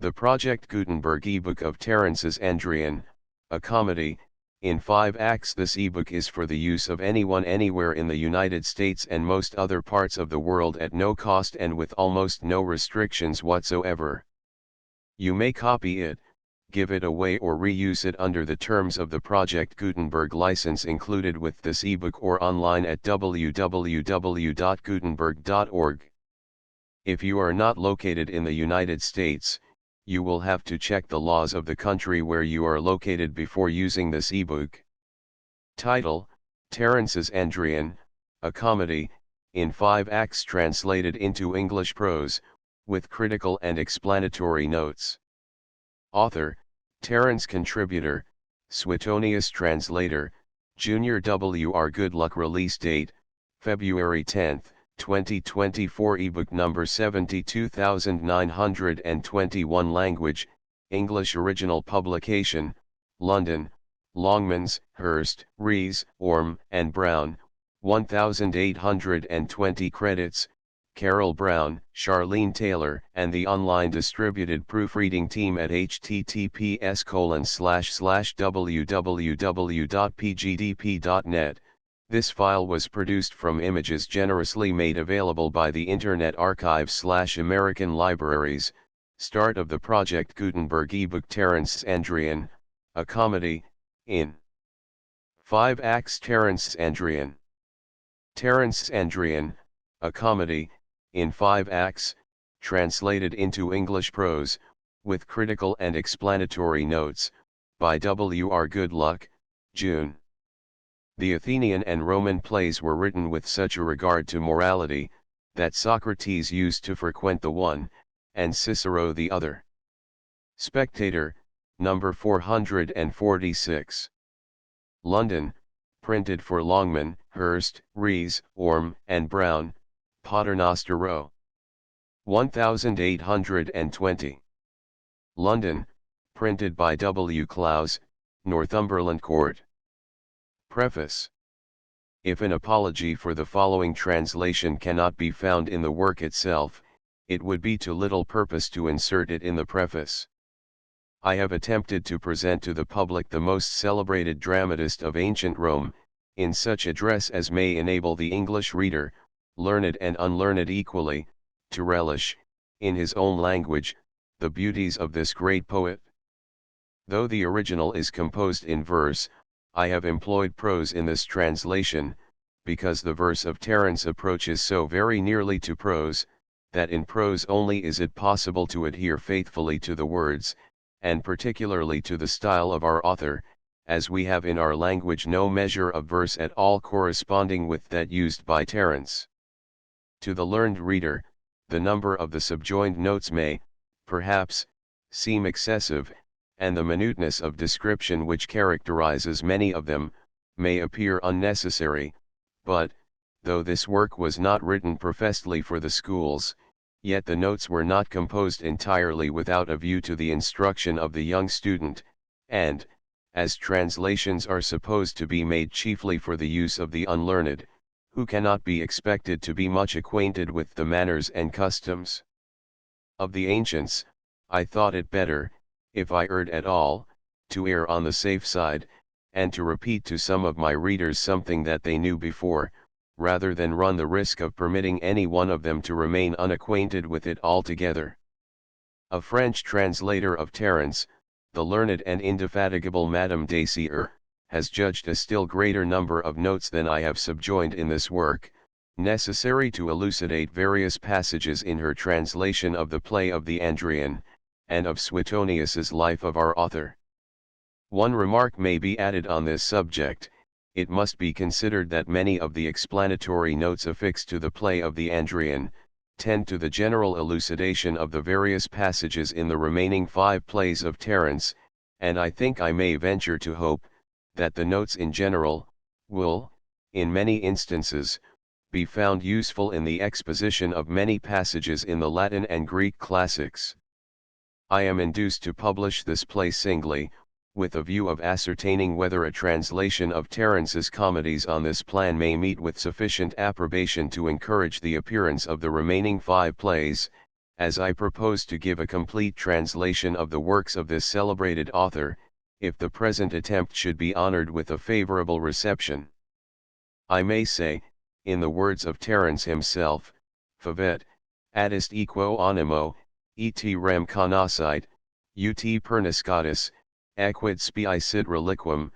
The Project Gutenberg ebook of Terence's Andrian, a comedy, in 5 acts. This ebook is for the use of anyone anywhere in the United States and most other parts of the world at no cost and with almost no restrictions whatsoever. You may copy it, give it away or reuse it under the terms of the Project Gutenberg license included with this ebook or online at www.gutenberg.org. If you are not located in the United States, you will have to check the laws of the country where you are located before using this ebook. Title: Terence's Andrian, a comedy, in 5 acts translated into English prose, with critical and explanatory notes. Author: Terence. Contributor: Suetonius. Translator: Junior W. R. Good Luck. Release date: February 10, 2024. Ebook number 72921. Language: English. Original publication: London, Longmans, Hurst, Rees, Orme, and Brown, 1820. Credits: Carol Brown, Charlene Taylor, and the online distributed proofreading team at https://www.pgdp.net. This file was produced from images generously made available by the Internet Archive/American Libraries. Start of the Project Gutenberg ebook. Terence's Andrian, a comedy, in 5 acts. Terence's Andrian. Terence's Andrian, a comedy, in 5 acts, translated into English prose, with critical and explanatory notes, by W. R. Good Luck, June. The Athenian and Roman plays were written with such a regard to morality, that Socrates used to frequent the one, and Cicero the other. Spectator, number 446. London, printed for Longman, Hurst, Rees, Orme, and Brown, Paternoster Row. 1820. London, printed by W. Clowes, Northumberland Court. Preface. If an apology for the following translation cannot be found in the work itself, it would be to little purpose to insert it in the preface. I have attempted to present to the public the most celebrated dramatist of ancient Rome, in such a dress as may enable the English reader, learned and unlearned equally, to relish, in his own language, the beauties of this great poet. Though the original is composed in verse, I have employed prose in this translation, because the verse of Terence approaches so very nearly to prose, that in prose only is it possible to adhere faithfully to the words, and particularly to the style of our author, as we have in our language no measure of verse at all corresponding with that used by Terence. To the learned reader, the number of the subjoined notes may, perhaps, seem excessive, and the minuteness of description which characterizes many of them, may appear unnecessary, but, though this work was not written professedly for the schools, yet the notes were not composed entirely without a view to the instruction of the young student, and, as translations are supposed to be made chiefly for the use of the unlearned, who cannot be expected to be much acquainted with the manners and customs of the ancients, I thought it better, if I erred at all, to err on the safe side, and to repeat to some of my readers something that they knew before, rather than run the risk of permitting any one of them to remain unacquainted with it altogether. A French translator of Terence, the learned and indefatigable Madame Dacier, has judged a still greater number of notes than I have subjoined in this work, necessary to elucidate various passages in her translation of the play of the Andrian, and of Suetonius's life of our author. One remark may be added on this subject. It must be considered that many of the explanatory notes affixed to the play of the Andrian, tend to the general elucidation of the various passages in the remaining 5 plays of Terence, and I think I may venture to hope, that the notes in general, will, in many instances, be found useful in the exposition of many passages in the Latin and Greek classics. I am induced to publish this play singly, with a view of ascertaining whether a translation of Terence's comedies on this plan may meet with sufficient approbation to encourage the appearance of the remaining 5 plays, as I propose to give a complete translation of the works of this celebrated author, if the present attempt should be honored with a favorable reception. I may say, in the words of Terence himself, Favet, adist equo animo, et rem conoscite, ut perniscatus, acquid spii sit reliquum,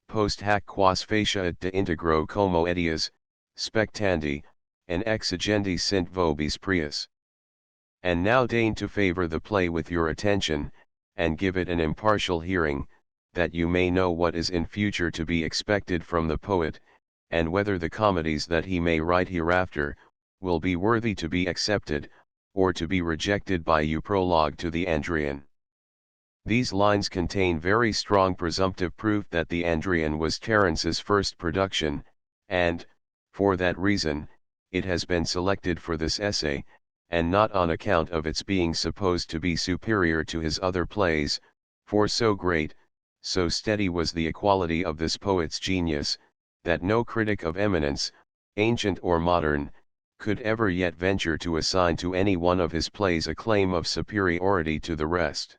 post hac quas faciat de integro como etias, spectandi, and exigendi sint vobis prius. And now deign to favor the play with your attention, and give it an impartial hearing, that you may know what is in future to be expected from the poet, and whether the comedies that he may write hereafter, will be worthy to be accepted, or to be rejected by you. Prologue to the Andrian. These lines contain very strong presumptive proof that the Andrian was Terence's first production, and, for that reason, it has been selected for this essay, and not on account of its being supposed to be superior to his other plays, for so great, so steady was the equality of this poet's genius, that no critic of eminence, ancient or modern, could ever yet venture to assign to any one of his plays a claim of superiority to the rest.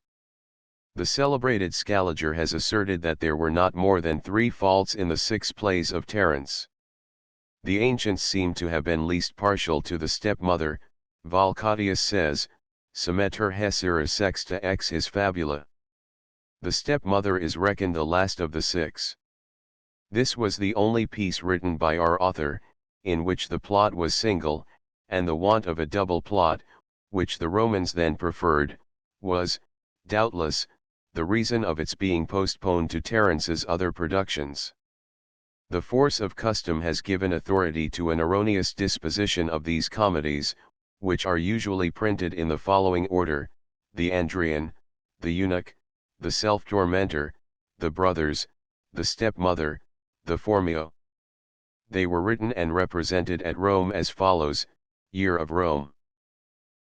The celebrated Scaliger has asserted that there were not more than 3 faults in the 6 plays of Terence. The ancients seem to have been least partial to the stepmother. Valcatius says, Semeter hesera sexta ex his fabula. The stepmother is reckoned the last of the 6. This was the only piece written by our author, in which the plot was single, and the want of a double plot, which the Romans then preferred, was, doubtless, the reason of its being postponed to Terence's other productions. The force of custom has given authority to an erroneous disposition of these comedies, which are usually printed in the following order: the Andrian, the Eunuch, the Self-Tormentor, the Brothers, the Stepmother, the Phormio. They were written and represented at Rome as follows: Year of Rome.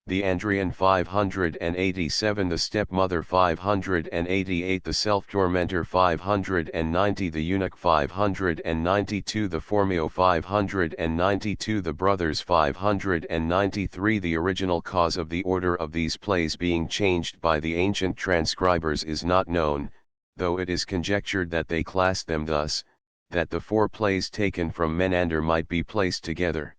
The Andrian 587, the Stepmother 588, the Self-Tormentor 590, the Eunuch 592, the Phormio 592, the Brothers 593. The original cause of the order of these plays being changed by the ancient transcribers is not known, though it is conjectured that they classed them thus, that the 4 plays taken from Menander might be placed together.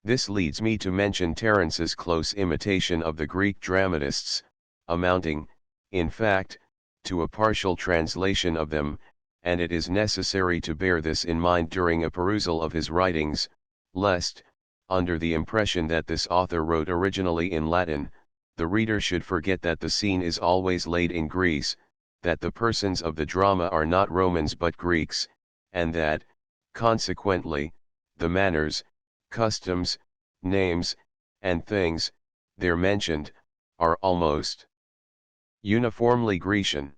This leads me to mention Terence's close imitation of the Greek dramatists, amounting, in fact, to a partial translation of them, and it is necessary to bear this in mind during a perusal of his writings, lest, under the impression that this author wrote originally in Latin, the reader should forget that the scene is always laid in Greece, that the persons of the drama are not Romans but Greeks, and that, consequently, the manners, customs, names, and things, there mentioned, are almost uniformly Grecian.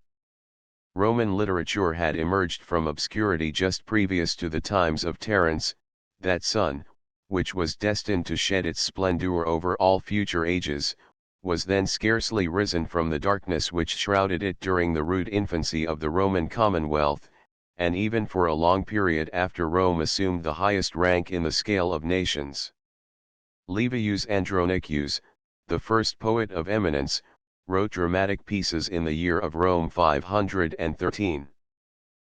Roman literature had emerged from obscurity just previous to the times of Terence. That sun, which was destined to shed its splendor over all future ages, was then scarcely risen from the darkness which shrouded it during the rude infancy of the Roman Commonwealth, and even for a long period after Rome assumed the highest rank in the scale of nations. Livius Andronicus, the first poet of eminence, wrote dramatic pieces in the year of Rome 513.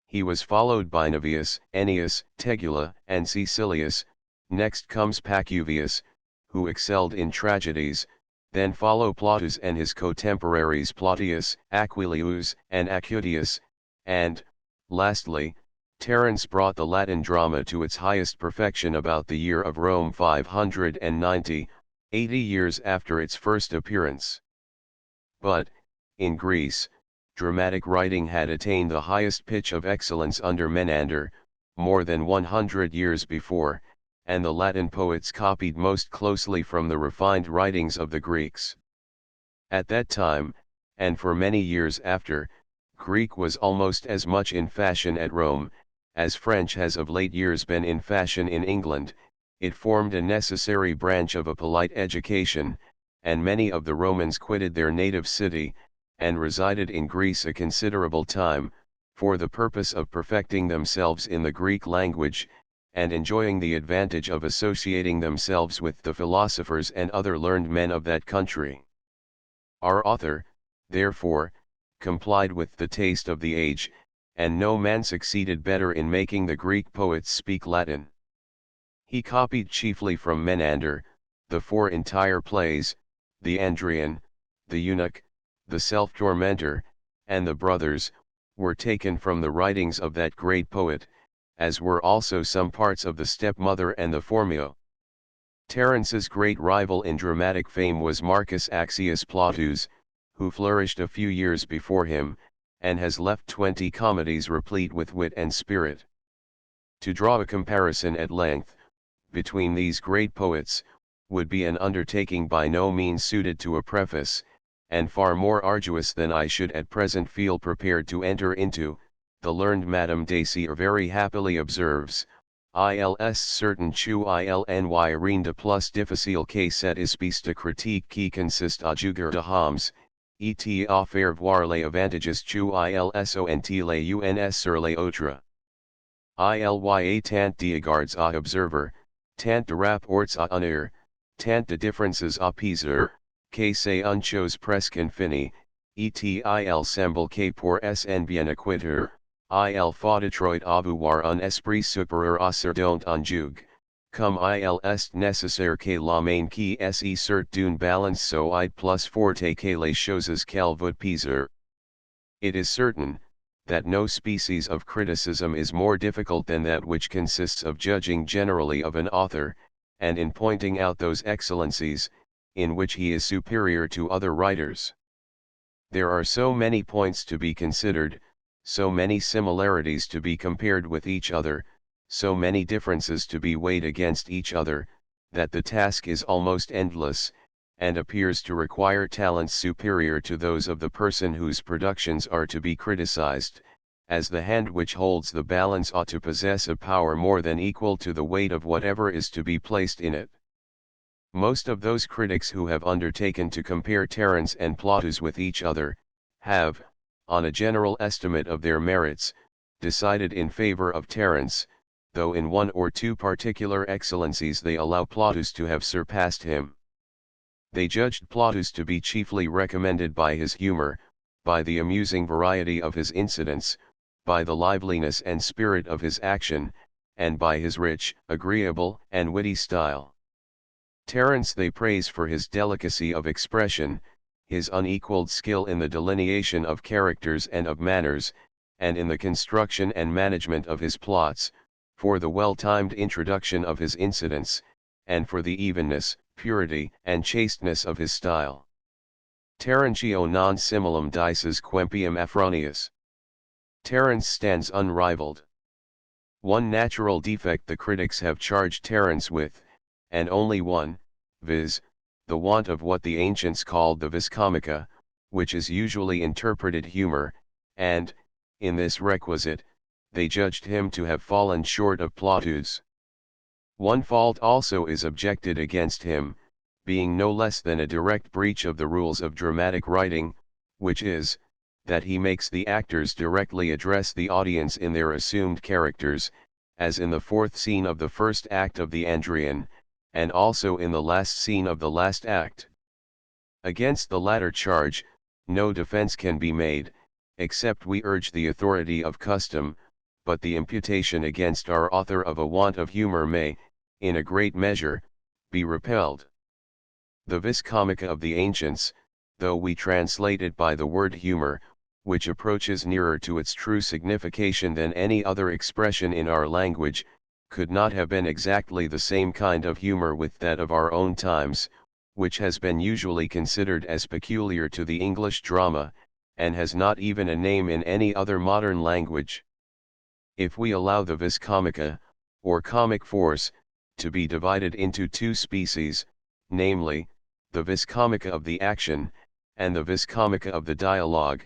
He was followed by Navius, Ennius, Tegula, and Caecilius. Next comes Pacuvius, who excelled in tragedies. Then follow Plautus and his contemporaries Plautius, Aquilius, and Acutius, and, lastly, Terence brought the Latin drama to its highest perfection about the year of Rome 590, 80 years after its first appearance. But, in Greece, dramatic writing had attained the highest pitch of excellence under Menander, more than 100 years before, and the Latin poets copied most closely from the refined writings of the Greeks. At that time, and for many years after, Greek was almost as much in fashion at Rome, as French has of late years been in fashion in England. It formed a necessary branch of a polite education, and many of the Romans quitted their native city, and resided in Greece a considerable time, for the purpose of perfecting themselves in the Greek language, and enjoying the advantage of associating themselves with the philosophers and other learned men of that country. Our author, therefore, complied with the taste of the age, and no man succeeded better in making the Greek poets speak Latin. He copied chiefly from Menander, the 4 entire plays, the Andrian, the Eunuch, the Self-Tormentor, and the Brothers, were taken from the writings of that great poet, as were also some parts of the Stepmother and the Phormio. Terence's great rival in dramatic fame was Marcus Axius Plautus, who flourished a few years before him, and has left 20 comedies replete with wit and spirit. To draw a comparison at length, between these great poets, would be an undertaking by no means suited to a preface, and far more arduous than I should at present feel prepared to enter into. The learned Madame Dacier very happily observes, ils certain chu ilny rinde plus difficile que cette espèce de critique qui consiste à juger de hommes, et à faire voir les avantages chu ils ont les uns sur les autres. Ilya tant d'égards à observer, tant de rapports à unir, tant de différences à piéger, que c'est une chose presque infinie, et il semble que pour s'en bien acquitter, il faudrait avoir un esprit supérieur à ce dont on juge, comme il est nécessaire que la main qui est sorte d'une balance soit plus forte que les choses qu'elle veut peser. It is certain, that no species of criticism is more difficult than that which consists of judging generally of an author, and in pointing out those excellencies, in which he is superior to other writers. There are so many points to be considered, so many similarities to be compared with each other, so many differences to be weighed against each other, that the task is almost endless, and appears to require talents superior to those of the person whose productions are to be criticized, as the hand which holds the balance ought to possess a power more than equal to the weight of whatever is to be placed in it. Most of those critics who have undertaken to compare Terence and Plautus with each other, have, on a general estimate of their merits, decided in favor of Terence, though in 1 or 2 particular excellencies they allow Plautus to have surpassed him. They judged Plautus to be chiefly recommended by his humor, by the amusing variety of his incidents, by the liveliness and spirit of his action, and by his rich, agreeable, and witty style. Terence they praise for his delicacy of expression, his unequaled skill in the delineation of characters and of manners, and in the construction and management of his plots, for the well-timed introduction of his incidents, and for the evenness, purity, and chasteness of his style. Terentio non similum dices quempium Afronius. Terence stands unrivaled. One natural defect the critics have charged Terence with, and only one, viz., the want of what the ancients called the vis comica, which is usually interpreted humor, and, in this requisite, they judged him to have fallen short of Plautus. One fault also is objected against him, being no less than a direct breach of the rules of dramatic writing, which is, that he makes the actors directly address the audience in their assumed characters, as in the 4th scene of the 1st act of the Andrian, and also in the last scene of the last act. Against the latter charge, no defense can be made, except we urge the authority of custom, but the imputation against our author of a want of humor may, in a great measure, be repelled. The vis comica of the ancients, though we translate it by the word humor, which approaches nearer to its true signification than any other expression in our language, could not have been exactly the same kind of humor with that of our own times, which has been usually considered as peculiar to the English drama, and has not even a name in any other modern language. If we allow the vis comica, or comic force, to be divided into 2 species, namely, the vis comica of the action, and the vis comica of the dialogue,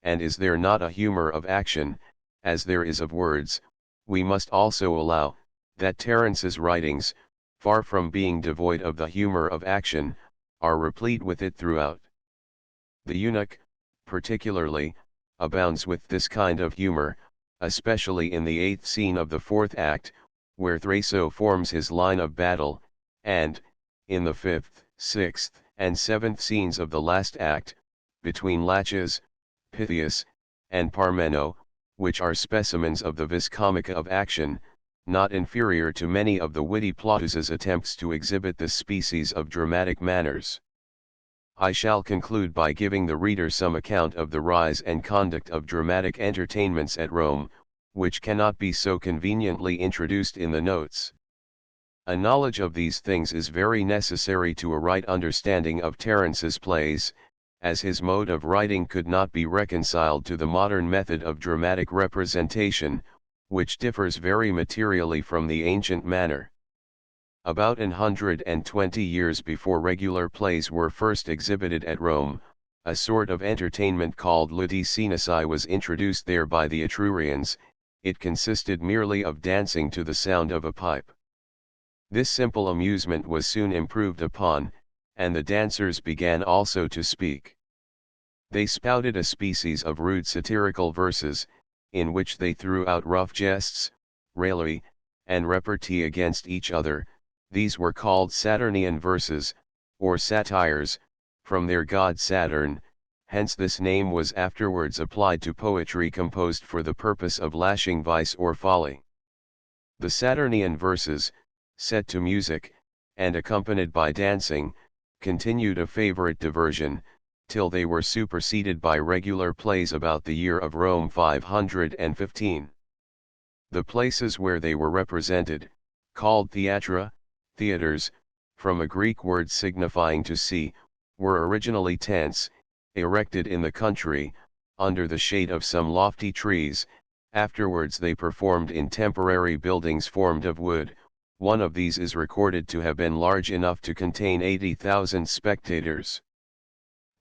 and is there not a humor of action, as there is of words, we must also allow, that Terence's writings, far from being devoid of the humor of action, are replete with it throughout. The Eunuch, particularly, abounds with this kind of humor, especially in the 8th scene of the 4th act, where Thraso forms his line of battle, and, in the 5th, 6th, and 7th scenes of the last act, between Laches, Pythias, and Parmeno, which are specimens of the vis comica of action, not inferior to many of the witty Plautus's attempts to exhibit this species of dramatic manners. I shall conclude by giving the reader some account of the rise and conduct of dramatic entertainments at Rome, which cannot be so conveniently introduced in the notes. A knowledge of these things is very necessary to a right understanding of Terence's plays, as his mode of writing could not be reconciled to the modern method of dramatic representation, which differs very materially from the ancient manner. About 120 years before regular plays were first exhibited at Rome, a sort of entertainment called ludi scenici was introduced there by the Etrurians. It consisted merely of dancing to the sound of a pipe. This simple amusement was soon improved upon, and the dancers began also to speak. They spouted a species of rude satirical verses, in which they threw out rough jests, raillery, and repartee against each other. These were called Saturnian verses, or satires, from their god Saturn, hence this name was afterwards applied to poetry composed for the purpose of lashing vice or folly. The Saturnian verses, set to music, and accompanied by dancing, continued a favorite diversion, till they were superseded by regular plays about the year of Rome 515. The places where they were represented, called theatra, theatres, from a Greek word signifying to see, were originally tents, erected in the country, under the shade of some lofty trees. Afterwards they performed in temporary buildings formed of wood. One of these is recorded to have been large enough to contain 80,000 spectators.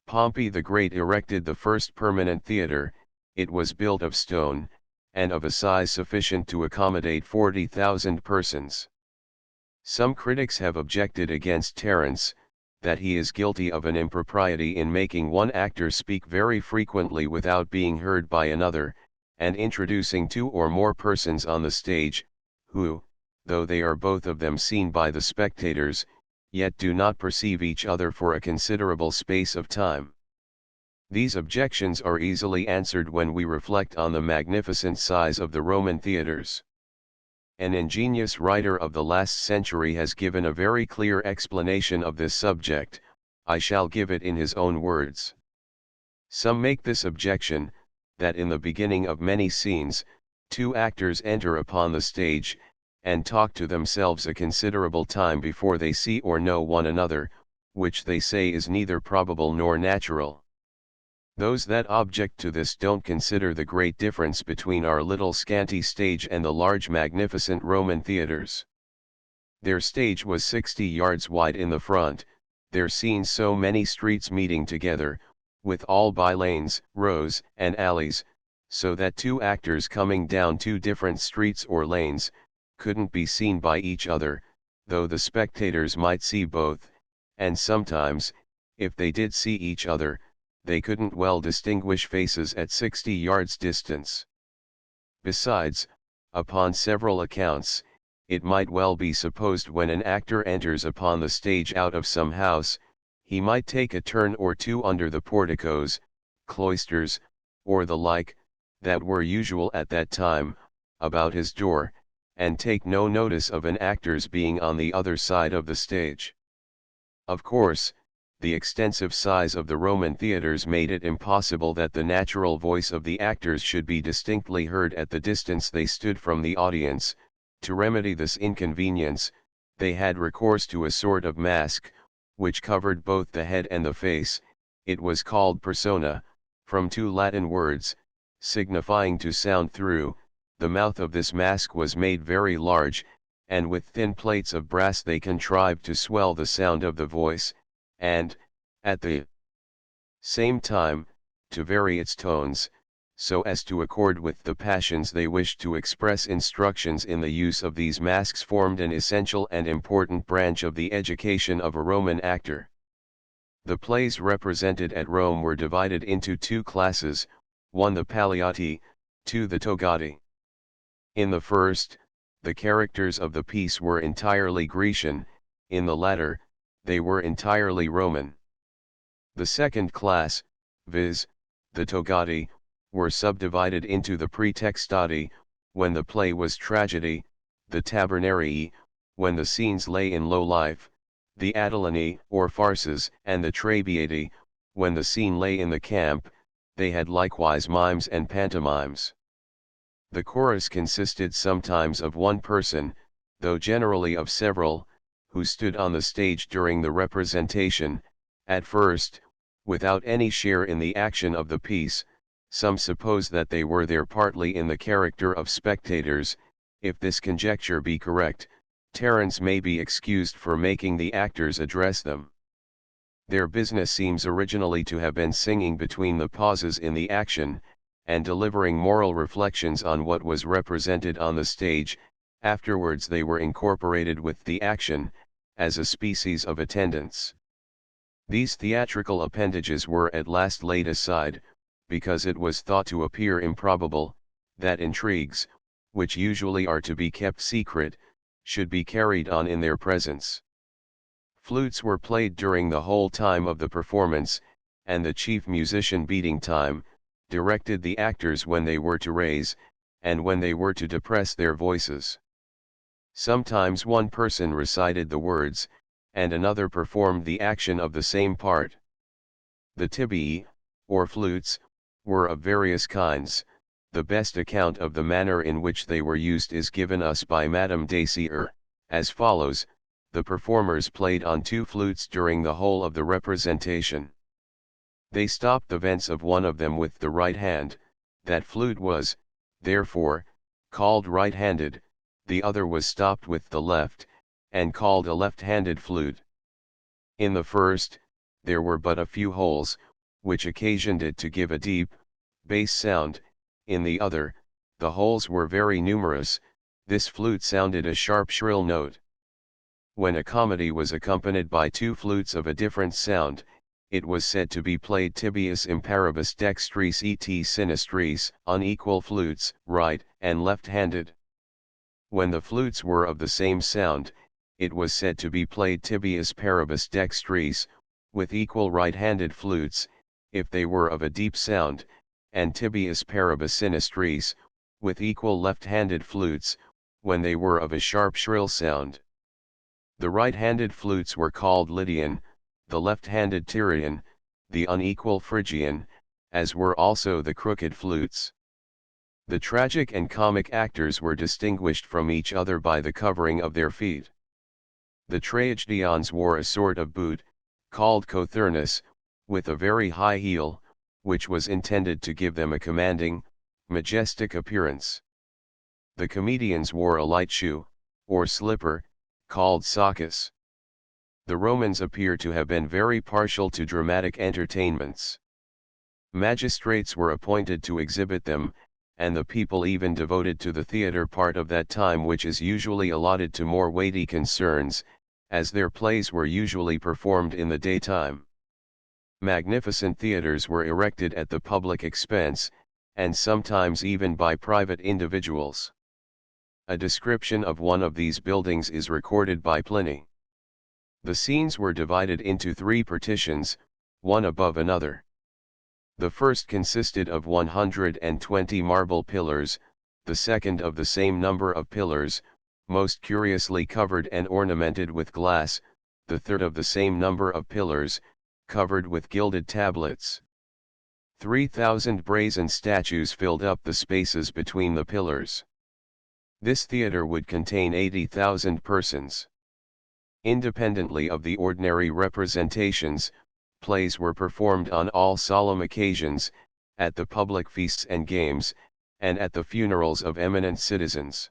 Pompey the Great erected the first permanent theatre. It was built of stone, and of a size sufficient to accommodate 40,000 persons. Some critics have objected against Terence, that he is guilty of an impropriety in making one actor speak very frequently without being heard by another, and introducing two or more persons on the stage, who, though they are both of them seen by the spectators, yet do not perceive each other for a considerable space of time. These objections are easily answered when we reflect on the magnificent size of the Roman theatres. An ingenious writer of the last century has given a very clear explanation of this subject. I shall give it in his own words. Some make this objection, that in the beginning of many scenes, two actors enter upon the stage, and talk to themselves a considerable time before they see or know one another, which they say is neither probable nor natural. Those that object to this don't consider the great difference between our little scanty stage and the large magnificent Roman theatres. Their stage was 60 yards wide in the front, their scenes so many streets meeting together, with all by-lanes, rows, and alleys, so that two actors coming down two different streets or lanes, couldn't be seen by each other, though the spectators might see both, and sometimes, if they did see each other, they couldn't well distinguish faces at 60 yards distance. Besides, upon several accounts, it might well be supposed when an actor enters upon the stage out of some house, he might take a turn or two under the porticos, cloisters, or the like, that were usual at that time, about his door, and take no notice of an actor's being on the other side of the stage. Of course, the extensive size of the Roman theatres made it impossible that the natural voice of the actors should be distinctly heard at the distance they stood from the audience. To remedy this inconvenience, they had recourse to a sort of mask, which covered both the head and the face. It was called persona, from two Latin words, signifying to sound through. The mouth of this mask was made very large, and with thin plates of brass they contrived to swell the sound of the voice, and, at the same time, to vary its tones, so as to accord with the passions they wished to express. Instructions in the use of these masks formed an essential and important branch of the education of a Roman actor. The plays represented at Rome were divided into two classes, one the palliati, two the togati. In the first, the characters of the piece were entirely Grecian, in the latter, they were entirely Roman. The second class, viz., the togati, were subdivided into the praetextati, when the play was tragedy, the tabernarii, when the scenes lay in low life, the atellani or farces, and the trabeati, when the scene lay in the camp. They had likewise mimes and pantomimes. The chorus consisted sometimes of one person, though generally of several, who stood on the stage during the representation, at first, without any share in the action of the piece. Some suppose that they were there partly in the character of spectators. If this conjecture be correct, Terence may be excused for making the actors address them. Their business seems originally to have been singing between the pauses in the action, and delivering moral reflections on what was represented on the stage. Afterwards they were incorporated with the action, as a species of attendance. These theatrical appendages were at last laid aside, because it was thought to appear improbable, that intrigues, which usually are to be kept secret, should be carried on in their presence. Flutes were played during the whole time of the performance, and the chief musician beating time, directed the actors when they were to raise, and when they were to depress their voices. Sometimes one person recited the words, and another performed the action of the same part. The tibii, or flutes, were of various kinds. The best account of the manner in which they were used is given us by Madame Dacier, as follows: the performers played on 2 flutes during the whole of the representation. They stopped the vents of one of them with the right hand. That flute was, therefore, called right-handed, the other was stopped with the left, and called a left-handed flute. In the first, there were but a few holes, which occasioned it to give a deep, bass sound. In the other, the holes were very numerous. This flute sounded a sharp shrill note. When a comedy was accompanied by 2 flutes of a different sound, it was said to be played tibius imparibus dextris et sinistris, on equal flutes, right and left-handed. When the flutes were of the same sound, it was said to be played tibius paribus dextris, with equal right-handed flutes, if they were of a deep sound, and tibius paribus sinistris, with equal left-handed flutes, when they were of a sharp shrill sound. The right-handed flutes were called Lydian, the left-handed Tyrian, the unequal Phrygian, as were also the crooked flutes. The tragic and comic actors were distinguished from each other by the covering of their feet. The tragedians wore a sort of boot, called cothurnus, with a very high heel, which was intended to give them a commanding, majestic appearance. The comedians wore a light shoe, or slipper, called soccus. The Romans appear to have been very partial to dramatic entertainments. Magistrates were appointed to exhibit them, and the people even devoted to the theatre part of that time which is usually allotted to more weighty concerns, as their plays were usually performed in the daytime. Magnificent theatres were erected at the public expense, and sometimes even by private individuals. A description of one of these buildings is recorded by Pliny. The scenes were divided into 3 partitions, one above another. The first consisted of 120 marble pillars, the second of the same number of pillars, most curiously covered and ornamented with glass, the third of the same number of pillars, covered with gilded tablets. 3,000 brazen statues filled up the spaces between the pillars. This theatre would contain 80,000 persons. Independently of the ordinary representations, plays were performed on all solemn occasions, at the public feasts and games, and at the funerals of eminent citizens.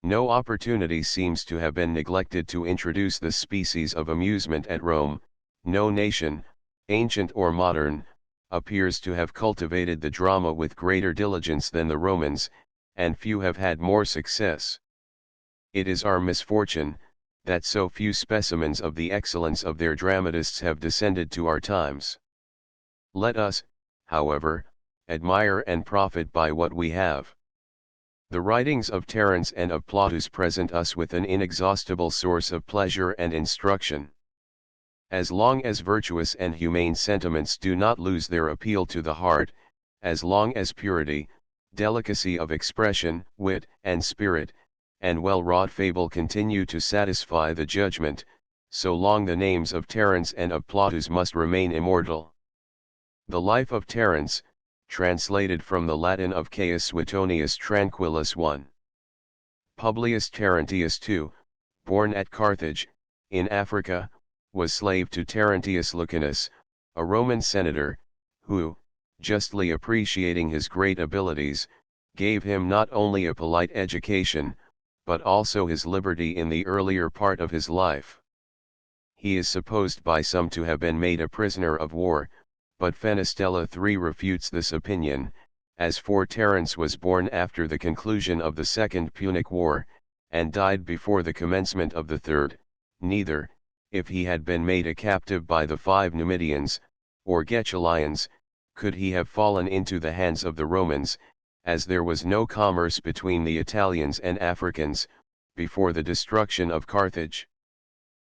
No opportunity seems to have been neglected to introduce this species of amusement at Rome. No nation, ancient or modern, appears to have cultivated the drama with greater diligence than the Romans, and few have had more success. It is our misfortune, that so few specimens of the excellence of their dramatists have descended to our times. Let us, however, admire and profit by what we have. The writings of Terence and of Plautus present us with an inexhaustible source of pleasure and instruction. As long as virtuous and humane sentiments do not lose their appeal to the heart, as long as purity, delicacy of expression, wit, and spirit, and well-wrought fable continue to satisfy the judgment, so long the names of Terence and of Plautus must remain immortal. The life of Terence, translated from the Latin of Caius Suetonius Tranquillus I. Publius Terentius II, born at Carthage, in Africa, was slave to Terentius Lucanus, a Roman senator, who, justly appreciating his great abilities, gave him not only a polite education, but also his liberty in the earlier part of his life. He is supposed by some to have been made a prisoner of war, but Fenestella III refutes this opinion, as for Terence was born after the conclusion of the Second Punic War, and died before the commencement of the Third. Neither, if he had been made a captive by the 5 Numidians, or Getulians, could he have fallen into the hands of the Romans, as there was no commerce between the Italians and Africans, before the destruction of Carthage.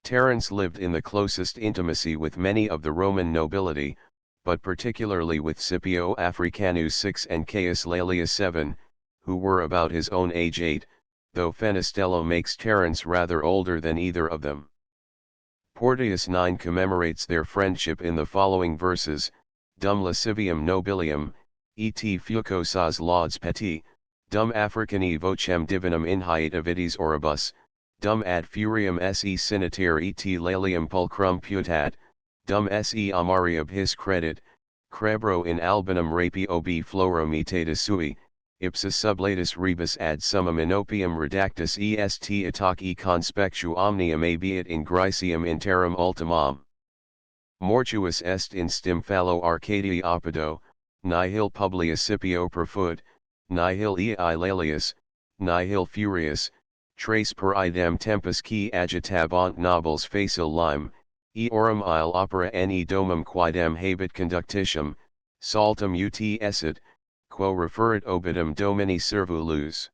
Terence lived in the closest intimacy with many of the Roman nobility, but particularly with Scipio Africanus VI and Caius Laelius VII, who were about his own age 8, though Fenestella makes Terence rather older than either of them. Portius IX commemorates their friendship in the following verses: Dum lascivium nobilium, et fucosas laudes peti, dum Africani vocem divinum inhiat avides oribus, dum ad furiam se siniter et lelium pulchrum putat, dum se amariab his credit, crebro in albinum rapi obi floromitatis sui, ipsa sublatus rebus ad summum inopium redactus est atac conspectu omnium abiat in Gricium interim ultimam. Mortuus est in stymphalo Arcadii opido, nihil Publius Scipio profut, nihil ei Laelius, nihil furious, trace per idem tempus qui agitabant nobles facile lime, eorum il opera ne domum quidem habit conductitium, saltum ut esset, quo referit obidum domini servulus.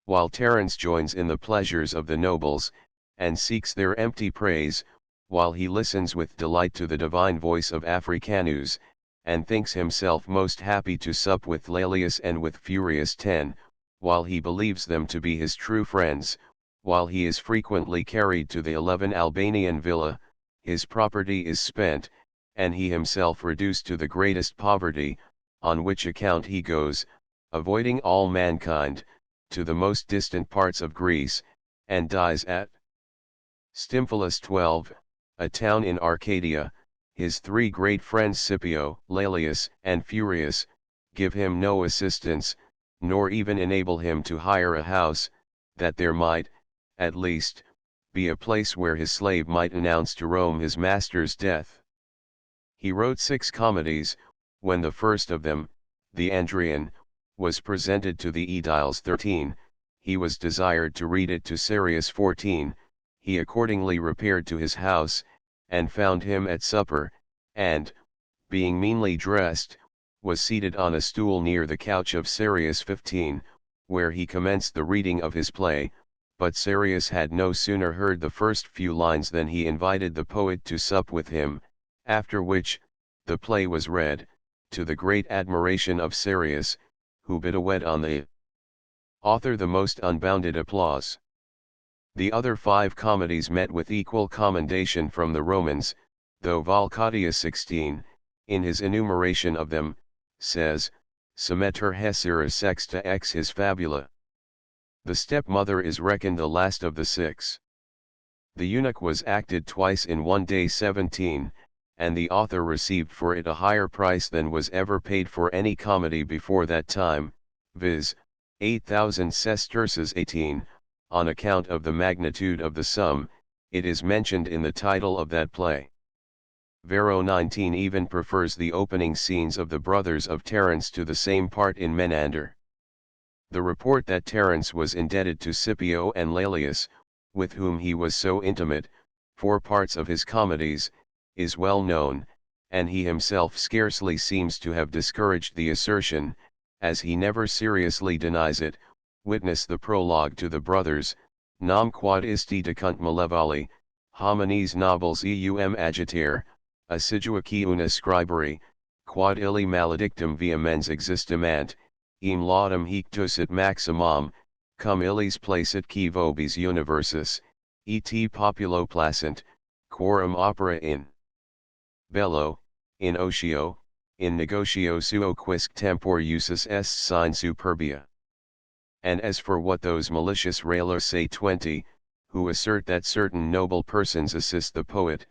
While Terence joins in the pleasures of the nobles, and seeks their empty praise, while he listens with delight to the divine voice of Africanus, and thinks himself most happy to sup with Laelius and with Furius X, while he believes them to be his true friends, while he is frequently carried to the 11 Albanian villa, his property is spent, and he himself reduced to the greatest poverty, on which account he goes, avoiding all mankind, to the most distant parts of Greece, and dies at Stymphalus 12, a town in Arcadia. His 3 great friends Scipio, Laelius, and Furius, give him no assistance, nor even enable him to hire a house, that there might, at least, be a place where his slave might announce to Rome his master's death. He wrote 6 comedies. When the first of them, the Andrian, was presented to the Aediles 13, he was desired to read it to Serius 14, he accordingly repaired to his house, and found him at supper, and, being meanly dressed, was seated on a stool near the couch of Serius 15, where he commenced the reading of his play, but Serius had no sooner heard the first few lines than he invited the poet to sup with him, after which, the play was read, to the great admiration of Serius, who bestowed on the author the most unbounded applause. The other 5 comedies met with equal commendation from the Romans, though Valcatius 16, in his enumeration of them, says, Semeter hesira sexta ex his fabula. The stepmother is reckoned the last of the 6. The eunuch was acted twice in one day 17, and the author received for it a higher price than was ever paid for any comedy before that time, viz., 8,000 sesterces 18, on account of the magnitude of the sum. It is mentioned in the title of that play. Varro 19 even prefers the opening scenes of the brothers of Terence to the same part in Menander. The report that Terence was indebted to Scipio and Laelius, with whom he was so intimate, for parts of his comedies, is well known, and he himself scarcely seems to have discouraged the assertion, as he never seriously denies it, Witness the prologue to the brothers, nam quod isti decunt malevali, homines nobles eum agitare, assiduaci una scriberi, quod illi maledictum via mens existimant, eam laudum hic tusit maximum, cum illis placet qui vobis universis, et populo placent, quorum opera in bello, in otio, in negotio suo quisque tempor usus est sine superbia. And as for what those malicious railers say 20, who assert that certain noble persons assist the poet,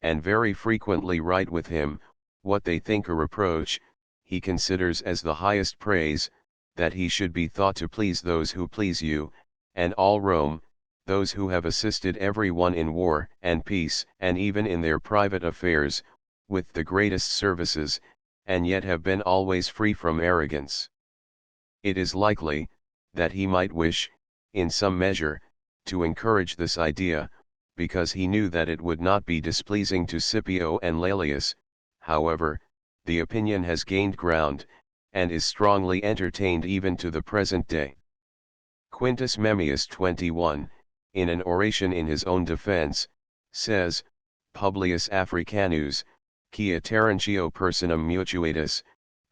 and very frequently write with him, what they think a reproach, he considers as the highest praise, that he should be thought to please those who please you, and all Rome, those who have assisted every one in war and peace and even in their private affairs, with the greatest services, and yet have been always free from arrogance. It is likely, that he might wish, in some measure, to encourage this idea, because he knew that it would not be displeasing to Scipio and Laelius. However, the opinion has gained ground, and is strongly entertained even to the present day. Quintus Memmius 21, in an oration in his own defense, says, Publius Africanus, qui a Terentio personam mutuatus,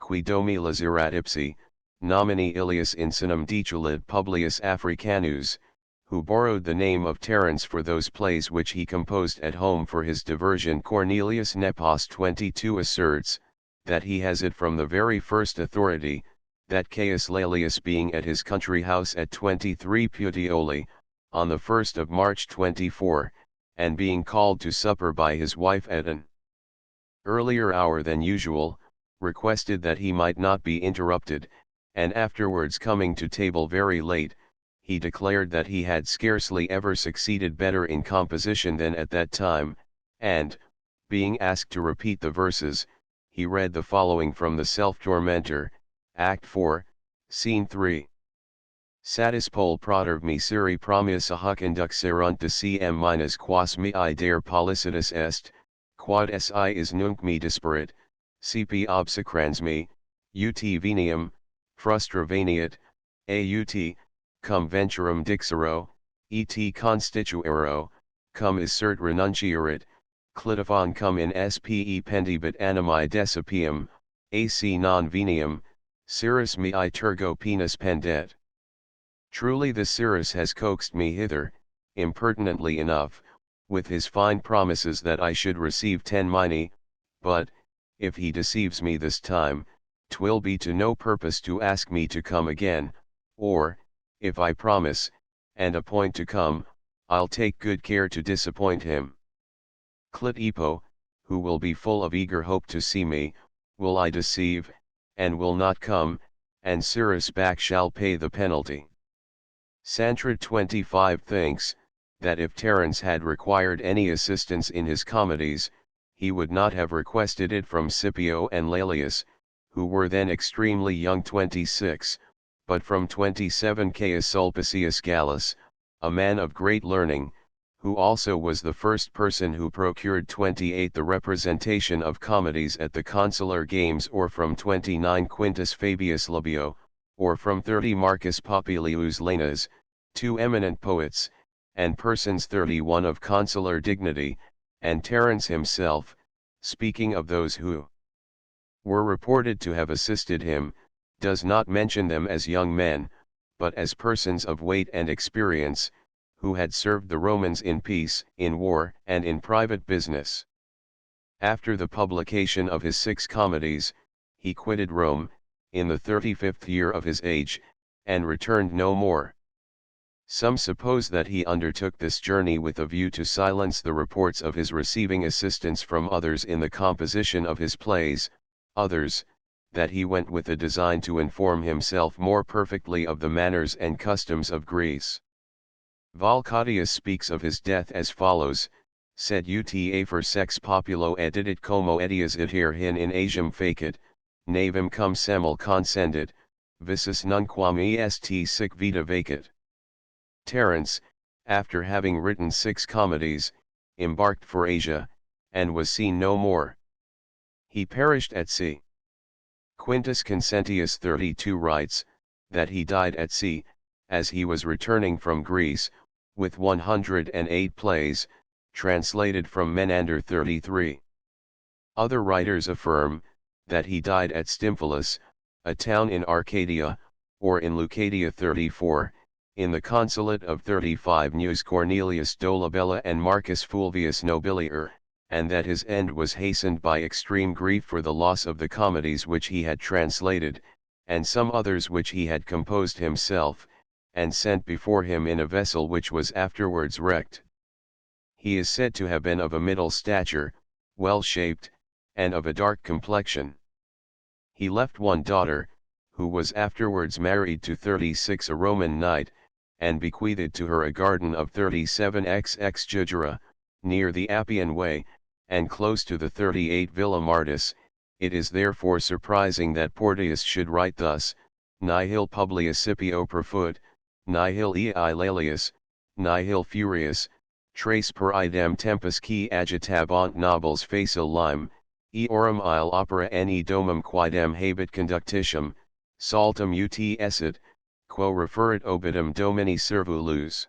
qui domi laserat ipsi, nomini Ilius insinum deculid Publius Africanus, who borrowed the name of Terence for those plays which he composed at home for his diversion. Cornelius Nepos 22 asserts, that he has it from the very first authority, that Caius Laelius being at his country house at 23 Puteoli, on the 1st of March 24, and being called to supper by his wife at an earlier hour than usual, requested that he might not be interrupted, and afterwards coming to table very late, he declared that he had scarcely ever succeeded better in composition than at that time, and, being asked to repeat the verses, he read the following from the Self-Tormentor, Act 4, Scene 3. Satis pol proterv me siri promius huc induxerunt de cm quas mi dare policitus est, quod si is nunc me disperit, cp obsecrans me, ut veniam, frustra veniet, aut, cum venturum dixero, et constituero, cum assert renunciarit, clitophon cum in spe pendibit animi decipium, ac non veniam, cirrus me tergo penis pendet. Truly the Cirrus has coaxed me hither, impertinently enough, with his fine promises that I should receive 10 minae, but, if he deceives me this time, 'twill be to no purpose to ask me to come again, or, if I promise, and appoint to come, I'll take good care to disappoint him. Clitipo, who will be full of eager hope to see me, will I deceive, and will not come, and Cirrus back shall pay the penalty. Santrid 25 thinks, that if Terence had required any assistance in his comedies, he would not have requested it from Scipio and Laelius, who were then extremely young 26, but from 27 Caius Sulpicius Gallus, a man of great learning, who also was the first person who procured 28 the representation of comedies at the consular games, or from 29 Quintus Fabius Labeo, or from 30 Marcus Popilius Laenas, two eminent poets, and persons 31 of consular dignity, and Terence himself, speaking of those who were reported to have assisted him, does not mention them as young men, but as persons of weight and experience, who had served the Romans in peace, in war, and in private business. After the publication of his 6 comedies, he quitted Rome, in the 35th year of his age, and returned no more. Some suppose that he undertook this journey with a view to silence the reports of his receiving assistance from others in the composition of his plays, others, that he went with a design to inform himself more perfectly of the manners and customs of Greece. Valcatius speaks of his death as follows, sed uta for sex populo edidit como etias iter hin in Asiam facit, navem cum semel consendit, visus nunquam est sic vita vacit. Terence, after having written 6 comedies, embarked for Asia, and was seen no more. He perished at sea. Quintus Consentius 32 writes, that he died at sea, as he was returning from Greece, with 108 plays, translated from Menander 33. Other writers affirm, that he died at Stymphalus, a town in Arcadia, or in Leucadia 34, in the consulate of 35 Gnaeus Cornelius Dolabella and Marcus Fulvius Nobilior, and that his end was hastened by extreme grief for the loss of the comedies which he had translated, and some others which he had composed himself, and sent before him in a vessel which was afterwards wrecked. He is said to have been of a middle stature, well-shaped, and of a dark complexion. He left one daughter, who was afterwards married to 36 a Roman knight, and bequeathed to her a garden of 37xx jugera, near the Appian Way, and close to the 38 Villa Martis. It is therefore surprising that Portius should write thus: nihil Publius Scipio profut, nihil ei Laelius, nihil Furius, trace per idem tempus qui agitabant nobles facil lime, eorum il opera ne domum quidem habet conductitium, saltum ut esset, quo referit obidum domini servulus.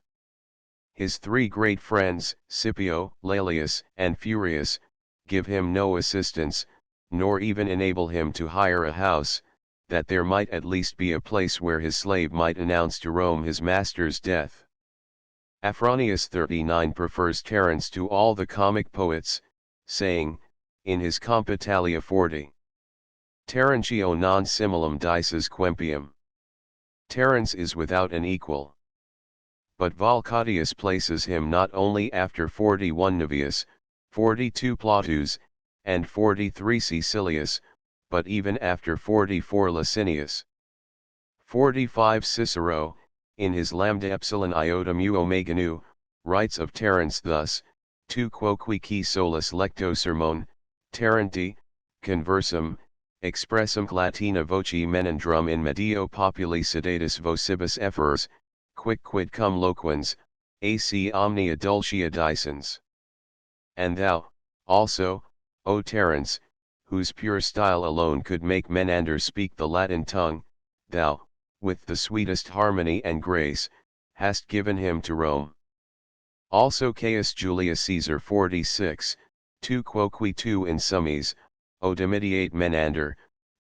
His three great friends, Scipio, Laelius, and Furius, give him no assistance, nor even enable him to hire a house, that there might at least be a place where his slave might announce to Rome his master's death. Afranius 39 prefers Terence to all the comic poets, saying, in his Compitalia 40, Terentio non similum dices quempium. Terence is without an equal. But Valcatius places him not only after 41 Navius, 42 Plautus, and 43 Caecilius, but even after 44 Licinius. 45 Cicero, in his Lambda Epsilon Iota Mu Omega Nu, writes of Terence thus: tu quoque qui solus lecto sermone, Terenti, conversum, expressum Latina voci menandrum in medio populi sedatus vocibus effers, quid cum loquens, ac omnia dulcia dicens. And thou, also, O Terence, whose pure style alone could make Menander speak the Latin tongue, thou, with the sweetest harmony and grace, hast given him to Rome. Also Caius Julius Caesar 46, tu quoque tu in summis, o dimitiate Menander,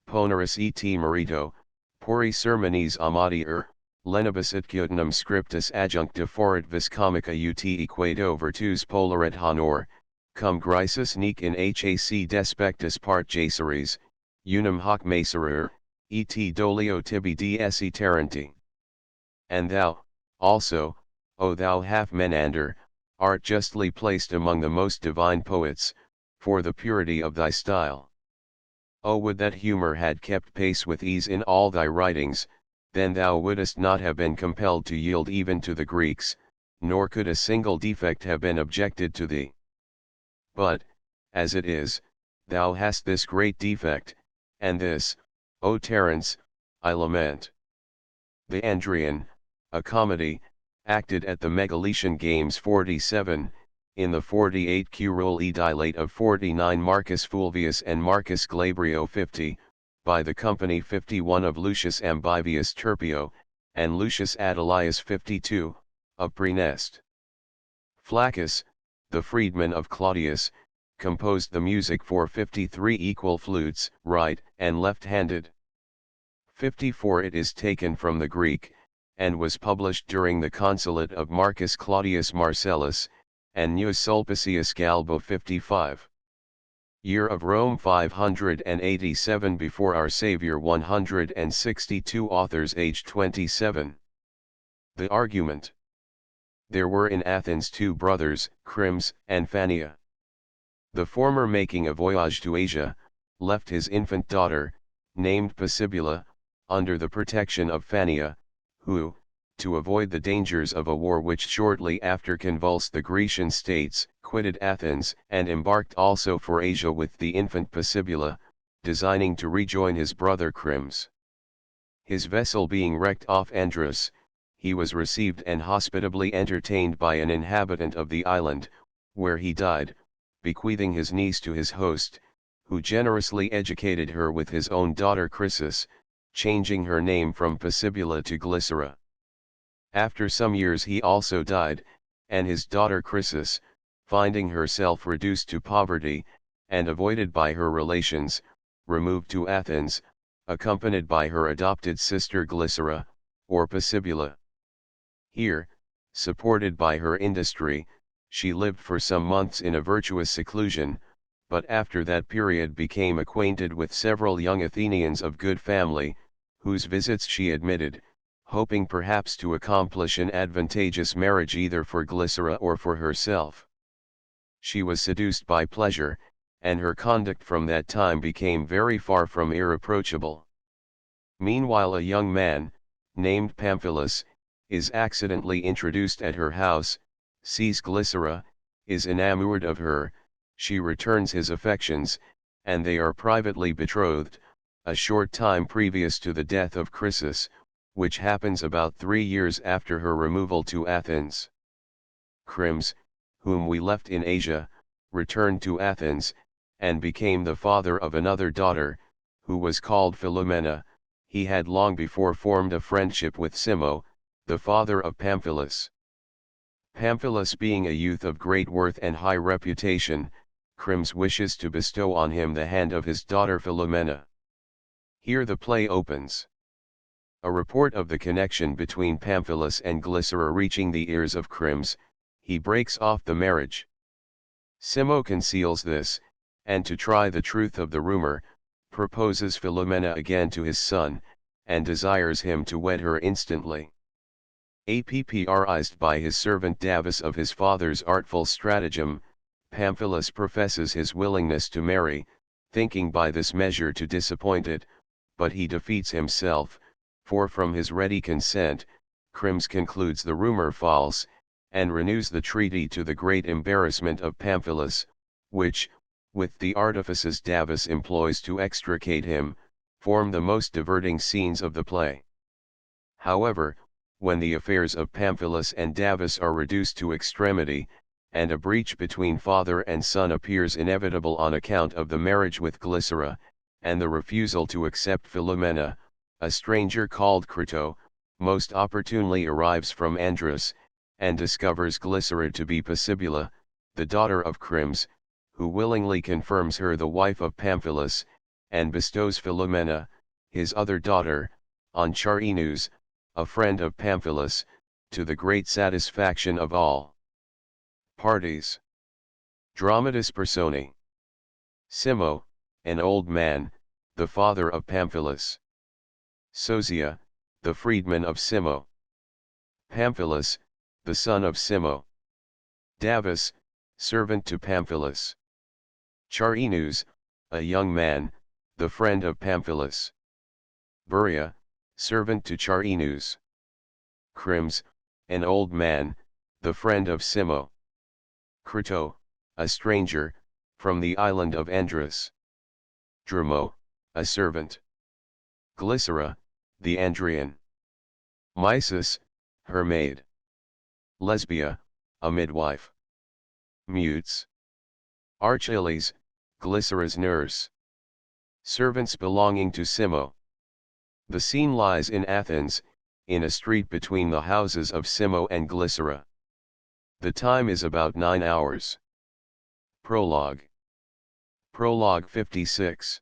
poneris et merito, puri sermonis amatier, lenibus et cutinum scriptus adjuncta foret vis comica ut equato virtus polaret honor, cum grisus nec in hac despectus part jaceres, unum hoc macerer, et dolio tibi dsc Terenti. And thou, also, O thou half Menander, art justly placed among the most divine poets, for the purity of thy style. O would that humor had kept pace with ease in all thy writings, then thou wouldest not have been compelled to yield even to the Greeks, nor could a single defect have been objected to thee. But, as it is, thou hast this great defect, and this, O Terence, I lament. The Andrian, a comedy, acted at the Megaletian Games 47, in the 48 Curule Dilate of 49 Marcus Fulvius and Marcus Glabrio 50, by the company 51 of Lucius Ambivius Turpio, and Lucius Adelius 52, of Praeneste. Flaccus, the freedman of Claudius, composed the music for 53 equal flutes, right and left-handed. 54 it is taken from the Greek, and was published during the consulate of Marcus Claudius Marcellus, and Gnaeus Sulpicius Galba 55. Year of Rome 587 before our Savior 162 authors aged 27. The argument. There were in Athens two brothers, Crims and Phania. The former, making a voyage to Asia, left his infant daughter, named Possibula, under the protection of Phania, who, to avoid the dangers of a war which shortly after convulsed the Grecian states, quitted Athens and embarked also for Asia with the infant Possibula, designing to rejoin his brother Crims. His vessel being wrecked off Andros, he was received and hospitably entertained by an inhabitant of the island, where he died, bequeathing his niece to his host, who generously educated her with his own daughter Chrysis, changing her name from Possibula to Glycera. After some years he also died, and his daughter Chrysis, finding herself reduced to poverty, and avoided by her relations, removed to Athens, accompanied by her adopted sister Glycera, or Pasibula. Here, supported by her industry, she lived for some months in a virtuous seclusion, but after that period became acquainted with several young Athenians of good family, whose visits she admitted, hoping perhaps to accomplish an advantageous marriage either for Glycera or for herself. She was seduced by pleasure, and her conduct from that time became very far from irreproachable. Meanwhile a young man, named Pamphilus, is accidentally introduced at her house, sees Glycera, is enamored of her, she returns his affections, and they are privately betrothed, a short time previous to the death of Chrysis, which happens about 3 years after her removal to Athens. Chryms, whom we left in Asia, returned to Athens, and became the father of another daughter, who was called Philomena. He had long before formed a friendship with Simo, the father of Pamphilus. Pamphilus being a youth of great worth and high reputation, Chryms wishes to bestow on him the hand of his daughter Philomena. Here the play opens. A report of the connection between Pamphilus and Glycera reaching the ears of Chryms, he breaks off the marriage. Simo conceals this, and to try the truth of the rumor, proposes Philomena again to his son, and desires him to wed her instantly. Apprised by his servant Davus of his father's artful stratagem, Pamphilus professes his willingness to marry, thinking by this measure to disappoint it, but he defeats himself, for from his ready consent, Chryms concludes the rumor false, and renews the treaty to the great embarrassment of Pamphilus, which, with the artifices Davus employs to extricate him, form the most diverting scenes of the play. However, when the affairs of Pamphilus and Davus are reduced to extremity, and a breach between father and son appears inevitable on account of the marriage with Glycera, and the refusal to accept Philomena, a stranger called Crito, most opportunely arrives from Andros, and discovers Glycera to be Pasibula, the daughter of Chryms, who willingly confirms her the wife of Pamphilus, and bestows Philomena, his other daughter, on Charinus, a friend of Pamphilus, to the great satisfaction of all parties. Dramatis Personae. Simo, an old man, the father of Pamphilus. Sosia, the freedman of Simo. Pamphilus, the son of Simo. Davus, servant to Pamphilus. Charinus, a young man, the friend of Pamphilus. Buria, servant to Charinus. Chryms, an old man, the friend of Simo. Crito, a stranger, from the island of Andros. Dramo, a servant. Glycera, the Andrian. Mysis, her maid. Lesbia, a midwife. Mutes. Archilles, Glycera's nurse. Servants belonging to Simo. The scene lies in Athens, in a street between the houses of Simo and Glycera. The time is about 9 hours. Prologue. Prologue 56.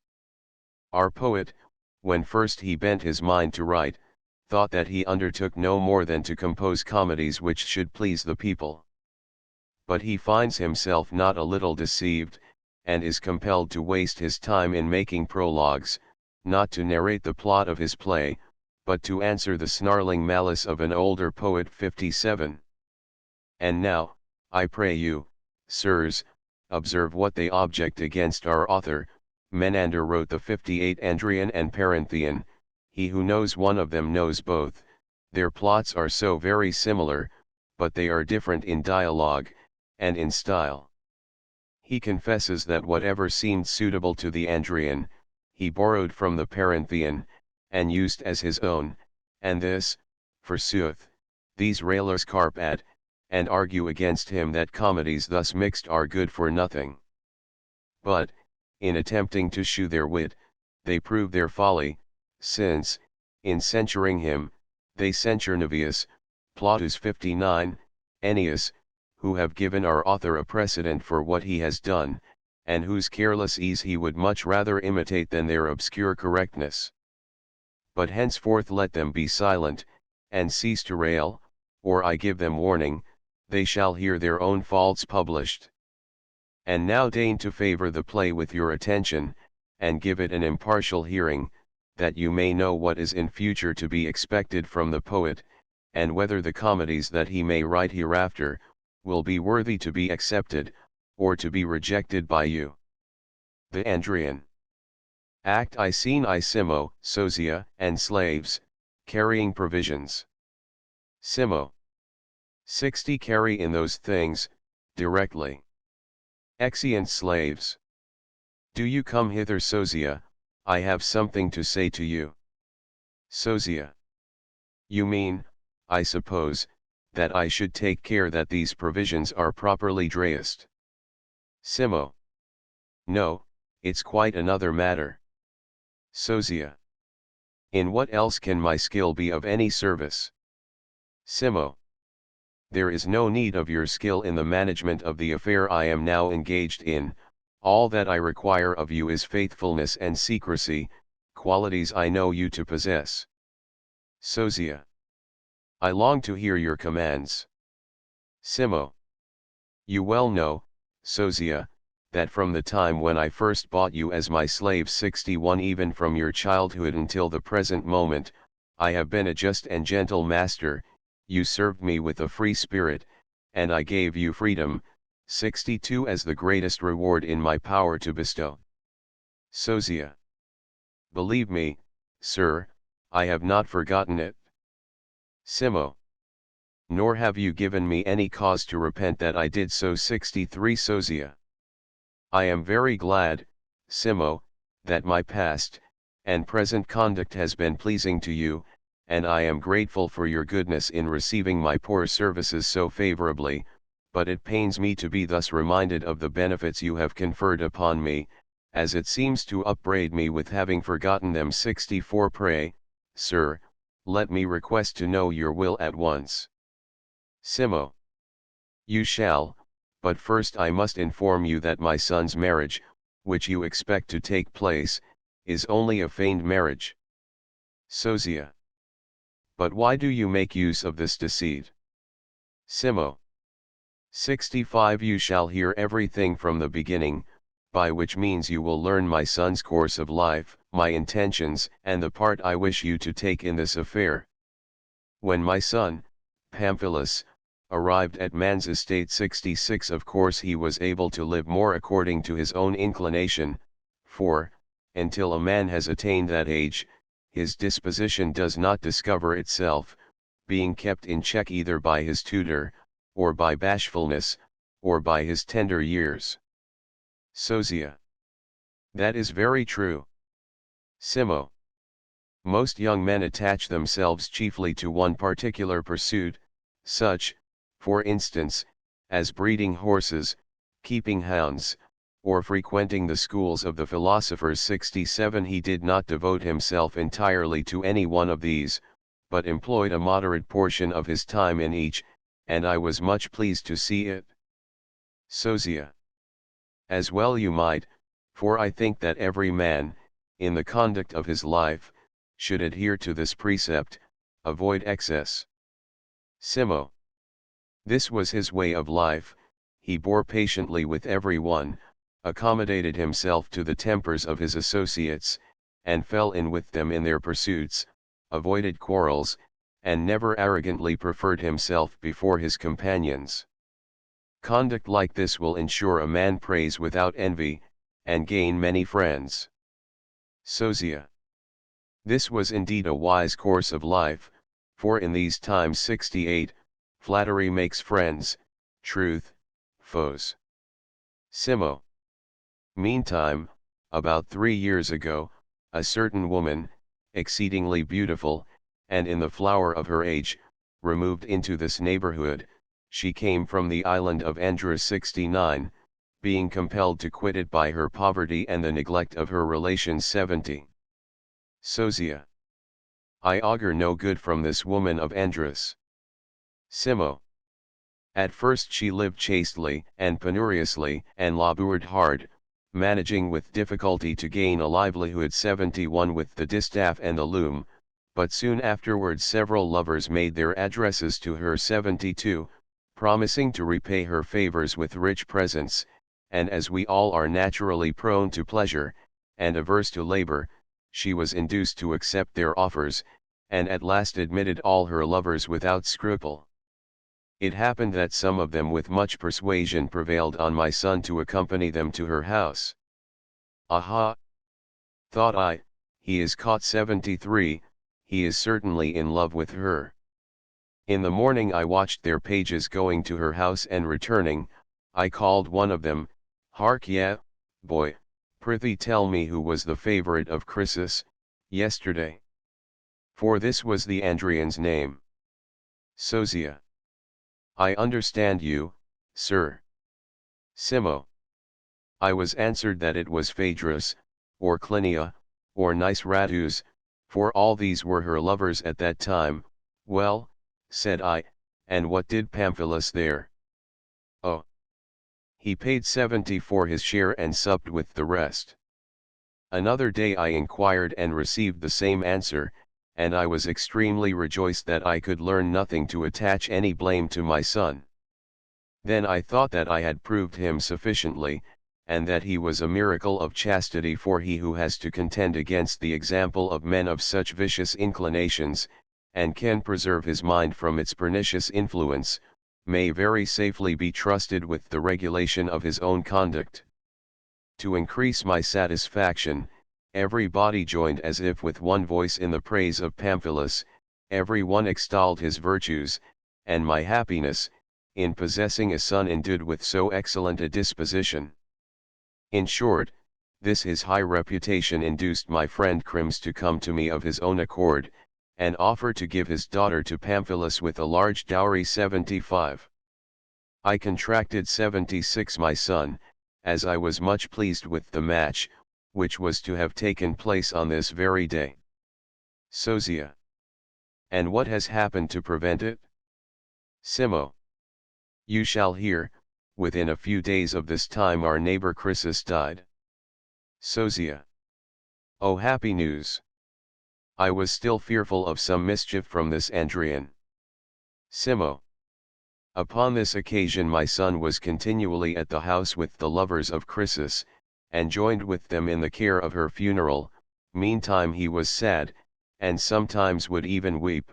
Our poet, when first he bent his mind to write, thought that he undertook no more than to compose comedies which should please the people. But he finds himself not a little deceived, and is compelled to waste his time in making prologues, not to narrate the plot of his play, but to answer the snarling malice of an older poet. 57. And now, I pray you, sirs, observe what they object against our author. Menander wrote the 58 Andrian and Parenthian. He who knows one of them knows both. Their plots are so very similar, but they are different in dialogue, and in style. He confesses that whatever seemed suitable to the Andrian, he borrowed from the Parenthian, and used as his own, and this, forsooth, these railers carp at, and argue against him that comedies thus mixed are good for nothing. But, in attempting to shew their wit, they prove their folly, since, in censuring him, they censure Naevius, Plautus 59, Ennius, who have given our author a precedent for what he has done, and whose careless ease he would much rather imitate than their obscure correctness. But henceforth let them be silent, and cease to rail, or I give them warning, they shall hear their own faults published. And now deign to favor the play with your attention, and give it an impartial hearing, that you may know what is in future to be expected from the poet, and whether the comedies that he may write hereafter, will be worthy to be accepted, or to be rejected by you. The Andrian. Act I scene I Simo, Sosia, and slaves, carrying provisions. Simo. 60 carry in those things, directly. Exeunt slaves. Do you come hither Sosia, I have something to say to you. Sosia. You mean, I suppose, that I should take care that these provisions are properly dressed. Simo. No, it's quite another matter. Sosia. In what else can my skill be of any service? Simo. There is no need of your skill in the management of the affair I am now engaged in, all that I require of you is faithfulness and secrecy, qualities I know you to possess. Sosia. I long to hear your commands. Simo. You well know, Sosia, that from the time when I first bought you as my slave 61 even from your childhood until the present moment, I have been a just and gentle master, you served me with a free spirit, and I gave you freedom, 62 as the greatest reward in my power to bestow. Sosia. Believe me, sir, I have not forgotten it. Simo. Nor have you given me any cause to repent that I did so 63 Sosia. I am very glad, Simo, that my past, and present conduct has been pleasing to you, and I am grateful for your goodness in receiving my poor services so favorably, but it pains me to be thus reminded of the benefits you have conferred upon me, as it seems to upbraid me with having forgotten them 64 Pray, sir, let me request to know your will at once. Simo. You shall, but first I must inform you that my son's marriage, which you expect to take place, is only a feigned marriage. Sosia. But why do you make use of this deceit? Simo. 65 You shall hear everything from the beginning, by which means you will learn my son's course of life, my intentions, and the part I wish you to take in this affair. When my son, Pamphilus, arrived at man's estate 66 of course he was able to live more according to his own inclination, for, until a man has attained that age, his disposition does not discover itself, being kept in check either by his tutor, or by bashfulness, or by his tender years. Sosia. That is very true. Simo. Most young men attach themselves chiefly to one particular pursuit, such, for instance, as breeding horses, keeping hounds, or frequenting the schools of the philosophers. 67 He did not devote himself entirely to any one of these, but employed a moderate portion of his time in each, and I was much pleased to see it. Sosia. As well you might, for I think that every man, in the conduct of his life, should adhere to this precept, avoid excess. Simo. This was his way of life, he bore patiently with every one, accommodated himself to the tempers of his associates, and fell in with them in their pursuits, avoided quarrels, and never arrogantly preferred himself before his companions. Conduct like this will ensure a man praise without envy, and gain many friends. Sosia. This was indeed a wise course of life, for in these times 68, flattery makes friends, truth, foes. Simo. Meantime, about 3 years ago, a certain woman, exceedingly beautiful, and in the flower of her age, removed into this neighborhood. She came from the island of Andrian 69, being compelled to quit it by her poverty and the neglect of her relations 70. Sosia. I augur no good from this woman of Andrian. Simo. At first she lived chastely and penuriously and laboured hard, managing with difficulty to gain a livelihood 71 with the distaff and the loom, but soon afterwards several lovers made their addresses to her 72, promising to repay her favours with rich presents, and as we all are naturally prone to pleasure, and averse to labour, she was induced to accept their offers, and at last admitted all her lovers without scruple. It happened that some of them with much persuasion prevailed on my son to accompany them to her house. Aha! Thought I, he is caught 73, he is certainly in love with her. In the morning I watched their pages going to her house and returning. I called one of them, "Hark ye, boy, prithee tell me who was the favourite of Chrysis, yesterday." For this was the Andrian's name. Sosia. "I understand you, sir." Simo. I was answered that it was Phaedrus, or Clinia, or nice Radus, for all these were her lovers at that time. "Well," said I, "and what did Pamphilus there?" "Oh, he paid 70 for his share and supped with the rest." Another day I inquired and received the same answer, and I was extremely rejoiced that I could learn nothing to attach any blame to my son. Then I thought that I had proved him sufficiently, and that he was a miracle of chastity, for he who has to contend against the example of men of such vicious inclinations, and can preserve his mind from its pernicious influence, may very safely be trusted with the regulation of his own conduct. To increase my satisfaction, everybody joined as if with one voice in the praise of Pamphilus, every one extolled his virtues, and my happiness, in possessing a son endued with so excellent a disposition. In short, this his high reputation induced my friend Crims to come to me of his own accord, and offer to give his daughter to Pamphilus with a large dowry 75. I contracted 76 my son, as I was much pleased with the match, which was to have taken place on this very day. Sosia. And what has happened to prevent it? Simo. You shall hear. Within a few days of this time our neighbor Chrysis died. Sosia. Oh, happy news! I was still fearful of some mischief from this Andrian. Simo. Upon this occasion my son was continually at the house with the lovers of Chrysis, and joined with them in the care of her funeral. Meantime he was sad, and sometimes would even weep.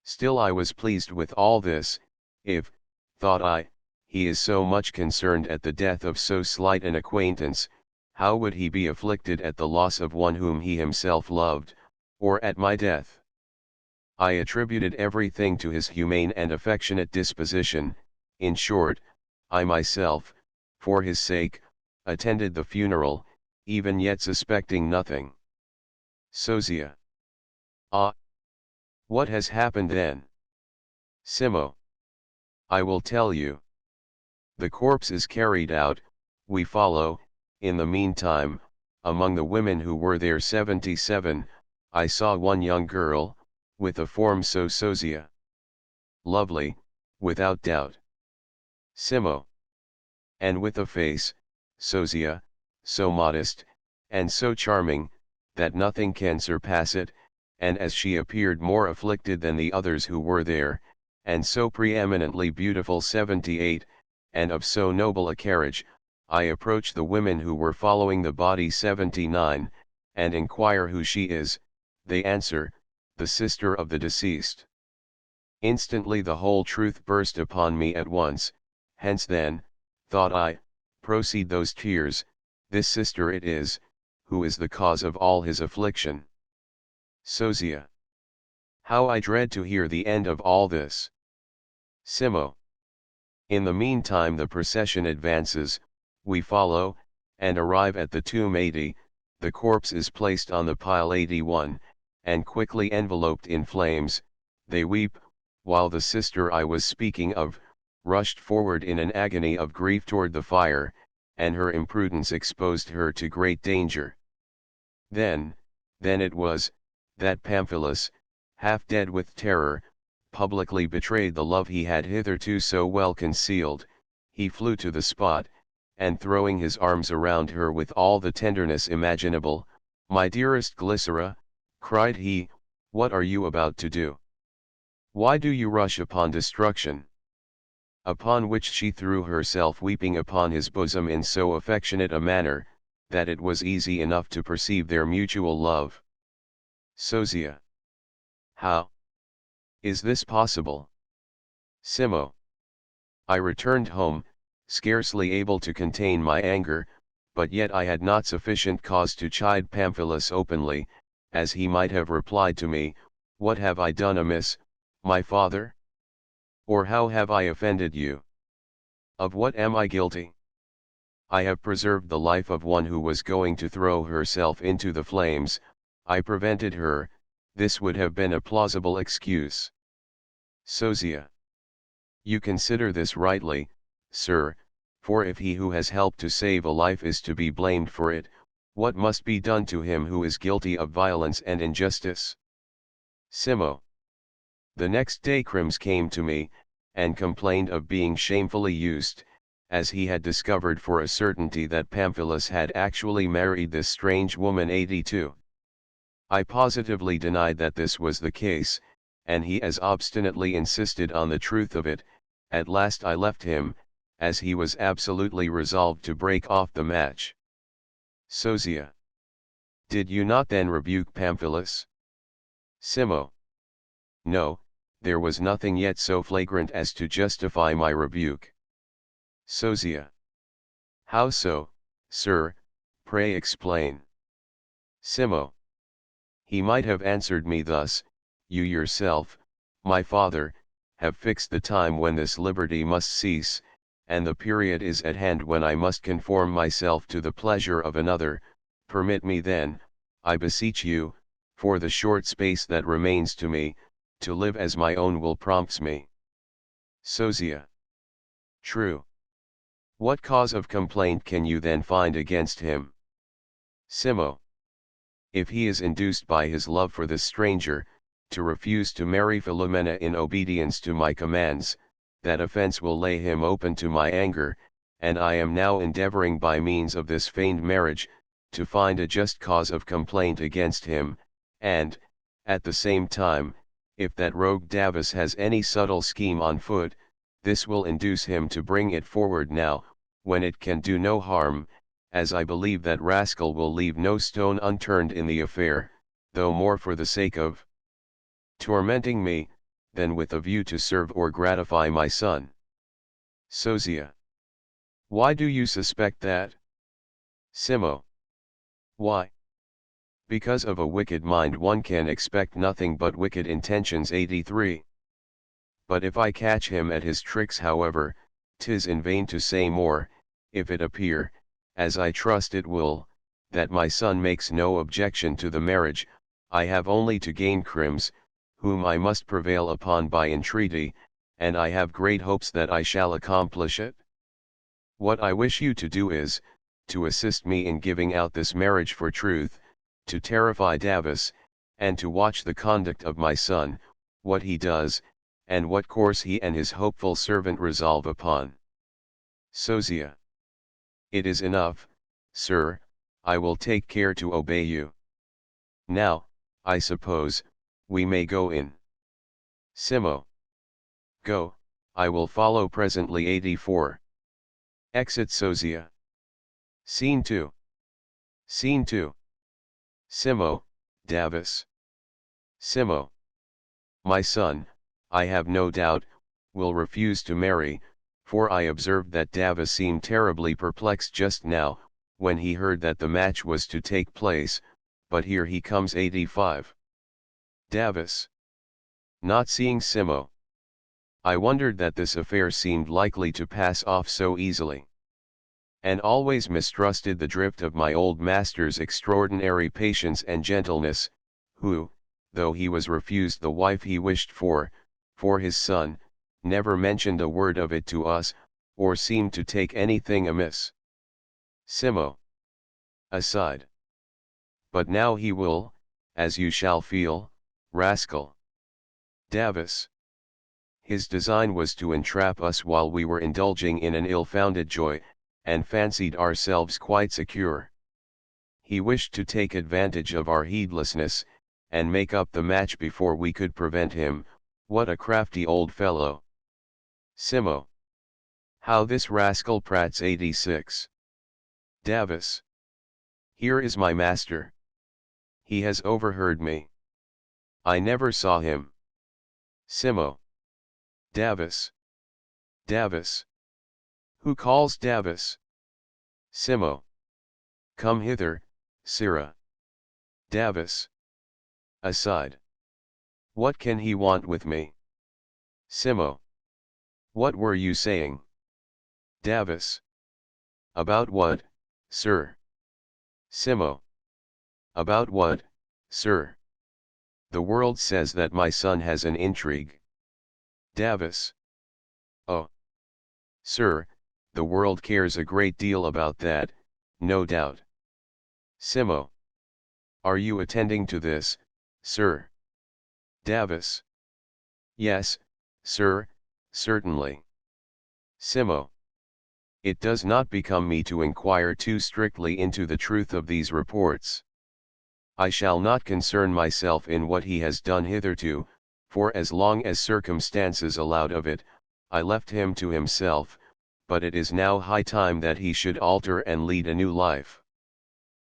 Still I was pleased with all this. If, thought I, he is so much concerned at the death of so slight an acquaintance, how would he be afflicted at the loss of one whom he himself loved, or at my death? I attributed everything to his humane and affectionate disposition. In short, I myself, for his sake, attended the funeral, even yet suspecting nothing. Sosia. Ah! What has happened then? Simo. I will tell you. The corpse is carried out, we follow. In the meantime, among the women who were there 77, I saw one young girl, with a form so Sosia. Lovely, without doubt. Simo. And with a face, Sosia, so modest, and so charming, that nothing can surpass it, and as she appeared more afflicted than the others who were there, and so preeminently beautiful 78, and of so noble a carriage, I approach the women who were following the body 79, and inquire who she is. They answer, the sister of the deceased. Instantly the whole truth burst upon me at once. Hence then, thought I, proceed those tears, this sister it is, who is the cause of all his affliction. Sosia. How I dread to hear the end of all this. Simo. In the meantime the procession advances, we follow, and arrive at the tomb 80, the corpse is placed on the pile 81, and quickly enveloped in flames. They weep, while the sister I was speaking of, rushed forward in an agony of grief toward the fire, and her imprudence exposed her to great danger. Then it was, that Pamphilus, half dead with terror, publicly betrayed the love he had hitherto so well concealed, he flew to the spot, and throwing his arms around her with all the tenderness imaginable, "My dearest Glycera," cried he, "what are you about to do? Why do you rush upon destruction?" Upon which she threw herself weeping upon his bosom in so affectionate a manner, that it was easy enough to perceive their mutual love. Sosia. How is this possible? Simo. I returned home, scarcely able to contain my anger, but yet I had not sufficient cause to chide Pamphilus openly, as he might have replied to me, "What have I done amiss, my father? Or how have I offended you? Of what am I guilty? I have preserved the life of one who was going to throw herself into the flames, I prevented her, this would have been a plausible excuse." Sosia. You consider this rightly, sir, for if he who has helped to save a life is to be blamed for it, what must be done to him who is guilty of violence and injustice? Simo. The next day Crims came to me, and complained of being shamefully used, as he had discovered for a certainty that Pamphilus had actually married this strange woman 82. I positively denied that this was the case, and he as obstinately insisted on the truth of it. At last I left him, as he was absolutely resolved to break off the match. Sosia. Did you not then rebuke Pamphilus? Simo. No, there was nothing yet so flagrant as to justify my rebuke. Sosia. How so, sir, pray explain. Simo. He might have answered me thus: "You yourself, my father, have fixed the time when this liberty must cease, and the period is at hand when I must conform myself to the pleasure of another. Permit me then, I beseech you, for the short space that remains to me, to live as my own will prompts me." Sosia. True. What cause of complaint can you then find against him? Simo. If he is induced by his love for this stranger, to refuse to marry Philomena in obedience to my commands, that offense will lay him open to my anger, and I am now endeavoring by means of this feigned marriage, to find a just cause of complaint against him, and, at the same time, if that rogue Davus has any subtle scheme on foot, this will induce him to bring it forward now, when it can do no harm, as I believe that rascal will leave no stone unturned in the affair, though more for the sake of tormenting me, than with a view to serve or gratify my son. Sosia. Why do you suspect that? Simo. Why? Because of a wicked mind one can expect nothing but wicked intentions. 83. But if I catch him at his tricks, however, 'tis in vain to say more. If it appear, as I trust it will, that my son makes no objection to the marriage, I have only to gain Crims, whom I must prevail upon by entreaty, and I have great hopes that I shall accomplish it. What I wish you to do is, to assist me in giving out this marriage for truth, to terrify Davus, and to watch the conduct of my son, what he does, and what course he and his hopeful servant resolve upon. Sosia. It is enough, sir, I will take care to obey you. Now, I suppose, we may go in. Simo. Go, I will follow presently. 84. Exit Sosia. Scene 2. Scene 2. Simo, Davus. Simo. My son, I have no doubt, will refuse to marry, for I observed that Davus seemed terribly perplexed just now, when he heard that the match was to take place, but here he comes. 85. Davus. Not seeing Simo. I wondered that this affair seemed likely to pass off so easily, and always mistrusted the drift of my old master's extraordinary patience and gentleness, who, though he was refused the wife he wished for his son, never mentioned a word of it to us, or seemed to take anything amiss. Simo. Aside. But now he will, as you shall feel, rascal. Davus. His design was to entrap us while we were indulging in an ill-founded joy, and fancied ourselves quite secure. He wished to take advantage of our heedlessness, and make up the match before we could prevent him. What a crafty old fellow! Simo. How this rascal prats. 86. Davis. Here is my master. He has overheard me. I never saw him. Simo. Davis. Davis. Who calls Davis? Simo. Come hither, Sirrah. Davis. Aside. What can he want with me? Simo. What were you saying? Davis. About what, sir? Simo. About what, sir? The world says that my son has an intrigue. Davis. Oh. Sir, the world cares a great deal about that, no doubt. Simo. Are you attending to this, sir? Davis. Yes, sir, certainly. Simo. It does not become me to inquire too strictly into the truth of these reports. I shall not concern myself in what he has done hitherto, for as long as circumstances allowed of it, I left him to himself, but it is now high time that he should alter and lead a new life.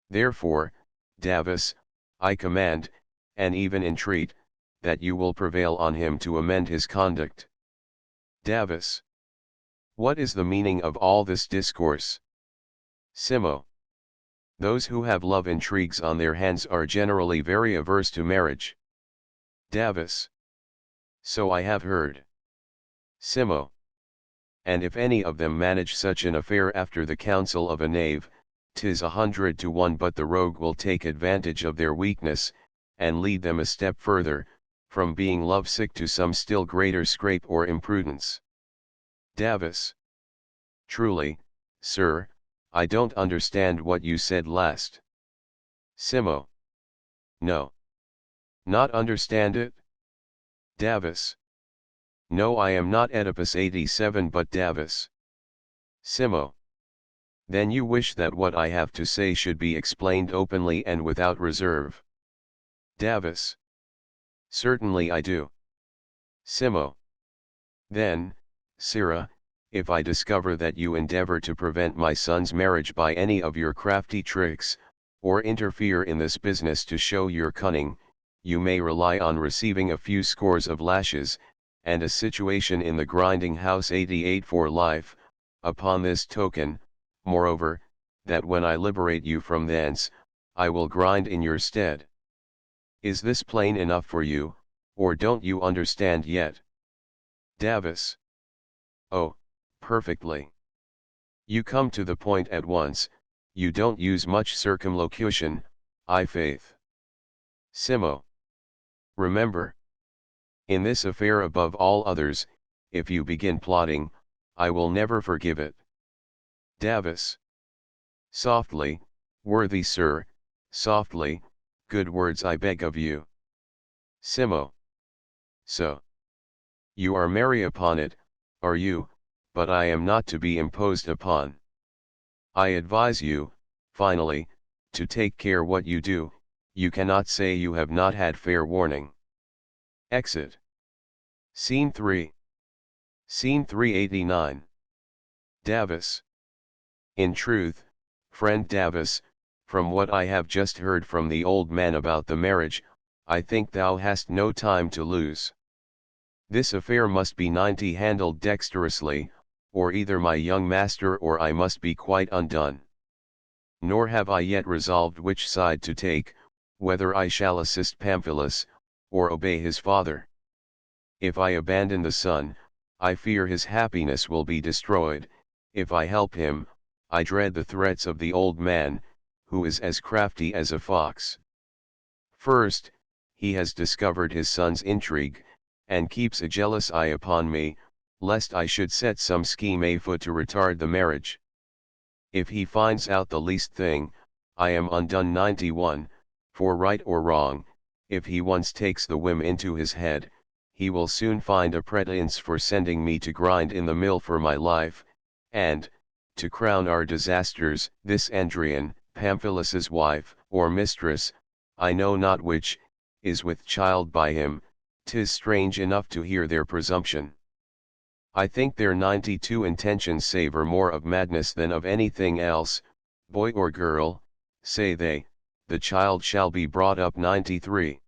Therefore, Davis, I command, and even entreat, that you will prevail on him to amend his conduct. Davis. What is the meaning of all this discourse? Simo. Those who have love intrigues on their hands are generally very averse to marriage. Davis. So I have heard. Simo. And if any of them manage such an affair after the counsel of a knave, 'tis 100 to 1 but the rogue will take advantage of their weakness, and lead them a step further, from being lovesick to some still greater scrape or imprudence. Davis. Truly, sir, I don't understand what you said last. Simo. No. Not understand it? Davis. No, I am not Oedipus 87 but Davis. Simo. Then you wish that what I have to say should be explained openly and without reserve. Davis. Certainly I do. Simo. Then, Sirrah, if I discover that you endeavor to prevent my son's marriage by any of your crafty tricks, or interfere in this business to show your cunning, you may rely on receiving a few scores of lashes, and a situation in the grinding house 88 for life. Upon this token, moreover, that when I liberate you from thence, I will grind in your stead. Is this plain enough for you, or don't you understand yet? Davis. Oh, perfectly. You come to the point at once, you don't use much circumlocution, I faith. Simo. Remember. In this affair above all others, if you begin plotting, I will never forgive it. Davis. Softly, worthy sir, softly, good words I beg of you. Simo. So. You are merry upon it, are you? But I am not to be imposed upon. I advise you, finally, to take care what you do, you cannot say you have not had fair warning. Exit. Scene 3. Scene 389. Davis. In truth, friend Davis, from what I have just heard from the old man about the marriage, I think thou hast no time to lose. This affair must be handled dexterously, or either my young master or I must be quite undone. Nor have I yet resolved which side to take, whether I shall assist Pamphilus, or obey his father. If I abandon the son, I fear his happiness will be destroyed. If I help him, I dread the threats of the old man, who is as crafty as a fox. First, he has discovered his son's intrigue, and keeps a jealous eye upon me, lest I should set some scheme afoot to retard the marriage. If he finds out the least thing, I am undone. 91, for right or wrong, if he once takes the whim into his head, he will soon find a pretence for sending me to grind in the mill for my life, and, to crown our disasters, this Andrian, Pamphilus's wife, or mistress, I know not which, is with child by him. 'Tis strange enough to hear their presumption. I think their 92 intentions savour more of madness than of anything else. Boy or girl, say they, the child shall be brought up 93.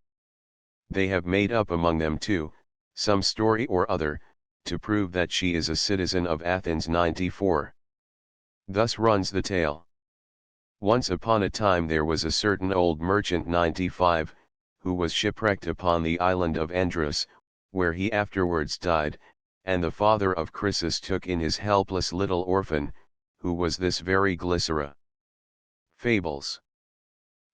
They have made up among them too, some story or other, to prove that she is a citizen of Athens 94. Thus runs the tale. Once upon a time there was a certain old merchant 95, who was shipwrecked upon the island of Andros, where he afterwards died, and the father of Chrysis took in his helpless little orphan, who was this very Glycera. Fables.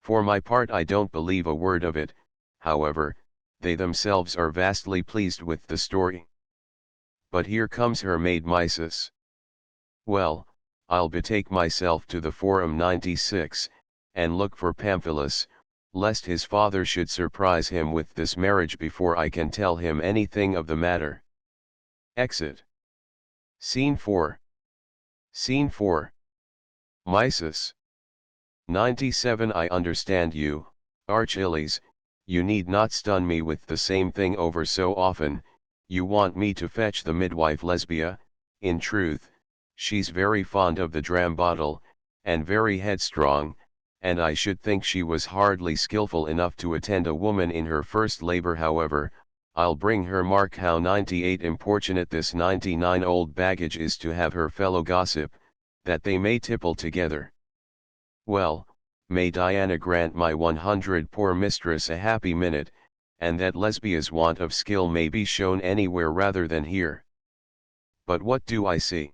For my part I don't believe a word of it, however, they themselves are vastly pleased with the story. But here comes her maid Mysis. Well, I'll betake myself to the Forum 96, and look for Pamphilus, lest his father should surprise him with this marriage before I can tell him anything of the matter. Exit. Scene 4. Scene 4. Mysis. 97. I understand you, Achilles, you need not stun me with the same thing over so often. You want me to fetch the midwife Lesbia. In truth, she's very fond of the dram bottle, and very headstrong, and I should think she was hardly skillful enough to attend a woman in her first labor. However, I'll bring her. Mark how 98 importunate this 99 old baggage is to have her fellow gossip, that they may tipple together. Well, may Diana grant my 100 poor mistress a happy minute, and that Lesbia's want of skill may be shown anywhere rather than here. But what do I see?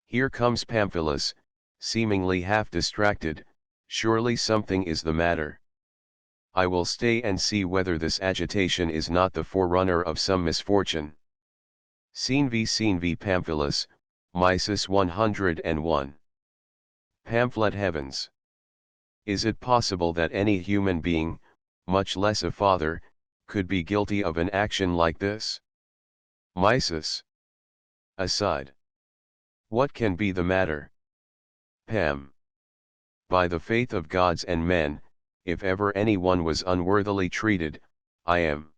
Here comes Pamphilus, seemingly half distracted. Surely something is the matter. I will stay and see whether this agitation is not the forerunner of some misfortune. Scene v Pamphilus, Mysis 101. Pamphlet. Heavens! Is it possible that any human being, much less a father, could be guilty of an action like this? Mysis. Aside. What can be the matter? Pam. By the faith of gods and men, if ever any one was unworthily treated, I am.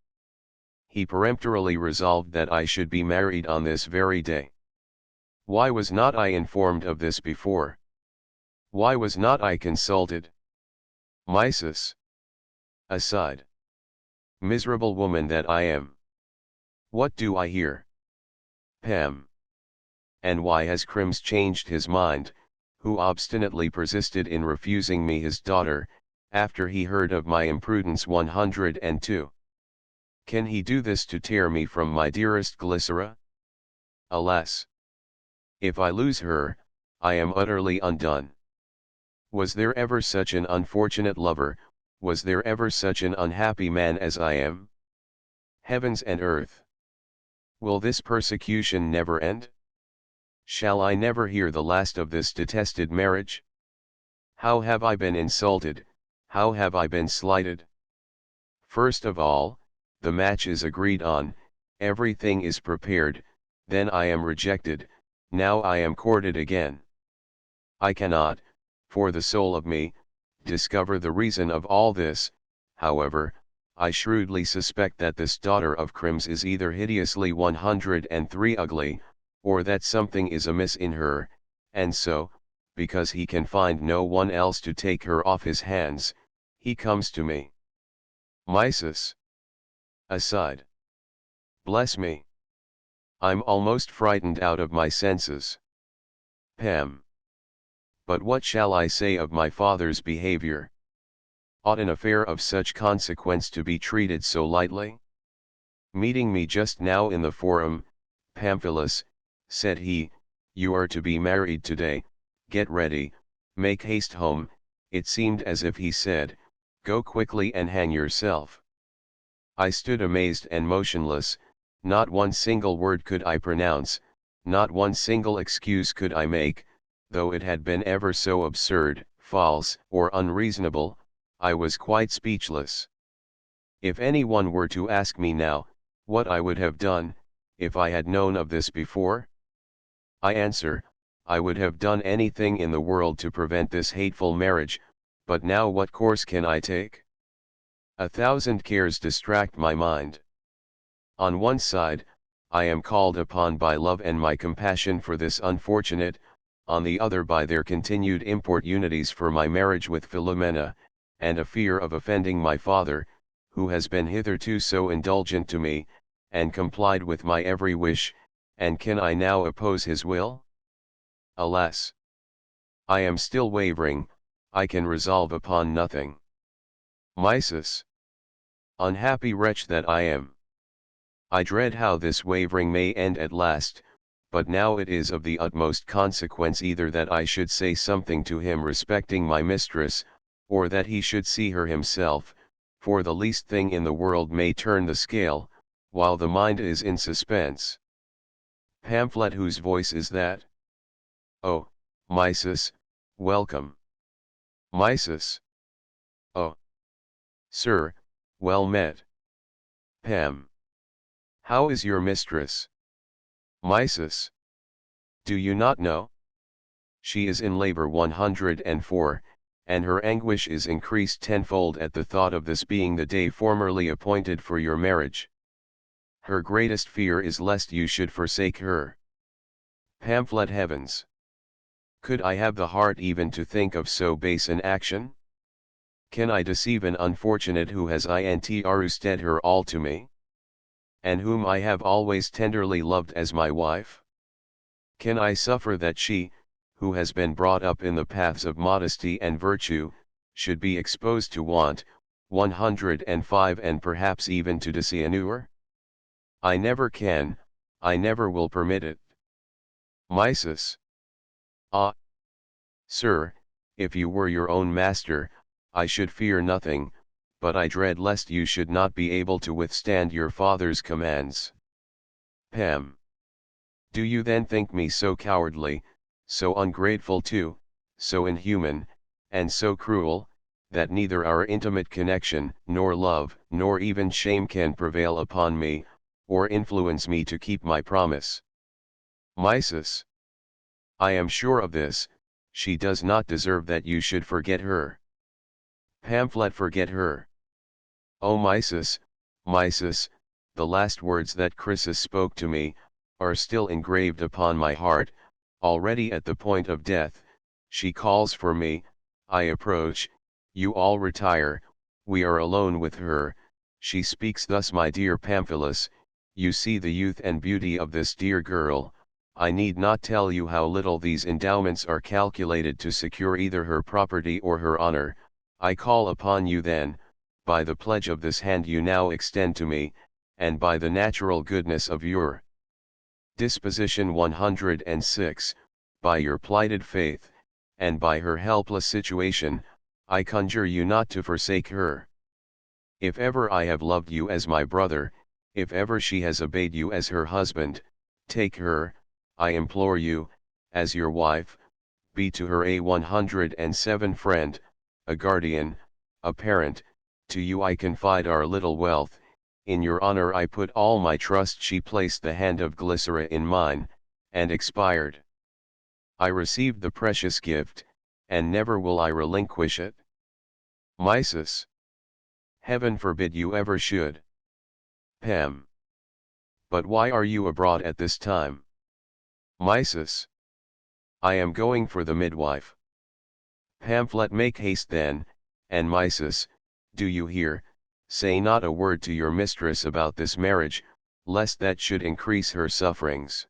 He peremptorily resolved that I should be married on this very day. Why was not I informed of this before? Why was not I consulted? Mysis. Aside. Miserable woman that I am! What do I hear? Pam. And why has Crims changed his mind, who obstinately persisted in refusing me his daughter, after he heard of my imprudence? 102. Can he do this to tear me from my dearest Glycera? Alas! If I lose her, I am utterly undone. Was there ever such an unfortunate lover, was there ever such an unhappy man as I am? Heavens and earth! Will this persecution never end? Shall I never hear the last of this detested marriage? How have I been insulted, how have I been slighted? First of all, the match is agreed on, everything is prepared, then I am rejected, now I am courted again. I cannot, for the soul of me, discover the reason of all this. However, I shrewdly suspect that this daughter of Crims is either hideously 103 ugly, or that something is amiss in her, and so, because he can find no one else to take her off his hands, he comes to me. Mysis. Aside. Bless me! I'm almost frightened out of my senses. Pam. But what shall I say of my father's behavior? Ought an affair of such consequence to be treated so lightly? Meeting me just now in the Forum, Pamphilus, said he, you are to be married today, get ready, make haste home. It seemed as if he said, go quickly and hang yourself. I stood amazed and motionless, not one single word could I pronounce, not one single excuse could I make, though it had been ever so absurd, false, or unreasonable, I was quite speechless. If any one were to ask me now, What I would have done, if I had known of this before? I answer, I would have done anything in the world to prevent this hateful marriage, but now what course can I take? 1,000 cares distract my mind. On one side, I am called upon by love and my compassion for this unfortunate, on the other by their continued importunities for my marriage with Philomena, and a fear of offending my father, who has been hitherto so indulgent to me, and complied with my every wish, and can I now oppose his will? Alas! I am still wavering, I can resolve upon nothing. Mysis! Unhappy wretch that I am! I dread how this wavering may end at last, but now it is of the utmost consequence either that I should say something to him respecting my mistress, or that he should see her himself, for the least thing in the world may turn the scale, while the mind is in suspense. Pamphlet, whose voice is that? Oh, Mysis, welcome. Mysis. Oh. Sir, well met. Pam. How is your mistress? Mysis. Do you not know? She is in labor 104, and her anguish is increased tenfold at the thought of this being the day formerly appointed for your marriage. Her greatest fear is lest you should forsake her. Pamphlet, heavens! Could I have the heart even to think of so base an action? Can I deceive an unfortunate who has intrusted her all to me? And whom I have always tenderly loved as my wife? Can I suffer that she, who has been brought up in the paths of modesty and virtue, should be exposed to want, 105 and perhaps even to dishonor? I never can, I never will permit it. Mysis. Ah! Sir, if you were your own master, I should fear nothing, but I dread lest you should not be able to withstand your father's commands. Pam. Do you then think me so cowardly, so ungrateful too, so inhuman, and so cruel, that neither our intimate connection, nor love, nor even shame can prevail upon me, or influence me to keep my promise? Mysis. I am sure of this, she does not deserve that you should forget her. Pamphlet, forget her. O Mysis, Mysis, the last words that Chrysis spoke to me, are still engraved upon my heart, already at the point of death. She calls for me, I approach, you all retire, we are alone with her. She speaks thus: my dear Pamphilus, you see the youth and beauty of this dear girl. I need not tell you how little these endowments are calculated to secure either her property or her honor. I call upon you then, by the pledge of this hand you now extend to me, and by the natural goodness of your disposition 106, by your plighted faith, and by her helpless situation, I conjure you not to forsake her. If ever I have loved you as my brother, if ever she has obeyed you as her husband, take her, I implore you, as your wife. Be to her a 107 friend, a guardian, a parent. To you I confide our little wealth, in your honor I put all my trust. She placed the hand of Glycera in mine, and expired. I received the precious gift, and never will I relinquish it. Mysis. Heaven forbid you ever should. Pam. But why are you abroad at this time? Mysis. I am going for the midwife. Pamphlet, make haste then, and Mysis, do you hear, say not a word to your mistress about this marriage, lest that should increase her sufferings.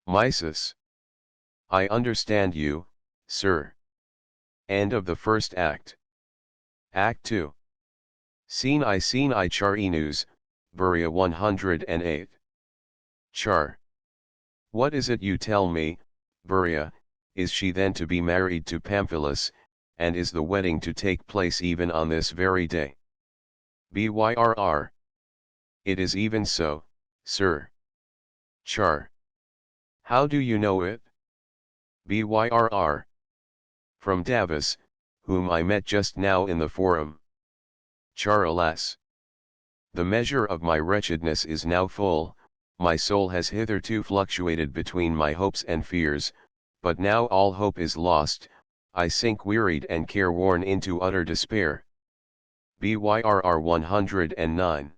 Mysis. I understand you, sir. End of the first act. Act 2. Scene I Char News, Buria 108. Char. What is it you tell me, Buria? Is she then to be married to Pamphilus, and is the wedding to take place even on this very day? Byrr. It is even so, sir. Char. How do you know it? Byrr. From Davis, whom I met just now in the forum. Char. Alas! The measure of my wretchedness is now full, my soul has hitherto fluctuated between my hopes and fears, but now all hope is lost, I sink wearied and careworn into utter despair. Byrr 109.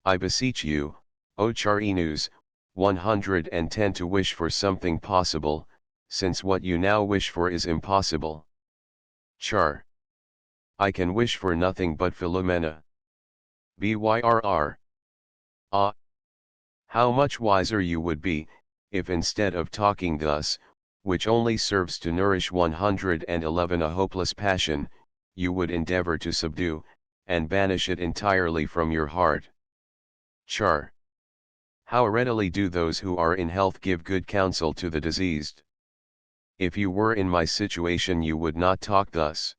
I beseech you, O Charinus, 110 to wish for something possible, since what you now wish for is impossible. Char. I can wish for nothing but Philomena. Byrr. Ah! How much wiser you would be, if instead of talking thus, which only serves to nourish 111 a hopeless passion, you would endeavor to subdue, and banish it entirely from your heart. Char. How readily do those who are in health give good counsel to the diseased. If you were in my situation you would not talk thus.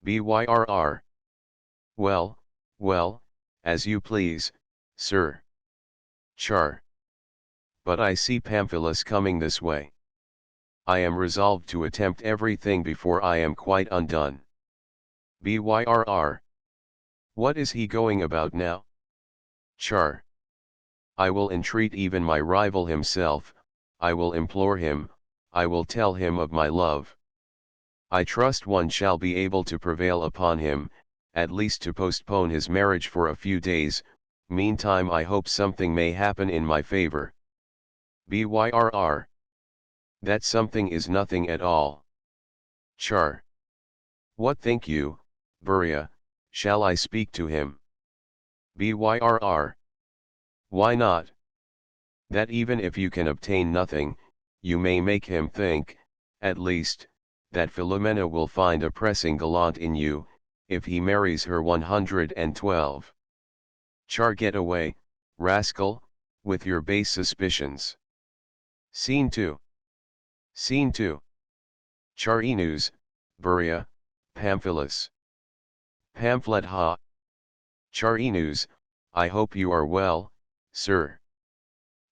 Byrr. Well, well, as you please, sir. Char. But I see Pamphilus coming this way. I am resolved to attempt everything before I am quite undone. Byrr. What is he going about now? Char. I will entreat even my rival himself, I will implore him, I will tell him of my love. I trust one shall be able to prevail upon him, at least to postpone his marriage for a few days, meantime I hope something may happen in my favor. Byrr. That something is nothing at all. Char. What think you, Buria, shall I speak to him? Byrr. Why not? That even if you can obtain nothing, you may make him think, at least, that Philomena will find a pressing gallant in you, if he marries her 112. Char, get away, rascal, with your base suspicions. Scene 2. Scene 2. Charinus, Buria, Pamphilus. Pamphlet ha. Charinus, I hope you are well, sir.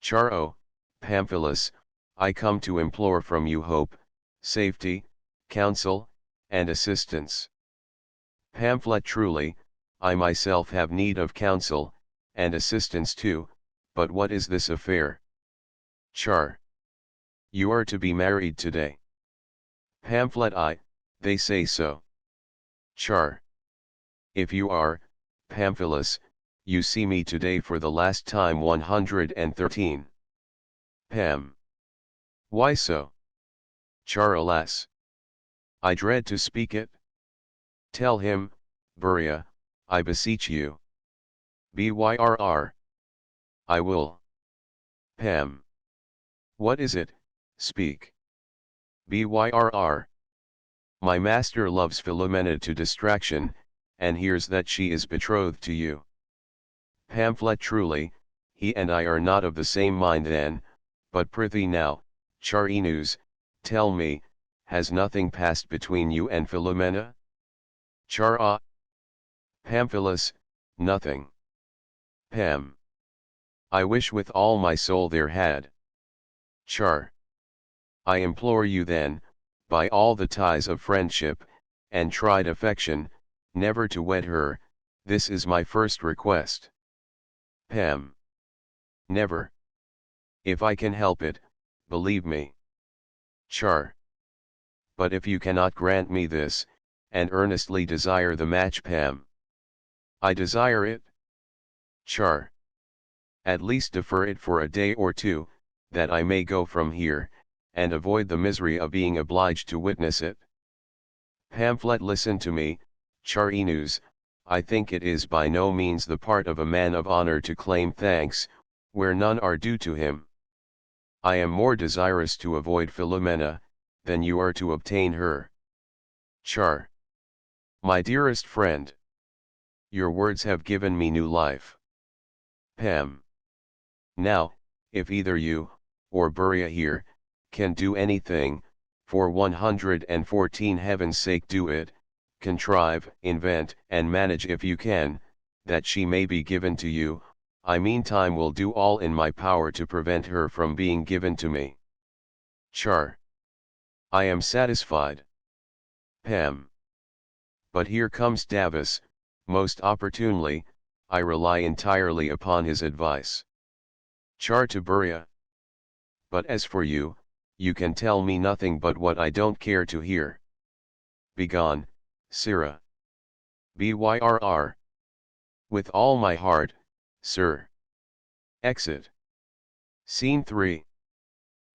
Charo, Pamphilus, I come to implore from you hope, safety, counsel, and assistance. Pamphlet, truly, I myself have need of counsel, and assistance too, but what is this affair? Char. You are to be married today. Pamphlet, they say so. Char. If you are, Pamphilus, you see me today for the last time 113. Pam. Why so? Char, alas. I dread to speak it. Tell him, Buria, I beseech you. Byrr. I will. Pam. What is it? Speak. Byrr. My master loves Philomena to distraction, and hears that she is betrothed to you. Pamphlet, truly, he and I are not of the same mind then, but prithee now, Charinus, tell me, has nothing passed between you and Philomena? Char. Pamphilus, nothing. Pam. I wish with all my soul there had. Char. I implore you then, by all the ties of friendship, and tried affection, never to wed her, this is my first request. Pam. Never. If I can help it, believe me. Char. But if you cannot grant me this, and earnestly desire the match, Pam. I desire it. Char. At least defer it for a day or two, that I may go from here, and avoid the misery of being obliged to witness it. Pamphlet, listen to me, Charinus, I think it is by no means the part of a man of honor to claim thanks, where none are due to him. I am more desirous to avoid Philomena, than you are to obtain her. Char. My dearest friend. Your words have given me new life. Pam. Now, if either you, or Buria here, can do anything, for 114 heaven's sake do it, contrive, invent, and manage if you can, that she may be given to you, I meantime will do all in my power to prevent her from being given to me. Char. I am satisfied. Pam. But here comes Davis, most opportunely, I rely entirely upon his advice. Char to Buria. But as for you, you can tell me nothing but what I don't care to hear. Begone, Sirrah. Byrr. With all my heart, sir. Exit. Scene 3.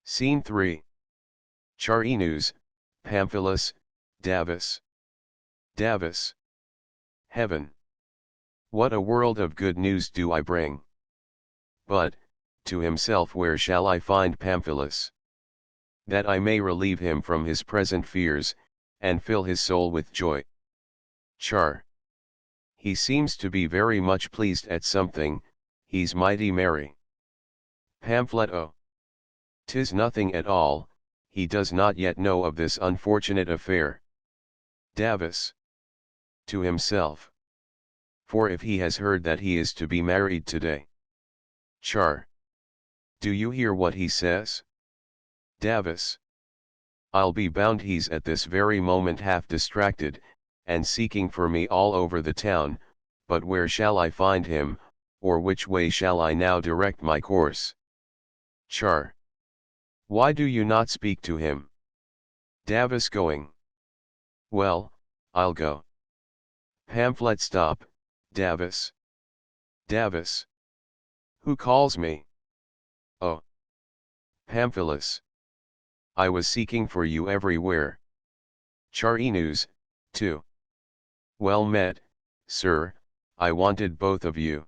Scene 3. Charinus, Pamphilus, Davus. Davus. Heaven. What a world of good news do I bring! But, to himself where shall I find Pamphilus? That I may relieve him from his present fears, and fill his soul with joy. Char. He seems to be very much pleased at something, he's mighty merry. Pamphlet. 'Tis nothing at all, he does not yet know of this unfortunate affair. Davus. To himself. For if he has heard that he is to be married today. Char. Do you hear what he says? Davus. I'll be bound he's at this very moment half distracted, and seeking for me all over the town, but where shall I find him, or which way shall I now direct my course? Char. Why do you not speak to him? Davus going. Well, I'll go. Pamphlet. Stop, Davus. Davus. Who calls me? Oh. Pamphilus. I was seeking for you everywhere. Charinus, too. Well met, sir, I wanted both of you.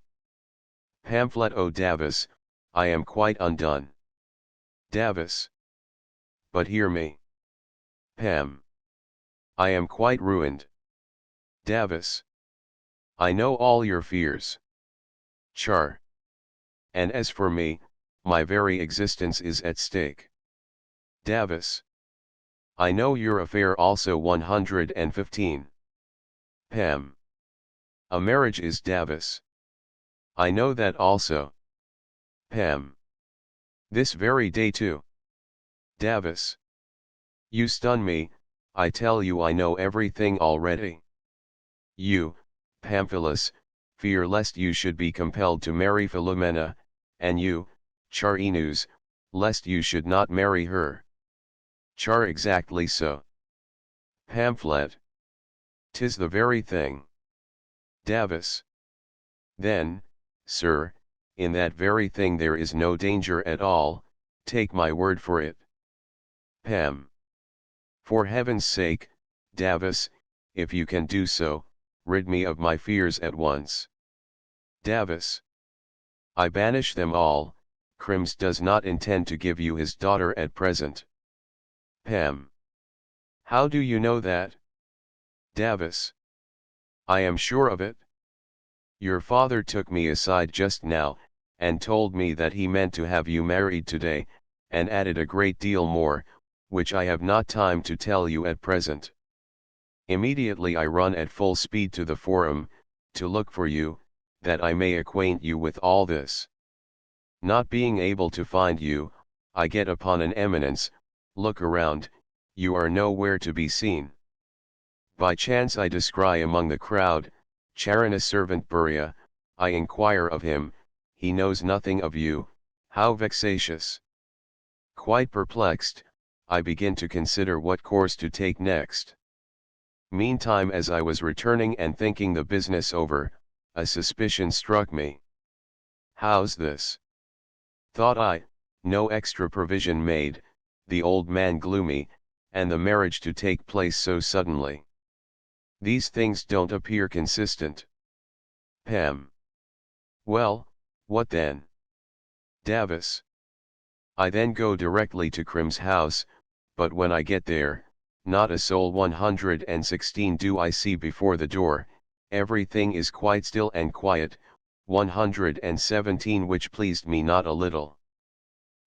Pamphlet. Oh Davus, I am quite undone. Davus. But hear me. Pam. I am quite ruined. Davus. I know all your fears. Char. And as for me, my very existence is at stake. Davus. I know your affair also 115. Pam. A marriage is Davus. I know that also. Pam. This very day too. Davus. You stun me, I tell you I know everything already. You, Pamphilus, fear lest you should be compelled to marry Philomena, and you, Charinus, lest you should not marry her. Char. Exactly so. Pamphlet. 'Tis the very thing. Davus. Then, sir, in that very thing there is no danger at all, take my word for it. Pam. For heaven's sake, Davus, if you can do so, rid me of my fears at once. Davus. I banish them all, Crims does not intend to give you his daughter at present. Pam. How do you know that? Davus. I am sure of it. Your father took me aside just now, and told me that he meant to have you married today, and added a great deal more, which I have not time to tell you at present. Immediately I run at full speed to the forum, to look for you, that I may acquaint you with all this. Not being able to find you, I get upon an eminence, look around, you are nowhere to be seen. By chance I descry among the crowd, Charinus servant Buria, I inquire of him, he knows nothing of you, how vexatious. Quite perplexed, I begin to consider what course to take next. Meantime as I was returning and thinking the business over, a suspicion struck me. How's this? Thought I, no extra provision made, the old man gloomy, and the marriage to take place so suddenly. These things don't appear consistent. Pam. Well, what then? Davus. I then go directly to Crim's house, but when I get there, not a soul. 116 do I see before the door, everything is quite still and quiet. 117 which pleased me not a little.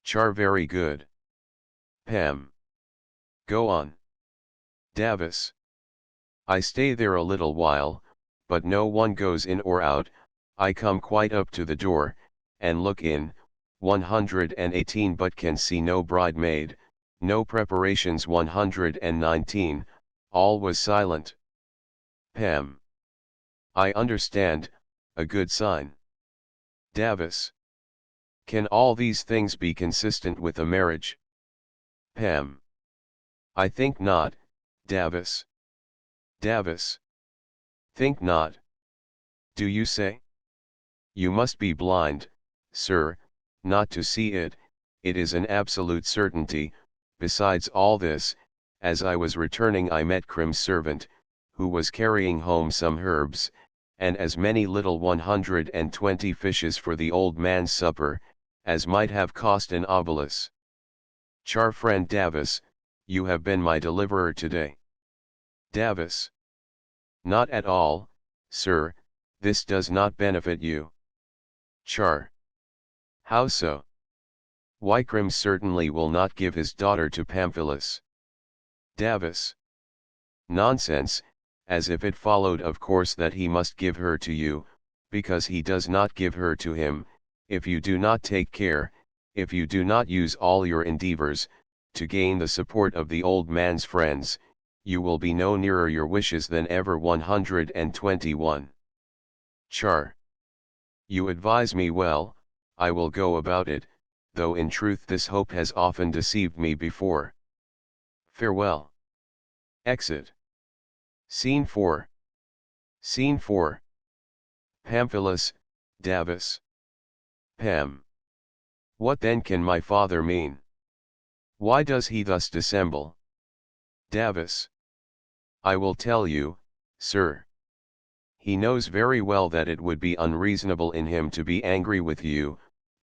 Char. Very good. Pam. Go on. Davus. I stay there a little while, but no one goes in or out, I come quite up to the door, and look in, 118 but can see no bridemaid, no preparations. 119, all was silent. Pam. I understand, a good sign. Davis. Can all these things be consistent with a marriage? Pam. I think not, Davis. Davis. Think not. Do you say? You must be blind, sir, not to see it. It is an absolute certainty. Besides all this, as I was returning I met Crim's servant, who was carrying home some herbs, and as many little 120 fishes for the old man's supper, as might have cost an obelisk. Char friend Davis, you have been my deliverer today. Davis. Not at all, sir, this does not benefit you. Char. How so? Why Crim certainly will not give his daughter to Pamphilus. Davis. Nonsense, as if it followed of course that he must give her to you, because he does not give her to him. If you do not take care, if you do not use all your endeavors, to gain the support of the old man's friends, you will be no nearer your wishes than ever. 121. Char. You advise me well, I will go about it, though in truth this hope has often deceived me before. Farewell. Exit. Scene 4. Scene 4. Pamphilus, Davis. Pam. What then can my father mean? Why does he thus dissemble? Davis. I will tell you, sir. He knows very well that it would be unreasonable in him to be angry with you,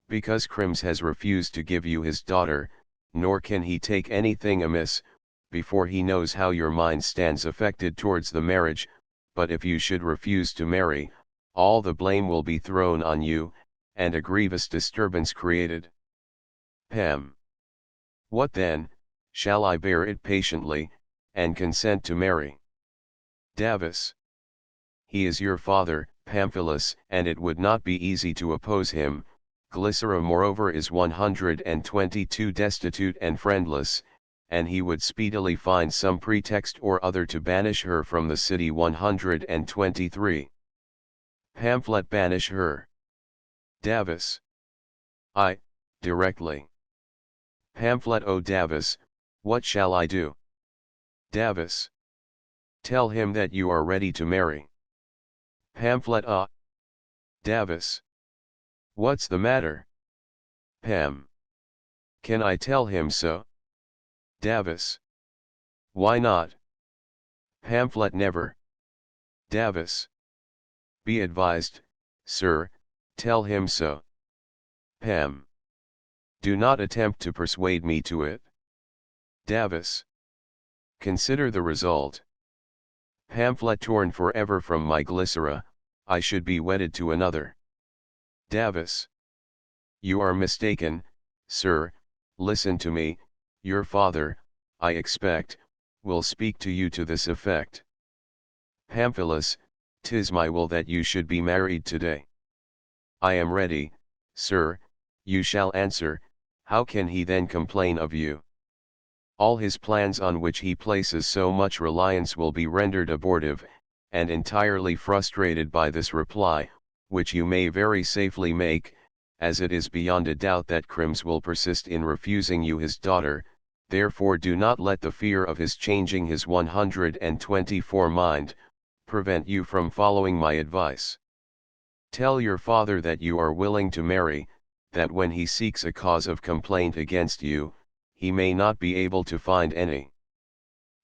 because Crims has refused to give you his daughter, nor can he take anything amiss, before he knows how your mind stands affected towards the marriage. But if you should refuse to marry, all the blame will be thrown on you, and a grievous disturbance created. Pam. What then, shall I bear it patiently, and consent to marry? Davis. He is your father, Pamphilus, and it would not be easy to oppose him. Glycera moreover is 122 destitute and friendless, and he would speedily find some pretext or other to banish her from the city. 123. Pamphlet banish her. Davis. I, directly. Pamphlet. O Davis, what shall I do? Davis. Tell him that you are ready to marry. Pamphlet. Davis. What's the matter? Pam. Can I tell him so? Davis. Why not? Pamphlet. Never. Davis. Be advised, sir, tell him so. Pam. Do not attempt to persuade me to it. Davis. Consider the result. Pamphlet. Torn forever from my Glycera, I should be wedded to another. Davis. You are mistaken, sir, listen to me. Your father, I expect, will speak to you to this effect. Pamphilus. 'Tis my will that you should be married today. I am ready, sir, you shall answer. How can he then complain of you? All his plans on which he places so much reliance will be rendered abortive, and entirely frustrated by this reply, which you may very safely make, as it is beyond a doubt that Crims will persist in refusing you his daughter. Therefore do not let the fear of his changing his 124 mind, prevent you from following my advice. Tell your father that you are willing to marry, that when he seeks a cause of complaint against you, he may not be able to find any.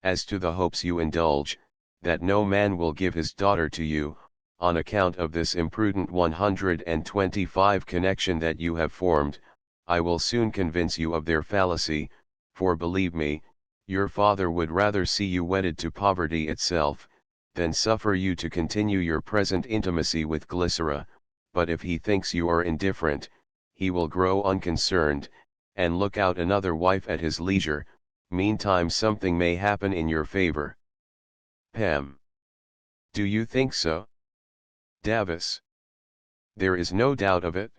As to the hopes you indulge, that no man will give his daughter to you, on account of this imprudent 125 connection that you have formed, I will soon convince you of their fallacy, for believe me, your father would rather see you wedded to poverty itself, than suffer you to continue your present intimacy with Glycera. But if he thinks you are indifferent, he will grow unconcerned, and look out another wife at his leisure. Meantime something may happen in your favor. Pam. Do you think so? Davis. There is no doubt of it.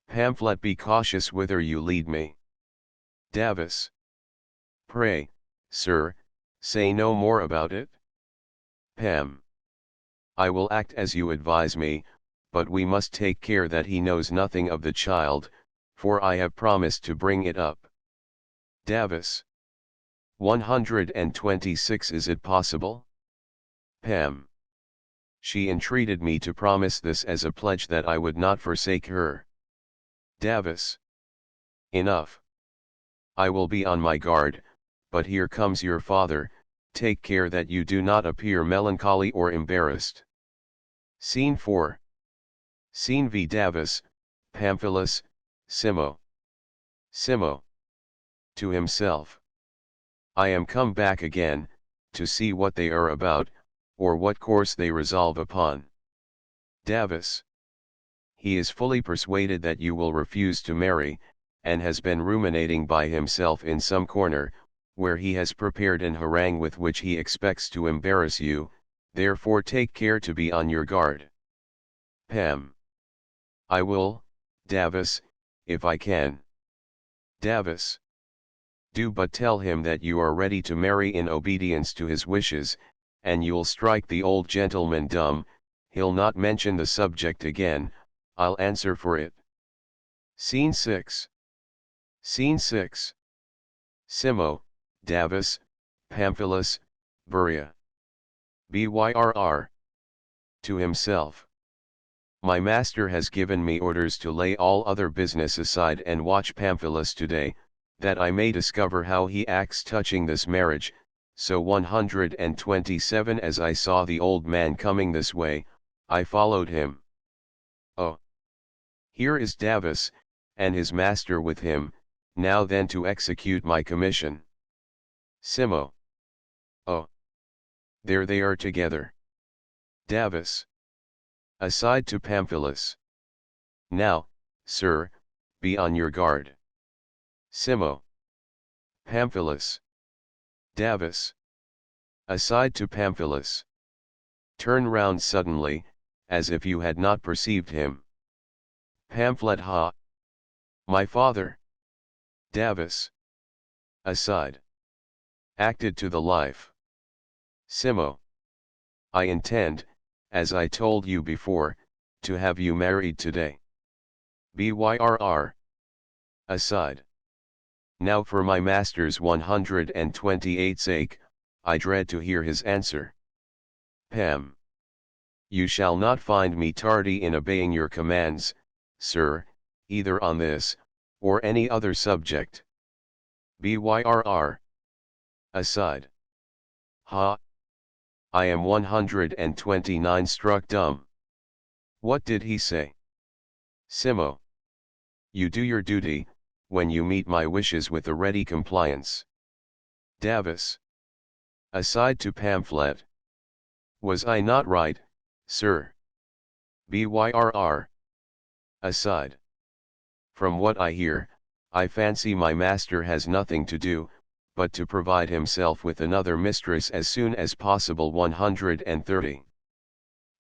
Pamphlet. Be cautious whither you lead me. Davis. Pray, sir, say no more about it. Pam. I will act as you advise me, but we must take care that he knows nothing of the child, for I have promised to bring it up. Davis. 126. Is it possible? Pam. She entreated me to promise this as a pledge that I would not forsake her. Davis. Enough. I will be on my guard, but here comes your father, take care that you do not appear melancholy or embarrassed. Scene 4. Scene v. Davis, Pamphilus, Simo. Simo. To himself. I am come back again, to see what they are about, or what course they resolve upon. Davis. He is fully persuaded that you will refuse to marry, and has been ruminating by himself in some corner, where he has prepared an harangue with which he expects to embarrass you, therefore take care to be on your guard. Pam. I will, Davis, if I can. Davis. Do but tell him that you are ready to marry in obedience to his wishes, and you'll strike the old gentleman dumb, he'll not mention the subject again, I'll answer for it. Scene 6. Scene 6. Simo, Davis, Pamphilus, Berea. Byrr. To himself. My master has given me orders to lay all other business aside and watch Pamphilus today, that I may discover how he acts touching this marriage. So 127. As I saw the old man coming this way, I followed him. Oh! Here is Davis, and his master with him, now then to execute my commission. Simo. Oh! There they are together. Davis. Aside to Pamphilus. Now, sir, be on your guard. Simo. Pamphilus. Davis. Aside to Pamphilus. Turn round suddenly, as if you had not perceived him. Pamphlet. Ha! My father. Davis. Aside. Acted to the life. Simo. I intend, as I told you before, to have you married today. Byrr. Aside. Now for my master's 128 sake, I dread to hear his answer. Pam. You shall not find me tardy in obeying your commands, sir, either on this, or any other subject. Byrr. Aside. Ha! I am 129 struck dumb. What did he say? Simo. You do your duty, when you meet my wishes with a ready compliance. Davis. Aside to Pamphlet. Was I not right, sir? Byrr. Aside. From what I hear, I fancy my master has nothing to do, but to provide himself with another mistress as soon as possible. 130.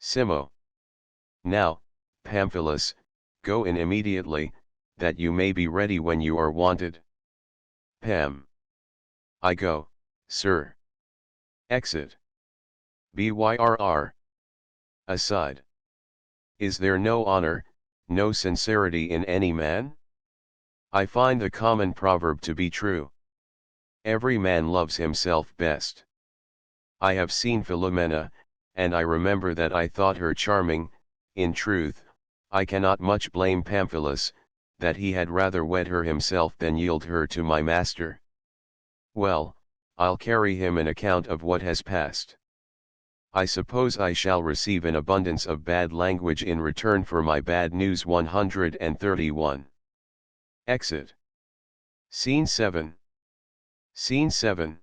Simo. Now, Pamphilus, go in immediately, that you may be ready when you are wanted. Pam. I go, sir. Exit. Byrr. Aside. Is there no honor, no sincerity in any man? I find the common proverb to be true. Every man loves himself best. I have seen Philomena, and I remember that I thought her charming. In truth, I cannot much blame Pamphilus, that he had rather wed her himself than yield her to my master. Well, I'll carry him an account of what has passed. I suppose I shall receive an abundance of bad language in return for my bad news. 131. Exit. Scene 7. Scene 7.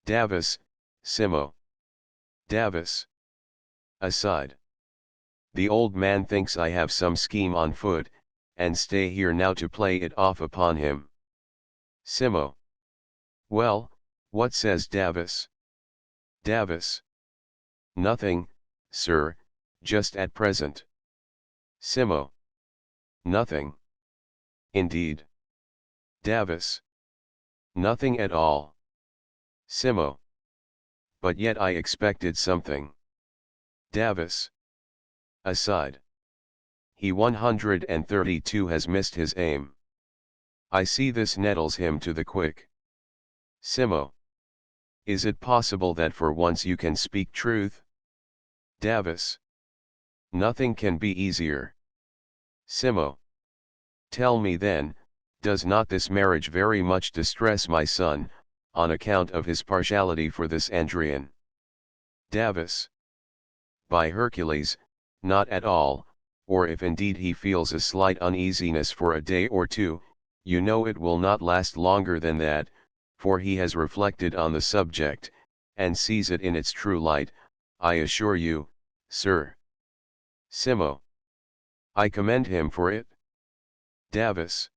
Davis, Simo. Davis. Aside. The old man thinks I have some scheme on foot, and stay here now to play it off upon him. Simo. Well, what says Davis? Davis. Nothing, sir, just at present. Simo. Nothing. Indeed. Davis. Nothing at all. Simo. But yet I expected something. Davis. Aside. He 132 has missed his aim. I see this nettles him to the quick. Simo. Is it possible that for once you can speak truth? Davis. Nothing can be easier. Simo. Tell me then, does not this marriage very much distress my son, on account of his partiality for this Andrian? Davis. By Hercules, not at all, or if indeed he feels a slight uneasiness for a day or two, you know it will not last longer than that, for he has reflected on the subject, and sees it in its true light, I assure you, sir. Simo. I commend him for it. Davis.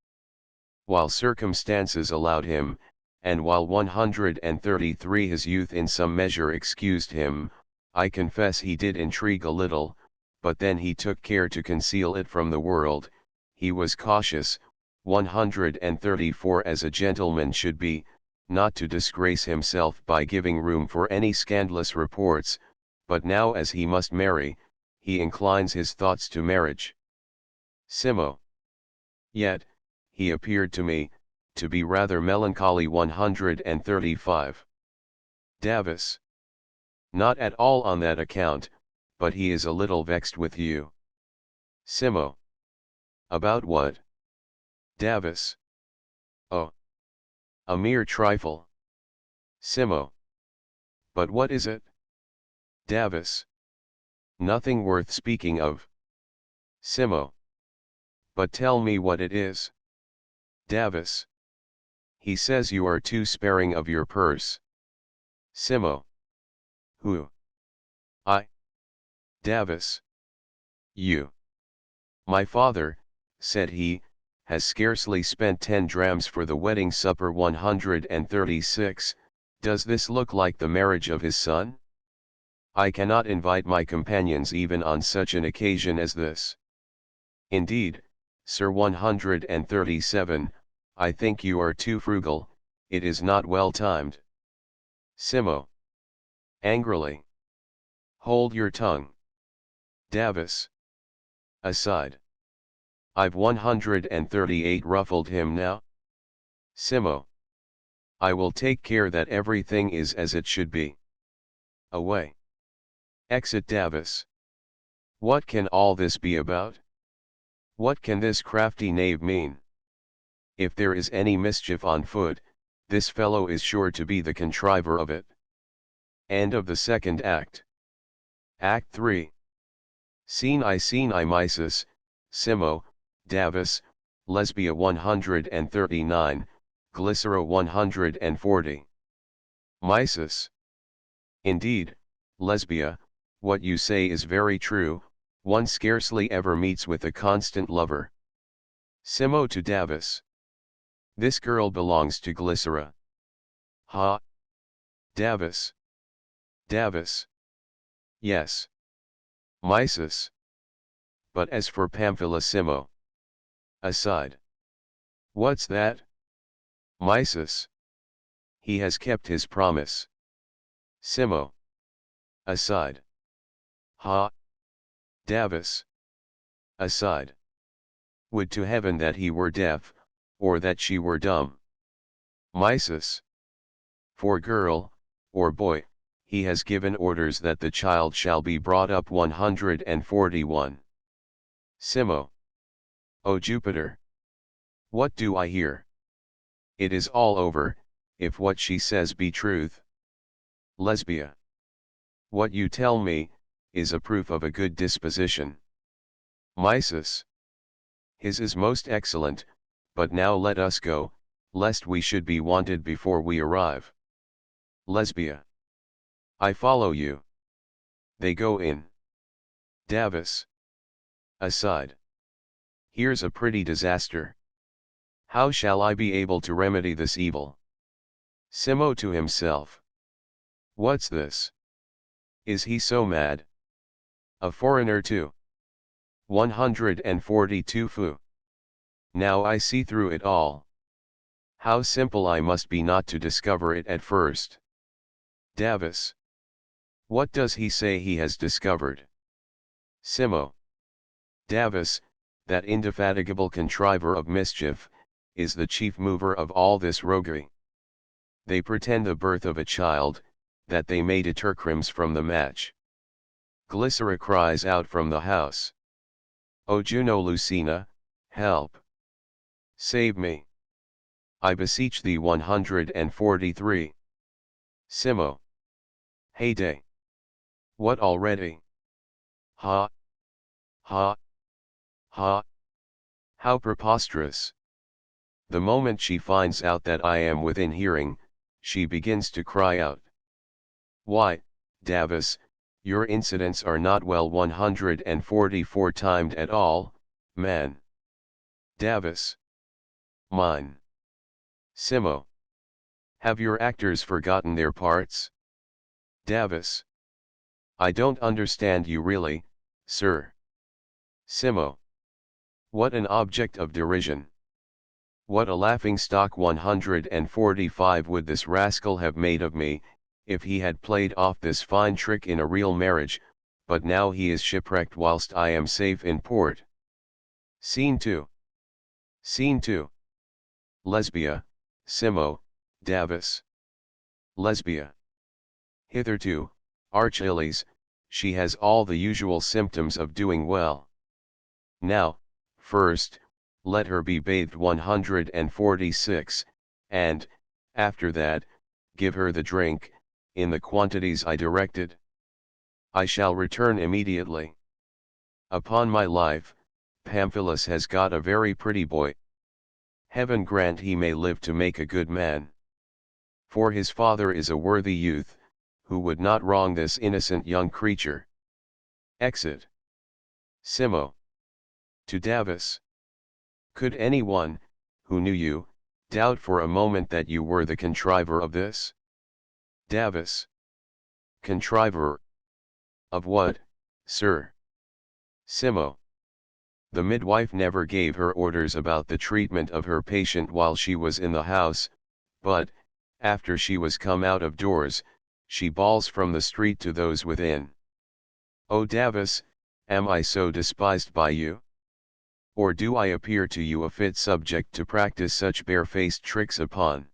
While circumstances allowed him, and while 133 his youth in some measure excused him, I confess he did intrigue a little, but then he took care to conceal it from the world, he was cautious, 134 as a gentleman should be, not to disgrace himself by giving room for any scandalous reports, but now as he must marry, he inclines his thoughts to marriage. Simo. Yet, he appeared to me, to be rather melancholy 135. Davis. Not at all on that account, but he is a little vexed with you. Simo. About what? Davis. Oh. A mere trifle. Simo. But what is it? Davis. Nothing worth speaking of. Simo. But tell me what it is. Davis. He says you are too sparing of your purse. Simo. Who? I. Davis. You. My father, said he, has scarcely spent 10 drams for the wedding supper 136, does this look like the marriage of his son? I cannot invite my companions even on such an occasion as this. Indeed, Sir 137, I think you are too frugal, it is not well timed. Simo. Angrily. Hold your tongue. Davis. Aside. I've 138 ruffled him now. Simo. I will take care that everything is as it should be. Away. Exit Davis. What can all this be about? What can this crafty knave mean? If there is any mischief on foot, this fellow is sure to be the contriver of it. End of the second act. Act 3. Scene I Mises, Simo, Davis, Lesbia 139, Glycera 140. Mises. Indeed, Lesbia, what you say is very true, one scarcely ever meets with a constant lover. Simo to Davis. This girl belongs to Glycera. Ha! Davis. Davis. Yes. Mises. But as for Pamphila Simo. Aside. What's that? Mises. He has kept his promise. Simo. Aside. Ha! Davis. Aside. Would to heaven that he were deaf, or that she were dumb. Mises. For girl, or boy, he has given orders that the child shall be brought up 141. Simo. O Jupiter! What do I hear? It is all over, if what she says be truth. Lesbia. What you tell me, is a proof of a good disposition. Mises. His is most excellent, but now let us go, lest we should be wanted before we arrive. Lesbia. I follow you. They go in. Davis. Aside. Here's a pretty disaster. How shall I be able to remedy this evil? Simo to himself. What's this? Is he so mad? A foreigner too. 142 Fu. Now I see through it all. How simple I must be not to discover it at first. Davis. What does he say he has discovered? Simo. Davis, that indefatigable contriver of mischief, is the chief mover of all this roguery. They pretend the birth of a child, that they may deter crimes from the match. Glycera cries out from the house. O Juno Lucina, help! Save me! I beseech thee. 143. Simo. Heyday! What already? Ha! Ha! Ha! How preposterous! The moment she finds out that I am within hearing, she begins to cry out. Why, Davis, your incidents are not well 144 timed at all, man. Davis. Mine. Simo. Have your actors forgotten their parts? Davis. I don't understand you really, sir. Simo. What an object of derision. What a laughing stock 145 would this rascal have made of me, if he had played off this fine trick in a real marriage, but now he is shipwrecked whilst I am safe in port. Scene 2. Scene 2. Lesbia, Simo, Davis. Lesbia. Hitherto, Achilles, she has all the usual symptoms of doing well. Now, first, let her be bathed 146, and, after that, give her the drink, in the quantities I directed. I shall return immediately. Upon my life, Pamphilus has got a very pretty boy. Heaven grant he may live to make a good man. For his father is a worthy youth, who would not wrong this innocent young creature. Exit. Simo. To Davis. Could anyone, who knew you, doubt for a moment that you were the contriver of this? Davis. Contriver. Of what, sir? Simo. The midwife never gave her orders about the treatment of her patient while she was in the house, but, after she was come out of doors, she bawls from the street to those within. O Davis, am I so despised by you? Or do I appear to you a fit subject to practice such barefaced tricks upon?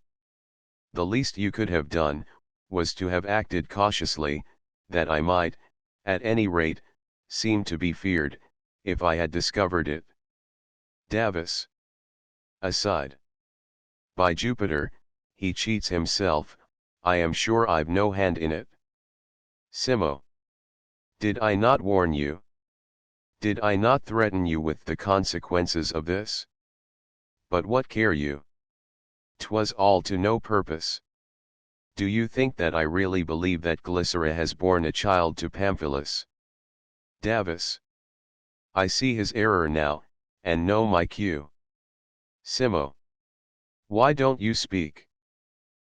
The least you could have done, was to have acted cautiously, that I might, at any rate, seem to be feared, if I had discovered it. Davis. Aside. By Jupiter, he cheats himself, I am sure I've no hand in it. Simo. Did I not warn you? Did I not threaten you with the consequences of this? But what care you? 'Twas all to no purpose. Do you think that I really believe that Glycera has borne a child to Pamphilus? Davis. I see his error now, and know my cue. Simo. Why don't you speak?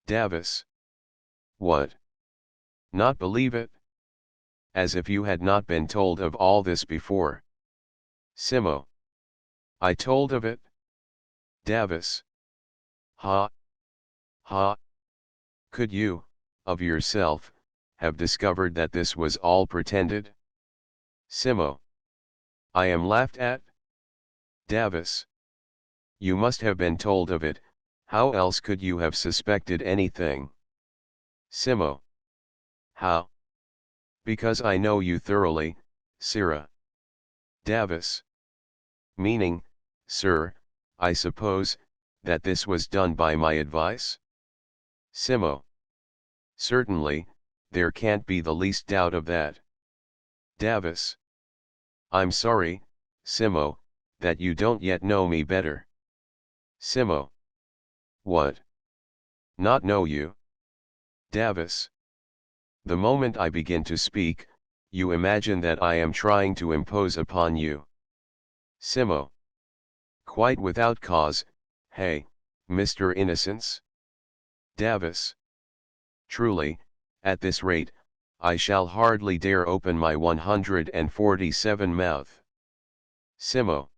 Davis. What? Not believe it? As if you had not been told of all this before. Simo. I told of it? Davis. Ha! Ha! Could you, of yourself, have discovered that this was all pretended? Simo. I am laughed at? Davis. You must have been told of it, how else could you have suspected anything? Simo. How? Because I know you thoroughly, sirrah. Davis. Meaning, sir, I suppose, that this was done by my advice? Simo. Certainly, there can't be the least doubt of that. Davis. I'm sorry, Simo, that you don't yet know me better. Simo. What? Not know you? Davis. The moment I begin to speak, you imagine that I am trying to impose upon you. Simo. Quite without cause, hey, Mr. Innocence? Davis. Truly, at this rate, I shall hardly dare open my 147 mouth. Simo.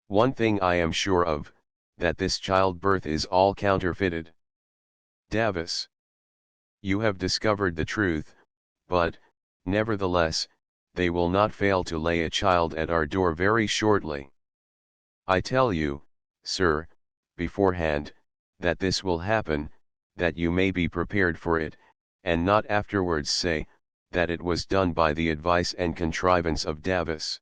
One thing I am sure of, that this childbirth is all counterfeited. Davis. You have discovered the truth, but, nevertheless, they will not fail to lay a child at our door very shortly. I tell you, sir, beforehand, that this will happen, that you may be prepared for it, and not afterwards say, that it was done by the advice and contrivance of Davis.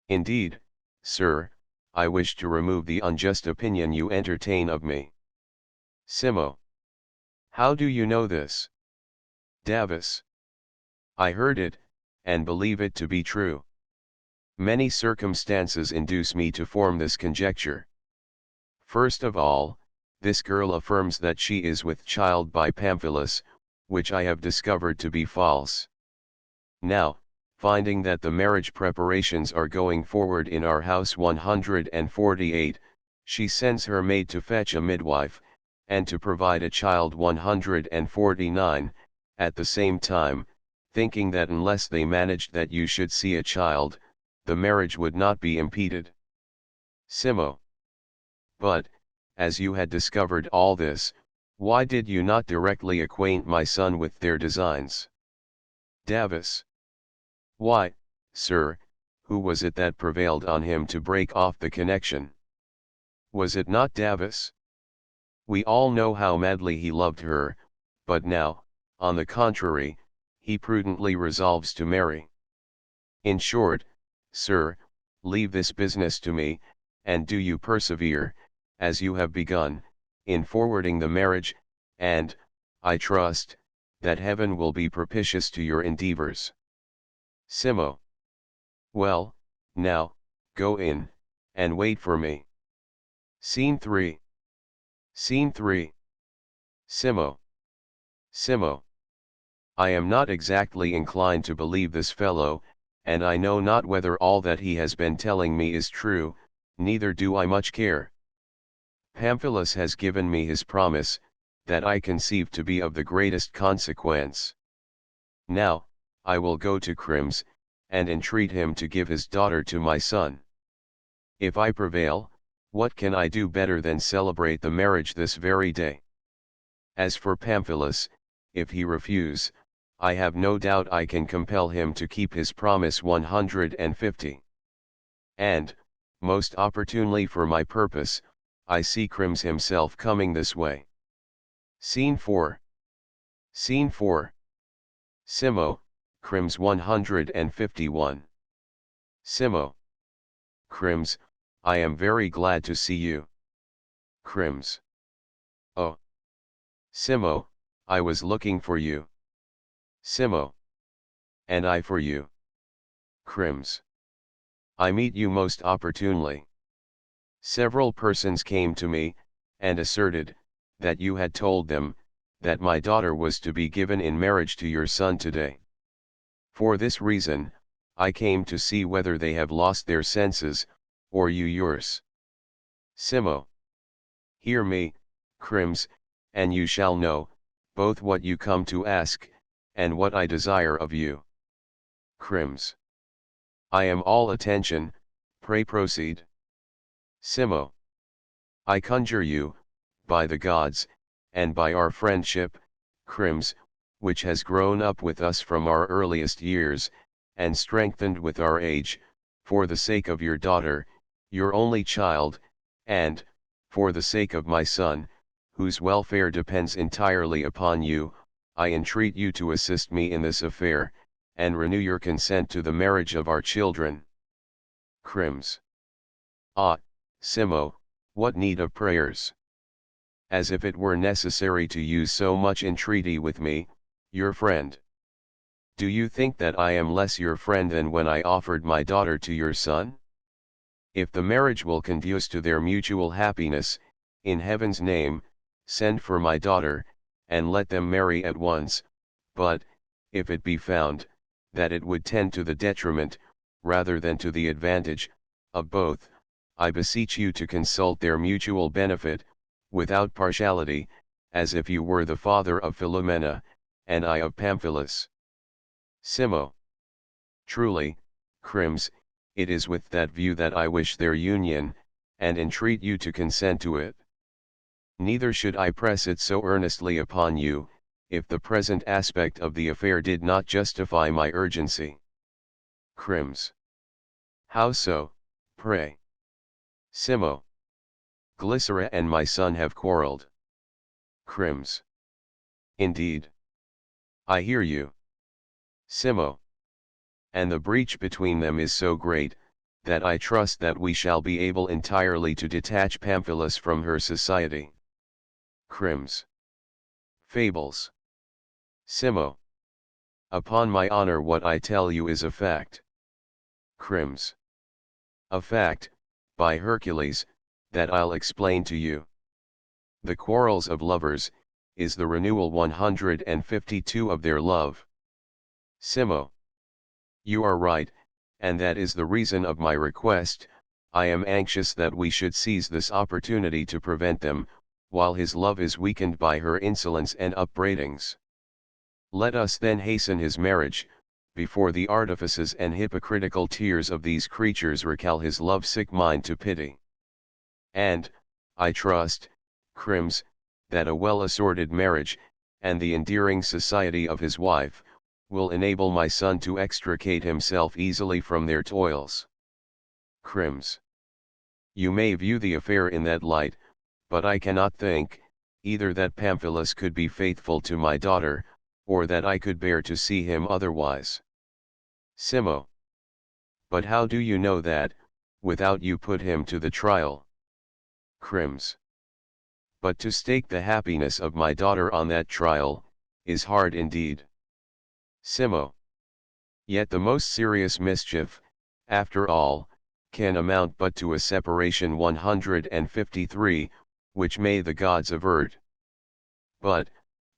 Indeed, sir, I wish to remove the unjust opinion you entertain of me. Simo. How do you know this? Davis. I heard it, and believe it to be true. Many circumstances induce me to form this conjecture. First of all, this girl affirms that she is with child by Pamphilus, which I have discovered to be false. Now, finding that the marriage preparations are going forward in our house 148, she sends her maid to fetch a midwife, and to provide a child 149, at the same time, thinking that unless they managed that you should see a child, the marriage would not be impeded. Simo. But, as you had discovered all this, why did you not directly acquaint my son with their designs? Davis. Why, sir, who was it that prevailed on him to break off the connection? Was it not Davis? We all know how madly he loved her, but now, on the contrary, he prudently resolves to marry. In short, sir, leave this business to me, and do you persevere, as you have begun, in forwarding the marriage, and, I trust, that heaven will be propitious to your endeavors. Simo. Well, now, go in, and wait for me. Scene 3. Scene 3. Simo. Simo. I am not exactly inclined to believe this fellow, and I know not whether all that he has been telling me is true, neither do I much care. Pamphilus has given me his promise, that I conceive to be of the greatest consequence. Now, I will go to Crims, and entreat him to give his daughter to my son. If I prevail, what can I do better than celebrate the marriage this very day? As for Pamphilus, if he refuse, I have no doubt I can compel him to keep his promise 150. And, most opportunely for my purpose, I see Crims himself coming this way. Scene 4. Scene 4. Simo, Crims 151. Simo. Crims, I am very glad to see you. Crims. Oh. Simo, I was looking for you. Simo. And I for you. Crims. I meet you most opportunely. Several persons came to me, and asserted, that you had told them, that my daughter was to be given in marriage to your son today. For this reason, I came to see whether they have lost their senses, or you yours. Simo. Hear me, Crims, and you shall know, both what you come to ask, and what I desire of you. Crims. I am all attention, pray proceed. Simo. I conjure you, by the gods, and by our friendship, Crims, which has grown up with us from our earliest years, and strengthened with our age, for the sake of your daughter, your only child, and, for the sake of my son, whose welfare depends entirely upon you, I entreat you to assist me in this affair, and renew your consent to the marriage of our children. Crims. Ah, Simo, what need of prayers? As if it were necessary to use so much entreaty with me, your friend. Do you think that I am less your friend than when I offered my daughter to your son? If the marriage will conduce to their mutual happiness, in heaven's name, send for my daughter, and let them marry at once, but, if it be found, that it would tend to the detriment, rather than to the advantage, of both, I beseech you to consult their mutual benefit, without partiality, as if you were the father of Philomena, and I of Pamphilus. Simo. Truly, Crims, it is with that view that I wish their union, and entreat you to consent to it. Neither should I press it so earnestly upon you, if the present aspect of the affair did not justify my urgency. Crims. How so, pray? Simo. Glycera and my son have quarreled. Crims. Indeed. I hear you. Simo. And the breach between them is so great, that I trust that we shall be able entirely to detach Pamphilus from her society. Crims. Fables. Simo. Upon my honor, what I tell you is a fact. Crims. A fact, by Hercules, that I'll explain to you. The quarrels of lovers, is the renewal 152 of their love. Simo. You are right, and that is the reason of my request. I am anxious that we should seize this opportunity to prevent them, while his love is weakened by her insolence and upbraidings. Let us then hasten his marriage, before the artifices and hypocritical tears of these creatures recall his love-sick mind to pity. And, I trust, Crims, that a well-assorted marriage, and the endearing society of his wife, will enable my son to extricate himself easily from their toils. Crims. You may view the affair in that light, but I cannot think, either that Pamphilus could be faithful to my daughter, or that I could bear to see him otherwise. Simo. But how do you know that, without you put him to the trial? Crims. But to stake the happiness of my daughter on that trial, is hard indeed. Simo. Yet the most serious mischief, after all, can amount but to a separation 153, which may the gods avert. But,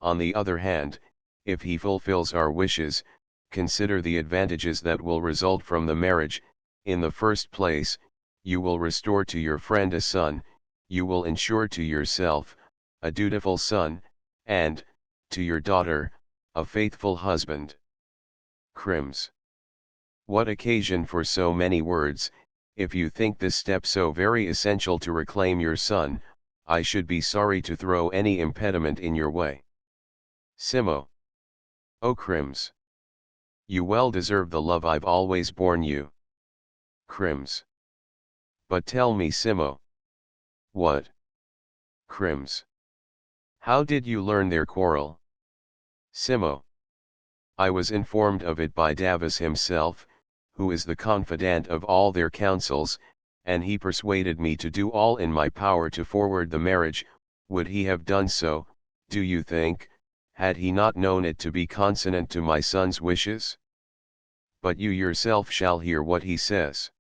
on the other hand, if he fulfills our wishes, consider the advantages that will result from the marriage. In the first place, you will restore to your friend a son, you will ensure to yourself, a dutiful son, and, to your daughter, a faithful husband. Crims. What occasion for so many words? If you think this step so very essential to reclaim your son, I should be sorry to throw any impediment in your way. Simo. O Crims. You well deserve the love I've always borne you. Crims. But tell me, Simo. What? Crims. How did you learn their quarrel? Simo. I was informed of it by Davus himself, who is the confidant of all their counsels, and he persuaded me to do all in my power to forward the marriage. Would he have done so, do you think, had he not known it to be consonant to my son's wishes? But you yourself shall hear what he says.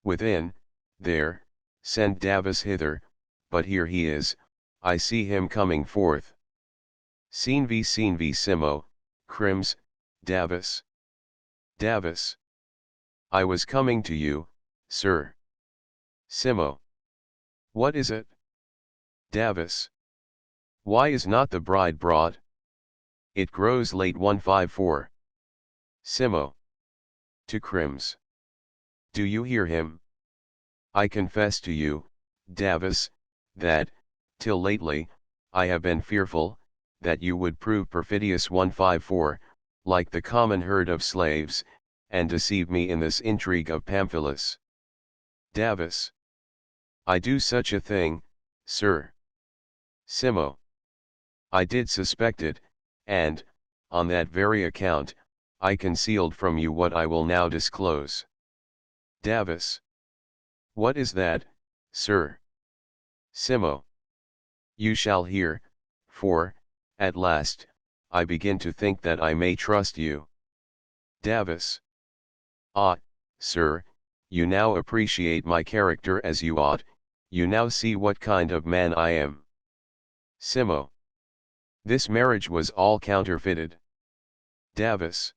Within, there, send Davus hither, but here he is, I see him coming forth. Scene v Simo, Crims, Davus. Davus. I was coming to you, sir. Simo. What is it? Davus. Why is not the bride brought? It grows late 154. Simo. To Crims. Do you hear him? I confess to you, Davus, that, till lately, I have been fearful, that you would prove perfidious 154, like the common herd of slaves, and deceive me in this intrigue of Pamphilus. Davus. I do such a thing, sir. Simo. I did suspect it, and, on that very account, I concealed from you what I will now disclose. Davus. What is that, sir? Simo. You shall hear, for, at last, I begin to think that I may trust you. Davus. Ah, sir, you now appreciate my character as you ought, you now see what kind of man I am. Simo. This marriage was all counterfeited. Davus.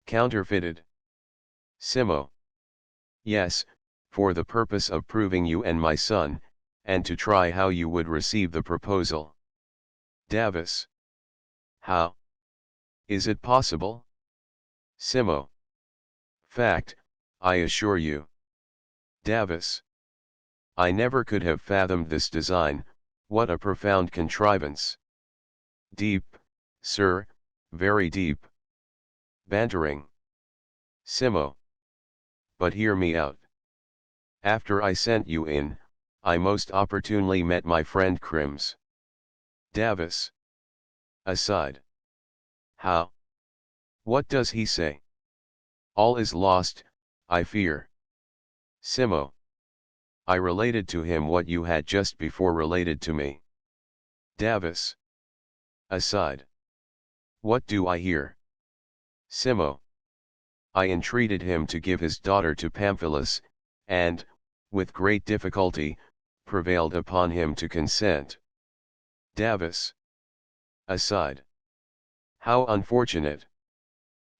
Counterfeited. Simo. Yes, for the purpose of proving you and my son, and to try how you would receive the proposal. Davus. How? Is it possible? Simo. Fact, I assure you. Davus. I never could have fathomed this design, what a profound contrivance. Deep, sir, very deep. Bantering. Simo. But hear me out. After I sent you in, I most opportunely met my friend Crims. Davis. Aside. How? What does he say? All is lost, I fear. Simo. I related to him what you had just before related to me. Davis. Aside. What do I hear? Simo. I entreated him to give his daughter to Pamphilus, and, with great difficulty, prevailed upon him to consent. Davis. Aside. How unfortunate.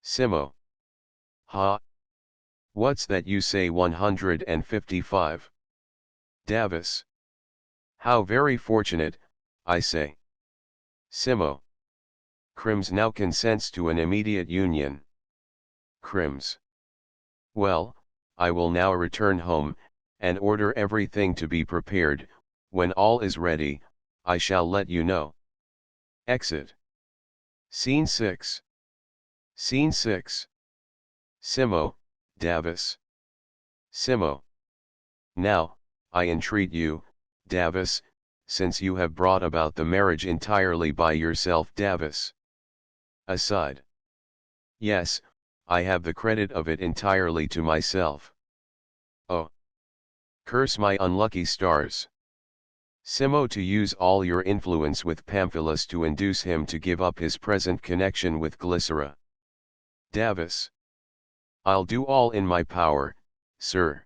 Simo. Ha. What's that you say 155? Davis. How very fortunate, I say. Simo. Crims now consents to an immediate union. Crims. Well, I will now return home, and order everything to be prepared. When all is ready, I shall let you know. Exit. Scene 6. Scene 6. Simo, Davis. Simo. Now, I entreat you, Davis, since you have brought about the marriage entirely by yourself. Davis. Aside. Yes, I have the credit of it entirely to myself. Oh! Curse my unlucky stars. Simo, to use all your influence with Pamphilus to induce him to give up his present connection with Glycera. Davis. I'll do all in my power, sir.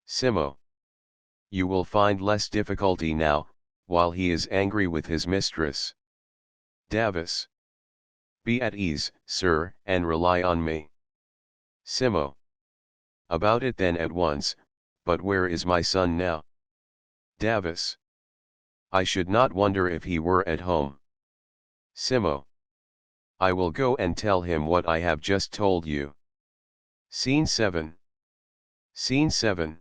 Simo. You will find less difficulty now, while he is angry with his mistress. Davis. Be at ease, sir, and rely on me. Simo. About it then at once, but where is my son now? Davis. I should not wonder if he were at home. Simo. I will go and tell him what I have just told you. Scene 7. Scene 7.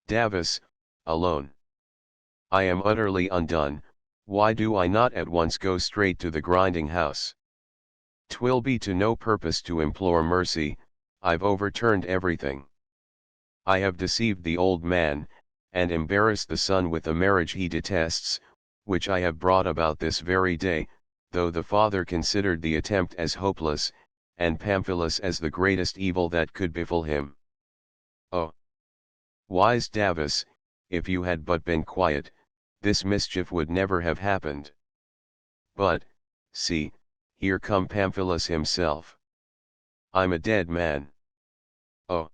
Davis, alone. I am utterly undone. Why do I not at once go straight to the grinding house? 'Twill be to no purpose to implore mercy, I've overturned everything. I have deceived the old man, and embarrassed the son with a marriage he detests, which I have brought about this very day, though the father considered the attempt as hopeless, and Pamphilus as the greatest evil that could befall him. Oh! Wise Davis, if you had but been quiet, this mischief would never have happened. But, see, here come Pamphilus himself. I'm a dead man. Oh!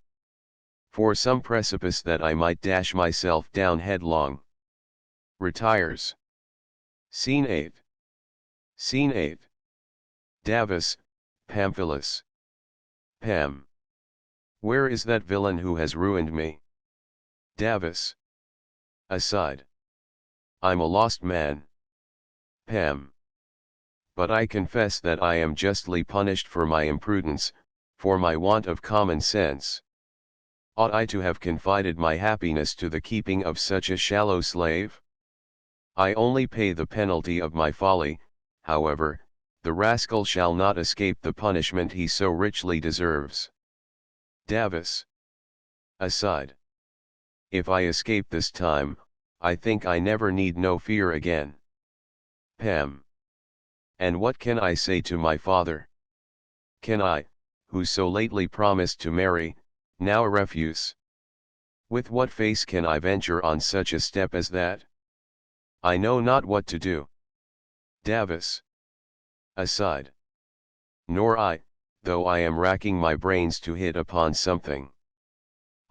For some precipice that I might dash myself down headlong. Retires. Scene 8. Scene 8. Davis, Pamphilus. Pam. Where is that villain who has ruined me? Davis. Aside. I'm a lost man. Pam. But I confess that I am justly punished for my imprudence, for my want of common sense. Ought I to have confided my happiness to the keeping of such a shallow slave? I only pay the penalty of my folly, however, the rascal shall not escape the punishment he so richly deserves. Davis. Aside. If I escape this time, I think I never need no fear again. Pam. And what can I say to my father? Can I, who so lately promised to marry, now refuse? With what face can I venture on such a step as that? I know not what to do. Davis. Aside. Nor I, though I am racking my brains to hit upon something.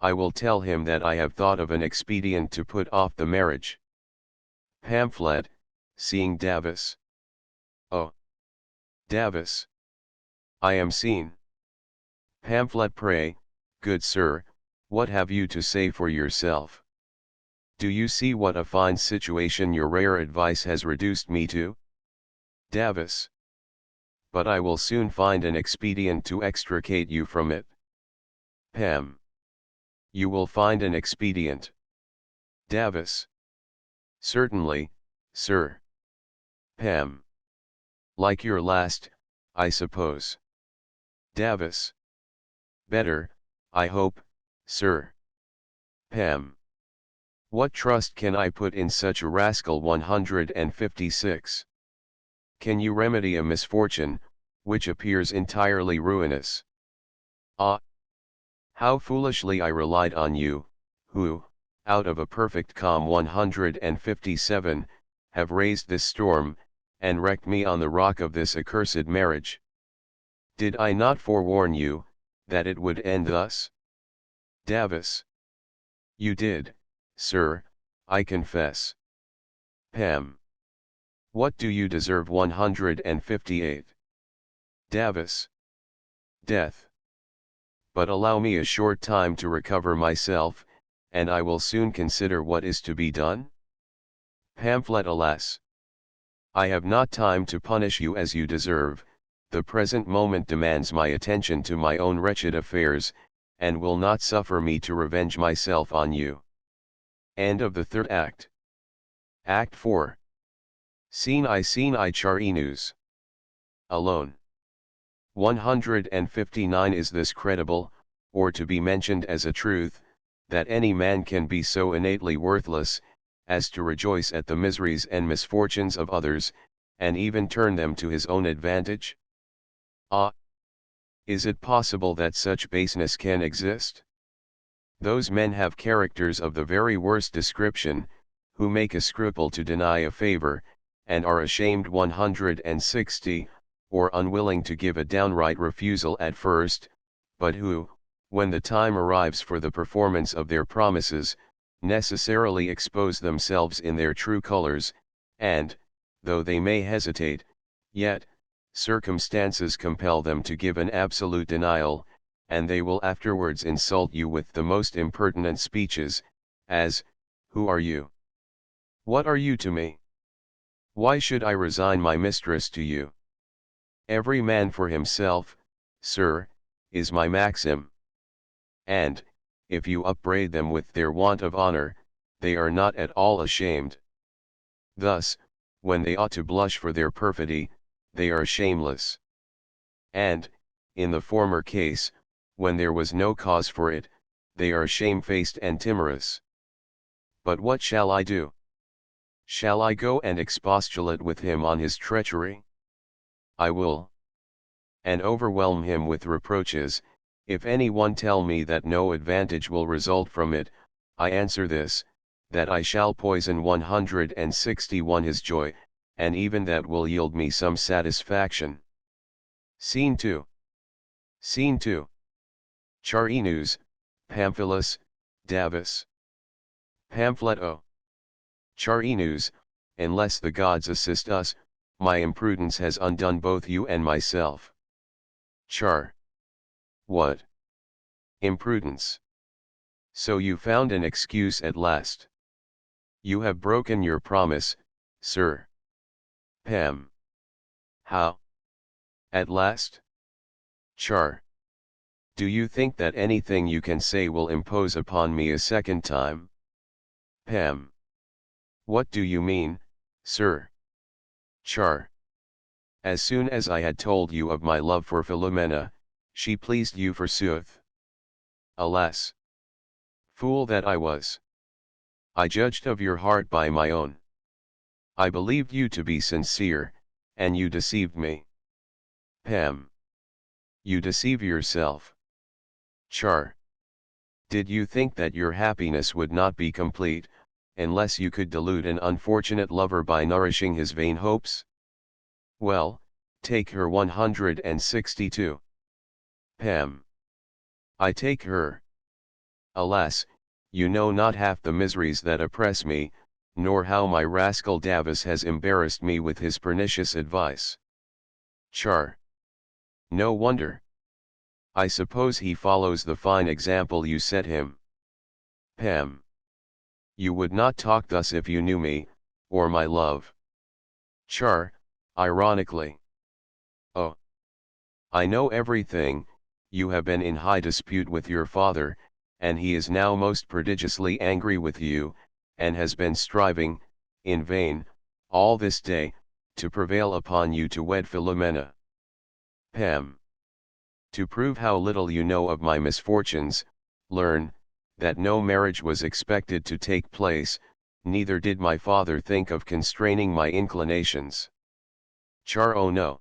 I will tell him that I have thought of an expedient to put off the marriage. Pamphlet, seeing Davis. Oh! Davis. I am seen. Pamphlet, pray, good sir, what have you to say for yourself? Do you see what a fine situation your rare advice has reduced me to? Davis. But I will soon find an expedient to extricate you from it. Pam. You will find an expedient. Davis. Certainly, sir. Pam. Like your last, I suppose. Davis. Better, I hope, sir. Pam. What trust can I put in such a rascal? 156. Can you remedy a misfortune, which appears entirely ruinous? Ah! How foolishly I relied on you, who, out of a perfect calm 157, have raised this storm, and wrecked me on the rock of this accursed marriage. Did I not forewarn you, that it would end thus? Davis. You did, sir, I confess. Pam. What do you deserve? 158. Davis. Death. But allow me a short time to recover myself, and I will soon consider what is to be done. Pamphlet. Alas! I have not time to punish you as you deserve, the present moment demands my attention to my own wretched affairs, and will not suffer me to revenge myself on you. End of the third act. Act 4. Scene I Charinus. Alone. 159. Is this credible, or to be mentioned as a truth, that any man can be so innately worthless, as to rejoice at the miseries and misfortunes of others, and even turn them to his own advantage? Ah! Is it possible that such baseness can exist? Those men have characters of the very worst description, who make a scruple to deny a favor, and are ashamed 160, or unwilling to give a downright refusal at first, but who, when the time arrives for the performance of their promises, necessarily expose themselves in their true colors, and, though they may hesitate, yet, circumstances compel them to give an absolute denial, and they will afterwards insult you with the most impertinent speeches, as, "Who are you? What are you to me? Why should I resign my mistress to you? Every man for himself, sir, is my maxim." And, if you upbraid them with their want of honor, they are not at all ashamed. Thus, when they ought to blush for their perfidy, they are shameless. And, in the former case, when there was no cause for it, they are shamefaced and timorous. But what shall I do? Shall I go and expostulate with him on his treachery? I will. And overwhelm him with reproaches. If any one tell me that no advantage will result from it, I answer this, that I shall poison 161 his joy, and even that will yield me some satisfaction. Scene 2. Scene 2. Charinus, Pamphilus, Davis. Pamphlet. O Charinus, unless the gods assist us, my imprudence has undone both you and myself. Char. What? Imprudence. So you found an excuse at last. You have broken your promise, sir. Pam. How? At last? Char. Do you think that anything you can say will impose upon me a second time? Pam. What do you mean, sir? Char. As soon as I had told you of my love for Philomena, she pleased you forsooth. Alas! Fool that I was! I judged of your heart by my own. I believed you to be sincere, and you deceived me. Pam. You deceive yourself. Char. Did you think that your happiness would not be complete, unless you could delude an unfortunate lover by nourishing his vain hopes? Well, take her 162. Pam. I take her. Alas, you know not half the miseries that oppress me, nor how my rascal Davis has embarrassed me with his pernicious advice. Char. No wonder. I suppose he follows the fine example you set him. Pam. You would not talk thus if you knew me, or my love. Char, ironically. Oh! I know everything. You have been in high dispute with your father, and he is now most prodigiously angry with you, and has been striving, in vain, all this day, to prevail upon you to wed Philomena. Pam. To prove how little you know of my misfortunes, learn, that no marriage was expected to take place, neither did my father think of constraining my inclinations. Char, oh no.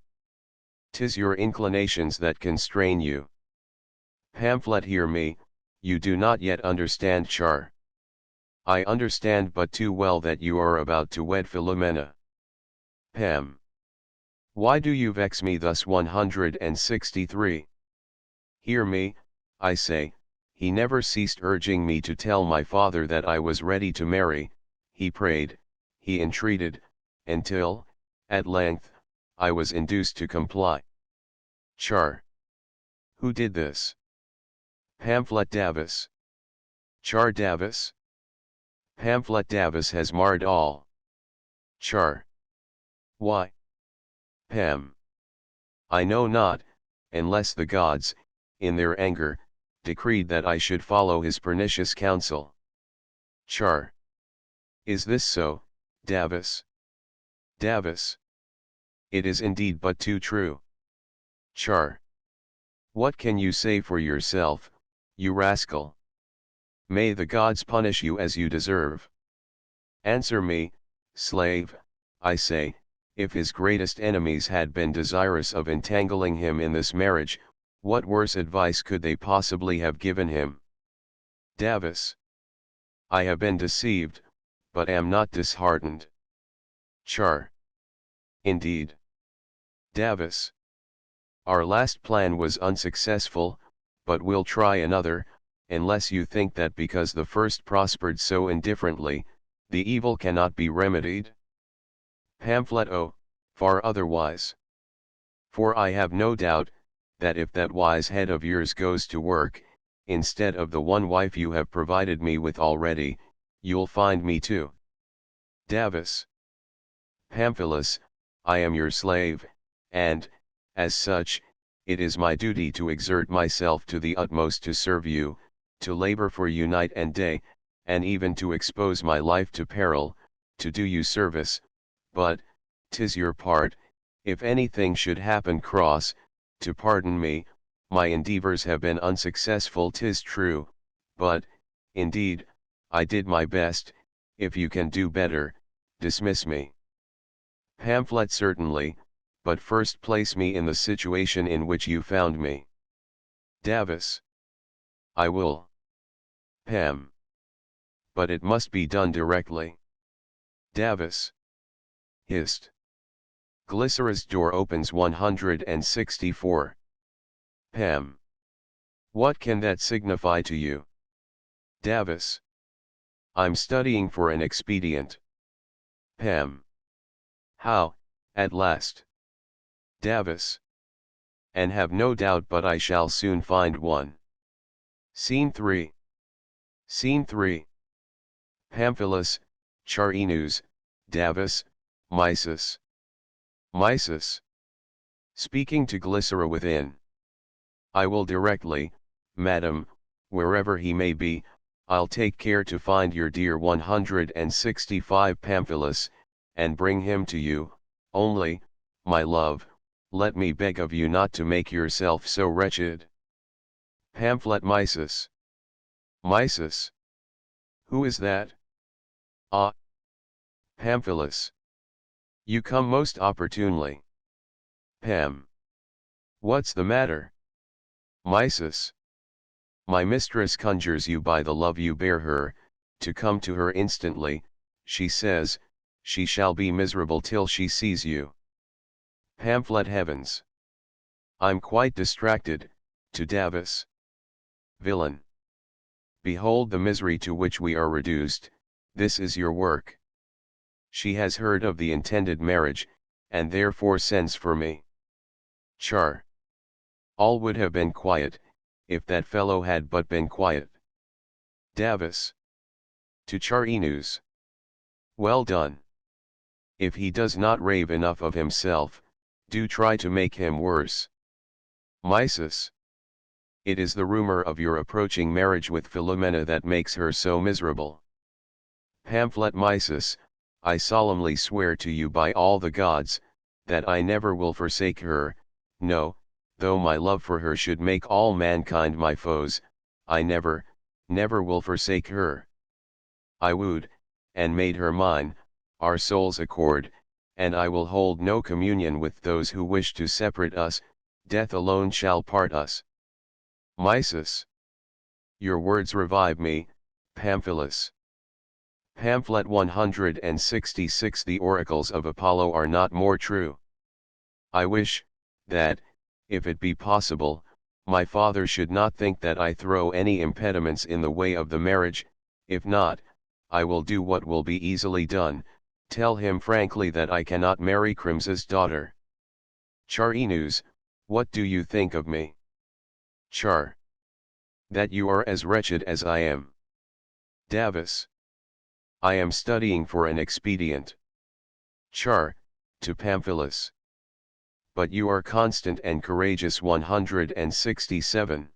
'Tis your inclinations that constrain you. Pamphlet, hear me, you do not yet understand, Char. I understand but too well that you are about to wed Philomena. Pam. Why do you vex me thus? 163. Hear me, I say, he never ceased urging me to tell my father that I was ready to marry, he prayed, he entreated, until, at length, I was induced to comply. Char. Who did this? Pamphlet Davis. Char Davis? Pamphlet Davis has marred all. Char. Why? Pam. I know not, unless the gods, in their anger, decreed that I should follow his pernicious counsel. Char. Is this so, Davis? Davis. It is indeed but too true. Char. What can you say for yourself, you rascal? May the gods punish you as you deserve. Answer me, slave, I say, if his greatest enemies had been desirous of entangling him in this marriage, what worse advice could they possibly have given him? Davis. I have been deceived, but am not disheartened. Char. Indeed. Davis. Our last plan was unsuccessful, but we'll try another, unless you think that because the first prospered so indifferently, the evil cannot be remedied. Pamphlet, oh, far otherwise. For I have no doubt, that if that wise head of yours goes to work, instead of the one wife you have provided me with already, you'll find me too. Davis. Pamphilus, I am your slave, and, as such, it is my duty to exert myself to the utmost to serve you, to labor for you night and day, and even to expose my life to peril, to do you service, but, 'tis your part, if anything should happen cross, to pardon me. My endeavors have been unsuccessful, 'tis true, but, indeed, I did my best. If you can do better, dismiss me. Pamphlet, certainly, but first place me in the situation in which you found me. Davis. I will. Pam. But it must be done directly. Davis. Hist. Glycera's door opens. 164. Pam. What can that signify to you? Davis. I'm studying for an expedient. Pam. How, at last? Davis. And have no doubt but I shall soon find one. Scene 3. Scene 3. Pamphilus, Charinus, Davis, Mysis. Mysis. Speaking to Glycera within. I will directly, madam, wherever he may be, I'll take care to find your dear 165 Pamphilus, and bring him to you, only, my love, let me beg of you not to make yourself so wretched. Pamphlet Mysis. Mysis. Who is that? Ah. Pamphilus. You come most opportunely. Pam. What's the matter? Mysis. My mistress conjures you by the love you bear her, to come to her instantly. She says, she shall be miserable till she sees you. Pamphlet Heavens. I'm quite distracted, to Davis. Villain. Behold the misery to which we are reduced, this is your work. She has heard of the intended marriage, and therefore sends for me. Char. All would have been quiet, if that fellow had but been quiet. Davis. To Charinus. Well done. If he does not rave enough of himself, do try to make him worse. Mysis. It is the rumor of your approaching marriage with Philomena that makes her so miserable. Pamphlet Mysis, I solemnly swear to you by all the gods, that I never will forsake her, no, though my love for her should make all mankind my foes, I never, never will forsake her. I wooed, and made her mine, our souls accord, and I will hold no communion with those who wish to separate us, death alone shall part us. Mysis. Your words revive me, Pamphilus. Pamphlet 166. The oracles of Apollo are not more true. I wish, that, if it be possible, my father should not think that I throw any impediments in the way of the marriage. If not, I will do what will be easily done, tell him frankly that I cannot marry Crimsa's daughter. Charinus, what do you think of me? Char. That you are as wretched as I am. Davus. I am studying for an expedient. Char, to Pamphilus. But you are constant and courageous. 167.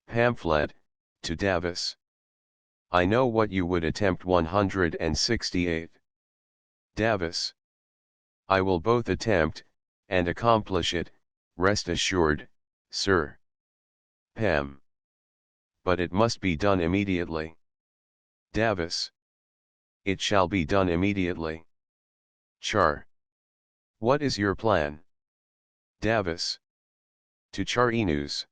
Pamphlet, to Davus. I know what you would attempt. 168. Davus. I will both attempt, and accomplish it, rest assured, sir. Pam. But it must be done immediately. Davus. It shall be done immediately. Char. What is your plan? Davus. To Charinus.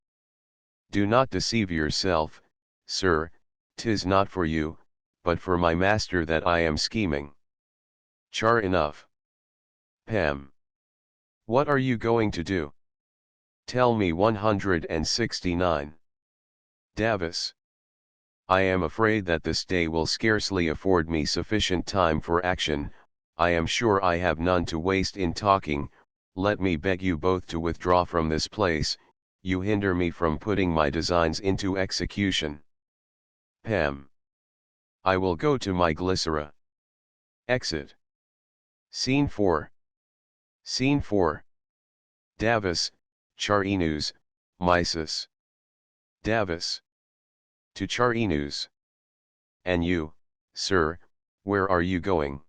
Do not deceive yourself, sir, 'tis not for you, but for my master that I am scheming. Char. Enough. Pam. What are you going to do? Tell me. 169. Davus. I am afraid that this day will scarcely afford me sufficient time for action. I am sure I have none to waste in talking. Let me beg you both to withdraw from this place, you hinder me from putting my designs into execution. Pam. I will go to my Glycera. Exit. Scene 4. Scene 4. Davus, Charinus, Mysis. Davus. To Charinus. And you, sir, where are you going?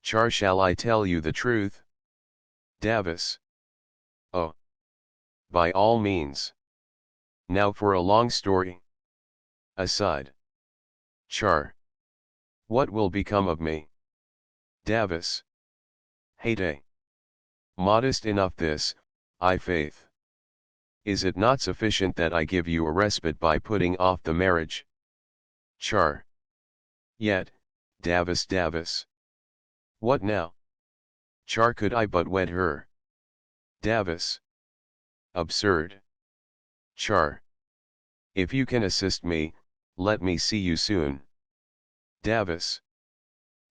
Char. Shall I tell you the truth? Davus. Oh. By all means. Now for a long story. Aside. Char. What will become of me? Davus. Heyday. Modest enough this, I faith. Is it not sufficient that I give you a respite by putting off the marriage? Char. Yet, Davus. What now? Char. Could I but wed her? Davus. Absurd. Char. If you can assist me, let me see you soon. Davus.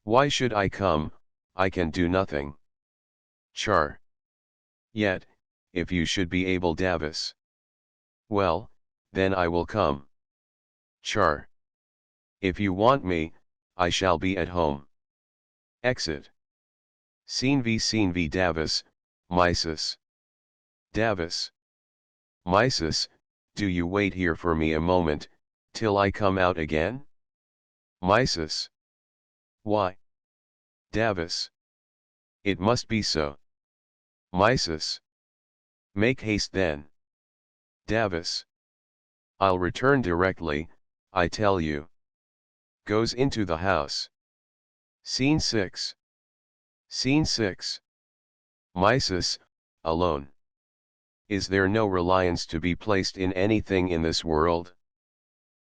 Why should I come? I can do nothing. Char. Yet, if you should be able. Davus. Well, then I will come. Char. If you want me, I shall be at home. Exit. Scene V. Davus, Mysis. Davus. Mysis, do you wait here for me a moment, till I come out again? Mysis. Why? Davus. It must be so. Mysis. Make haste then. Davus. I'll return directly, I tell you. Goes into the house. Scene 6. Scene 6. Mysis, alone. Is there no reliance to be placed in anything in this world?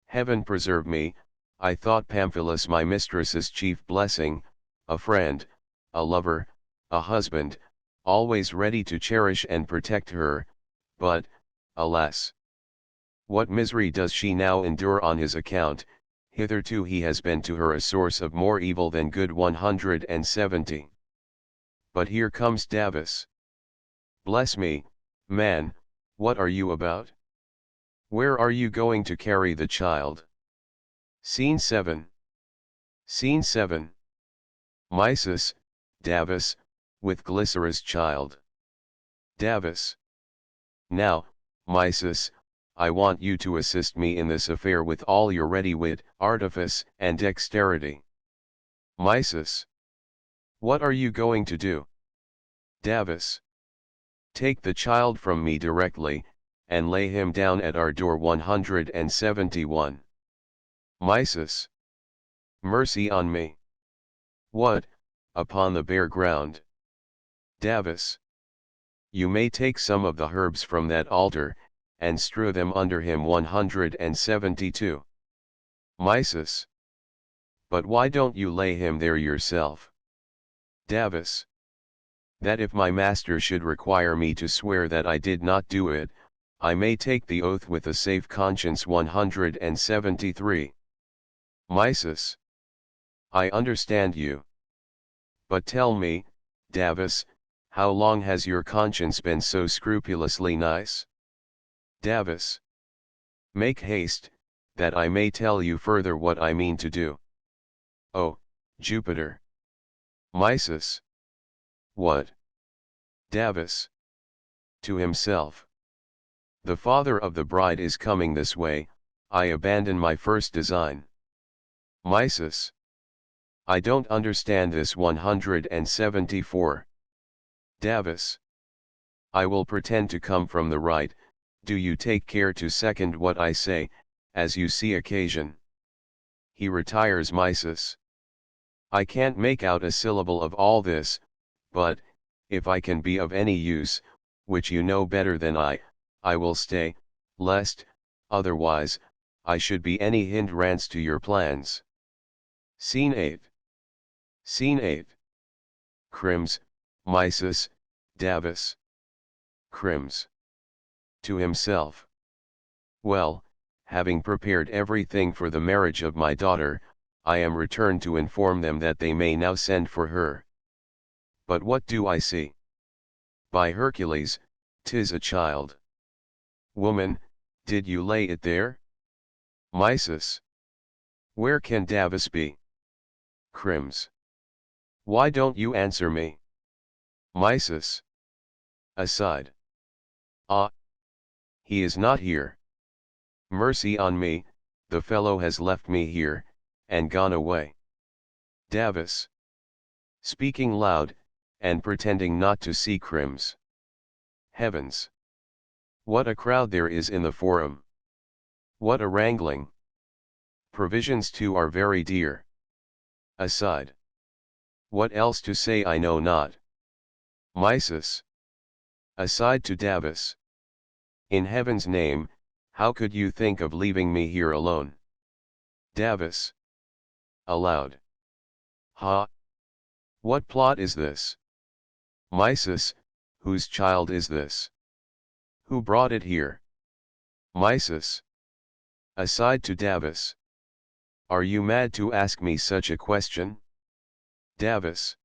Heaven preserve me, I thought Pamphilus my mistress's chief blessing, a friend, a lover, a husband, always ready to cherish and protect her, but, alas! What misery does she now endure on his account? Hitherto he has been to her a source of more evil than good. 170. But here comes Davus. Bless me, man, what are you about? Where are you going to carry the child? Scene 7. Scene 7. Mysis, Davus, with Glycera's child. Davus. Now, Mysis, I want you to assist me in this affair with all your ready wit, artifice, and dexterity. Mysis. What are you going to do? Davus. Take the child from me directly, and lay him down at our door. 171. Mysis. Mercy on me. What, upon the bare ground? Davis. You may take some of the herbs from that altar, and strew them under him. 172. Mysis. But why don't you lay him there yourself? Davis. That if my master should require me to swear that I did not do it, I may take the oath with a safe conscience. 173. Mysis. I understand you. But tell me, Davis, how long has your conscience been so scrupulously nice? Davis. Make haste, that I may tell you further what I mean to do. Oh, Jupiter. Mysis. What? Davis. To himself. The father of the bride is coming this way, I abandon my first design. Mysis. I don't understand this. 174. Davis. I will pretend to come from the right, do you take care to second what I say, as you see occasion. He retires. Mysis. I can't make out a syllable of all this, but, if I can be of any use, which you know better than I will stay, lest, otherwise, I should be any hindrance to your plans. Scene 8. Scene 8. Crims, Mysis, Davis. Crims. To himself. Well, having prepared everything for the marriage of my daughter, I am returned to inform them that they may now send for her. But what do I see? By Hercules, 'tis a child. Woman, did you lay it there? Mysis. Where can Davis be? Crims. Why don't you answer me? Mysis. Aside. Ah! He is not here. Mercy on me, the fellow has left me here, and gone away. Davis. Speaking loud, and pretending not to see. Crims. Heavens! What a crowd there is in the forum! What a wrangling! Provisions too are very dear. Aside. What else to say I know not. Mysis. Aside to Davis. In heaven's name, how could you think of leaving me here alone? Davis. Aloud. Ha! What plot is this? Mysis, whose child is this? Who brought it here? Mysis. Aside to Davis. Are you mad to ask me such a question? Davis.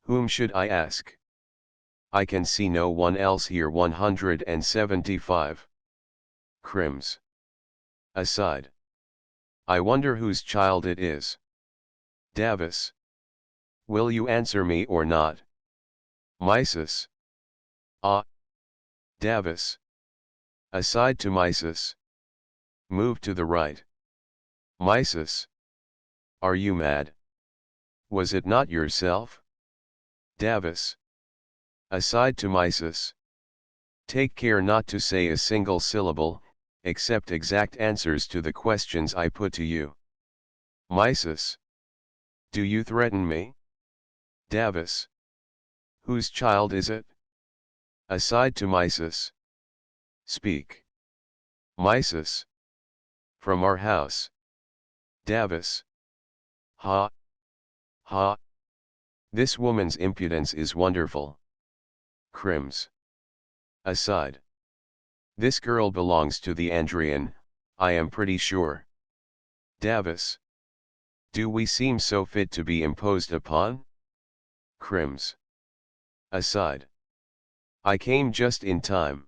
Whom should I ask? I can see no one else here. 175. Crims. Aside. I wonder whose child it is. Davis. Will you answer me or not? Mysis. Ah! Davis. Aside to Mysis. Move to the right. Mysis. Are you mad? Was it not yourself? Davis. Aside to Mysis. Take care not to say a single syllable, except exact answers to the questions I put to you. Mysis. Do you threaten me? Davis. Whose child is it? Aside to Mysis. Speak. Mysis. From our house. Davis. Ha! Ha! This woman's impudence is wonderful. Crims. Aside. This girl belongs to the Andrian, I am pretty sure. Davis. Do we seem so fit to be imposed upon? Crims. Aside. I came just in time.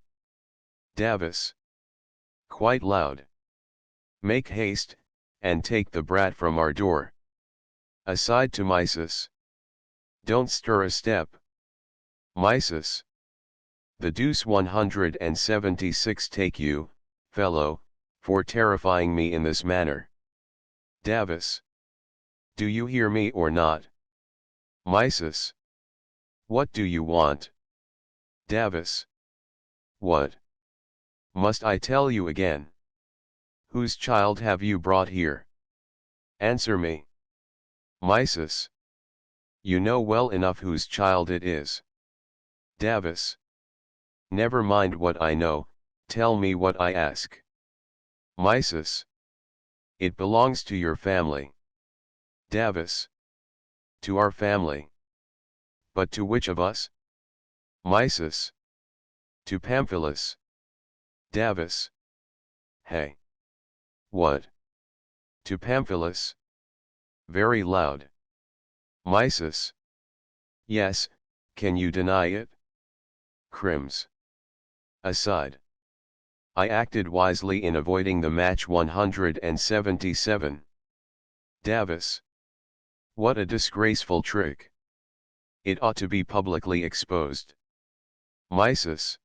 Davis. Quite loud. Make haste, and take the brat from our door. Aside to Mysis. Don't stir a step. Mysis. The deuce. 176. Take you, fellow, for terrifying me in this manner. Davis. Do you hear me or not? Mysis. What do you want? Davis. What? Must I tell you again? Whose child have you brought here? Answer me. Mysis. You know well enough whose child it is. Davis. Never mind what I know, tell me what I ask. Mysis. It belongs to your family. Davis. To our family. But to which of us? Mysis. To Pamphilus. Davis. Hey. What? To Pamphilus. Very loud. Mysis. Yes, can you deny it? Crims. Aside. I acted wisely in avoiding the match 177. Davis. What a disgraceful trick. It ought to be publicly exposed. Mysis.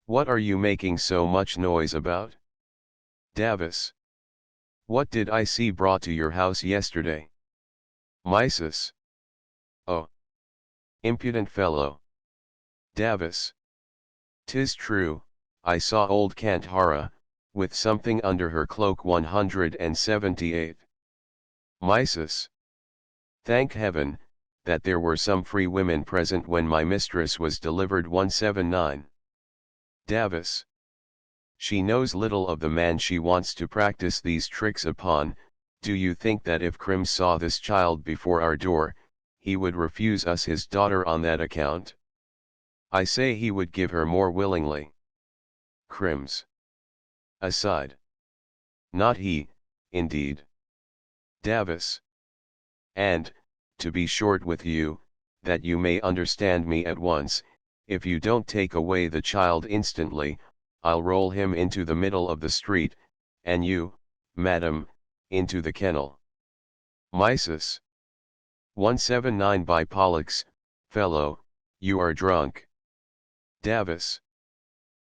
What are you making so much noise about? Davis. What did I see brought to your house yesterday? Mysis. Oh. Impudent fellow. Davis. 'Tis true, I saw old Kantara, with something under her cloak 178. Mysis. Thank heaven, that there were some free women present when my mistress was delivered 179. Davis. She knows little of the man she wants to practice these tricks upon. Do you think that if Crims saw this child before our door, he would refuse us his daughter on that account? I say he would give her more willingly. Crims. Aside. Not he, indeed. Davis. And, to be short with you, that you may understand me at once, if you don't take away the child instantly, I'll roll him into the middle of the street, and you, madam, into the kennel. Mysis. 179 by Pollux, fellow, you are drunk. Davis.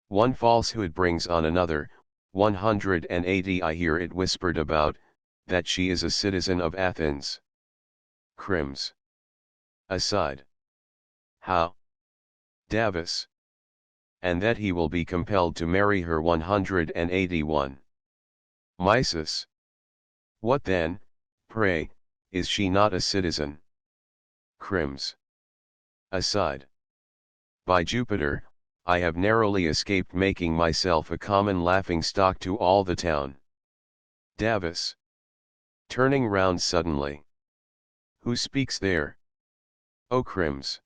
One falsehood brings on another. 180 I hear it whispered about, that she is a citizen of Athens. Crims. Aside. How? Davis. And that he will be compelled to marry her 181. Mysis. What then, pray, is she not a citizen? Crims. Aside. By Jupiter, I have narrowly escaped making myself a common laughing-stock to all the town. Davis. Turning round suddenly. Who speaks there? O Crims.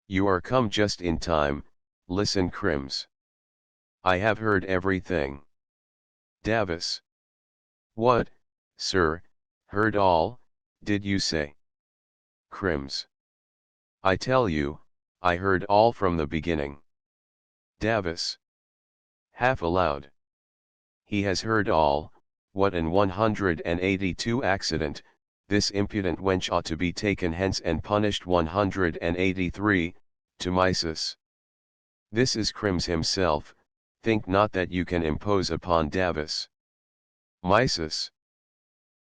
You are come just in time, listen Crims. I have heard everything. Davis. What, sir, heard all, did you say? Crims. I tell you, I heard all from the beginning. Davis. Half aloud. He has heard all. What an 182 accident, this impudent wench ought to be taken hence and punished 183, to Mysis. This is Crims himself, think not that you can impose upon Davis. Mysis.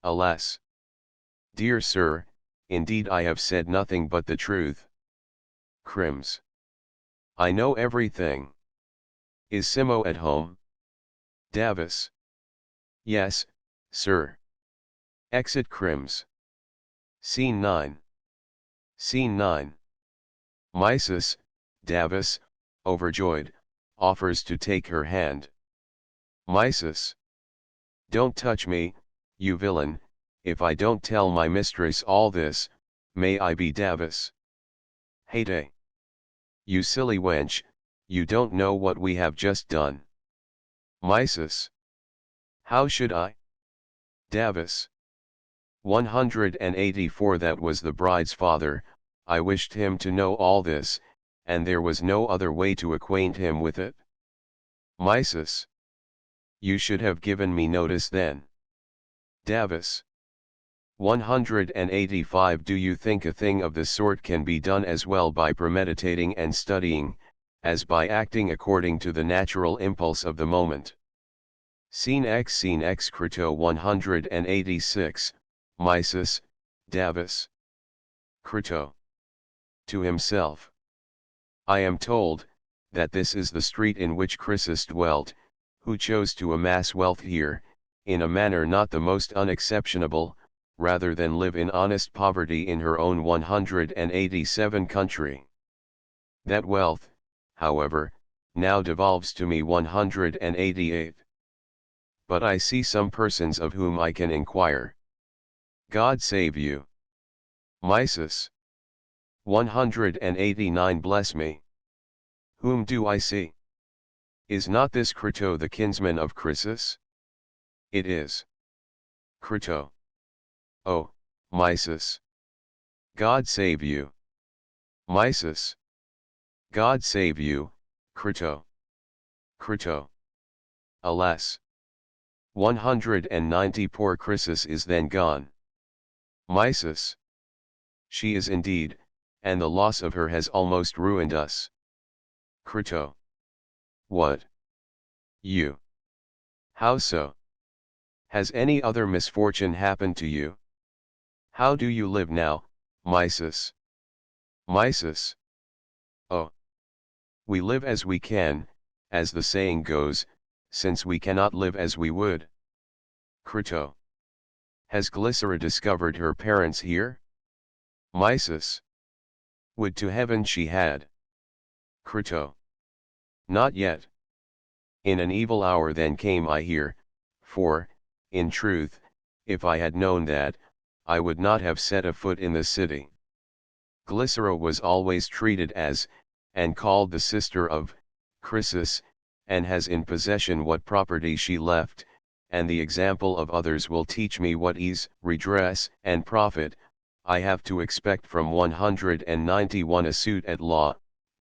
Alas! Dear sir, indeed I have said nothing but the truth. Crims. I know everything. Is Simo at home? Davis. Yes, sir. Exit Crims. Scene 9. Scene 9. Mysis, Davis, overjoyed, offers to take her hand. Mysis. Don't touch me, you villain, if I don't tell my mistress all this, may I be Davis. Heyday. You silly wench, you don't know what we have just done. Mysis. How should I? Davis. 184 That was the bride's father, I wished him to know all this, and there was no other way to acquaint him with it. Mysis. You should have given me notice then. Davis. 185 Do you think a thing of the sort can be done as well by premeditating and studying, as by acting according to the natural impulse of the moment? Scene X Crito 186, Mysis, Davis. Crito. To himself. I am told, that this is the street in which Chrysis dwelt, who chose to amass wealth here, in a manner not the most unexceptionable, rather than live in honest poverty in her own 187 country. That wealth, however, now devolves to me 188. But I see some persons of whom I can inquire. God save you. Mysis. 189 Bless me. Whom do I see? Is not this Crito the kinsman of Chrysis? It is. Crito. Oh, Mysis. God save you. Mysis. God save you, Crito. Crito. Alas. 190 Poor Chrysis is then gone. Mysis. She is indeed, and the loss of her has almost ruined us. Crito. What? You? How so? Has any other misfortune happened to you? How do you live now, Mysis? Mysis. Oh. We live as we can, as the saying goes, since we cannot live as we would. Crito. Has Glycera discovered her parents here? Mysis. Would to heaven she had. Crito. Not yet. In an evil hour then came I here, for, in truth, if I had known that, I would not have set a foot in the city. Glycera was always treated as, and called the sister of, Chrysis, and has in possession what property she left, and the example of others will teach me what ease, redress, and profit, I have to expect from 191 a suit at law.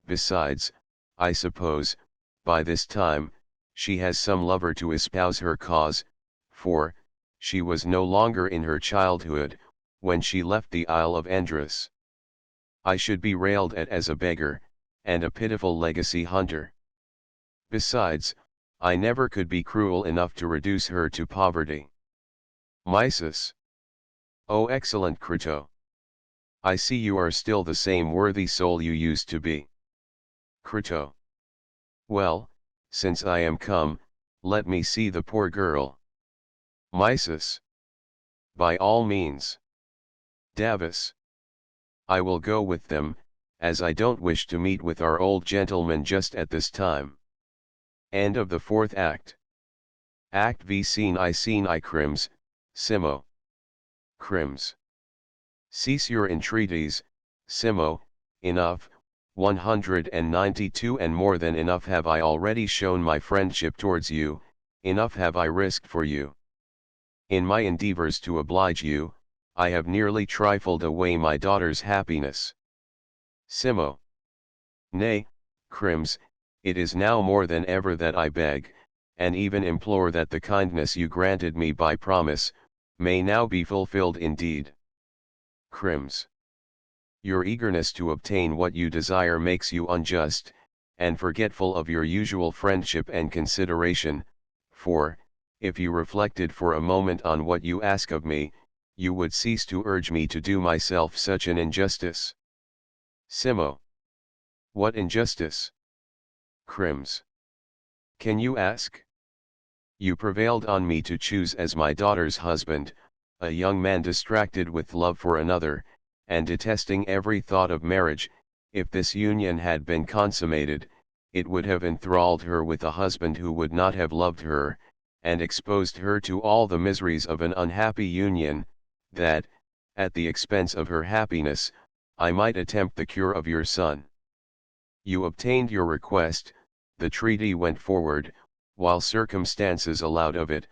Besides, I suppose, by this time, she has some lover to espouse her cause, for, she was no longer in her childhood, when she left the Isle of Andros. I should be railed at as a beggar, and a pitiful legacy hunter. Besides, I never could be cruel enough to reduce her to poverty. Mysis. O excellent Crito! I see you are still the same worthy soul you used to be. Crito. Well, since I am come, let me see the poor girl. Mysis. By all means. Davus. I will go with them, as I don't wish to meet with our old gentleman just at this time. End of the fourth act. Act V. Scene I Crims, Simo. Crims. Cease your entreaties, Simo, enough, 192 and more than enough have I already shown my friendship towards you, enough have I risked for you. In my endeavors to oblige you, I have nearly trifled away my daughter's happiness. Simo. Nay, Crims, it is now more than ever that I beg, and even implore that the kindness you granted me by promise, may now be fulfilled indeed. Crims. Your eagerness to obtain what you desire makes you unjust, and forgetful of your usual friendship and consideration, for, if you reflected for a moment on what you ask of me, you would cease to urge me to do myself such an injustice. Simo. What injustice? Crims. Can you ask? You prevailed on me to choose as my daughter's husband, a young man distracted with love for another, and detesting every thought of marriage. If this union had been consummated, it would have enthralled her with a husband who would not have loved her, and exposed her to all the miseries of an unhappy union, that, at the expense of her happiness, I might attempt the cure of your son. You obtained your request, the treaty went forward, while circumstances allowed of it,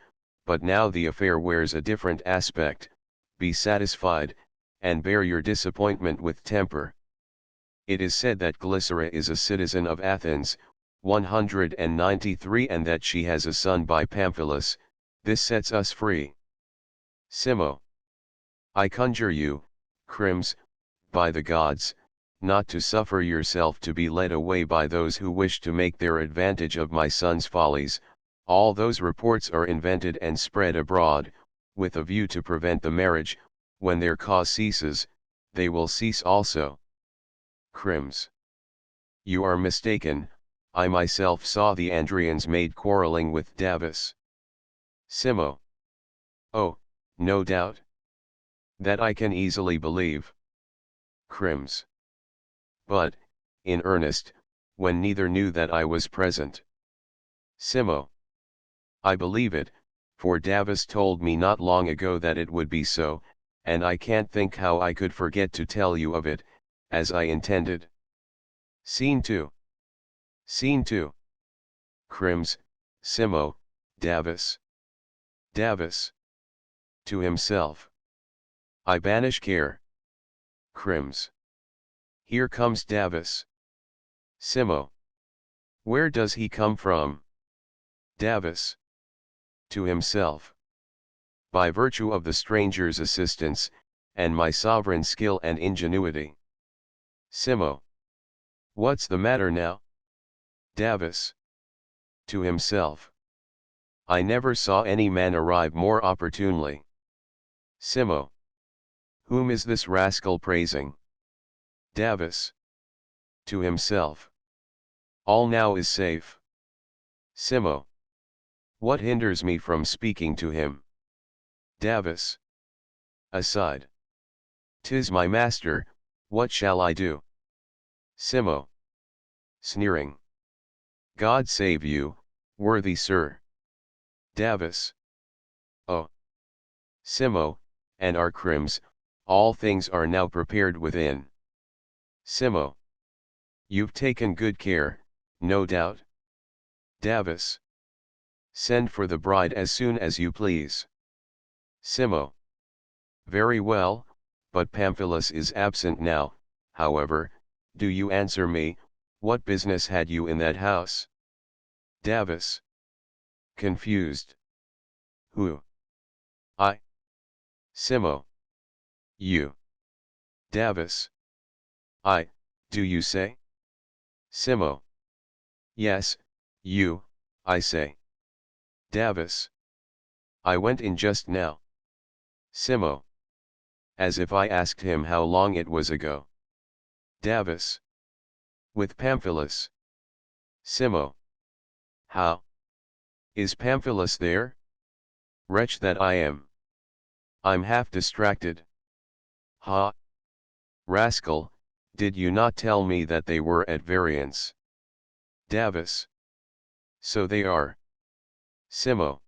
but now the affair wears a different aspect. Be satisfied, and bear your disappointment with temper. It is said that Glycera is a citizen of Athens, 193, and that she has a son by Pamphilus. This sets us free. Simo. I conjure you, Crims, by the gods, not to suffer yourself to be led away by those who wish to make their advantage of my son's follies. All those reports are invented and spread abroad, with a view to prevent the marriage. When their cause ceases, they will cease also. Crims. You are mistaken, I myself saw the Andrians maid quarreling with Davus. Simo. Oh, no doubt. That I can easily believe. Crims. But, in earnest, when neither knew that I was present. Simo. I believe it, for Davis told me not long ago that it would be so, and I can't think how I could forget to tell you of it, as I intended. Scene 2. Scene 2. Crims, Simo, Davis. Davis. To himself. I banish care. Crims. Here comes Davis. Simo. Where does he come from? Davis. To himself. By virtue of the stranger's assistance, and my sovereign skill and ingenuity. Simo. What's the matter now? Davis. To himself. I never saw any man arrive more opportunely. Simo. Whom is this rascal praising? Davis. To himself. All now is safe. Simo. What hinders me from speaking to him? Davis. Aside. 'Tis my master, what shall I do? Simo. Sneering. God save you, worthy sir. Davis. Oh. Simo, and our crims, all things are now prepared within. Simo. You've taken good care, no doubt. Davis. Send for the bride as soon as you please. Simo. Very well, but Pamphilus is absent now. However, do you answer me, what business had you in that house? Davis. Confused. Who? I. Simo. You. Davis. I, do you say? Simo. Yes, you, I say. Davis. I went in just now. Simo. As if I asked him how long it was ago. Davis. With Pamphilus. Simo. How? Is Pamphilus there? Wretch that I am. I'm half distracted. Ha! Rascal, did you not tell me that they were at variance? Davis. So they are. Simo.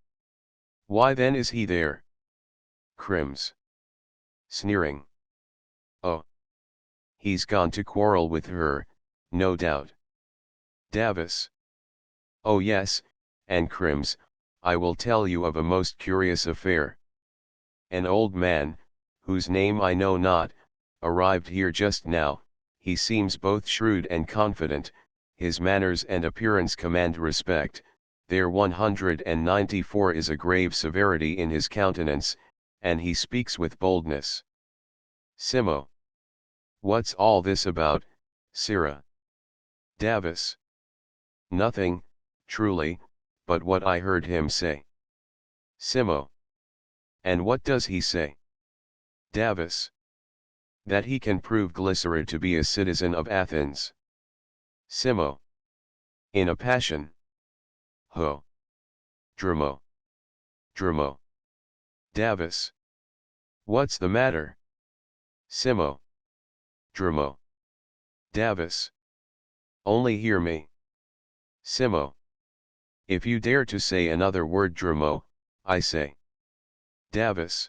Why then is he there? Crims. Sneering. Oh. He's gone to quarrel with her, no doubt. Davis. Oh yes, and Crims, I will tell you of a most curious affair. An old man, whose name I know not, arrived here just now. He seems both shrewd and confident, his manners and appearance command respect, there 194 is a grave severity in his countenance, and he speaks with boldness. Simo. What's all this about, sirrah? Davis. Nothing, truly, but what I heard him say. Simo. And what does he say? Davis. That he can prove Glycera to be a citizen of Athens. Simo. In a passion. Ho. Dramo. Dramo. Davis. What's the matter? Simo. Dramo. Davis. Only hear me. Simo. If you dare to say another word Dramo, I say. Davis.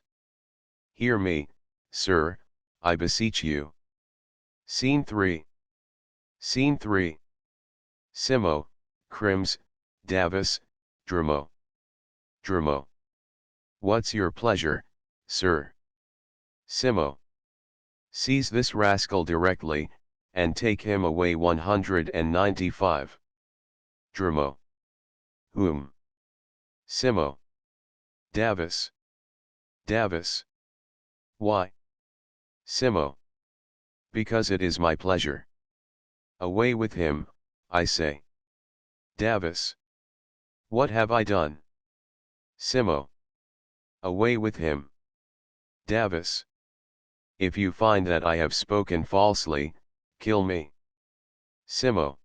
Hear me, sir, I beseech you. Scene 3. Scene 3. Simo, Crims, Davis, Dramo. Dramo. What's your pleasure, sir? Simo. Seize this rascal directly, and take him away 195. Dramo. Whom? Simo. Davis. Davis. Why? Simo. Because it is my pleasure. Away with him, I say. Davis. What have I done? Simo. Away with him. Davis. If you find that I have spoken falsely, kill me. Simo.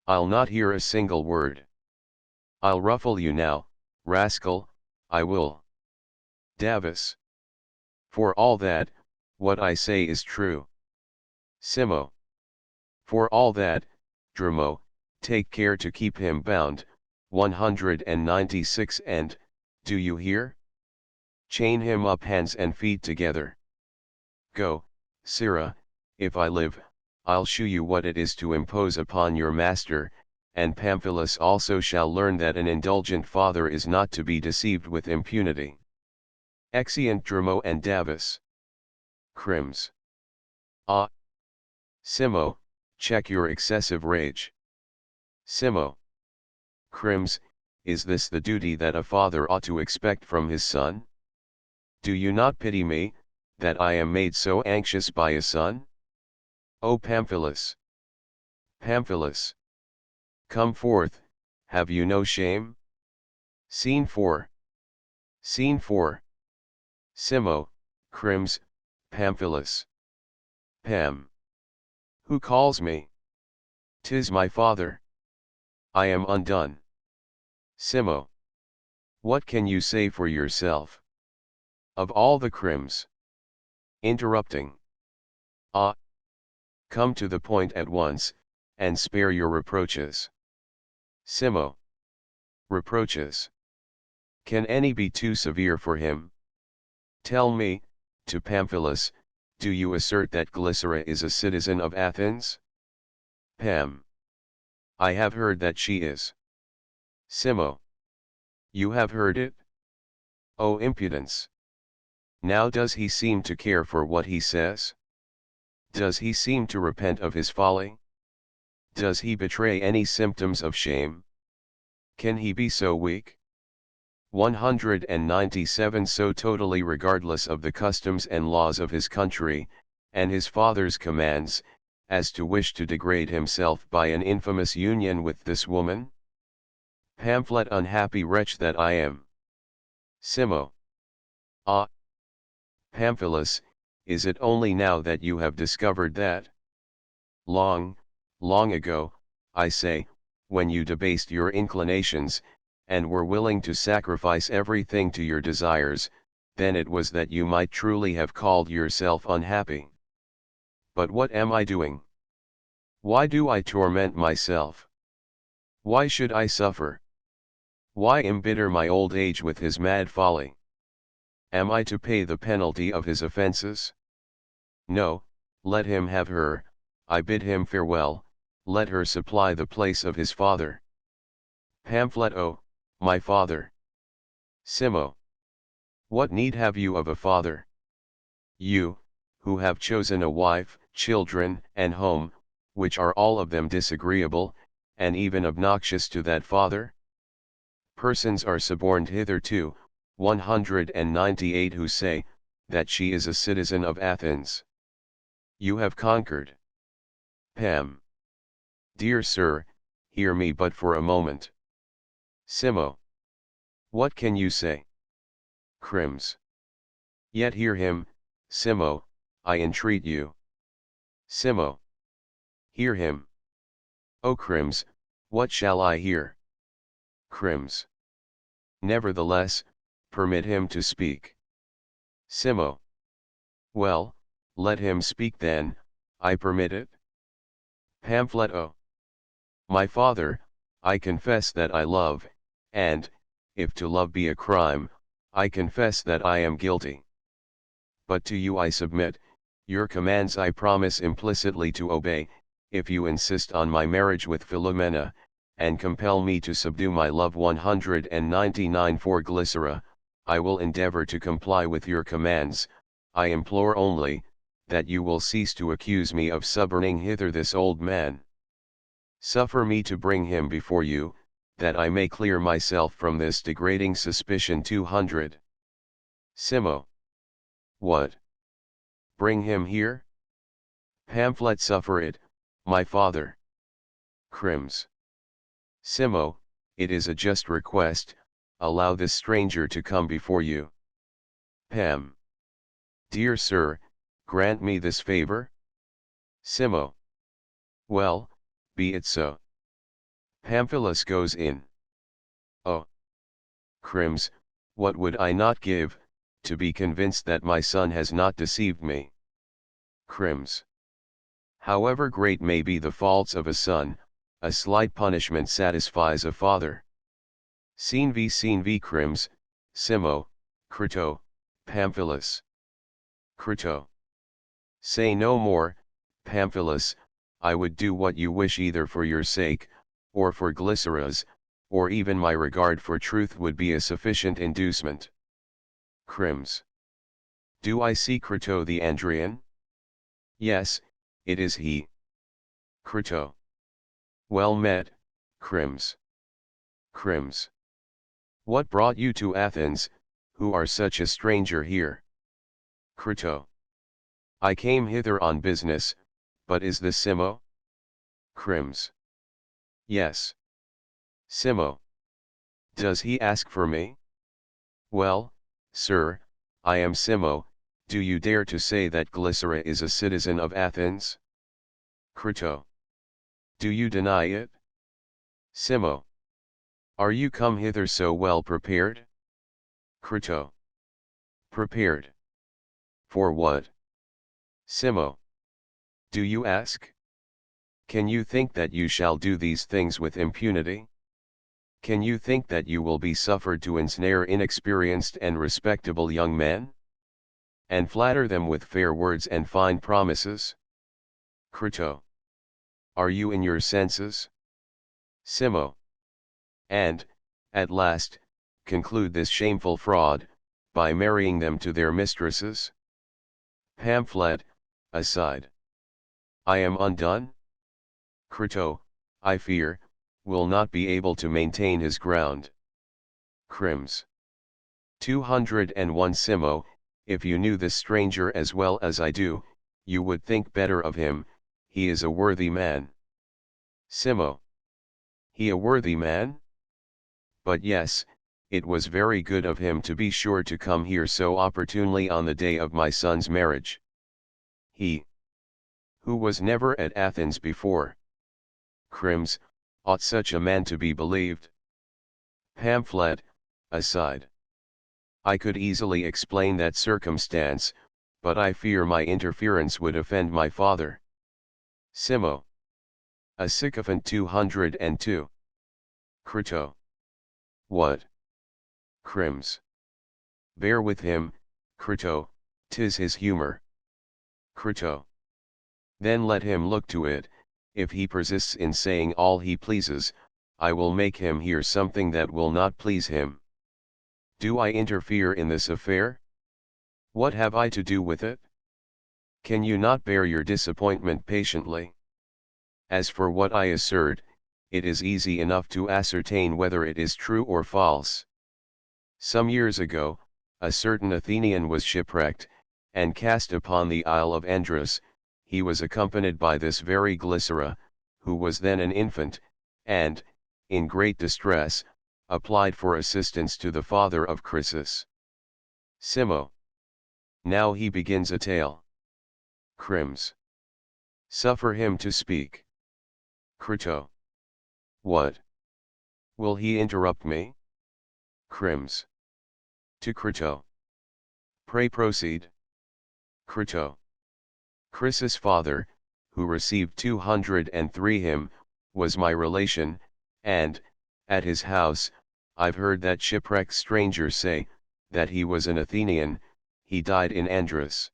I'll not hear a single word. I'll ruffle you now, rascal, I will. Davis. For all that, what I say is true. Simo. For all that, Dramo, take care to keep him bound. 196. And, do you hear? Chain him up hands and feet together. Go, Sirrah, if I live, I'll shew you what it is to impose upon your master, and Pamphilus also shall learn that an indulgent father is not to be deceived with impunity. Exeunt Dramo and Davus. Crims. Ah! Simo, check your excessive rage. Simo. Crims, is this the duty that a father ought to expect from his son? Do you not pity me, that I am made so anxious by a son? O Pamphilus! Pamphilus! Come forth, have you no shame? Scene 4. Scene 4. Simo, Crims, Pamphilus. Pam. Who calls me? 'Tis my father. I am undone. Simo. What can you say for yourself? Of all the Crims. Interrupting. Ah! Come to the point at once, and spare your reproaches. Simo. Reproaches. Can any be too severe for him? Tell me, to Pamphilus, do you assert that Glycera is a citizen of Athens? Pam. I have heard that she is. Simo. You have heard it? Oh impudence! Now does he seem to care for what he says? Does he seem to repent of his folly? Does he betray any symptoms of shame? Can he be so weak? 197. So totally regardless of the customs and laws of his country, and his father's commands, as to wish to degrade himself by an infamous union with this woman? Pamphlet, unhappy wretch that I am. Simo. Ah! Pamphilus, is it only now that you have discovered that? Long, long ago, I say, when you debased your inclinations, and were willing to sacrifice everything to your desires, then it was that you might truly have called yourself unhappy. But what am I doing? Why do I torment myself? Why should I suffer? Why embitter my old age with his mad folly? Am I to pay the penalty of his offenses? No, let him have her, I bid him farewell, let her supply the place of his father. Pamphlet. Oh, my father. Simo. What need have you of a father? You, who have chosen a wife, children, and home, which are all of them disagreeable, and even obnoxious to that father? Persons are suborned hitherto, 198, who say, that she is a citizen of Athens. You have conquered. Pam. Dear sir, hear me but for a moment. Simo. What can you say? Crims. Yet hear him, Simo, I entreat you. Simo. Hear him. O Crims, what shall I hear? Crims. Nevertheless, permit him to speak. Simo. Well, let him speak then, I permit it. Pamphlet. Oh! My father, I confess that I love, and, if to love be a crime, I confess that I am guilty. But to you I submit, your commands I promise implicitly to obey, if you insist on my marriage with Philomena, and compel me to subdue my love. 199. For Glycera, I will endeavor to comply with your commands. I implore only, that you will cease to accuse me of suborning hither this old man. Suffer me to bring him before you, that I may clear myself from this degrading suspicion. 200. Simo. What? Bring him here? Pamphlet. Suffer it, my father. Crims. Simo, it is a just request, allow this stranger to come before you. Pam. Dear sir, grant me this favor? Simo. Well, be it so. Pamphilus goes in. Oh! Crims, what would I not give, to be convinced that my son has not deceived me. Crims. However great may be the faults of a son, a slight punishment satisfies a father. Scene v Crims, Simo, Crito, Pamphilus. Crito. Say no more, Pamphilus, I would do what you wish either for your sake, or for Glycera's, or even my regard for truth would be a sufficient inducement. Crims. Do I see Crito the Andrian? Yes, it is he. Crito. Well met, Crims. Crims. What brought you to Athens, who are such a stranger here? Crito. I came hither on business, but is this Simo? Crims. Yes. Simo. Does he ask for me? Well, sir, I am Simo, do you dare to say that Glycera is a citizen of Athens? Crito. Do you deny it? Simo. Are you come hither so well prepared? Crito. Prepared. For what? Simo. Do you ask? Can you think that you shall do these things with impunity? Can you think that you will be suffered to ensnare inexperienced and respectable young men? And flatter them with fair words and fine promises? Crito. Are you in your senses? Simo. And, at last, conclude this shameful fraud, by marrying them to their mistresses? Pamphlet, aside. I am undone? Crito, I fear, will not be able to maintain his ground. Crims. 201 Simo, if you knew this stranger as well as I do, you would think better of him, he is a worthy man. Simo. He a worthy man? But yes, it was very good of him to be sure to come here so opportunely on the day of my son's marriage. He, who was never at Athens before. Crims, ought such a man to be believed? Pamphlet, aside. I could easily explain that circumstance, but I fear my interference would offend my father. Simo. A sycophant 202. Crito. What? Crims. Bear with him, Crito, 'tis his humor. Crito. Then let him look to it, if he persists in saying all he pleases, I will make him hear something that will not please him. Do I interfere in this affair? What have I to do with it? Can you not bear your disappointment patiently? As for what I assert, it is easy enough to ascertain whether it is true or false. Some years ago, a certain Athenian was shipwrecked, and cast upon the Isle of Andros. He was accompanied by this very Glycera, who was then an infant, and, in great distress, applied for assistance to the father of Chrysis. Simo. Now he begins a tale. Crims. Suffer him to speak. Crito. What? Will he interrupt me? Crims. To Crito. Pray proceed. Crito. Chrysis' father, who received 203 him, was my relation, and, at his house, I've heard that shipwrecked strangers say, that he was an Athenian, he died in Andros.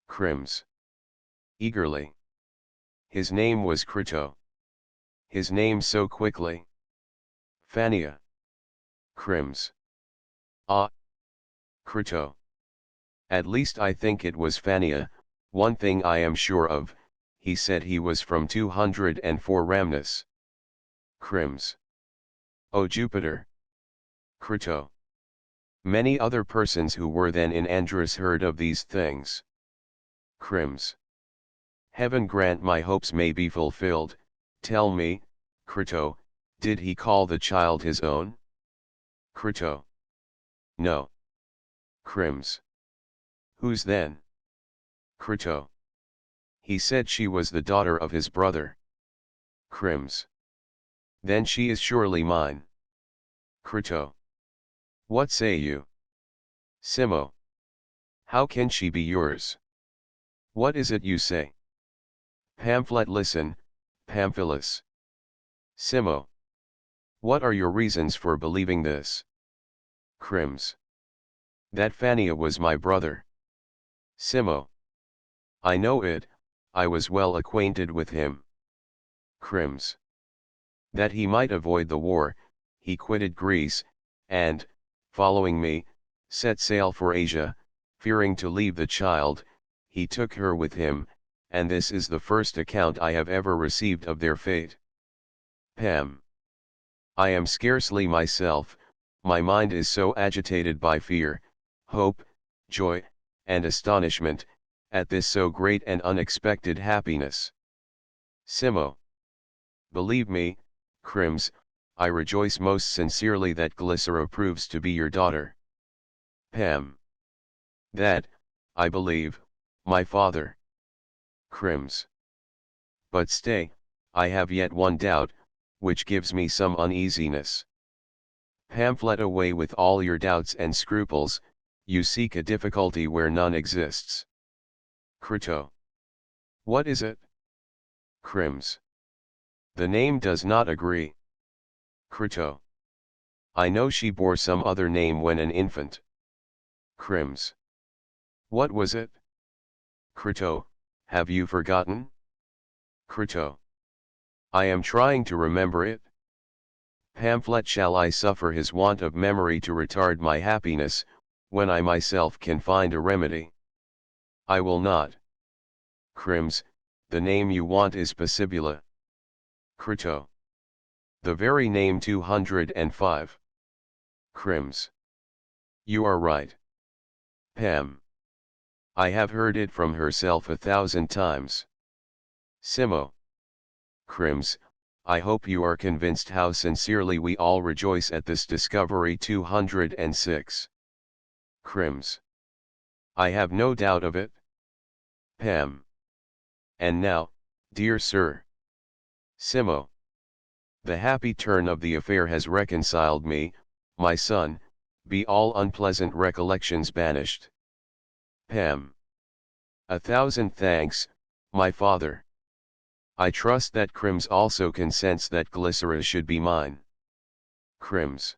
Crims. Eagerly. His name was Crito. His name so quickly. Phania. Crims. Ah. Crito. At least I think it was Phania, one thing I am sure of, he said he was from 204 Rhamnus. Crims. O Jupiter. Crito. Many other persons who were then in Andros heard of these things. Crims. Heaven grant my hopes may be fulfilled. Tell me, Crito, did he call the child his own? Crito. No. Crims. Whose then? Crito. He said she was the daughter of his brother. Crims. Then she is surely mine. Crito. What say you? Simo. How can she be yours? What is it you say? Pamphlet. Listen, Pamphilus. Simo. What are your reasons for believing this? Crims. That Phania was my brother. Simo. I know it, I was well acquainted with him. Crims. That he might avoid the war, he quitted Greece, and, following me, set sail for Asia, fearing to leave the child, he took her with him, and this is the first account I have ever received of their fate. Pam. I am scarcely myself, my mind is so agitated by fear, hope, joy, and astonishment, at this so great and unexpected happiness. Simo. Believe me, Crims, I rejoice most sincerely that Glycera proves to be your daughter. Pam. That, I believe, my father. Crims. But stay, I have yet one doubt, which gives me some uneasiness. Pamphlet. Away with all your doubts and scruples, you seek a difficulty where none exists. Crito. What is it? Crims. The name does not agree. Crito. I know she bore some other name when an infant. Crims. What was it? Crito. Have you forgotten? Crito. I am trying to remember it. Pamphlet. Shall I suffer his want of memory to retard my happiness, when I myself can find a remedy? I will not. Crims. The name you want is Passibula. Crito. The very name. 205. Crims. You are right. Pam. I have heard it from herself 1,000 times. Simo. Crims. I hope you are convinced how sincerely we all rejoice at this discovery. 206. Crims. I have no doubt of it. Pam. And now, dear sir. Simo. The happy turn of the affair has reconciled me, my son, be all unpleasant recollections banished. Pam. 1,000 thanks, my father. I trust that Crims also consents that Glycera should be mine. Crims.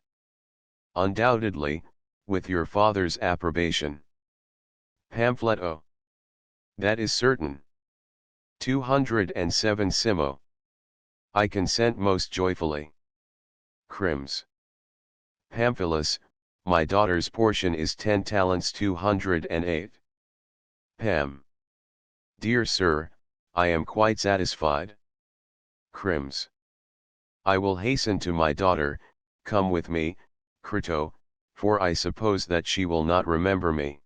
Undoubtedly, with your father's approbation. Pamphlet. Oh. That is certain. 207. Simo. I consent most joyfully. Crims. Pamphilus, my daughter's portion is 10 talents. 208. Pam. Dear sir, I am quite satisfied. Crims. I will hasten to my daughter, come with me, Crito, for I suppose that she will not remember me.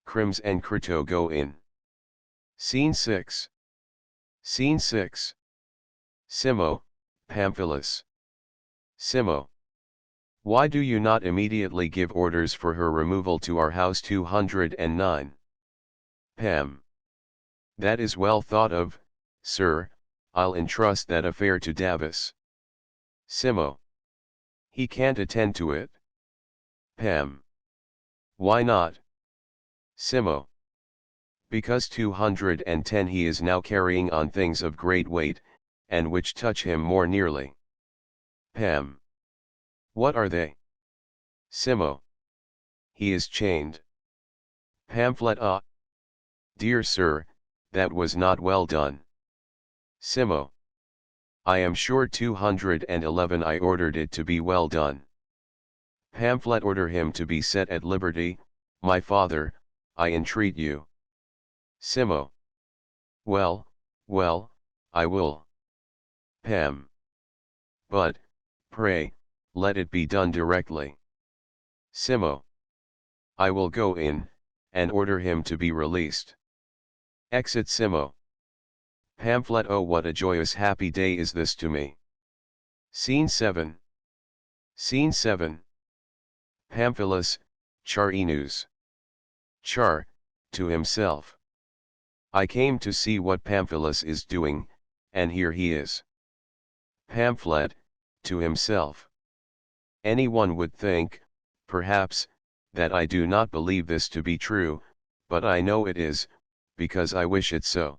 Crims and Crito go in. Scene 6. Scene 6. Simo, Pamphilus. Simo. Why do you not immediately give orders for her removal to our house? 209. Pam. That is well thought of, sir, I'll entrust that affair to Davus. Simo. He can't attend to it. Pam. Why not? Simo. Because 210 he is now carrying on things of great weight, and which touch him more nearly. Pam. What are they? Simo. He is chained. Pamphlet. Ah. Dear sir, that was not well done. Simo. I am sure 211 I ordered it to be well done. Pamphlet. Order him to be set at liberty, my father, I entreat you. Simo. Well, well, I will. Pam. But, pray, let it be done directly. Simo. I will go in, and order him to be released. Exit Simo. Pamphlet. Oh, what a joyous happy day is this to me. Scene 7. Scene 7. Pamphilus, Charinus. Char, to himself. I came to see what Pamphilus is doing, and here he is. Pamphlet, to himself. Anyone would think, perhaps, that I do not believe this to be true, but I know it is, because I wish it so.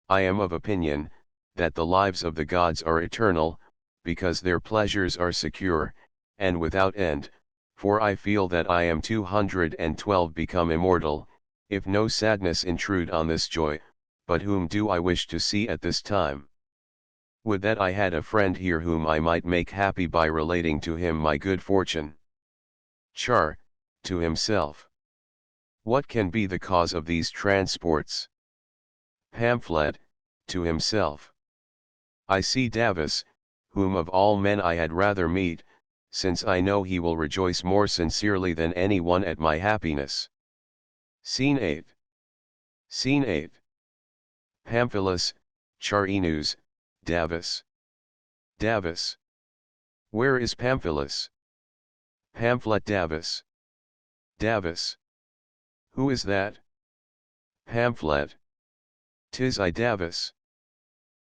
I am of opinion, that the lives of the gods are eternal, because their pleasures are secure, and without end, for I feel that I am 212 become immortal, if no sadness intrude on this joy, but whom do I wish to see at this time? Would that I had a friend here whom I might make happy by relating to him my good fortune. Char, to himself. What can be the cause of these transports? Pamphlet, to himself. I see Davis, whom of all men I had rather meet, since I know he will rejoice more sincerely than any one at my happiness. Scene 8. Scene 8. Pamphilus, Charinus, Davis. Davis. Where is Pamphilus? Pamphlet Davis. Davis. Who is that? Pamphlet. 'Tis I Davis.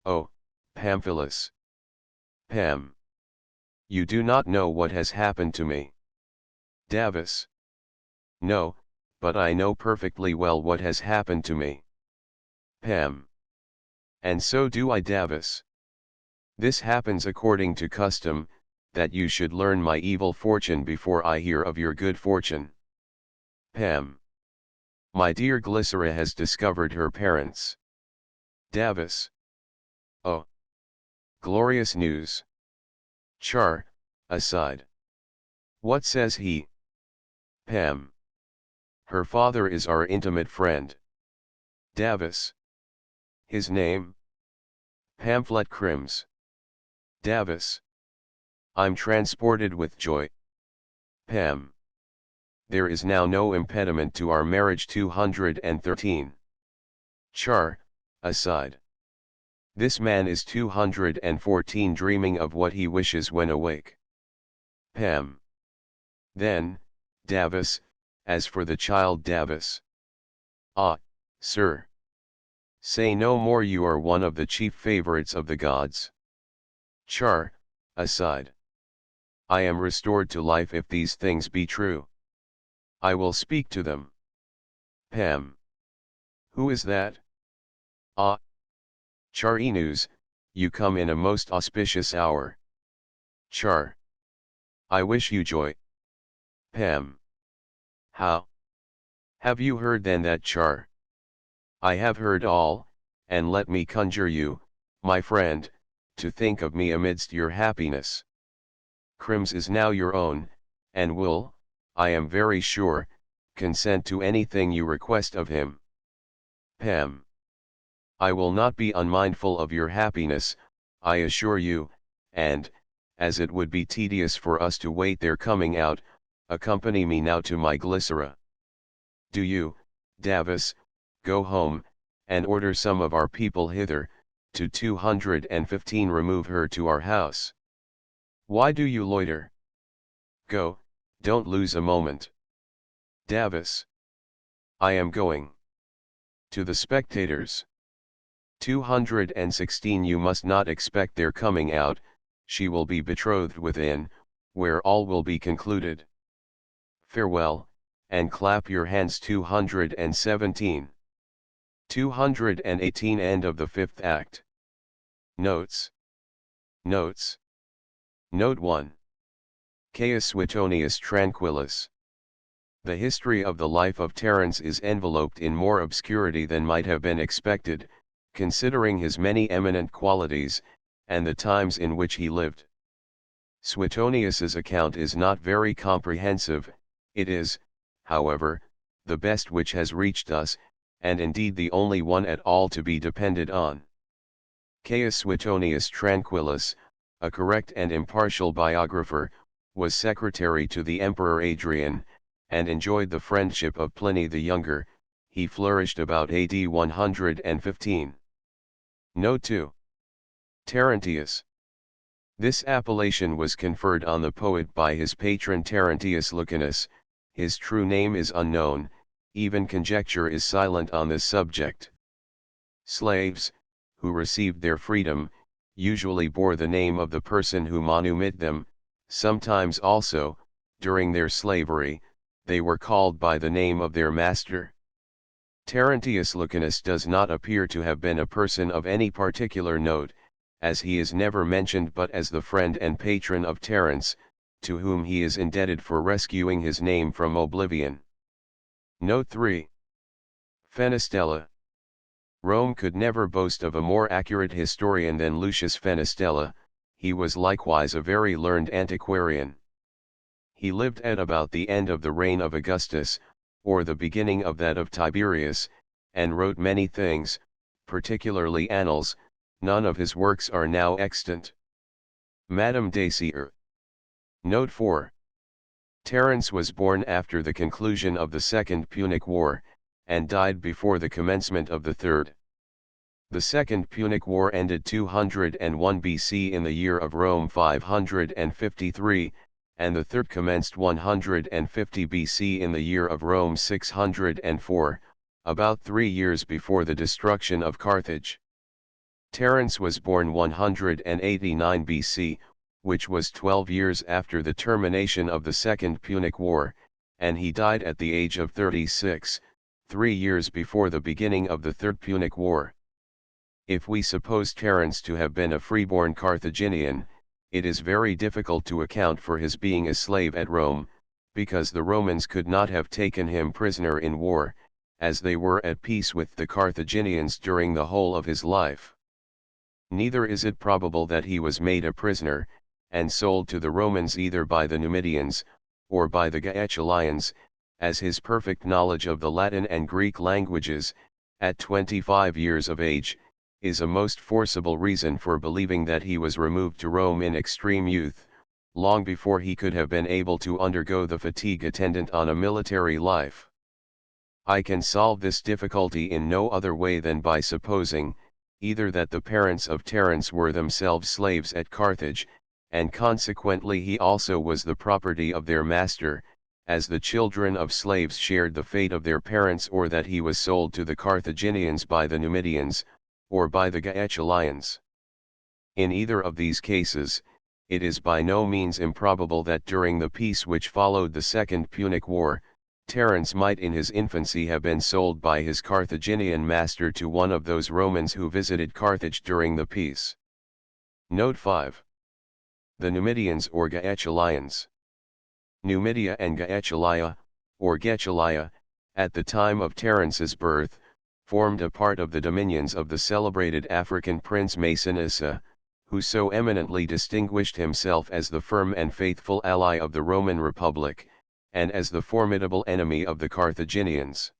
Oh, Pamphilus. Pam. You do not know what has happened to me. Davis. No, but I know perfectly well what has happened to me. Pam. And so do I Davis. This happens according to custom, that you should learn my evil fortune before I hear of your good fortune. Pam. My dear Glycera has discovered her parents. Davis. Oh. Glorious news. Char, aside. What says he? Pam. Her father is our intimate friend. Davis. His name? Pamphlet Crims. Davis. I'm transported with joy. Pam. There is now no impediment to our marriage. 213. Char, aside. This man is 214 dreaming of what he wishes when awake. Pam. Then, Davis, as for the child Davis. Ah, sir. Say no more, you are one of the chief favorites of the gods. Char, aside. I am restored to life if these things be true. I will speak to them. Pam. Who is that? Ah. Charinus, you come in a most auspicious hour. Char. I wish you joy. Pam. How? Have you heard then that Char? I have heard all, and let me conjure you, my friend, to think of me amidst your happiness. Crims is now your own, and will, I am very sure, consent to anything you request of him. Pam. I will not be unmindful of your happiness, I assure you, and, as it would be tedious for us to wait their coming out, accompany me now to my Glycera. Do you, Davis, go home, and order some of our people hither, to 215 remove her to our house. Why do you loiter? Go, don't lose a moment. Davis. I am going. To the spectators. 216 You must not expect their coming out, she will be betrothed within, where all will be concluded. Farewell, and clap your hands. 217. 218 End of the fifth act. Notes. Notes. Note 1. Caius Suetonius Tranquillus. The history of the life of Terence is enveloped in more obscurity than might have been expected, considering his many eminent qualities, and the times in which he lived. Suetonius's account is not very comprehensive. It is, however, the best which has reached us, and indeed the only one at all to be depended on. Caius Suetonius Tranquillus, a correct and impartial biographer, was secretary to the Emperor Andrian, and enjoyed the friendship of Pliny the Younger. He flourished about AD 115. Note 2. Terentius. This appellation was conferred on the poet by his patron Terentius Lucanus. His true name is unknown, even conjecture is silent on this subject. Slaves, who received their freedom, usually bore the name of the person who manumit them. Sometimes also, during their slavery, they were called by the name of their master. Terentius Lucanus does not appear to have been a person of any particular note, as he is never mentioned but as the friend and patron of Terence, to whom he is indebted for rescuing his name from oblivion. Note 3. Fenestella. Rome could never boast of a more accurate historian than Lucius Fenestella. He was likewise a very learned antiquarian. He lived at about the end of the reign of Augustus, or the beginning of that of Tiberius, and wrote many things, particularly annals. None of his works are now extant. Madame Dacier. Note 4. Terence was born after the conclusion of the Second Punic War, and died before the commencement of the Third. The Second Punic War ended 201 BC in the year of Rome 553, and the Third commenced 150 BC in the year of Rome 604, about 3 years before the destruction of Carthage. Terence was born 189 BC, which was 12 years after the termination of the Second Punic War, and he died at the age of 36, 3 years before the beginning of the Third Punic War. If we suppose Terence to have been a freeborn Carthaginian, it is very difficult to account for his being a slave at Rome, because the Romans could not have taken him prisoner in war, as they were at peace with the Carthaginians during the whole of his life. Neither is it probable that he was made a prisoner, and sold to the Romans either by the Numidians, or by the Gaetulians, as his perfect knowledge of the Latin and Greek languages, at 25 years of age, is a most forcible reason for believing that he was removed to Rome in extreme youth, long before he could have been able to undergo the fatigue attendant on a military life. I can solve this difficulty in no other way than by supposing, either that the parents of Terence were themselves slaves at Carthage, and consequently he also was the property of their master, as the children of slaves shared the fate of their parents, or that he was sold to the Carthaginians by the Numidians, or by the Gaetulians. In either of these cases, it is by no means improbable that during the peace which followed the Second Punic War, Terence might in his infancy have been sold by his Carthaginian master to one of those Romans who visited Carthage during the peace. Note 5. The Numidians or Gaetulians. Numidia and Gaetulia, or Getulia, at the time of Terence's birth, formed a part of the dominions of the celebrated African prince Masinissa, who so eminently distinguished himself as the firm and faithful ally of the Roman Republic, and as the formidable enemy of the Carthaginians.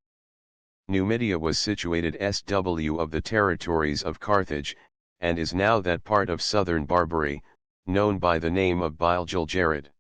Numidia was situated SW of the territories of Carthage, and is now that part of southern Barbary, known by the name of Bilgil-Jared.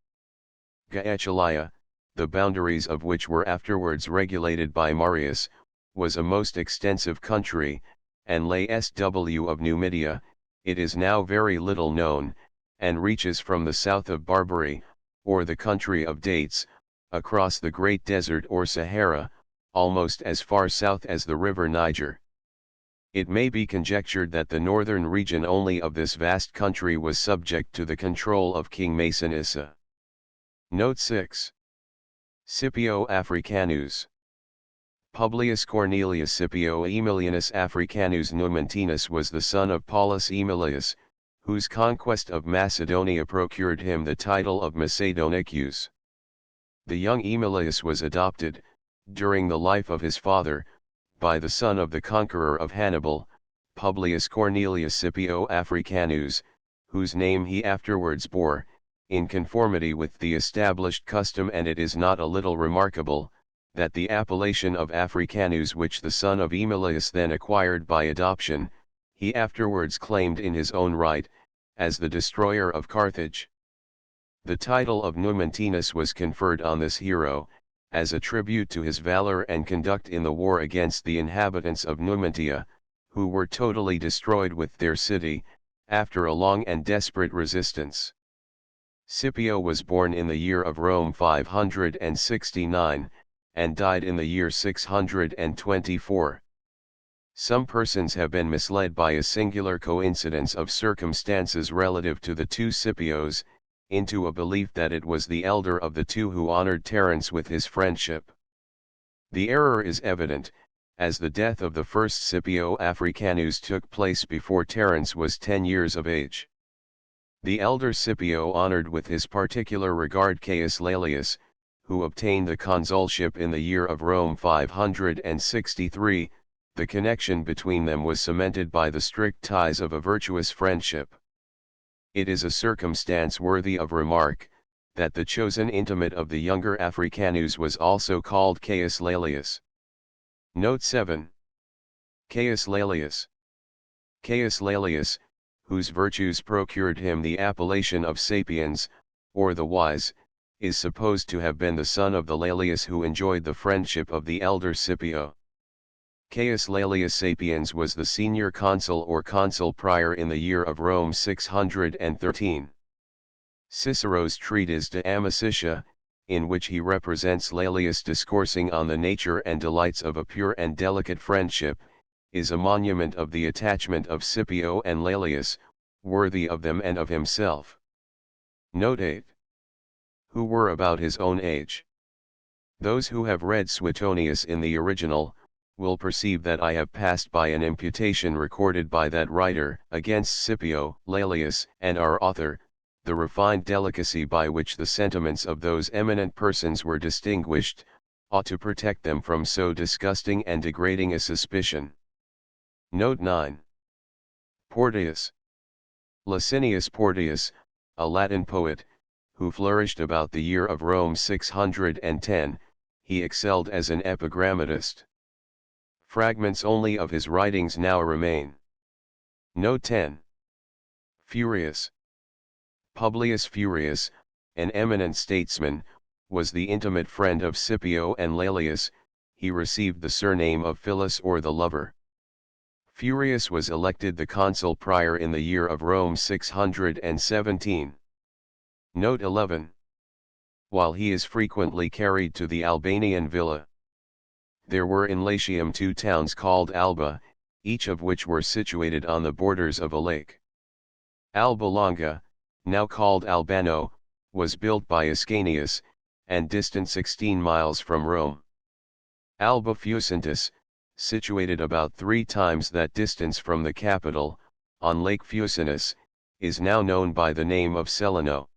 Gaetulia, the boundaries of which were afterwards regulated by Marius, was a most extensive country, and lay SW of Numidia. It is now very little known, and reaches from the south of Barbary, or the country of dates, across the Great Desert or Sahara, almost as far south as the river Niger. It may be conjectured that the northern region only of this vast country was subject to the control of King Masinissa. Note 6. Scipio Africanus. Publius Cornelius Scipio Aemilianus Africanus Numantinus was the son of Paulus Aemilius, whose conquest of Macedonia procured him the title of Macedonicus. The young Aemilius was adopted, during the life of his father, by the son of the conqueror of Hannibal, Publius Cornelius Scipio Africanus, whose name he afterwards bore, in conformity with the established custom, and it is not a little remarkable, that the appellation of Africanus which the son of Aemilius then acquired by adoption, he afterwards claimed in his own right, as the destroyer of Carthage. The title of Numantinus was conferred on this hero, as a tribute to his valor and conduct in the war against the inhabitants of Numantia, who were totally destroyed with their city, after a long and desperate resistance. Scipio was born in the year of Rome 569, and died in the year 624. Some persons have been misled by a singular coincidence of circumstances relative to the two Scipios, into a belief that it was the elder of the two who honored Terence with his friendship. The error is evident, as the death of the first Scipio Africanus took place before Terence was 10 years of age. The elder Scipio honored with his particular regard Caius Laelius, who obtained the consulship in the year of Rome 563, the connection between them was cemented by the strict ties of a virtuous friendship. It is a circumstance worthy of remark, that the chosen intimate of the younger Africanus was also called Caius Laelius. Note 7. Caius Laelius. Caius Laelius, whose virtues procured him the appellation of Sapiens, or the Wise, is supposed to have been the son of the Laelius who enjoyed the friendship of the elder Scipio. Caius Laelius Sapiens was the senior consul or consul prior in the year of Rome 613. Cicero's treatise De Amicitia, in which he represents Laelius discoursing on the nature and delights of a pure and delicate friendship, is a monument of the attachment of Scipio and Laelius, worthy of them and of himself. Note 8. Who were about his own age. Those who have read Suetonius in the original, will perceive that I have passed by an imputation recorded by that writer against Scipio, Laelius, and our author, the refined delicacy by which the sentiments of those eminent persons were distinguished, ought to protect them from so disgusting and degrading a suspicion. Note 9. Portius. Licinius Portius, a Latin poet, who flourished about the year of Rome 610, he excelled as an epigrammatist. Fragments only of his writings now remain. Note 10. Furius. Publius Furius, an eminent statesman, was the intimate friend of Scipio and Laelius. He received the surname of Philus or the Lover. Furius was elected the consul prior in the year of Rome 617. Note 11. While he is frequently carried to the Albanian villa. There were in Latium 2 towns called Alba, each of which were situated on the borders of a lake. Alba Longa, now called Albano, was built by Ascanius, and distant 16 miles from Rome. Alba Fucentis, situated about 3 times that distance from the capital, on Lake Fucinus, is now known by the name of Celano.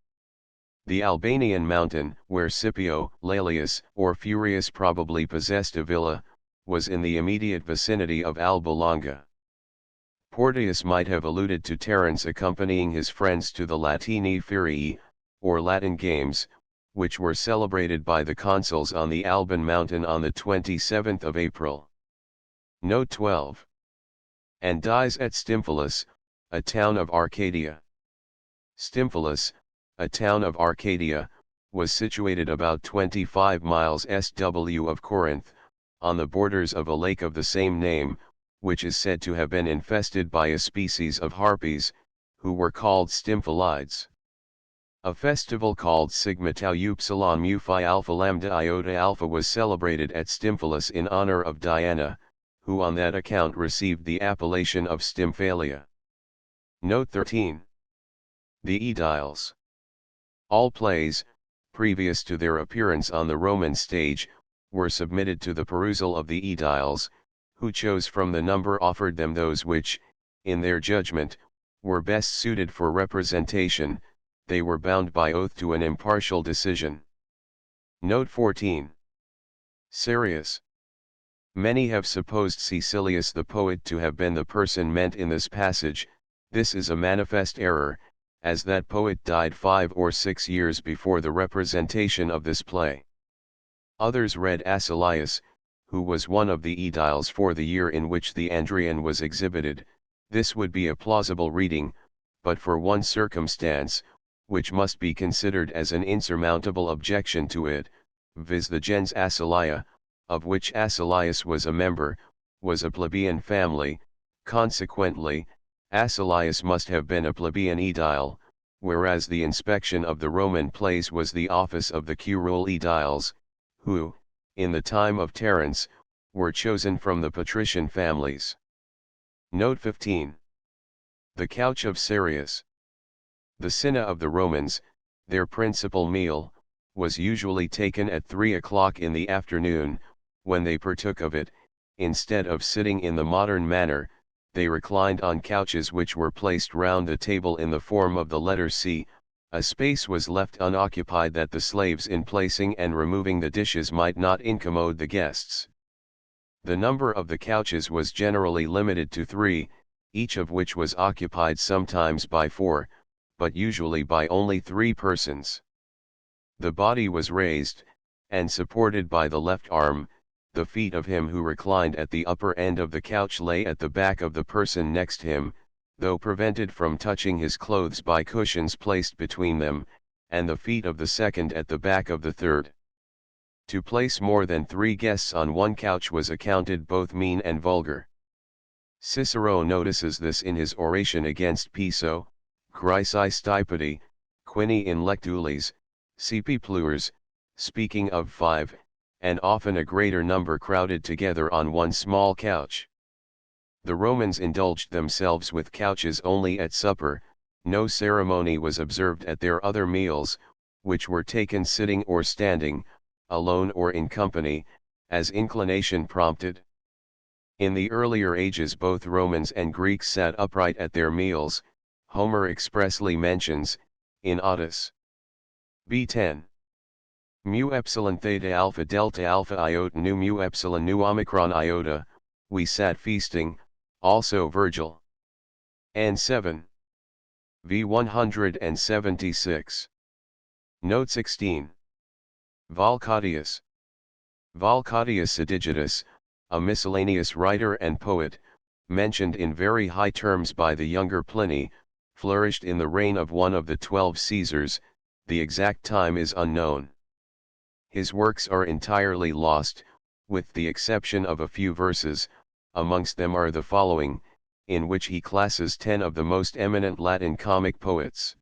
The Albanian mountain, where Scipio, Laelius, or Furius probably possessed a villa, was in the immediate vicinity of Alba Longa. Portius might have alluded to Terence accompanying his friends to the Latini Furii, or Latin Games, which were celebrated by the consuls on the Alban mountain on the 27th of April. Note 12. And dies at Stymphalus, a town of Arcadia. Stymphalus, a town of Arcadia, was situated about 25 miles SW of Corinth, on the borders of a lake of the same name, which is said to have been infested by a species of harpies, who were called Stymphalides. A festival called Sigma Tau Upsilon Mu Phi Alpha Lambda Iota Alpha was celebrated at Stymphalus in honor of Diana, who on that account received the appellation of Stymphalia. Note 13. The Aediles. All plays, previous to their appearance on the Roman stage, were submitted to the perusal of the Aediles, who chose from the number offered them those which, in their judgment, were best suited for representation. They were bound by oath to an impartial decision. Note 14. Serious. Many have supposed Caecilius the poet to have been the person meant in this passage. This is a manifest error, as that poet died 5 or 6 years before the representation of this play. Others read Acilius, who was one of the aediles for the year in which the Andrian was exhibited. This would be a plausible reading, but for one circumstance, which must be considered as an insurmountable objection to it, viz. The gens Acilia, of which Acilius was a member, was a plebeian family. Consequently, Acilius must have been a plebeian aedile, whereas the inspection of the Roman plays was the office of the curule aediles, who, in the time of Terence, were chosen from the patrician families. Note 15. The couch of Serious. The cinna of the Romans, their principal meal, was usually taken at 3 o'clock in the afternoon. When they partook of it, Instead of sitting in the modern manner, they reclined on couches which were placed round the table in the form of the letter C. A space was left unoccupied that the slaves in placing and removing the dishes might not incommode the guests. The number of the couches was generally limited to 3, each of which was occupied sometimes by 4, but usually by only 3 persons. The body was raised, and supported by the left arm. The feet of him who reclined at the upper end of the couch lay at the back of the person next him, though prevented from touching his clothes by cushions placed between them, and the feet of the second at the back of the third. To place more than 3 guests on one couch was accounted both mean and vulgar. Cicero notices this in his oration against Piso, Chrysi Stipedi, Quini in Lectules, Cipi Plures, speaking of 5, and often a greater number crowded together on one small couch. The Romans indulged themselves with couches only at supper. No ceremony was observed at their other meals, which were taken sitting or standing, alone or in company, as inclination prompted. In the earlier ages both Romans and Greeks sat upright at their meals. Homer expressly mentions, in Odyss. B10. Mu epsilon theta alpha delta alpha iota nu mu epsilon nu omicron iota, we sat feasting, also Virgil. N7. V 176. Note 16. Valcatius. Valcatius Sedigitus, a miscellaneous writer and poet, mentioned in very high terms by the younger Pliny, flourished in the reign of one of the 12 Caesars. The exact time is unknown. His works are entirely lost, with the exception of a few verses. Amongst them are the following, in which he classes 10 of the most eminent Latin comic poets.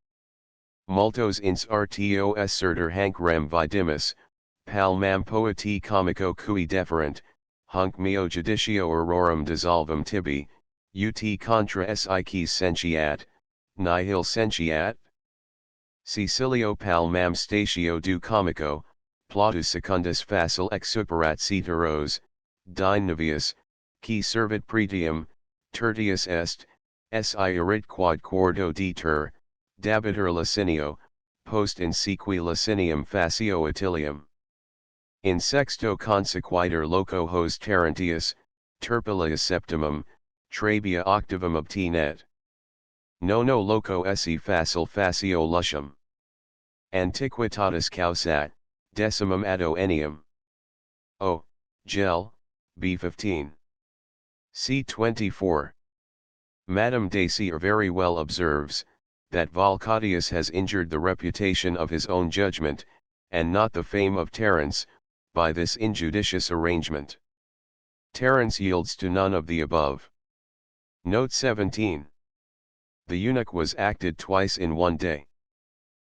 Multos ins artios certer hanc rem vidimus, palmam poeti comico cui deferent, hunc meo judicio aurorum dissolvum tibi, ut contra sicis sentiat, nihil sentiat. Cecilio palmam statio du comico, Plautus secundus facile exuperat ceteros, Dinevius, qui servit pretium, tertius est, si erit quod quarto diter, dabiter Licinio, post in sequi Licinium facio Attilium. In sexto consequiter loco hos Terentius, Terpilius septimum, Trabia octavum obtinet. Nono loco esse facile facio Lucium. Antiquitatis causat, decimum addo ennium. O. Gel, B15. C24. Madame Dacier very well observes, that Valcatius has injured the reputation of his own judgment, and not the fame of Terence, by this injudicious arrangement. Terence yields to none of the above. Note 17. The eunuch was acted twice in one day.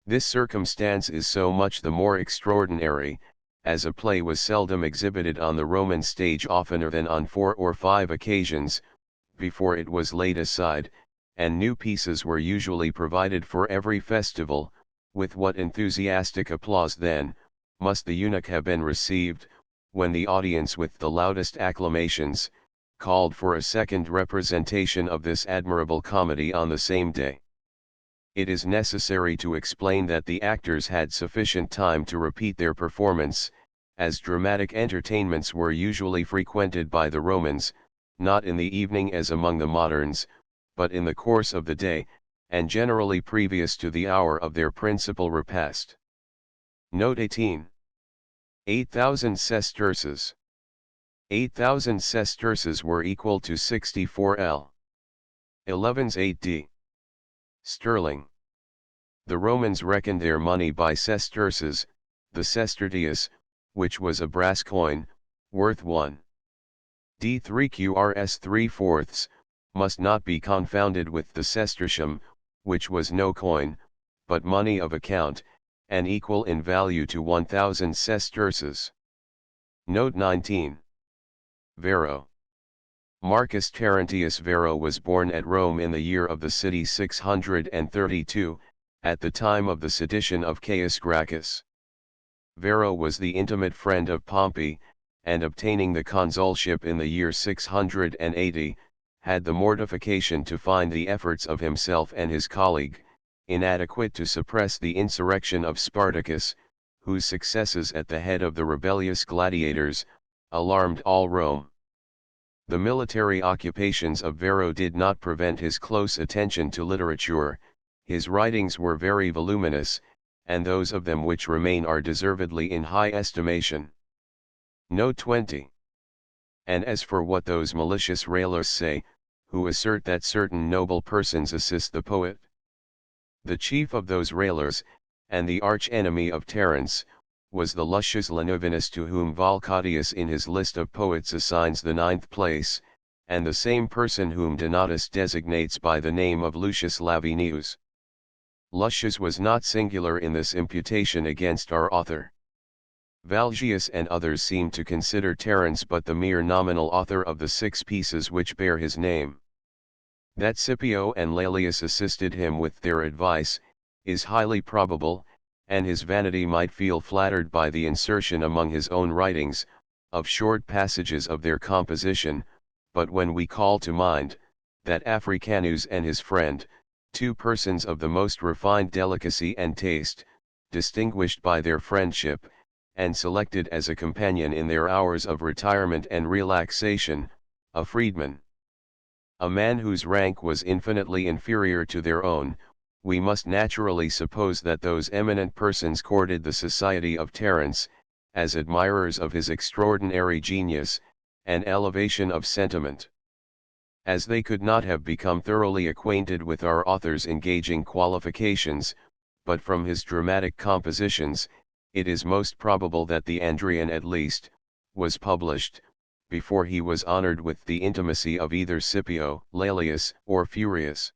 This circumstance is so much the more extraordinary, as a play was seldom exhibited on the Roman stage oftener than on 4 or 5 occasions, before it was laid aside, and new pieces were usually provided for every festival. With what enthusiastic applause then, must the eunuch have been received, when the audience with the loudest acclamations, called for a second representation of this admirable comedy on the same day. It is necessary to explain that the actors had sufficient time to repeat their performance, as dramatic entertainments were usually frequented by the Romans, not in the evening as among the moderns, but in the course of the day, and generally previous to the hour of their principal repast. Note 18. 8,000 sesterces. 8,000 sesterces were equal to 64 L. 11s 8d. Sterling. The Romans reckoned their money by sesterces, the sestertius, which was a brass coin, worth 1. D3 QRS 3/4, must not be confounded with the sestertium, which was no coin, but money of account, and equal in value to 1,000 sesterces. Note 19. Varro. Marcus Terentius Varro was born at Rome in the year of the city 632, at the time of the sedition of Caius Gracchus. Varro was the intimate friend of Pompey, and obtaining the consulship in the year 680, had the mortification to find the efforts of himself and his colleague inadequate to suppress the insurrection of Spartacus, whose successes at the head of the rebellious gladiators alarmed all Rome. The military occupations of Varro did not prevent his close attention to literature. His writings were very voluminous, and those of them which remain are deservedly in high estimation. Note 20. And as for what those malicious railers say, who assert that certain noble persons assist the poet, the chief of those railers, and the arch-enemy of Terence, was the luscious Lenovinus, to whom Volcatius in his list of poets assigns the 9th place, and the same person whom Donatus designates by the name of Lucius Lavinius. Luscious was not singular in this imputation against our author. Valgius and others seem to consider Terence but the mere nominal author of the 6 pieces which bear his name. That Scipio and Laelius assisted him with their advice, is highly probable, and his vanity might feel flattered by the insertion among his own writings, of short passages of their composition, but when we call to mind, that Africanus and his friend, 2 persons of the most refined delicacy and taste, distinguished by their friendship, and selected as a companion in their hours of retirement and relaxation, a freedman, a man whose rank was infinitely inferior to their own, we must naturally suppose that those eminent persons courted the society of Terence, as admirers of his extraordinary genius, and elevation of sentiment. As they could not have become thoroughly acquainted with our author's engaging qualifications, but from his dramatic compositions, it is most probable that the Andrian at least, was published, before he was honored with the intimacy of either Scipio, Laelius, or Furius.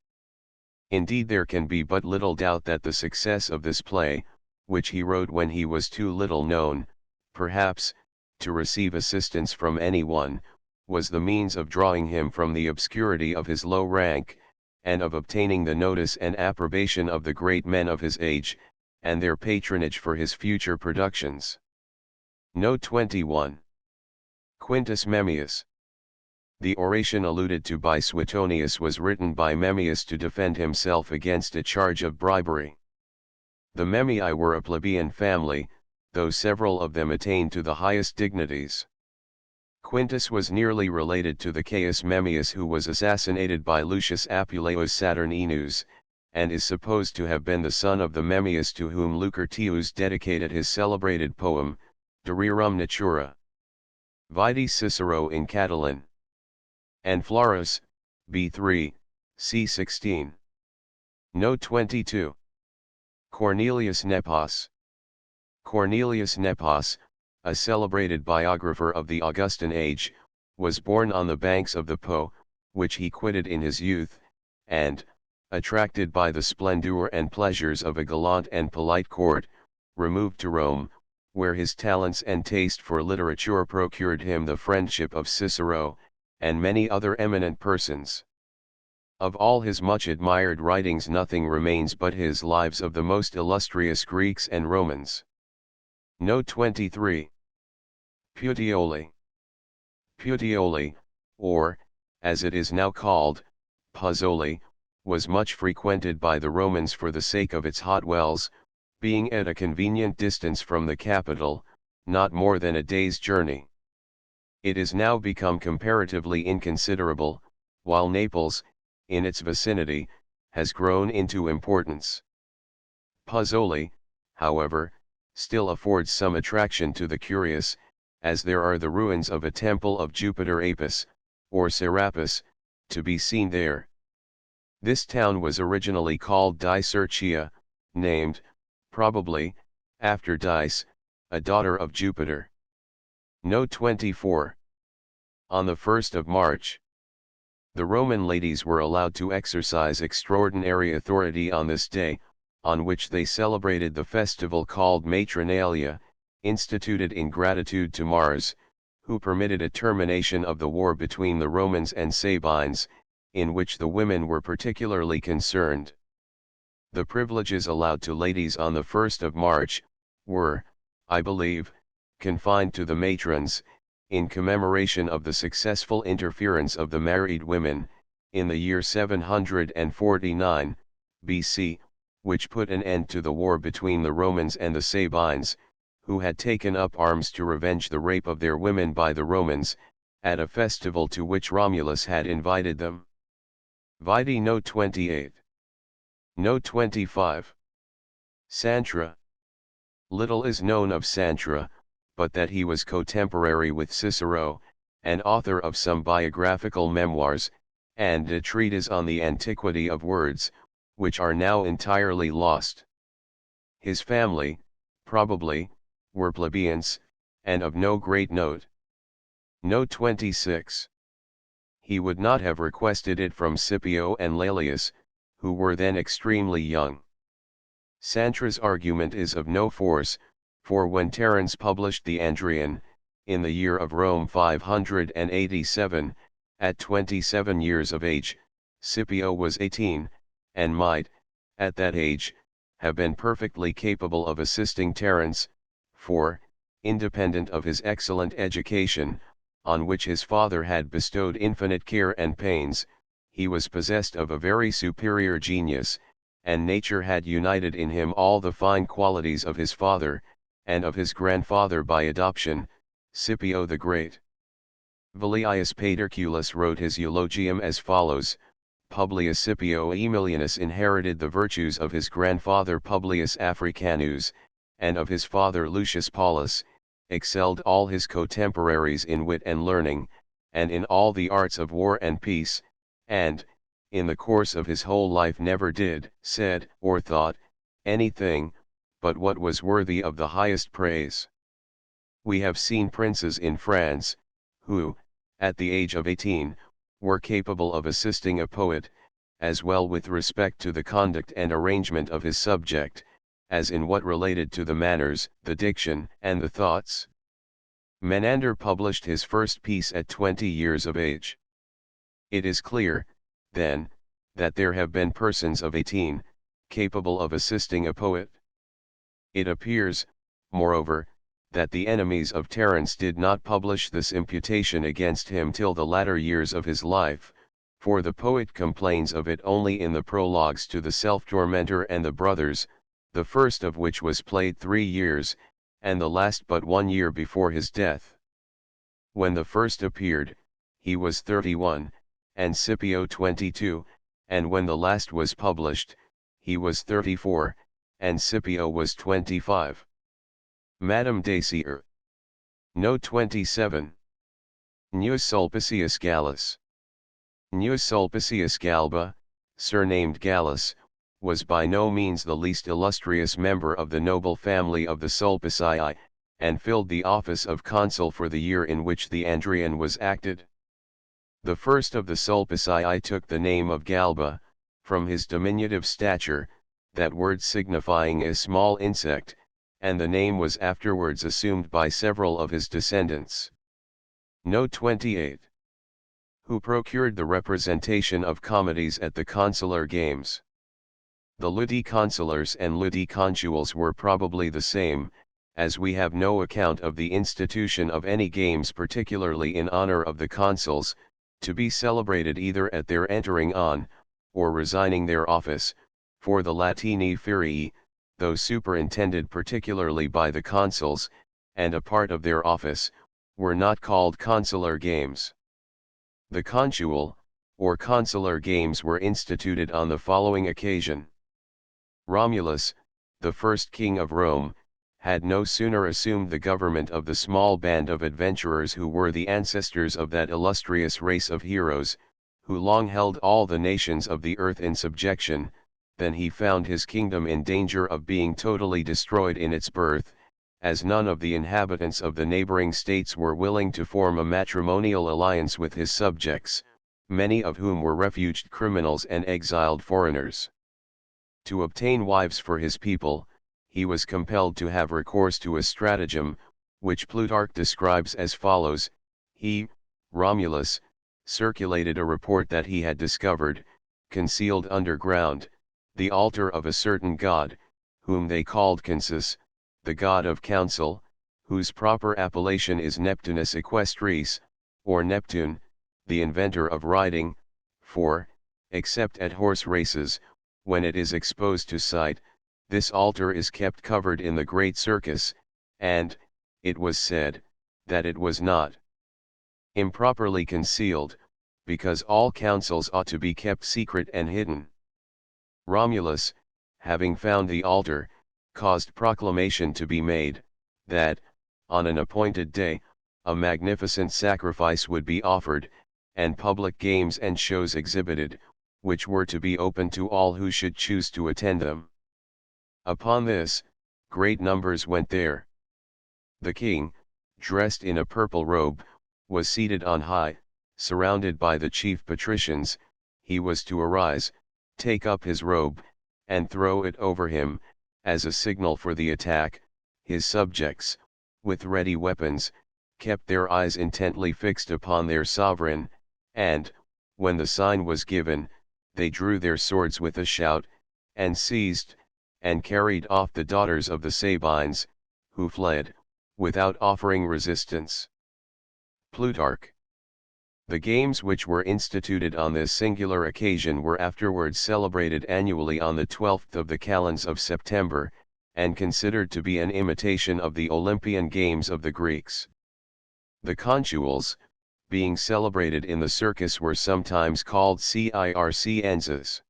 Indeed, there can be but little doubt that the success of this play, which he wrote when he was too little known, perhaps, to receive assistance from any one, was the means of drawing him from the obscurity of his low rank, and of obtaining the notice and approbation of the great men of his age, and their patronage for his future productions. Note 21. Quintus Memmius. The oration alluded to by Suetonius was written by Memmius to defend himself against a charge of bribery. The Memmii were a plebeian family, though several of them attained to the highest dignities. Quintus was nearly related to the Caius Memmius, who was assassinated by Lucius Appuleius Saturninus, and is supposed to have been the son of the Memmius to whom Lucretius dedicated his celebrated poem, De Rerum Natura. Vide Cicero in Catalan. And Florus, B3, c. 16. Note 22. Cornelius Nepos. Cornelius Nepos, a celebrated biographer of the Augustan age, was born on the banks of the Po, which he quitted in his youth, and, attracted by the splendor and pleasures of a gallant and polite court, removed to Rome, where his talents and taste for literature procured him the friendship of Cicero, and many other eminent persons. Of all his much admired writings nothing remains but his lives of the most illustrious Greeks and Romans. Note 23. Puteoli. Puteoli, or, as it is now called, Puzzoli, was much frequented by the Romans for the sake of its hot wells, being at a convenient distance from the capital, not more than a day's journey. It is now become comparatively inconsiderable, while Naples, in its vicinity, has grown into importance. Puzzoli, however, still affords some attraction to the curious, as there are the ruins of a temple of Jupiter Apis, or Serapis, to be seen there. This town was originally called Dicerchia, named, probably, after Dice, a daughter of Jupiter. Note 24. On the 1st of March, the Roman ladies were allowed to exercise extraordinary authority on this day, on which they celebrated the festival called Matronalia, instituted in gratitude to Mars, who permitted a termination of the war between the Romans and Sabines, in which the women were particularly concerned. The privileges allowed to ladies on the 1st of March, were, I believe, confined to the matrons, in commemoration of the successful interference of the married women, in the year 749 BC, which put an end to the war between the Romans and the Sabines, who had taken up arms to revenge the rape of their women by the Romans, at a festival to which Romulus had invited them. Vide Note 28. Note 25. Santra. Little is known of Santra, but that he was contemporary with Cicero, and author of some biographical memoirs, and a treatise on the antiquity of words, which are now entirely lost. His family, probably, were plebeians, and of no great note. Note 26. He would not have requested it from Scipio and Laelius, who were then extremely young. Santra's argument is of no force, for when Terence published the Andrian, in the year of Rome 587, at 27 years of age, Scipio was 18, and might, at that age, have been perfectly capable of assisting Terence, for, independent of his excellent education, on which his father had bestowed infinite care and pains, he was possessed of a very superior genius, and nature had united in him all the fine qualities of his father, and of his grandfather by adoption, Scipio the Great. Valerius Paterculus wrote his eulogium as follows: Publius Scipio Aemilianus inherited the virtues of his grandfather Publius Africanus, and of his father Lucius Paulus, excelled all his contemporaries in wit and learning, and in all the arts of war and peace, and, in the course of his whole life never did, said, or thought, anything, but what was worthy of the highest praise. We have seen princes in France, who, at the age of 18, were capable of assisting a poet, as well with respect to the conduct and arrangement of his subject, as in what related to the manners, the diction, and the thoughts. Menander published his first piece at 20 years of age. It is clear, then, that there have been persons of 18, capable of assisting a poet. It appears, moreover, that the enemies of Terence did not publish this imputation against him till the latter years of his life, for the poet complains of it only in the prologues to the Self-Tormentor and the Brothers, the first of which was played 3 years, and the last but 1 year before his death. When the first appeared, he was 31, and Scipio 22, and when the last was published, he was 34, and Scipio was 25. Madame Dacier. Note 27. Gnaeus Sulpicius Gallus. Gnaeus Sulpicius Galba, surnamed Gallus, was by no means the least illustrious member of the noble family of the Sulpicii, and filled the office of consul for the year in which the Andrian was acted. The first of the Sulpicii took the name of Galba, from his diminutive stature, that word signifying a small insect, and the name was afterwards assumed by several of his descendants. Note 28. Who procured the representation of comedies at the consular games. The ludi consulars and ludi consuls were probably the same, as we have no account of the institution of any games particularly in honor of the consuls, to be celebrated either at their entering on, or resigning their office, for the Latini Ferii, though superintended particularly by the consuls, and a part of their office, were not called consular games. The consual, or consular games were instituted on the following occasion. Romulus, the first king of Rome, had no sooner assumed the government of the small band of adventurers who were the ancestors of that illustrious race of heroes, who long held all the nations of the earth in subjection, than he found his kingdom in danger of being totally destroyed in its birth, as none of the inhabitants of the neighboring states were willing to form a matrimonial alliance with his subjects, many of whom were refuged criminals and exiled foreigners. To obtain wives for his people, he was compelled to have recourse to a stratagem, which Plutarch describes as follows: he, Romulus, circulated a report that he had discovered, concealed underground, the altar of a certain god, whom they called Consus, the god of counsel, whose proper appellation is Neptunus equestris, or Neptune, the inventor of riding, for, except at horse races, when it is exposed to sight, this altar is kept covered in the great circus, and, it was said, that it was not improperly concealed, because all councils ought to be kept secret and hidden. Romulus, having found the altar, caused proclamation to be made, that, on an appointed day, a magnificent sacrifice would be offered, and public games and shows exhibited, which were to be open to all who should choose to attend them. Upon this, great numbers went there. The king, dressed in a purple robe, was seated on high, surrounded by the chief patricians. He was to arise, take up his robe, and throw it over him, as a signal for the attack. His subjects, with ready weapons, kept their eyes intently fixed upon their sovereign, and, when the sign was given, they drew their swords with a shout, and seized, and carried off the daughters of the Sabines, who fled, without offering resistance. Plutarch. The games which were instituted on this singular occasion were afterwards celebrated annually on the 12th of the calends of September, and considered to be an imitation of the Olympian games of the Greeks. The contuels, being celebrated in the circus, were sometimes called circenses.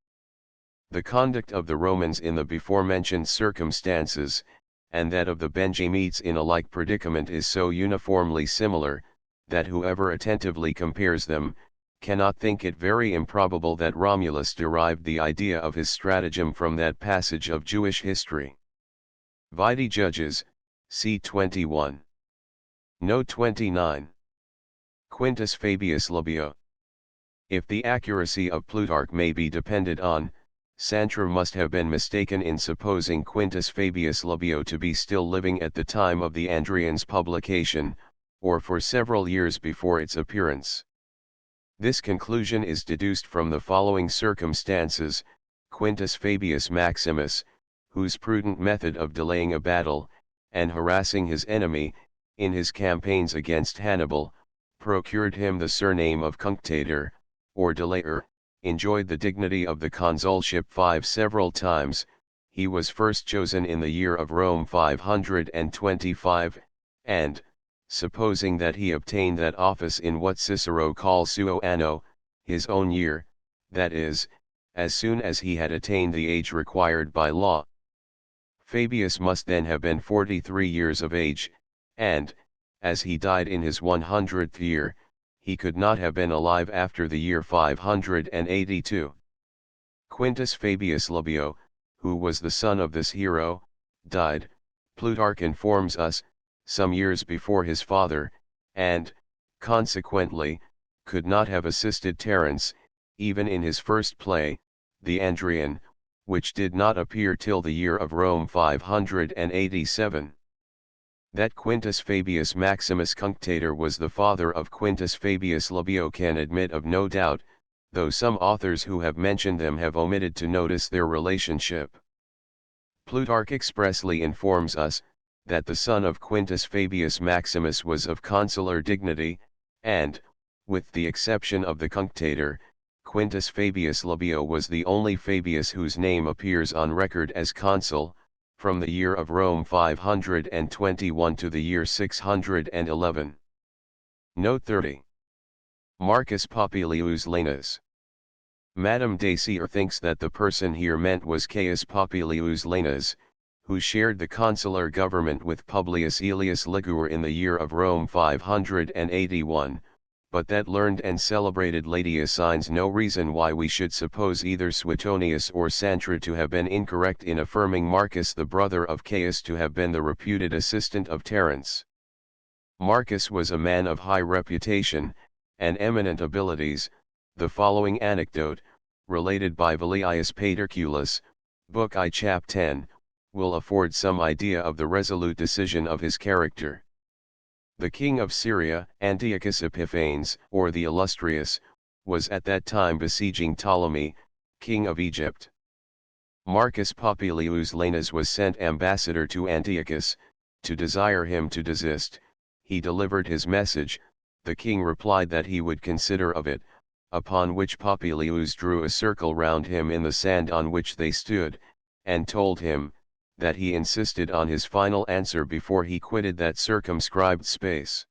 The conduct of the Romans in the before-mentioned circumstances, and that of the Benjamites in a like predicament, is so uniformly similar, that whoever attentively compares them, cannot think it very improbable that Romulus derived the idea of his stratagem from that passage of Jewish history. Vide Judges, c. 21. Note 29. Quintus Fabius Labeo. If the accuracy of Plutarch may be depended on, Santra must have been mistaken in supposing Quintus Fabius Labeo to be still living at the time of the Andrian's publication, or for several years before its appearance. This conclusion is deduced from the following circumstances. Quintus Fabius Maximus, whose prudent method of delaying a battle, and harassing his enemy, in his campaigns against Hannibal, procured him the surname of Cunctator, or delayer, enjoyed the dignity of the consulship 5 several times. He was first chosen in the year of Rome 525, and, supposing that he obtained that office in what Cicero calls suo anno, his own year, that is, as soon as he had attained the age required by law. Fabius must then have been 43 years of age, and, as he died in his 100th year, he could not have been alive after the year 582. Quintus Fabius Labeo, who was the son of this hero, died, Plutarch informs us, some years before his father, and, consequently, could not have assisted Terence, even in his first play, the Andrian, which did not appear till the year of Rome 587. That Quintus Fabius Maximus Cunctator was the father of Quintus Fabius Labeo can admit of no doubt, though some authors who have mentioned them have omitted to notice their relationship. Plutarch expressly informs us, that the son of Quintus Fabius Maximus was of consular dignity, and, with the exception of the Cunctator, Quintus Fabius Labeo was the only Fabius whose name appears on record as consul, from the year of Rome 521 to the year 611. Note 30. Marcus Popilius Laenas. Madame Dacier thinks that the person here meant was Caius Popilius Laenas, who shared the consular government with Publius Aelius Ligur in the year of Rome 581, but that learned and celebrated lady assigns no reason why we should suppose either Suetonius or Santra to have been incorrect in affirming Marcus the brother of Caius to have been the reputed assistant of Terence. Marcus was a man of high reputation, and eminent abilities. The following anecdote, related by Velius Paterculus, Book I Chap 10, will afford some idea of the resolute decision of his character. The king of Syria, Antiochus Epiphanes, or the Illustrious, was at that time besieging Ptolemy, king of Egypt. Marcus Popilius Laenas was sent ambassador to Antiochus, to desire him to desist. He delivered his message, the king replied that he would consider of it, upon which Popilius drew a circle round him in the sand on which they stood, and told him, that he insisted on his final answer before he quitted that circumscribed space.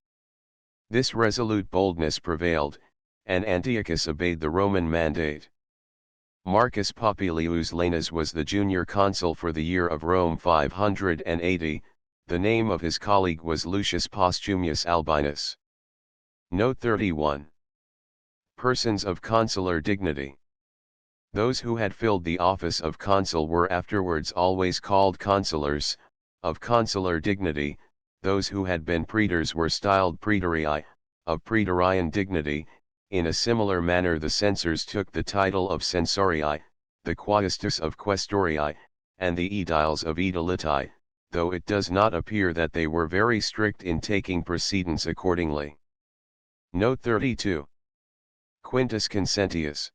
This resolute boldness prevailed, and Antiochus obeyed the Roman mandate. Marcus Popilius Laenas was the junior consul for the year of Rome 580, the name of his colleague was Lucius Postumius Albinus. Note 31. Persons of consular dignity. Those who had filled the office of consul were afterwards always called consulars. Of consular dignity, those who had been praetors were styled praetorii, of praetorian dignity. In a similar manner the censors took the title of censorii, the quaestus of questorii, and the aediles of aedilitae, though it does not appear that they were very strict in taking precedence accordingly. Note 32. Quintus Consentius.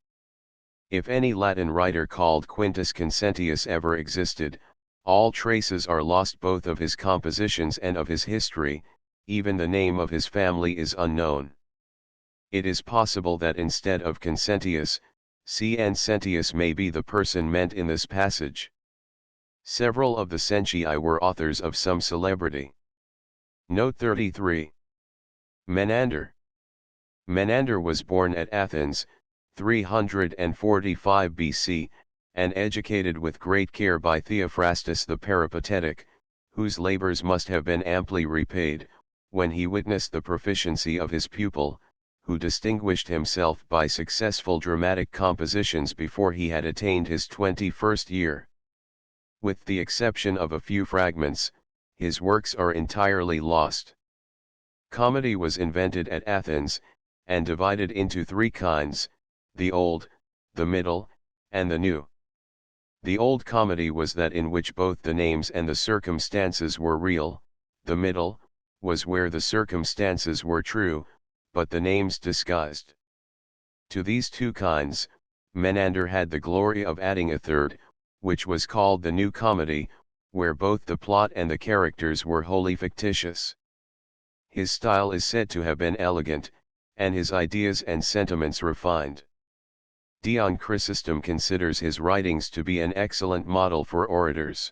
If any Latin writer called Quintus Consentius ever existed, all traces are lost both of his compositions and of his history, even the name of his family is unknown. It is possible that instead of Consentius, Consentius may be the person meant in this passage. Several of the Sentii were authors of some celebrity. Note 33. Menander. Menander was born at Athens, 345 BC, and educated with great care by Theophrastus the Peripatetic, whose labors must have been amply repaid, when he witnessed the proficiency of his pupil, who distinguished himself by successful dramatic compositions before he had attained his 21st year. With the exception of a few fragments, his works are entirely lost. Comedy was invented at Athens, and divided into three kinds, the Old, the Middle, and the New. The Old Comedy was that in which both the names and the circumstances were real. The Middle was where the circumstances were true, but the names disguised. To these two kinds, Menander had the glory of adding a third, which was called the New Comedy, where both the plot and the characters were wholly fictitious. His style is said to have been elegant, and his ideas and sentiments refined. Dion Chrysostom considers his writings to be an excellent model for orators.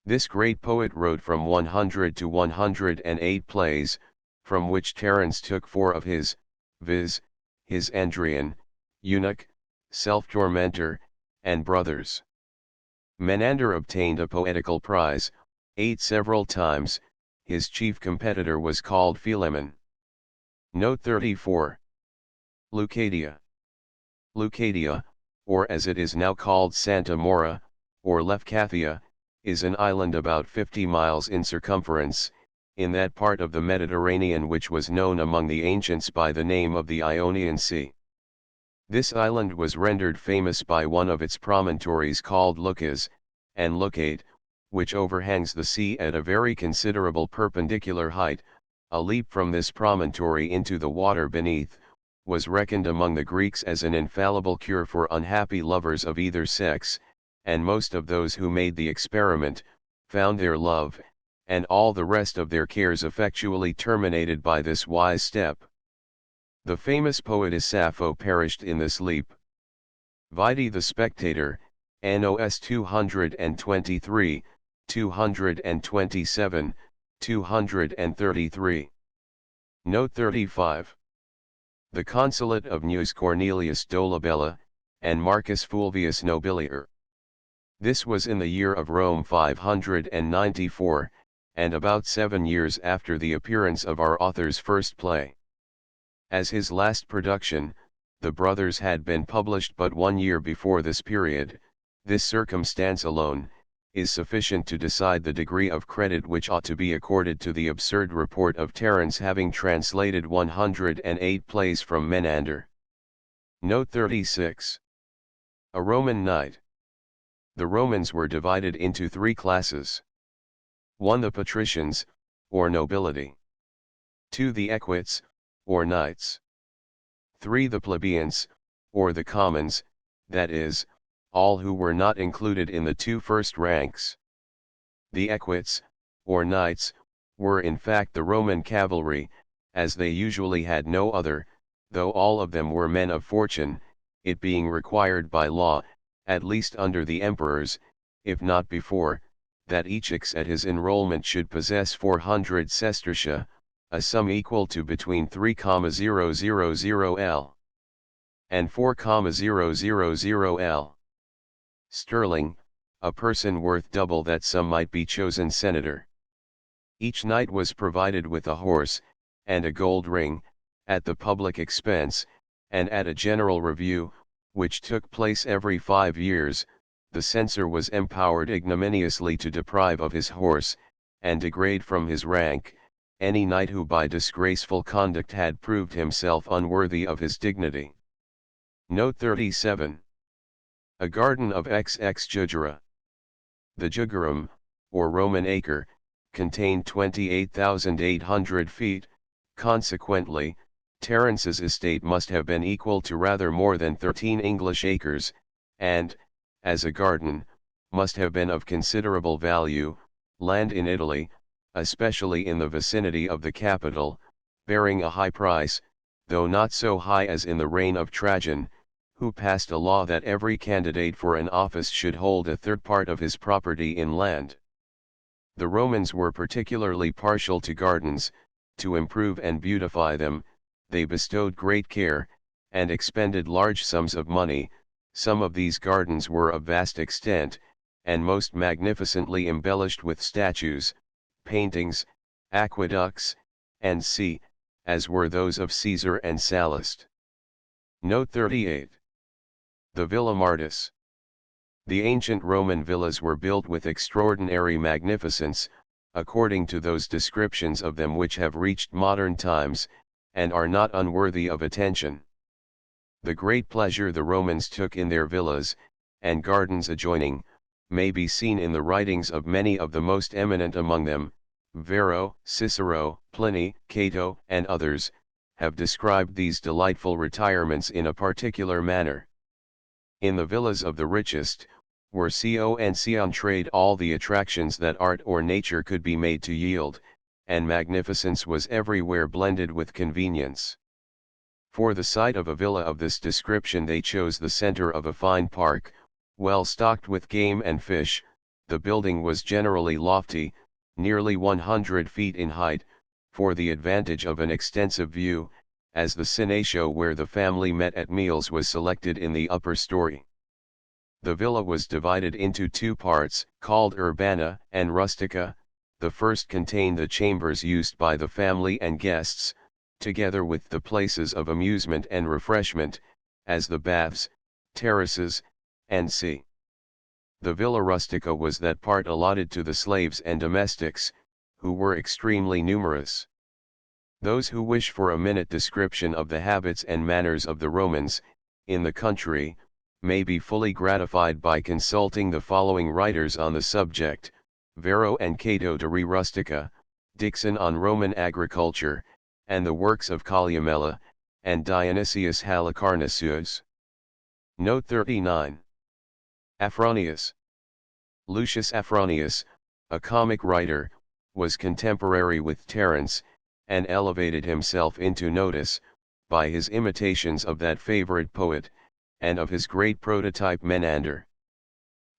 This great poet wrote from 100 to 108 plays, from which Terence took 4 of his, viz., his Andrian, Eunuch, Self-Tormentor, and Brothers. Menander obtained a poetical prize, 8 several times. His chief competitor was called Philemon. Note 34. Leucadia. Leucadia, or as it is now called Santa Mora, or Lefkathia, is an island about 50 miles in circumference, in that part of the Mediterranean which was known among the ancients by the name of the Ionian Sea. This island was rendered famous by one of its promontories called Leucas, and Leucate, which overhangs the sea at a very considerable perpendicular height. A leap from this promontory into the water beneath, was reckoned among the Greeks as an infallible cure for unhappy lovers of either sex, and most of those who made the experiment, found their love, and all the rest of their cares effectually terminated by this wise step. The famous poetess Sappho perished in this leap. Vide the Spectator, NOS 223, 227, 233. Note 35. The consulate of Gnaeus Cornelius Dolabella, and Marcus Fulvius Nobilior. This was in the year of Rome 594, and about 7 years after the appearance of our author's first play. As his last production, The Brothers had been published but 1 year before this period, this circumstance alone is sufficient to decide the degree of credit which ought to be accorded to the absurd report of Terence having translated 108 plays from Menander. Note 36. A Roman Knight. The Romans were divided into 3 classes. 1. The patricians, or nobility. 2. The equites, or knights. 3. The plebeians, or the commons, that is, all who were not included in the 2 first ranks. The equites, or knights, were in fact the Roman cavalry, as they usually had no other, though all of them were men of fortune, it being required by law, at least under the emperors, if not before, that each ex at his enrollment should possess 400 sestertia, a sum equal to between 3,000 L and 4,000 L sterling. A person worth double that sum might be chosen senator. Each knight was provided with a horse, and a gold ring, at the public expense, and at a general review, which took place every 5 years, the censor was empowered ignominiously to deprive of his horse, and degrade from his rank, any knight who by disgraceful conduct had proved himself unworthy of his dignity. Note 37. A garden of XX jugera. The jugerum, or Roman acre, contained 28,800 feet, consequently, Terence's estate must have been equal to rather more than 13 English acres, and, as a garden, must have been of considerable value. Land in Italy, especially in the vicinity of the capital, bearing a high price, though not so high as in the reign of Trajan, who passed a law that every candidate for an office should hold a third part of his property in land. The Romans were particularly partial to gardens. To improve and beautify them, they bestowed great care, and expended large sums of money. Some of these gardens were of vast extent, and most magnificently embellished with statues, paintings, aqueducts, and sea, as were those of Caesar and Sallust. Note 38. The Villa Martis. The ancient Roman villas were built with extraordinary magnificence, according to those descriptions of them which have reached modern times, and are not unworthy of attention. The great pleasure the Romans took in their villas, and gardens adjoining, may be seen in the writings of many of the most eminent among them. Varro, Cicero, Pliny, Cato, and others, have described these delightful retirements in a particular manner. In the villas of the richest, were concentrated all the attractions that art or nature could be made to yield, and magnificence was everywhere blended with convenience. For the site of a villa of this description they chose the center of a fine park, well stocked with game and fish. The building was generally lofty, nearly 100 feet in height, for the advantage of an extensive view, as the cinatio where the family met at meals was selected in the upper story. The villa was divided into 2 parts, called urbana and rustica. The first contained the chambers used by the family and guests, together with the places of amusement and refreshment, as the baths, terraces, and sea. The villa rustica was that part allotted to the slaves and domestics, who were extremely numerous. Those who wish for a minute description of the habits and manners of the Romans, in the country, may be fully gratified by consulting the following writers on the subject: Varro and Cato de Re Rustica, Dixon on Roman Agriculture, and the works of Columella, and Dionysius Halicarnassus. Note 39. Afronius. Lucius Afronius, a comic writer, was contemporary with Terence, and elevated himself into notice, by his imitations of that favorite poet, and of his great prototype Menander.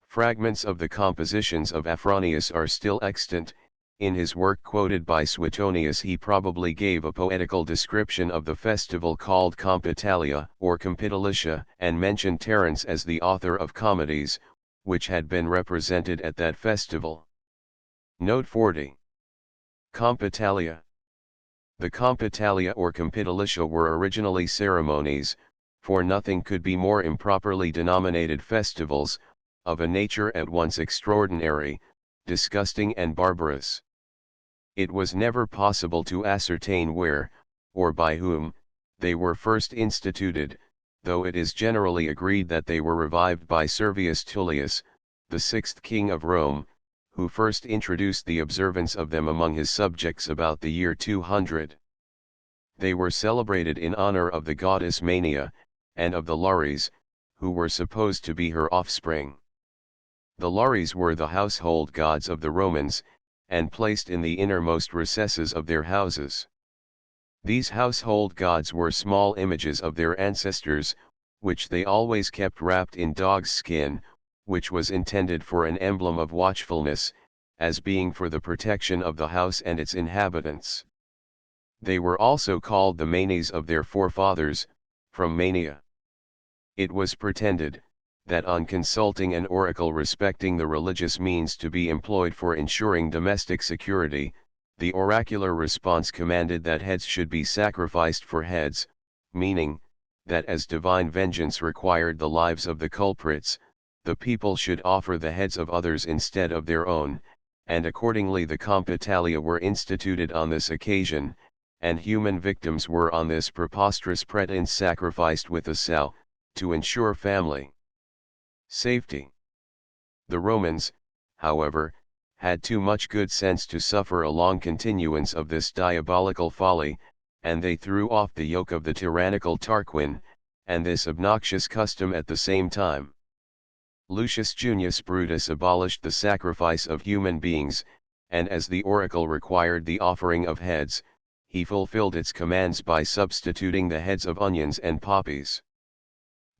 Fragments of the compositions of Afronius are still extant. In his work quoted by Suetonius he probably gave a poetical description of the festival called Compitalia or Compitalitia, and mentioned Terence as the author of comedies, which had been represented at that festival. Note 40. Compitalia. The Compitalia or Compitalitia were originally ceremonies, for nothing could be more improperly denominated festivals, of a nature at once extraordinary, disgusting and barbarous. It was never possible to ascertain where, or by whom, they were first instituted, though it is generally agreed that they were revived by Servius Tullius, the 6th king of Rome, who first introduced the observance of them among his subjects about the year 200. They were celebrated in honor of the goddess Mania, and of the Lares, who were supposed to be her offspring. The Lares were the household gods of the Romans, and placed in the innermost recesses of their houses. These household gods were small images of their ancestors, which they always kept wrapped in dog's skin, which was intended for an emblem of watchfulness, as being for the protection of the house and its inhabitants. They were also called the manes of their forefathers, from mania. It was pretended, that on consulting an oracle respecting the religious means to be employed for ensuring domestic security, the oracular response commanded that heads should be sacrificed for heads, meaning, that as divine vengeance required the lives of the culprits, the people should offer the heads of others instead of their own, and accordingly the compitalia were instituted on this occasion, and human victims were on this preposterous pretense sacrificed with a sow, to ensure family safety. The Romans, however, had too much good sense to suffer a long continuance of this diabolical folly, and they threw off the yoke of the tyrannical Tarquin, and this obnoxious custom at the same time. Lucius Junius Brutus abolished the sacrifice of human beings, and as the oracle required the offering of heads, he fulfilled its commands by substituting the heads of onions and poppies.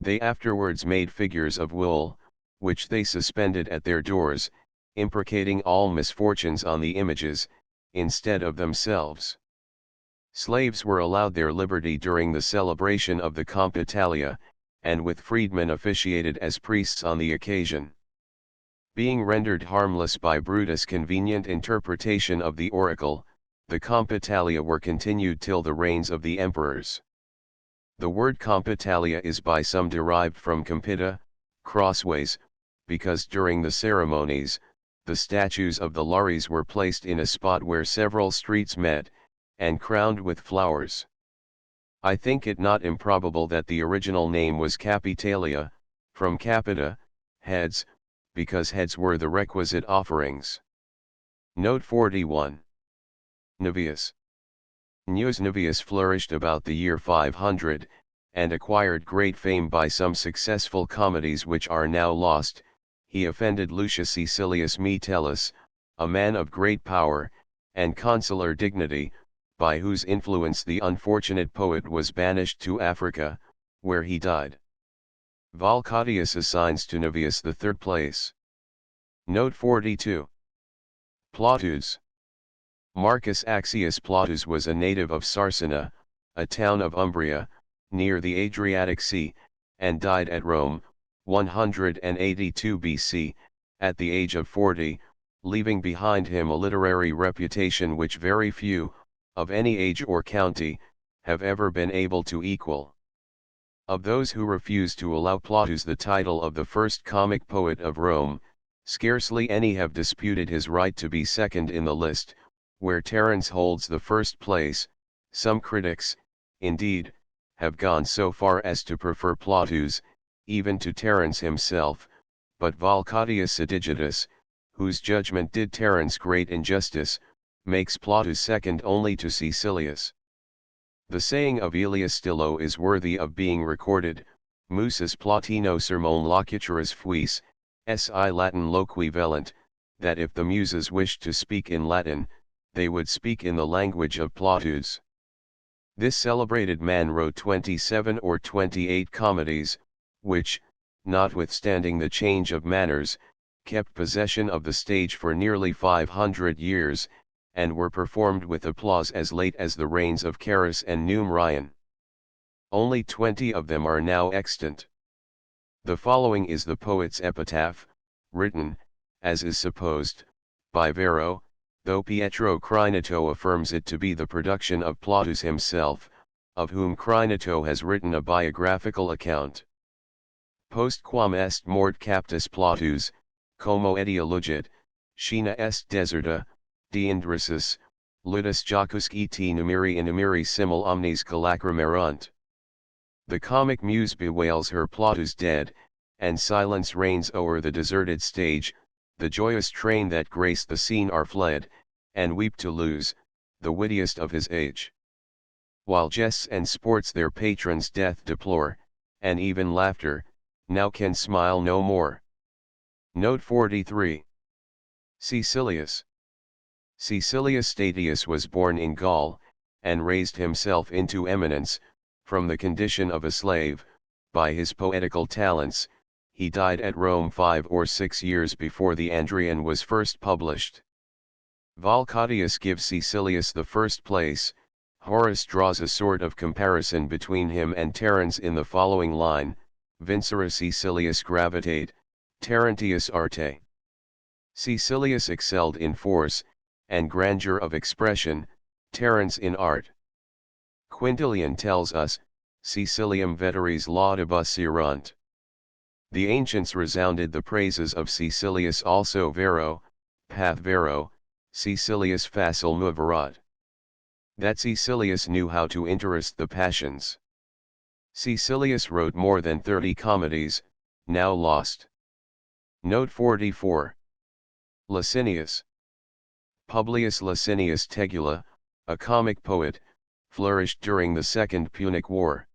They afterwards made figures of wool, which they suspended at their doors, imprecating all misfortunes on the images, instead of themselves. Slaves were allowed their liberty during the celebration of the compitalia, and with freedmen officiated as priests on the occasion. Being rendered harmless by Brutus' convenient interpretation of the oracle, the compitalia were continued till the reigns of the emperors. The word compitalia is by some derived from compita, crossways, because during the ceremonies, the statues of the Lares were placed in a spot where several streets met, and crowned with flowers. I think it not improbable that the original name was Capitalia, from capita, heads, because heads were the requisite offerings. Note 41. Navius. Gnaeus Navius flourished about the year 500, and acquired great fame by some successful comedies which are now lost. He offended Lucius Caecilius Metellus, a man of great power, and consular dignity, by whose influence the unfortunate poet was banished to Africa, where he died. Valcatius assigns to Navius the third place. Note 42. Plautus. Marcus Axius Plautus was a native of Sarsina, a town of Umbria, near the Adriatic Sea, and died at Rome, 182 BC, at the age of 40, leaving behind him a literary reputation which very few, of any age or county, have ever been able to equal. Of those who refused to allow Plautus the title of the first comic poet of Rome, scarcely any have disputed his right to be second in the list, where Terence holds the first place. Some critics, indeed, have gone so far as to prefer Plautus, even to Terence himself, but Valcatius Sedigitus, whose judgment did Terence great injustice, makes Plautus second only to Caecilius. The saying of Aelius Stilo is worthy of being recorded: Musus Plautino sermon locutoris fuis, si Latin loqui velant, that if the Muses wished to speak in Latin, they would speak in the language of Plautus. This celebrated man wrote 27 or 28 comedies, which, notwithstanding the change of manners, kept possession of the stage for nearly 500 years, and were performed with applause as late as the reigns of Carus and Numerian. Only 20 of them are now extant. The following is the poet's epitaph, written, as is supposed, by Varro, though Pietro Crinato affirms it to be the production of Plautus himself, of whom Crinato has written a biographical account. Post quam est mort captus Plautus, como edia lugit, scena est deserta, diindrisus, ludus jocusque et numeri in numeri simul omnes calacrimerunt. The comic muse bewails her Plautus dead, and silence reigns o'er the deserted stage. The joyous train that graced the scene are fled, and weep to lose, the wittiest of his age. While jests and sports their patron's death deplore, and even laughter, now can smile no more. Note 43. Caecilius. Caecilius Statius was born in Gaul, and raised himself into eminence, from the condition of a slave, by his poetical talents. He died at Rome 5 or 6 years before the Andrian was first published. Volcatius gives Caecilius the first place. Horace draws a sort of comparison between him and Terence in the following line: Vincere Caecilius gravitate, Terentius arte. Caecilius excelled in force, and grandeur of expression, Terence in art. Quintilian tells us, Caecilium veteres laudibus erunt. The ancients resounded the praises of Caecilius also vero, path vero, Caecilius facile moverat. That Caecilius knew how to interest the passions. Caecilius wrote more than 30 comedies, now lost. Note 44. Licinius. Publius Licinius Tegula, a comic poet, flourished during the Second Punic War.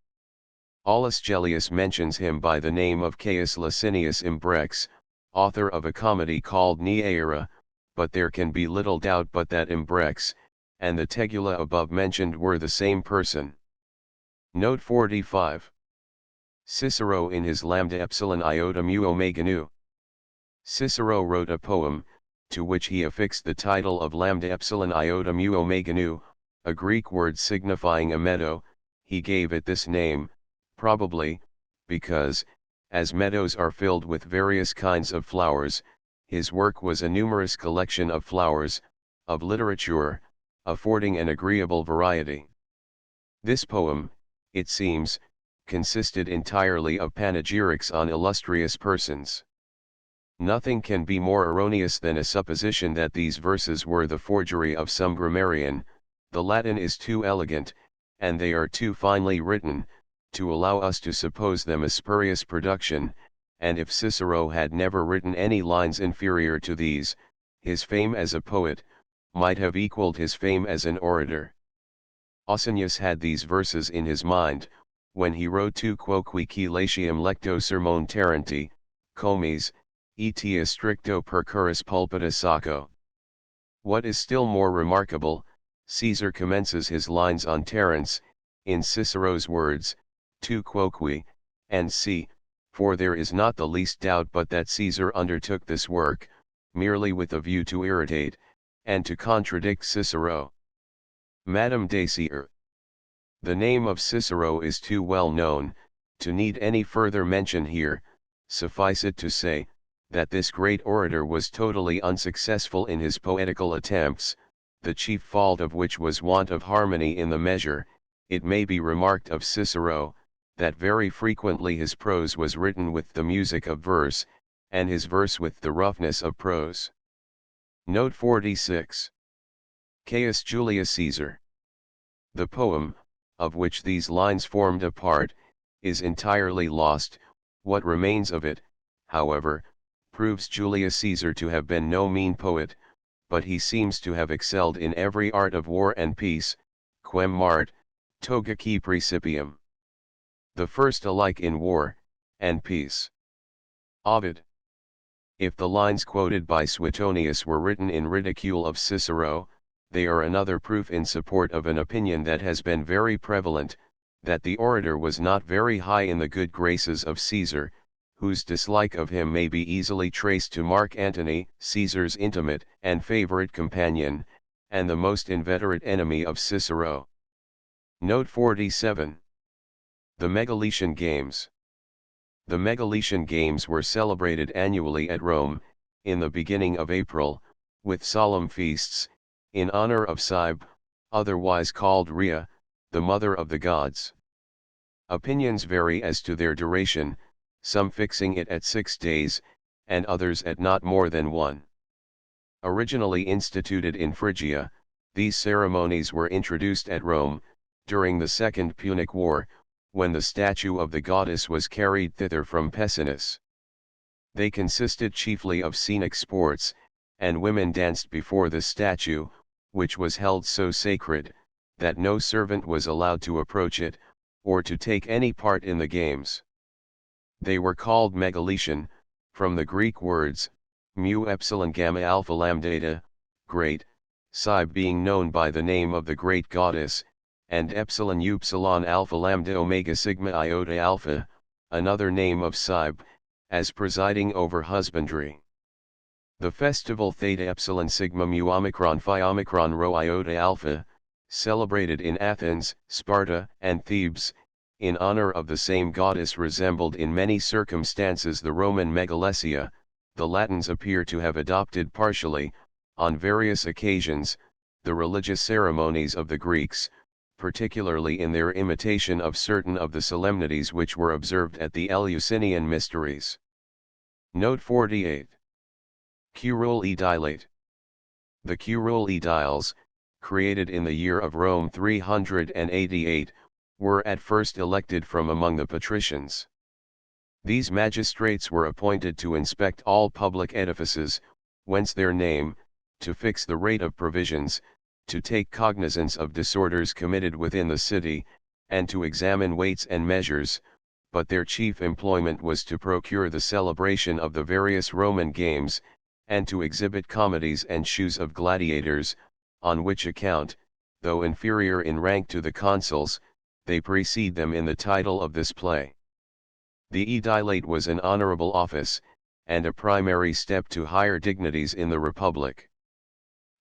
Aulus Gellius mentions him by the name of Caius Licinius Imbrex, author of a comedy called Neaera, but there can be little doubt but that Imbrex, and the Tegula above mentioned were the same person. Note 45. Cicero in his Lambda Epsilon Iota Mu Omega Nu. Cicero wrote a poem, to which he affixed the title of Lambda Epsilon Iota Mu Omega Nu, a Greek word signifying a meadow. He gave it this name, probably, because, as meadows are filled with various kinds of flowers, his work was a numerous collection of flowers, of literature, affording an agreeable variety. This poem, it seems, consisted entirely of panegyrics on illustrious persons. Nothing can be more erroneous than a supposition that these verses were the forgery of some grammarian. The Latin is too elegant, and they are too finely written, to allow us to suppose them a spurious production, and if Cicero had never written any lines inferior to these, his fame as a poet might have equaled his fame as an orator. Ausonius had these verses in his mind, when he wrote Tu quoque latium lecto sermone Terenti, comes, et stricto percursus pulpita sacco. What is still more remarkable, Caesar commences his lines on Terence, in Cicero's words, Tu quoque, and c. For there is not the least doubt but that Caesar undertook this work, merely with a view to irritate, and to contradict Cicero. Madame Dacier. The name of Cicero is too well known, to need any further mention here. Suffice it to say, that this great orator was totally unsuccessful in his poetical attempts, the chief fault of which was want of harmony in the measure. It may be remarked of Cicero, that very frequently his prose was written with the music of verse, and his verse with the roughness of prose. Note 46. Caius Julius Caesar. The poem, of which these lines formed a part, is entirely lost. What remains of it, however, proves Julius Caesar to have been no mean poet, but he seems to have excelled in every art of war and peace, quem mart, toga qui principium. The first alike in war, and peace. Ovid. If the lines quoted by Suetonius were written in ridicule of Cicero, they are another proof in support of an opinion that has been very prevalent, that the orator was not very high in the good graces of Caesar, whose dislike of him may be easily traced to Mark Antony, Caesar's intimate and favorite companion, and the most inveterate enemy of Cicero. Note 47. The Megaletian Games. The Megaletian Games were celebrated annually at Rome, in the beginning of April, with solemn feasts, in honor of Cybele, otherwise called Rhea, the mother of the gods. Opinions vary as to their duration, some fixing it at 6 days, and others at not more than 1. Originally instituted in Phrygia, these ceremonies were introduced at Rome, during the Second Punic War, when the statue of the goddess was carried thither from Pessinus. They consisted chiefly of scenic sports, and women danced before the statue, which was held so sacred, that no servant was allowed to approach it, or to take any part in the games. They were called Megaletian, from the Greek words, mu epsilon gamma alpha lambda, great, Cybe being known by the name of the great goddess, and epsilon upsilon alpha lambda omega sigma iota alpha, another name of Cybe, as presiding over husbandry. The festival Theta Epsilon Sigma Mu Omicron Phi Omicron Rho Iota Alpha, celebrated in Athens, Sparta, and Thebes, in honor of the same goddess, resembled in many circumstances the Roman Megalesia. The Latins appear to have adopted partially, on various occasions, the religious ceremonies of the Greeks, particularly in their imitation of certain of the solemnities which were observed at the Eleusinian Mysteries. Note 48. Curule Edilate. The curule ediles, created in the year of Rome 388, were at first elected from among the patricians. These magistrates were appointed to inspect all public edifices, whence their name, to fix the rate of provisions, to take cognizance of disorders committed within the city, and to examine weights and measures, but their chief employment was to procure the celebration of the various Roman games, and to exhibit comedies and shews of gladiators, on which account, though inferior in rank to the consuls, they precede them in the title of this play. The edilate was an honorable office, and a primary step to higher dignities in the Republic.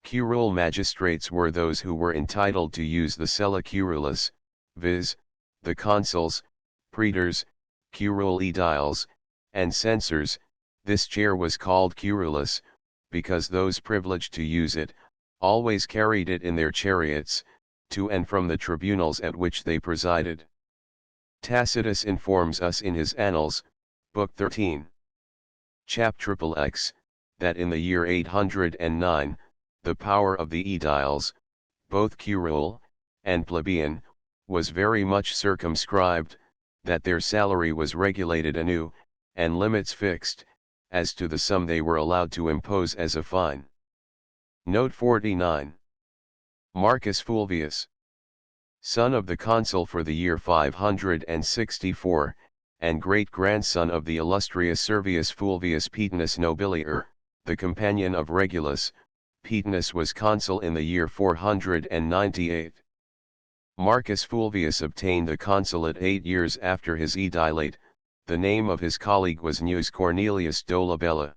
Curule magistrates were those who were entitled to use the cella curulis, viz., the consuls, praetors, curule ediles, and censors. This chair was called curulus, because those privileged to use it, always carried it in their chariots, to and from the tribunals at which they presided. Tacitus informs us in his Annals, Book 13, Chap. XXX, that in the year 809, the power of the ediles, both curule and plebeian, was very much circumscribed, that their salary was regulated anew, and limits fixed, as to the sum they were allowed to impose as a fine. Note 49. Marcus Fulvius, son of the consul for the year 564, and great-grandson of the illustrious Servius Fulvius Paetinus Nobilior, the companion of Regulus. Paetinus was consul in the year 498. Marcus Fulvius obtained the consulate 8 years after his edilate. The name of his colleague was Gnaeus Cornelius Dolabella.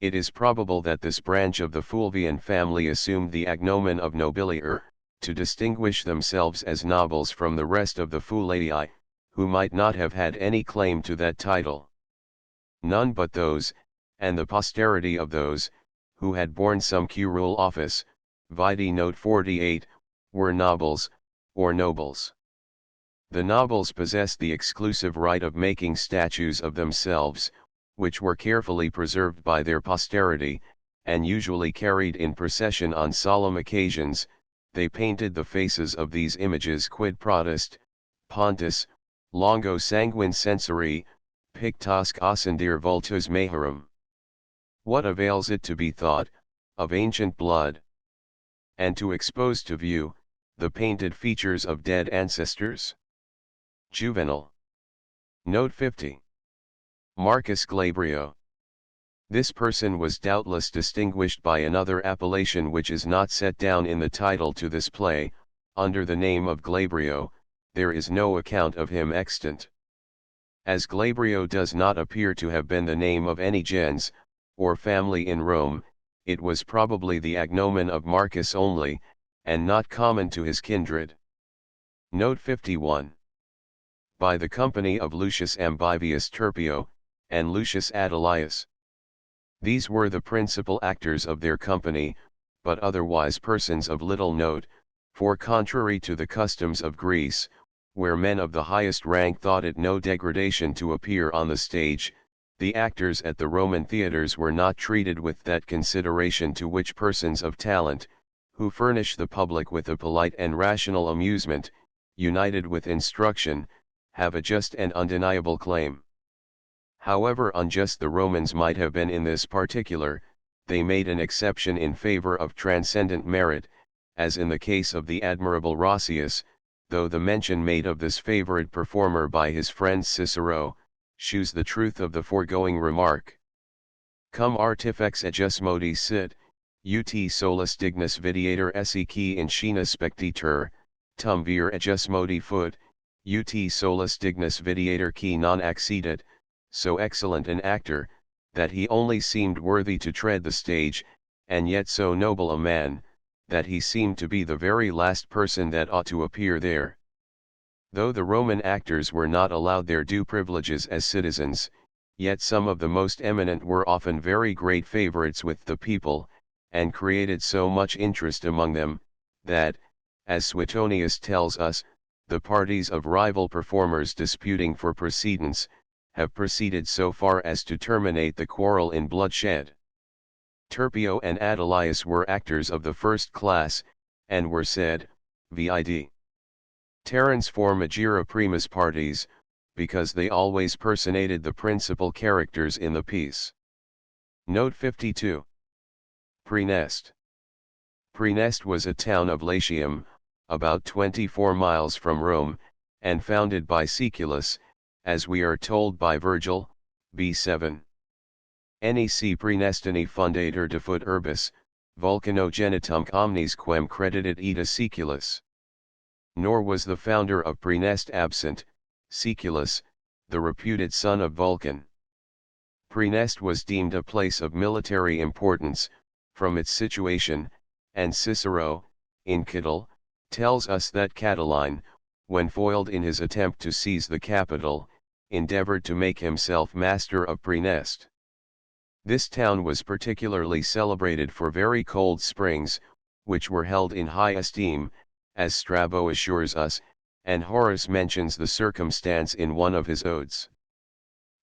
It is probable that this branch of the Fulvian family assumed the agnomen of nobilior, to distinguish themselves as nobles from the rest of the Fulii, who might not have had any claim to that title. None but those, and the posterity of those, who had borne some curule office, vide note 48, were nobles, or nobles. The nobles possessed the exclusive right of making statues of themselves, which were carefully preserved by their posterity, and usually carried in procession on solemn occasions. They painted the faces of these images quid prodest, pontus, longo sanguine censori, pictasque ascendir vultus majorum. What avails it to be thought, of ancient blood? And to expose to view, the painted features of dead ancestors? Juvenal. Note 50. Marcus Glabrio. This person was doubtless distinguished by another appellation which is not set down in the title to this play. Under the name of Glabrio, there is no account of him extant. As Glabrio does not appear to have been the name of any gens, or family in Rome, it was probably the agnomen of Marcus only, and not common to his kindred. Note 51. By the company of Lucius Ambivius Turpio, and Lucius Adelius. These were the principal actors of their company, but otherwise persons of little note, for contrary to the customs of Greece, where men of the highest rank thought it no degradation to appear on the stage, the actors at the Roman theatres were not treated with that consideration to which persons of talent, who furnish the public with a polite and rational amusement, united with instruction, have a just and undeniable claim. However unjust the Romans might have been in this particular, they made an exception in favor of transcendent merit, as in the case of the admirable Roscius, though the mention made of this favorite performer by his friend Cicero, shews the truth of the foregoing remark. Cum artifex ejus modi sit, ut solus dignus videator esse qui in scena spectitur, tum vir ejus modi foot, ut solus dignus videator qui non accedit, so excellent an actor, that he only seemed worthy to tread the stage, and yet so noble a man, that he seemed to be the very last person that ought to appear there. Though the Roman actors were not allowed their due privileges as citizens, yet some of the most eminent were often very great favorites with the people, and created so much interest among them, that, as Suetonius tells us, the parties of rival performers disputing for precedence, have proceeded so far as to terminate the quarrel in bloodshed. Turpio and Adulius were actors of the first class, and were said, vid. Terence for magira primus parties, because they always personated the principal characters in the piece. Note 52. Praeneste. Praeneste was a town of Latium, about 24 miles from Rome, and founded by Caeculus, as we are told by Virgil, B7. Nec Praenestini fundator defut urbis, vulcanogenitum omnes quem creditit ita Caeculus. Nor was the founder of Praeneste absent, Caeculus, the reputed son of Vulcan. Praeneste was deemed a place of military importance, from its situation, and Cicero, in Catull, tells us that Catiline, when foiled in his attempt to seize the capital, endeavored to make himself master of Praeneste. This town was particularly celebrated for very cold springs, which were held in high esteem, as Strabo assures us, and Horace mentions the circumstance in one of his odes.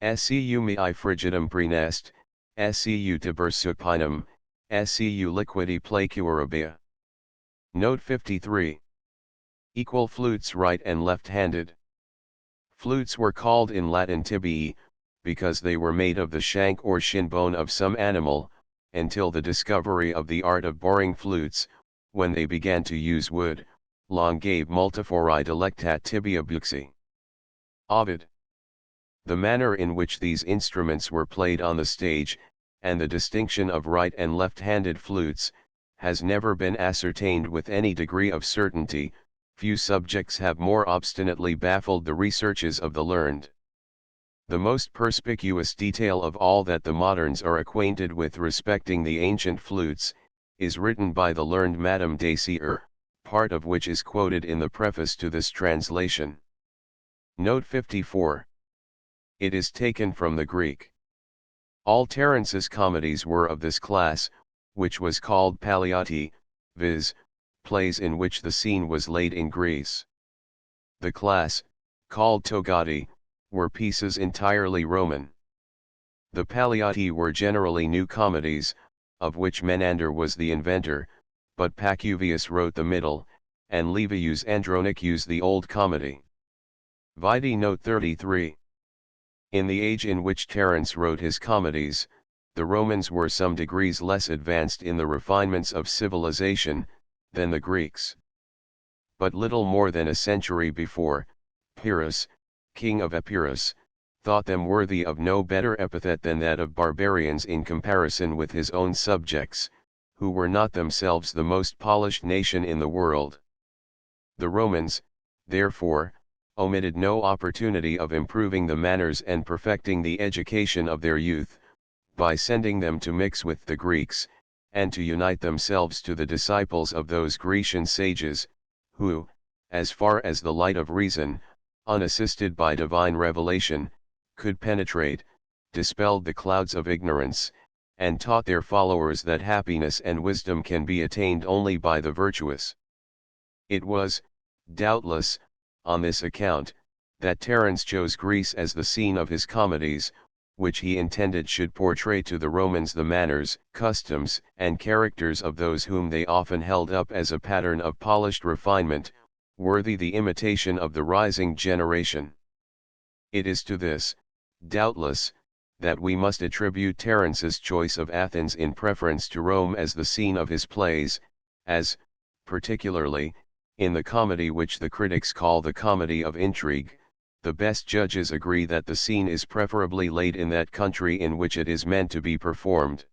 Scu mei frigidum praeneste, scu tiber supinum, scu liquidi placurabia. Note 53. Equal flutes right and left-handed. Flutes were called in Latin tibiae, because they were made of the shank or shin bone of some animal, until the discovery of the art of boring flutes, when they began to use wood, longae multifori delectat tibia buxi. Ovid. The manner in which these instruments were played on the stage, and the distinction of right and left-handed flutes, has never been ascertained with any degree of certainty. Few subjects have more obstinately baffled the researches of the learned. The most perspicuous detail of all that the moderns are acquainted with respecting the ancient flutes, is written by the learned Madame Dacier, part of which is quoted in the preface to this translation. Note 54. It is taken from the Greek. All Terence's comedies were of this class, which was called palliati, viz., plays in which the scene was laid in Greece. The class, called togati, were pieces entirely Roman. The palliati were generally new comedies, of which Menander was the inventor, but Pacuvius wrote the middle, and Livius Andronicus the old comedy. Vide note 33. In the age in which Terence wrote his comedies, the Romans were some degrees less advanced in the refinements of civilization, than the Greeks. But little more than a century before, Pyrrhus, king of Epirus, thought them worthy of no better epithet than that of barbarians in comparison with his own subjects, who were not themselves the most polished nation in the world. The Romans, therefore, omitted no opportunity of improving the manners and perfecting the education of their youth, by sending them to mix with the Greeks, and to unite themselves to the disciples of those Grecian sages, who, as far as the light of reason, unassisted by divine revelation, could penetrate, dispelled the clouds of ignorance, and taught their followers that happiness and wisdom can be attained only by the virtuous. It was, doubtless, on this account, that Terence chose Greece as the scene of his comedies, which he intended should portray to the Romans the manners, customs, and characters of those whom they often held up as a pattern of polished refinement, worthy the imitation of the rising generation. It is to this, doubtless, that we must attribute Terence's choice of Athens in preference to Rome as the scene of his plays, as, particularly, in the comedy which the critics call the comedy of intrigue, the best judges agree that the scene is preferably laid in that country in which it is meant to be performed.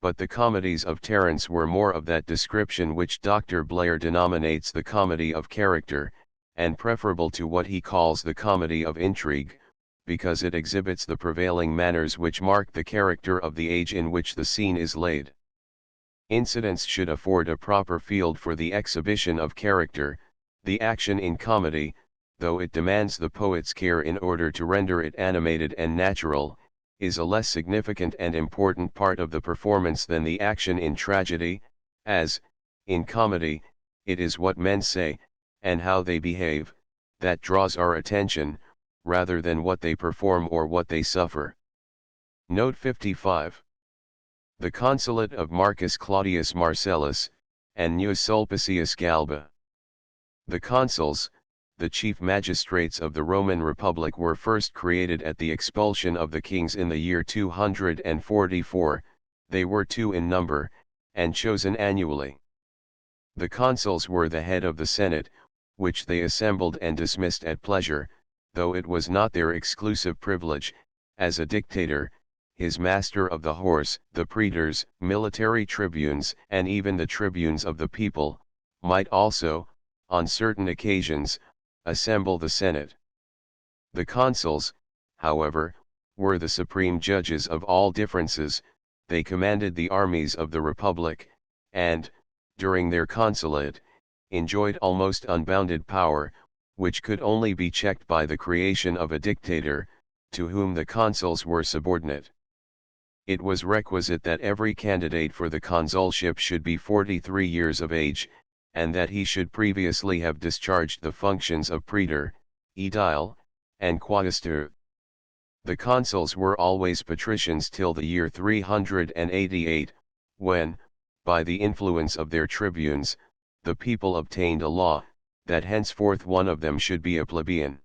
but the comedies of Terence were more of that description which Dr. Blair denominates the comedy of character, and preferable to what he calls the comedy of intrigue, because it exhibits the prevailing manners which mark the character of the age in which the scene is laid. Incidents should afford a proper field for the exhibition of character. The action in comedy, though it demands the poet's care in order to render it animated and natural, is a less significant and important part of the performance than the action in tragedy, as, in comedy, it is what men say, and how they behave, that draws our attention, rather than what they perform or what they suffer. Note 55. The consulate of Marcus Claudius Marcellus, and Gnaeus Sulpicius Galba. The consuls, the chief magistrates of the Roman Republic, were first created at the expulsion of the kings in the year 244, they were 2 in number, and chosen annually. The consuls were the head of the Senate, which they assembled and dismissed at pleasure, though it was not their exclusive privilege. As a dictator, his master of the horse, the praetors, military tribunes, and even the tribunes of the people, might also, on certain occasions, assemble the Senate. The consuls, however, were the supreme judges of all differences. They commanded the armies of the Republic, and, during their consulate, enjoyed almost unbounded power, which could only be checked by the creation of a dictator, to whom the consuls were subordinate. It was requisite that every candidate for the consulship should be 43 years of age, and that he should previously have discharged the functions of praetor, aedile, and quaestor. The consuls were always patricians till the year 388, when, by the influence of their tribunes, the people obtained a law, that henceforth one of them should be a plebeian.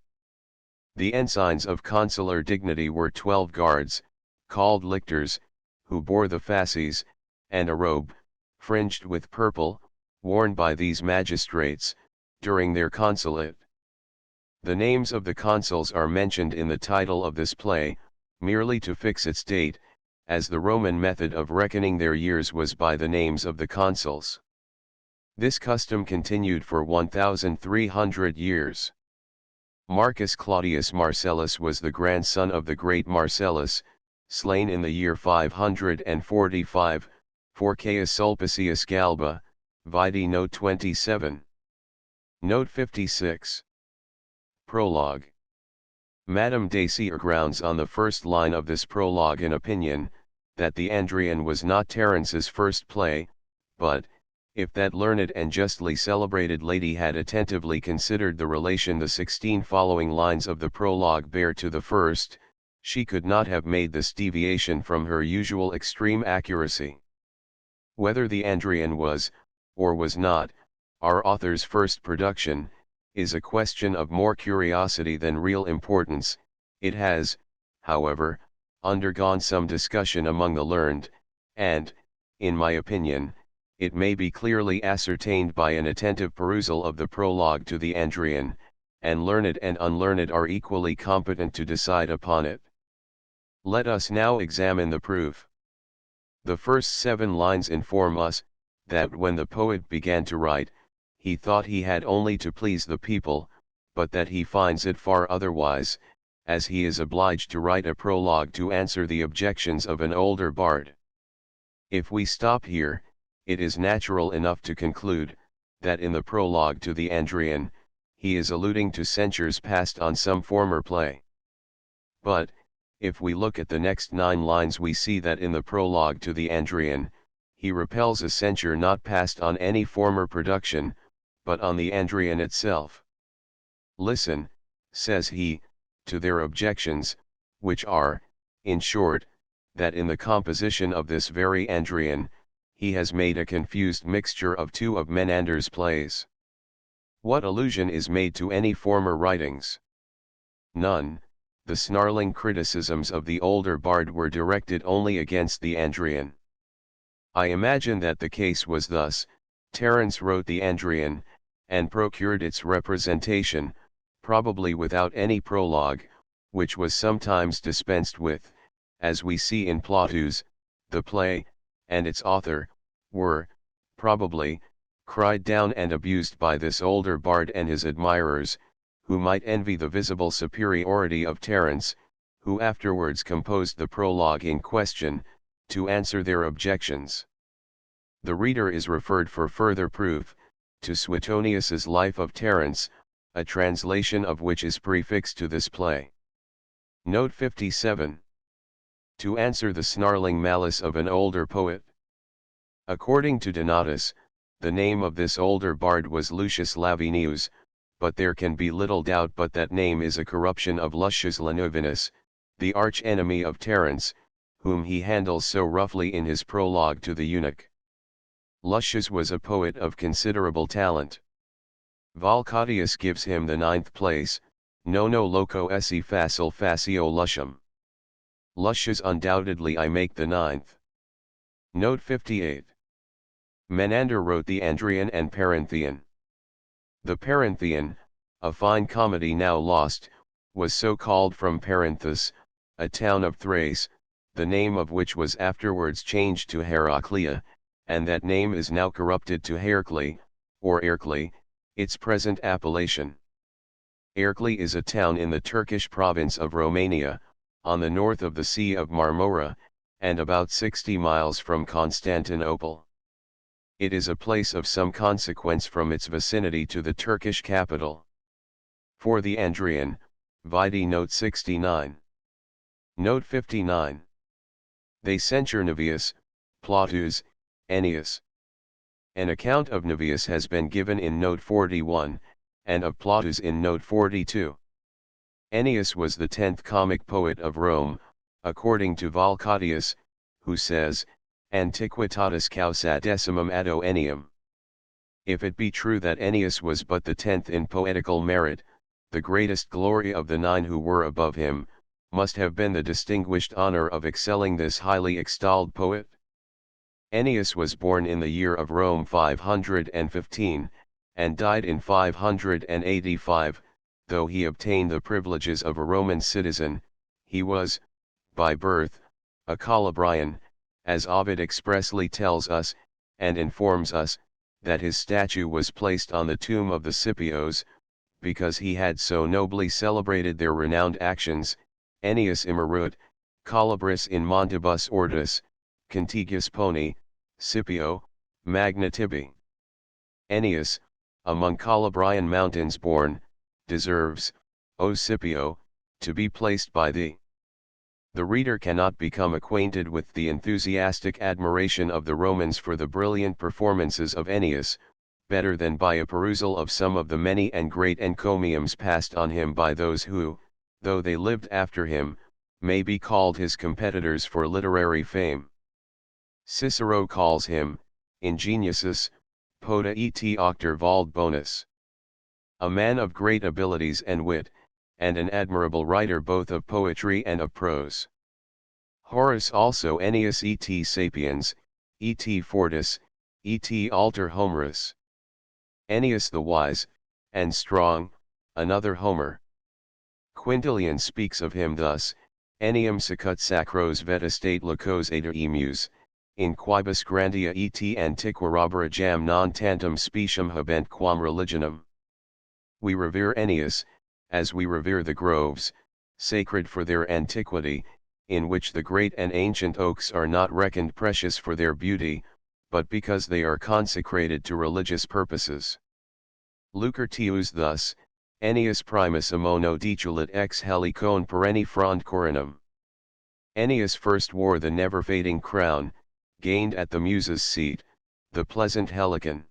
The ensigns of consular dignity were 12 guards, called lictors, who bore the fasces, and a robe, fringed with purple, worn by these magistrates, during their consulate. The names of the consuls are mentioned in the title of this play, merely to fix its date, as the Roman method of reckoning their years was by the names of the consuls. This custom continued for 1,300 years. Marcus Claudius Marcellus was the grandson of the great Marcellus, slain in the year 545, for Gnaeus Sulpicius Galba, vide note 27. Note 56. Prologue. Madame Dacier grounds on the first line of this prologue an opinion, that the Andrian was not Terence's first play, but, if that learned and justly celebrated lady had attentively considered the relation the 16 following lines of the prologue bear to the first, she could not have made this deviation from her usual extreme accuracy. Whether the Andrian was, or was not, our author's first production, is a question of more curiosity than real importance. It has, however, undergone some discussion among the learned, and, in my opinion, it may be clearly ascertained by an attentive perusal of the prologue to the Andrian, and learned and unlearned are equally competent to decide upon it. Let us now examine the proof. The first 7 lines inform us, that when the poet began to write, he thought he had only to please the people, but that he finds it far otherwise, as he is obliged to write a prologue to answer the objections of an older bard. If we stop here, it is natural enough to conclude, that in the prologue to the Andrian, he is alluding to censures passed on some former play. But, if we look at the next 9 lines, we see that in the prologue to the Andrian, he repels a censure not passed on any former production, but on the Andrian itself. Listen, says he, to their objections, which are, in short, that in the composition of this very Andrian, he has made a confused mixture of 2 of Menander's plays. What allusion is made to any former writings? None. The snarling criticisms of the older bard were directed only against the Andrian. I imagine that the case was thus: Terence wrote the Andrian, and procured its representation, probably without any prologue, which was sometimes dispensed with, as we see in Plautus, the play, and its author, were, probably, cried down and abused by this older bard and his admirers, who might envy the visible superiority of Terence, who afterwards composed the prologue in question, to answer their objections. The reader is referred for further proof, to Suetonius's Life of Terence, a translation of which is prefixed to this play. Note 57. To answer the snarling malice of an older poet. According to Donatus, the name of this older bard was Lucius Lavinius, but there can be little doubt but that name is a corruption of Lucius Lanovinus, the arch-enemy of Terence, whom he handles so roughly in his prologue to the eunuch. Lucius was a poet of considerable talent. Valcatius gives him the 9th place, nono loco esse facile facio Lucium. Lucius undoubtedly I make the 9th. Note 58. Menander wrote the Andrian and Parenthian. The Parenthian, a fine comedy now lost, was so called from Parenthus, a town of Thrace, the name of which was afterwards changed to Heraclea, and that name is now corrupted to Hercle, or Erkli, its present appellation. Erkli is a town in the Turkish province of Romania, on the north of the Sea of Marmora, and about 60 miles from Constantinople. It is a place of some consequence from its vicinity to the Turkish capital. For the Andrian, vide note 69. Note 59. They censure Navius, Plautus, Ennius. An account of Navius has been given in note 41, and of Plautus in note 42. Ennius was the 10th comic poet of Rome, according to Valcatius, who says, Antiquitatis causa decimum addo Ennium. If it be true that Ennius was but the 10th in poetical merit, the greatest glory of the 9 who were above him, must have been the distinguished honor of excelling this highly extolled poet. Ennius was born in the year of Rome 515, and died in 585, though he obtained the privileges of a Roman citizen, he was, by birth, a Calabrian, as Ovid expressly tells us, and informs us, that his statue was placed on the tomb of the Scipios, because he had so nobly celebrated their renowned actions. Ennius immeruit, Calabris in montibus ortus, contiguous pony, Scipio, magna tibi. Ennius, among Calabrian mountains born, deserves, O Scipio, to be placed by thee. The reader cannot become acquainted with the enthusiastic admiration of the Romans for the brilliant performances of Ennius, better than by a perusal of some of the many and great encomiums passed on him by those who, though they lived after him, may be called his competitors for literary fame. Cicero calls him, ingeniusus, poeta et auctor vald bonus. A man of great abilities and wit, and an admirable writer both of poetry and of prose. Horace also Ennius et sapiens, et fortis, et alter Homerus. Ennius the wise, and strong, another Homer. Quintilian speaks of him thus, Ennium sicut sacros vetustate locos ater emus, in quibus grandia et antiqua robera jam non tantum speciem habent quam religionum. We revere Ennius, as we revere the groves, sacred for their antiquity, in which the great and ancient oaks are not reckoned precious for their beauty, but because they are consecrated to religious purposes. Lucretius thus, Ennius primus amono detulit ex helicone perenni frond coronum. Ennius first wore the never-fading crown, gained at the Muses' seat, the pleasant helicon.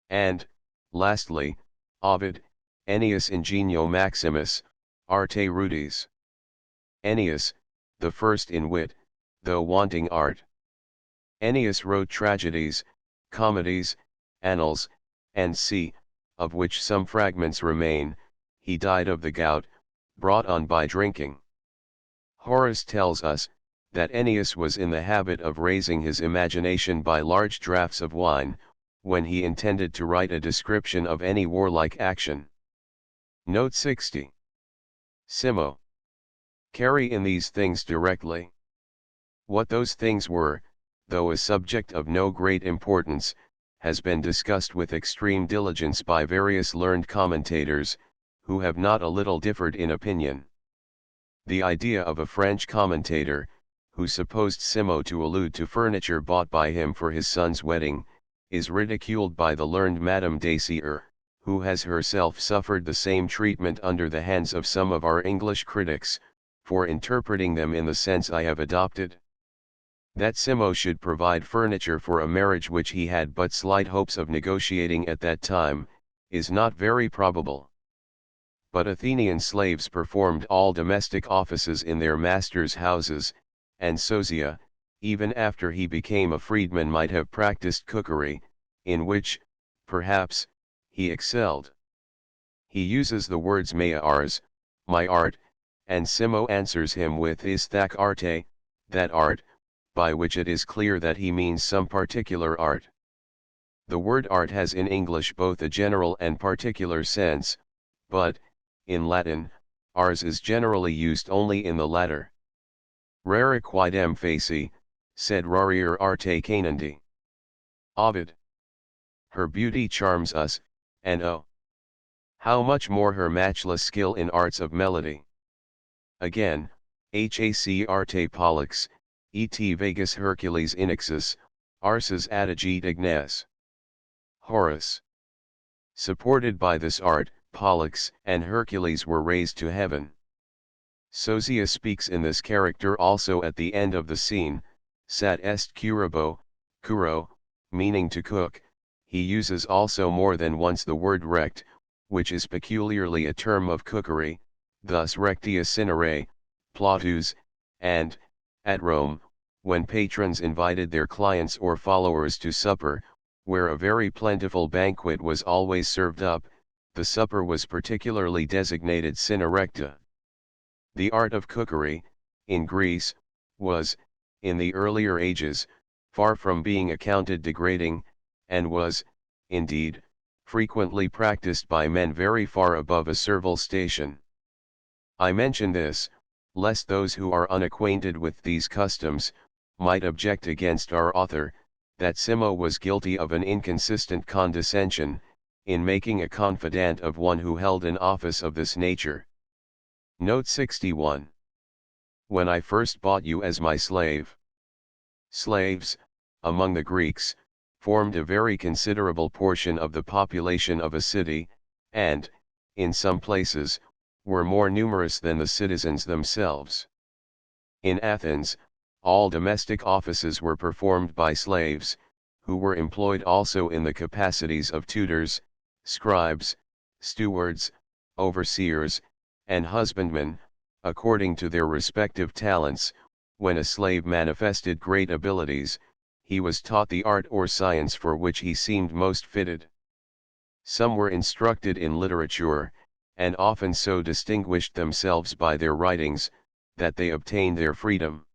And, lastly, Ovid, Ennius ingenio maximus, arte rudis. Ennius, the first in wit, though wanting art. Ennius wrote tragedies, comedies, annals, and of which some fragments remain. He died of the gout, brought on by drinking. Horace tells us, that Ennius was in the habit of raising his imagination by large draughts of wine, when he intended to write a description of any warlike action. Note 60. Simo. Carry in these things directly. What those things were, though a subject of no great importance, has been discussed with extreme diligence by various learned commentators, who have not a little differed in opinion. The idea of a French commentator, who supposed Simo to allude to furniture bought by him for his son's wedding, is ridiculed by the learned Madame Dacier, who has herself suffered the same treatment under the hands of some of our English critics, for interpreting them in the sense I have adopted. That Simo should provide furniture for a marriage which he had but slight hopes of negotiating at that time, is not very probable. But Athenian slaves performed all domestic offices in their masters' houses, and Sosia, even after he became a freedman, might have practiced cookery, in which, perhaps, he excelled. He uses the words mea ars, my art, and Simo answers him with is thak arte, that art, by which it is clear that he means some particular art. The word art has in English both a general and particular sense, but, in Latin, ars is generally used only in the latter. Rara quidem facie, sed rarier arte canendi. Ovid. Her beauty charms us, and oh, how much more her matchless skill in arts of melody. Again, hac arte pollux, et vegas Hercules inixus, arses adigit ignes. Horace. Supported by this art, Pollux and Hercules were raised to heaven. Sosia speaks in this character also at the end of the scene, sat est curabo, curo, meaning to cook. He uses also more than once the word rect, which is peculiarly a term of cookery, thus rectia cinere, plautus, and, at Rome, when patrons invited their clients or followers to supper, where a very plentiful banquet was always served up, the supper was particularly designated sine recta. The art of cookery, in Greece, was, in the earlier ages, far from being accounted degrading, and was, indeed, frequently practiced by men very far above a servile station. I mention this, lest those who are unacquainted with these customs, might object against our author, that Simo was guilty of an inconsistent condescension, in making a confidant of one who held an office of this nature. Note 61. When I first bought you as my slave. Slaves, among the Greeks, formed a very considerable portion of the population of a city, and, in some places, were more numerous than the citizens themselves. In Athens, all domestic offices were performed by slaves, who were employed also in the capacities of tutors, scribes, stewards, overseers, and husbandmen, according to their respective talents. When a slave manifested great abilities, he was taught the art or science for which he seemed most fitted. Some were instructed in literature, and often so distinguished themselves by their writings, that they obtained their freedom.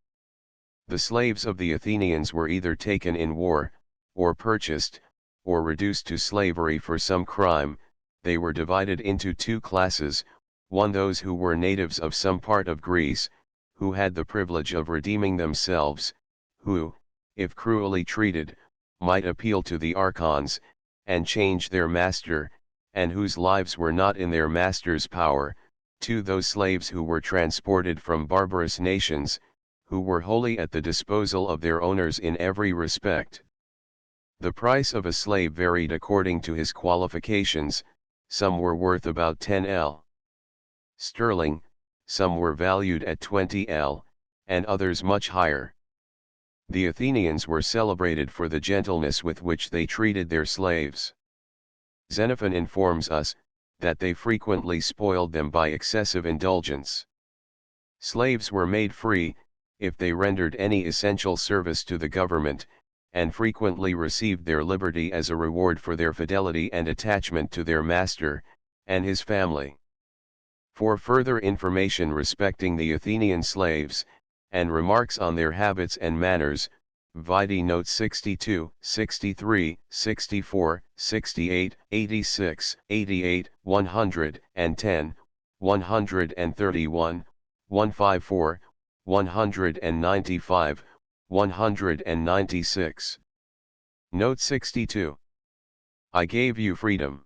The slaves of the Athenians were either taken in war, or purchased, or reduced to slavery for some crime. They were divided into two classes, one those who were natives of some part of Greece, who had the privilege of redeeming themselves, who, if cruelly treated, might appeal to the archons, and change their master, and whose lives were not in their master's power, to those slaves who were transported from barbarous nations, who were wholly at the disposal of their owners in every respect. The price of a slave varied according to his qualifications. Some were worth about 10 sterling, some were valued at 20 and others much higher. The Athenians were celebrated for the gentleness with which they treated their slaves. Xenophon informs us, that they frequently spoiled them by excessive indulgence. Slaves were made free, if they rendered any essential service to the government, and frequently received their liberty as a reward for their fidelity and attachment to their master, and his family. For further information respecting the Athenian slaves, and remarks on their habits and manners, vide notes 62, 63, 64, 68, 86, 88, 110, 131, 154, 195, 196. Note 62. I gave you freedom.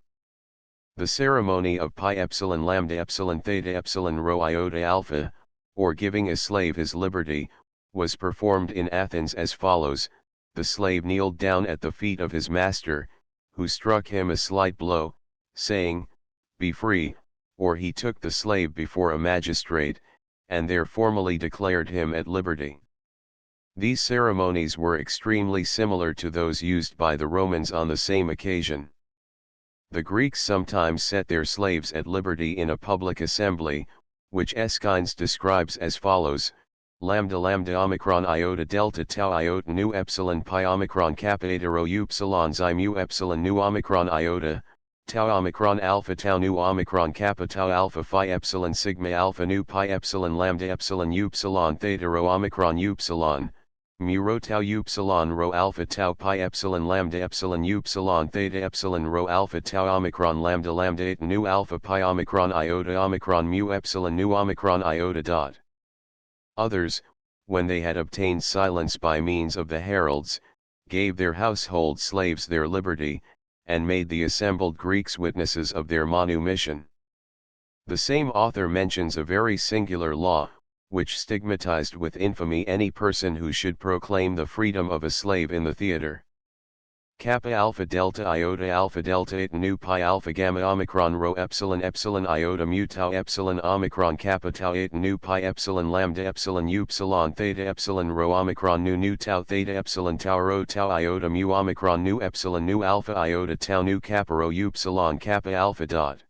The ceremony of pi epsilon lambda epsilon theta epsilon rho iota alpha, or giving a slave his liberty, was performed in Athens as follows: the slave kneeled down at the feet of his master, who struck him a slight blow, saying, "Be free," or he took the slave before a magistrate, and there formally declared him at liberty. These ceremonies were extremely similar to those used by the Romans on the same occasion. The Greeks sometimes set their slaves at liberty in a public assembly, which Aeschines describes as follows: lambda lambda omicron iota delta tau iota nu epsilon pi omicron kappa eta rho upsilon xi mu epsilon nu omicron iota, tau omicron alpha tau nu omicron kappa tau alpha phi epsilon sigma alpha nu pi epsilon lambda epsilon upsilon theta rho omicron upsilon, mu rho tau upsilon rho alpha tau pi epsilon lambda epsilon upsilon theta epsilon rho alpha tau omicron lambda lambda eta nu alpha pi omicron iota omicron mu epsilon nu omicron iota dot. Others, when they had obtained silence by means of the heralds, gave their household slaves their liberty, and made the assembled Greeks witnesses of their manumission. The same author mentions a very singular law, which stigmatized with infamy any person who should proclaim the freedom of a slave in the theater. Kappa alpha delta eta nu pi alpha gamma omicron rho epsilon epsilon iota mu tau epsilon omicron kappa tau eta nu pi epsilon lambda epsilon upsilon theta epsilon rho omicron nu tau theta epsilon tau rho tau iota mu omicron nu epsilon nu alpha iota tau nu kappa rho upsilon kappa alpha dot.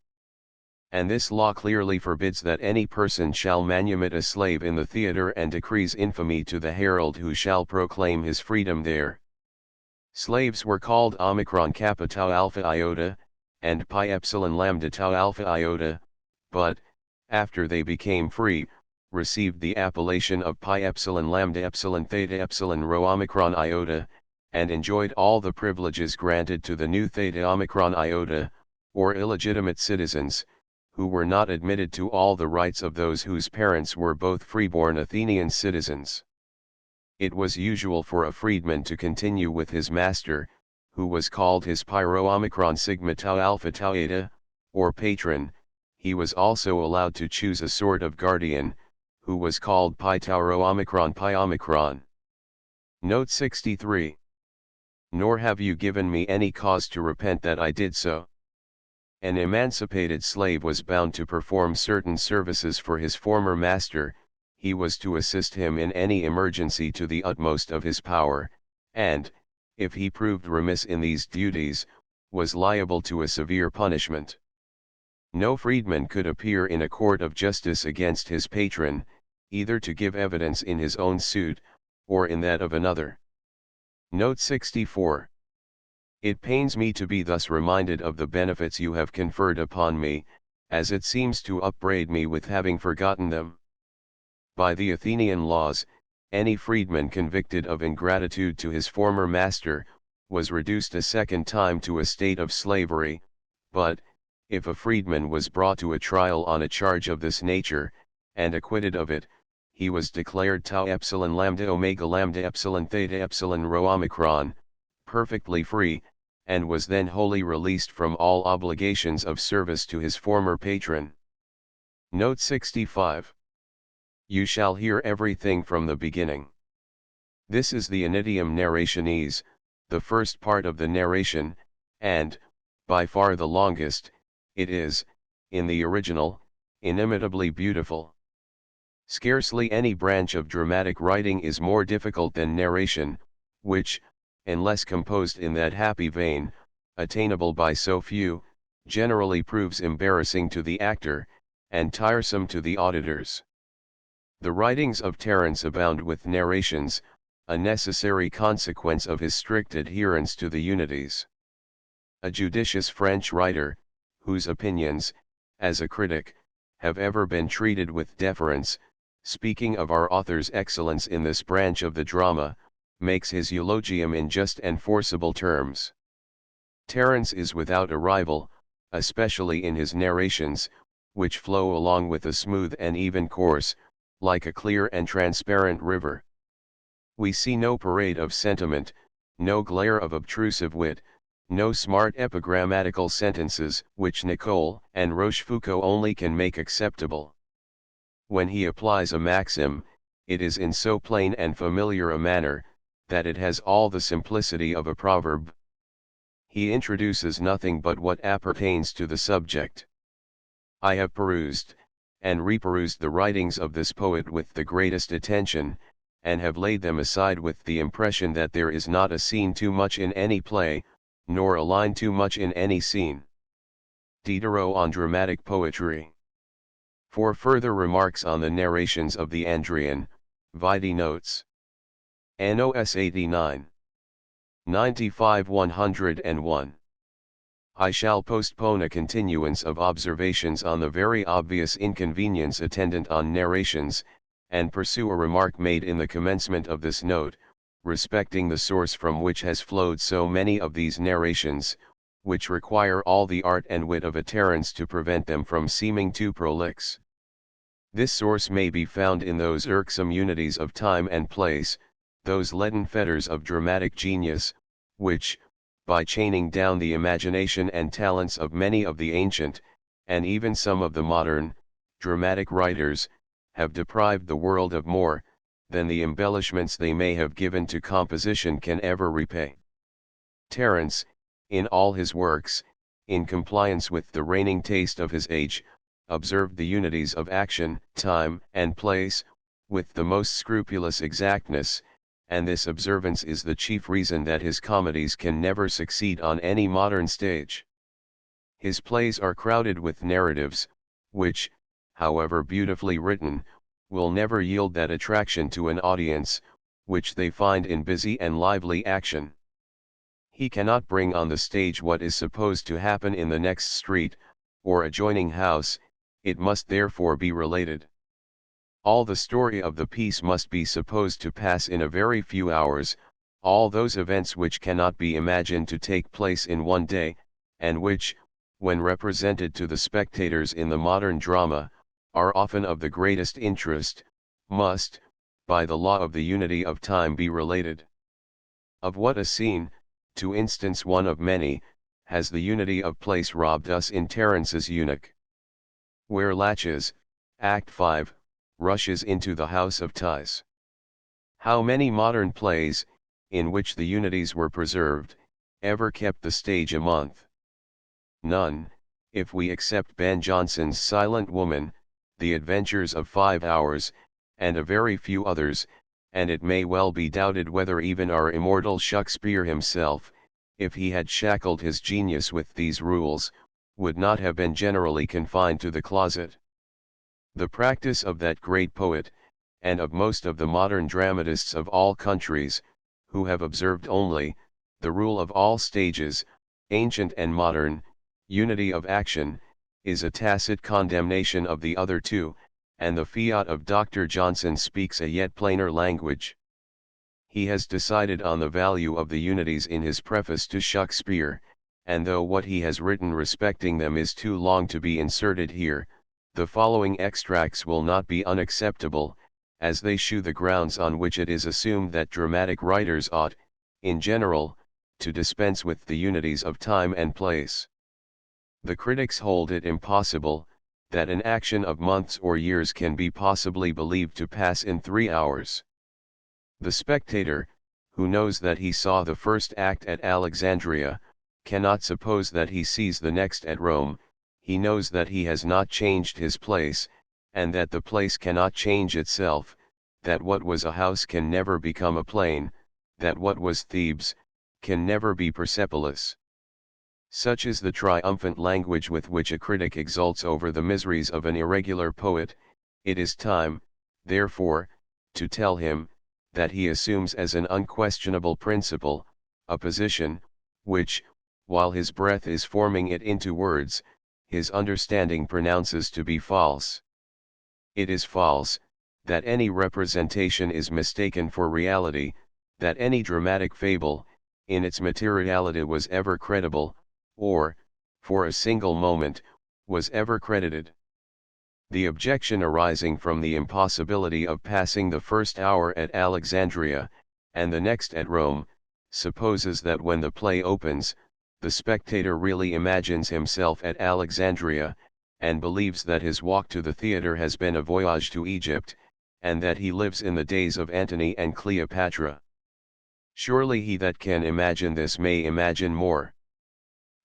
And this law clearly forbids that any person shall manumit a slave in the theater, and decrees infamy to the herald who shall proclaim his freedom there. Slaves were called omicron kappa tau alpha iota, and pi epsilon lambda tau alpha iota, but, after they became free, received the appellation of pi epsilon lambda epsilon theta epsilon rho omicron iota, and enjoyed all the privileges granted to the new theta omicron iota, or illegitimate citizens, who were not admitted to all the rights of those whose parents were both freeborn Athenian citizens. It was usual for a freedman to continue with his master, who was called his pi rho omicron sigma tau alpha tau eta, or patron. He was also allowed to choose a sort of guardian, who was called pi tau rho omicron pi omicron. Note 63. Nor have you given me any cause to repent that I did so. An emancipated slave was bound to perform certain services for his former master. He was to assist him in any emergency to the utmost of his power, and, if he proved remiss in these duties, was liable to a severe punishment. No freedman could appear in a court of justice against his patron, either to give evidence in his own suit, or in that of another. Note 64. It pains me to be thus reminded of the benefits you have conferred upon me, as it seems to upbraid me with having forgotten them. By the Athenian laws, any freedman convicted of ingratitude to his former master, was reduced a second time to a state of slavery, but, if a freedman was brought to a trial on a charge of this nature, and acquitted of it, he was declared tau epsilon lambda omega lambda epsilon theta epsilon rho omicron, perfectly free, and was then wholly released from all obligations of service to his former patron. Note 65. You shall hear everything from the beginning. This is the Inidium Narrationis, the first part of the narration, and, by far the longest. It is, in the original, inimitably beautiful. Scarcely any branch of dramatic writing is more difficult than narration, which, unless composed in that happy vein, attainable by so few, generally proves embarrassing to the actor, and tiresome to the auditors. The writings of Terence abound with narrations, a necessary consequence of his strict adherence to the unities. A judicious French writer, whose opinions, as a critic, have ever been treated with deference, speaking of our author's excellence in this branch of the drama, makes his eulogium in just and forcible terms. Terence is without a rival, especially in his narrations, which flow along with a smooth and even course, like a clear and transparent river. We see no parade of sentiment, no glare of obtrusive wit, no smart epigrammatical sentences which Nicole and Rochefoucauld only can make acceptable. When he applies a maxim, it is in so plain and familiar a manner, that it has all the simplicity of a proverb. He introduces nothing but what appertains to the subject. I have perused, and reperused the writings of this poet with the greatest attention, and have laid them aside with the impression that there is not a scene too much in any play, nor a line too much in any scene. Diderot on Dramatic Poetry. For further remarks on the narrations of the Andrian, vide notes. NOS 89. 95 101. I shall postpone a continuance of observations on the very obvious inconvenience attendant on narrations, and pursue a remark made in the commencement of this note, respecting the source from which has flowed so many of these narrations, which require all the art and wit of a Terence to prevent them from seeming too prolix. This source may be found in those irksome unities of time and place, those leaden fetters of dramatic genius, which, by chaining down the imagination and talents of many of the ancient, and even some of the modern, dramatic writers, have deprived the world of more, than the embellishments they may have given to composition can ever repay. Terence, in all his works, in compliance with the reigning taste of his age, observed the unities of action, time, and place, with the most scrupulous exactness, and this observance is the chief reason that his comedies can never succeed on any modern stage. His plays are crowded with narratives, which, however beautifully written, will never yield that attraction to an audience, which they find in busy and lively action. He cannot bring on the stage what is supposed to happen in the next street, or adjoining house, it must therefore be related. All the story of the piece must be supposed to pass in a very few hours, all those events which cannot be imagined to take place in one day, and which, when represented to the spectators in the modern drama, are often of the greatest interest, must, by the law of the unity of time, be related. Of what a scene, to instance one of many, has the unity of place robbed us in Terence's Eunuch? Where Laches, Act 5, rushes into the house of Ties. How many modern plays, in which the unities were preserved, ever kept the stage a month? None, if we except Ben Jonson's Silent Woman, The Adventures of 5 Hours, and a very few others, and it may well be doubted whether even our immortal Shakespeare himself, if he had shackled his genius with these rules, would not have been generally confined to the closet. The practice of that great poet, and of most of the modern dramatists of all countries, who have observed only, the rule of all stages, ancient and modern, unity of action, is a tacit condemnation of the other two, and the fiat of Dr. Johnson speaks a yet plainer language. He has decided on the value of the unities in his preface to Shakespeare, and though what he has written respecting them is too long to be inserted here, the following extracts will not be unacceptable, as they shew the grounds on which it is assumed that dramatic writers ought, in general, to dispense with the unities of time and place. The critics hold it impossible, that an action of months or years can be possibly believed to pass in 3 hours. The spectator, who knows that he saw the first act at Alexandria, cannot suppose that he sees the next at Rome. He knows that he has not changed his place, and that the place cannot change itself, that what was a house can never become a plain, that what was Thebes, can never be Persepolis. Such is the triumphant language with which a critic exults over the miseries of an irregular poet. It is time, therefore, to tell him, that he assumes as an unquestionable principle, a position, which, while his breath is forming it into words, his understanding pronounces to be false. It is false, that any representation is mistaken for reality, that any dramatic fable, in its materiality was ever credible, or, for a single moment, was ever credited. The objection arising from the impossibility of passing the first hour at Alexandria, and the next at Rome, supposes that when the play opens, the spectator really imagines himself at Alexandria, and believes that his walk to the theatre has been a voyage to Egypt, and that he lives in the days of Antony and Cleopatra. Surely he that can imagine this may imagine more.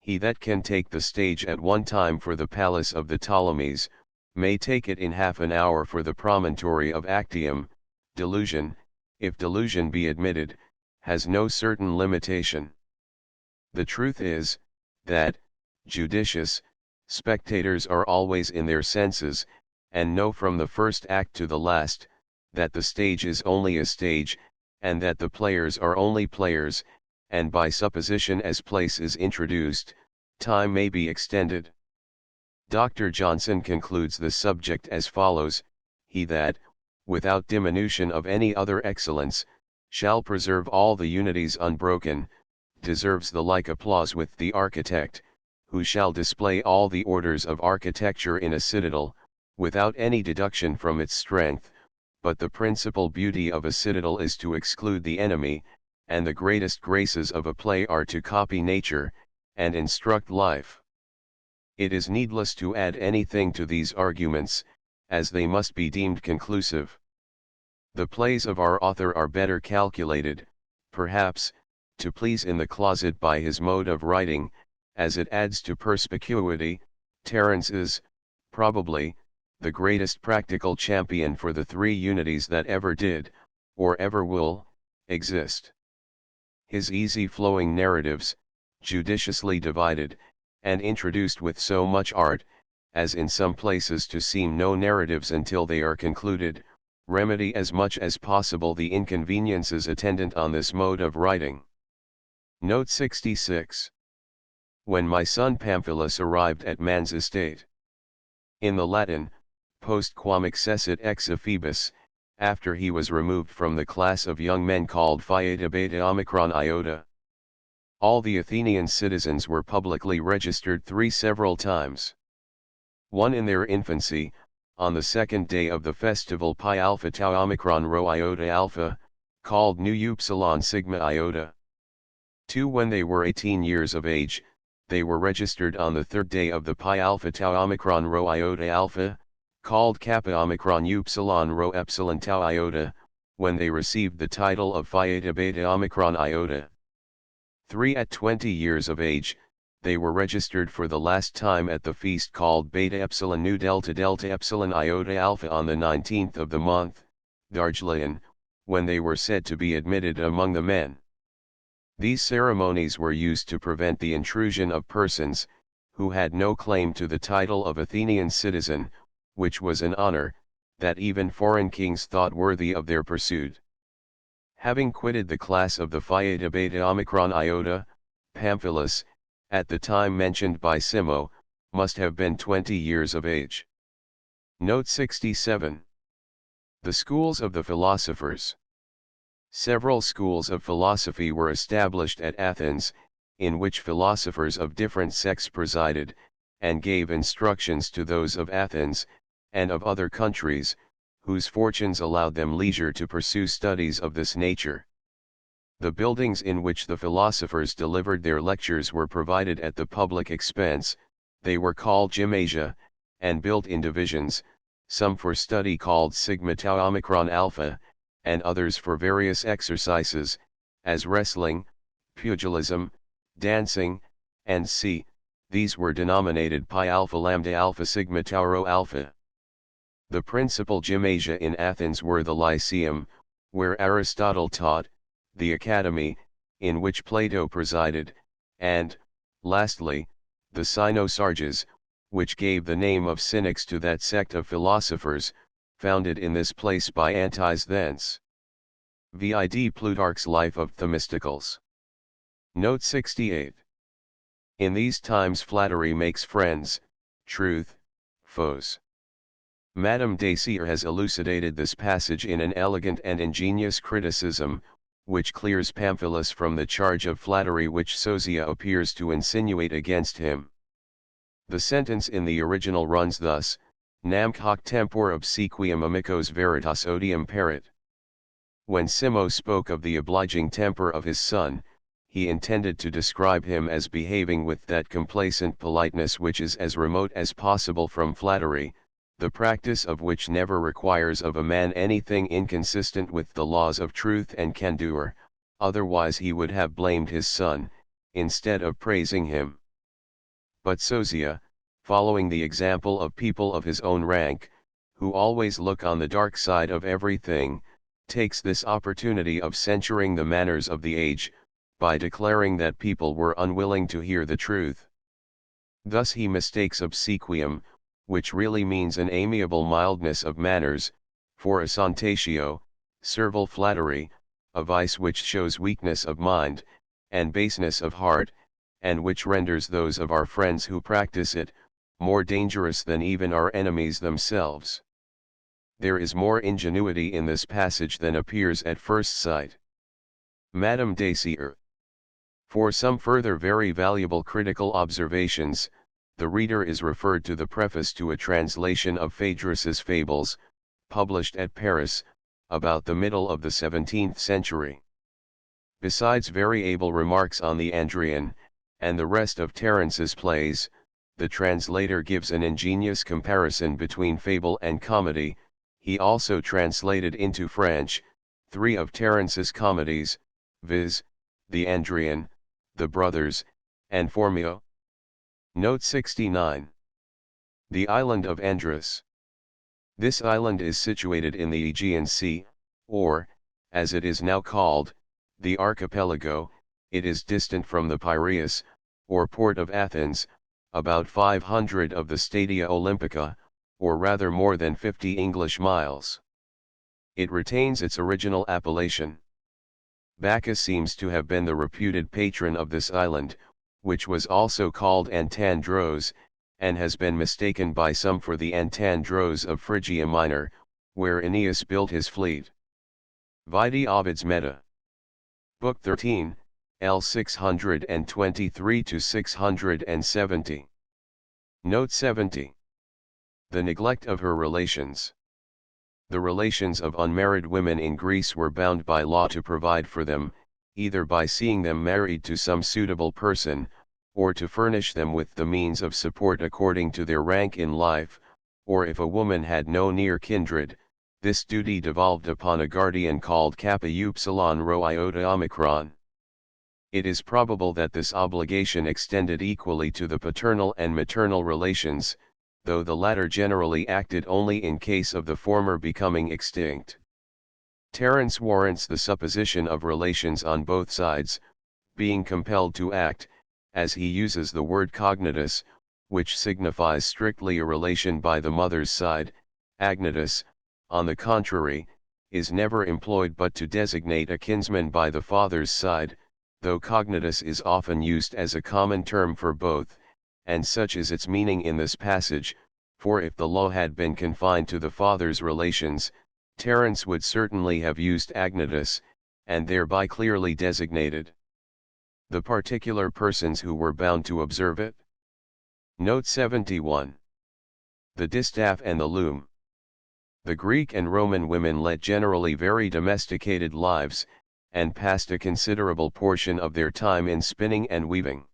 He that can take the stage at one time for the palace of the Ptolemies, may take it in half an hour for the promontory of Actium. Delusion, if delusion be admitted, has no certain limitation. The truth is, that, judicious, spectators are always in their senses, and know from the first act to the last, that the stage is only a stage, and that the players are only players, and by supposition as place is introduced, time may be extended. Dr. Johnson concludes the subject as follows: he that, without diminution of any other excellence, shall preserve all the unities unbroken, deserves the like applause with the architect, who shall display all the orders of architecture in a citadel, without any deduction from its strength, but the principal beauty of a citadel is to exclude the enemy, and the greatest graces of a play are to copy nature, and instruct life. It is needless to add anything to these arguments, as they must be deemed conclusive. The plays of our author are better calculated, perhaps, to please in the closet by his mode of writing, as it adds to perspicuity. Terence is, probably, the greatest practical champion for the three unities that ever did, or ever will, exist. His easy-flowing narratives, judiciously divided, and introduced with so much art, as in some places to seem no narratives until they are concluded, remedy as much as possible the inconveniences attendant on this mode of writing. Note 66. When my son Pamphilus arrived at man's estate. In the Latin, post quam accessit ex ephebus, after he was removed from the class of young men called Phi Beta Omicron Iota. All the Athenian citizens were publicly registered several times. One in their infancy, on the second day of the festival Pi Alpha Tau Omicron Rho Iota Alpha, called Nu Upsilon Sigma Iota. 2 when they were 18 years of age, they were registered on the third day of the Pi Alpha Tau Omicron Rho Iota Alpha, called Kappa Omicron Upsilon Rho Epsilon Tau Iota, when they received the title of Phi Eta Beta Omicron Iota. 3 at 20 years of age, they were registered for the last time at the feast called Beta Epsilon Nu Delta Delta Epsilon Iota Alpha on the 19th of the month, Dargelion, when they were said to be admitted among the men. These ceremonies were used to prevent the intrusion of persons, who had no claim to the title of Athenian citizen, which was an honor, that even foreign kings thought worthy of their pursuit. Having quitted the class of the Phi Eta Beta Omicron Iota, Pamphilus, at the time mentioned by Simo, must have been 20 years of age. Note 67. The schools of the philosophers. Several schools of philosophy were established at Athens, in which philosophers of different sects presided, and gave instructions to those of Athens, and of other countries, whose fortunes allowed them leisure to pursue studies of this nature. The buildings in which the philosophers delivered their lectures were provided at the public expense. They were called gymnasia, and built in divisions, some for study called Sigma Tau Omicron Alpha, and others for various exercises, as wrestling, pugilism, dancing, and these were denominated Pi Alpha Lambda Alpha Sigma Tau Rho Alpha. The principal gymnasia in Athens were the Lyceum, where Aristotle taught, the Academy, in which Plato presided, and, lastly, the Cynosarges, which gave the name of Cynics to that sect of philosophers, founded in this place by Antis thence. Vid Plutarch's Life of Themistocles. Note 68. In these times flattery makes friends, truth, foes. Madame Dacier has elucidated this passage in an elegant and ingenious criticism, which clears Pamphilus from the charge of flattery which Sosia appears to insinuate against him. The sentence in the original runs thus: Nam hoc tempor obsequium amicos veritas odium perit. When Simo spoke of the obliging temper of his son, he intended to describe him as behaving with that complacent politeness which is as remote as possible from flattery, the practice of which never requires of a man anything inconsistent with the laws of truth and candor, otherwise he would have blamed his son, instead of praising him. But Sosia, following the example of people of his own rank, who always look on the dark side of everything, takes this opportunity of censuring the manners of the age, by declaring that people were unwilling to hear the truth. Thus he mistakes obsequium, which really means an amiable mildness of manners, for assentatio, servile flattery, a vice which shows weakness of mind, and baseness of heart, and which renders those of our friends who practice it, more dangerous than even our enemies themselves. There is more ingenuity in this passage than appears at first sight. Madame Dacier. For some further very valuable critical observations, the reader is referred to the preface to a translation of Phaedrus's Fables, published at Paris, about the middle of the 17th century. Besides very able remarks on the Andrian, and the rest of Terence's plays, the translator gives an ingenious comparison between fable and comedy. He also translated into French 3 of Terence's comedies, viz., the Andrian, the Brothers, and Phormio. Note 69. The island of Andros. This island is situated in the Aegean Sea, or, as it is now called, the archipelago. It is distant from the Piraeus, or port of Athens, about 500 of the Stadia Olympica, or rather more than 50 English miles. It retains its original appellation. Bacchus seems to have been the reputed patron of this island, which was also called Antandros, and has been mistaken by some for the Antandros of Phrygia Minor, where Aeneas built his fleet. Vide Ovid's Meta. Book 13, L 623-670. Note 70. The neglect of her relations. The relations of unmarried women in Greece were bound by law to provide for them, either by seeing them married to some suitable person, or to furnish them with the means of support according to their rank in life, or if a woman had no near kindred, this duty devolved upon a guardian called Kappa Upsilon Rho Iota Omicron. It is probable that this obligation extended equally to the paternal and maternal relations, though the latter generally acted only in case of the former becoming extinct. Terence warrants the supposition of relations on both sides, being compelled to act, as he uses the word cognitus, which signifies strictly a relation by the mother's side. Agnatus, on the contrary, is never employed but to designate a kinsman by the father's side, though cognitus is often used as a common term for both, and such is its meaning in this passage, for if the law had been confined to the father's relations, Terence would certainly have used agnatus, and thereby clearly designated the particular persons who were bound to observe it. Note 71. The distaff and the loom. The Greek and Roman women led generally very domesticated lives, and passed a considerable portion of their time in spinning and weaving.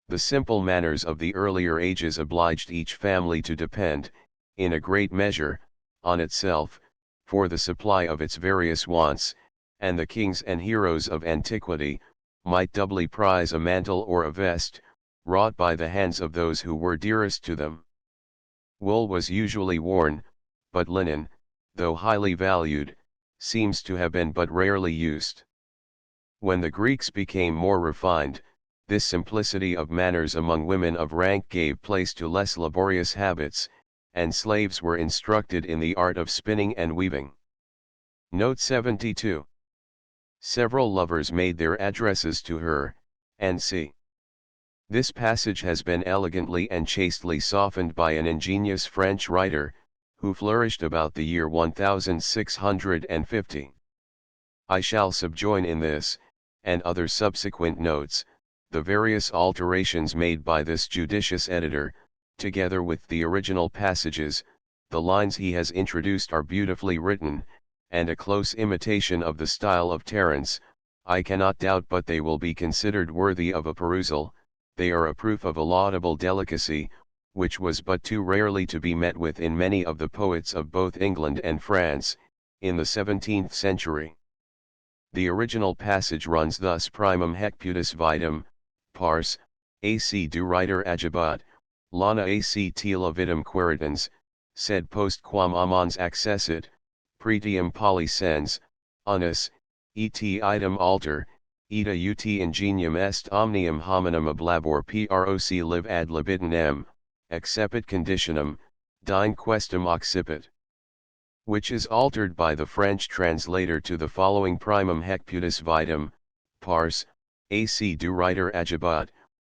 The simple manners of the earlier ages obliged each family to depend, in a great measure, on itself, for the supply of its various wants, and the kings and heroes of antiquity might doubly prize a mantle or a vest, wrought by the hands of those who were dearest to them. Wool was usually worn, but linen, though highly valued, seems to have been but rarely used. When the Greeks became more refined, this simplicity of manners among women of rank gave place to less laborious habits, and slaves were instructed in the art of spinning and weaving. Note 72. Several lovers made their addresses to her, and c. This passage has been elegantly and chastely softened by an ingenious French writer, who flourished about the year 1650. I shall subjoin in this, and other subsequent notes, the various alterations made by this judicious editor, together with the original passages. The lines he has introduced are beautifully written, and a close imitation of the style of Terence, I cannot doubt but they will be considered worthy of a perusal. They are a proof of a laudable delicacy, which was but too rarely to be met with in many of the poets of both England and France, in the 17th century. The original passage runs thus: primum hecputus vitam, pars, ac du writer agibat, lana ac tela vitam queritans, sed post quam amans accessit, pretium polisens, unus, et item alter, ita ut ingenium est omnium hominum oblabor proc live ad libitum m, accepit conditionum, dine questum occipit. Which is altered by the French translator to the following: primum hecputus vitam, pars, ac du writer agibat,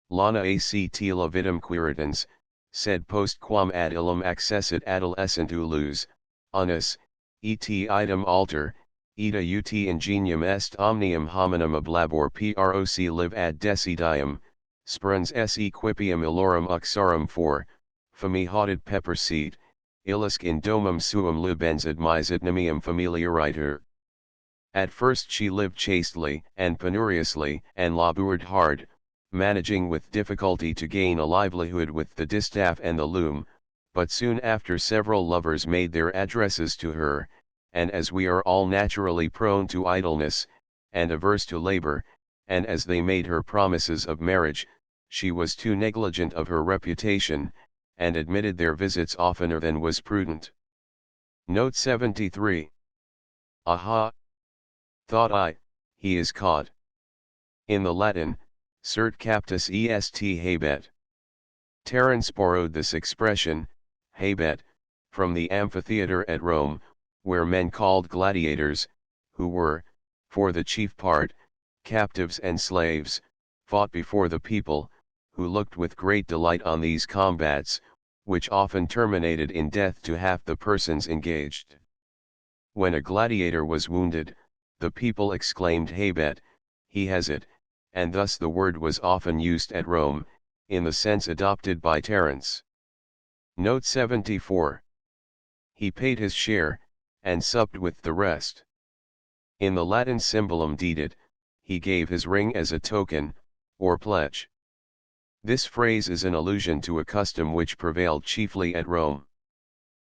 lana ac tela vitam queritans, sed post quam ad illum accessit adolescent ulus, unus, et item alter, ita ut ingenium est omnium hominum oblabor proc live ad decidium, sprens s equipium illorum uxarum for, fami hauded pepper seed, illusc in domum suum lubens admisit nimium familiariter. At first she lived chastely and penuriously and laboured hard, managing with difficulty to gain a livelihood with the distaff and the loom, but soon after several lovers made their addresses to her, and as we are all naturally prone to idleness, and averse to labour, and as they made her promises of marriage, she was too negligent of her reputation, and admitted their visits oftener than was prudent. Note 73. Aha! Thought I, he is caught. In the Latin, cert captus est habet. Terence borrowed this expression, habet, from the amphitheatre at Rome, where men called gladiators, who were, for the chief part, captives and slaves, fought before the people, who looked with great delight on these combats, which often terminated in death to half the persons engaged. When a gladiator was wounded, the people exclaimed habet, he has it, and thus the word was often used at Rome, in the sense adopted by Terence. Note 74. He paid his share, and supped with the rest. In the Latin symbolum dedit, he gave his ring as a token, or pledge. This phrase is an allusion to a custom which prevailed chiefly at Rome.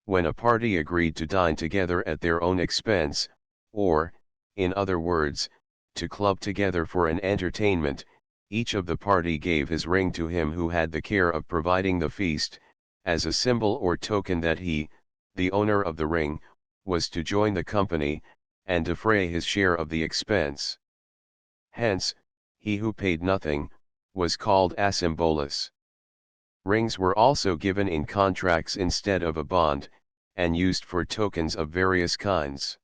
When a party agreed to dine together at their own expense, or, in other words, to club together for an entertainment, each of the party gave his ring to him who had the care of providing the feast, as a symbol or token that he, the owner of the ring, was to join the company, and defray his share of the expense. Hence, he who paid nothing, was called asymbolus. Rings were also given in contracts instead of a bond, and used for tokens of various kinds.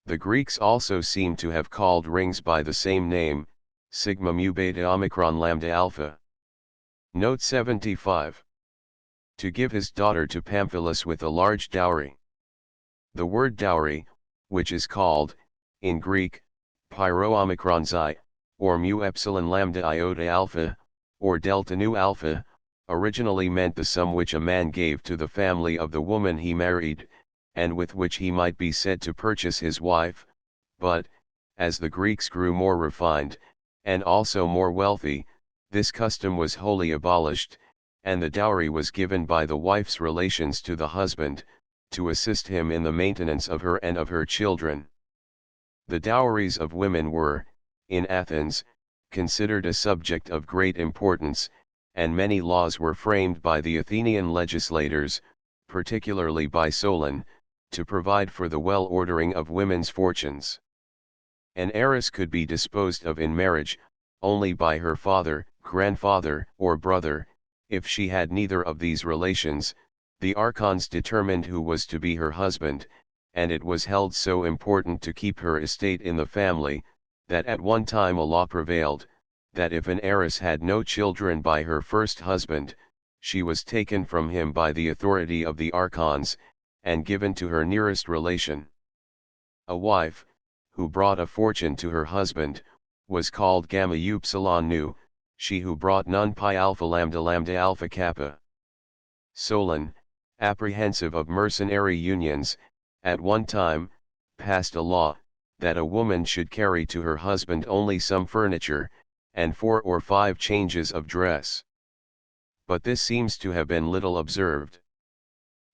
The Greeks also seem to have called rings by the same name, sigma mu beta omicron lambda alpha. Note 75. To give his daughter to Pamphilus with a large dowry. The word dowry, which is called, in Greek, pyro omicron xi, or mu epsilon lambda iota alpha, or delta nu alpha, originally meant the sum which a man gave to the family of the woman he married, and with which he might be said to purchase his wife, but, as the Greeks grew more refined, and also more wealthy, this custom was wholly abolished, and the dowry was given by the wife's relations to the husband, to assist him in the maintenance of her and of her children. The dowries of women were, in Athens, considered a subject of great importance, and many laws were framed by the Athenian legislators, particularly by Solon, to provide for the well-ordering of women's fortunes. An heiress could be disposed of in marriage, only by her father, grandfather, or brother. If she had neither of these relations, the archons determined who was to be her husband, and it was held so important to keep her estate in the family, that at one time a law prevailed, that if an heiress had no children by her first husband, she was taken from him by the authority of the archons, and given to her nearest relation. A wife, who brought a fortune to her husband, was called gamma upsilon nu, she who brought none pi alpha lambda alpha kappa. Solon, apprehensive of mercenary unions, at one time, passed a law, that a woman should carry to her husband only some furniture, and 4 or 5 changes of dress. But this seems to have been little observed.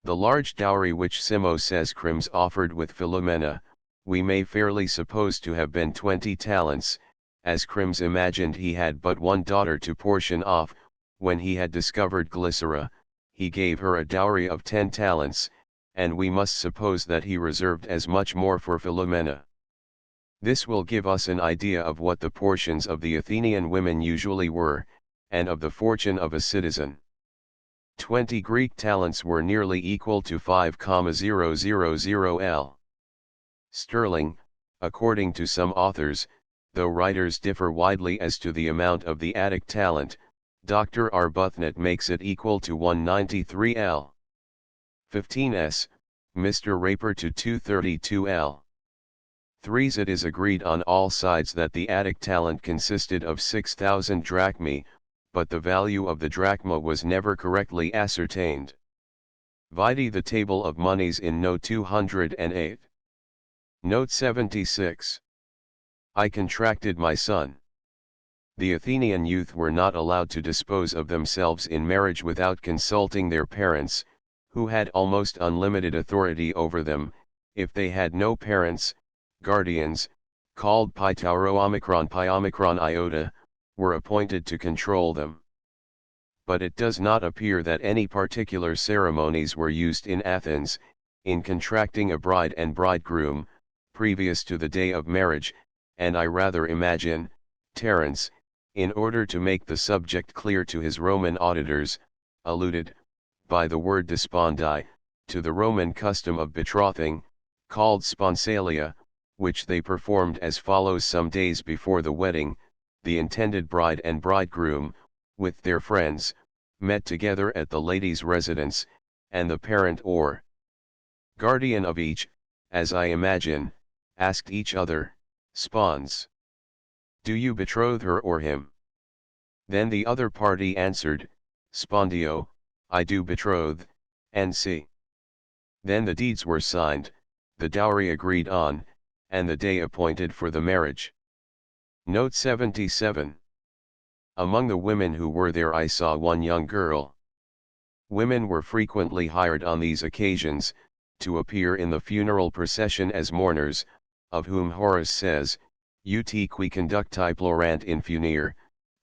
The large dowry which Simo says Crims offered with Philomena, we may fairly suppose to have been 20 talents, as Crims imagined he had but one daughter to portion off. When he had discovered Glycera, he gave her a dowry of 10 talents, and we must suppose that he reserved as much more for Philomena. This will give us an idea of what the portions of the Athenian women usually were, and of the fortune of a citizen. 20 Greek talents were nearly equal to 5,000 L. sterling, according to some authors, though writers differ widely as to the amount of the Attic talent. Dr. Arbuthnot makes it equal to 193 L. 15s, Mr. Raper to 232 L. 3s. It is agreed on all sides that the Attic talent consisted of 6,000 drachmae, but the value of the drachma was never correctly ascertained. Vide the table of monies in Note 208. Note 76. I contracted my son. The Athenian youth were not allowed to dispose of themselves in marriage without consulting their parents, who had almost unlimited authority over them. If they had no parents, guardians, called Pi iota, were appointed to control them. But it does not appear that any particular ceremonies were used in Athens, in contracting a bride and bridegroom, previous to the day of marriage, and I rather imagine, Terence, in order to make the subject clear to his Roman auditors, alluded, by the word despondi, to the Roman custom of betrothing, called sponsalia, which they performed as follows: some days before the wedding, the intended bride and bridegroom, with their friends, met together at the lady's residence, and the parent or guardian of each, as I imagine, asked each other, Spons, do you betroth her or him? Then the other party answered, Spondio, I do betroth, and see. Then the deeds were signed, the dowry agreed on, and the day appointed for the marriage. Note 77. Among the women who were there I saw one young girl. Women were frequently hired on these occasions, to appear in the funeral procession as mourners, of whom Horace says, Ut qui conducti plorant in funere,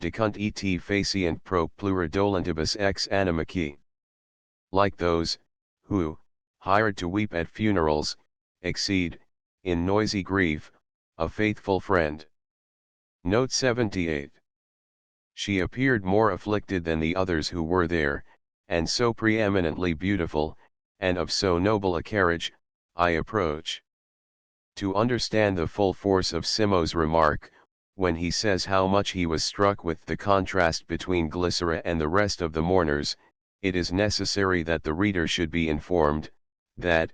decunt et facient pro plura dolentibus ex animaci. Like those, who, hired to weep at funerals, exceed, in noisy grief, a faithful friend. Note 78. She appeared more afflicted than the others who were there, and so preeminently beautiful, and of so noble a carriage. I approach. To understand the full force of Simo's remark, when he says how much he was struck with the contrast between Glycera and the rest of the mourners, it is necessary that the reader should be informed, that,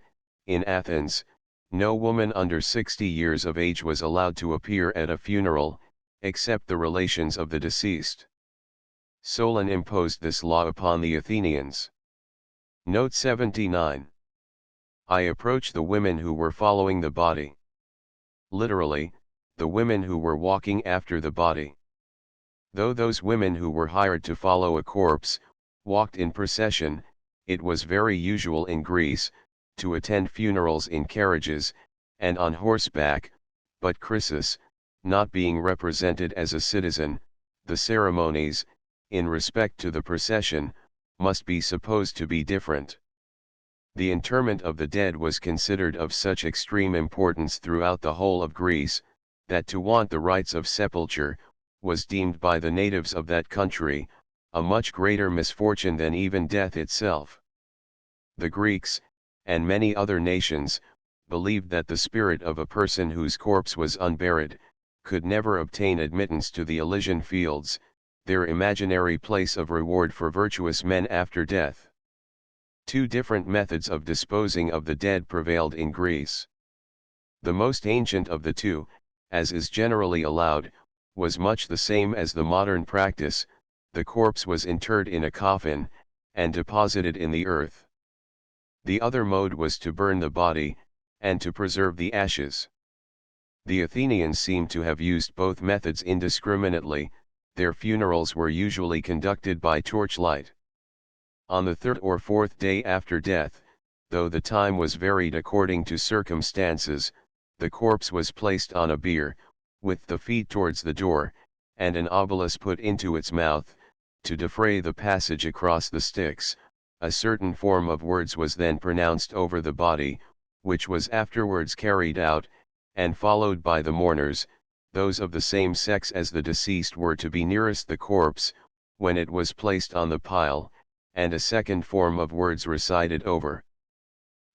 in Athens, no woman under 60 years of age was allowed to appear at a funeral, except the relations of the deceased. Solon imposed this law upon the Athenians. Note 79. I approach the women who were following the body. Literally, the women who were walking after the body. Though those women who were hired to follow a corpse, walked in procession, it was very usual in Greece, to attend funerals in carriages, and on horseback, but Chrysis, not being represented as a citizen, the ceremonies, in respect to the procession, must be supposed to be different. The interment of the dead was considered of such extreme importance throughout the whole of Greece, that to want the rites of sepulture, was deemed by the natives of that country, a much greater misfortune than even death itself. The Greeks, and many other nations, believed that the spirit of a person whose corpse was unburied, could never obtain admittance to the Elysian fields, their imaginary place of reward for virtuous men after death. Two different methods of disposing of the dead prevailed in Greece. The most ancient of the two, as is generally allowed, was much the same as the modern practice: the corpse was interred in a coffin, and deposited in the earth. The other mode was to burn the body, and to preserve the ashes. The Athenians seem to have used both methods indiscriminately. Their funerals were usually conducted by torchlight. On the third or fourth day after death, though the time was varied according to circumstances, the corpse was placed on a bier, with the feet towards the door, and an obbolus put into its mouth, to defray the passage across the Styx. A certain form of words was then pronounced over the body, which was afterwards carried out, and followed by the mourners. Those of the same sex as the deceased were to be nearest the corpse, when it was placed on the pile, and a second form of words recited over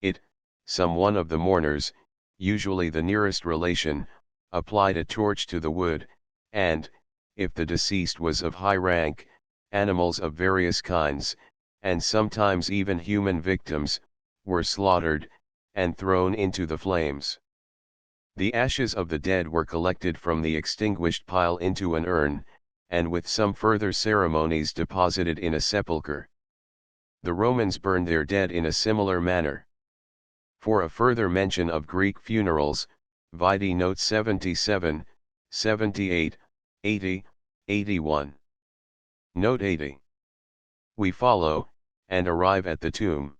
it. Some one of the mourners, usually the nearest relation, applied a torch to the wood, and, if the deceased was of high rank, animals of various kinds, and sometimes even human victims, were slaughtered, and thrown into the flames. The ashes of the dead were collected from the extinguished pile into an urn, and with some further ceremonies deposited in a sepulchre. The Romans burned their dead in a similar manner. For a further mention of Greek funerals, vide notes 77, 78, 80, 81. Note 80. We follow, and arrive at the tomb.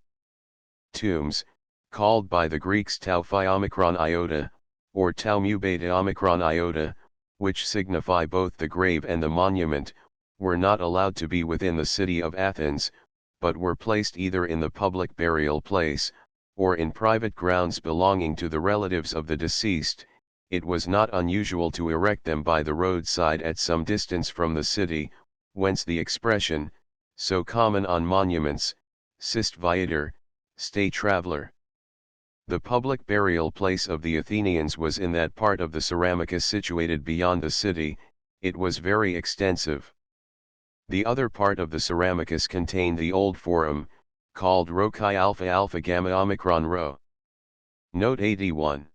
Tombs, called by the Greeks tau phi omicron iota, or tau mu beta omicron iota, which signify both the grave and the monument, were not allowed to be within the city of Athens, but were placed either in the public burial place, or in private grounds belonging to the relatives of the deceased. It was not unusual to erect them by the roadside at some distance from the city, whence the expression, so common on monuments, sist viator, stay traveler. The public burial place of the Athenians was in that part of the Ceramicus situated beyond the city. It was very extensive. The other part of the Ceramicus contained the old forum, called Rho Chi Alpha Alpha Gamma Omicron Rho. Note 81.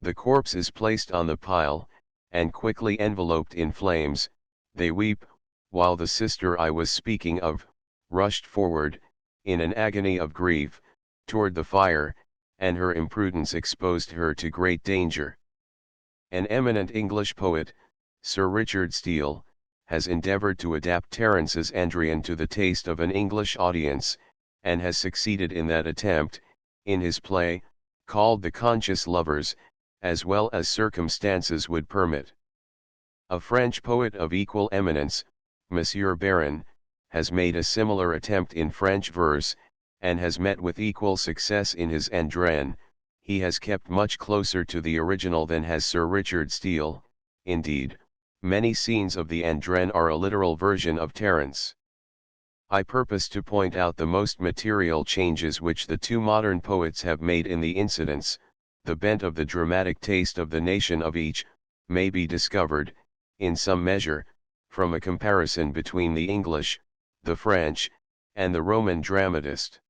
The corpse is placed on the pile, and quickly enveloped in flames. They weep, while the sister I was speaking of, rushed forward, in an agony of grief, toward the fire, and her imprudence exposed her to great danger. An eminent English poet, Sir Richard Steele, has endeavored to adapt Terence's Andrian to the taste of an English audience, and has succeeded in that attempt, in his play, called The Conscious Lovers, as well as circumstances would permit. A French poet of equal eminence, Monsieur Baron, has made a similar attempt in French verse, and has met with equal success in his Andrian. He has kept much closer to the original than has Sir Richard Steele. Indeed, many scenes of the Andrian are a literal version of Terence. I purpose to point out the most material changes which the two modern poets have made in the incidents. The bent of the dramatic taste of the nation of each may be discovered, in some measure, from a comparison between the English, the French, and the Roman dramatist.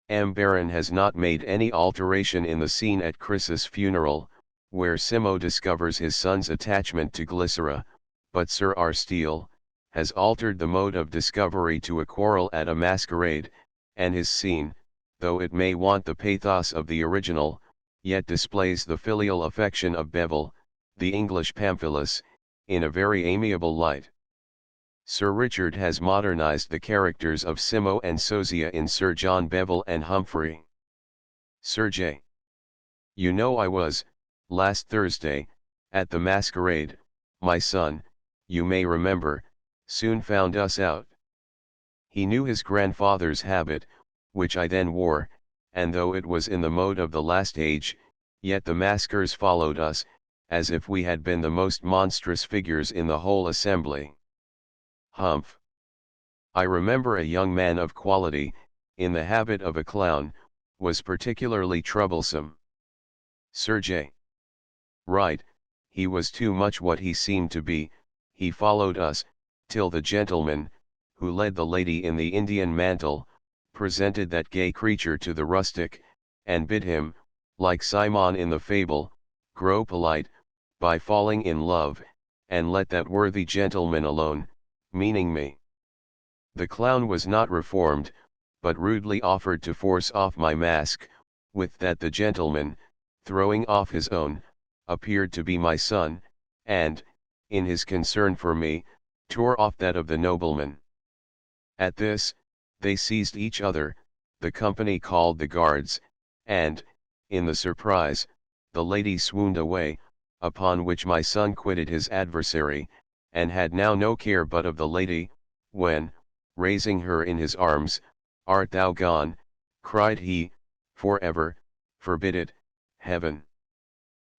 M. Baron has not made any alteration in the scene at Chrysis' funeral, where Simo discovers his son's attachment to Glycera, but Sir R. Steele has altered the mode of discovery to a quarrel at a masquerade, and his scene, though it may want the pathos of the original, yet displays the filial affection of Bevel, the English Pamphilus, in a very amiable light. Sir Richard has modernized the characters of Simo and Sosia in Sir John Bevel and Humphrey. Sir J. You know I was, last Thursday, at the masquerade. My son, you may remember, soon found us out. He knew his grandfather's habit, which I then wore, and though it was in the mode of the last age, yet the maskers followed us, as if we had been the most monstrous figures in the whole assembly. Humph. I remember a young man of quality, in the habit of a clown, was particularly troublesome. Sir J. Right, he was too much what he seemed to be. He followed us, till the gentleman, who led the lady in the Indian mantle, presented that gay creature to the rustic, and bid him, like Simon in the fable, grow polite, by falling in love, and let that worthy gentleman alone, meaning me. The clown was not reformed, but rudely offered to force off my mask, with that the gentleman, throwing off his own, appeared to be my son, and, in his concern for me, tore off that of the nobleman. At this, they seized each other, the company called the guards, and, in the surprise, the lady swooned away, upon which my son quitted his adversary, and had now no care but of the lady, when, raising her in his arms, "Art thou gone?" cried he, "for ever? Forbid it, heaven!"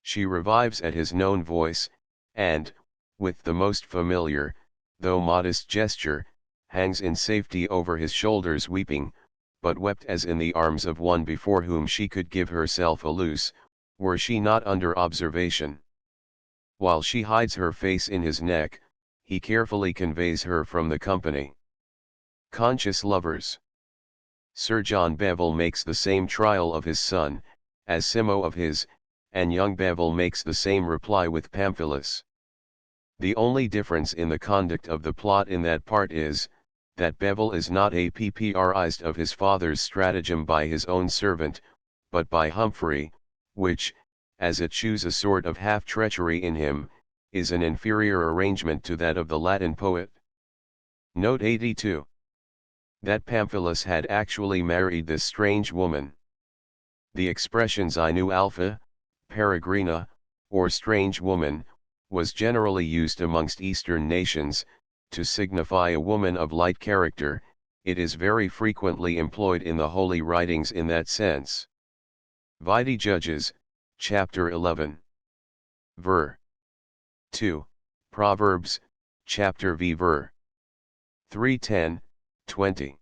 She revives at his known voice, and, with the most familiar, though modest gesture, hangs in safety over his shoulders weeping, but wept as in the arms of one before whom she could give herself a loose, were she not under observation. While she hides her face in his neck, he carefully conveys her from the company. Conscious lovers. Sir John Bevil makes the same trial of his son, as Simo of his, and young Bevil makes the same reply with Pamphilus. The only difference in the conduct of the plot in that part is, that Bevil is not apprised of his father's stratagem by his own servant, but by Humphrey, which, as it shews a sort of half-treachery in him, is an inferior arrangement to that of the Latin poet. Note 82. That Pamphilus had actually married this strange woman. The expressions I knew Alpha, Peregrina, or strange woman, was generally used amongst Eastern nations, to signify a woman of light character. It is very frequently employed in the holy writings in that sense. Vide Judges, chapter 11. Ver. 2, Proverbs, chapter v. ver. 3:10, 20.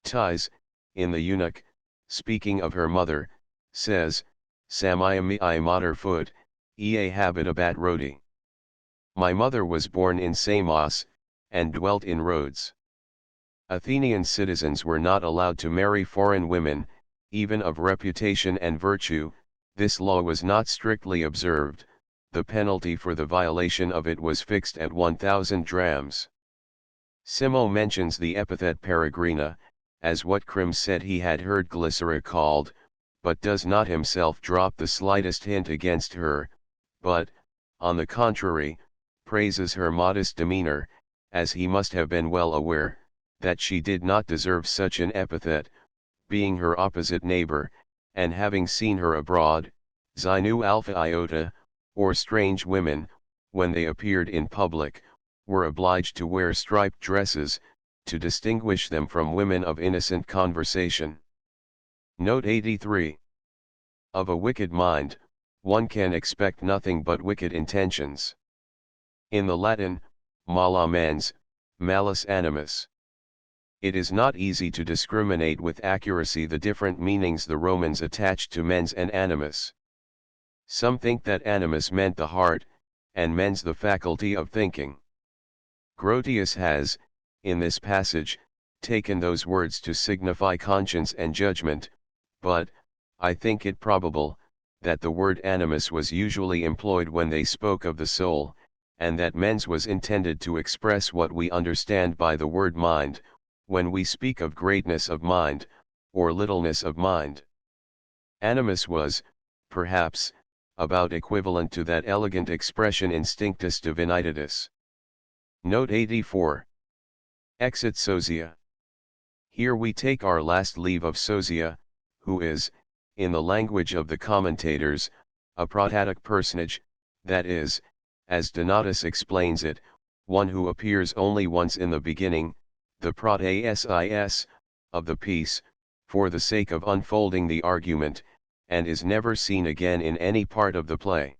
Tis, in the eunuch, speaking of her mother, says, Samiami I mater foot, ea habitabat Rodi. My mother was born in Samos, and dwelt in Rhodes. Athenian citizens were not allowed to marry foreign women, even of reputation and virtue. This law was not strictly observed. The penalty for the violation of it was fixed at 1,000 drams. Simo mentions the epithet Peregrina, as what Crim said he had heard Glycera called, but does not himself drop the slightest hint against her, but, on the contrary, praises her modest demeanor, as he must have been well aware, that she did not deserve such an epithet, being her opposite neighbor, and having seen her abroad, Xinu Alpha Iota, or strange women, when they appeared in public, were obliged to wear striped dresses, to distinguish them from women of innocent conversation. Note 83. Of a wicked mind, one can expect nothing but wicked intentions. In the Latin, mala mens, malus animus. It is not easy to discriminate with accuracy the different meanings the Romans attached to mens and animus. Some think that animus meant the heart, and mens the faculty of thinking. Grotius has, in this passage, taken those words to signify conscience and judgment, but, I think it probable, that the word animus was usually employed when they spoke of the soul, and that mens was intended to express what we understand by the word mind, when we speak of greatness of mind, or littleness of mind. Animus was, perhaps, about equivalent to that elegant expression instinctus divinitatis. Note 84. Exit Sosia. Here we take our last leave of Sosia, who is, in the language of the commentators, a protatic personage, that is, as Donatus explains it, one who appears only once in the beginning, the protasis, of the piece, for the sake of unfolding the argument, and is never seen again in any part of the play.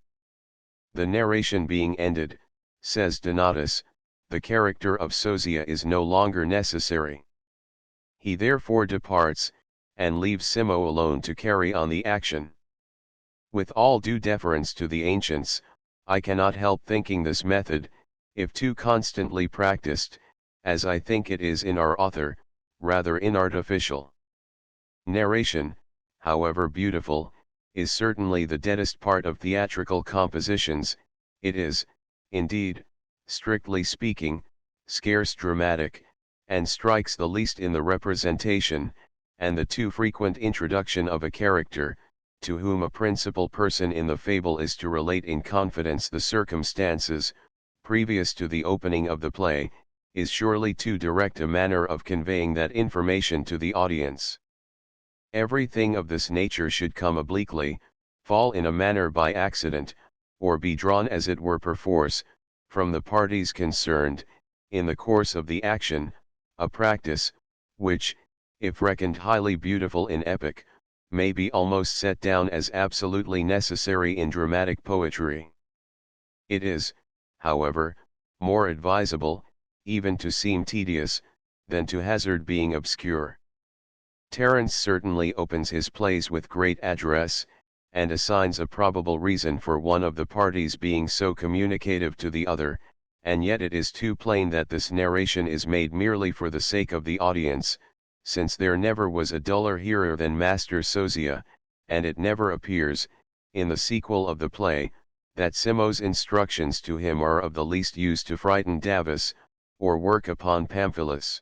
The narration being ended, says Donatus, the character of Sosia is no longer necessary. He therefore departs, and leaves Simo alone to carry on the action. With all due deference to the ancients, I cannot help thinking this method, if too constantly practiced, as I think it is in our author, rather inartificial. Narration, however beautiful, is certainly the deadest part of theatrical compositions. It is, indeed, strictly speaking, scarce dramatic, and strikes the least in the representation, and the too frequent introduction of a character, to whom a principal person in the fable is to relate in confidence the circumstances, previous to the opening of the play, is surely too direct a manner of conveying that information to the audience. Everything of this nature should come obliquely, fall in a manner by accident, or be drawn as it were perforce, from the parties concerned, in the course of the action, a practice, which, if reckoned highly beautiful in epic, may be almost set down as absolutely necessary in dramatic poetry. It is, however, more advisable, even to seem tedious, than to hazard being obscure. Terence certainly opens his plays with great address, and assigns a probable reason for one of the parties being so communicative to the other, and yet it is too plain that this narration is made merely for the sake of the audience, since there never was a duller hearer than Master Sosia, and it never appears, in the sequel of the play, that Simo's instructions to him are of the least use to frighten Davus, or work upon Pamphilus.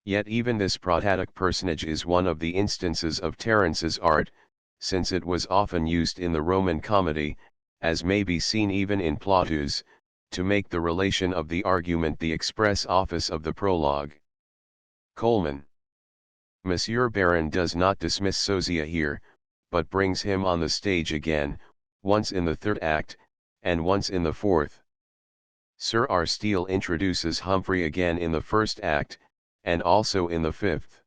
Yet even this protadic personage is one of the instances of Terence's art, since it was often used in the Roman comedy, as may be seen even in Plautus, to make the relation of the argument the express office of the prologue. Coleman. Monsieur Baron does not dismiss Sosia here, but brings him on the stage again, once in the third act, and once in the fourth. Sir R. Steele introduces Humphrey again in the first act, and also in the fifth.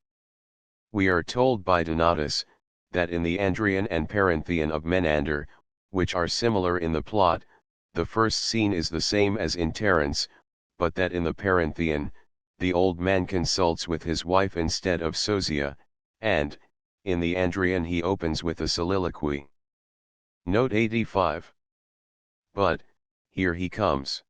We are told by Donatus, that in the Andrian and Parenthian of Menander, which are similar in the plot, the first scene is the same as in Terence, but that in the Parenthian, the old man consults with his wife instead of Sosia, and, in the Andrian he opens with a soliloquy. Note 85. But, here he comes.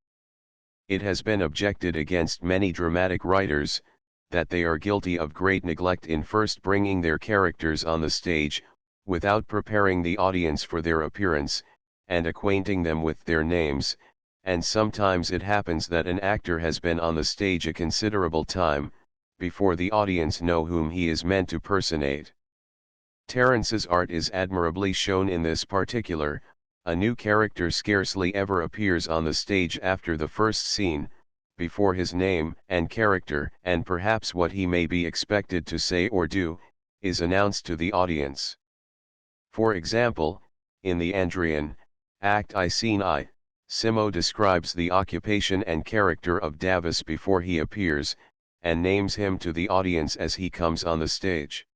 It has been objected against many dramatic writers, that they are guilty of great neglect in first bringing their characters on the stage, without preparing the audience for their appearance, and acquainting them with their names, and sometimes it happens that an actor has been on the stage a considerable time, before the audience know whom he is meant to personate. Terence's art is admirably shown in this particular. A new character scarcely ever appears on the stage after the first scene, before his name and character and perhaps what he may be expected to say or do, is announced to the audience. For example, in the Andrian, Act I Scene I, Simo describes the occupation and character of Davus before he appears, and names him to the audience as he comes on the stage.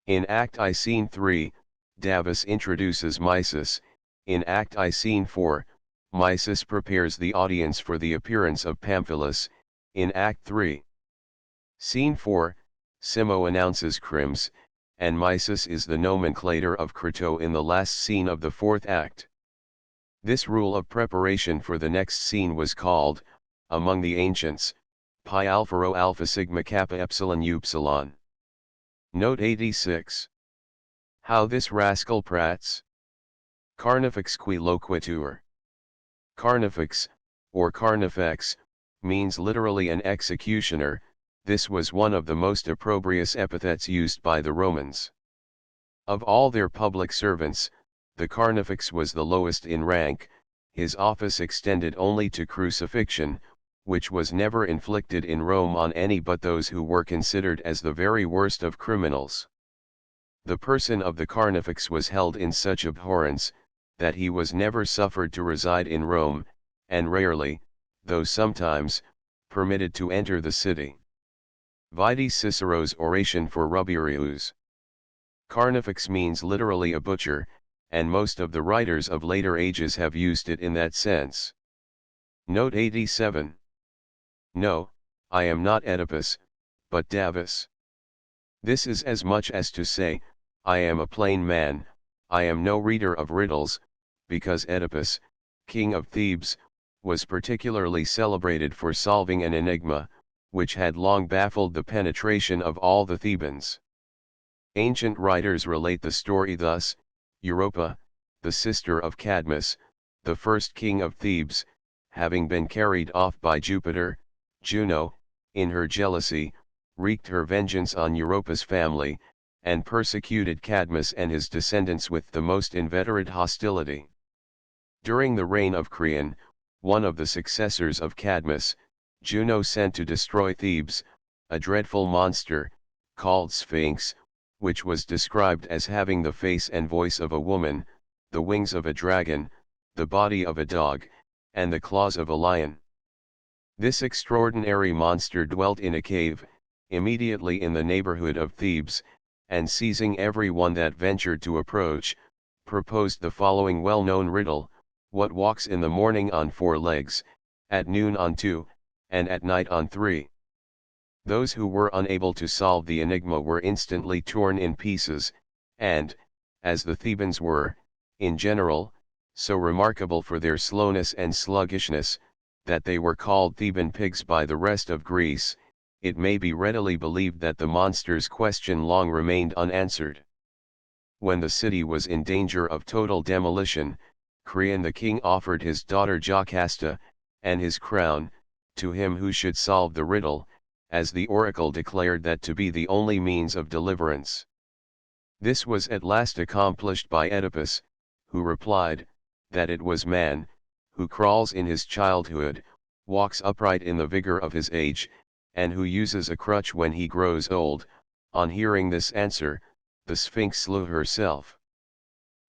In Act I Scene 3, Davus introduces Mysis. In Act I Scene 4, Mysis prepares the audience for the appearance of Pamphilus. In Act 3, Scene 4, Simo announces Crims, and Mysis is the nomenclator of Crito in the last scene of the fourth act. This rule of preparation for the next scene was called, among the ancients, pi alpha rho alpha sigma kappa epsilon upsilon. Note 86. How this rascal prats? Carnifex qui loquitur. Carnifex, or carnifex, means literally an executioner. This was one of the most opprobrious epithets used by the Romans. Of all their public servants, the carnifex was the lowest in rank. His office extended only to crucifixion, which was never inflicted in Rome on any but those who were considered as the very worst of criminals. The person of the carnifex was held in such abhorrence, that he was never suffered to reside in Rome, and rarely, though sometimes, permitted to enter the city. Vide Cicero's oration for Rubrius. Carnifex means literally a butcher, and most of the writers of later ages have used it in that sense. Note 87. No, I am not Oedipus, but Davus. This is as much as to say, I am a plain man, I am no reader of riddles, because Oedipus, king of Thebes, was particularly celebrated for solving an enigma, which had long baffled the penetration of all the Thebans. Ancient writers relate the story thus: Europa, the sister of Cadmus, the first king of Thebes, having been carried off by Jupiter, Juno, in her jealousy, wreaked her vengeance on Europa's family, and persecuted Cadmus and his descendants with the most inveterate hostility. During the reign of Creon, one of the successors of Cadmus, Juno sent to destroy Thebes, a dreadful monster, called Sphinx, which was described as having the face and voice of a woman, the wings of a dragon, the body of a dog, and the claws of a lion. This extraordinary monster dwelt in a cave, immediately in the neighborhood of Thebes, and seizing every one that ventured to approach, proposed the following well-known riddle: what walks in the morning on 4 legs, at noon on 2, and at night on 3? Those who were unable to solve the enigma were instantly torn in pieces, and, as the Thebans were, in general, so remarkable for their slowness and sluggishness, that they were called Theban pigs by the rest of Greece, it may be readily believed that the monster's question long remained unanswered. When the city was in danger of total demolition, Creon the king offered his daughter Jocasta, and his crown, to him who should solve the riddle, as the oracle declared that to be the only means of deliverance. This was at last accomplished by Oedipus, who replied, that it was man, who crawls in his childhood, walks upright in the vigor of his age, and who uses a crutch when he grows old. On hearing this answer, the Sphinx slew herself.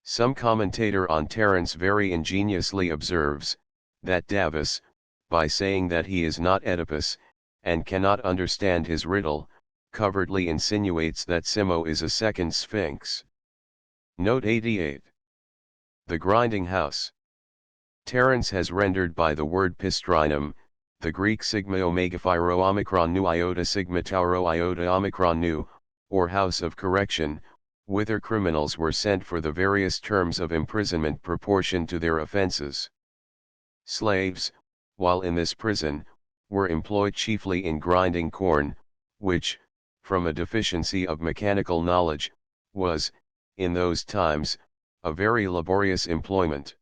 Some commentator on Terence very ingeniously observes, that Davus, by saying that he is not Oedipus, and cannot understand his riddle, covertly insinuates that Simo is a second Sphinx. Note 88. The grinding house. Terence has rendered by the word pistrinum, the Greek sigma omega phi rho omicron nu iota sigma tau rho iota omicron nu, or house of correction, whither criminals were sent for the various terms of imprisonment proportioned to their offenses. Slaves, while in this prison, were employed chiefly in grinding corn, which, from a deficiency of mechanical knowledge, was, in those times, a very laborious employment.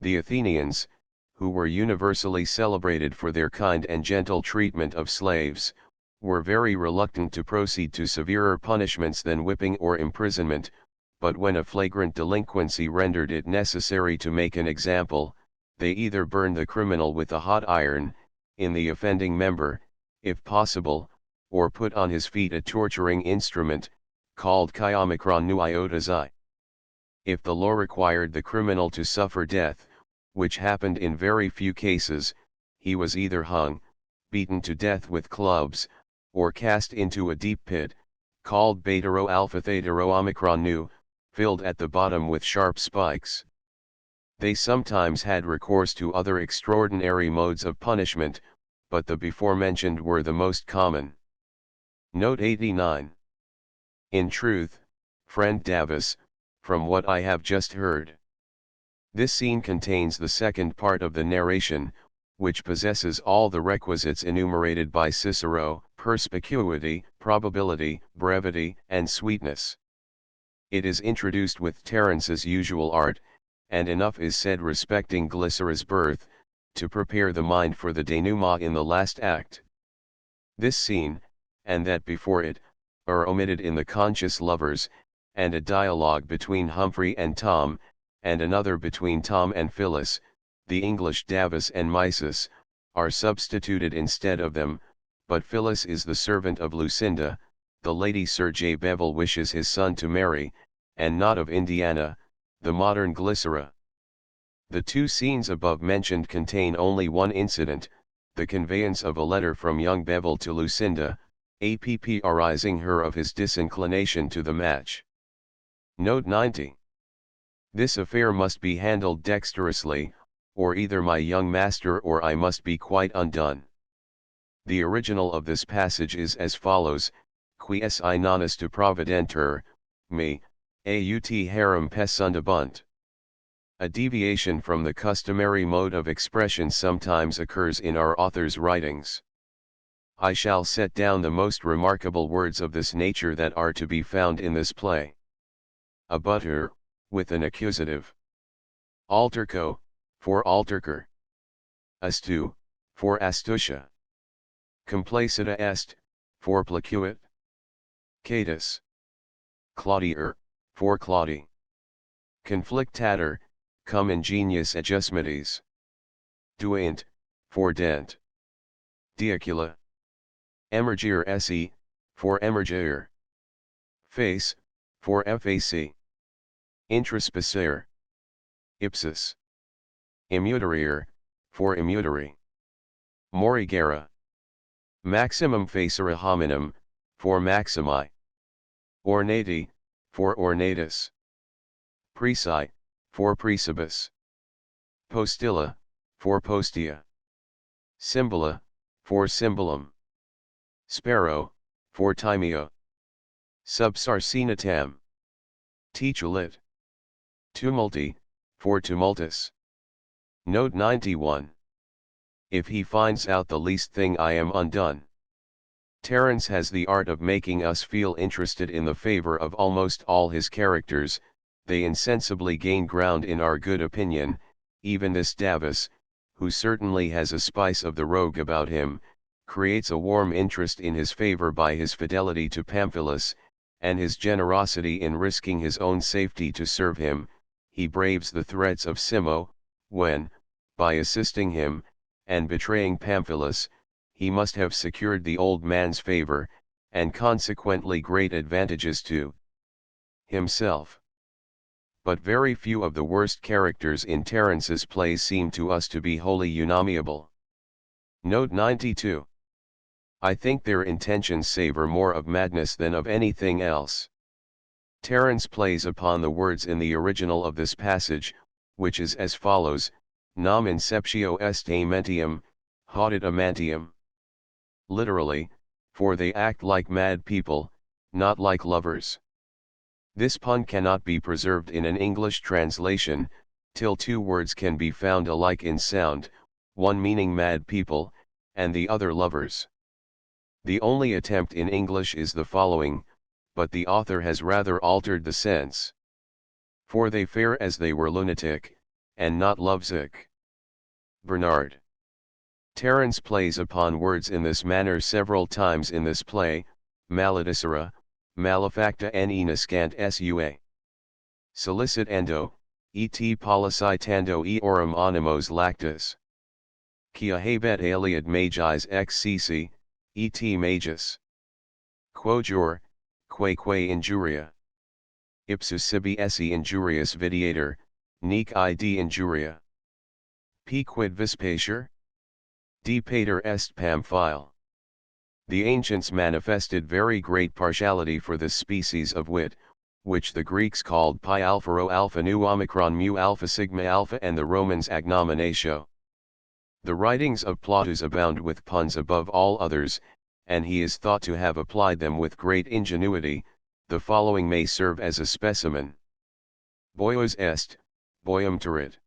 The Athenians, who were universally celebrated for their kind and gentle treatment of slaves, were very reluctant to proceed to severer punishments than whipping or imprisonment, but when a flagrant delinquency rendered it necessary to make an example, they either burned the criminal with a hot iron, in the offending member, if possible, or put on his feet a torturing instrument, called chi omicron nu iota xi. If the law required the criminal to suffer death, which happened in very few cases, he was either hung, beaten to death with clubs, or cast into a deep pit, called beta rho alpha theta rho omicron nu, filled at the bottom with sharp spikes. They sometimes had recourse to other extraordinary modes of punishment, but the before-mentioned were the most common. Note 89. In truth, friend Davus, from what I have just heard, this scene contains the second part of the narration, which possesses all the requisites enumerated by Cicero: perspicuity, probability, brevity, and sweetness. It is introduced with Terence's usual art, and enough is said respecting Glycera's birth, to prepare the mind for the denouement in the last act. This scene, and that before it, are omitted in The Conscious Lovers, and a dialogue between Humphrey and Tom, and another between Tom and Phyllis, the English Davus and Mysis, are substituted instead of them, but Phyllis is the servant of Lucinda, the lady Sir J. Bevel wishes his son to marry, and not of Indiana, the modern Glycera. The two scenes above mentioned contain only one incident, the conveyance of a letter from young Bevel to Lucinda, apprising her of his disinclination to the match. Note 90. This affair must be handled dexterously, or either my young master or I must be quite undone. The original of this passage is as follows: Quies I nonus to providenter, me, aut harem pessundabunt. A deviation from the customary mode of expression sometimes occurs in our author's writings. I shall set down the most remarkable words of this nature that are to be found in this play. Abutter, with an accusative. Alterco, for alterker. Astu, for astucia. Complacita est, for placuit. Catus. Claudier, for Claudi. Conflictator, cum ingenius adjustmentes. Duint, for dent. Diacula. Emergere se, for emergere. Face, for fac. Intraspicere. Ipsis. Immutarere, for immutary. Morigera. Maximum facere hominum, for maximi. Ornati, for ornatus. Preci, for precibus. Postilla, for postia. Symbola, for symbolum. Sparrow, for timeo. Subsarcinatam. Titulit. Tumulti, for tumultus. Note 91. If he finds out the least thing I am undone. Terence has the art of making us feel interested in the favor of almost all his characters. They insensibly gain ground in our good opinion. Even this Davus, who certainly has a spice of the rogue about him, creates a warm interest in his favor by his fidelity to Pamphilus, and his generosity in risking his own safety to serve him. He braves the threats of Simo, when, by assisting him, and betraying Pamphilus, he must have secured the old man's favor, and consequently great advantages to himself. But very few of the worst characters in Terence's plays seem to us to be wholly unamiable. Note 92. I think their intentions savor more of madness than of anything else. Terence plays upon the words in the original of this passage, which is as follows: Nam inceptio est amentium, haudit amantium. Literally, for they act like mad people, not like lovers. This pun cannot be preserved in an English translation, till two words can be found alike in sound, one meaning mad people, and the other lovers. The only attempt in English is the following, but the author has rather altered the sense. For they fare as they were lunatic, and not lovesick. Bernard. Terence plays upon words in this manner several times in this play: maledicere, malefacta ne nascant sua. Solicitando, et policitando eorum animos lactis. Quia habet aliad magis ex sisi, et magis. Quojur, quae injuria. Ipsus sibi esse injurius videator, nec id injuria. P quid vispacer? De pater est Pamphile. The ancients manifested very great partiality for this species of wit, which the Greeks called pi alpha rho alpha nu omicron mu alpha sigma alpha, and the Romans agnominatio. The writings of Plautus abound with puns above all others, and he is thought to have applied them with great ingenuity. The following may serve as a specimen. Boios est, boium terit.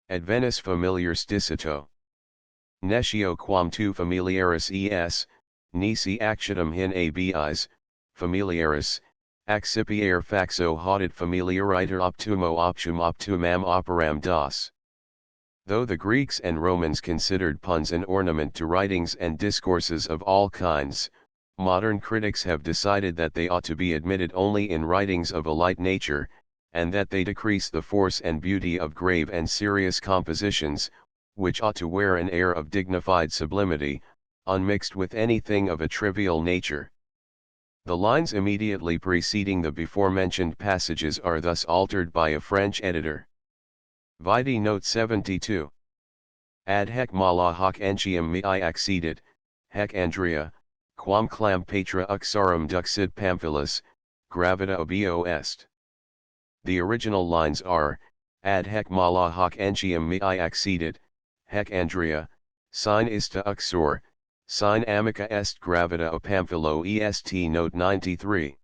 Advenus familiar sticito. Nescio quam tu familiaris es, nisi accitum hin abis, familiaris, accipiere faxo haudit familiariter optumo optum optumam operam das. Though the Greeks and Romans considered puns an ornament to writings and discourses of all kinds, modern critics have decided that they ought to be admitted only in writings of a light nature, and that they decrease the force and beauty of grave and serious compositions, which ought to wear an air of dignified sublimity, unmixed with anything of a trivial nature. The lines immediately preceding the before-mentioned passages are thus altered by a French editor. Vide note 72. Ad hec mala hoc entium mei accedit, hec Andria, quam clam patra uxarum duxit Pamphilus, gravita obio est. The original lines are: ad hec mala hoc entium mei accedit, hec Andria, sine ista uxor, sine amica est gravita o Pamphilo est. Note 93.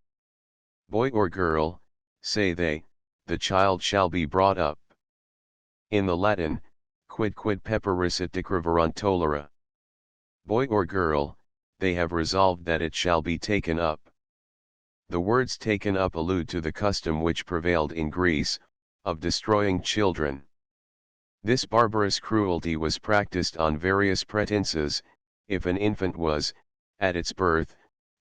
Boy or girl, say they, the child shall be brought up. In the Latin, quid peperisset decreverunt tolera. Boy or girl, they have resolved that it shall be taken up. The words taken up allude to the custom which prevailed in Greece, of destroying children. This barbarous cruelty was practiced on various pretenses. If an infant was, at its birth,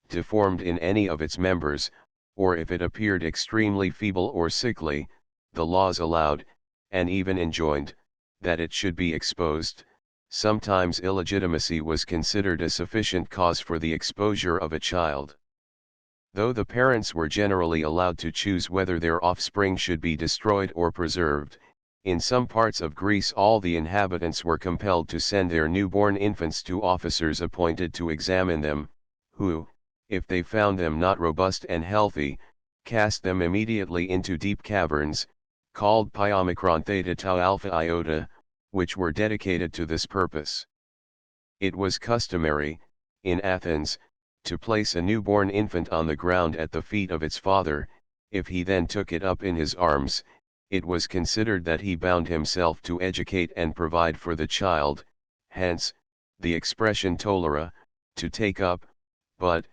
deformed in any of its members, or if it appeared extremely feeble or sickly, the laws allowed, and even enjoined, that it should be exposed. Sometimes illegitimacy was considered a sufficient cause for the exposure of a child. Though the parents were generally allowed to choose whether their offspring should be destroyed or preserved, in some parts of Greece all the inhabitants were compelled to send their newborn infants to officers appointed to examine them, who, if they found them not robust and healthy, cast them immediately into deep caverns, called pyomicron theta tau alpha iota, which were dedicated to this purpose. It was customary, in Athens, to place a newborn infant on the ground at the feet of its father. If he then took it up in his arms, it was considered that he bound himself to educate and provide for the child, hence, the expression tolera, to take up. But,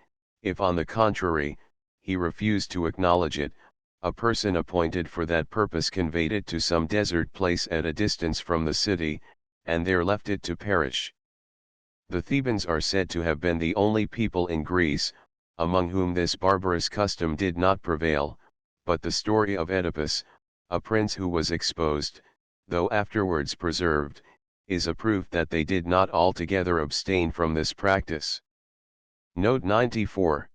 if on the contrary, he refused to acknowledge it, a person appointed for that purpose conveyed it to some desert place at a distance from the city, and there left it to perish. The Thebans are said to have been the only people in Greece, among whom this barbarous custom did not prevail, but the story of Oedipus, a prince who was exposed, though afterwards preserved, is a proof that they did not altogether abstain from this practice. Note 94.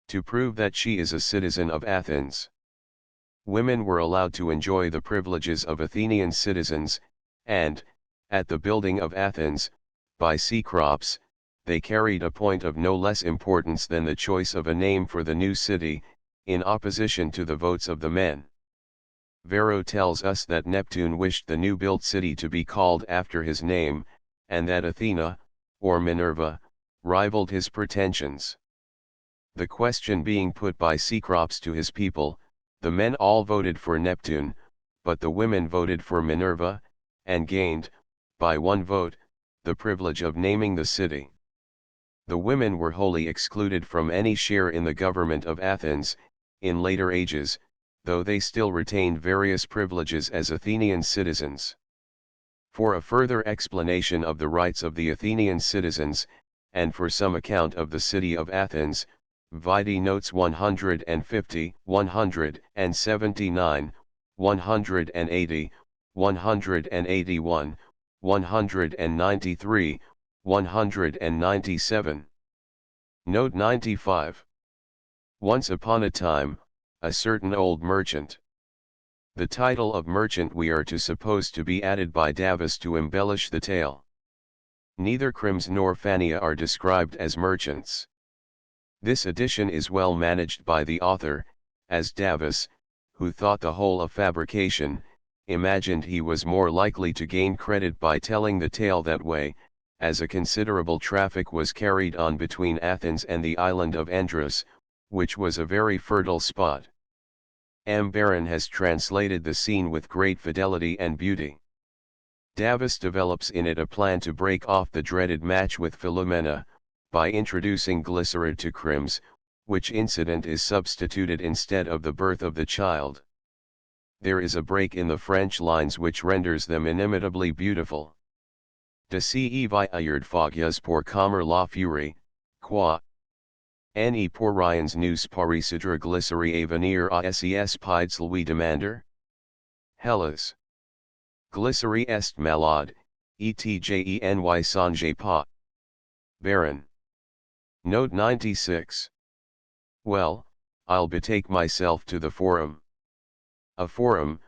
To prove that she is a citizen of Athens. Women were allowed to enjoy the privileges of Athenian citizens, and, at the building of Athens, by Cecrops, they carried a point of no less importance than the choice of a name for the new city, in opposition to the votes of the men. Varro tells us that Neptune wished the new-built city to be called after his name, and that Athena, or Minerva, rivaled his pretensions. The question being put by Cecrops to his people, the men all voted for Neptune, but the women voted for Minerva, and gained, by one vote, the privilege of naming the city. The women were wholly excluded from any share in the government of Athens, in later ages, though they still retained various privileges as Athenian citizens. For a further explanation of the rights of the Athenian citizens, and for some account of the city of Athens, vide notes 150, 179, 180, 181, 193, 197. Note 95. Once upon a time, a certain old merchant. The title of merchant we are to suppose to be added by Davus to embellish the tale. Neither Crims nor Phania are described as merchants. This addition is well managed by the author, as Davus, who thought the whole a fabrication, imagined he was more likely to gain credit by telling the tale that way, as a considerable traffic was carried on between Athens and the island of Andros, which was a very fertile spot. M. Baron has translated the scene with great fidelity and beauty. Davus develops in it a plan to break off the dreaded match with Philomena, by introducing glyceride to Crims, which incident is substituted instead of the birth of the child. There is a break in the French lines which renders them inimitably beautiful. De ci viard fogias pour commer la furie, quoi? Ne pour riens nous parisidre glycerie à venir à ses pides lui demander? Hellas. Glycerie est malade, etjeny songe pas. Baron. Note 96. Well, I'll betake myself to the Forum. A forum,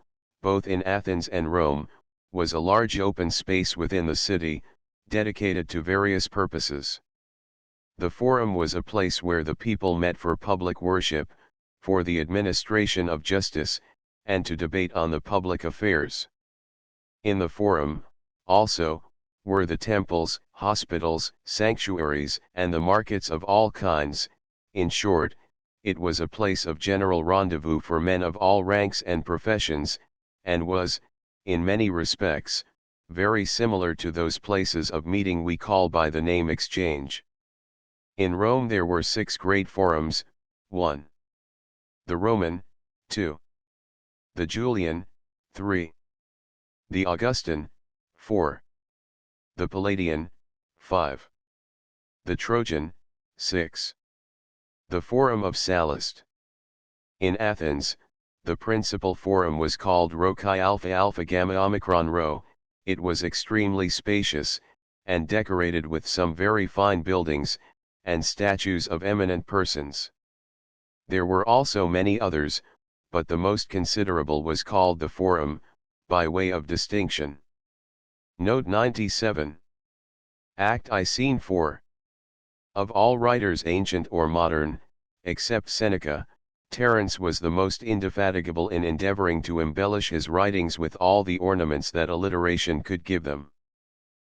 both in Athens and Rome, was a large open space within the city, dedicated to various purposes. The Forum was a place where the people met for public worship, for the administration of justice, and to debate on the public affairs. In the Forum, also, were the temples, hospitals, sanctuaries, and the markets of all kinds. In short, it was a place of general rendezvous for men of all ranks and professions, and was, in many respects, very similar to those places of meeting we call by the name exchange. In Rome there were 6 great forums: 1. The Roman, 2. The Julian, 3. The Augustan, 4. The Palladian, 5. The Trojan, 6. The Forum of Sallust. In Athens, the principal forum was called Rho Chi Alpha Alpha Gamma Omicron Rho. It was extremely spacious, and decorated with some very fine buildings, and statues of eminent persons. There were also many others, but the most considerable was called the Forum, by way of distinction. Note 97. Act I Scene 4. Of all writers ancient or modern, except Seneca, Terence was the most indefatigable in endeavoring to embellish his writings with all the ornaments that alliteration could give them.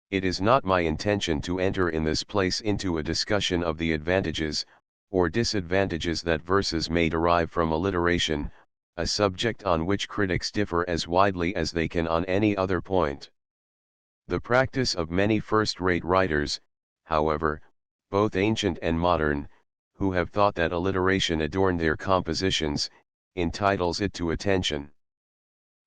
It is not my intention to enter in this place into a discussion of the advantages, or disadvantages that verses may derive from alliteration, a subject on which critics differ as widely as they can on any other point. The practice of many first-rate writers, however, both ancient and modern, who have thought that alliteration adorned their compositions, entitles it to attention.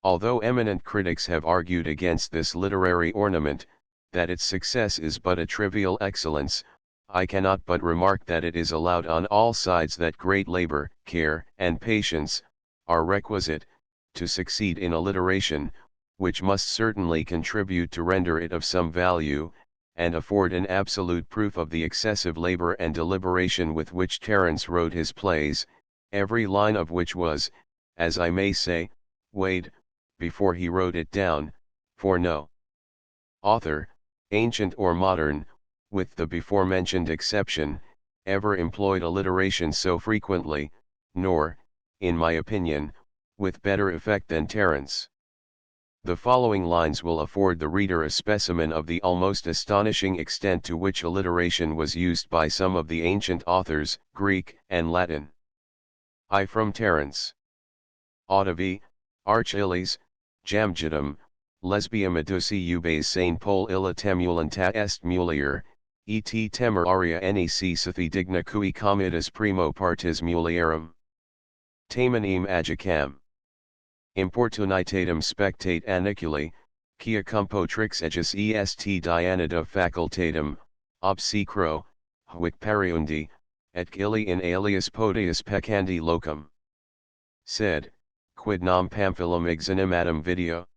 Although eminent critics have argued against this literary ornament, that its success is but a trivial excellence, I cannot but remark that it is allowed on all sides that great labor, care, and patience are requisite to succeed in alliteration, which must certainly contribute to render it of some value, and afford an absolute proof of the excessive labor and deliberation with which Terence wrote his plays, every line of which was, as I may say, weighed, before he wrote it down, for no author, ancient or modern, with the before-mentioned exception, ever employed alliteration so frequently, nor, in my opinion, with better effect than Terence. The following lines will afford the reader a specimen of the almost astonishing extent to which alliteration was used by some of the ancient authors, Greek and Latin. I from Terence. Audivi, Archilles, Jamgitum, Lesbia Medusi ubes sane pol illa temulanta est mulier, et temor aria nec sathi digna cui comidas primo partis mulierum. Tamenem agicam. Importunitatem spectate aniculi, quia compotrix egis est dianida facultatem, obsecro, huic pariundi, et illi in alias podius peccandi locum. Sed, quid nam pamphilum exinimatum video?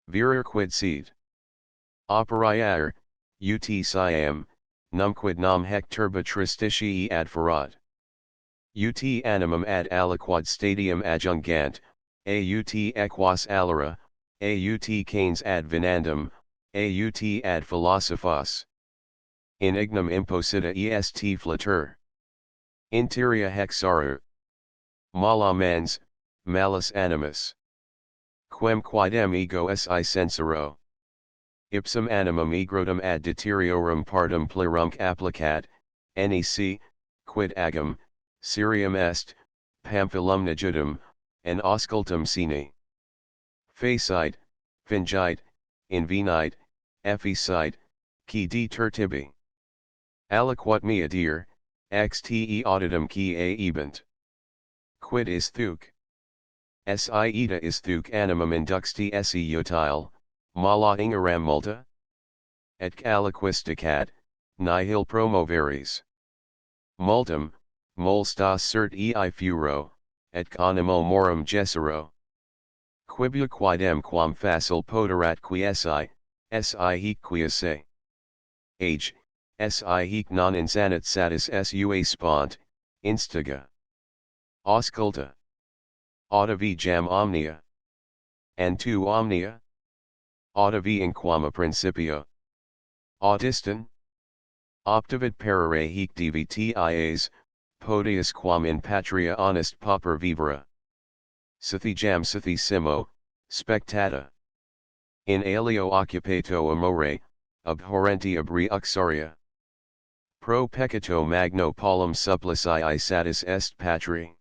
Virir quid seed. Operiaer, ut siam, numquid nam hec turba tristicii ad ferat. Ut animum ad aliquad stadium adjungant, aut equas alera, aut canes ad venandum, aut ad philosophos. In ignum imposita est flatur. Interia hexarer. Mala mens, malus animus. Quem quidem ego si censero. Ipsum animum egrotum ad deteriorum partum plerumque applicat, nec, quid agam, Syrium est, pamphilum negidum, and auscultum sine. Facite, fingite, invenite, efficite, qui de tertibi. Aliquot mea dir, xte auditum qui ebent. Quid is thuc? Si ita is thuc animum induxti esse utile, mala ingeram multa? Et aliquisticat, nihil promoveris. Multum, molstas cert ei furo, et conimo morum gessero. Quibua quidem quam facile poterat quiesci, si hic quiesce. Age, si hic non insanit satis sua spont, instiga. Ausculta. Audivi jam omnia. And tu omnia? Audivi in quama principio. Audiston? Optivit perere hic dvtias, podius quam in patria honest pauper vivere. Sathi jam sathi simo, spectata. In alio occupato amore, abhorrenti abri uxaria. Pro peccato magno paulum supplicii satis est patri.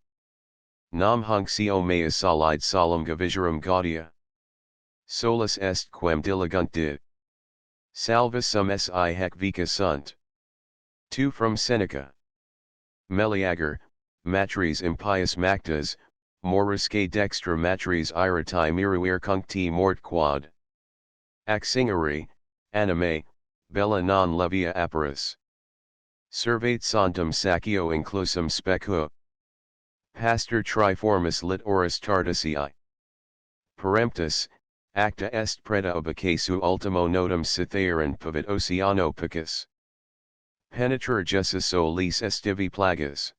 Nam hunc sio mea solide solum gavigerum gaudia. Solus est quem diligunt did. Salvus sum si hec vica sunt. 2 from Seneca. Meleager, matris impius mactas, morisque dextra matris irati miruir cuncti mort quad. Axingere, anime, bella non levia apparis. Servate sondum sacio inclusum specuo. Pastor triformis lit oris tardicii. Peremptus, acta est preta obicasu ultimo notum cytheron pavit oceano picus. Penetra jussus solis estivi plagas.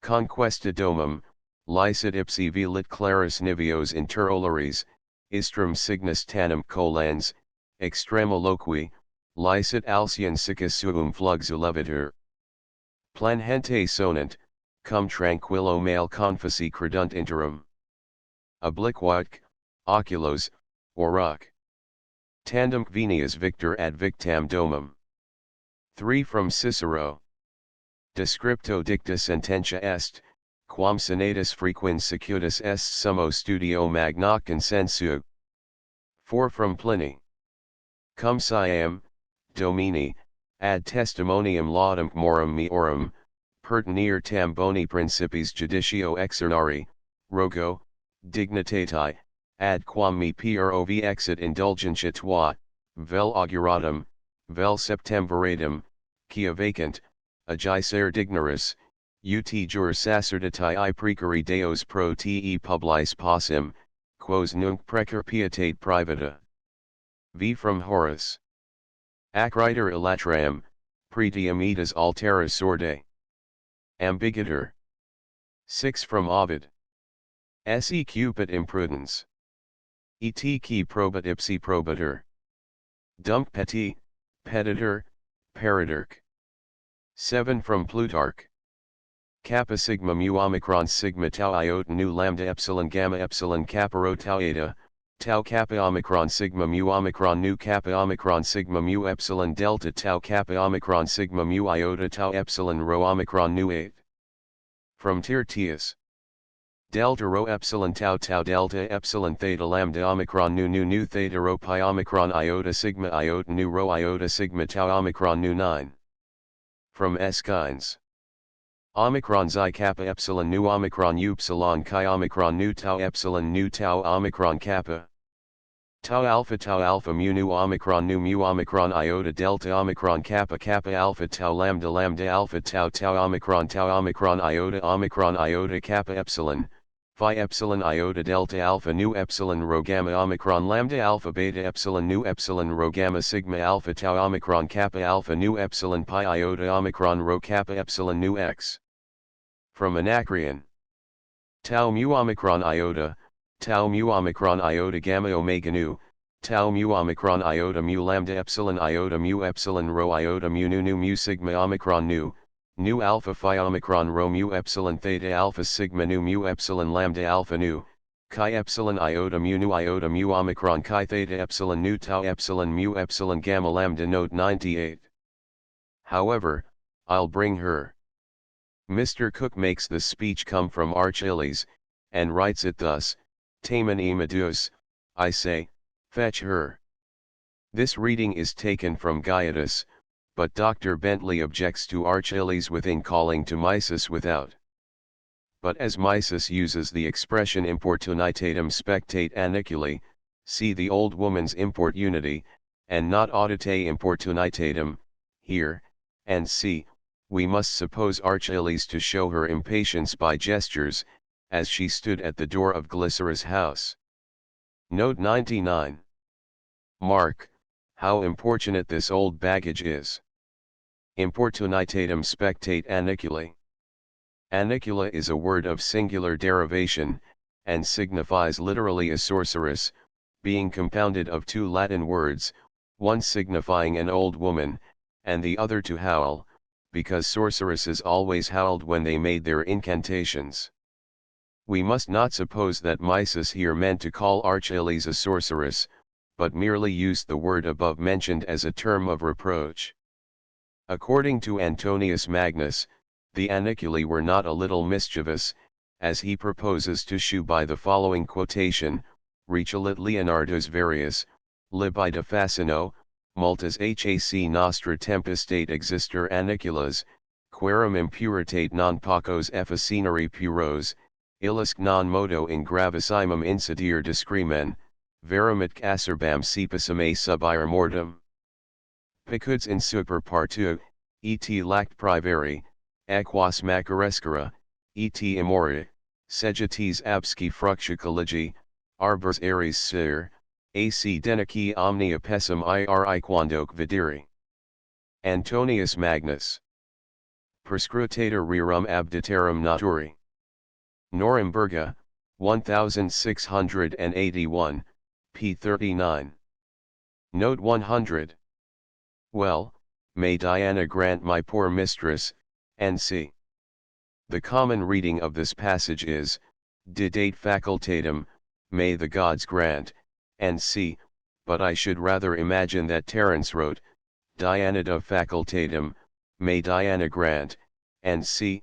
Conquesta domum, licet ipsi velit claris niveos inter olares, istrum signus tanum collans, extrema loqui, licet alcian siccus suum fluxu levitur. Plangente sonant, cum tranquillo male confici credunt interim. Obliquatque, oculos, aurac. Tandem venias victor ad victam domum. 3 from Cicero. Descripto dicta sententia est, quam senatus frequens secutus est summo studio magna consensu. 4 from Pliny. Cum siam, domini, ad testimonium laudum morum meorum, pertinere tam boni principis judicio exernari, rogo, dignitati, ad quam me prov exit indulgentia tua, vel auguratum, vel septemveratum, quia vacant, agicere dignaris, ut jur sacerdotii precari deos pro te publis possim, quos nunc precer pietate privata. V from Horace. Ac writer illatram, pretium etas altera sorde. Ambiguitur. 6 from Ovid. Seq but imprudens. Et qui probat ipsi probatur. Dunc peti, peditor, periturc. 7 from Plutarch. Kappa sigma mu omicron sigma tau iota nu lambda epsilon gamma epsilon kappa rho tau eta, tau kappa omicron sigma mu omicron nu kappa omicron sigma mu epsilon delta tau kappa omicron sigma mu iota tau epsilon rho omicron nu 8. From Tertius. Delta rho epsilon tau tau delta epsilon theta lambda omicron nu theta rho pi omicron iota nu rho iota sigma tau omicron nu 9. From Aeschines. Omicron xi kappa epsilon nu omicron upsilon chi omicron nu tau omicron kappa. Tau alpha mu nu omicron iota delta omicron kappa alpha tau lambda alpha tau omicron iota kappa epsilon, phi epsilon iota delta alpha nu epsilon rho gamma omicron lambda alpha beta epsilon nu epsilon rho gamma sigma alpha tau omicron kappa alpha nu epsilon pi iota omicron rho kappa epsilon nu x. From Anacreon. Tau mu omicron iota gamma omega nu, tau mu omicron iota mu lambda epsilon rho iota mu nu mu sigma omicron nu alpha phi omicron rho mu epsilon theta alpha sigma nu mu epsilon lambda alpha nu, chi epsilon iota mu omicron chi theta epsilon nu tau epsilon mu epsilon gamma lambda. Note 98. However, I'll bring her. Mr. Cook makes the speech come from Achilles, and writes it thus: Tamen Amadeus, I say, fetch her. This reading is taken from Gaius, but Dr. Bentley objects to Achilles within calling to Mysis without. But as Mysis uses the expression importunitatem spectate aniculi, see the old woman's importunity, and not audite importunitatem, here, and see, we must suppose Achilles to show her impatience by gestures, as she stood at the door of Glycera's house. Note 99. Mark, how importunate this old baggage is. Importunitatem spectate aniculi. Anicula is a word of singular derivation, and signifies literally a sorceress, being compounded of 2 Latin words, one signifying an old woman, and the other to howl, because sorceresses always howled when they made their incantations. We must not suppose that Mysis here meant to call Achilles a sorceress, but merely used the word above mentioned as a term of reproach. According to Antonius Magnus, the Aniculi were not a little mischievous, as he proposes to shew by the following quotation: Rechelit Leonardus Varius, Libi de Fascino, multas hac nostra tempestate exister aniculas, querum impuritate non pacos efficinere puros, illusc non modo in gravissimum incidere discrimen, veramit acerbam sipissim a sub ire mortem. Picuds in super partu, et lact priveri, aquas macarescera, et imori, segetes absci fructicolegi, arbors aries ser, ac denici omnia pessum iri quandoque videri. Antonius Magnus. Prescrutator rerum abditarum naturi. Norimberga, 1681, p. 39. Note 100. Well, may Diana grant my poor mistress, and c. The common reading of this passage is, Didate facultatem, may the gods grant, and c. But I should rather imagine that Terence wrote, Dianada facultatem, may Diana grant, and c.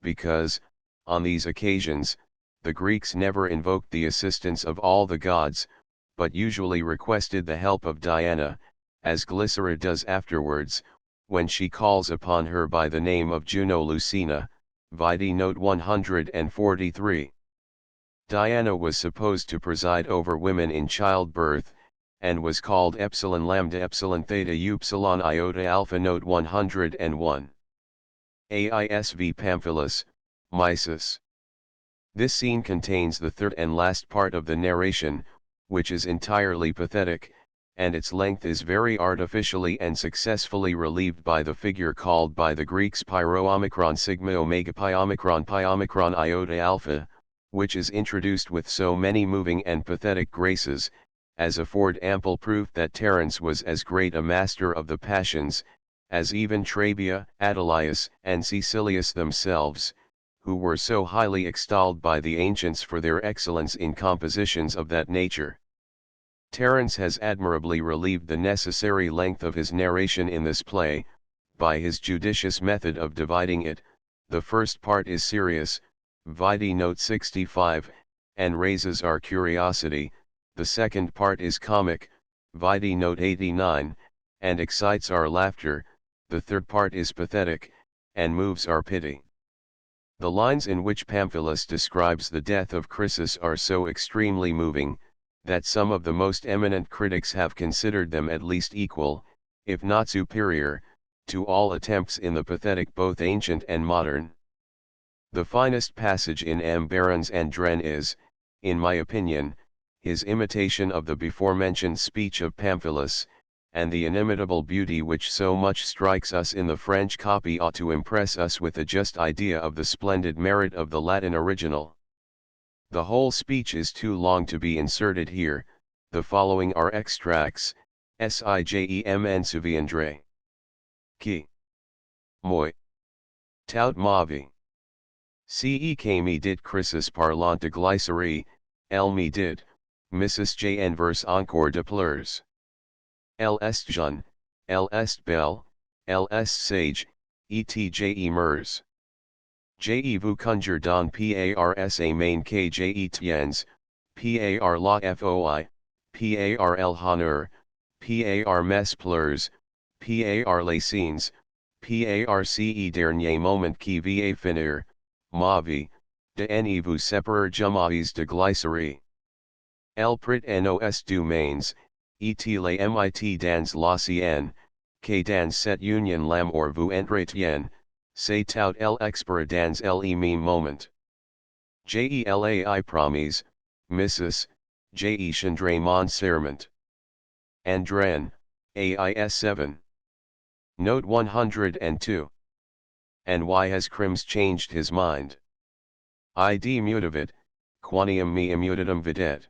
Because, on these occasions, the Greeks never invoked the assistance of all the gods, but usually requested the help of Diana, as Glycera does afterwards, when she calls upon her by the name of Juno Lucina, vide note 143. Diana was supposed to preside over women in childbirth, and was called epsilon lambda epsilon theta upsilon iota alpha note 101. AISV Pamphilus, Mysis. This scene contains the third and last part of the narration, which is entirely pathetic, and its length is very artificially and successfully relieved by the figure called by the Greeks pyro omicron sigma omega pi omicron iota alpha, which is introduced with so many moving and pathetic graces, as afford ample proof that Terence was as great a master of the passions, as even Trabea, Adelaius, and Caecilius themselves, who were so highly extolled by the ancients for their excellence in compositions of that nature. Terence has admirably relieved the necessary length of his narration in this play, by his judicious method of dividing it. The first part is serious, vide note 65, and raises our curiosity. The second part is comic, vide note 89, and excites our laughter. The third part is pathetic, and moves our pity. The lines in which Pamphilus describes the death of Chrysis are so extremely moving, that some of the most eminent critics have considered them at least equal, if not superior, to all attempts in the pathetic both ancient and modern. The finest passage in M. Baron's Andrian is, in my opinion, his imitation of the before-mentioned speech of Pamphilus, and the inimitable beauty which so much strikes us in the French copy ought to impress us with a just idea of the splendid merit of the Latin original. The whole speech is too long to be inserted here. The following are extracts: Sijem Suviendre. Qui. Moi. Tout mavi. Ce que me dit Chrysis parlant de glycerie, elle me dit, Mrs. J. en verse encore de pleurs. Elle est jeune, elle est belle, elle est sage, etc. mers. Je vous conjure don pars a main que je tiens, par la foi, par l'honneur, par mes pleurs, par les signes, par ce dernier moment qui va finir, ma vie, de ne vous séparer jamais de glycerie. El prit nos du mains, et les mit dans la sienne, que dans cette union l'amour vous entretient, c'est tout el expert dans le même moment. Jelai promise, Mrs., je chandrai mon serment. Andrian, AIS 7. Note 102. And why has Crims changed his mind? Id mutavit, quaniam me immutatum videt.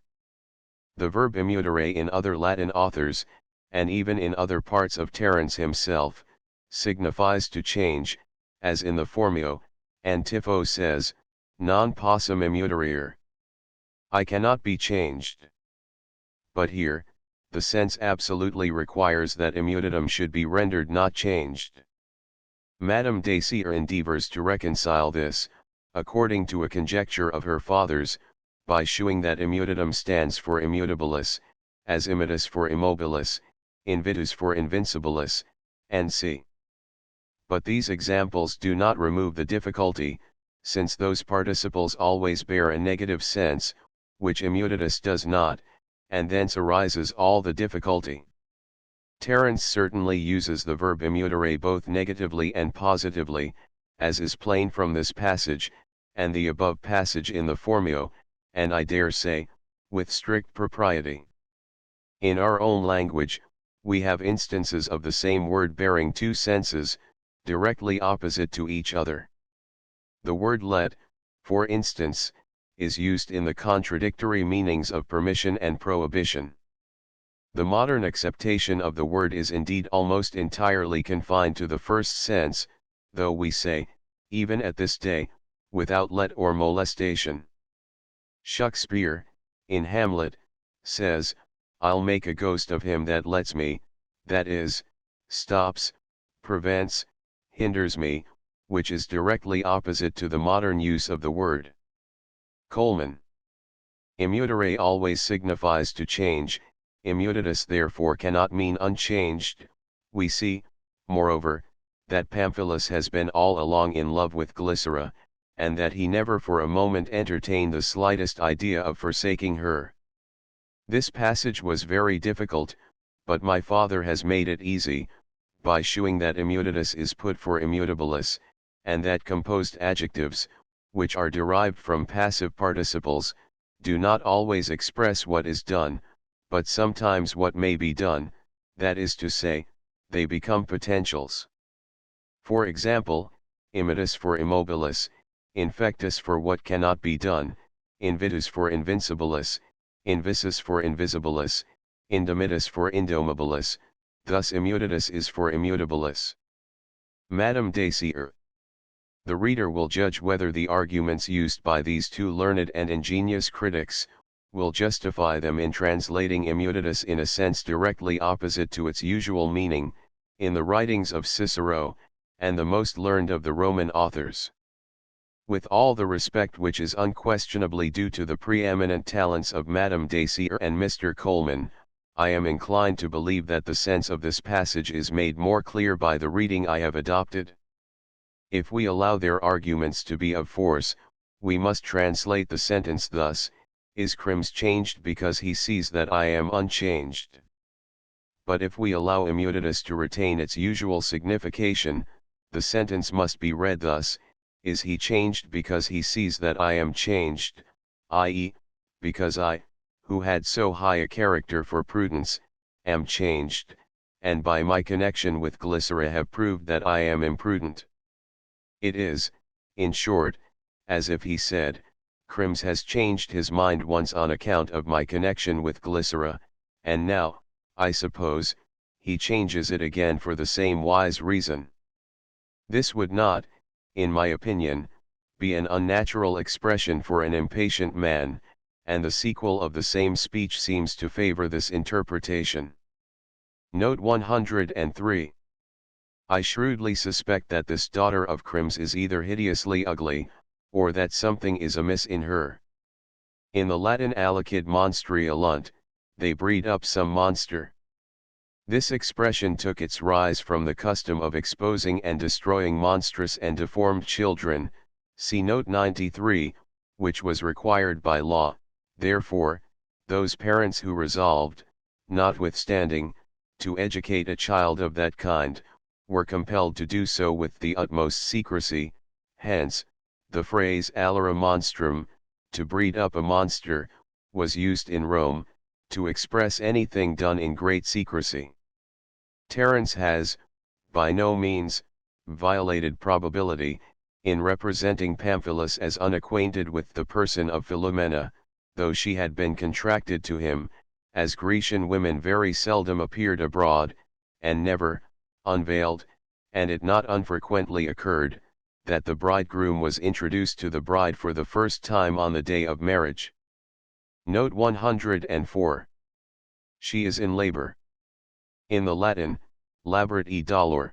The verb immutere in other Latin authors, and even in other parts of Terence himself, signifies to change, as in the Formio, and Tifo says, non possum immutarere. I cannot be changed. But here, the sense absolutely requires that immutatum should be rendered not changed. Madame Dacier endeavors to reconcile this, according to a conjecture of her father's, by shewing that immutatum stands for immutabilis, as immitus for immobilis, invitus for invincibilis, and c. But these examples do not remove the difficulty, since those participles always bear a negative sense, which immutatus does not, and thence arises all the difficulty. Terence certainly uses the verb immutare both negatively and positively, as is plain from this passage, and the above passage in the Formio, and I dare say, with strict propriety. In our own language, we have instances of the same word bearing two senses, directly opposite to each other. The word let, for instance, is used in the contradictory meanings of permission and prohibition. The modern acceptation of the word is indeed almost entirely confined to the first sense, though we say, even at this day, without let or molestation. Shakespeare, in Hamlet, says, "I'll make a ghost of him that lets me," that is, stops, prevents, hinders me, which is directly opposite to the modern use of the word. Coleman. Immutare always signifies to change, immutatus therefore cannot mean unchanged. We see, moreover, that Pamphilus has been all along in love with Glycera, and that he never for a moment entertained the slightest idea of forsaking her. This passage was very difficult, but my father has made it easy, by shewing that immutatus is put for immutabilis, and that composed adjectives, which are derived from passive participles, do not always express what is done, but sometimes what may be done, that is to say, they become potentials. For example, immitus for immobilis, infectus for what cannot be done, invitus for invincibilis, invisus for invisibilis, indomitus for indomabilis, thus immutatus is for immutabilis. Madame Dacier. The reader will judge whether the arguments used by these two learned and ingenious critics, will justify them in translating immutatus in a sense directly opposite to its usual meaning, in the writings of Cicero, and the most learned of the Roman authors. With all the respect which is unquestionably due to the preeminent talents of Madame Dacier and Mr. Coleman, I am inclined to believe that the sense of this passage is made more clear by the reading I have adopted. If we allow their arguments to be of force, we must translate the sentence thus: "Is Crims changed because he sees that I am unchanged?" But if we allow immutatus to retain its usual signification, the sentence must be read thus: "Is he changed because he sees that I am changed, i.e., because I, who had so high a character for prudence, am changed, and by my connection with Glycera have proved that I am imprudent." It is, in short, as if he said, Crims has changed his mind once on account of my connection with Glycera, and now, I suppose, he changes it again for the same wise reason. This would not, in my opinion, be an unnatural expression for an impatient man, and the sequel of the same speech seems to favor this interpretation. Note 103. I shrewdly suspect that this daughter of Crims is either hideously ugly, or that something is amiss in her. In the Latin alicid monstri allunt, they breed up some monster. This expression took its rise from the custom of exposing and destroying monstrous and deformed children, see note 93, which was required by law. Therefore, those parents who resolved, notwithstanding, to educate a child of that kind, were compelled to do so with the utmost secrecy. Hence, the phrase allere monstrum, to breed up a monster, was used in Rome, to express anything done in great secrecy. Terence has, by no means, violated probability, in representing Pamphilus as unacquainted with the person of Philomela, though she had been contracted to him, as Grecian women very seldom appeared abroad, and never, unveiled, and it not unfrequently occurred, that the bridegroom was introduced to the bride for the first time on the day of marriage. Note 104. She is in labor. In the Latin, labrat e dolor.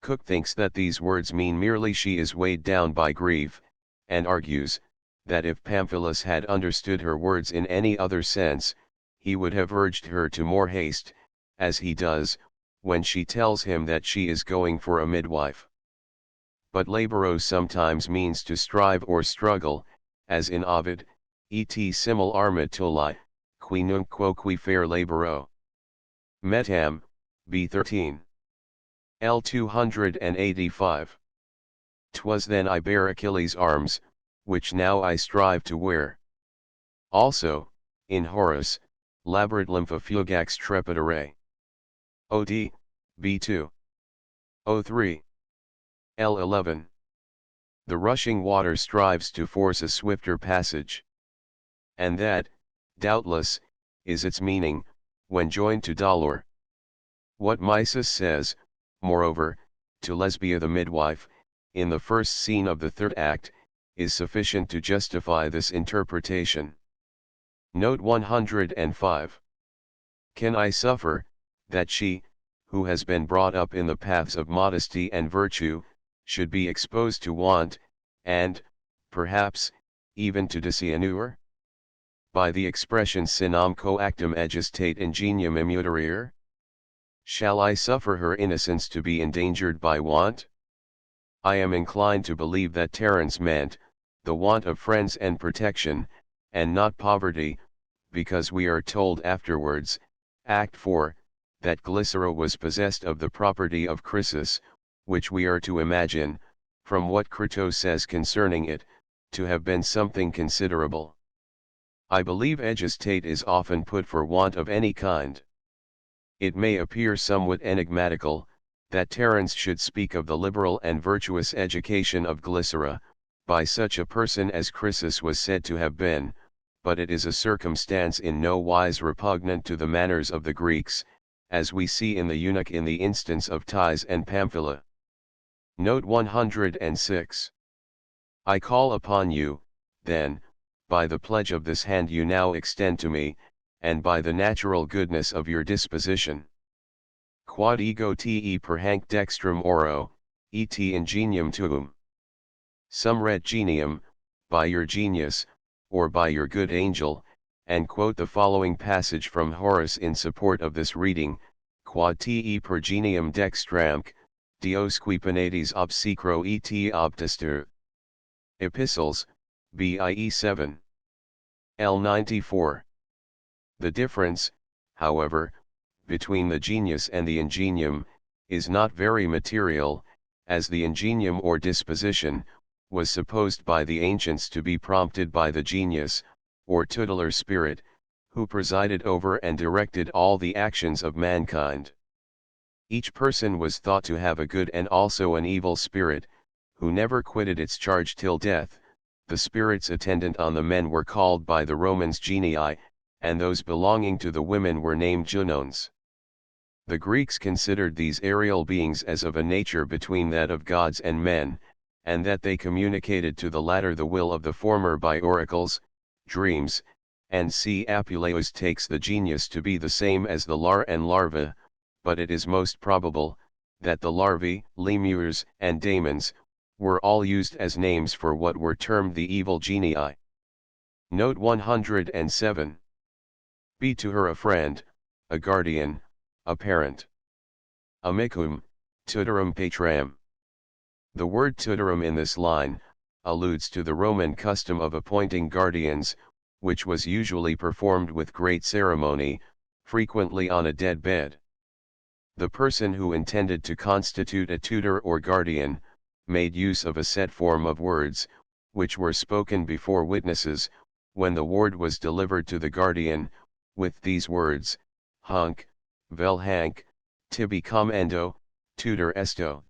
Cook thinks that these words mean merely she is weighed down by grief, and argues, that if Pamphilus had understood her words in any other sense, he would have urged her to more haste, as he does, when she tells him that she is going for a midwife. But laboro sometimes means to strive or struggle, as in Ovid, et simul arma tuli, qui nunc quoque fair laboro. Metam, B13. L 285. 'Twas then I bare Achilles' arms, which now I strive to wear. Also, in Horace, labrat lympha fugax trepidare. OD, B2. O3. L11. The rushing water strives to force a swifter passage. And that, doubtless, is its meaning, when joined to dolor. What Mises says, moreover, to Lesbia the midwife, in the first scene of the third act, is sufficient to justify this interpretation. Note 105. Can I suffer, that she, who has been brought up in the paths of modesty and virtue, should be exposed to want, and, perhaps, even to disiannuor? By the expression sinam coactum egestate ingenium immutarere? Shall I suffer her innocence to be endangered by want? I am inclined to believe that Terence meant, the want of friends and protection, and not poverty, because we are told afterwards, Act 4, that Glycera was possessed of the property of Chrysis, which we are to imagine, from what Crito says concerning it, to have been something considerable. I believe egestate is often put for want of any kind. It may appear somewhat enigmatical, that Terence should speak of the liberal and virtuous education of Glycera, by such a person as Chrysis was said to have been, but it is a circumstance in no wise repugnant to the manners of the Greeks, as we see in the eunuch in the instance of Thais and Pamphila. Note 106. I call upon you, then, by the pledge of this hand you now extend to me, and by the natural goodness of your disposition. Quod ego te per hanc dextrum oro, et ingenium tuum. Some read genium, by your genius, or by your good angel, and quote the following passage from Horace in support of this reading, Quod te per genium dextramque, Diosque penates obsecro et obtester. Epistles, BIE 7. L 94. The difference, however, between the genius and the ingenium, is not very material, as the ingenium or disposition, was supposed by the ancients to be prompted by the genius, or tutelar spirit, who presided over and directed all the actions of mankind. Each person was thought to have a good and also an evil spirit, who never quitted its charge till death. The spirits attendant on the men were called by the Romans genii, and those belonging to the women were named genones. The Greeks considered these aerial beings as of a nature between that of gods and men, and that they communicated to the latter the will of the former by oracles, dreams, and C. Apuleius takes the genius to be the same as the lar and larva, but it is most probable, that the larvae, lemures, and daemons, were all used as names for what were termed the evil genii. Note 107. Be to her a friend, a guardian, a parent. Amicum, tutorum patram. The word tutorum in this line, alludes to the Roman custom of appointing guardians, which was usually performed with great ceremony, frequently on a dead bed. The person who intended to constitute a tutor or guardian, made use of a set form of words, which were spoken before witnesses, when the ward was delivered to the guardian, with these words, Hunc, vel hanc, tibi commendo, tutor esto.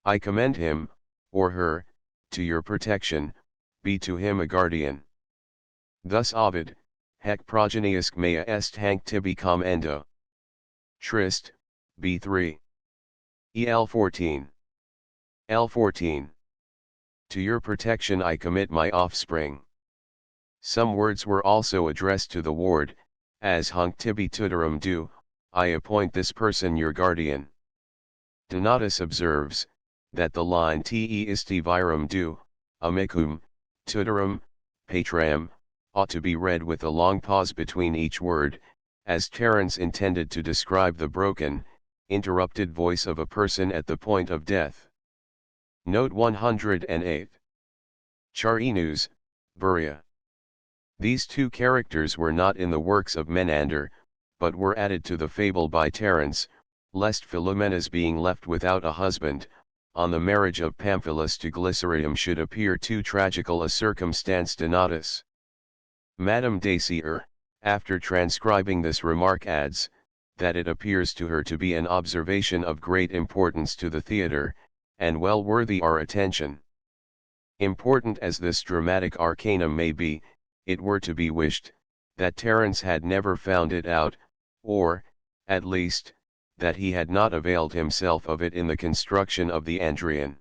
I commend him, or her, to your protection, be to him a guardian. Thus Ovid, Haec progeniusque mea est hanc tibi commendo. Trist, B3. EL 14. L14. To your protection I commit my offspring. Some words were also addressed to the ward, as Hunc tibi tutorum do, I appoint this person your guardian. Donatus observes, that the line te isti virum do, amicum, tutorum, patram, ought to be read with a long pause between each word, as Terence intended to describe the broken, interrupted voice of a person at the point of death. Note 108. Charinus, Buria. These two characters were not in the works of Menander, but were added to the fable by Terence, lest Philomena's being left without a husband, on the marriage of Pamphilus to Glycerium should appear too tragical a circumstance. Donatus. Madame Dacier, after transcribing this remark, adds, that it appears to her to be an observation of great importance to the theatre, and well worthy our attention. Important as this dramatic arcanum may be, it were to be wished, that Terence had never found it out, or, at least, that he had not availed himself of it in the construction of the Andrian.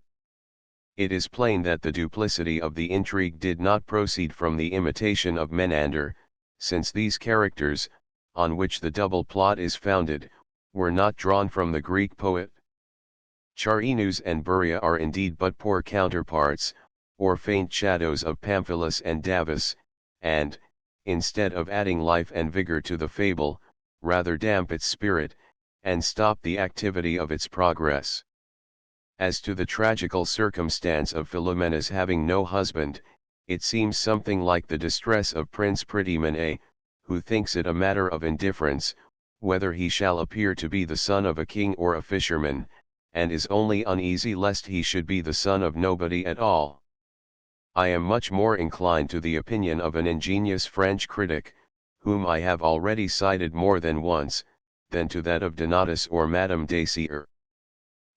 It is plain that the duplicity of the intrigue did not proceed from the imitation of Menander, since these characters, on which the double plot is founded, were not drawn from the Greek poet. Charinus and Buria are indeed but poor counterparts, or faint shadows of Pamphilus and Davus, and, instead of adding life and vigor to the fable, rather damp its spirit, and stop the activity of its progress. As to the tragical circumstance of Philomena's having no husband, it seems something like the distress of Prince Prettyman, who thinks it a matter of indifference, whether he shall appear to be the son of a king or a fisherman, and is only uneasy lest he should be the son of nobody at all. I am much more inclined to the opinion of an ingenious French critic, whom I have already cited more than once, than to that of Donatus or Madame Dacier.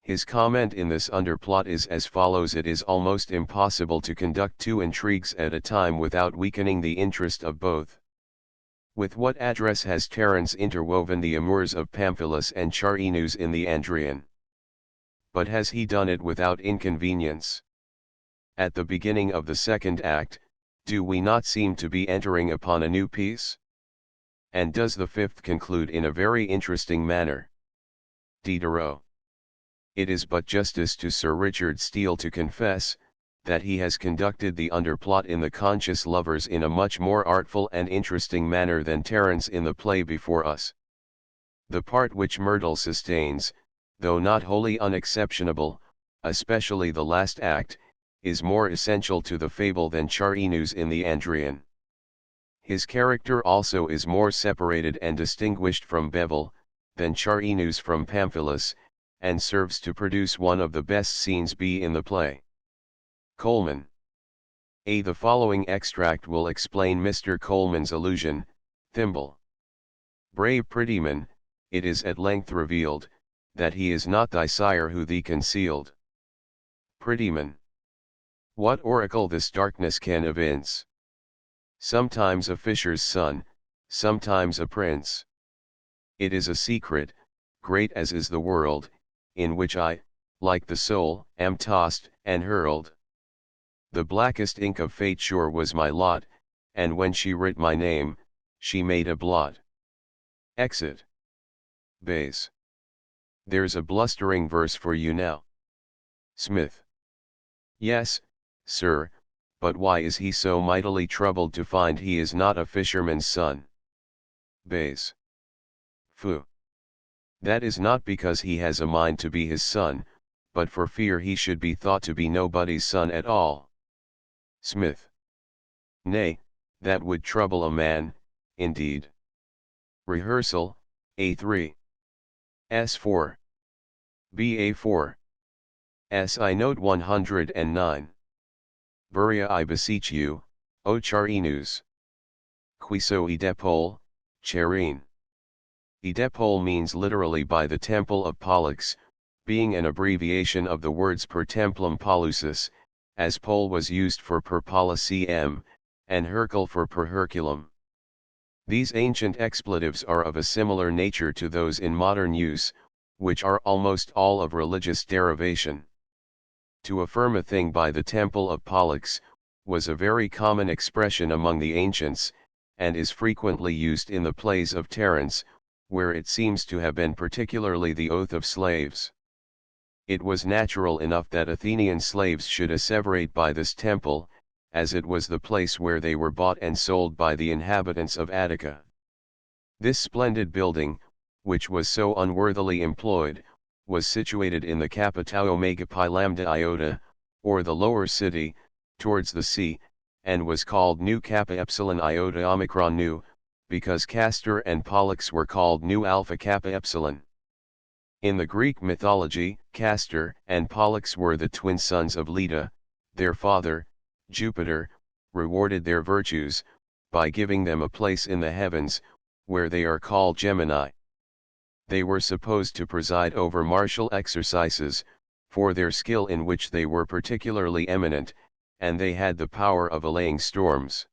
His comment in this underplot is as follows: it is almost impossible to conduct two intrigues at a time without weakening the interest of both. With what address has Terence interwoven the amours of Pamphilus and Charinus in the Andrian? But has he done it without inconvenience? At the beginning of the second act, do we not seem to be entering upon a new piece? And does the fifth conclude in a very interesting manner? Diderot. It is but justice to Sir Richard Steele to confess, that he has conducted the underplot in The Conscious Lovers in a much more artful and interesting manner than Terence in the play before us. The part which Myrtle sustains, though not wholly unexceptionable, especially the last act, is more essential to the fable than Charinus in the Andrian. His character also is more separated and distinguished from Bevel, than Charinus from Pamphilus, and serves to produce one of the best scenes in the play. Coleman. The following extract will explain Mr. Coleman's allusion. Thimble. Brave Prettyman, it is at length revealed, that he is not thy sire who thee concealed. Prettyman. What oracle this darkness can evince? Sometimes a fisher's son, sometimes a prince. It is a secret, great as is the world, in which I, like the soul, am tossed and hurled. The blackest ink of fate sure was my lot, and when she writ my name, she made a blot. Exit. Bass. There's a blustering verse for you now. Smith. Yes, sir, but why is he so mightily troubled to find he is not a fisherman's son? Bass. Phoo. That is not because he has a mind to be his son, but for fear he should be thought to be nobody's son at all. Smith. Nay, that would trouble a man, indeed. Rehearsal, A3. S4. BA4. SI Note 109. Buria, I beseech you, O Charinus. Quiso Oedipole, Charine. Oedipole means literally by the temple of Pollux, being an abbreviation of the words per templum Pollucis, as pole was used for per Pollicem, and Hercule for per Herculum. These ancient expletives are of a similar nature to those in modern use, which are almost all of religious derivation. To affirm a thing by the temple of Pollux, was a very common expression among the ancients, and is frequently used in the plays of Terence, where it seems to have been particularly the oath of slaves. It was natural enough that Athenian slaves should asseverate by this temple, as it was the place where they were bought and sold by the inhabitants of Attica. This splendid building, which was so unworthily employed, was situated in the Capitao Megapi Lambda Iota, or the lower city, towards the sea, and was called Nu Kappa Epsilon Iota Omicron Nu, because Castor and Pollux were called Nu Alpha Kappa Epsilon. In the Greek mythology, Castor and Pollux were the twin sons of Leda. Their father, Jupiter, rewarded their virtues, by giving them a place in the heavens, where they are called Gemini. They were supposed to preside over martial exercises, for their skill in which they were particularly eminent, and they had the power of allaying storms.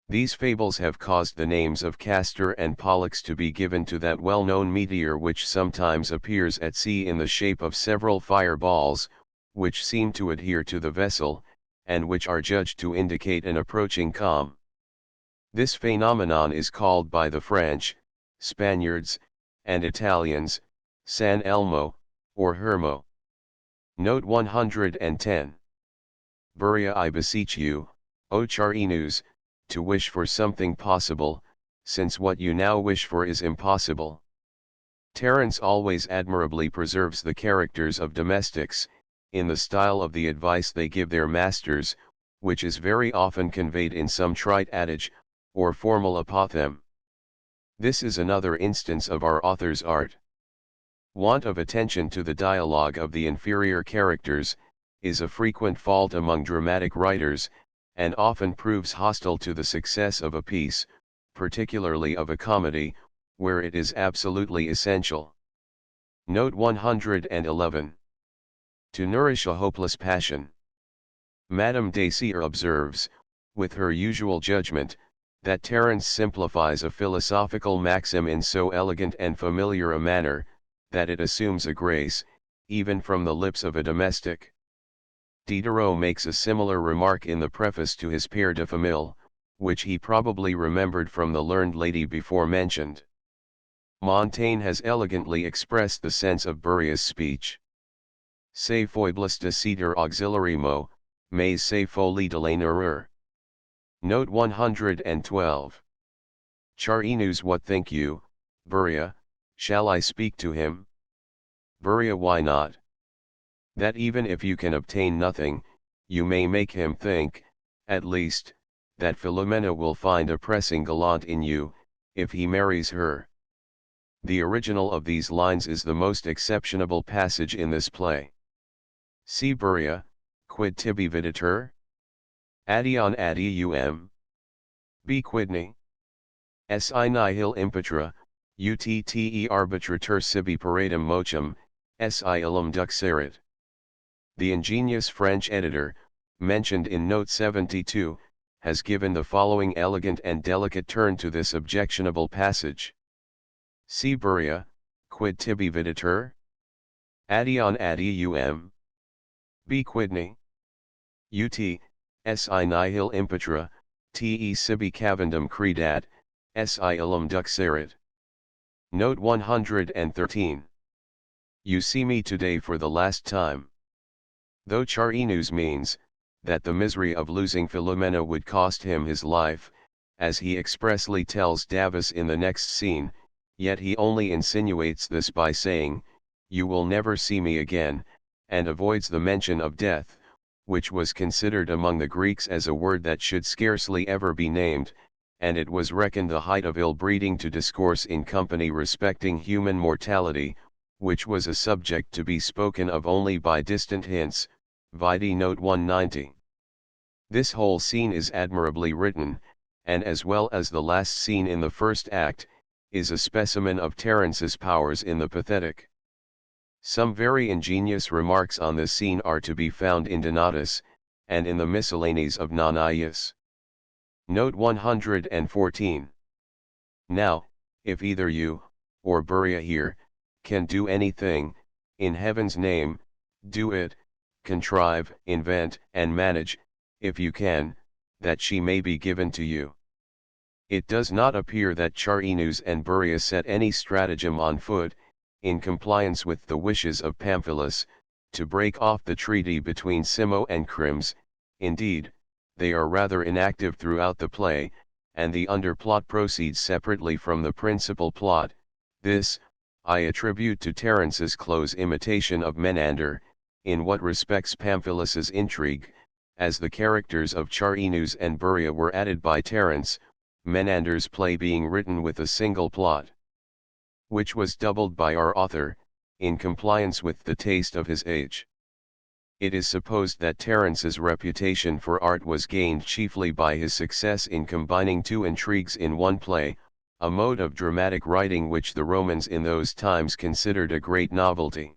These fables have caused the names of Castor and Pollux to be given to that well-known meteor which sometimes appears at sea in the shape of several fireballs, which seem to adhere to the vessel, and which are judged to indicate an approaching calm. This phenomenon is called by the French, Spaniards, and Italians, San Elmo, or Hermo. Note 110. Buria, I beseech you, O Charinus, to wish for something possible, since what you now wish for is impossible. Terence always admirably preserves the characters of domestics, in the style of the advice they give their masters, which is very often conveyed in some trite adage, or formal apothegm. This is another instance of our author's art. Want of attention to the dialogue of the inferior characters, is a frequent fault among dramatic writers, and often proves hostile to the success of a piece, particularly of a comedy, where it is absolutely essential. Note 111. To nourish a hopeless passion. Madame Dacier observes, with her usual judgment, that Terence simplifies a philosophical maxim in so elegant and familiar a manner, that it assumes a grace, even from the lips of a domestic. Diderot makes a similar remark in the preface to his Père de Famille, which he probably remembered from the learned lady before mentioned. Montaigne has elegantly expressed the sense of Buria's speech. Ces foibles de cedar auxiliary mot, mais ces folies de l'honneur. Note 112. Charinus, what think you, Buria, shall I speak to him? Buria, why not? That even if you can obtain nothing, you may make him think, at least, that Philomena will find a pressing gallant in you, if he marries her. The original of these lines is the most exceptionable passage in this play. See Buria, quid tibi videtur? Addion adium. B quidni. Si nihil impetra, utte arbitrator sibi paradum mochem, si illum duxerit. The ingenious French editor, mentioned in note 72, has given the following elegant and delicate turn to this objectionable passage. See Buria, quid tibi videtur? Addion adium. B quidni. Ut, si nihil impetra, te sibi cavendum credat, si illum duxerit. Note 113. You see me today for the last time. Though Charinus means, that the misery of losing Philomena would cost him his life, as he expressly tells Davus in the next scene, yet he only insinuates this by saying, you will never see me again, and avoids the mention of death, which was considered among the Greeks as a word that should scarcely ever be named, and it was reckoned the height of ill-breeding to discourse in company respecting human mortality, which was a subject to be spoken of only by distant hints, vide note 190. This whole scene is admirably written, and as well as the last scene in the first act, is a specimen of Terence's powers in the pathetic. Some very ingenious remarks on this scene are to be found in Donatus, and in the Miscellanies of Nonius. Note 114. Now, if either you, or Buria here, can do anything, in heaven's name, do it, contrive, invent, and manage, if you can, that she may be given to you. It does not appear that Charinus and Buria set any stratagem on foot, in compliance with the wishes of Pamphilus, to break off the treaty between Simo and Crims. Indeed, they are rather inactive throughout the play, and the underplot proceeds separately from the principal plot. This, I attribute to Terence's close imitation of Menander, in what respects Pamphilus's intrigue, as the characters of Charinus and Buria were added by Terence, Menander's play being written with a single plot, which was doubled by our author, in compliance with the taste of his age. It is supposed that Terence's reputation for art was gained chiefly by his success in combining two intrigues in one play, a mode of dramatic writing which the Romans in those times considered a great novelty.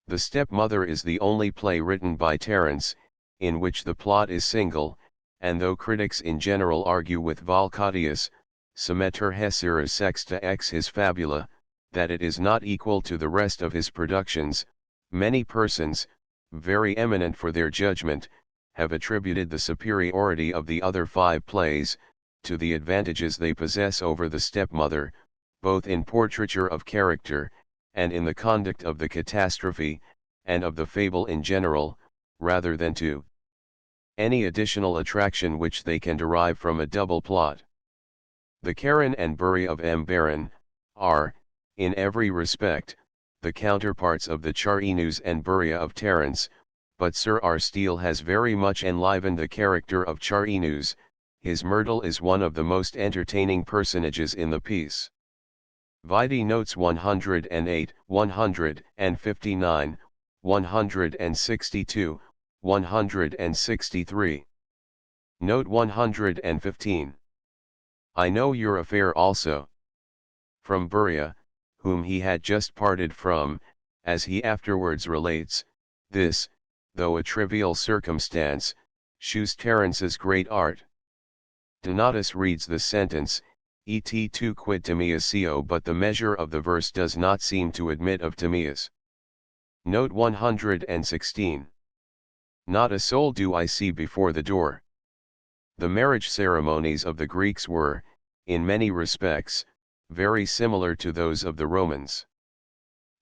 The Stepmother is the only play written by Terence, in which the plot is single, and though critics in general argue with Volcatius, Semeter Hesera Sexta ex his Fabula, that it is not equal to the rest of his productions, many persons, very eminent for their judgment, have attributed the superiority of the other 5 plays, to the advantages they possess over the Stepmother, both in portraiture of character, and in the conduct of the catastrophe, and of the fable in general, rather than to any additional attraction which they can derive from a double plot. The Charon and Bury of M. Baron, are, in every respect, the counterparts of the Charinus and Buria of Terence, but Sir R. Steele has very much enlivened the character of Charinus. His Myrtle is one of the most entertaining personages in the piece. Vide notes 108, 159, 162, 163. Note 115. I know your affair also. From Buria, whom he had just parted from, as he afterwards relates, this, though a trivial circumstance, shews Terence's great art. Donatus reads the sentence, et tu quid Timaeus eo, but the measure of the verse does not seem to admit of Timaeus. Note 116. Not a soul do I see before the door. The marriage ceremonies of the Greeks were, in many respects, very similar to those of the Romans.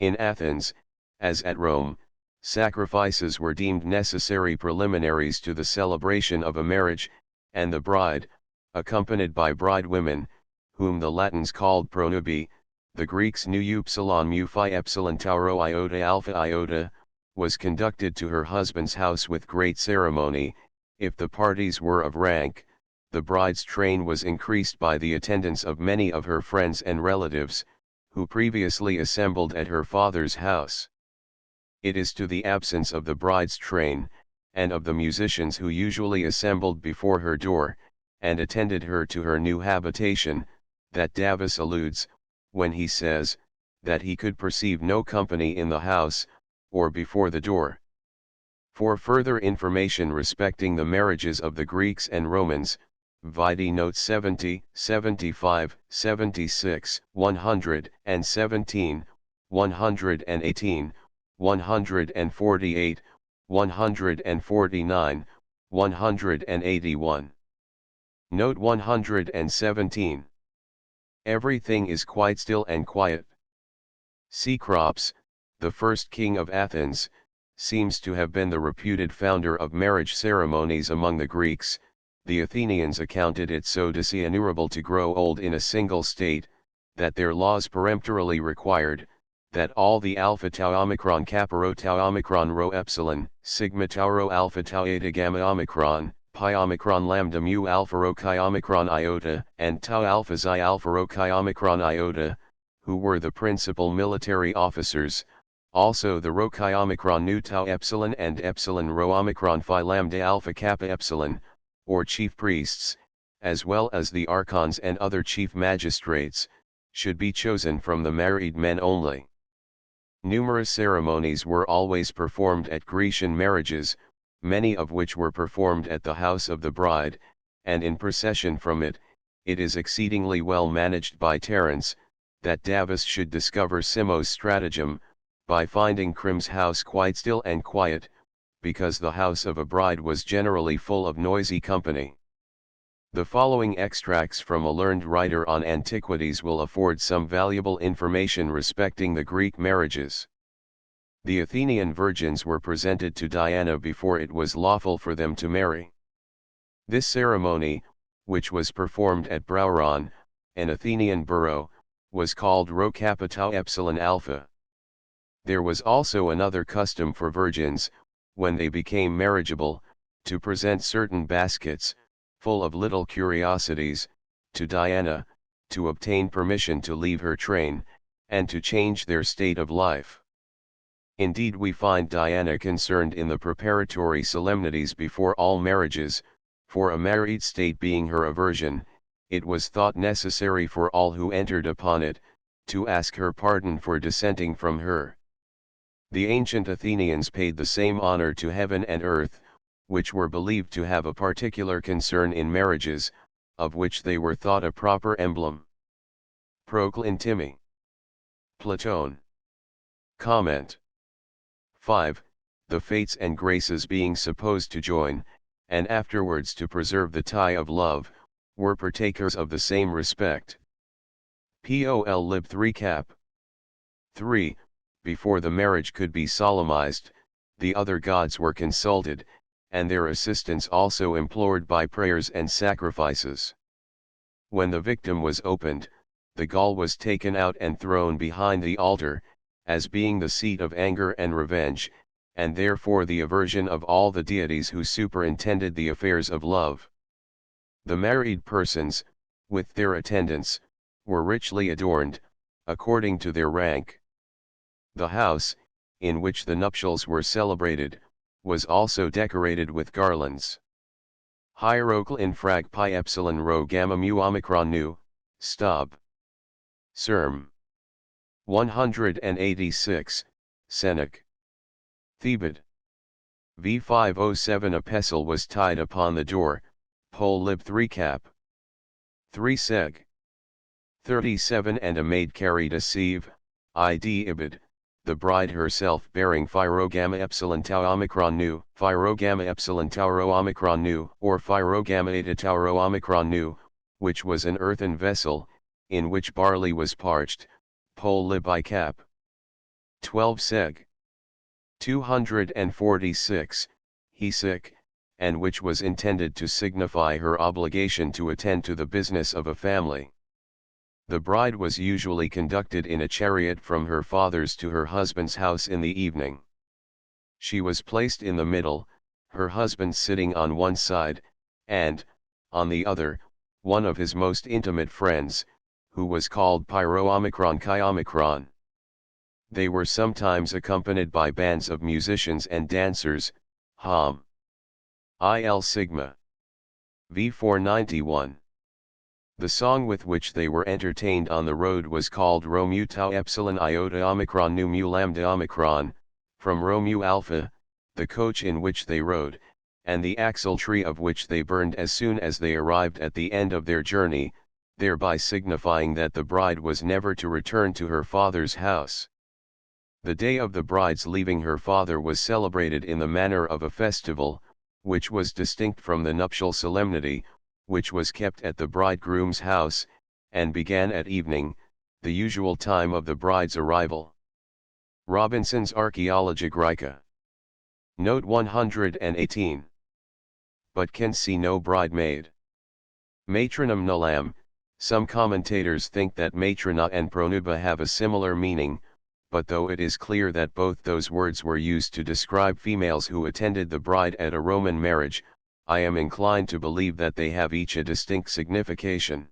In Athens, as at Rome, sacrifices were deemed necessary preliminaries to the celebration of a marriage, and the bride, accompanied by bridewomen, whom the Latins called pronubi, the Greeks nu upsilon mu phi epsilon tauro iota alpha iota, was conducted to her husband's house with great ceremony. If the parties were of rank, the bride's train was increased by the attendance of many of her friends and relatives, who previously assembled at her father's house. It is to the absence of the bride's train, and of the musicians who usually assembled before her door, and attended her to her new habitation, that Davus alludes, when he says, that he could perceive no company in the house, or before the door. For further information respecting the marriages of the Greeks and Romans, vide notes 70, 75, 76, 117, 118, 148, 149, 181. Note 117. Everything is quite still and quiet. Cecrops, the first king of Athens, seems to have been the reputed founder of marriage ceremonies among the Greeks. The Athenians accounted it so dishonorable to grow old in a single state, that their laws peremptorily required, that all the alpha tau omicron kappa rho tau omicron rho epsilon, sigma tau rho alpha tau eta gamma omicron, pi omicron lambda mu alpha rho chi omicron iota, and tau alpha xi alpha rho chi omicron iota, who were the principal military officers, also the rho chi omicron nu tau epsilon and epsilon rho omicron phi lambda alpha kappa epsilon, or chief priests, as well as the archons and other chief magistrates, should be chosen from the married men only. Numerous ceremonies were always performed at Grecian marriages, many of which were performed at the house of the bride, and in procession from it. It is exceedingly well managed by Terence, that Davus should discover Simo's stratagem, by finding Crim's house quite still and quiet, because the house of a bride was generally full of noisy company. The following extracts from a learned writer on antiquities will afford some valuable information respecting the Greek marriages. The Athenian virgins were presented to Diana before it was lawful for them to marry. This ceremony, which was performed at Brauron, an Athenian borough, was called Rho Kappa Tau Epsilon Alpha. There was also another custom for virgins, when they became marriageable, to present certain baskets, full of little curiosities, to Diana, to obtain permission to leave her train, and to change their state of life. Indeed, we find Diana concerned in the preparatory solemnities before all marriages, for a married state being her aversion, it was thought necessary for all who entered upon it, to ask her pardon for dissenting from her. The ancient Athenians paid the same honor to heaven and earth, which were believed to have a particular concern in marriages, of which they were thought a proper emblem. Proclintimi. Platon. Comment. 5. The fates and graces being supposed to join, and afterwards to preserve the tie of love, were partakers of the same respect. Pol lib 3 cap. 3. Before the marriage could be solemnized, the other gods were consulted, and their assistance also implored by prayers and sacrifices. When the victim was opened, the gall was taken out and thrown behind the altar, as being the seat of anger and revenge, and therefore the aversion of all the deities who superintended the affairs of love. The married persons, with their attendants, were richly adorned, according to their rank. The house, in which the nuptials were celebrated, was also decorated with garlands. Hierocl in frag pi epsilon rho gamma mu omicron nu, stab. Serm. 186, Seneca. Thebed. V507 A pestle was tied upon the door, Pol lib 3 cap. 3 seg. 37 And a maid carried a sieve, id ibid, the bride herself bearing phi-rho-gamma epsilon tau omicron nu, phi-rho-gamma epsilon tau rho omicron nu, or phi-rho-gamma eta tau rho omicron nu, which was an earthen vessel, in which barley was parched, Pol lib I cap. 12 seg. 246, Hesic, and which was intended to signify her obligation to attend to the business of a family. The bride was usually conducted in a chariot from her father's to her husband's house in the evening. She was placed in the middle, her husband sitting on one side, and, on the other, one of his most intimate friends, who was called Pyro Omicron Chi Omicron. They were sometimes accompanied by bands of musicians and dancers, Hom. Il Sigma. V491. The song with which they were entertained on the road was called Rho mu tau epsilon iota omicron nu mu lambda omicron, from Rho mu alpha, the coach in which they rode, and the axle tree of which they burned as soon as they arrived at the end of their journey, thereby signifying that the bride was never to return to her father's house. The day of the bride's leaving her father was celebrated in the manner of a festival, which was distinct from the nuptial solemnity, which was kept at the bridegroom's house, and began at evening, the usual time of the bride's arrival. Robinson's Archaeologia Graeca. Note 118. But can see no bridemaid. Matronum nullam. Some commentators think that matrona and pronuba have a similar meaning, but though it is clear that both those words were used to describe females who attended the bride at a Roman marriage, I am inclined to believe that they have each a distinct signification.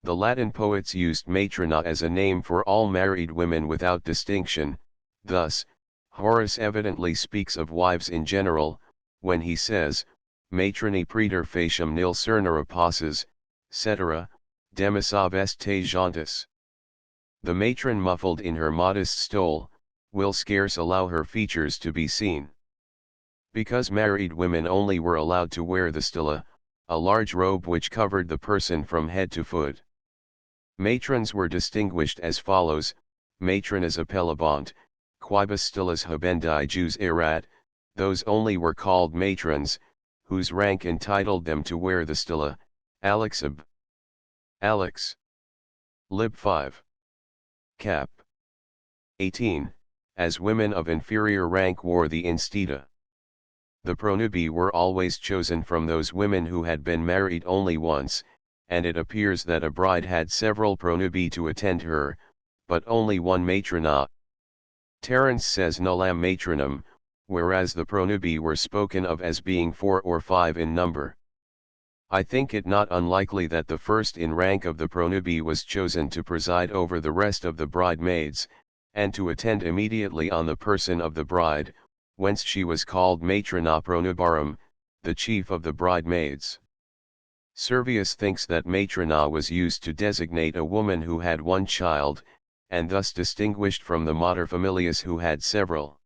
The Latin poets used matrona as a name for all married women without distinction. Thus, Horace evidently speaks of wives in general, when he says, matroni praeter faciam nil cernere passes, cetera, demisav est te jantis. The matron muffled in her modest stole, will scarce allow her features to be seen. Because married women only were allowed to wear the stilla, a large robe which covered the person from head to foot. Matrons were distinguished as follows: matronas appellabant, quibus stillas habendi jus erat, those only were called matrons, whose rank entitled them to wear the stilla, Alexab. Alex. Lib 5. Cap. 18, as women of inferior rank wore the instita. The pronubi were always chosen from those women who had been married only once, and it appears that a bride had several pronubi to attend her, but only one matrona. Terence says nullam matronum, whereas the pronubi were spoken of as being 4 or 5 in number. I think it not unlikely that the first in rank of the pronubii was chosen to preside over the rest of the bridemaids, and to attend immediately on the person of the bride, whence she was called matrona pronubarum, the chief of the bridemaids. Servius thinks that matrona was used to designate a woman who had one child, and thus distinguished from the materfamilias who had several.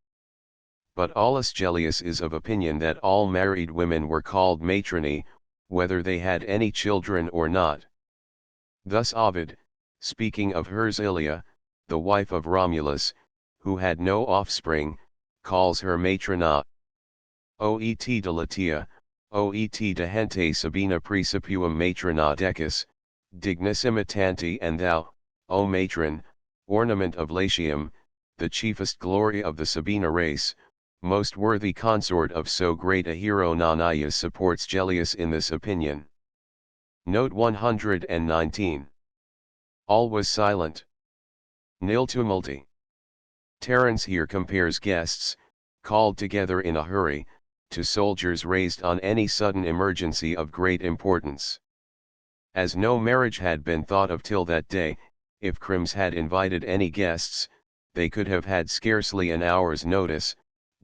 But Aulus Gellius is of opinion that all married women were called matroni, whether they had any children or not. Thus Ovid, speaking of Hersilia, the wife of Romulus, who had no offspring, calls her matrona. Oet de Latia, oet de hente Sabina praecipium matrona decus, dignissima tanti, and thou, O matron, ornament of Latium, the chiefest glory of the Sabina race, most worthy consort of so great a hero. Nonius supports Gellius in this opinion. Note 119. All was silent. Nil tumulti. Terence here compares guests, called together in a hurry, to soldiers raised on any sudden emergency of great importance. As no marriage had been thought of till that day, if Crims had invited any guests, they could have had scarcely an hour's notice.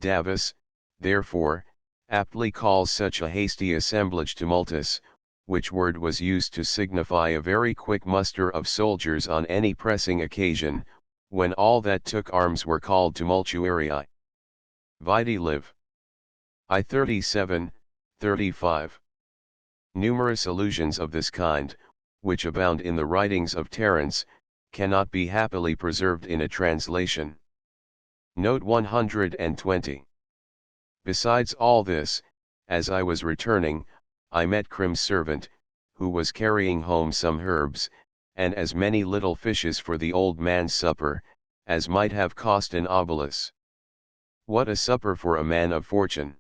Davus, therefore, aptly calls such a hasty assemblage tumultus, which word was used to signify a very quick muster of soldiers on any pressing occasion, when all that took arms were called tumultuarii. Vide live. I 37, 35. Numerous allusions of this kind, which abound in the writings of Terence, cannot be happily preserved in a translation. Note 120. Besides all this, as I was returning, I met Crim's servant, who was carrying home some herbs, and as many little fishes for the old man's supper, as might have cost an obolus. What a supper for a man of fortune!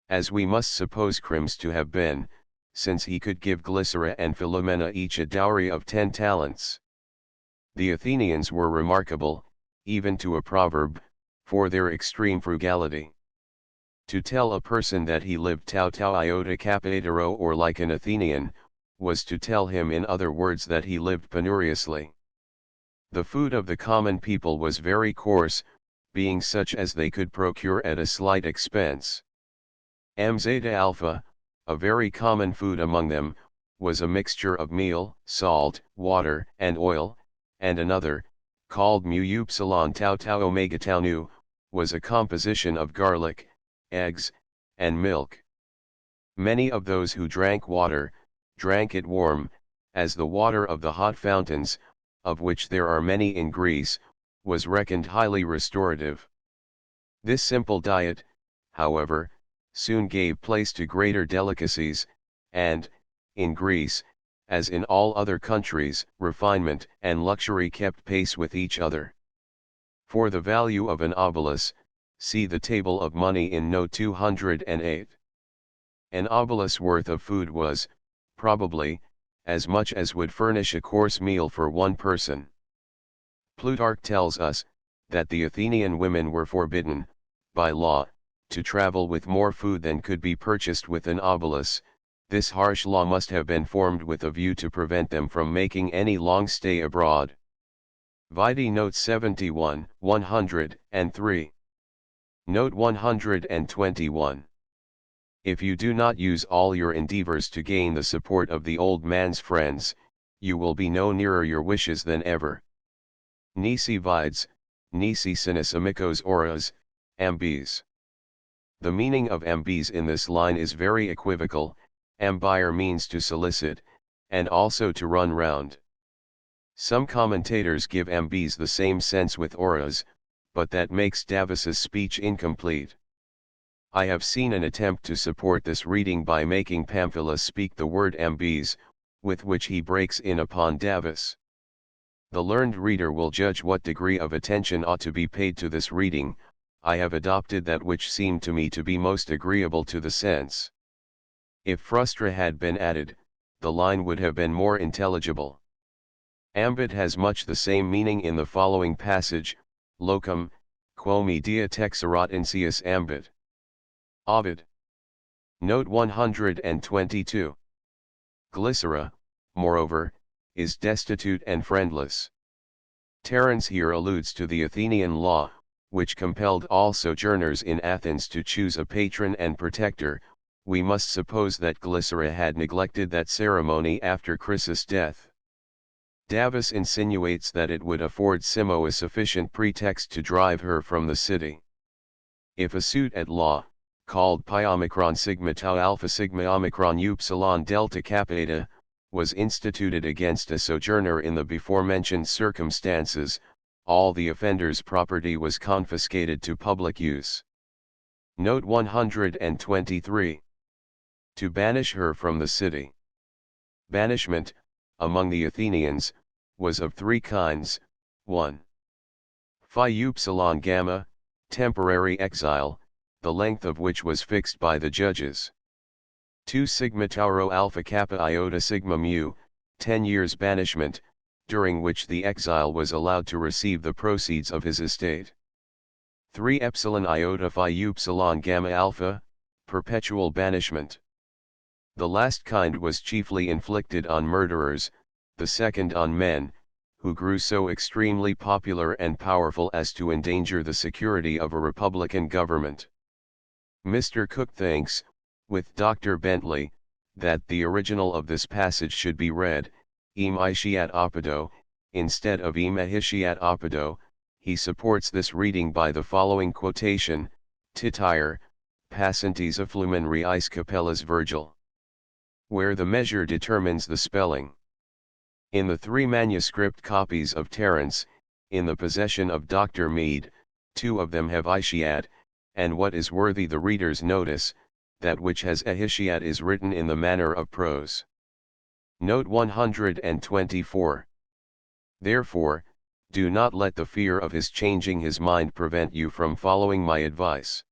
As we must suppose Crims to have been, since he could give Glycera and Philomena each a dowry of 10 talents. The Athenians were remarkable, even to a proverb, for their extreme frugality. To tell a person that he lived tau iota capitero or like an Athenian, was to tell him in other words that he lived penuriously. The food of the common people was very coarse, being such as they could procure at a slight expense. Zeta alpha, a very common food among them, was a mixture of meal, salt, water, and oil, and another, called mu upsilon tau omega tau nu, was a composition of garlic, eggs, and milk. Many of those who drank water, drank it warm, as the water of the hot fountains, of which there are many in Greece, was reckoned highly restorative. This simple diet, however, soon gave place to greater delicacies, and, in Greece, as in all other countries, refinement and luxury kept pace with each other. For the value of an obolus, see the table of money in note 208. An obolus worth of food was, probably, as much as would furnish a course meal for one person. Plutarch tells us, that the Athenian women were forbidden, by law, to travel with more food than could be purchased with an obolus. This harsh law must have been formed with a view to prevent them from making any long stay abroad. Vide note 71, 103. Note 121. If you do not use all your endeavors to gain the support of the old man's friends, you will be no nearer your wishes than ever. Nisi vides, nisi sinus amicos auras, ambes. The meaning of ambes in this line is very equivocal. Ambire means to solicit, and also to run round. Some commentators give ambes the same sense with auras, but that makes Davus's speech incomplete. I have seen an attempt to support this reading by making Pamphilus speak the word ambes, with which he breaks in upon Davus. The learned reader will judge what degree of attention ought to be paid to this reading. I have adopted that which seemed to me to be most agreeable to the sense. If frustra had been added, the line would have been more intelligible. Ambit has much the same meaning in the following passage, locum, quo me dia texerat insius ambit. Ovid. Note 122. Glycera, moreover, is destitute and friendless. Terence here alludes to the Athenian law, which compelled all sojourners in Athens to choose a patron and protector. We must suppose that Glycera had neglected that ceremony after Chrysis' death. Davus insinuates that it would afford Simo a sufficient pretext to drive her from the city. If a suit at law, called pi omicron sigma tau alpha sigma omicron upsilon delta kappa eta, was instituted against a sojourner in the before-mentioned circumstances, all the offender's property was confiscated to public use. Note 123. To banish her from the city. Banishment, among the Athenians, was of three kinds: 1. Phi upsilon gamma, temporary exile, the length of which was fixed by the judges. 2. Sigma tauro alpha kappa iota sigma mu, 10 years banishment, during which the exile was allowed to receive the proceeds of his estate. 3. Epsilon iota phi upsilon gamma alpha, perpetual banishment. The last kind was chiefly inflicted on murderers, the second on men, who grew so extremely popular and powerful as to endanger the security of a republican government. Mr. Cook thinks, with Dr. Bentley, that the original of this passage should be read, im ischiat opido, instead of im ehisciat opido. He supports this reading by the following quotation: Titire, Passantes afflumen reis capellas Virgil, where the measure determines the spelling. In the three manuscript copies of Terence, in the possession of Dr. Mead, 2 of them have ischiat, and what is worthy the reader's notice, that which has ehisciat is written in the manner of prose. Note 124. Therefore, do not let the fear of his changing his mind prevent you from following my advice.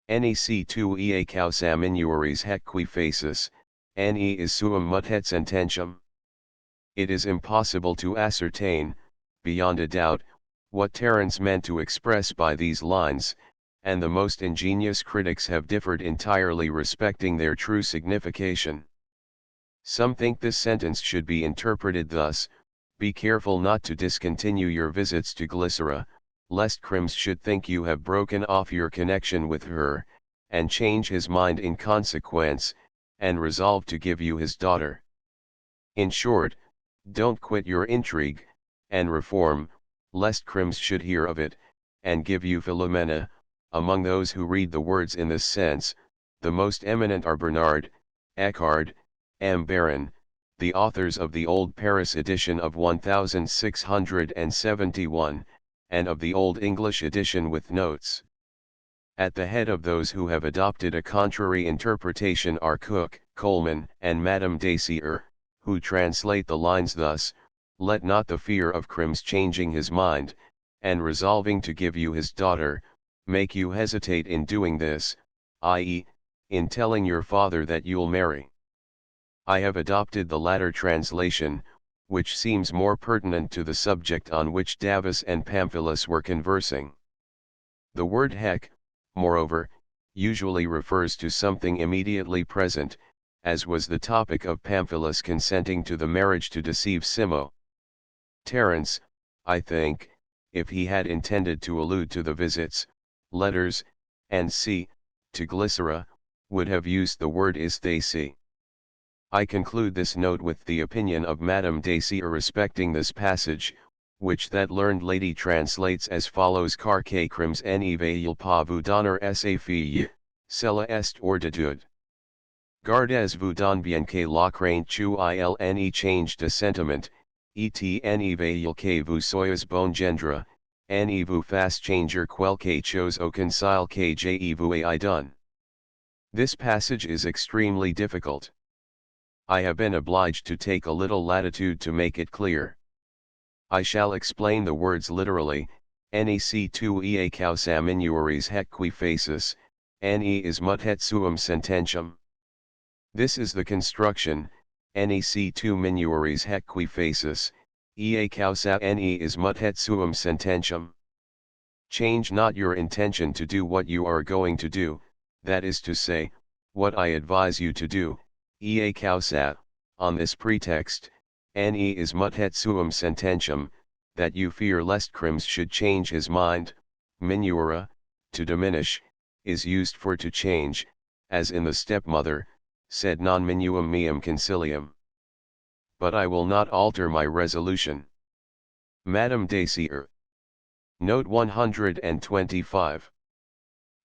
Nec tu ea causam inueris hec qui facis, ne is suum mutet sententiam. It is impossible to ascertain, beyond a doubt, what Terence meant to express by these lines, and the most ingenious critics have differed entirely respecting their true signification. Some think this sentence should be interpreted thus: be careful not to discontinue your visits to Glycera, lest Crims should think you have broken off your connection with her, and change his mind in consequence, and resolve to give you his daughter. In short, don't quit your intrigue, and reform, lest Crims should hear of it, and give you Philomena. Among those who read the words in this sense, the most eminent are Bernard, Eckhard, M. Baron, the authors of the Old Paris edition of 1671, and of the Old English edition with notes. At the head of those who have adopted a contrary interpretation are Cook, Coleman, and Madame Dacier, who translate the lines thus: let not the fear of Crims changing his mind, and resolving to give you his daughter, make you hesitate in doing this, i.e., in telling your father that you'll marry. I have adopted the latter translation, which seems more pertinent to the subject on which Davus and Pamphilus were conversing. The word hec, moreover, usually refers to something immediately present, as was the topic of Pamphilus consenting to the marriage to deceive Simo. Terence, I think, if he had intended to allude to the visits, letters, and to Glycera, would have used the word isthesi. I conclude this note with the opinion of Madame Dacier respecting this passage, which that learned lady translates as follows: Carque Crims ne veil pas vous donner sa fille, cela est orditude. Gardez vous don bien que la crainte tu il ne change de sentiment, et ne veil que vous soyez bon gendre, ne vous fasse changer quelque chose au concile que je vous ai donné. This passage is extremely difficult. I have been obliged to take a little latitude to make it clear. I shall explain the words literally: nec tu ea causam inueris hec qui facis, ne is mutet suum sententiam. This is the construction: nec tu minueris hec qui facis, ea causa ne is mutet suum sententiam. Change not your intention to do what you are going to do, that is to say, what I advise you to do, ea causa, on this pretext, ne is mutet suum sententiam, that you fear lest crims should change his mind, minura, to diminish, is used for to change, as in the stepmother, sed non minuum meum concilium. But I will not alter my resolution. Madame Dacier. Note 125.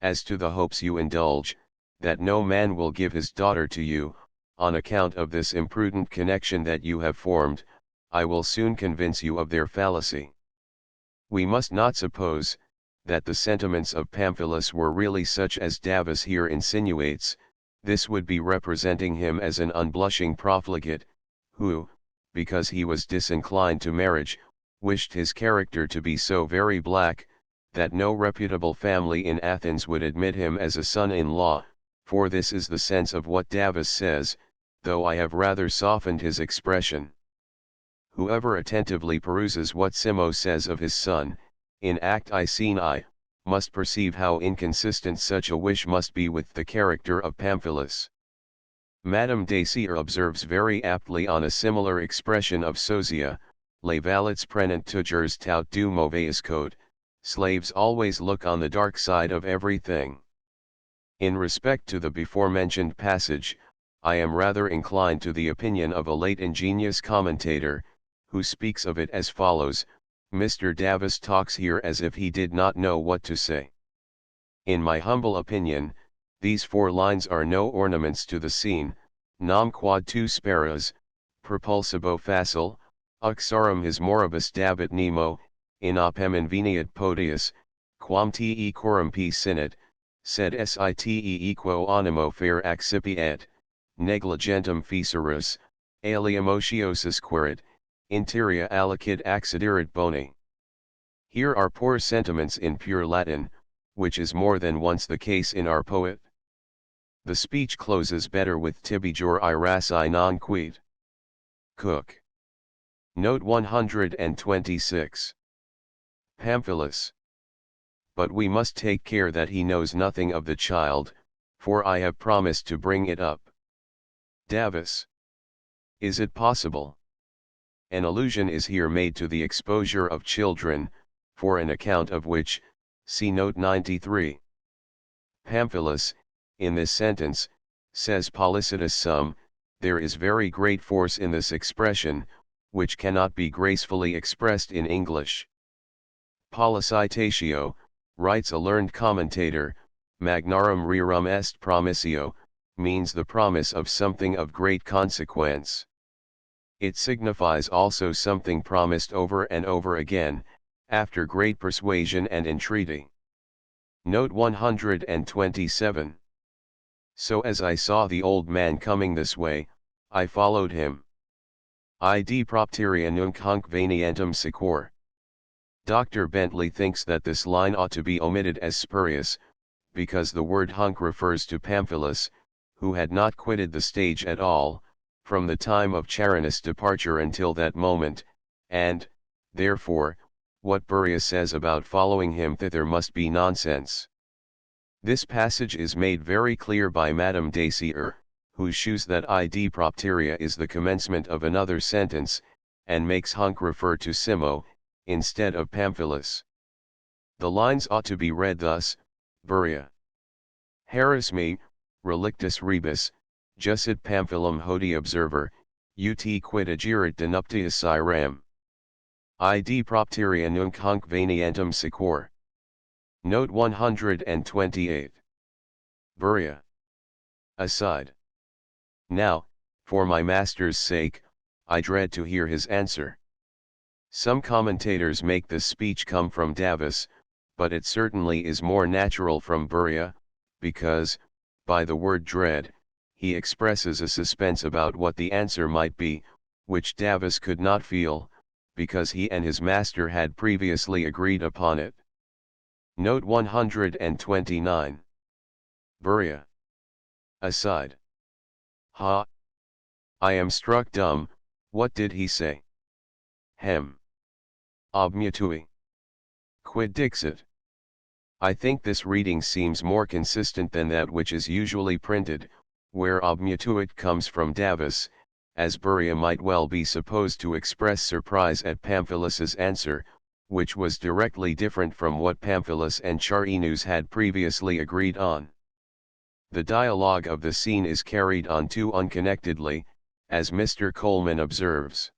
As to the hopes you indulge, that no man will give his daughter to you, on account of this imprudent connection that you have formed, I will soon convince you of their fallacy. We must not suppose, that the sentiments of Pamphilus were really such as Davus here insinuates. This would be representing him as an unblushing profligate, who, because he was disinclined to marriage, wished his character to be so very black, that no reputable family in Athens would admit him as a son-in-law, for this is the sense of what Davus says, though I have rather softened his expression. Whoever attentively peruses what Simo says of his son, in act I scene I, must perceive how inconsistent such a wish must be with the character of Pamphilus. Madame Dacier observes very aptly on a similar expression of Sosia, les valets prenant toujours tout du mauvais côté, slaves always look on the dark side of everything. In respect to the before-mentioned passage, I am rather inclined to the opinion of a late ingenious commentator, who speaks of it as follows: Mr. Davus talks here as if he did not know what to say. In my humble opinion, these 4 lines are no ornaments to the scene, nam quod tu speras, propulsibo facile, uxarum his moribus dabit nemo, in opem inveniat podius, quam te coram p sinit, sed site equo animo fair accipiet, negligentem fecerus, alium ociosus querit, interia alicid acciderit boni. Here are poor sentiments in pure Latin, which is more than once the case in our poet. The speech closes better with tibijor irasi non quid. Cook. Note 126. Pamphilus. But we must take care that he knows nothing of the child, for I have promised to bring it up. Davus. Is it possible? An allusion is here made to the exposure of children, for an account of which, see note 93. Pamphilus, in this sentence, says Policitus sum, there is very great force in this expression, which cannot be gracefully expressed in English. Policitatio, writes a learned commentator, magnarum rerum est promissio, means the promise of something of great consequence. It signifies also something promised over and over again, after great persuasion and entreaty. Note 127. So as I saw the old man coming this way, I followed him. Id propteria nunc hunc venientem secor. Dr. Bentley thinks that this line ought to be omitted as spurious, because the word hunc refers to Pamphilus, who had not quitted the stage at all, from the time of Charinus' departure until that moment, and, therefore, what Burrius says about following him thither must be nonsense. This passage is made very clear by Madame Dacier, who shews that id propteria is the commencement of another sentence, and makes hunc refer to Simo, instead of Pamphilus. The lines ought to be read thus: Burria. Harris me, relictus rebus, jusit Pamphilum hodi observer, ut quid agirit de nuptiis siram. Id propteria nunc hunc venientem secor. Note 128. Burria. Aside. Now, for my master's sake, I dread to hear his answer. Some commentators make this speech come from Davus, but it certainly is more natural from Burria, because, by the word dread, he expresses a suspense about what the answer might be, which Davus could not feel, because he and his master had previously agreed upon it. Note 129. Burria. Aside. Ha! I am struck dumb, what did he say? Hem. Obmutui. Quid dixit? I think this reading seems more consistent than that which is usually printed, where obmutuit comes from Davus, as Berea might well be supposed to express surprise at Pamphilus's answer, which was directly different from what Pamphilus and Charinus had previously agreed on. The dialogue of the scene is carried on too unconnectedly, as Mr. Coleman observes.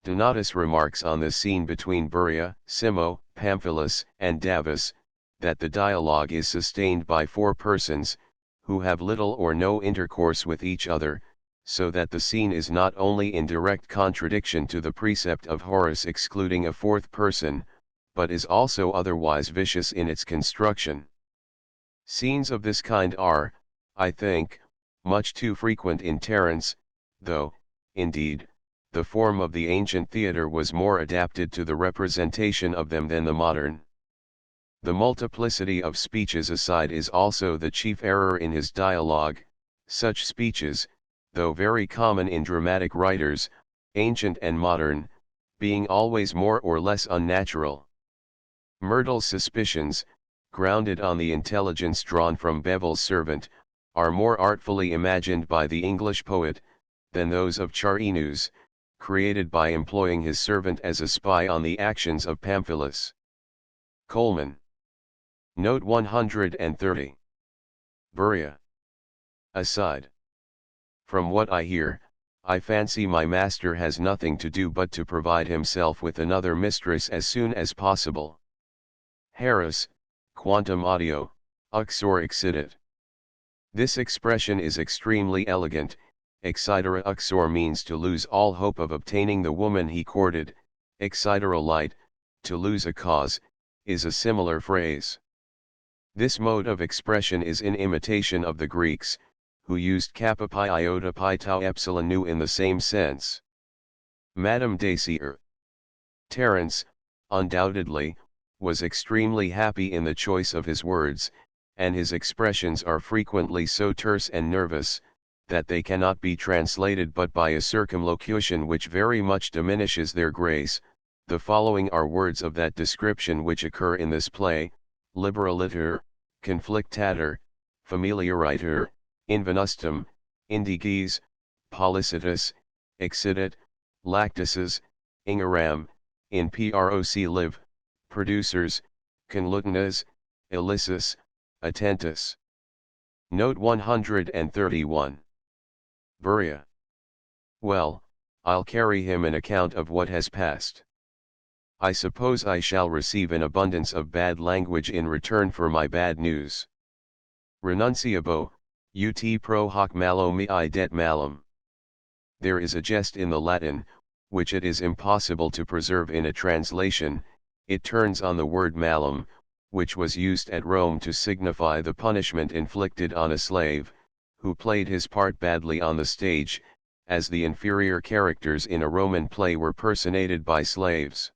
Donatus remarks on the scene between Berea, Simo, Pamphilus, and Davus, that the dialogue is sustained by four persons, who have little or no intercourse with each other, so that the scene is not only in direct contradiction to the precept of Horace excluding a fourth person, but is also otherwise vicious in its construction. Scenes of this kind are, I think, much too frequent in Terence, though, indeed, the form of the ancient theatre was more adapted to the representation of them than the modern. The multiplicity of speeches aside is also the chief error in his dialogue, such speeches, though very common in dramatic writers, ancient and modern, being always more or less unnatural. Myrtle's suspicions, grounded on the intelligence drawn from Bevil's servant, are more artfully imagined by the English poet, than those of Charinus, created by employing his servant as a spy on the actions of Pamphilus. Coleman. Note 130. Berea. Aside. From what I hear, I fancy my master has nothing to do but to provide himself with another mistress as soon as possible. Harris, Quantum Audio, Uxor excidit. This expression is extremely elegant. Excidere uxor means to lose all hope of obtaining the woman he courted. Excidere light, to lose a cause, is a similar phrase. This mode of expression is in imitation of the Greeks, who used kappa pi iota pi tau epsilon nu in the same sense. Madame Dacier. Terence, undoubtedly, was extremely happy in the choice of his words, and his expressions are frequently so terse and nervous, that they cannot be translated but by a circumlocution which very much diminishes their grace. The following are words of that description which occur in this play: liberaliter, conflictator, familiariter, invenustum, indiges, policitus, excidit, lactuses, ingeram, in proc live, producers, conlutenas, illicis, attentus. Note 131. Berea. Well, I'll carry him an account of what has passed. I suppose I shall receive an abundance of bad language in return for my bad news. Renunciabo, ut pro hoc malo mihi det malum. There is a jest in the Latin, which it is impossible to preserve in a translation. It turns on the word malum, which was used at Rome to signify the punishment inflicted on a slave, who played his part badly on the stage, as the inferior characters in a Roman play were personated by slaves.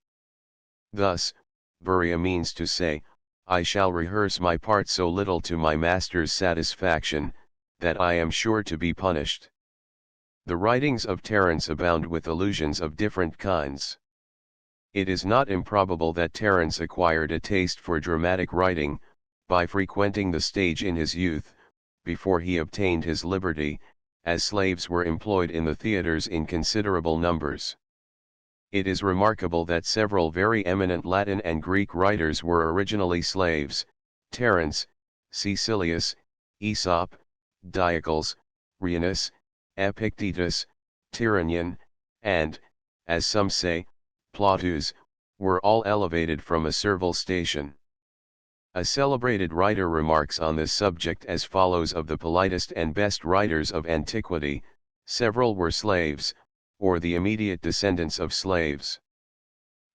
Thus, Berea means to say, I shall rehearse my part so little to my master's satisfaction, that I am sure to be punished. The writings of Terence abound with allusions of different kinds. It is not improbable that Terence acquired a taste for dramatic writing, by frequenting the stage in his youth, before he obtained his liberty, as slaves were employed in the theatres in considerable numbers. It is remarkable that several very eminent Latin and Greek writers were originally slaves: Terence, Caecilius, Aesop, Diocles, Rhianus, Epictetus, Tyrrhenian, and, as some say, Plautus, were all elevated from a servile station. A celebrated writer remarks on this subject as follows: of the politest and best writers of antiquity, several were slaves, or the immediate descendants of slaves.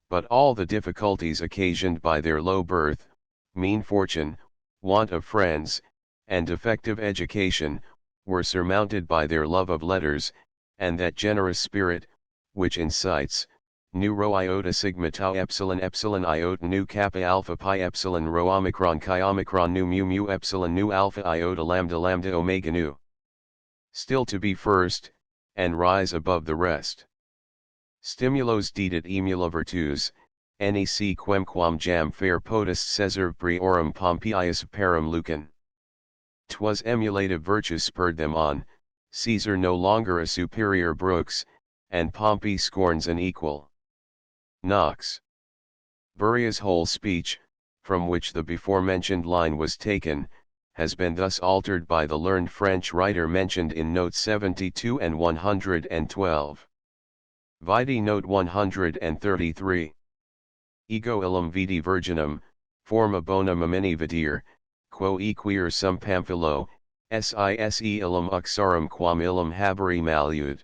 But all the difficulties occasioned by their low birth, mean fortune, want of friends, and defective education, were surmounted by their love of letters, and that generous spirit, which incites, nu rho iota sigma tau epsilon epsilon iota nu kappa alpha pi epsilon rho omicron chi omicron nu mu mu epsilon nu alpha iota lambda lambda omega nu. Still to be first, and rise above the rest. Stimulos dedit emula virtus, nec quemquam jam fair potest Caesar priorum Pompeius parum lucem. 'Twas emulative virtue spurred them on, Caesar no longer a superior brooks, and Pompey scorns an equal. Knox. Buria's whole speech, from which the before-mentioned line was taken, has been thus altered by the learned French writer mentioned in notes 72 and 112. Vide note 133. Ego illum vidi virginum, forma bona memini vidir, quo equir sum Pamphilo, sis illum uxarum quam illum haberi maliud.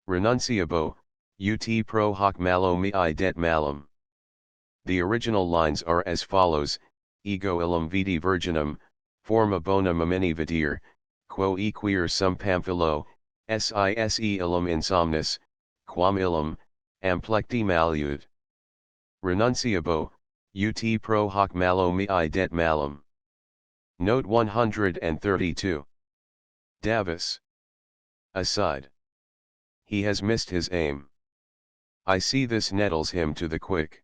Renunciabo, ut pro hoc malo mihi det malum. The original lines are as follows: Ego illum vidi virginum, forma bona memini vidir, quo equir sum Pamphilo, sis illum insomnis, quam illum, amplecti maliud. Renunciabo, ut pro hoc malo mihi det malum. Note 132. Davis. Aside. He has missed his aim. I see this nettles him to the quick.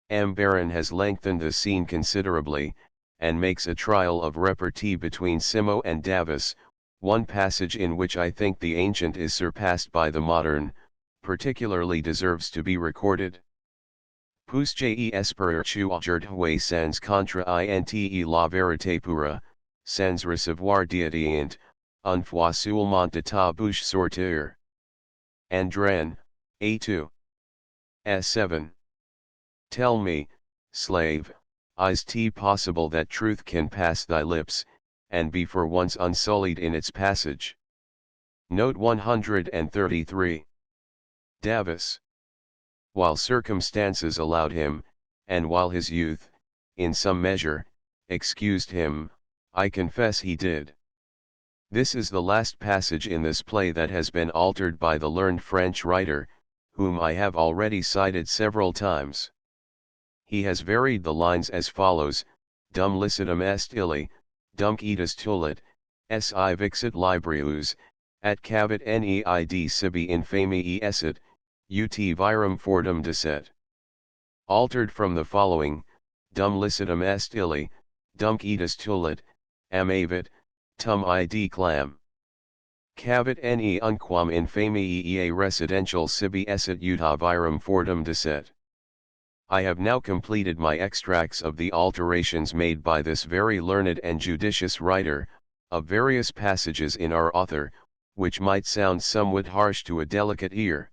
M. Baron has lengthened the scene considerably, and makes a trial of repartee between Simo and Davis, one passage in which I think the ancient is surpassed by the modern, particularly deserves to be recorded. Pus je esperer tu aujourdhui sans contra inte la vérité pura, sans recevoir dietient, une fois seulement de ta bouche sortir. Andrian, A2. S7. Tell me, slave, is-t possible that truth can pass thy lips, and be for once unsullied in its passage? Note 133. Davis. While circumstances allowed him, and while his youth, in some measure, excused him, I confess he did. This is the last passage in this play that has been altered by the learned French writer, whom I have already cited several times. He has varied the lines as follows: Dum licidum est illi, dum edus tulit, si vixit librius, at cavit need sibi infamii esset, ut virum fordum disset. Altered from the following: Dum licidum est illi, dum edus tulit, amavit, tum id clam. Cavit ne unquam infamii ea residential sibi esset ut virum fordum disset. I have now completed my extracts of the alterations made by this very learned and judicious writer, of various passages in our author, which might sound somewhat harsh to a delicate ear.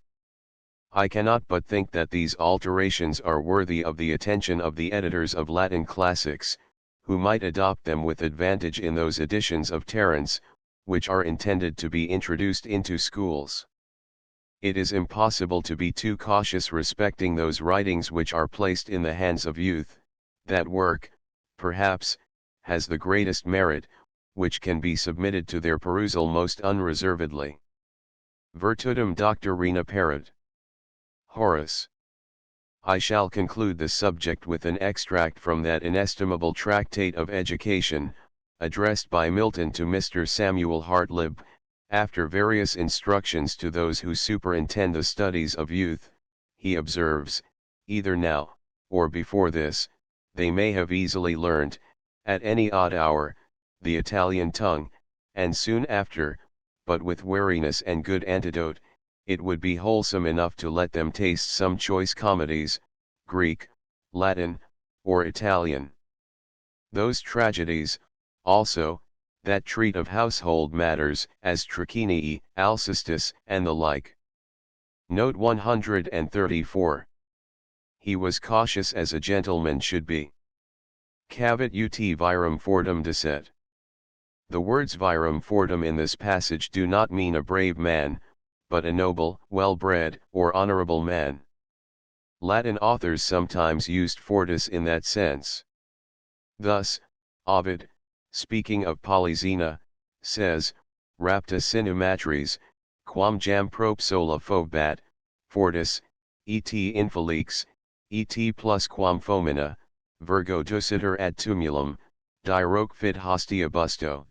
I cannot but think that these alterations are worthy of the attention of the editors of Latin classics, who might adopt them with advantage in those editions of Terence, which are intended to be introduced into schools. It is impossible to be too cautious respecting those writings which are placed in the hands of youth. That work, perhaps, has the greatest merit, which can be submitted to their perusal most unreservedly. Virtutum Doctorina Parat. Horace. I shall conclude the subject with an extract from that inestimable tractate of education, addressed by Milton to Mr. Samuel Hartlib, after various instructions to those who superintend the studies of youth. He observes, either now, or before this, they may have easily learned, at any odd hour, the Italian tongue, and soon after, but with wariness and good antidote, it would be wholesome enough to let them taste some choice comedies, Greek, Latin, or Italian. Those tragedies, also, that treat of household matters, as Trachiniae, Alcestis, and the like. Note 134. He was cautious as a gentleman should be. Cavit ut virum fordum disset. The words virum fordum in this passage do not mean a brave man, but a noble, well-bred, or honorable man. Latin authors sometimes used fortis in that sense. Thus, Ovid, speaking of Polyxena, says, Rapta sine matris, quam jam prope sola fobat, fortis, et infelix, et plus quam fomina, virgo duciter ad tumulum, diroque fit hostia busto.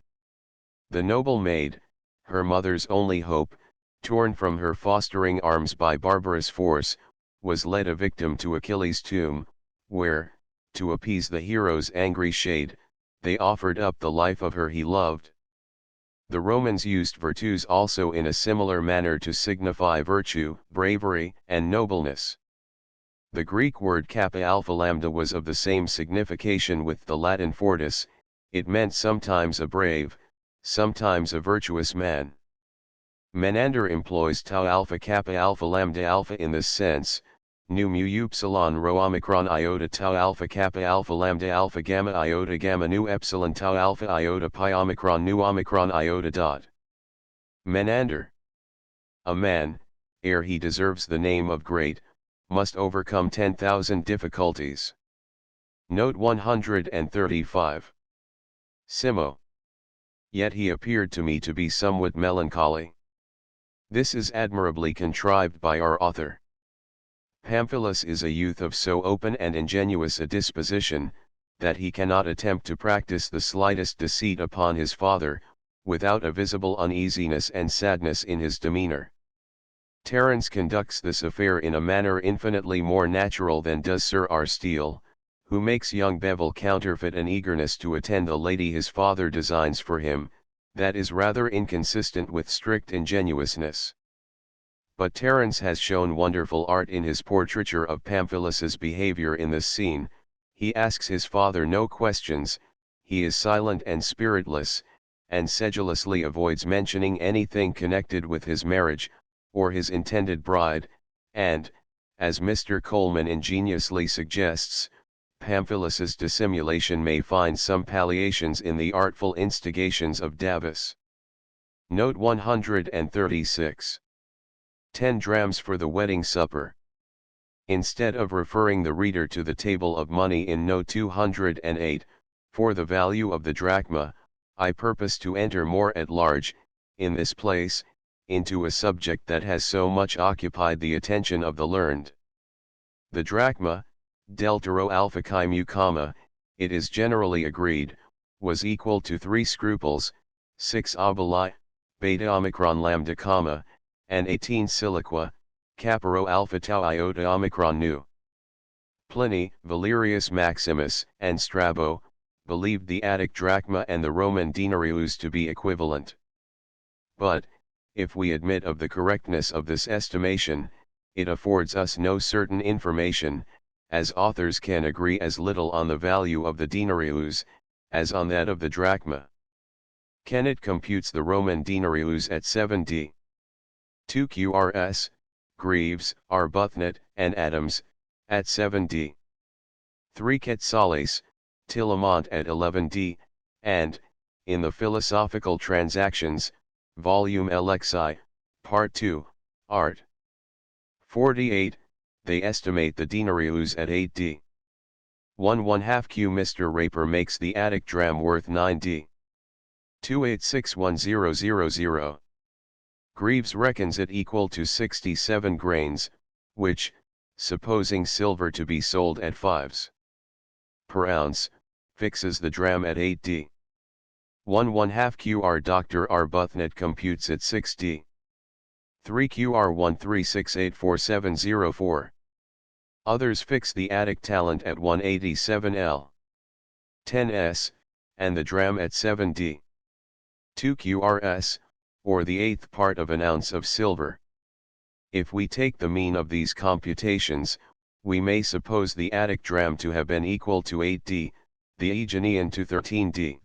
The noble maid, her mother's only hope, torn from her fostering arms by barbarous force, was led a victim to Achilles' tomb, where, to appease the hero's angry shade, they offered up the life of her he loved. The Romans used virtus also in a similar manner to signify virtue, bravery, and nobleness. The Greek word kappa alpha lambda was of the same signification with the Latin fortis. It meant sometimes a brave, sometimes a virtuous man. Menander employs tau alpha kappa alpha lambda alpha in this sense, nu mu upsilon rho omicron iota tau alpha kappa alpha lambda alpha gamma iota gamma nu epsilon tau alpha iota pi omicron nu omicron iota dot. Menander. A man, ere he deserves the name of great, must overcome 10,000 difficulties. Note 135. Simo. Yet he appeared to me to be somewhat melancholy. This is admirably contrived by our author. Pamphilus is a youth of so open and ingenuous a disposition, that he cannot attempt to practice the slightest deceit upon his father, without a visible uneasiness and sadness in his demeanor. Terence conducts this affair in a manner infinitely more natural than does Sir R. Steele, who makes young Bevel counterfeit an eagerness to attend a lady his father designs for him, that is rather inconsistent with strict ingenuousness. But Terence has shown wonderful art in his portraiture of Pamphilus's behavior in this scene. He asks his father no questions, he is silent and spiritless, and sedulously avoids mentioning anything connected with his marriage, or his intended bride, and, as Mr. Coleman ingeniously suggests, Pamphilus's dissimulation may find some palliations in the artful instigations of Davus. Note 136. 10 drams for the wedding supper. Instead of referring the reader to the table of money in Note 208, for the value of the drachma, I purpose to enter more at large, in this place, into a subject that has so much occupied the attention of the learned. The drachma, delta rho alpha chi mu comma, it is generally agreed, was equal to 3 scruples, 6 oboli, beta omicron lambda comma, and 18 siliqua, kappa rho alpha tau iota omicron nu. Pliny, Valerius Maximus, and Strabo, believed the Attic drachma and the Roman denarius to be equivalent. But, if we admit of the correctness of this estimation, it affords us no certain information, as authors can agree as little on the value of the denarius, as on that of the drachma. Kennett computes the Roman denarius at 7d. 2 Qrs, Greaves, Arbuthnot, and Adams, at 7d. 3 Quetzales, Tillamont at 11d, and, in the Philosophical Transactions, Volume LXI, Part 2, Art. 48, they estimate the denarius at 8d. 1/2 Q. Mr. Raper makes the Attic dram worth 9d. 2861000. Greaves reckons it equal to 67 grains, which, supposing silver to be sold at 5s per ounce, fixes the dram at 8d. 1/2 Qr. Dr. Arbuthnot computes at 6d. 3 Qr 136847004. Others fix the Attic talent at 187 L. 10s, and the dram at 7d. 2 Qrs, or the eighth part of an ounce of silver. If we take the mean of these computations, we may suppose the Attic dram to have been equal to 8d, the Aeginean to 13d.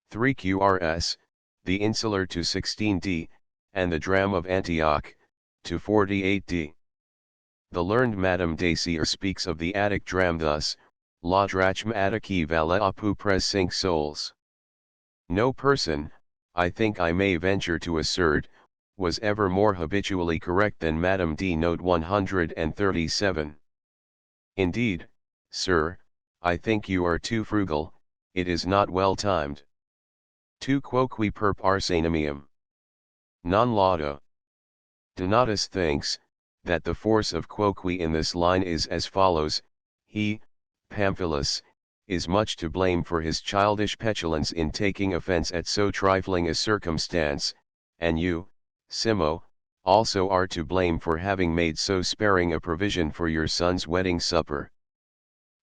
3 Qrs, the Insular to 16d, and the dram of Antioch, to 48d. The learned Madame Dacier speaks of the Attic dram thus: La drachme Attici vale à peu près 5 sols. No person, I think I may venture to assert, was ever more habitually correct than Madame D. Note 137. Indeed, sir, I think you are too frugal, it is not well timed. Tu quoque perp arsenamium non laudo. Donatus thinks, that the force of quoque in this line is as follows: he, Pamphilus, is much to blame for his childish petulance in taking offense at so trifling a circumstance, and you, Simo, also are to blame for having made so sparing a provision for your son's wedding supper.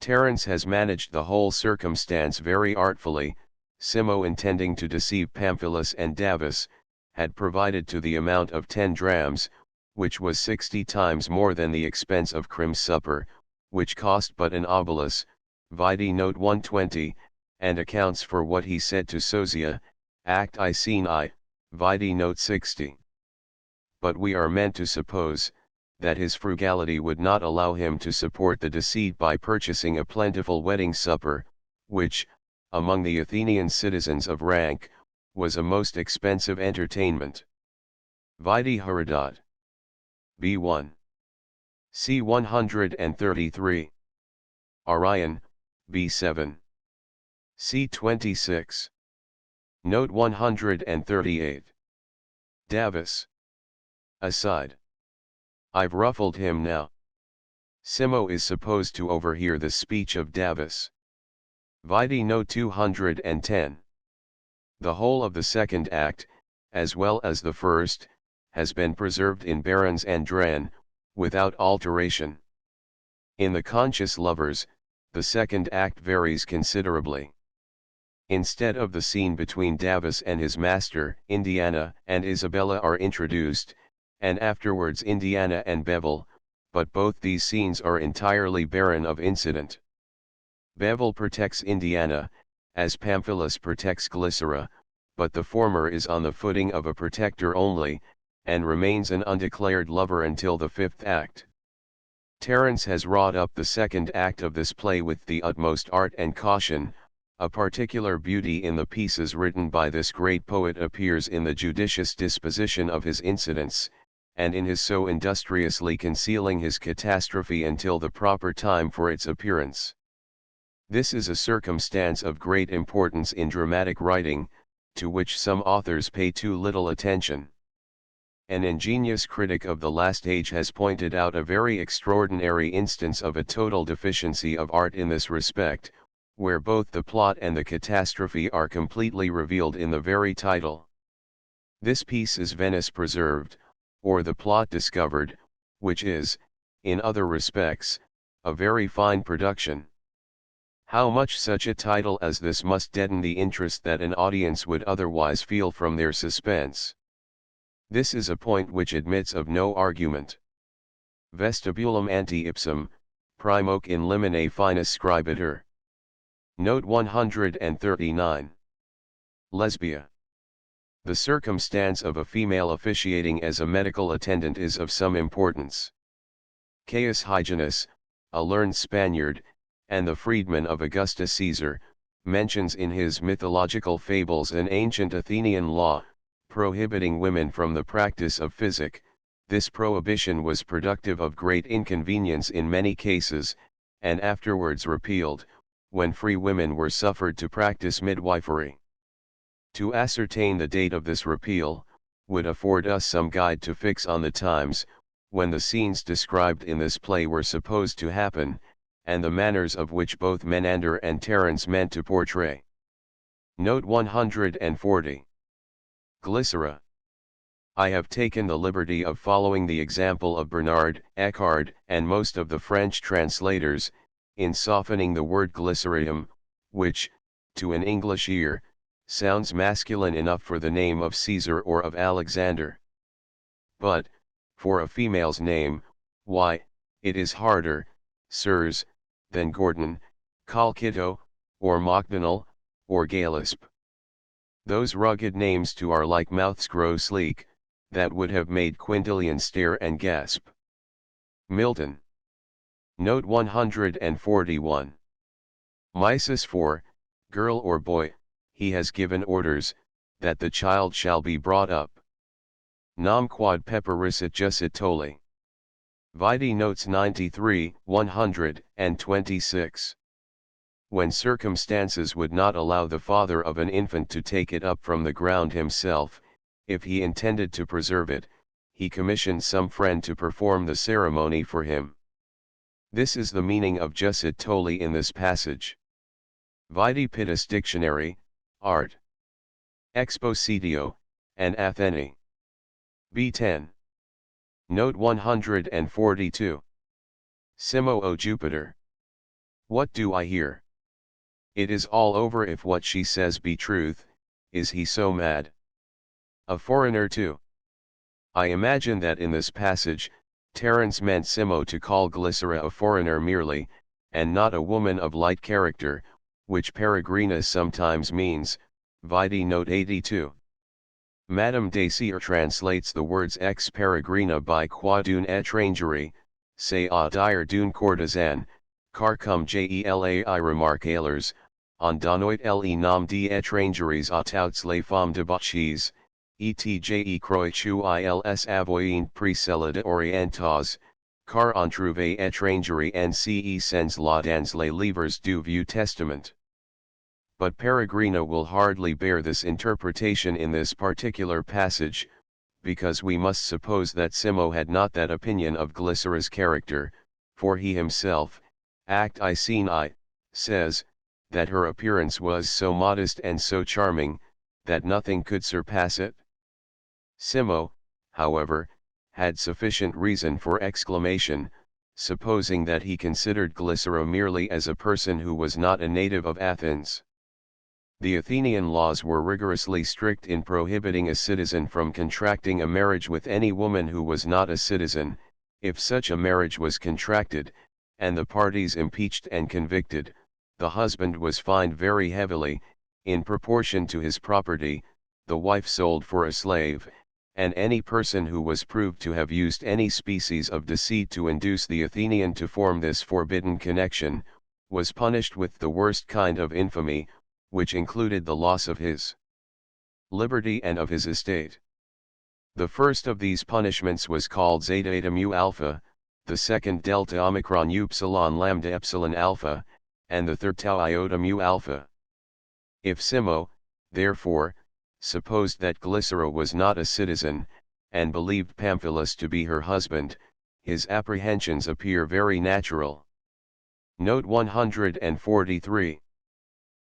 Terence has managed the whole circumstance very artfully, Simo, intending to deceive Pamphilus and Davus, had provided to the amount of 10 drams, which was 60 times more than the expense of Crim's supper, which cost but an obolus, vide note 120, and accounts for what he said to Sosia, Act I Scene I, vide note 60. But we are meant to suppose, that his frugality would not allow him to support the deceit by purchasing a plentiful wedding supper, which, among the Athenian citizens of rank, was a most expensive entertainment. Vide Herodot. B1. C 133. Arion, B7. C 26. Note 138. Davus. Aside. I've ruffled him now. Simo is supposed to overhear the speech of Davus. Vide note 210. The whole of the second act, as well as the first, has been preserved in Baron's Andrian, without alteration. In The Conscious Lovers, the second act varies considerably. Instead of the scene between Davus and his master, Indiana and Isabella are introduced, and afterwards Indiana and Bevel, but both these scenes are entirely barren of incident. Bevel protects Indiana, as Pamphilus protects Glycera, but the former is on the footing of a protector only, and remains an undeclared lover until the fifth act. Terence has wrought up the second act of this play with the utmost art and caution. A particular beauty in the pieces written by this great poet appears in the judicious disposition of his incidents, and in his so industriously concealing his catastrophe until the proper time for its appearance. This is a circumstance of great importance in dramatic writing, to which some authors pay too little attention. An ingenious critic of the last age has pointed out a very extraordinary instance of a total deficiency of art in this respect, where both the plot and the catastrophe are completely revealed in the very title. This piece is Venice Preserved, or The Plot Discovered, which is, in other respects, a very fine production. How much such a title as this must deaden the interest that an audience would otherwise feel from their suspense. This is a point which admits of no argument. Vestibulum ante ipsum, primoque in limine finis scribitur. Note 139. Lesbia. The circumstance of a female officiating as a medical attendant is of some importance. Caius Hyginus, a learned Spaniard, and the freedman of Augustus Caesar, mentions in his mythological fables an ancient Athenian law, prohibiting women from the practice of physic. This prohibition was productive of great inconvenience in many cases, and afterwards repealed, when free women were suffered to practice midwifery. To ascertain the date of this repeal, would afford us some guide to fix on the times, when the scenes described in this play were supposed to happen, and the manners of which both Menander and Terence meant to portray. Note 140. Glycera. I have taken the liberty of following the example of Bernard, Eckhard, and most of the French translators, in softening the word glycerium, which, to an English ear, sounds masculine enough for the name of Caesar or of Alexander. But, for a female's name, why, it is harder, sirs, than Gordon, Colkitto, or Macdonald, or Galisp. Those rugged names too are like mouths grow sleek, that would have made Quintilian stare and gasp. Milton. Note 141. Mises 4, girl or boy, he has given orders, that the child shall be brought up. Nam quod peperisset jussit toli. Vide notes 93, 126. When circumstances would not allow the father of an infant to take it up from the ground himself, if he intended to preserve it, he commissioned some friend to perform the ceremony for him. This is the meaning of jussit toli in this passage. Vide Pittis Dictionary, Art. Expositio, and Athene. B10. Note 142. Simo o Jupiter. What do I hear? It is all over if what she says be truth. Is he so mad? A foreigner too. I imagine that in this passage, Terence meant Simo to call Glycera a foreigner merely, and not a woman of light character, which Peregrina sometimes means, vide note 82. Madame Dacier translates the words ex peregrina by qua d'une étrangerie, c'est à dire d'une courtisane, car comme jelai remarqueurs, on donnoit le nom d'étrangeries à toutes les femmes de bâtisse, etj croitu ils avoyent précella d'orientas, car on trouve étrangerie nce sens la dans les livres du Vieux Testament. But Peregrina will hardly bear this interpretation in this particular passage, because we must suppose that Simo had not that opinion of Glycera's character, for he himself, Act I Scene I, says, that her appearance was so modest and so charming, that nothing could surpass it. Simo, however, had sufficient reason for exclamation, supposing that he considered Glycera merely as a person who was not a native of Athens. The Athenian laws were rigorously strict in prohibiting a citizen from contracting a marriage with any woman who was not a citizen. If such a marriage was contracted, and the parties impeached and convicted, the husband was fined very heavily, in proportion to his property, the wife sold for a slave, and any person who was proved to have used any species of deceit to induce the Athenian to form this forbidden connection, was punished with the worst kind of infamy, which included the loss of his liberty and of his estate. The first of these punishments was called zeta eta mu alpha, the second delta omicron upsilon lambda epsilon alpha, and the third tau iota mu alpha. If Simo, therefore, supposed that Glycera was not a citizen, and believed Pamphilus to be her husband, his apprehensions appear very natural. Note 143.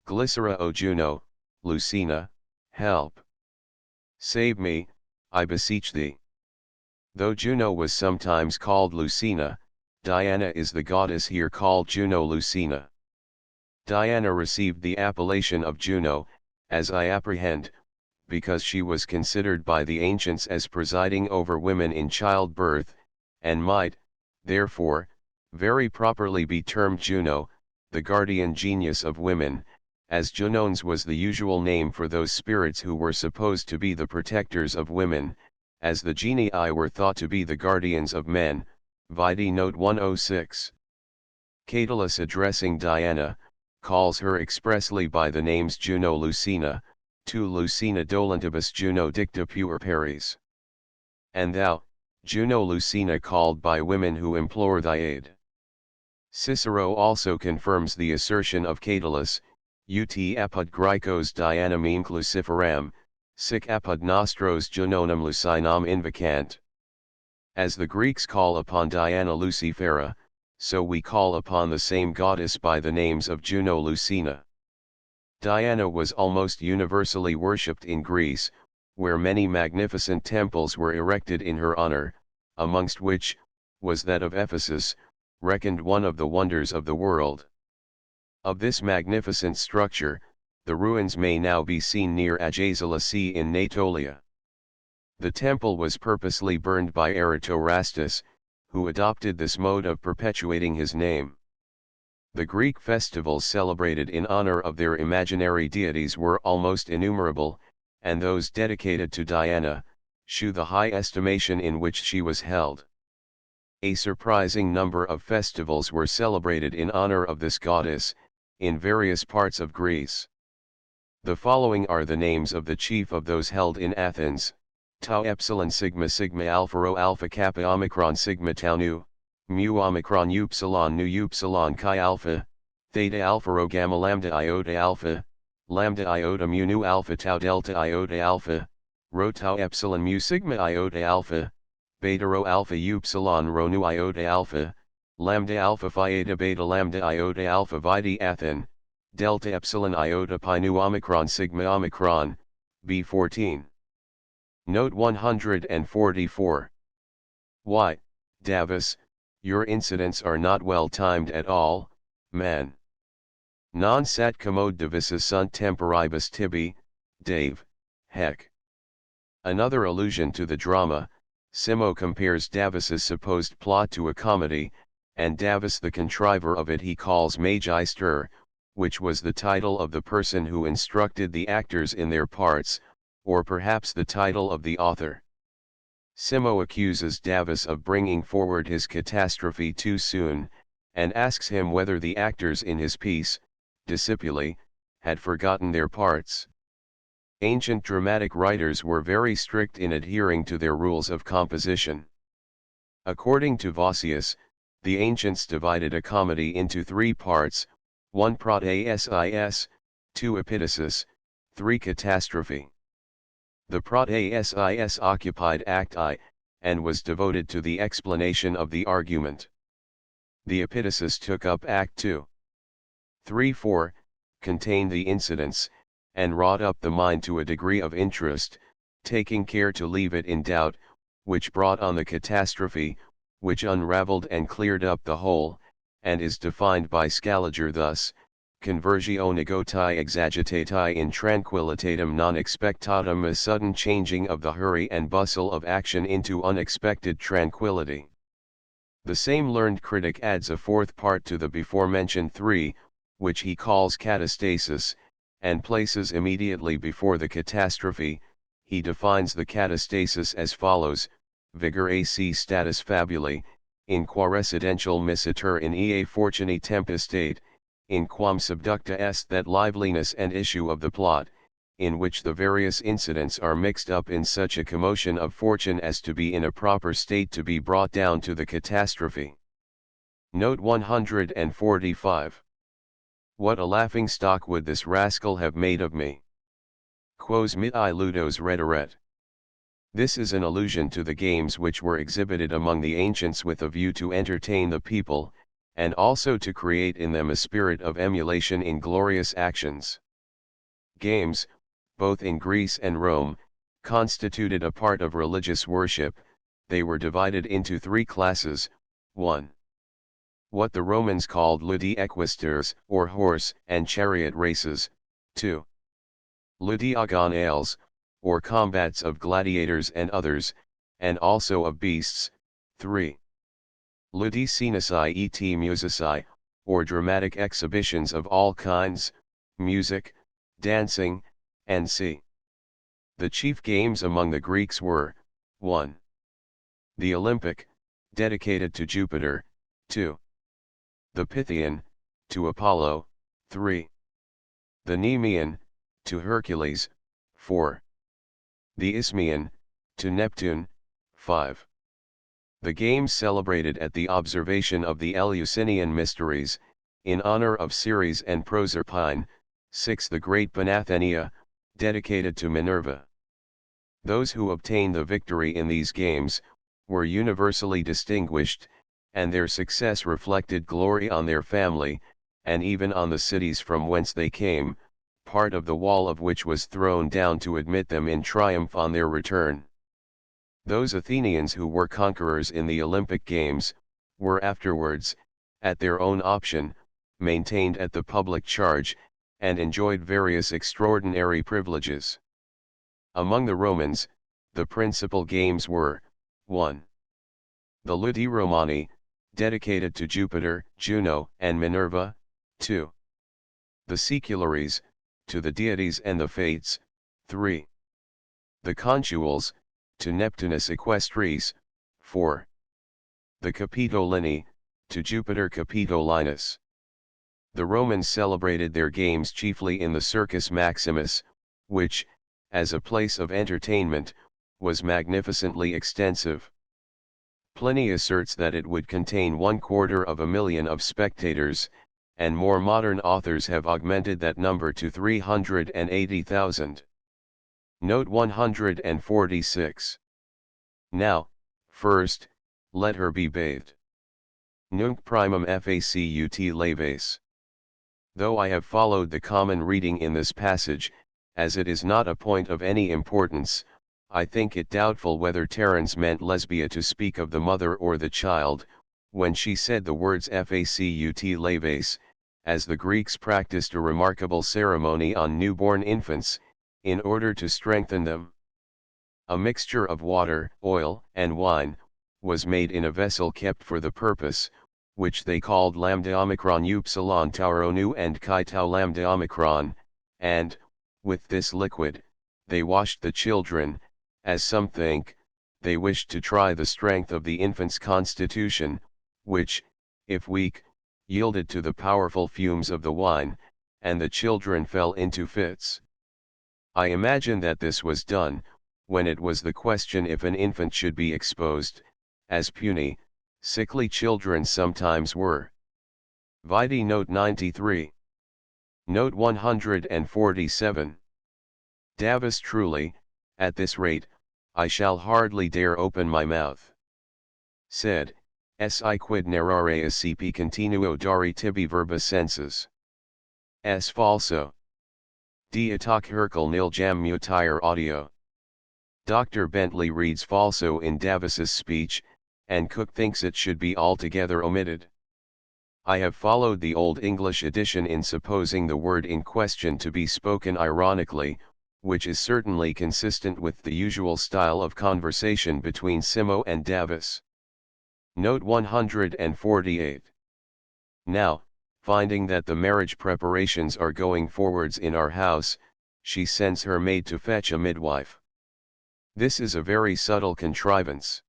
Glycera o Juno, Lucina, help. Save me, I beseech thee. Though Juno was sometimes called Lucina, Diana is the goddess here called Juno Lucina. Diana received the appellation of Juno, as I apprehend, because she was considered by the ancients as presiding over women in childbirth, and might, therefore, very properly be termed Juno, the guardian genius of women, as Junones was the usual name for those spirits who were supposed to be the protectors of women, as the genii were thought to be the guardians of men, vide note 106. Catullus addressing Diana, calls her expressly by the names Juno Lucina, tu Lucina dolentibus Juno dicta puerperis. And thou, Juno Lucina called by women who implore thy aid. Cicero also confirms the assertion of Catullus, ut apud Graecos Dianam inclusiferam, sic apud nostros Junonam Lucinam invocant. As the Greeks call upon Diana Lucifera, so we call upon the same goddess by the names of Juno Lucina. Diana was almost universally worshipped in Greece, where many magnificent temples were erected in her honor, amongst which, was that of Ephesus, reckoned one of the wonders of the world. Of this magnificent structure, the ruins may now be seen near Agazala Sea in Natolia. The temple was purposely burned by Eratosthenes, who adopted this mode of perpetuating his name. The Greek festivals celebrated in honor of their imaginary deities were almost innumerable, and those dedicated to Diana, shew the high estimation in which she was held. A surprising number of festivals were celebrated in honor of this goddess, in various parts of Greece. The following are the names of the chief of those held in Athens: Tau epsilon sigma sigma alpha rho alpha kappa omicron sigma tau nu, mu omicron upsilon nu upsilon chi alpha, theta alpha rho gamma lambda iota alpha, lambda iota mu nu alpha tau delta iota alpha, rho tau epsilon mu sigma iota alpha, beta rho alpha upsilon rho nu iota alpha, lambda alpha phi eta beta lambda iota alpha vide Athen, delta epsilon iota pi nu omicron sigma omicron, B14. Note 144. Why, Davis, your incidents are not well timed at all, man. Non sat commode divisa sunt temporibus tibi, Dave, Heck. Another allusion to the drama, Simo compares Davis's supposed plot to a comedy, and Davis the contriver of it he calls Magister, which was the title of the person who instructed the actors in their parts, or perhaps the title of the author. Simo accuses Davis of bringing forward his catastrophe too soon, and asks him whether the actors in his piece, Discipuli, had forgotten their parts. Ancient dramatic writers were very strict in adhering to their rules of composition. According to Vossius, the ancients divided a comedy into 3 parts, 1 protasis, 2 epitasis, 3 catastrophe. The protasis occupied Act I, and was devoted to the explanation of the argument. The epitasis took up Act II. 3-4, contained the incidents, and wrought up the mind to a degree of interest, taking care to leave it in doubt, which brought on the catastrophe, which unraveled and cleared up the whole, and is defined by Scaliger thus: conversio negotii exagitatii in tranquillitatem non expectatum, a sudden changing of the hurry and bustle of action into unexpected tranquillity. The same learned critic adds a 4th part to the before-mentioned 3, which he calls catastasis, and places immediately before the catastrophe. He defines the catastasis as follows: vigor ac status fabulae, in qua residential missitur in ea fortuni tempestate, in quam subducta est that liveliness and issue of the plot, in which the various incidents are mixed up in such a commotion of fortune as to be in a proper state to be brought down to the catastrophe. Note 145. What a laughing stock would this rascal have made of me! Quos mihi ludos rederet. This is an allusion to the games which were exhibited among the ancients with a view to entertain the people, and also to create in them a spirit of emulation in glorious actions. Games, both in Greece and Rome, constituted a part of religious worship. They were divided into 3 classes: 1. What the Romans called ludi equesters, or horse and chariot races; 2. Ludi agonales, or combats of gladiators and others, and also of beasts; 3. Ludi scenici et musici, or dramatic exhibitions of all kinds, music, dancing, and c. The chief games among the Greeks were: 1. The Olympic, dedicated to Jupiter; 2. The Pythian, to Apollo; 3. The Nemean, to Hercules; 4. The Isthmian, to Neptune; 5. The games celebrated at the observation of the Eleusinian mysteries, in honor of Ceres and Proserpine; 6. The Great Panathenaea, dedicated to Minerva. Those who obtained the victory in these games, were universally distinguished, and their success reflected glory on their family, and even on the cities from whence they came, part of the wall of which was thrown down to admit them in triumph on their return. Those Athenians who were conquerors in the Olympic Games, were afterwards, at their own option, maintained at the public charge, and enjoyed various extraordinary privileges. Among the Romans, the principal games were: 1. The Ludi Romani, dedicated to Jupiter, Juno, and Minerva; 2. The Seculares, to the deities and the fates; 3. The Contuels, to Neptunus Equestris; 4. The Capitolini, to Jupiter Capitolinus. The Romans celebrated their games chiefly in the Circus Maximus, which, as a place of entertainment, was magnificently extensive. Pliny asserts that it would contain 250,000 of spectators, and more modern authors have augmented that number to 380,000. Note 146. Now, first, let her be bathed. Nunc primum facut leves. Though I have followed the common reading in this passage, as it is not a point of any importance, I think it doubtful whether Terence meant Lesbia to speak of the mother or the child, when she said the words facut leves, as the Greeks practiced a remarkable ceremony on newborn infants, in order to strengthen them. A mixture of water, oil, and wine, was made in a vessel kept for the purpose, which they called lambda omicron upsilon tauronu and chi tau lambda omicron, and, with this liquid, they washed the children, as some think, they wished to try the strength of the infant's constitution, which, if weak, yielded to the powerful fumes of the wine, and the children fell into fits. I imagine that this was done, when it was the question if an infant should be exposed, as puny, sickly children sometimes were. Vide Note 93. Note 147. Davis truly, at this rate, I shall hardly dare open my mouth. Said, si quid narrare acp continuo dari tibi verba sensus. S falso. D attac Hercule nil jam mutire audio. Dr. Bentley reads falso in Davis's speech, and Cook thinks it should be altogether omitted. I have followed the Old English edition in supposing the word in question to be spoken ironically, which is certainly consistent with the usual style of conversation between Simo and Davis. Note 148. Now, finding that the marriage preparations are going forwards in our house, she sends her maid to fetch a midwife. This is a very subtle contrivance.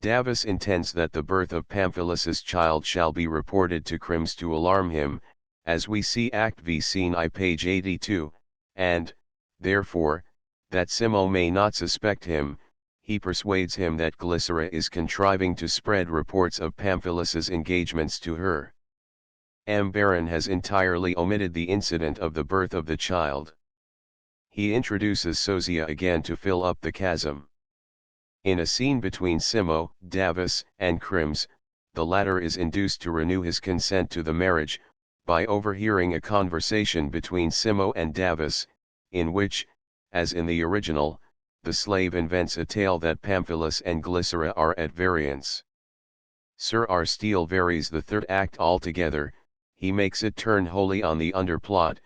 Davis intends that the birth of Pamphilus's child shall be reported to Crims to alarm him, as we see Act V Scene I page 82, and, therefore, that Simo may not suspect him, he persuades him that Glycera is contriving to spread reports of Pamphilus's engagements to her. M. Baron has entirely omitted the incident of the birth of the child. He introduces Sosia again to fill up the chasm. In a scene between Simo, Davis, and Crims, the latter is induced to renew his consent to the marriage, by overhearing a conversation between Simo and Davis, in which, as in the original, the slave invents a tale that Pamphilus and Glycera are at variance. Sir R. Steele varies the third act altogether, he makes it turn wholly on the underplot,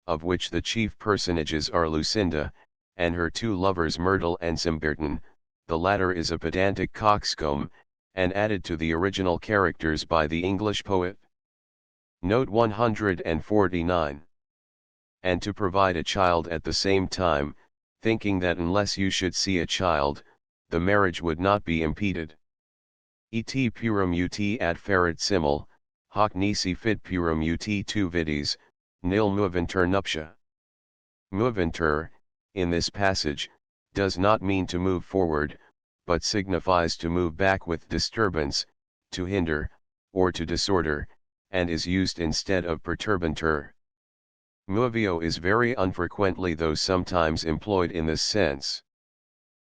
of which the chief personages are Lucinda, and her two lovers Myrtle and Simberton. The latter is a pedantic coxcomb, and added to the original characters by the English poet. Note 149. And to provide a child at the same time, thinking that unless you should see a child, the marriage would not be impeded. Et purum ut ad ferit simul, hoc nisi fit purum ut tu vides, nil moventur nuptia. Moventur, in this passage, does not mean to move forward, but signifies to move back with disturbance, to hinder, or to disorder, and is used instead of perturbantur. Movio is very unfrequently though sometimes employed in this sense.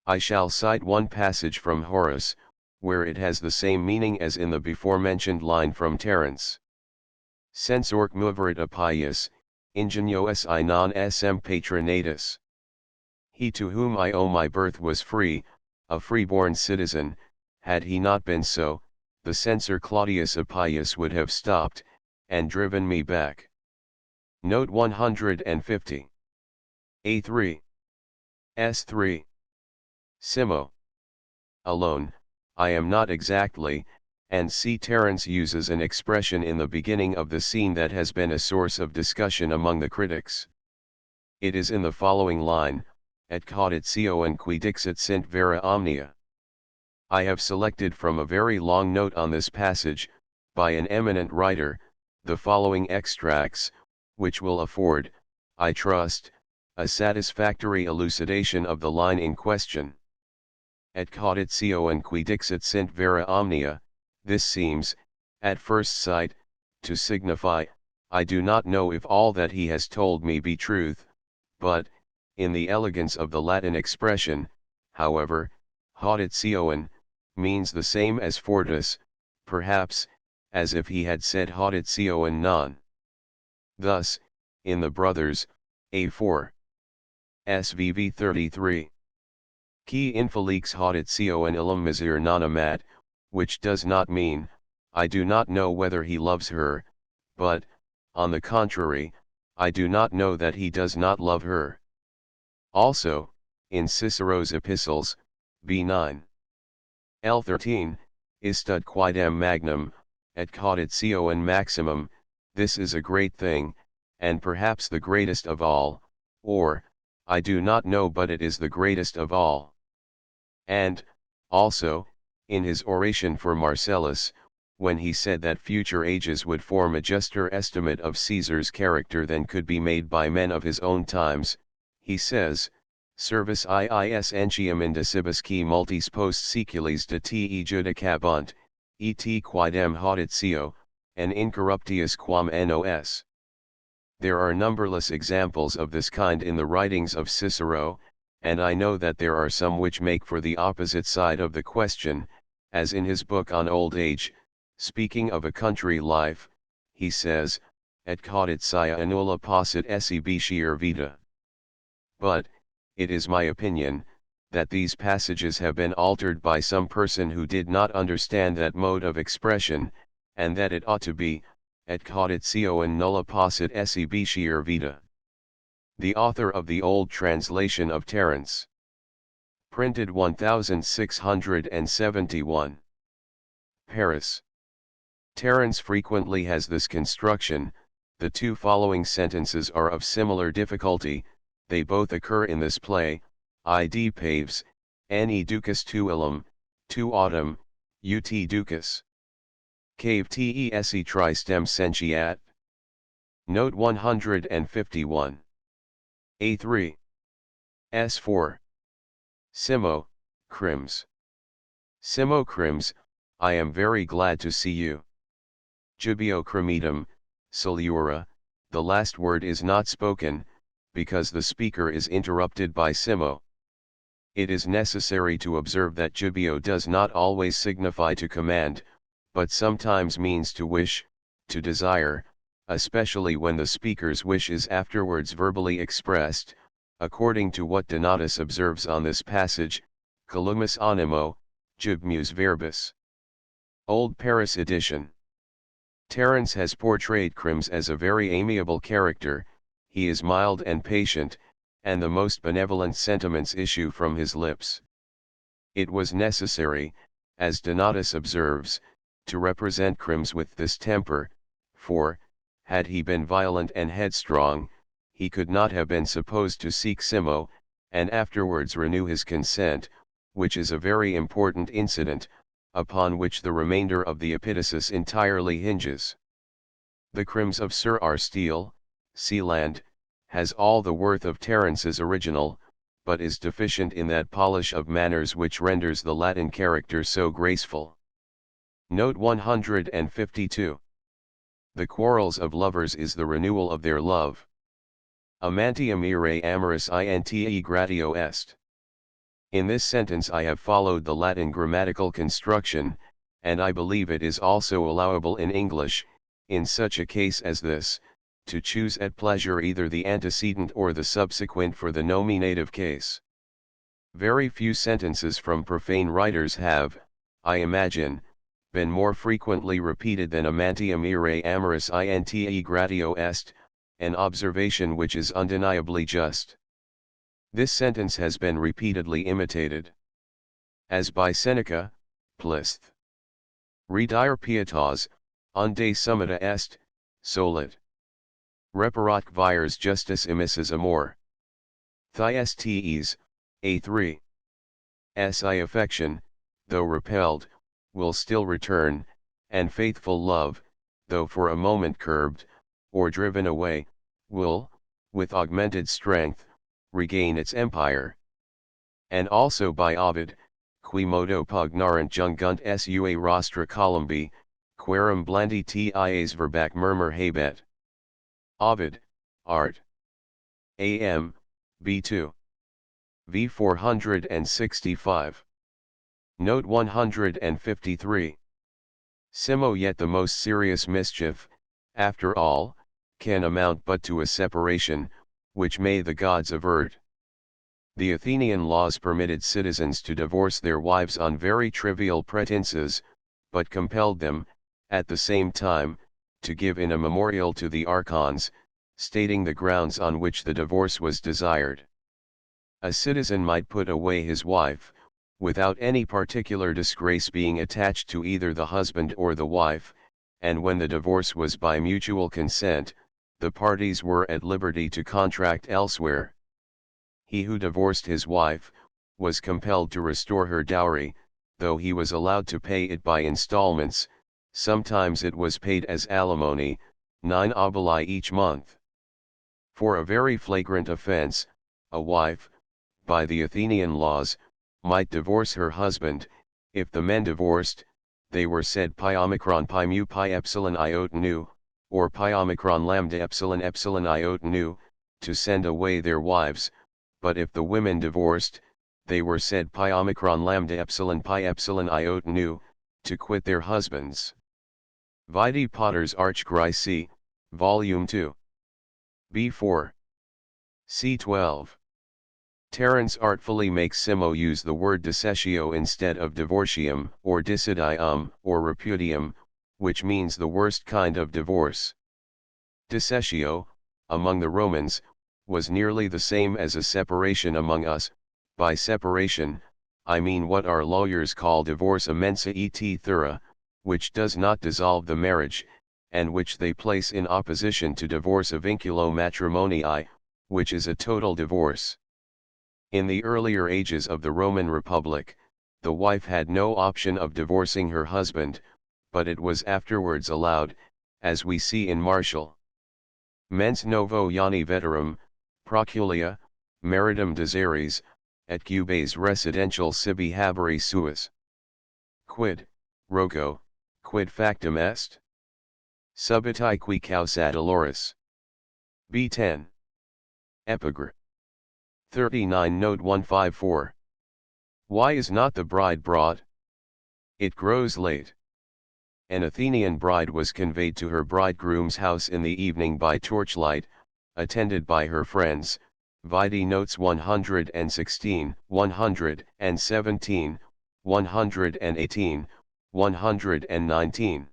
I shall cite one passage from Horace, where it has the same meaning as in the before-mentioned line from Terence. Sensorque moverit apius, ingenios I non sem patronatus. He to whom I owe my birth was free, a free-born citizen. Had he not been so, the censor Claudius Appius would have stopped, and driven me back. Note 150. A3. S3. Simo. Alone, I am not exactly, and C. Terence uses an expression in the beginning of the scene that has been a source of discussion among the critics. It is in the following line, et cauditio and qui dixit sint vera omnia. I have selected from a very long note on this passage, by an eminent writer, the following extracts, which will afford, I trust, a satisfactory elucidation of the line in question. Et cauditio and qui dixit sint vera omnia, this seems, at first sight, to signify, I do not know if all that he has told me be truth, but, in the elegance of the Latin expression, however, hauditioen, means the same as fortis, perhaps, as if he had said hauditioen non. Thus, in the Brothers, A4. SVV 33. Qui infelix hauditioen illum misere non amat, which does not mean, I do not know whether he loves her, but, on the contrary, I do not know that he does not love her. Also, in Cicero's epistles, b9. L13, Istud quidem magnum, et cauditio and maximum, this is a great thing, and perhaps the greatest of all, or, I do not know but it is the greatest of all. And, also, in his oration for Marcellus, when he said that future ages would form a juster estimate of Caesar's character than could be made by men of his own times, he says, Servus iis entium indicibus qui multis post seculis de te judicabunt, et quidem hauditio, and incorruptius quam nos. There are numberless examples of this kind in the writings of Cicero, and I know that there are some which make for the opposite side of the question, as in his book on old age, speaking of a country life, he says, et cauditio annula possit esse bicier vita. But, it is my opinion, that these passages have been altered by some person who did not understand that mode of expression, and that it ought to be, et cauditio and nulla possit esse bicier vita. The author of the old translation of Terence. Printed 1671. Paris. Terence frequently has this construction. The two following sentences are of similar difficulty, they both occur in this play, id paves, ne ducus tuilum, tu autumn, ut ducus. Cave tes tristem sentiat. Note 151. A3. S4. Simo, Crims. Simo Crims, I am very glad to see you. Jubeo cremidum, Silura, the last word is not spoken, because the speaker is interrupted by Simo. It is necessary to observe that jubeo does not always signify to command, but sometimes means to wish, to desire, especially when the speaker's wish is afterwards verbally expressed, according to what Donatus observes on this passage, collumus animo, jubmus verbis. Old Paris edition. Terence has portrayed Crims as a very amiable character, he is mild and patient, and the most benevolent sentiments issue from his lips. It was necessary, as Donatus observes, to represent Crims with this temper, for, had he been violent and headstrong, he could not have been supposed to seek Simo, and afterwards renew his consent, which is a very important incident, upon which the remainder of the epitasis entirely hinges. The Crims of Sir R. Steele, Sealand, has all the worth of Terence's original, but is deficient in that polish of manners which renders the Latin character so graceful. Note 152. The quarrels of lovers is the renewal of their love. Amantium ire amoris inte gratio est. In this sentence I have followed the Latin grammatical construction, and I believe it is also allowable in English, in such a case as this, to choose at pleasure either the antecedent or the subsequent for the nominative case. Very few sentences from profane writers have, I imagine, been more frequently repeated than amantium ire amoris inte gratio est, an observation which is undeniably just. This sentence has been repeatedly imitated. As by Seneca, Plisth. Redire pietas, unde summita est, solet. Reparat vires justus emissus amor. Thyestes, A3. Si affection, though repelled, will still return, and faithful love, though for a moment curbed, or driven away, will, with augmented strength, regain its empire. And also by Ovid, qui modo pugnarent jungunt sua rostra columbi, querum blandi ties verbac murmur habet. Ovid, Art. Am, B2. V 465. Note 153. Simo yet the most serious mischief, after all, can amount but to a separation, which may the gods avert. The Athenian laws permitted citizens to divorce their wives on very trivial pretenses, but compelled them, at the same time, to give in a memorial to the archons, stating the grounds on which the divorce was desired. A citizen might put away his wife, without any particular disgrace being attached to either the husband or the wife, and when the divorce was by mutual consent, the parties were at liberty to contract elsewhere. He who divorced his wife, was compelled to restore her dowry, though he was allowed to pay it by installments. Sometimes it was paid as alimony, 9 oboli each month. For a very flagrant offense, a wife, by the Athenian laws, might divorce her husband. If the men divorced, they were said pi omicron pi mu pi epsilon iot nu, or pi omicron lambda epsilon epsilon iot nu, to send away their wives, but if the women divorced, they were said pi omicron lambda epsilon iot nu, to quit their husbands. Vide Potter's Archgrice, Volume 2. B4. C12. Terence artfully makes Simo use the word dissectio instead of divortium, or dissidium, or repudium, which means the worst kind of divorce. Dissectio, among the Romans, was nearly the same as a separation among us. By separation, I mean what our lawyers call divorce mensa et thura, which does not dissolve the marriage, and which they place in opposition to divorce vinculo matrimonii, which is a total divorce. In the earlier ages of the Roman Republic, the wife had no option of divorcing her husband, but it was afterwards allowed, as we see in Martial. Mens novo iani veterum, proculia, maritum deseres, et cubes residential sibi haberi suis. Quid, rogo, quid factum est? Subitae qui causat aloris. B10. Epigr. 39 Note 154. Why is not the bride brought? It grows late. An Athenian bride was conveyed to her bridegroom's house in the evening by torchlight, attended by her friends. Vide notes 116, 117, 118, 119.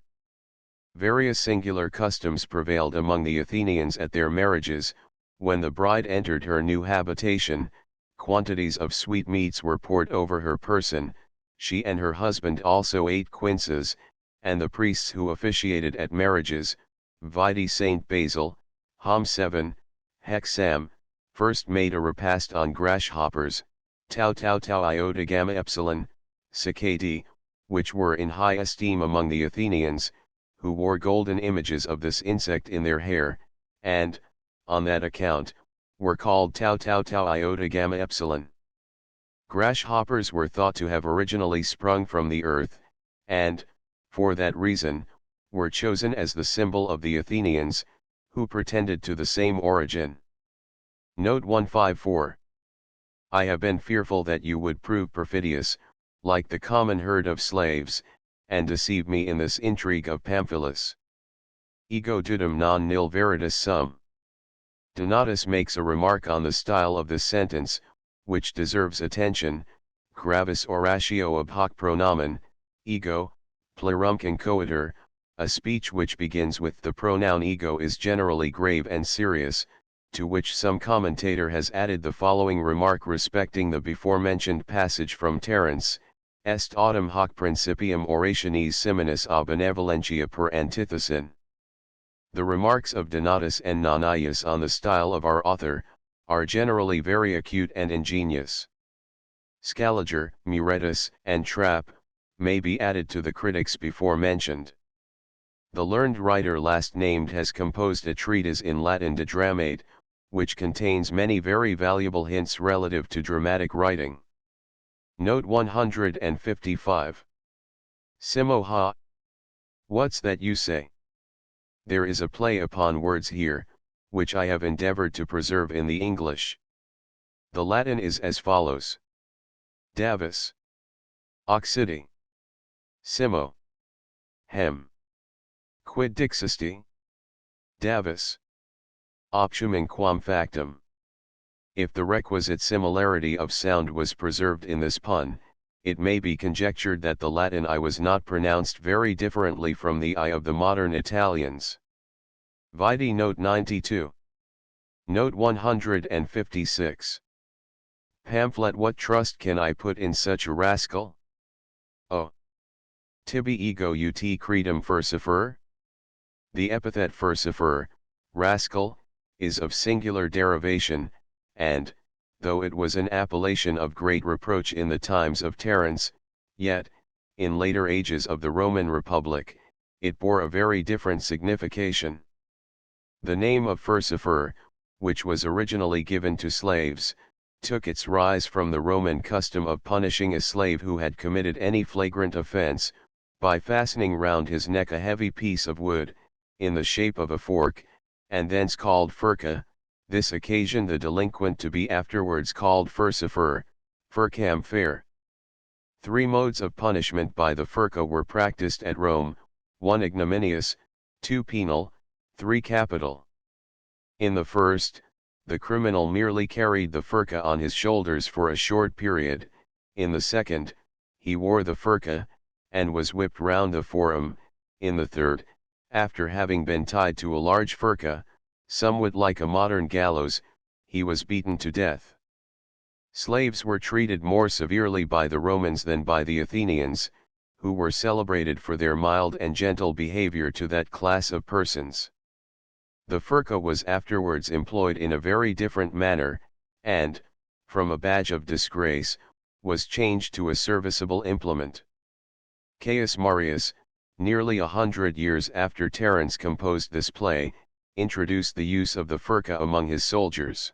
Various singular customs prevailed among the Athenians at their marriages. When the bride entered her new habitation, quantities of sweetmeats were poured over her person. She and her husband also ate quinces, and the priests who officiated at marriages, vide Saint Basil, Hom 7, Hexam, first made a repast on grasshoppers, tau iota gamma epsilon, cicadae, which were in high esteem among the Athenians, who wore golden images of this insect in their hair, and, on that account, were called tau iota gamma epsilon. Grasshoppers were thought to have originally sprung from the earth, and, for that reason, were chosen as the symbol of the Athenians, who pretended to the same origin. Note 154. I have been fearful that you would prove perfidious, like the common herd of slaves, and deceive me in this intrigue of Pamphilus. Ego dudum non nil veritas sum. Donatus makes a remark on the style of this sentence, which deserves attention. Gravis oratio ab hoc pronomen, ego, plurum concoitur. A speech which begins with the pronoun ego is generally grave and serious, to which some commentator has added the following remark respecting the before-mentioned passage from Terence: est autem hoc principium orationis similis a benevolentia per antithesin. The remarks of Donatus and Nonius on the style of our author, are generally very acute and ingenious. Scaliger, Muretus, and Trapp, may be added to the critics before mentioned. The learned writer last named has composed a treatise in Latin De Dramate, which contains many very valuable hints relative to dramatic writing. Note 155. Simo ha. What's that you say? There is a play upon words here, which I have endeavored to preserve in the English. The Latin is as follows. Davus. Oxidi. Simo. Hem. Quid dixisti? Davus. Optium in quam factum. If the requisite similarity of sound was preserved in this pun, it may be conjectured that the Latin I was not pronounced very differently from the I of the modern Italians. Vide note 92. Note 156. Pamphlet. What trust can I put in such a rascal? Oh! Tibi ego ut credum furcifer? The epithet furcifer, rascal, is of singular derivation, and, though it was an appellation of great reproach in the times of Terence, yet, in later ages of the Roman Republic, it bore a very different signification. The name of furcifer, which was originally given to slaves, took its rise from the Roman custom of punishing a slave who had committed any flagrant offense, by fastening round his neck a heavy piece of wood, in the shape of a fork, and thence called furca. This occasioned the delinquent to be afterwards called furcifer, furcam fair. 3 modes of punishment by the furca were practiced at Rome, 1 ignominious, 2 penal, 3 capital. In the first, the criminal merely carried the furca on his shoulders for a short period; in the second, he wore the furca, and was whipped round the forearm; in the third, after having been tied to a large furca, somewhat like a modern gallows, he was beaten to death. Slaves were treated more severely by the Romans than by the Athenians, who were celebrated for their mild and gentle behavior to that class of persons. The furca was afterwards employed in a very different manner, and, from a badge of disgrace, was changed to a serviceable implement. Caius Marius, nearly 100 years after Terence composed this play, introduced the use of the furca among his soldiers.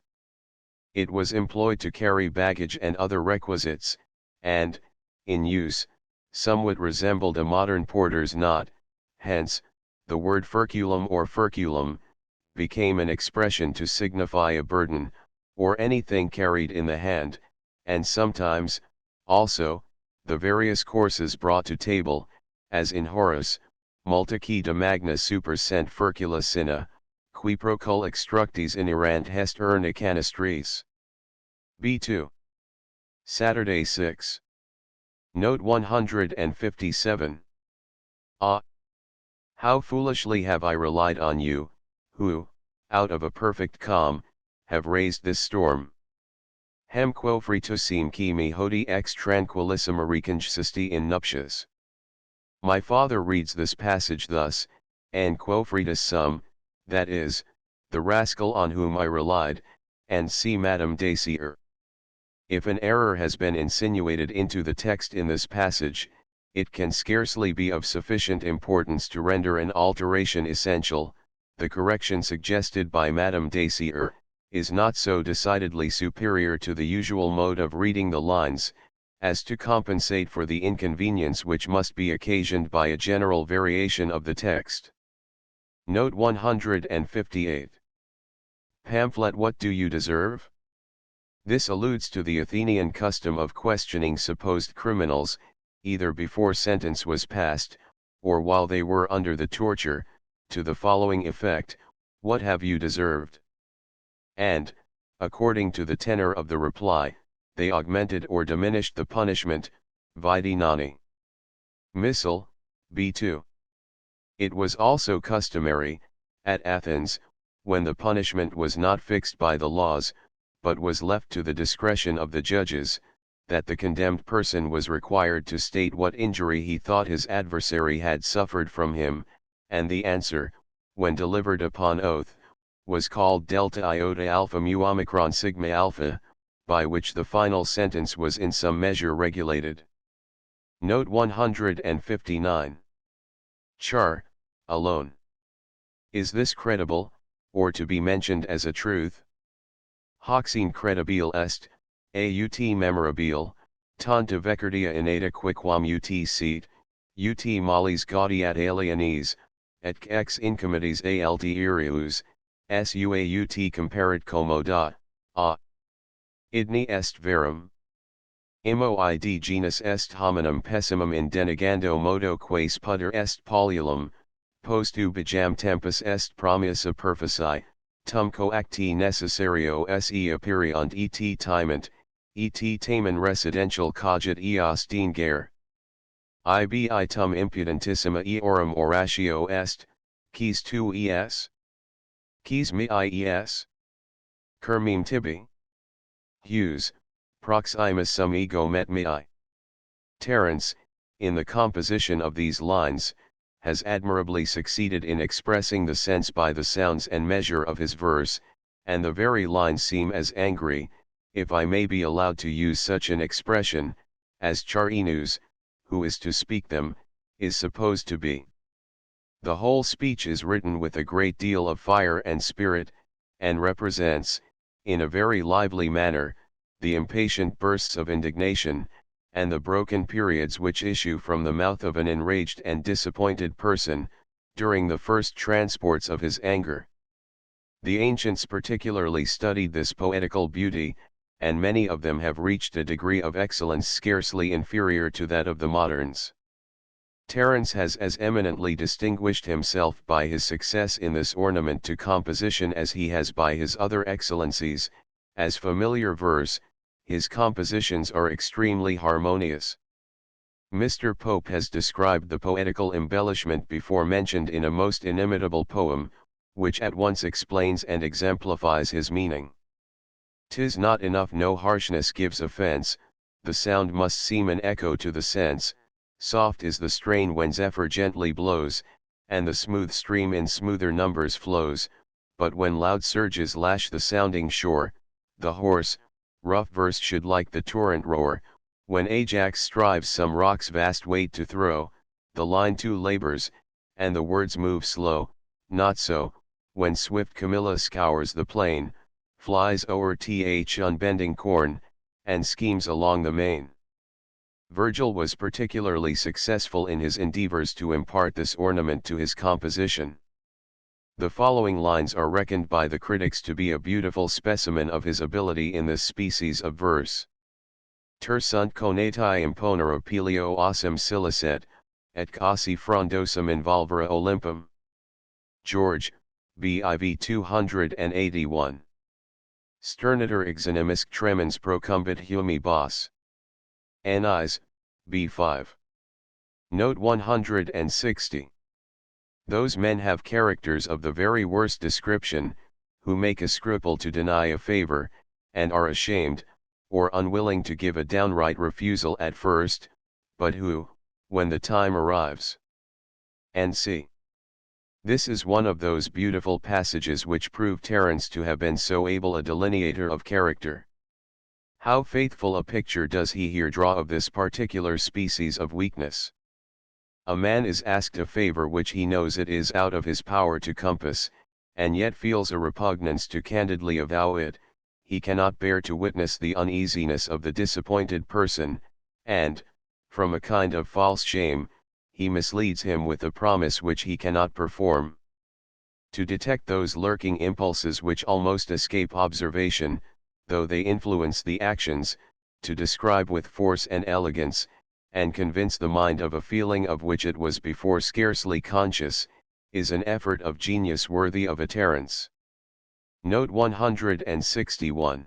It was employed to carry baggage and other requisites, and, in use, somewhat resembled a modern porter's knot; hence, the word furculum or furculum became an expression to signify a burden, or anything carried in the hand, and sometimes, also, the various courses brought to table, as in Horace, multiplicita magna super sent furcula sina, qui procul extructis inerant hest urna canistris. B2. Saturday 6. Note 157. Ah! How foolishly have I relied on you, who, out of a perfect calm, have raised this storm. Hem quo fritusim qui me hodie ex tranquillissima reconsisti in nuptias. My father reads this passage thus, and quo fritus sum, that is, the rascal on whom I relied, and see Madame Dacier. If an error has been insinuated into the text in this passage, it can scarcely be of sufficient importance to render an alteration essential. The correction suggested by Madame Dacier is not so decidedly superior to the usual mode of reading the lines, as to compensate for the inconvenience which must be occasioned by a general variation of the text. Note 158. Pamphlet. What do you deserve? This alludes to the Athenian custom of questioning supposed criminals, either before sentence was passed, or while they were under the torture, to the following effect: what have you deserved? And, according to the tenor of the reply, they augmented or diminished the punishment, vide nani. Missal, B2. It was also customary, at Athens, when the punishment was not fixed by the laws, but was left to the discretion of the judges, that the condemned person was required to state what injury he thought his adversary had suffered from him, and the answer, when delivered upon oath, was called delta iota alpha mu omicron sigma alpha, by which the final sentence was in some measure regulated. Note 159. Char, alone. Is this credible, or to be mentioned as a truth? Hoc in credibile est, aut memorabile, tanta vecardia innata quicquam ut sit, ut mollis gaudiat alienis, et ex incommodes alt irius, suaut comparat commoda, a. Idni est verum. Imo id genus est hominum pessimum in denegando modo quae puder est paululum, postu bijam tempus est promiusa perfici, tum coacti necessario se aperiant et timent, et tamen residential cogit eos dingere. Ibi tum impudentissima eorum oratio est, quis tu es? Quis me ies? Curmim tibi? Hughes, proximus sum ego met mei. Terence, in the composition of these lines, has admirably succeeded in expressing the sense by the sounds and measure of his verse, and the very lines seem as angry, if I may be allowed to use such an expression, as Charinus, who is to speak them, is supposed to be. The whole speech is written with a great deal of fire and spirit, and represents, in a very lively manner, the impatient bursts of indignation, and the broken periods which issue from the mouth of an enraged and disappointed person, during the first transports of his anger. The ancients particularly studied this poetical beauty, and many of them have reached a degree of excellence scarcely inferior to that of the moderns. Terence has as eminently distinguished himself by his success in this ornament to composition as he has by his other excellencies. As familiar verse, his compositions are extremely harmonious. Mr. Pope has described the poetical embellishment before mentioned in a most inimitable poem, which at once explains and exemplifies his meaning. "'Tis not enough no harshness gives offense, the sound must seem an echo to the sense, soft is the strain when zephyr gently blows, and the smooth stream in smoother numbers flows, but when loud surges lash the sounding shore, the hoarse, rough verse should like the torrent roar, when Ajax strives some rock's vast weight to throw, the line too labors, and the words move slow, not so, when swift Camilla scours the plain, flies o'er th unbending corn, and schemes along the main." Virgil was particularly successful in his endeavors to impart this ornament to his composition. The following lines are reckoned by the critics to be a beautiful specimen of his ability in this species of verse. "Ter sunt conatai imponere Pelio ossum silicet, et casi frondosum involvere Olympum." George, BIV 281. "Sterniter exonimisque tremens procumbit humi bos." Anais, B5. Note 160. Those men have characters of the very worst description, who make a scruple to deny a favor, and are ashamed, or unwilling to give a downright refusal at first, but who, when the time arrives, and see. This is one of those beautiful passages which prove Terence to have been so able a delineator of character. How faithful a picture does he here draw of this particular species of weakness! A man is asked a favor which he knows it is out of his power to compass, and yet feels a repugnance to candidly avow it. He cannot bear to witness the uneasiness of the disappointed person, and, from a kind of false shame, he misleads him with a promise which he cannot perform. To detect those lurking impulses which almost escape observation, though they influence the actions, to describe with force and elegance, and convince the mind of a feeling of which it was before scarcely conscious, is an effort of genius worthy of a Terence. Note 161.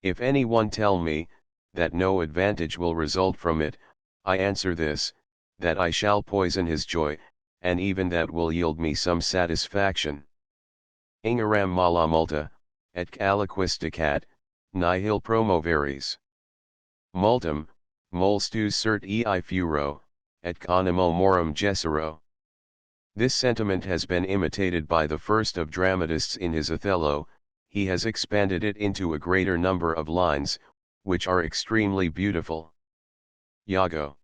If any one tell me, that no advantage will result from it, I answer this, that I shall poison his joy, and even that will yield me some satisfaction. Ingeram mala multa, et aliquisticat, nihil promoveris. Multum, molstus cert ei furo, et conimo morum gessero. This sentiment has been imitated by the first of dramatists in his Othello. He has expanded it into a greater number of lines, which are extremely beautiful. Iago.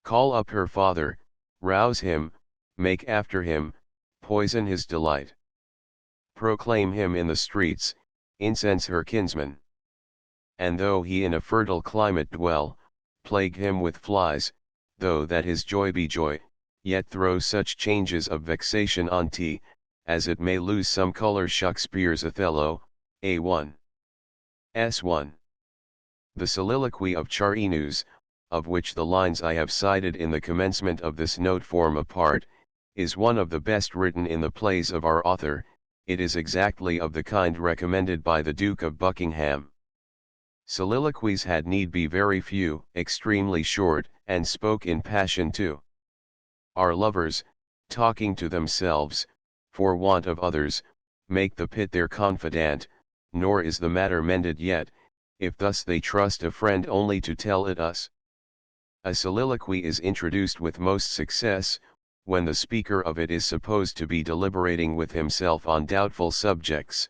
Call up her father, rouse him, make after him, poison his delight. Proclaim him in the streets, incense her kinsman. And though he in a fertile climate dwell, plague him with flies, though that his joy be joy, yet throw such changes of vexation on T, as it may lose some colour. Shakespeare's Othello, A1. S1. The soliloquy of Charinus, of which the lines I have cited in the commencement of this note form a part, is one of the best written in the plays of our author. It is exactly of the kind recommended by the Duke of Buckingham. Soliloquies had need be very few, extremely short, and spoke in passion too. Our lovers, talking to themselves, for want of others, make the pit their confidant, nor is the matter mended yet, if thus they trust a friend only to tell it us. A soliloquy is introduced with most success, when the speaker of it is supposed to be deliberating with himself on doubtful subjects,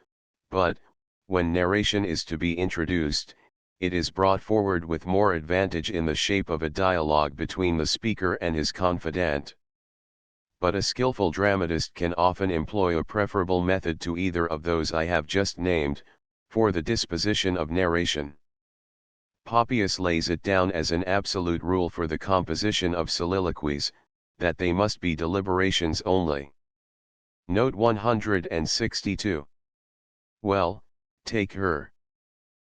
but, when narration is to be introduced, it is brought forward with more advantage in the shape of a dialogue between the speaker and his confidant. But a skillful dramatist can often employ a preferable method to either of those I have just named, for the disposition of narration. Papias lays it down as an absolute rule for the composition of soliloquies, that they must be deliberations only. Note 162. Well, take her.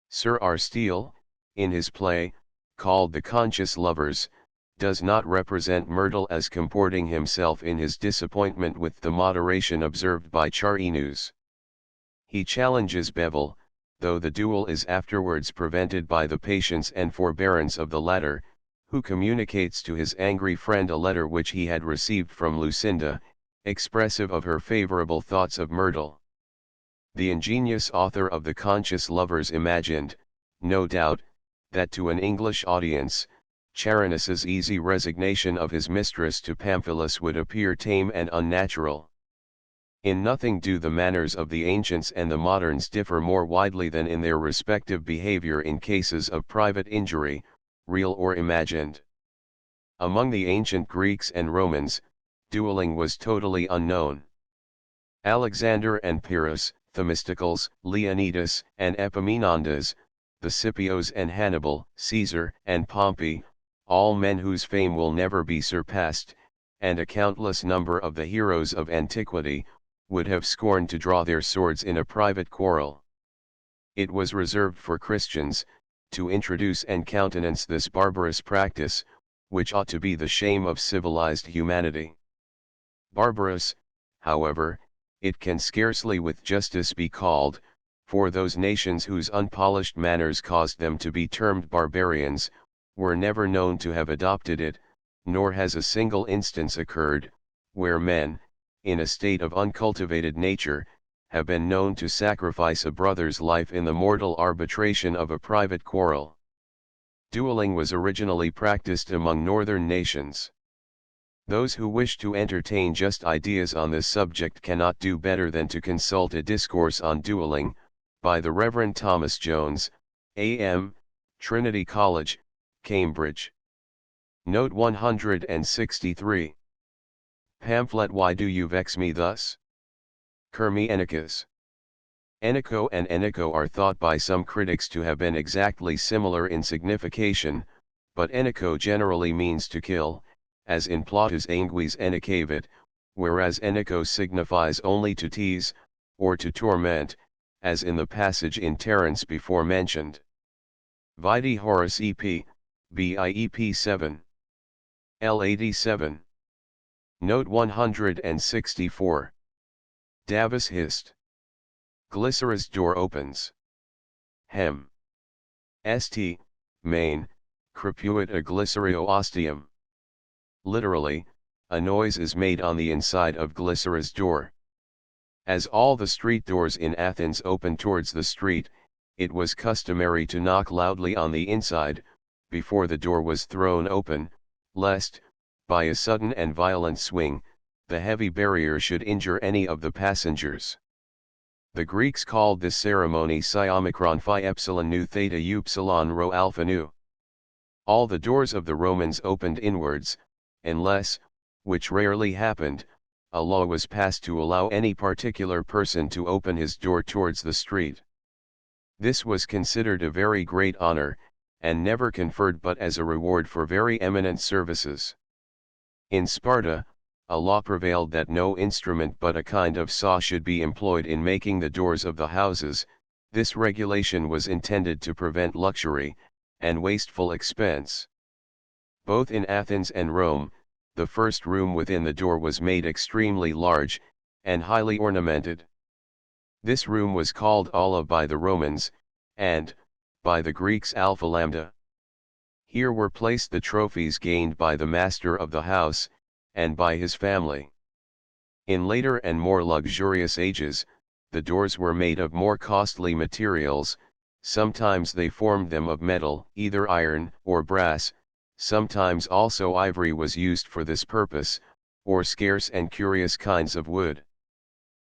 Sir R. Steele, in his play, called The Conscious Lovers, does not represent Myrtle as comporting himself in his disappointment with the moderation observed by Charinus. He challenges Bevel, though the duel is afterwards prevented by the patience and forbearance of the latter, who communicates to his angry friend a letter which he had received from Lucinda, expressive of her favorable thoughts of Myrtle. The ingenious author of The Conscious Lovers imagined, no doubt, that to an English audience, Charinus's easy resignation of his mistress to Pamphilus would appear tame and unnatural. In nothing do the manners of the ancients and the moderns differ more widely than in their respective behavior in cases of private injury, real or imagined. Among the ancient Greeks and Romans, dueling was totally unknown. Alexander and Pyrrhus, Themistocles, Leonidas and Epaminondas, the Scipios and Hannibal, Caesar and Pompey, all men whose fame will never be surpassed, and a countless number of the heroes of antiquity, would have scorned to draw their swords in a private quarrel. It was reserved for Christians, to introduce and countenance this barbarous practice, which ought to be the shame of civilized humanity. Barbarous, however, it can scarcely with justice be called, for those nations whose unpolished manners caused them to be termed barbarians, were never known to have adopted it, nor has a single instance occurred, where men, in a state of uncultivated nature, have been known to sacrifice a brother's life in the mortal arbitration of a private quarrel. Dueling was originally practiced among northern nations. Those who wish to entertain just ideas on this subject cannot do better than to consult a discourse on dueling, by the Reverend Thomas Jones, A.M., Trinity College, Cambridge. Note 163. Pamphlet Why Do You Vex Me Thus? Kermi Enicus. Enico and Enico are thought by some critics to have been exactly similar in signification, but Enico generally means to kill, as in Plautus Anguis Enicavit, whereas Enico signifies only to tease, or to torment, as in the passage in Terence before mentioned. Vide Horace EP, BIEP 7. L87. Note 164. Davus hist. Glycera's door opens. Hem. St. Main, crepuit a glycerio ostium. Literally, a noise is made on the inside of Glycera's door. As all the street doors in Athens opened towards the street, it was customary to knock loudly on the inside, before the door was thrown open, lest, by a sudden and violent swing, the heavy barrier should injure any of the passengers. The Greeks called this ceremony psi omicron phi epsilon nu theta upsilon rho alpha nu. All the doors of the Romans opened inwards, unless, which rarely happened, a law was passed to allow any particular person to open his door towards the street. This was considered a very great honor, and never conferred but as a reward for very eminent services. In Sparta, a law prevailed that no instrument but a kind of saw should be employed in making the doors of the houses. This regulation was intended to prevent luxury, and wasteful expense. Both in Athens and Rome, the first room within the door was made extremely large, and highly ornamented. This room was called aula by the Romans, and, by the Greeks Alpha Lambda. Here were placed the trophies gained by the master of the house, and by his family. In later and more luxurious ages, the doors were made of more costly materials, sometimes they formed them of metal, either iron or brass, sometimes also ivory was used for this purpose, or scarce and curious kinds of wood.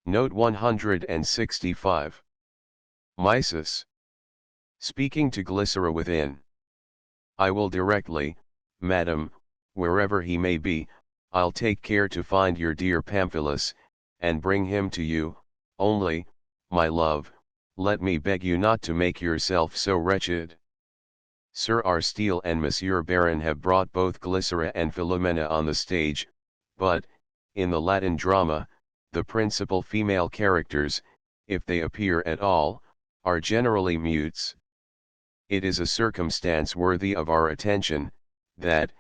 Note 165. Mysis. Speaking to Glycera within. I will directly, madam, wherever he may be, I'll take care to find your dear Pamphilus, and bring him to you, only, my love, let me beg you not to make yourself so wretched. Sir R. Steele and Monsieur Baron have brought both Glycera and Philomena on the stage, but, in the Latin drama, the principal female characters, if they appear at all, are generally mutes. It is a circumstance worthy of our attention, that,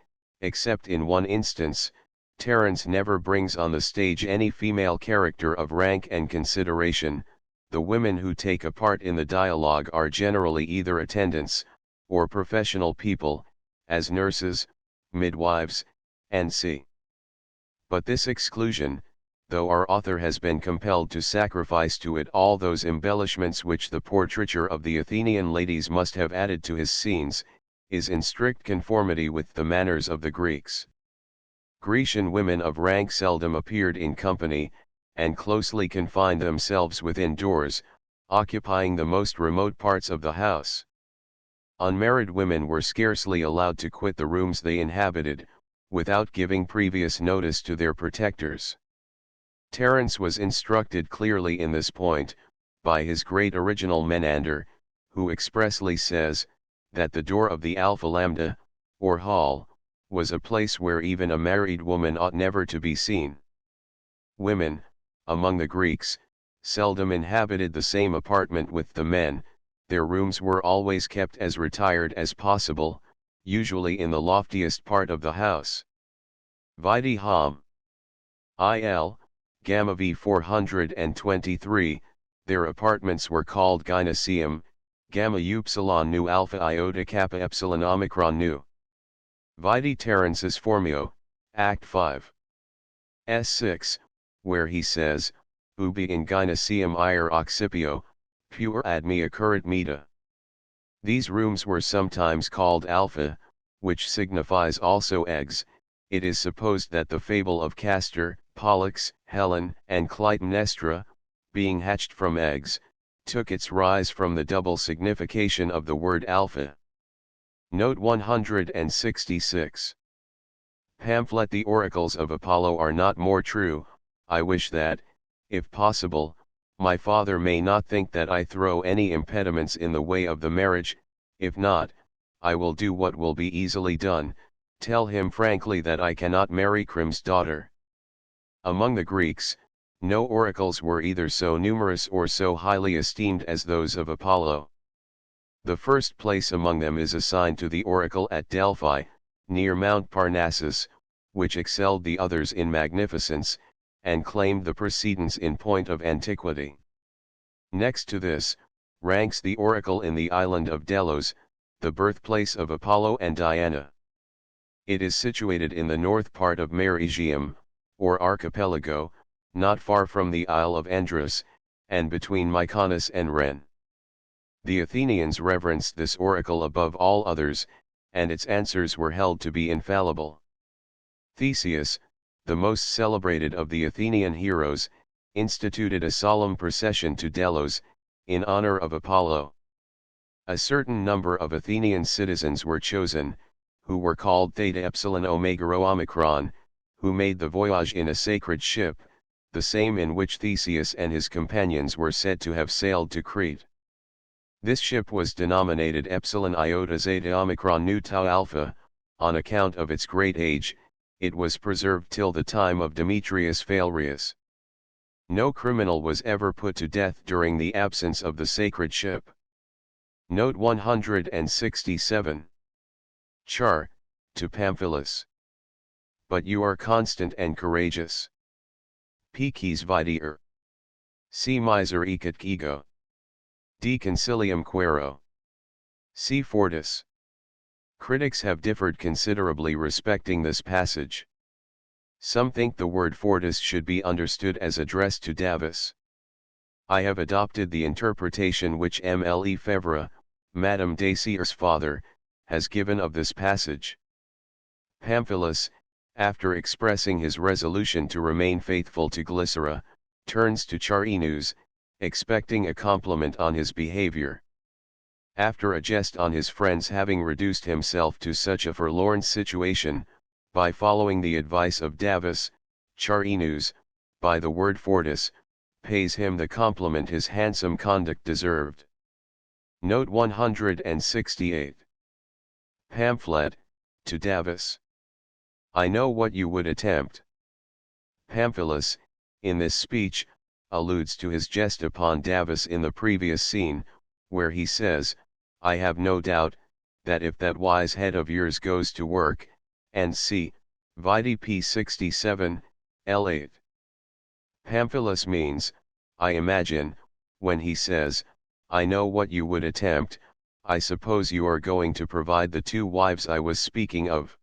except in one instance, Terence never brings on the stage any female character of rank and consideration. The women who take a part in the dialogue are generally either attendants, or professional people, as nurses, midwives, and But this exclusion, though our author has been compelled to sacrifice to it all those embellishments which the portraiture of the Athenian ladies must have added to his scenes, is in strict conformity with the manners of the Greeks. Grecian women of rank seldom appeared in company, and closely confined themselves within doors, occupying the most remote parts of the house. Unmarried women were scarcely allowed to quit the rooms they inhabited, without giving previous notice to their protectors. Terence was instructed clearly in this point, by his great original Menander, who expressly says, that the door of the Alpha Lambda, or hall, was a place where even a married woman ought never to be seen. Women, among the Greeks, seldom inhabited the same apartment with the men, their rooms were always kept as retired as possible, usually in the loftiest part of the house. Vide Hom. Il. Gamma v 423, their apartments were called gynoecium, gamma upsilon nu alpha iota kappa epsilon omicron nu. Vide Terence's Formio, Act 5. S6, where he says, ubi in gynoecium ire occipio, pure ad me occurrit meta. These rooms were sometimes called alpha, which signifies also eggs. It is supposed that the fable of Castor, Pollux, Helen, and Clytemnestra, being hatched from eggs, took its rise from the double signification of the word alpha. Note 166. Pamphlet. The oracles of Apollo are not more true. I wish that, if possible, my father may not think that I throw any impediments in the way of the marriage. If not, I will do what will be easily done, tell him frankly that I cannot marry Crim's daughter. Among the Greeks, no oracles were either so numerous or so highly esteemed as those of Apollo. The first place among them is assigned to the oracle at Delphi, near Mount Parnassus, which excelled the others in magnificence, and claimed the precedence in point of antiquity. Next to this, ranks the oracle in the island of Delos, the birthplace of Apollo and Diana. It is situated in the north part of Mare Aegeum, or archipelago, not far from the Isle of Andros, and between Mykonos and Ren. The Athenians reverenced this oracle above all others, and its answers were held to be infallible. Theseus, the most celebrated of the Athenian heroes, instituted a solemn procession to Delos, in honor of Apollo. A certain number of Athenian citizens were chosen, who were called Theta Epsilon Omega Rho Omicron, who made the voyage in a sacred ship, the same in which Theseus and his companions were said to have sailed to Crete. This ship was denominated Epsilon Iota Zeta Omicron Nu Tau Alpha. On account of its great age, it was preserved till the time of Demetrius Phalreus. No criminal was ever put to death during the absence of the sacred ship. Note 167. Char, to Pamphilus. But you are constant and courageous. Picis videor. Si miser ecat ego. De concilium quero. See Fortis. Critics have differed considerably respecting this passage. Some think the word fortis should be understood as addressed to Davus. I have adopted the interpretation which M. Lefebvre, Madame Dacier's father, has given of this passage. Pamphilus, after expressing his resolution to remain faithful to Glycera, turns to Charinus, expecting a compliment on his behavior. After a jest on his friends having reduced himself to such a forlorn situation, by following the advice of Davus, Charinus, by the word fortis, pays him the compliment his handsome conduct deserved. Note 168. Pamphlet, to Davus. I know what you would attempt. Pamphilus, in this speech, alludes to his jest upon Davus in the previous scene, where he says, I have no doubt, that if that wise head of yours goes to work, and see, Vide p. 67, L8. Pamphilus means, I imagine, when he says, I know what you would attempt, I suppose you are going to provide the 2 wives I was speaking of.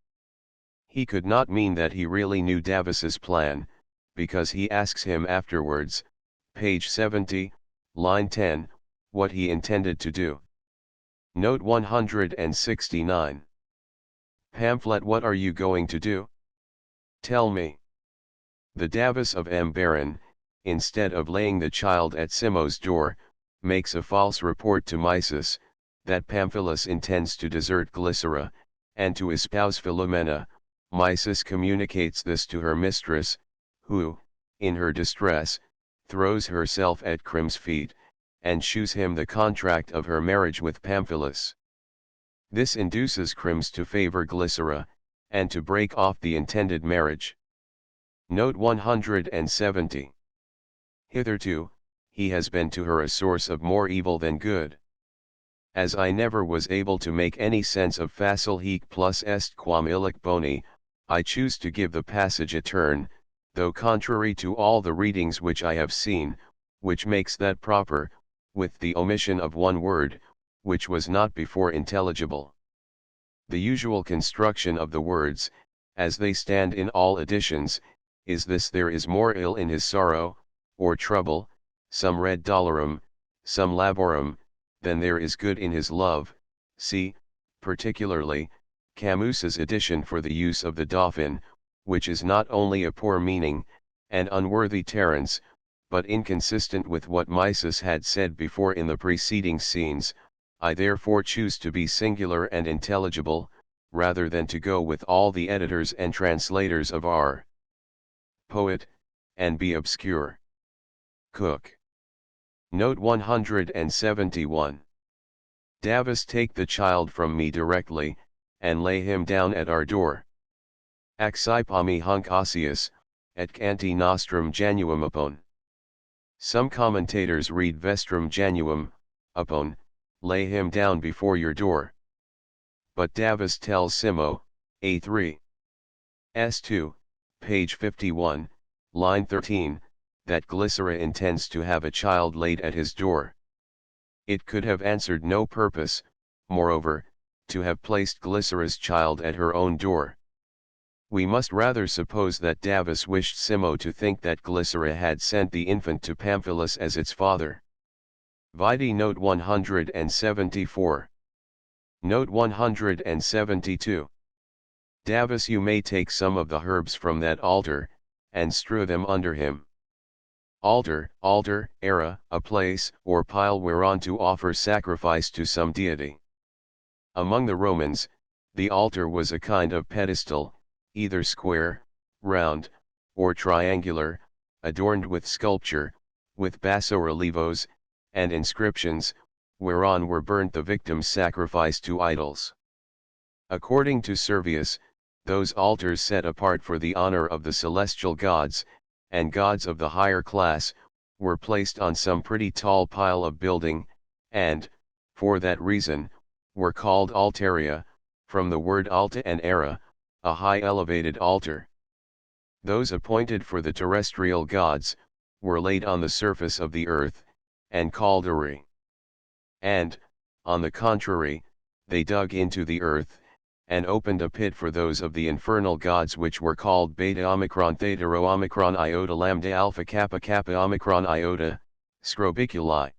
He could not mean that he really knew Davus's plan, because he asks him afterwards, page 70, line 10, what he intended to do. Note 169. Pamphlet, what are you going to do? Tell me. The Davus of M. Baron, instead of laying the child at Simo's door, makes a false report to Mysis, that Pamphilus intends to desert Glycera, and to espouse Philomela. Mysis communicates this to her mistress, who, in her distress, throws herself at Crim's feet, and shews him the contract of her marriage with Pamphilus. This induces Crims to favor Glycera, and to break off the intended marriage. Note 170. Hitherto, he has been to her a source of more evil than good. As I never was able to make any sense of facile hic plus est quam illic boni, I choose to give the passage a turn, though contrary to all the readings which I have seen, which makes that proper, with the omission of one word, which was not before intelligible. The usual construction of the words, as they stand in all editions, is this: there is more ill in his sorrow, or trouble, some red dolorum, some laborum, than there is good in his love. See, particularly, Camus's edition for the use of the Dauphin, which is not only a poor meaning, and unworthy Terence, but inconsistent with what Mysis had said before in the preceding scenes. I therefore choose to be singular and intelligible, rather than to go with all the editors and translators of our poet, and be obscure. Cook. Note 171. Davus, take the child from me directly, and lay him down at our door. Accipami hunc osseus, et canti nostrum januum upon. Some commentators read vestrum januum, upon, lay him down before your door. But Davus tells Simo, A3. S2, page 51, line 13, that Glycera intends to have a child laid at his door. It could have answered no purpose, moreover, to have placed Glycera's child at her own door. We must rather suppose that Davus wished Simo to think that Glycera had sent the infant to Pamphilus as its father. Vide note 174. Note 172. Davus, you may take some of the herbs from that altar, and strew them under him. Altar, era, a place or pile whereon to offer sacrifice to some deity. Among the Romans, the altar was a kind of pedestal, either square, round, or triangular, adorned with sculpture, with bassorelievos, and inscriptions, whereon were burnt the victims sacrificed to idols. According to Servius, those altars set apart for the honor of the celestial gods, and gods of the higher class, were placed on some pretty tall pile of building, and, for that reason, were called altaria, from the word alta and era, a high elevated altar. Those appointed for the terrestrial gods, were laid on the surface of the earth, and called Uri. And, on the contrary, they dug into the earth, and opened a pit for those of the infernal gods which were called Beta Omicron Theta Rho Omicron Iota Lambda Alpha Kappa Kappa Omicron Iota, Scrobiculi.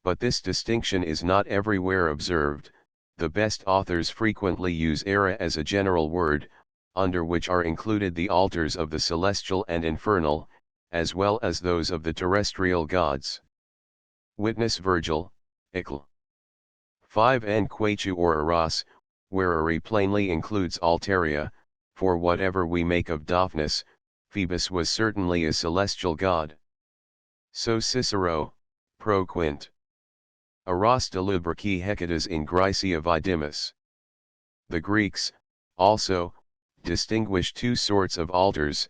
But this distinction is not everywhere observed. The best authors frequently use era as a general word, under which are included the altars of the celestial and infernal, as well as those of the terrestrial gods. Witness Virgil, Ecl. 5 Quachu or Eros, where Eri plainly includes Altaria, for whatever we make of Daphnis, Phoebus was certainly a celestial god. So Cicero, Pro Quint. Eros de Lubraci Hecates in Grycia Vidimus. The Greeks, also, distinguished two sorts of altars,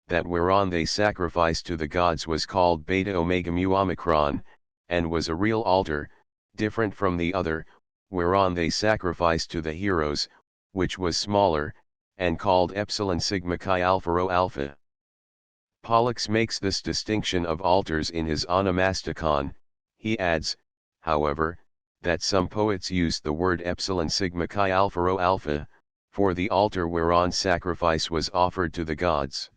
that whereon they sacrificed to the gods was called Beta Omega Mu Omicron, and was a real altar, different from the other, whereon they sacrificed to the heroes, which was smaller, and called Epsilon Sigma Chi Alpha Rho Alpha. Pollux makes this distinction of altars in his Onomasticon. He adds, however, that some poets used the word Epsilon Sigma Chi Alpha Rho Alpha, for the altar whereon sacrifice was offered to the gods.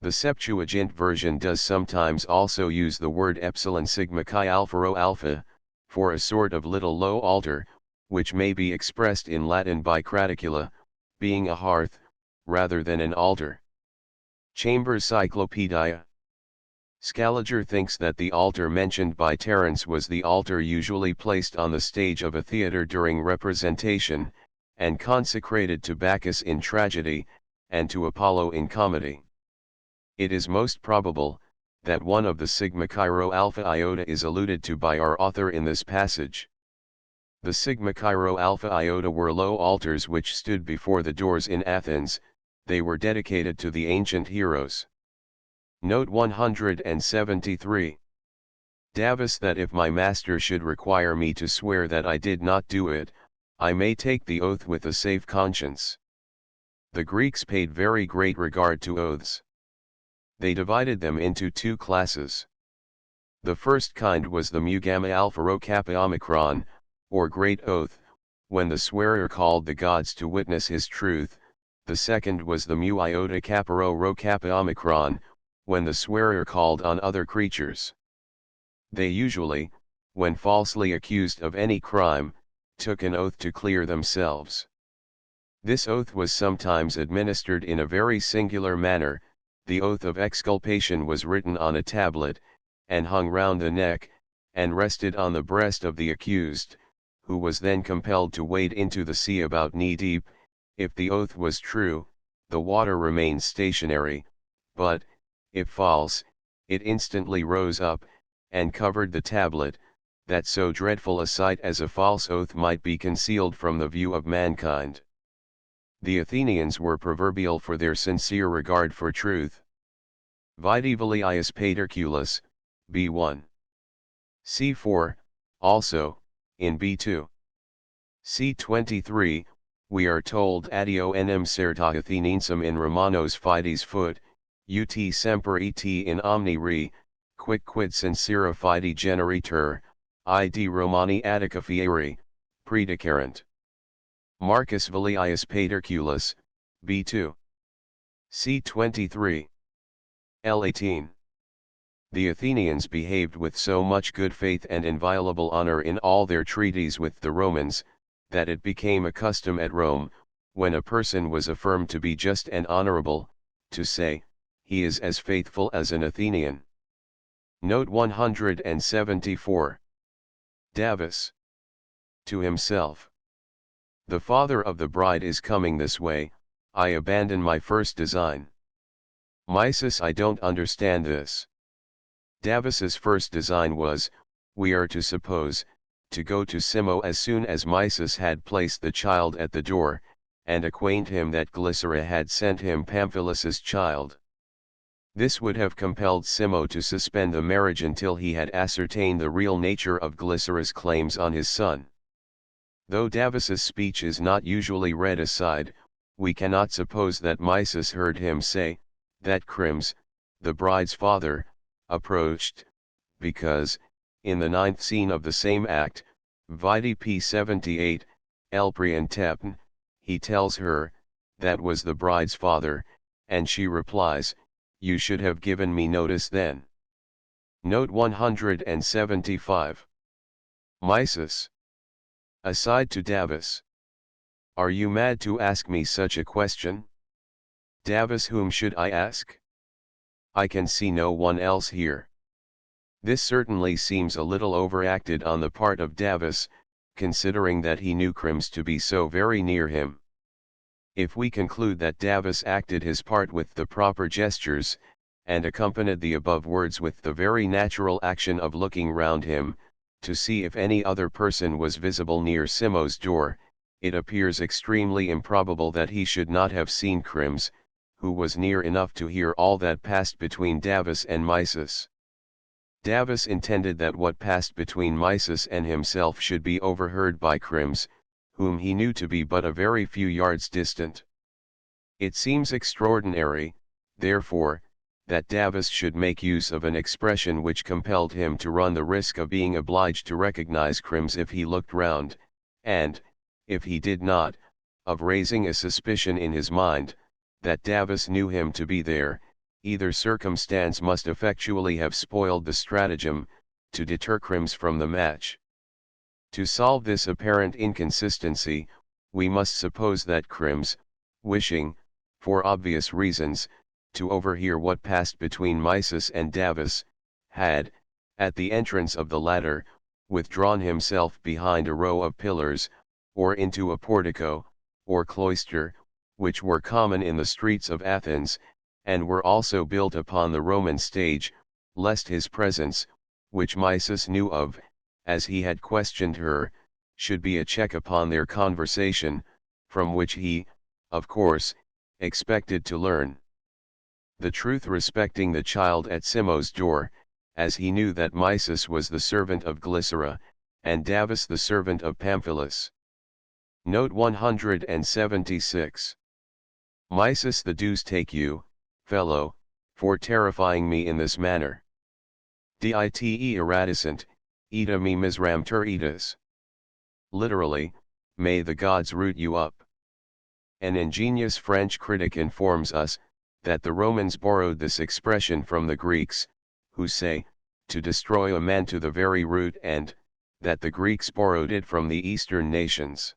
The Septuagint version does sometimes also use the word Epsilon Sigma Chi Alpha Rho Alpha, for a sort of little low altar, which may be expressed in Latin by cradicula, being a hearth, rather than an altar. Chambers Cyclopedia. Scaliger thinks that the altar mentioned by Terence was the altar usually placed on the stage of a theatre during representation, and consecrated to Bacchus in tragedy, and to Apollo in comedy. It is most probable, that one of the Sigma Chi Rho Alpha Iota is alluded to by our author in this passage. The Sigma Chi Rho Alpha Iota were low altars which stood before the doors in Athens. They were dedicated to the ancient heroes. Note 173. Davis that if my master should require me to swear that I did not do it, I may take the oath with a safe conscience. The Greeks paid very great regard to oaths. They divided them into two classes. The first kind was the Mu Gamma Alpha Rho Kappa Omicron, or Great Oath, when the swearer called the gods to witness his truth. The second was the Mu Iota Kappa Rho Kappa Omicron, when the swearer called on other creatures. They usually, when falsely accused of any crime, took an oath to clear themselves. This oath was sometimes administered in a very singular manner. The oath of exculpation was written on a tablet, and hung round the neck, and rested on the breast of the accused, who was then compelled to wade into the sea about knee-deep. If the oath was true, the water remained stationary, but, if false, it instantly rose up, and covered the tablet, that so dreadful a sight as a false oath might be concealed from the view of mankind. The Athenians were proverbial for their sincere regard for truth. Vide Velius Paterculus, B1. C4, also, in B2. C23, we are told addio enim certa Athenensum in Romanos fides fut, ut semper et in omni re, quicquid sincera fide generitur, id Romani Attica fieri, predicarent. Marcus Velius Paterculus, B2. C23. L18. The Athenians behaved with so much good faith and inviolable honor in all their treaties with the Romans, that it became a custom at Rome, when a person was affirmed to be just and honorable, to say, he is as faithful as an Athenian. Note 174. Davis. To himself. The father of the bride is coming this way, I abandon my first design. Mysis I don't understand this. Davis's first design was, we are to suppose, to go to Simo as soon as Mysis had placed the child at the door, and acquaint him that Glycera had sent him Pamphilus's child. This would have compelled Simo to suspend the marriage until he had ascertained the real nature of Glycera's claims on his son. Though Davis's speech is not usually read aside, we cannot suppose that Mysis heard him say, that Crims, the bride's father, approached, because, in the 9th scene of the same act, vide p. 78, Elprian Tepn, he tells her, that was the bride's father, and she replies, you should have given me notice then. Note 175. Mysis. Aside to Davis. Are you mad to ask me such a question? Davis, whom should I ask? I can see no one else here. This certainly seems a little overacted on the part of Davis, considering that he knew Crims to be so very near him. If we conclude that Davis acted his part with the proper gestures, and accompanied the above words with the very natural action of looking round him, to see if any other person was visible near Simo's door, it appears extremely improbable that he should not have seen Crims, who was near enough to hear all that passed between Davis and Mysis. Davis intended that what passed between Mysis and himself should be overheard by Crims, whom he knew to be but a very few yards distant. It seems extraordinary, therefore, that Davis should make use of an expression which compelled him to run the risk of being obliged to recognize Crims if he looked round, and, if he did not, of raising a suspicion in his mind, that Davis knew him to be there. Either circumstance must effectually have spoiled the stratagem, to deter Crims from the match. To solve this apparent inconsistency, we must suppose that Crims, wishing, for obvious reasons, to overhear what passed between Mysis and Davis, had, at the entrance of the latter, withdrawn himself behind a row of pillars, or into a portico, or cloister, which were common in the streets of Athens, and were also built upon the Roman stage, lest his presence, which Mysis knew of, as he had questioned her, should be a check upon their conversation, from which he, of course, expected to learn the truth respecting the child at Simo's door, as he knew that Mysis was the servant of Glycera, and Davis the servant of Pamphilus. Note 176. Mysis, the deuce take you, fellow, for terrifying me in this manner. Dite iradicent, ita me misram ter itas. Literally, may the gods root you up. An ingenious French critic informs us, that the Romans borrowed this expression from the Greeks, who say, to destroy a man to the very root, and, that the Greeks borrowed it from the Eastern nations.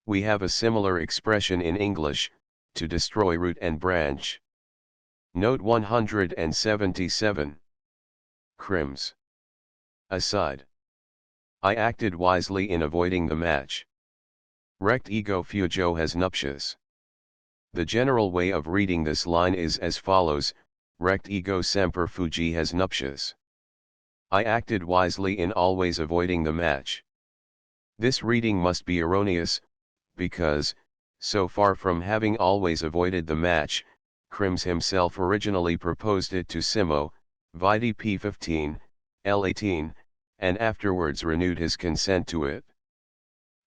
We have a similar expression in English, to destroy root and branch. Note 177. Crims. Aside. I acted wisely in avoiding the match. Rect ego fugio has nuptias. The general way of reading this line is as follows: Rect ego semper fugi has nuptias. I acted wisely in always avoiding the match. This reading must be erroneous, because, so far from having always avoided the match, Crims himself originally proposed it to Simo, vide p15, l18, and afterwards renewed his consent to it.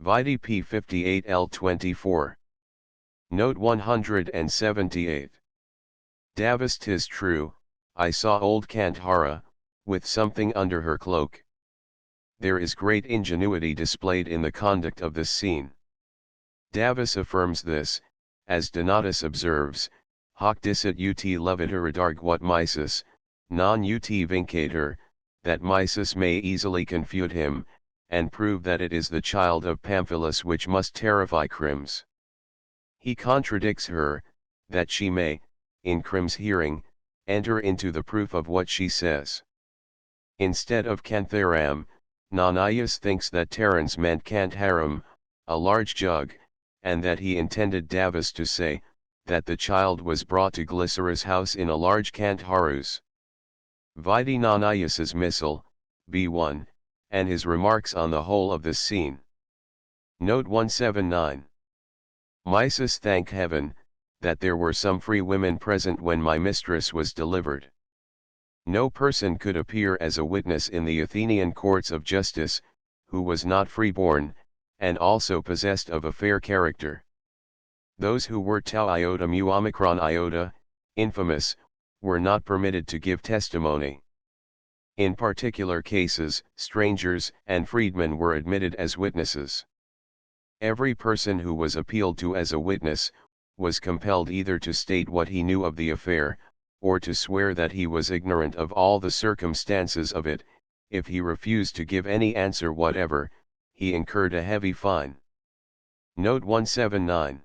Vide p58 l24. Note 178. Davis, 'tis true, I saw old Kantara, with something under her cloak. There is great ingenuity displayed in the conduct of this scene. Davis affirms this, as Donatus observes, hoc dicit ut levitur redarguat Mysis, non ut vincator, that Mysis may easily confute him, and prove that it is the child of Pamphilus which must terrify Crims. He contradicts her, that she may, in Crims' hearing, enter into the proof of what she says. Instead of Cantharam, Nonius thinks that Terence meant Cantharum, a large jug, and that he intended Davis to say, that the child was brought to Glycera's house in a large Cantharus. Vide Nonius's Missal, B1, and his remarks on the whole of this scene. Note 179. Mysis, thank heaven, that there were some free women present when my mistress was delivered. No person could appear as a witness in the Athenian courts of justice, who was not freeborn, and also possessed of a fair character. Those who were tau iota mu omicron iota, infamous, were not permitted to give testimony. In particular cases, strangers and freedmen were admitted as witnesses. Every person who was appealed to as a witness, was compelled either to state what he knew of the affair, or to swear that he was ignorant of all the circumstances of it. If he refused to give any answer whatever, he incurred a heavy fine. Note 179.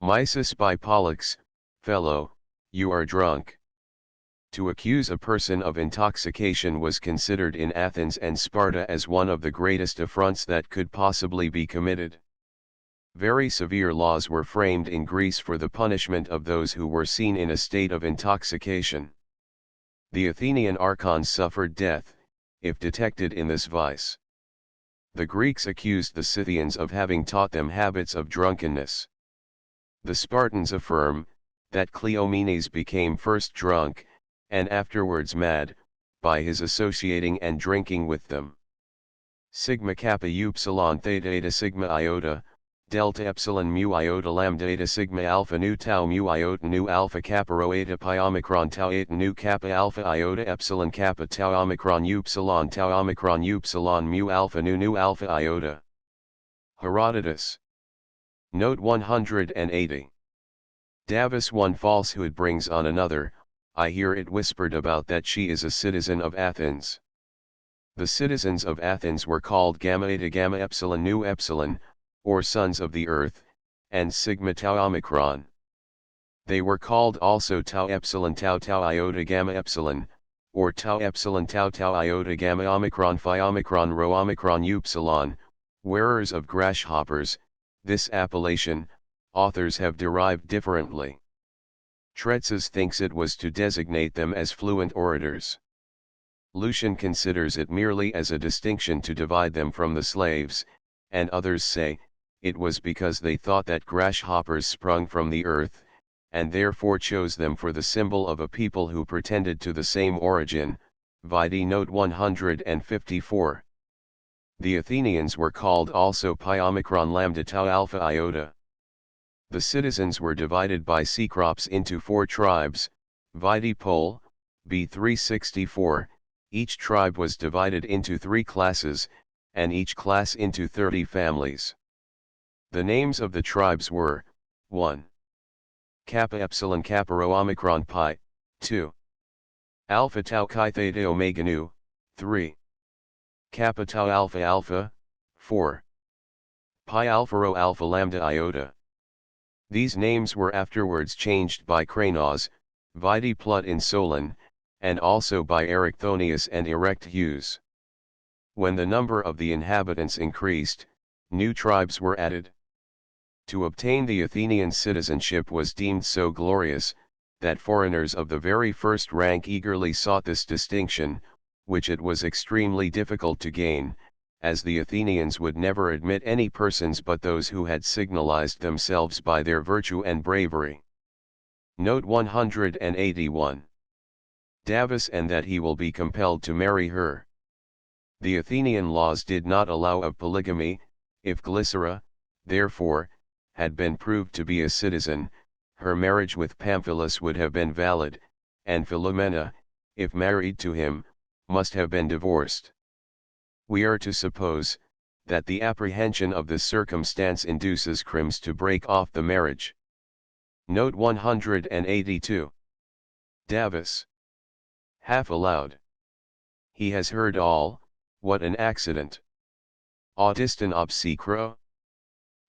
Mysis by Pollux, fellow, you are drunk. To accuse a person of intoxication was considered in Athens and Sparta as one of the greatest affronts that could possibly be committed. Very severe laws were framed in Greece for the punishment of those who were seen in a state of intoxication. The Athenian archons suffered death, if detected in this vice. The Greeks accused the Scythians of having taught them habits of drunkenness. The Spartans affirm, that Cleomenes became first drunk, and afterwards mad, by his associating and drinking with them. Sigma kappa upsilon theta eta sigma iota, delta epsilon mu iota lambda eta sigma alpha nu tau mu iota nu alpha kappa rho eta pi omicron tau eta nu kappa alpha iota epsilon kappa tau omicron upsilon mu alpha nu alpha iota. Herodotus. Note 180. Davus. One falsehood brings on another. I hear it whispered about that she is a citizen of Athens. The citizens of Athens were called gamma eta gamma epsilon nu epsilon, or sons of the earth, and sigma tau omicron. They were called also tau epsilon tau iota gamma epsilon, or tau epsilon tau iota gamma omicron phi omicron rho omicron upsilon, wearers of grasshoppers. This appellation, authors have derived differently. Terence thinks it was to designate them as fluent orators. Lucian considers it merely as a distinction to divide them from the slaves, and others say, it was because they thought that grasshoppers sprung from the earth, and therefore chose them for the symbol of a people who pretended to the same origin. Vide note 154. The Athenians were called also pi omicron lambda tau alpha iota. The citizens were divided by Cecrops into 4 tribes, vide Pol, B 364, each tribe was divided into 3 classes, and each class into 30 families. The names of the tribes were, 1. Kappa epsilon kappa rho omicron pi, 2. Alpha tau chi theta omega nu, 3. Kappa tau alpha alpha, 4. Pi alpha rho alpha lambda iota. These names were afterwards changed by Cranos, vide Plut in Solon, and also by Erichthonius and Erectheus. When the number of the inhabitants increased, new tribes were added. To obtain the Athenian citizenship was deemed so glorious, that foreigners of the very first rank eagerly sought this distinction, which it was extremely difficult to gain, as the Athenians would never admit any persons but those who had signalized themselves by their virtue and bravery. Note 181. Davus, and that he will be compelled to marry her. The Athenian laws did not allow of polygamy. If Glycera, therefore, had been proved to be a citizen, her marriage with Pamphilus would have been valid, and Philomena, if married to him, must have been divorced. We are to suppose, that the apprehension of this circumstance induces Crims to break off the marriage. Note 182. Davus. Half aloud. He has heard all. What an accident! Autiston obsecro?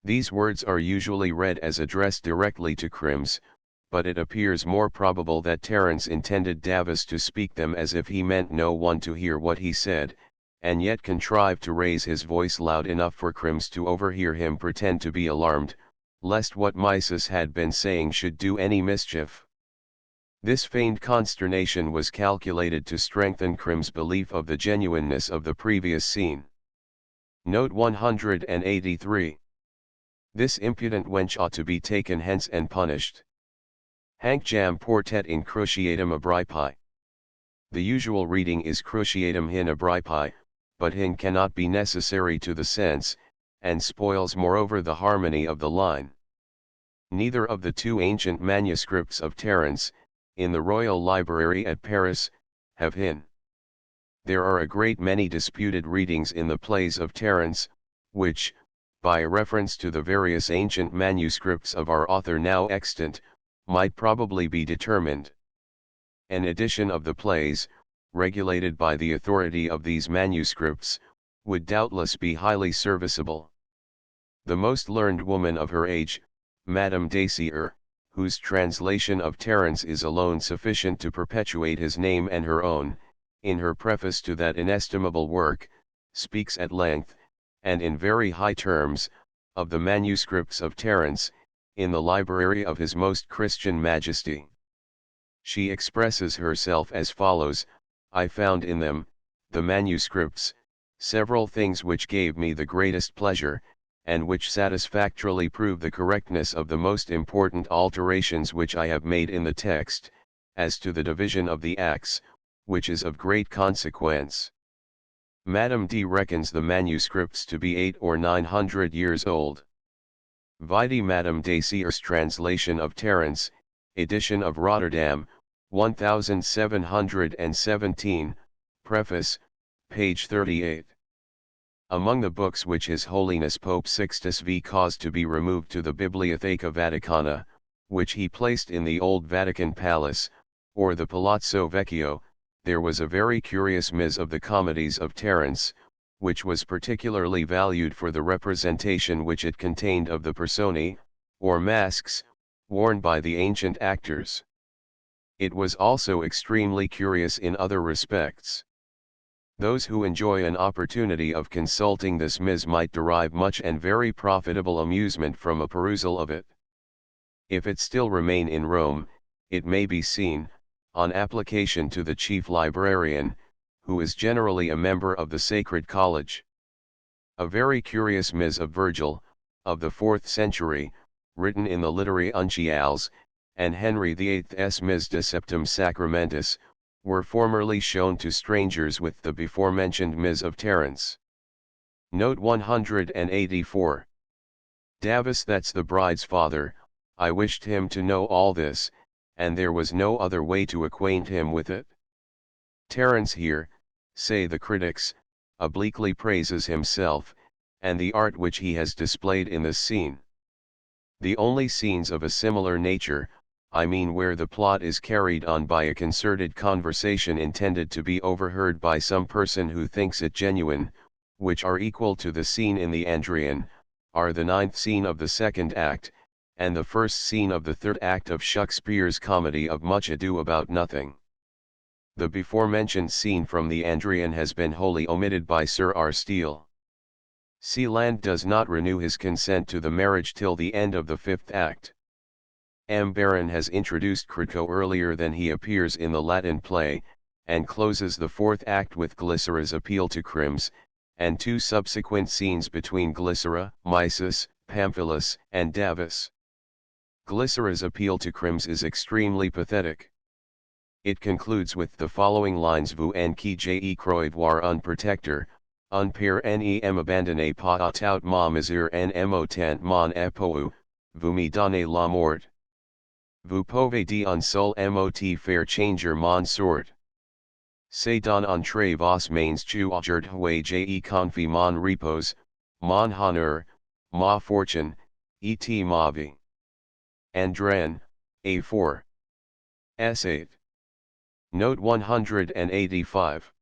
These words are usually read as addressed directly to Crims, but it appears more probable that Terence intended Davus to speak them as if he meant no one to hear what he said, and yet contrived to raise his voice loud enough for Crims to overhear him pretend to be alarmed, lest what Mysis had been saying should do any mischief. This feigned consternation was calculated to strengthen Crims' belief of the genuineness of the previous scene. Note 183. This impudent wench ought to be taken hence and punished. Hanc jam portet in cruciatum abripi. The usual reading is cruciatum hin abripi, but hin cannot be necessary to the sense, and spoils moreover the harmony of the line. Neither of the 2 ancient manuscripts of Terence, in the Royal Library at Paris, have hin. There are a great many disputed readings in the plays of Terence, which, by reference to the various ancient manuscripts of our author now extant, might probably be determined. An edition of the plays, regulated by the authority of these manuscripts, would doubtless be highly serviceable. The most learned woman of her age, Madame Dacier, whose translation of Terence is alone sufficient to perpetuate his name and her own, in her preface to that inestimable work, speaks at length, and in very high terms, of the manuscripts of Terence, in the library of His Most Christian Majesty. She expresses herself as follows: "I found in them, the manuscripts, several things which gave me the greatest pleasure, and which satisfactorily prove the correctness of the most important alterations which I have made in the text, as to the division of the acts, which is of great consequence." Madame D. reckons the manuscripts to be 800 or 900 years old. Vide Madame Dacier's translation of Terence, edition of Rotterdam, 1717, preface, page 38. Among the books which His Holiness Pope Sixtus V caused to be removed to the Bibliotheca Vaticana, which he placed in the old Vatican Palace, or the Palazzo Vecchio, there was a very curious Ms. of the Comedies of Terence, which was particularly valued for the representation which it contained of the personae, or masks, worn by the ancient actors. It was also extremely curious in other respects. Those who enjoy an opportunity of consulting this Ms. might derive much and very profitable amusement from a perusal of it. If it still remain in Rome, it may be seen, on application to the chief librarian, who is generally a member of the Sacred College. A very curious Ms. of Virgil, of the 4th century, written in the Literae Unciales, and Henry VIII's Ms. de Septem Sacramentis, were formerly shown to strangers with the before-mentioned Ms. of Terence. Note 184. Davis, that's the bride's father. I wished him to know all this, and there was no other way to acquaint him with it. Terence here, say the critics, obliquely praises himself, and the art which he has displayed in this scene. The only scenes of a similar nature, I mean where the plot is carried on by a concerted conversation intended to be overheard by some person who thinks it genuine, which are equal to the scene in the Andrian, are the 9th scene of the 2nd act, and the 1st scene of the 3rd act of Shakespeare's comedy of Much Ado About Nothing. The before-mentioned scene from the Andrian has been wholly omitted by Sir R. Steele. Sealand does not renew his consent to the marriage till the end of the 5th act. M. Baron has introduced Crito earlier than he appears in the Latin play, and closes the 4th act with Glycera's appeal to Crims, and 2 subsequent scenes between Glycera, Mysis, Pamphilus, and Davis. Glycera's appeal to Crims is extremely pathetic. It concludes with the following lines: Vous en qui j'ai croit voir un protecteur, un père nem abandonné pas à tout ma misère en m'ôtant mon époux, vous me donnez la mort. Vous pouvez d'un seul mot faire changer mon sort. C'est dans entre vos mains que aujourd'hui j'ai confie mon repos, mon honneur, ma fortune, et ma vie. Andrian, A4. S8. Note 185.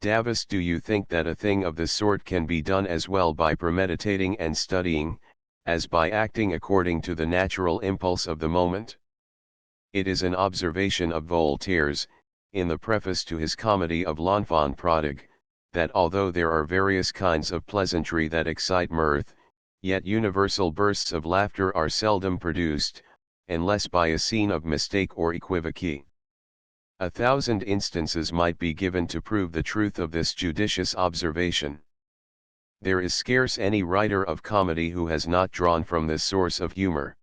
Davis, do you think that a thing of the sort can be done as well by premeditating and studying, as by acting according to the natural impulse of the moment? It is an observation of Voltaire's, in the preface to his comedy of L'Enfant Prodigue, that although there are various kinds of pleasantry that excite mirth, yet universal bursts of laughter are seldom produced, unless by a scene of mistake or equivoque. 1,000 instances might be given to prove the truth of this judicious observation. There is scarce any writer of comedy who has not drawn from this source of humor.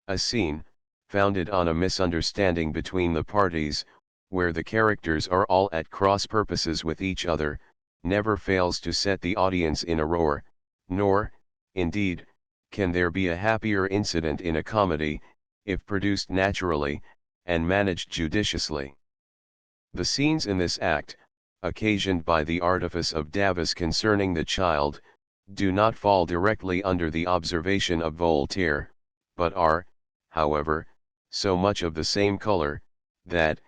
A scene, founded on a misunderstanding between the parties, where the characters are all at cross purposes with each other, never fails to set the audience in a roar, nor, indeed, can there be a happier incident in a comedy, if produced naturally, and managed judiciously. The scenes in this act, occasioned by the artifice of Davis concerning the child, do not fall directly under the observation of Voltaire, but are, however, so much of the same color, that,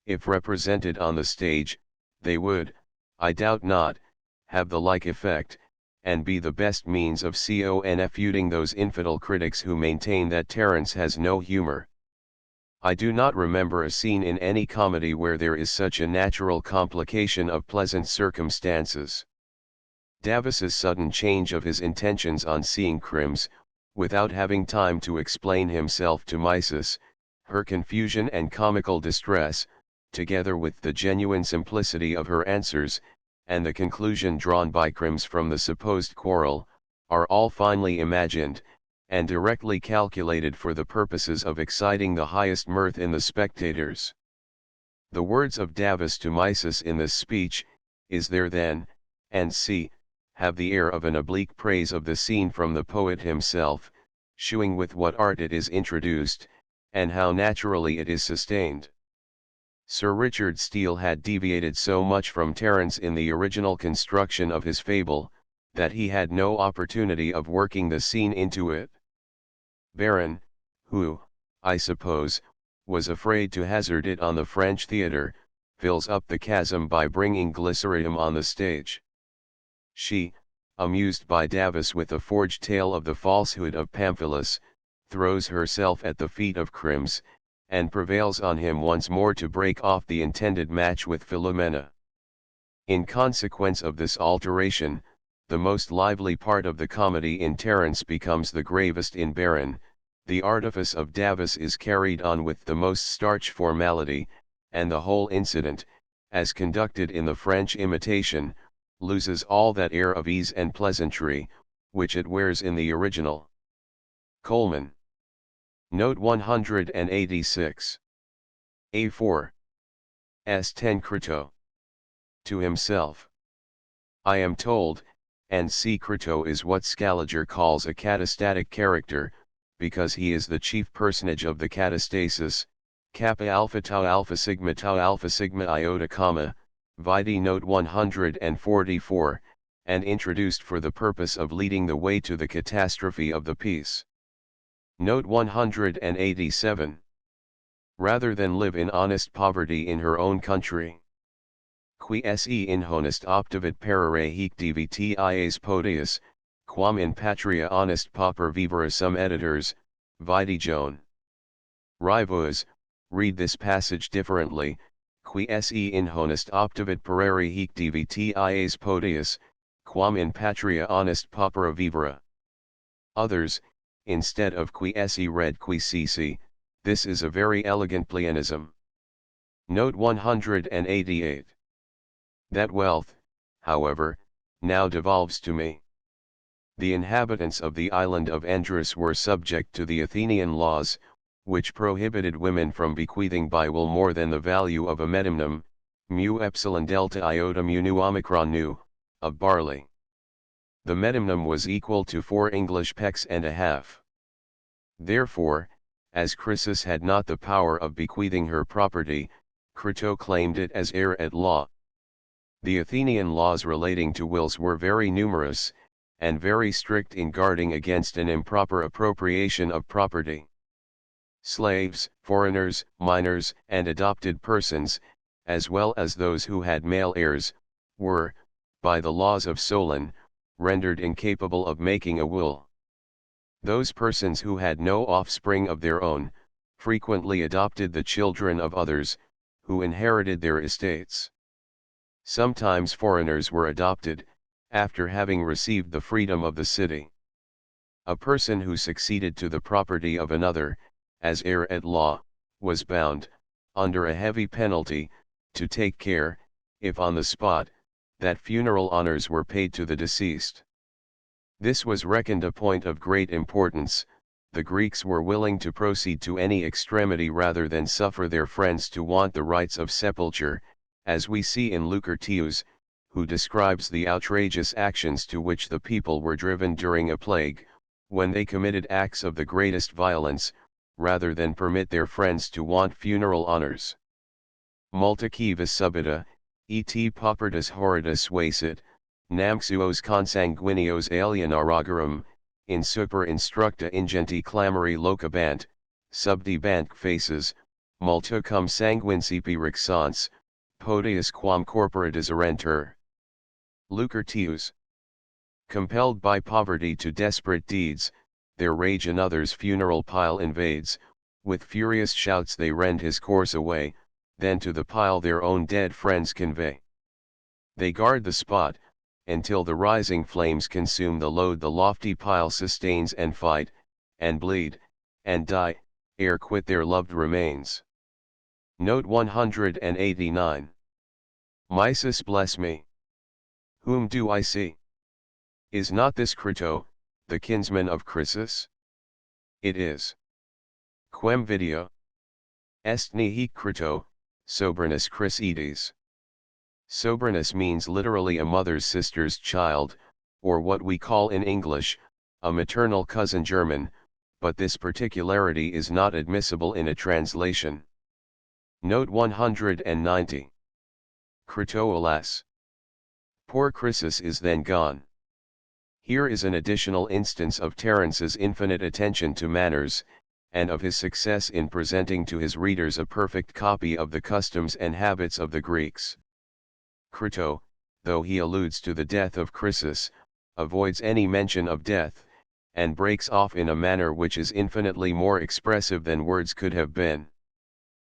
if represented on the stage, they would, I doubt not, have the like effect, and be the best means of confuting those infidel critics who maintain that Terence has no humor. I do not remember a scene in any comedy where there is such a natural complication of pleasant circumstances. Davis's sudden change of his intentions on seeing Crims, without having time to explain himself to Mysis, her confusion and comical distress, together with the genuine simplicity of her answers, and the conclusion drawn by Crims from the supposed quarrel, are all finely imagined, and directly calculated for the purposes of exciting the highest mirth in the spectators. The words of Davis to Mysis in this speech, "Is there then, and see," have the air of an oblique praise of the scene from the poet himself, shewing with what art it is introduced, and how naturally it is sustained. Sir Richard Steele had deviated so much from Terence in the original construction of his fable, that he had no opportunity of working the scene into it. Baron, who, I suppose, was afraid to hazard it on the French theatre, fills up the chasm by bringing Glycerium on the stage. She, amused by Davis with the forged tale of the falsehood of Pamphilus, throws herself at the feet of Crims, and prevails on him once more to break off the intended match with Philomena. In consequence of this alteration, the most lively part of the comedy in Terence becomes the gravest in Baron. The artifice of Davis is carried on with the most starch formality, and the whole incident, as conducted in the French imitation, loses all that air of ease and pleasantry, which it wears in the original. Coleman. Note 186. A4. S10 Crito. To himself. I am told, and C. Crito is what Scaliger calls a catastatic character, because he is the chief personage of the catastasis, kappa alpha sigma iota comma, vide note 144, and introduced for the purpose of leading the way to the catastrophe of the piece. Note 187. Rather than live in honest poverty in her own country. Qui se in honest optivit perere hic dvtias podius, quam in patria honest pauper vivere. Some editors, vide Joan. Rivus, read this passage differently, qui se in honest optivit perere hic dvtias podius, quam in patria honest pauper vivere. Others, instead of qui se read qui cc, this is a very elegant pleonasm. Note 188. That wealth, however, now devolves to me. The inhabitants of the island of Andrian were subject to the Athenian laws, which prohibited women from bequeathing by will more than the value of a medimnum, mu epsilon delta iota mu nu omicron nu, of barley. The medimnum was equal to 4 English pecks and a half. Therefore, as Chrysis had not the power of bequeathing her property, Crito claimed it as heir at law. The Athenian laws relating to wills were very numerous, and very strict in guarding against an improper appropriation of property. Slaves, foreigners, minors, and adopted persons, as well as those who had male heirs, were, by the laws of Solon, rendered incapable of making a will. Those persons who had no offspring of their own, frequently adopted the children of others, who inherited their estates. Sometimes foreigners were adopted, after having received the freedom of the city. A person who succeeded to the property of another, as heir at law, was bound, under a heavy penalty, to take care, if on the spot, that funeral honors were paid to the deceased. This was reckoned a point of great importance. The Greeks were willing to proceed to any extremity rather than suffer their friends to want the rites of sepulture, as we see in Lucretius, who describes the outrageous actions to which the people were driven during a plague, when they committed acts of the greatest violence, rather than permit their friends to want funeral honors. Multa vis subita, et paupertas horridus vesit, nam suos consanguineos alienaragarum, in super instructa ingenti clamori locabant, subdebant faces, multicum sanguincipi rixans, podius quam corpora deserenter. Lucretius. Compelled by poverty to desperate deeds, their rage another's funeral pile invades, with furious shouts they rend his corse away, then to the pile their own dead friends convey. They guard the spot, until the rising flames consume the load the lofty pile sustains and fight, and bleed, and die, ere quit their loved remains. Note 189. Mises bless me. Whom do I see? Is not this Crito, the kinsman of Chrysis? It is. Quem video? Est nihi Crito, sobrinus Chrysides. Sobrinus means literally a mother's sister's child, or what we call in English, a maternal cousin German, but this particularity is not admissible in a translation. Note 190. Crito alas. Poor Chrysis is then gone. Here is an additional instance of Terence's infinite attention to manners, and of his success in presenting to his readers a perfect copy of the customs and habits of the Greeks. Crito, though he alludes to the death of Chrysis, avoids any mention of death, and breaks off in a manner which is infinitely more expressive than words could have been.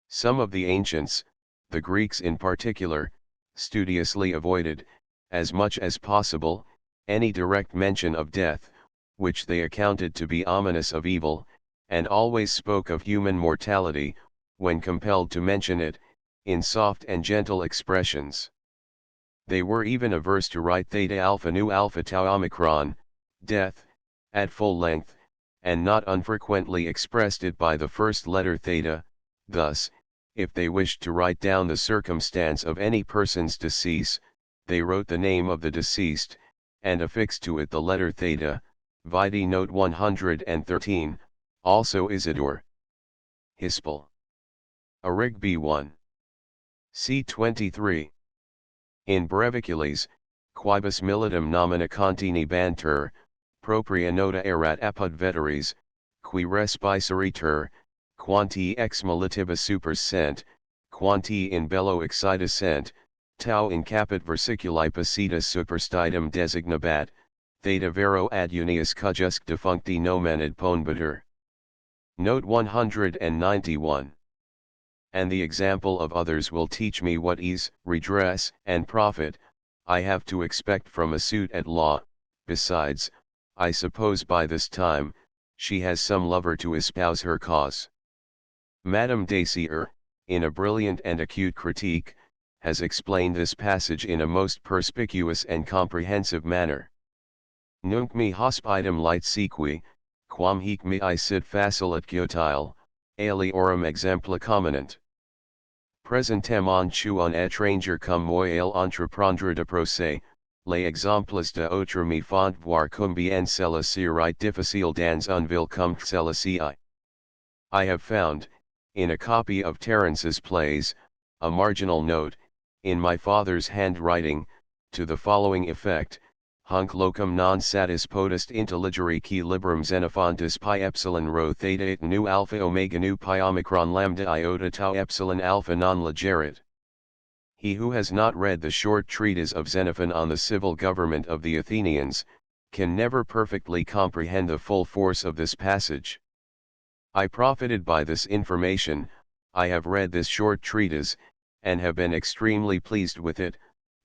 Some of the ancients, the Greeks in particular, studiously avoided, as much as possible, any direct mention of death, which they accounted to be ominous of evil, and always spoke of human mortality, when compelled to mention it, in soft and gentle expressions. They were even averse to write theta alpha nu alpha tau omicron, death, at full length, and not unfrequently expressed it by the first letter theta. Thus, if they wished to write down the circumstance of any person's decease, they wrote the name of the deceased, and affixed to it the letter theta, vide note 113, also Isidore. Hispel. Arig B1. C23. In brevicules, quibus militum nomina contini banter, propria nota erat apud veteris, qui respiceriter, quanti ex militibus supersent, quanti in bello excitescent, tau in caput versiculi pacitas superstitium designabat, theta vero ad unius cujusque defuncti nomen ad ponbater. Note 191. And the example of others will teach me what ease, redress, and profit, I have to expect from a suit at law. Besides, I suppose by this time, she has some lover to espouse her cause. Madame Dacier, in a brilliant and acute critique, has explained this passage in a most perspicuous and comprehensive manner. Nunc me hospidum lite sequi, quam hic me sit facilit giotile, aliorum exempla comminent. Presentem on chuon étranger cum moi ale entreprendre de procès, les exemples de autres me font voir combien cela serait difficile dans une ville comme celle-ci. I have found, in a copy of Terence's plays, a marginal note, in my father's handwriting, to the following effect: Hunc locum non satis potest intelligere qui librum Xenophontus pi epsilon rho theta it nu alpha omega nu pi omicron lambda iota tau epsilon alpha non legerit. He who has not read the short treatise of Xenophon on the civil government of the Athenians, can never perfectly comprehend the full force of this passage. I profited by this information. I have read this short treatise, and have been extremely pleased with it.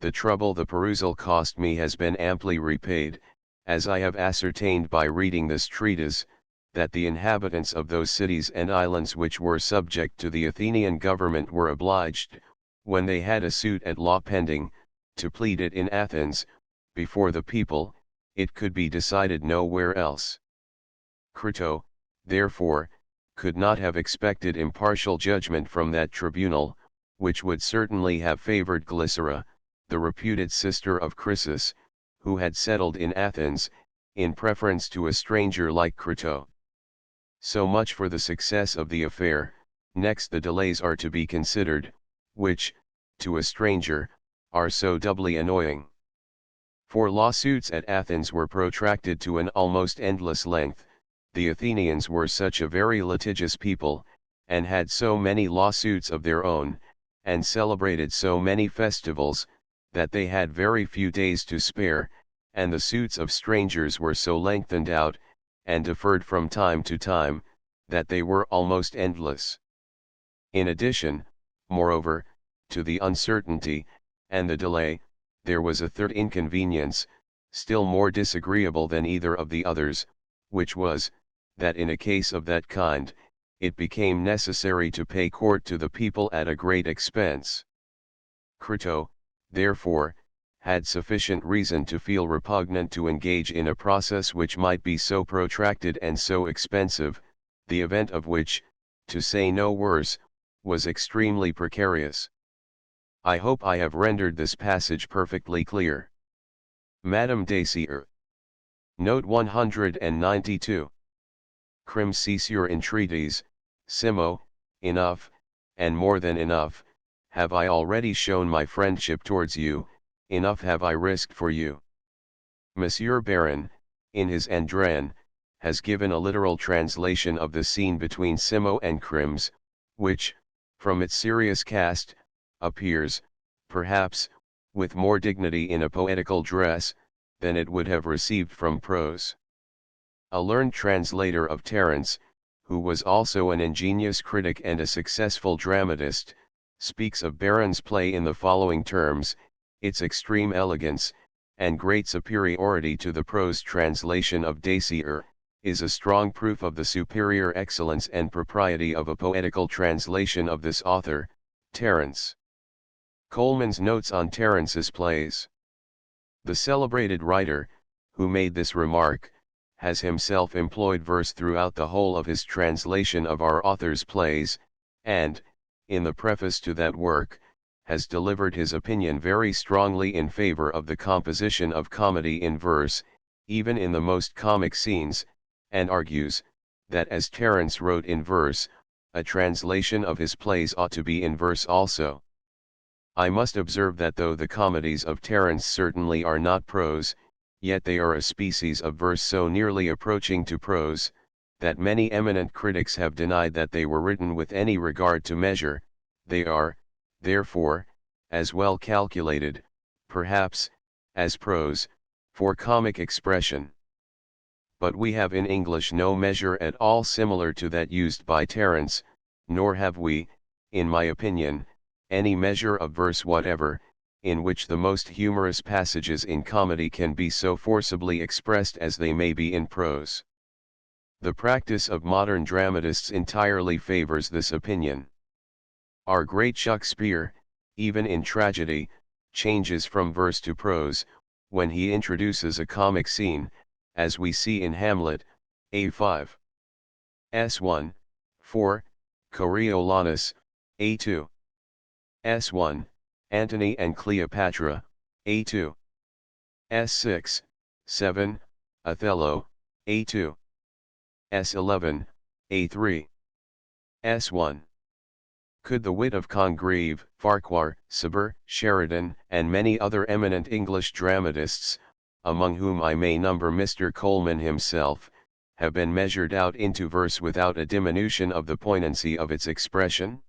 The trouble the perusal cost me has been amply repaid, as I have ascertained by reading this treatise, that the inhabitants of those cities and islands which were subject to the Athenian government were obliged, when they had a suit at law pending, to plead it in Athens, before the people. It could be decided nowhere else. Crito, therefore, could not have expected impartial judgment from that tribunal, which would certainly have favored Glycera, the reputed sister of Chrysis, who had settled in Athens, in preference to a stranger like Crito. So much for the success of the affair. Next the delays are to be considered, which, to a stranger, are so doubly annoying. For lawsuits at Athens were protracted to an almost endless length. The Athenians were such a very litigious people, and had so many lawsuits of their own, and celebrated so many festivals, that they had very few days to spare, and the suits of strangers were so lengthened out, and deferred from time to time, that they were almost endless. In addition, moreover, to the uncertainty, and the delay, there was a third inconvenience, still more disagreeable than either of the others, which was, that in a case of that kind, it became necessary to pay court to the people at a great expense. Crito, therefore, had sufficient reason to feel repugnant to engage in a process which might be so protracted and so expensive, the event of which, to say no worse, was extremely precarious. I hope I have rendered this passage perfectly clear. Madame Dacier. Note 192. Crim cease your entreaties, Simo, enough, and more than enough, have I already shown my friendship towards you, enough have I risked for you. Monsieur Baron, in his Andrian, has given a literal translation of the scene between Simo and Crims, which, from its serious cast, appears, perhaps, with more dignity in a poetical dress, than it would have received from prose. A learned translator of Terence, who was also an ingenious critic and a successful dramatist, speaks of Baron's play in the following terms: its extreme elegance, and great superiority to the prose translation of Dacier, is a strong proof of the superior excellence and propriety of a poetical translation of this author, Terence. Coleman's Notes on Terence's Plays. The celebrated writer, who made this remark, has himself employed verse throughout the whole of his translation of our author's plays, and, in the preface to that work, has delivered his opinion very strongly in favor of the composition of comedy in verse, even in the most comic scenes, and argues, that as Terence wrote in verse, a translation of his plays ought to be in verse also. I must observe that though the comedies of Terence certainly are not prose, yet they are a species of verse so nearly approaching to prose, that many eminent critics have denied that they were written with any regard to measure. They are, therefore, as well calculated, perhaps, as prose, for comic expression. But we have in English no measure at all similar to that used by Terence, nor have we, in my opinion, any measure of verse whatever, in which the most humorous passages in comedy can be so forcibly expressed as they may be in prose. The practice of modern dramatists entirely favors this opinion. Our great Shakespeare, even in tragedy, changes from verse to prose, when he introduces a comic scene, as we see in Hamlet, A5. S1, 4, Coriolanus, A2. S1, Antony and Cleopatra, A2. S6, 7, Othello, A2. S11, A3. S1. Could the wit of Congreve, Farquhar, Cibber, Sheridan, and many other eminent English dramatists, among whom I may number Mr. Coleman himself, have been measured out into verse without a diminution of the poignancy of its expression?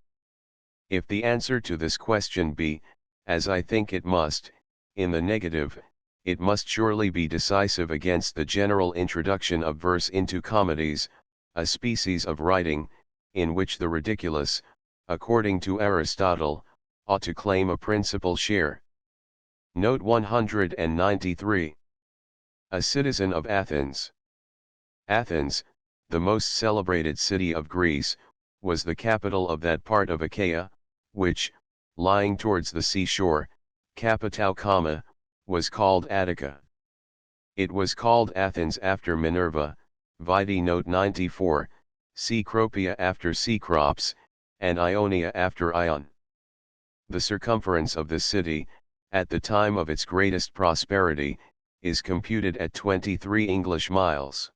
If the answer to this question be, as I think it must, in the negative, it must surely be decisive against the general introduction of verse into comedies, a species of writing, in which the ridiculous, according to Aristotle, ought to claim a principal share. Note 193. A citizen of Athens. Athens, the most celebrated city of Greece, was the capital of that part of Achaia, which, lying towards the seashore, Capitao, was called Attica. It was called Athens after Minerva, vide note 94, Cecropia after Cecrops, and Ionia after Ion. The circumference of the city, at the time of its greatest prosperity, is computed at 23 English miles.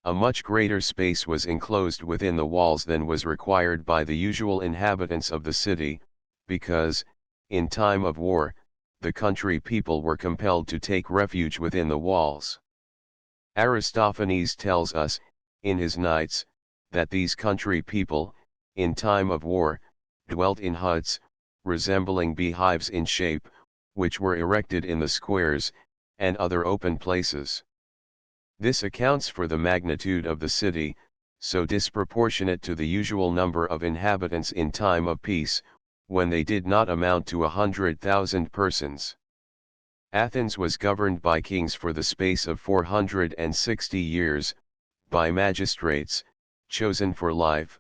A much greater space was enclosed within the walls than was required by the usual inhabitants of the city, because, in time of war, the country people were compelled to take refuge within the walls. Aristophanes tells us, in his Nights, that these country people, in time of war, dwelt in huts, resembling beehives in shape, which were erected in the squares, and other open places. This accounts for the magnitude of the city, so disproportionate to the usual number of inhabitants in time of peace, when they did not amount to 100,000 persons. Athens was governed by kings for the space of 460 years, by magistrates, chosen for life.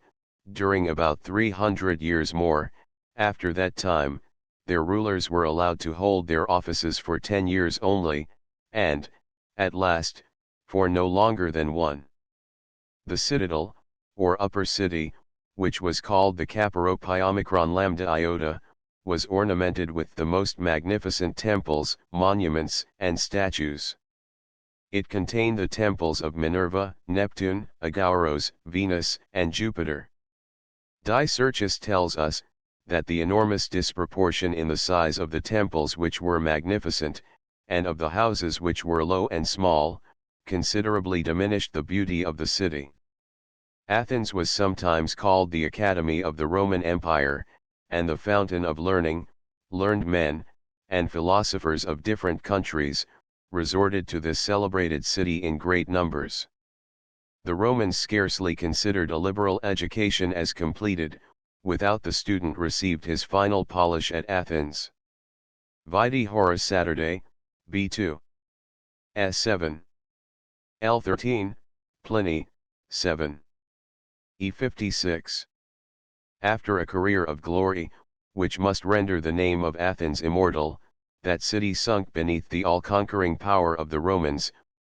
During about 300 years more, after that time, their rulers were allowed to hold their offices for 10 years only, and, at last, for no longer than one. The citadel, or upper city, which was called the Kapparopyomicron Lambda Iota, was ornamented with the most magnificent temples, monuments, and statues. It contained the temples of Minerva, Neptune, Agouros, Venus, and Jupiter. Dicerchus tells us, that the enormous disproportion in the size of the temples which were magnificent, and of the houses which were low and small, considerably diminished the beauty of the city. Athens was sometimes called the Academy of the Roman Empire, and the fountain of learning. Learned men, and philosophers of different countries, resorted to this celebrated city in great numbers. The Romans scarcely considered a liberal education as completed, without the student received his final polish at Athens. Vide Horace Saturday, B2. S7. L13, Pliny, 7. E56. After a career of glory, which must render the name of Athens immortal, that city sunk beneath the all-conquering power of the Romans,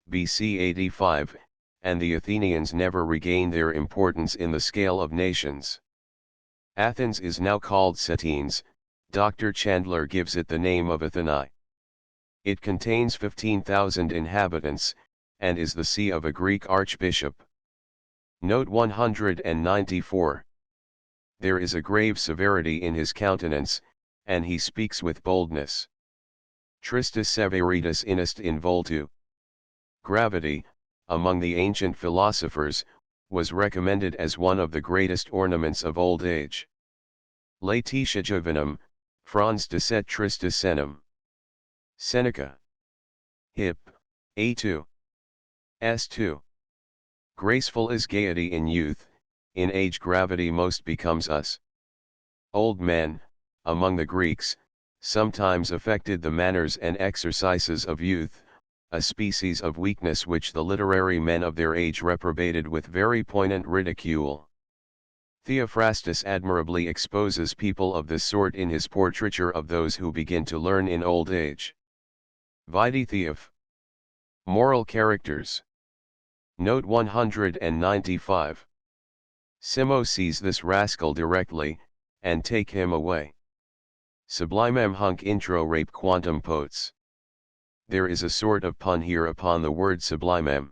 BC 85, and the Athenians never regained their importance in the scale of nations. Athens is now called Setines. Dr. Chandler gives it the name of Athenae. It contains 15,000 inhabitants, and is the see of a Greek archbishop. Note 194. There is a grave severity in his countenance, and he speaks with boldness. Tristis severitas inest in voltu. Gravity, among the ancient philosophers, was recommended as one of the greatest ornaments of old age. Laetitia Jovinum, Franz decet tristis senum. Seneca. Hip, A2. S2. Graceful is gaiety in youth, in age gravity most becomes us. Old men, among the Greeks, sometimes affected the manners and exercises of youth, a species of weakness which the literary men of their age reprobated with very poignant ridicule. Theophrastus admirably exposes people of this sort in his portraiture of those who begin to learn in old age. Vide Theoph. Moral characters. Note 195. Simo sees this rascal directly, and take him away. Sublimem hunc intro rape quantum potes. There is a sort of pun here upon the word sublimem.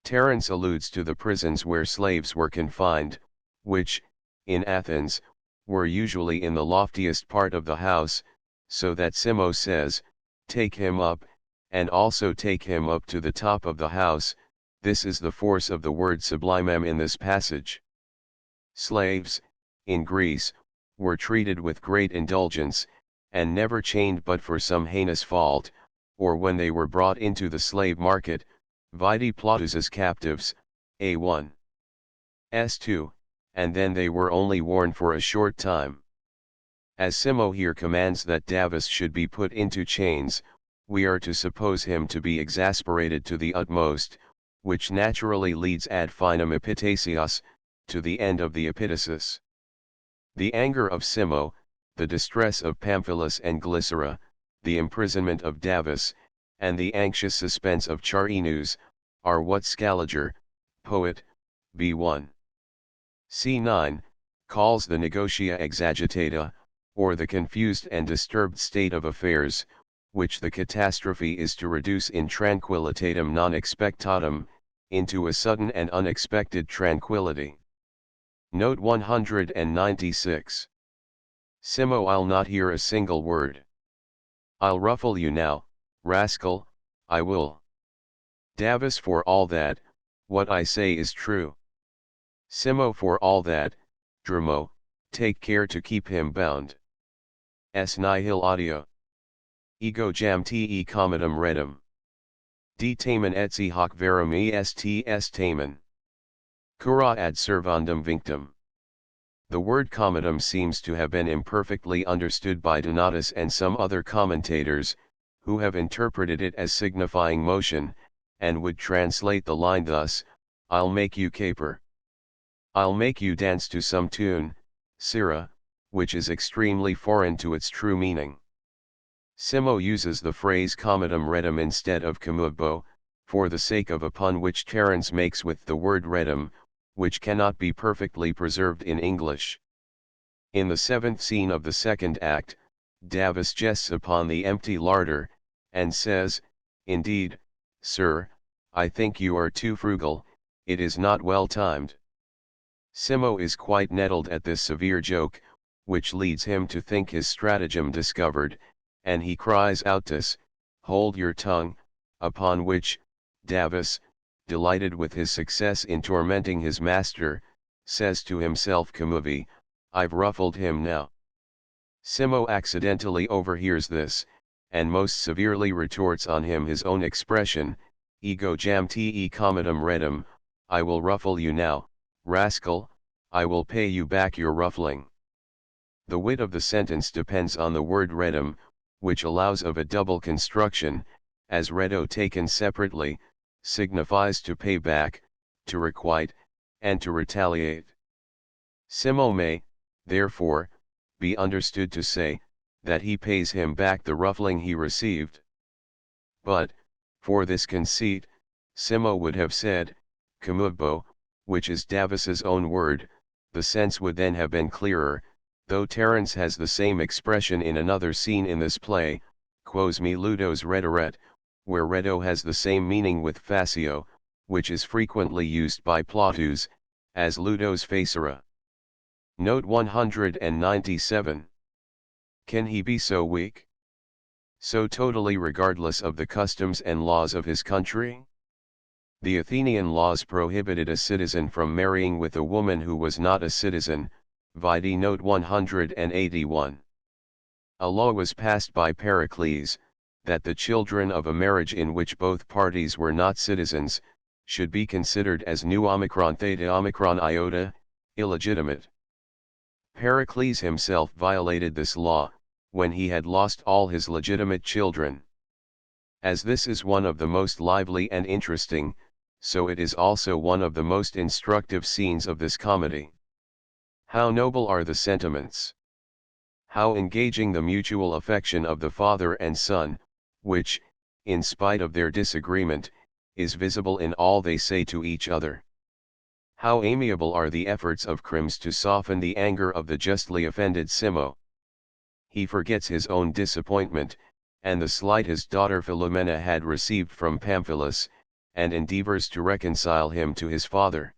Terence alludes to the prisons where slaves were confined, which, in Athens, were usually in the loftiest part of the house, so that Simo says, take him up, and also take him up to the top of the house. This is the force of the word sublimem in this passage. Slaves, in Greece, were treated with great indulgence, and never chained but for some heinous fault, or when they were brought into the slave market. Vide Plautus's captives, A1. S2, and then they were only worn for a short time. As Simo here commands that Davus should be put into chains, we are to suppose him to be exasperated to the utmost, which naturally leads ad finem epitasias, to the end of the epitasis. The anger of Simo, the distress of Pamphilus and Glycera, the imprisonment of Davus, and the anxious suspense of Charinus, are what Scaliger, poet, B1. C9, calls the negotia exagitata, or the confused and disturbed state of affairs, which the catastrophe is to reduce in tranquillitatem non expectatum, into a sudden and unexpected tranquillity. Note 196. Simo I'll not hear a single word. I'll ruffle you now, rascal, I will. Davus, for all that, what I say is true. Simo, for all that, Dramo, take care to keep him bound. S nihil audio. Ego jam te commodum redum. D tamen etsi hoc verum est tamen. Cura ad servandum vinctum. The word commodum seems to have been imperfectly understood by Donatus and some other commentators, who have interpreted it as signifying motion, and would translate the line thus: I'll make you caper. I'll make you dance to some tune, sirrah, which is extremely foreign to its true meaning. Simo uses the phrase commodum redum instead of commodbo, for the sake of a pun which Terence makes with the word redum, which cannot be perfectly preserved in English. In the seventh scene of the second act, Davus jests upon the empty larder, and says, "Indeed, sir, I think you are too frugal, it is not well timed." Simo is quite nettled at this severe joke, which leads him to think his stratagem discovered, and he cries out to "Hold your tongue," upon which, Davus, delighted with his success in tormenting his master, says to himself, "Kamuvi, I've ruffled him now." Simo accidentally overhears this, and most severely retorts on him his own expression, "Ego jam te commodum redum, I will ruffle you now, rascal, I will pay you back your ruffling." The wit of the sentence depends on the word redum, which allows of a double construction, as redo taken separately, signifies to pay back, to requite, and to retaliate. Simo may, therefore, be understood to say, that he pays him back the ruffling he received. But, for this conceit, Simo would have said, "Kamubbo," which is Davus's own word, the sense would then have been clearer, though Terence has the same expression in another scene in this play, Quos me ludos redoret, where redo has the same meaning with facio, which is frequently used by Plautus, as ludos facere. Note 197. Can he be so weak? So totally regardless of the customs and laws of his country? The Athenian laws prohibited a citizen from marrying with a woman who was not a citizen, vide note 181. A law was passed by Pericles, that the children of a marriage in which both parties were not citizens, should be considered as nu omicron theta omicron iota, illegitimate. Pericles himself violated this law, when he had lost all his legitimate children. As this is one of the most lively and interesting, so it is also one of the most instructive scenes of this comedy. How noble are the sentiments! How engaging the mutual affection of the father and son, which, in spite of their disagreement, is visible in all they say to each other. How amiable are the efforts of Crims to soften the anger of the justly offended Simo. He forgets his own disappointment, and the slight his daughter Philomena had received from Pamphilus, and endeavors to reconcile him to his father.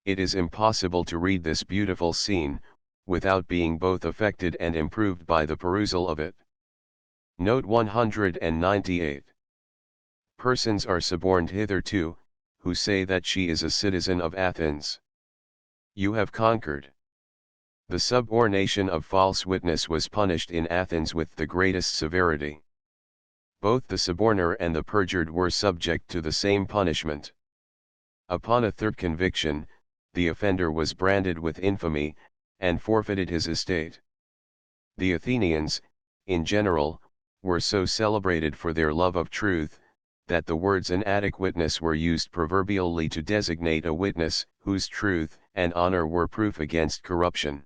It is impossible to read this beautiful scene, without being both affected and improved by the perusal of it. Note 198. Persons are suborned hitherto, who say that she is a citizen of Athens. You have conquered. The subornation of false witness was punished in Athens with the greatest severity. Both the suborner and the perjured were subject to the same punishment. Upon a third conviction, the offender was branded with infamy, and forfeited his estate. The Athenians, in general, were so celebrated for their love of truth, that the words an attic witness were used proverbially to designate a witness whose truth and honor were proof against corruption.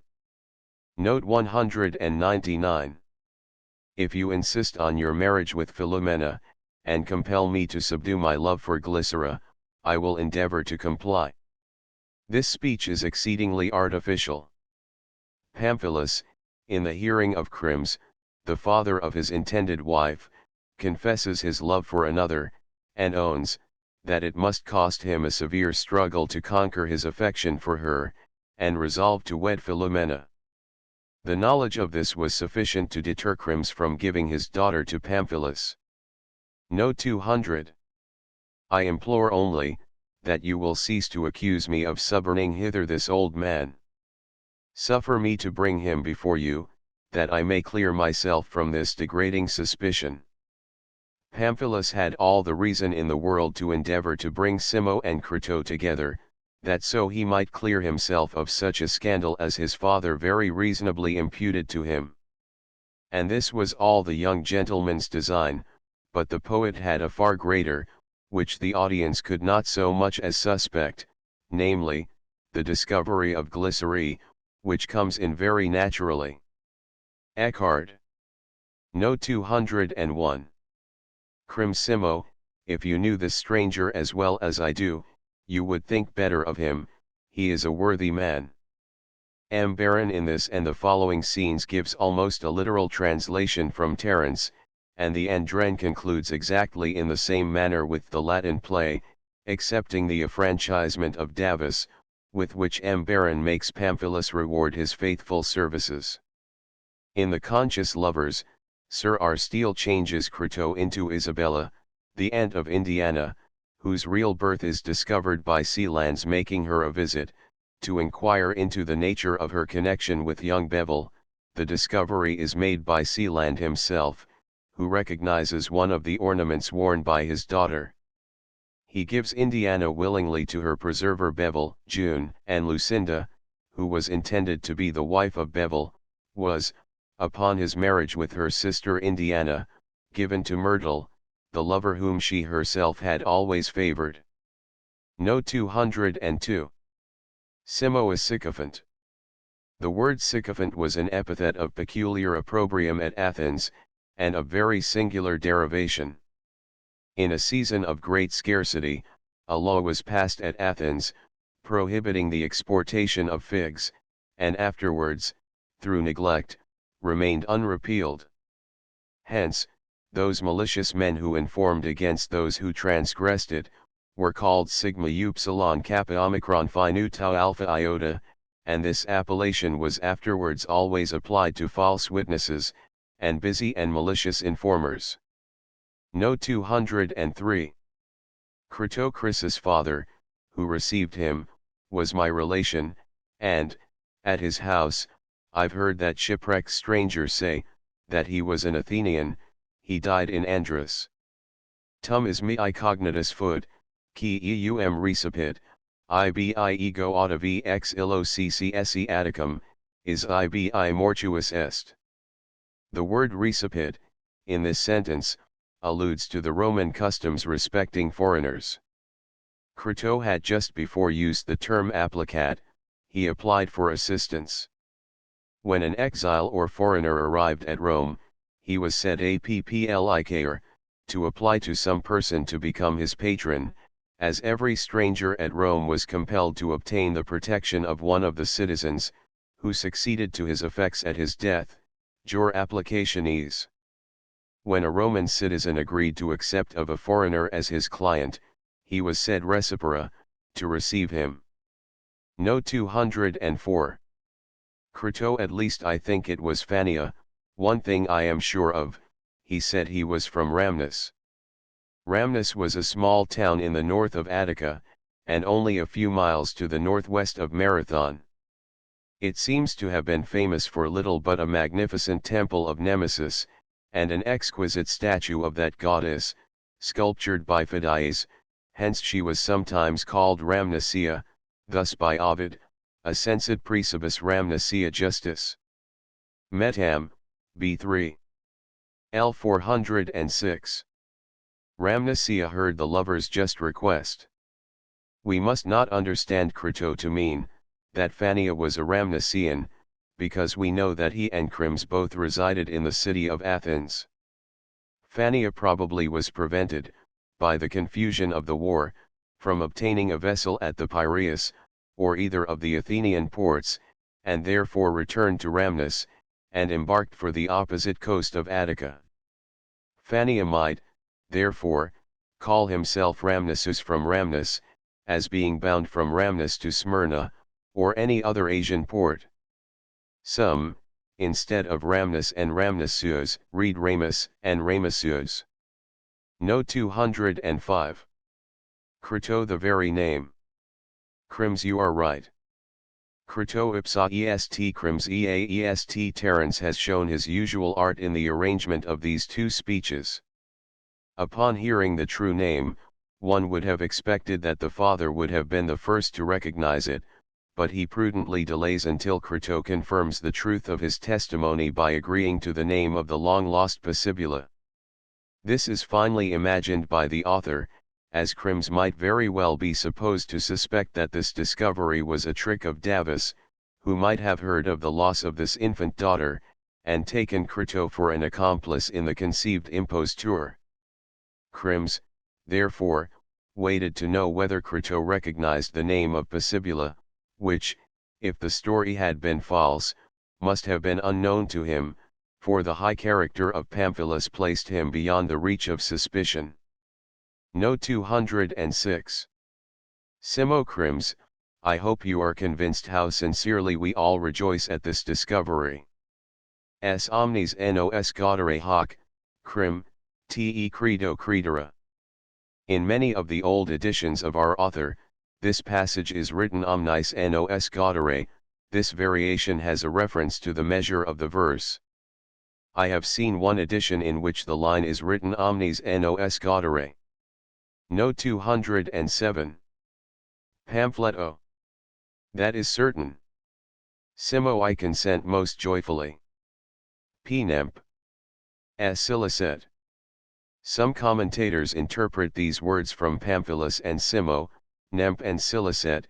Note 199. If you insist on your marriage with Philomena, and compel me to subdue my love for Glycera, I will endeavor to comply. This speech is exceedingly artificial. Pamphilus, in the hearing of Crims, the father of his intended wife, confesses his love for another, and owns, that it must cost him a severe struggle to conquer his affection for her, and resolve to wed Philomena. The knowledge of this was sufficient to deter Crims from giving his daughter to Pamphilus. No 200. I implore only, that you will cease to accuse me of suborning hither this old man. Suffer me to bring him before you, that I may clear myself from this degrading suspicion. Pamphilus had all the reason in the world to endeavor to bring Simo and Crito together, that so he might clear himself of such a scandal as his father very reasonably imputed to him. And this was all the young gentleman's design, but the poet had a far greater, which the audience could not so much as suspect, namely, the discovery of glycery, which comes in very naturally. Eckhard. No 201. Crim Simo, if you knew this stranger as well as I do, you would think better of him, he is a worthy man. M. Baron in this and the following scenes gives almost a literal translation from Terence, and the Andrian concludes exactly in the same manner with the Latin play, excepting the affranchisement of Davus, with which M. Baron makes Pamphilus reward his faithful services. In The Conscious Lovers, Sir R. Steele changes Crito into Isabella, the aunt of Indiana, whose real birth is discovered by Sealand's making her a visit, to inquire into the nature of her connection with young Bevel. The discovery is made by Sealand himself, who recognizes one of the ornaments worn by his daughter. He gives Indiana willingly to her preserver Bevel. June and Lucinda, who was intended to be the wife of Bevel, was, upon his marriage with her sister Indiana, given to Myrtle, the lover whom she herself had always favored. No 202. Simo a sycophant. The word sycophant was an epithet of peculiar opprobrium at Athens, and of very singular derivation. In a season of great scarcity, a law was passed at Athens, prohibiting the exportation of figs, and afterwards, through neglect, remained unrepealed. Hence, those malicious men who informed against those who transgressed it, were called sigma upsilon kappa omicron phi nu tau alpha iota, and this appellation was afterwards always applied to false witnesses, and busy and malicious informers. No 203. Critocris's father, who received him, was my relation, and, at his house, I've heard that shipwrecked strangers say, that he was an Athenian. He died in Andros. Tum is me cognitus fud, qui eum recipit, ibi ego auta vx illo ccsc atticum, is ibi mortuus est. The word recipit, in this sentence, alludes to the Roman customs respecting foreigners. Crito had just before used the term applicat, he applied for assistance. When an exile or foreigner arrived at Rome, he was said applicator, to apply to some person to become his patron, as every stranger at Rome was compelled to obtain the protection of one of the citizens, who succeeded to his effects at his death, jure applicationis. When a Roman citizen agreed to accept of a foreigner as his client, he was said recipera, to receive him. No 204. Crito, at least I think it was Phania, one thing I am sure of, he said he was from Rhamnus. Rhamnus was a small town in the north of Attica, and only a few miles to the northwest of Marathon. It seems to have been famous for little but a magnificent temple of Nemesis, and an exquisite statue of that goddess, sculptured by Phidias, hence she was sometimes called Rhamnusia, thus by Ovid, ascensit praecibus Rhamnusia justus. Metam, B3. L 406. Rhamnusia heard the lover's just request. We must not understand Crito to mean, that Phania was a Rhamnusian, because we know that he and Crims both resided in the city of Athens. Phania probably was prevented, by the confusion of the war, from obtaining a vessel at the Piraeus, or either of the Athenian ports, and therefore returned to Rhamnus, and embarked for the opposite coast of Attica. Phania might, therefore, call himself Rhamnusus from Rhamnus, as being bound from Rhamnus to Smyrna, or any other Asian port. Some, instead of Ramnes and Ramnesseus, read Ramus and Ramesseus. No 205. Crito the very name. Crims you are right. Crito ipsa est crims ea est. Terence has shown his usual art in the arrangement of these two speeches. Upon hearing the true name, one would have expected that the father would have been the first to recognize it, but he prudently delays until Crito confirms the truth of his testimony by agreeing to the name of the long-lost Possibula. This is finely imagined by the author, as Crims might very well be supposed to suspect that this discovery was a trick of Davus, who might have heard of the loss of this infant daughter, and taken Crito for an accomplice in the conceived imposture. Crims, therefore, waited to know whether Crito recognized the name of Possibula, which, if the story had been false, must have been unknown to him, for the high character of Pamphilus placed him beyond the reach of suspicion. No 206. Simo Crims, I hope you are convinced how sincerely we all rejoice at this discovery. S omnes nos gaudere hoc, crim, te credo credere. In many of the old editions of our author, this passage is written omnis nos gaudere. This variation has a reference to the measure of the verse. I have seen one edition in which the line is written omnes nos gaudere. No 207. Pamphleto. That is certain. Simo I consent most joyfully. P. Nemp. S. Silicet. Some commentators interpret these words from Pamphilus and Simo, Nemp and Silicet,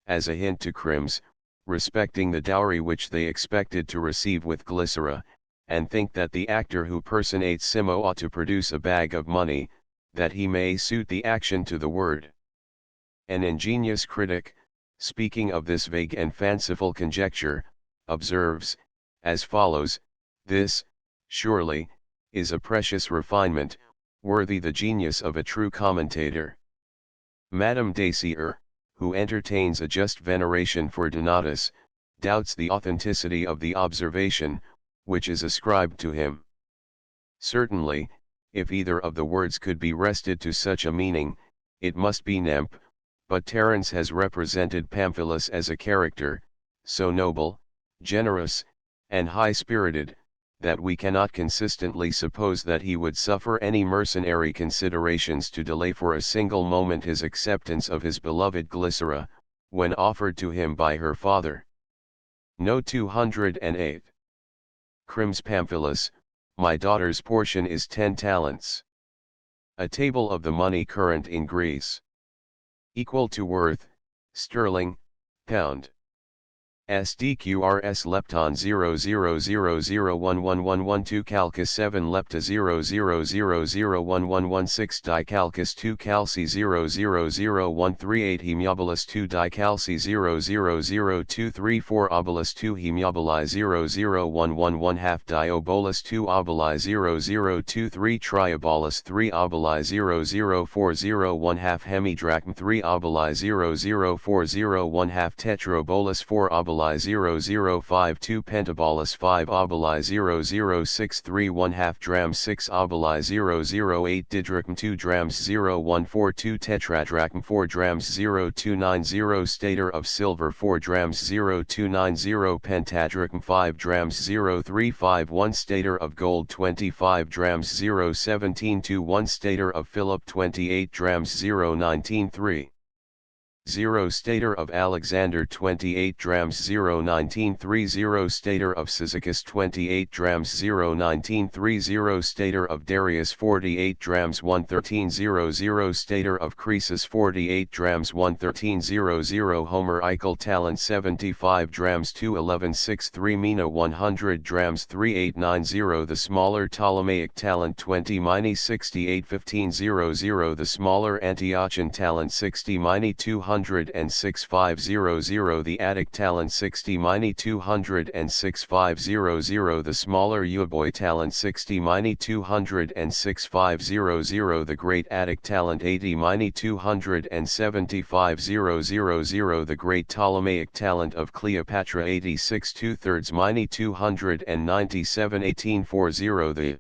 as a hint to Crims, respecting the dowry which they expected to receive with Glycera, and think that the actor who personates Simo ought to produce a bag of money, that he may suit the action to the word. An ingenious critic, speaking of this vague and fanciful conjecture, observes, as follows: this, surely, is a precious refinement, worthy the genius of a true commentator. Madame Dacier, who entertains a just veneration for Donatus, doubts the authenticity of the observation, which is ascribed to him. Certainly, if either of the words could be wrested to such a meaning, it must be Nemp, but Terence has represented Pamphilus as a character, so noble, generous, and high-spirited, that we cannot consistently suppose that he would suffer any mercenary considerations to delay for a single moment his acceptance of his beloved Glycera, when offered to him by her father. No 208. Crims Pamphilus, my daughter's portion is 10 talents. A table of the money current in Greece. Equal to worth, sterling, pound. SDQRS lepton 000011112 calcus 7 lepta 000011116 dicalcus 2 calci 000138 hemiobolus 2 dicalci 000234 obolus 2 hemioboli 00111 half diobolus 2 oboli 0023 triobolus 3 oboli 00401 half hemidrachm 3 oboli 00401 half tetrabolus 4 oboli 0052 pentabolus 5 oboli 00631 half drams 6 oboli 008 didrachm 2 drams 0142 tetradrachm 4 drams 0290 stater of silver 4 drams 0290 pentadrachm 5 drams 0351 stater of gold 25 drams 01721 stater of Philip 28 drams 0193 0 stater of Alexander 28 drams 01930 stater of Cyzicus 28 drams 01930 stater of Darius 48 drams 11300 stater of Croesus 48 drams 11300 Homer Eichel talent 75 drams 21163 Mina 100 drams 3890 the smaller Ptolemaic talent 20 Mini 68 1500 the smaller Antiochian talent 60 Mini 200 206,500. The Attic talent 60-206,500. The smaller Uboy talent 60-206,500. The Great Attic talent 80-275,000. The Great Ptolemaic talent of Cleopatra 86 2/3-297,1840.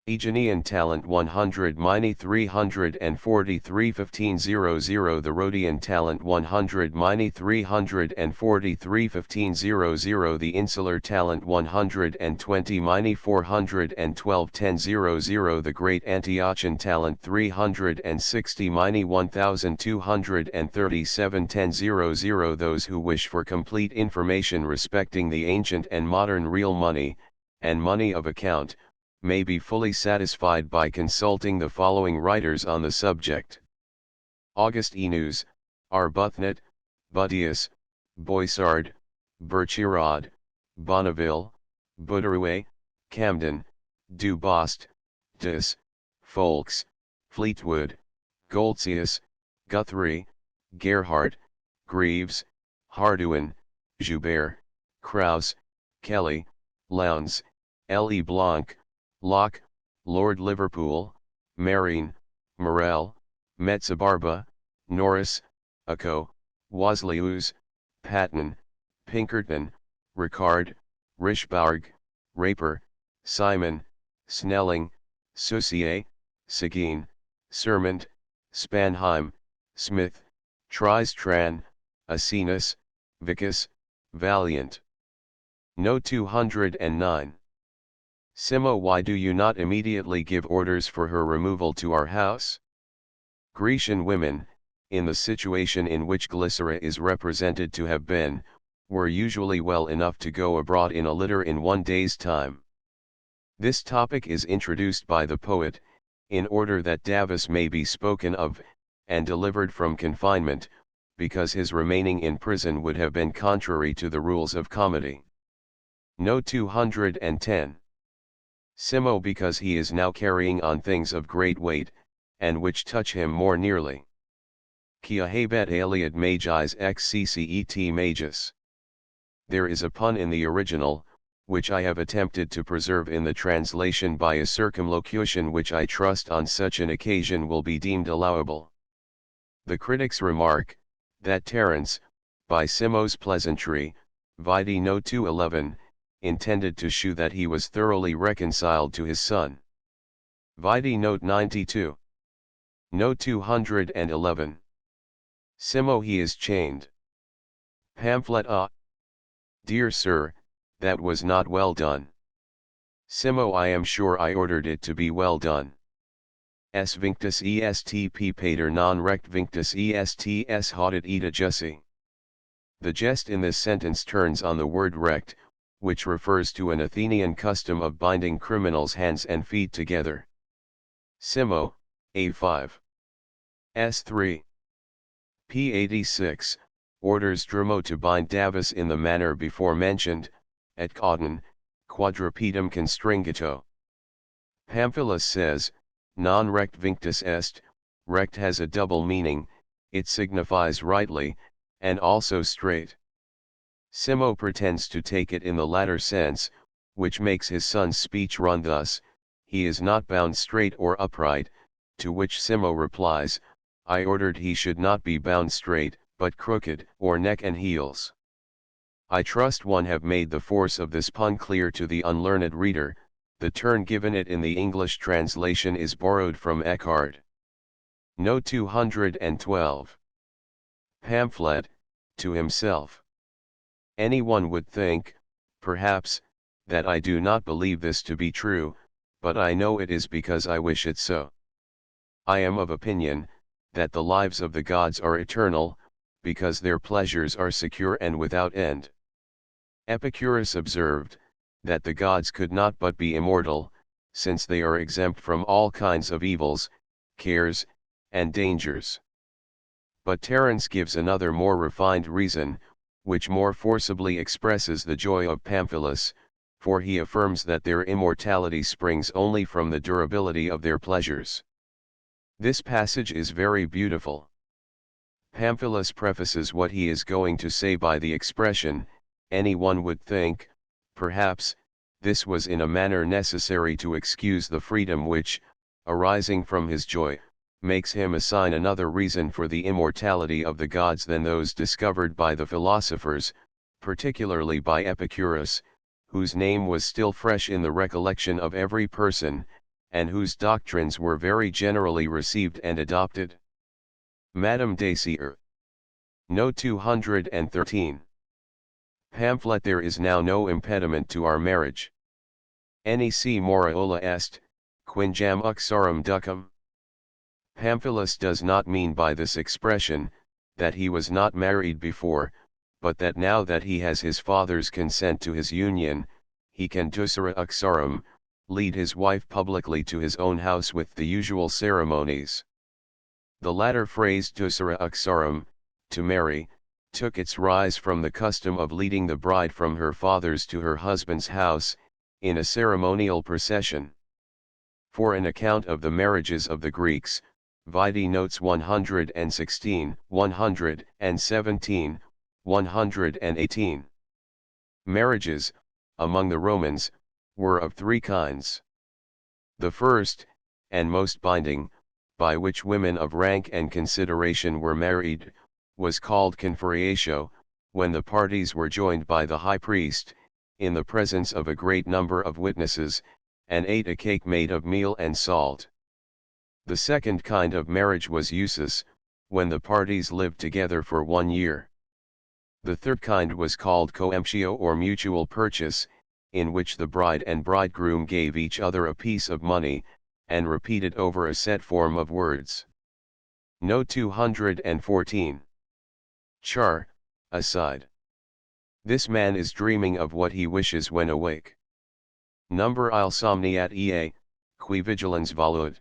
The Aegean talent 100-343-1500. The Rhodian talent 100-343-1500. The Insular talent 120-412-1000. The Great Antiochian talent 360-1237-1000. Those who wish for complete information respecting the ancient and modern real money, and money of account, may be fully satisfied by consulting the following writers on the subject: August News, Arbuthnot, Buttius, Boissard, Burchirod, Bonneville, Bouterouet, Camden, Dubost, Dis, Folks, Fleetwood, Goltzius, Guthrie, Gerhardt, Greaves, Hardouin, Joubert, Krause, Kelly, Lowndes, L. Blanc, Locke, Lord Liverpool, Marine, Morel, Metzebarba, Norris, Acco, Waslius, Patton, Pinkerton, Ricard, Richbarg, Raper, Simon, Snelling, Saussure, Seguin, Sermont, Spanheim, Smith, Tristran, Asinus, Vicus, Valiant. No 209. Simo, why do you not immediately give orders for her removal to our house? Grecian women, in the situation in which Glycera is represented to have been, were usually well enough to go abroad in a litter in one day's time. This topic is introduced by the poet, in order that Davus may be spoken of, and delivered from confinement, because his remaining in prison would have been contrary to the rules of comedy. No 210. Simo, because he is now carrying on things of great weight, and which touch him more nearly. Kia habet aliad magis xccet magus. There is a pun in the original, which I have attempted to preserve in the translation by a circumlocution which I trust on such an occasion will be deemed allowable. The critics remark, that Terence, by Simo's pleasantry, vide no 211, intended to shew that he was thoroughly reconciled to his son. Vide note 92. No 211. Simo, he is chained. Pamphlet A. Dear sir, that was not well done. Simo, I am sure I ordered it to be well done. S vinctus est pater non rect vinctus ests hodit eta jussi. The jest in this sentence turns on the word rect, which refers to an Athenian custom of binding criminals' hands and feet together. Simo, A5. S3. P86, orders Dramo to bind Davus in the manner before mentioned, at Cawdon, quadrupedum constringato. Pamphilus says, non rect vinctus est, rect has a double meaning, it signifies rightly, and also straight. Simo pretends to take it in the latter sense, which makes his son's speech run thus: he is not bound straight or upright, to which Simo replies, I ordered he should not be bound straight, but crooked, or neck and heels. I trust one have made the force of this pun clear to the unlearned reader. The turn given it in the English translation is borrowed from Eckhart. No 212. Pamphlet, to himself. Anyone would think, perhaps, that I do not believe this to be true, but I know it is because I wish it so. I am of opinion, that the lives of the gods are eternal, because their pleasures are secure and without end. Epicurus observed, that the gods could not but be immortal, since they are exempt from all kinds of evils, cares, and dangers. But Terence gives another more refined reason, which more forcibly expresses the joy of Pamphilus, for he affirms that their immortality springs only from the durability of their pleasures. This passage is very beautiful. Pamphilus prefaces what he is going to say by the expression, anyone would think, perhaps, this was in a manner necessary to excuse the freedom which, arising from his joy, makes him assign another reason for the immortality of the gods than those discovered by the philosophers, particularly by Epicurus, whose name was still fresh in the recollection of every person, and whose doctrines were very generally received and adopted. Madame Dacier. No. 213. Pamphlet. There is now no impediment to our marriage. Nec mora ola est, quinjam uxarum ducum. Pamphilus does not mean by this expression, that he was not married before, but that now that he has his father's consent to his union, he can ducere uxarum, lead his wife publicly to his own house with the usual ceremonies. The latter phrase ducere uxarum, to marry, took its rise from the custom of leading the bride from her father's to her husband's house, in a ceremonial procession. For an account of the marriages of the Greeks, vide notes 116, 117, 118. Marriages, among the Romans, were of three kinds. The first, and most binding, by which women of rank and consideration were married, was called conferratio, when the parties were joined by the high priest, in the presence of a great number of witnesses, and ate a cake made of meal and salt. The second kind of marriage was usus, when the parties lived together for 1 year. The third kind was called coemptio or mutual purchase, in which the bride and bridegroom gave each other a piece of money, and repeated over a set form of words. No. 214. Char, aside. This man is dreaming of what he wishes when awake. Number il somniat ea, qui vigilans volud.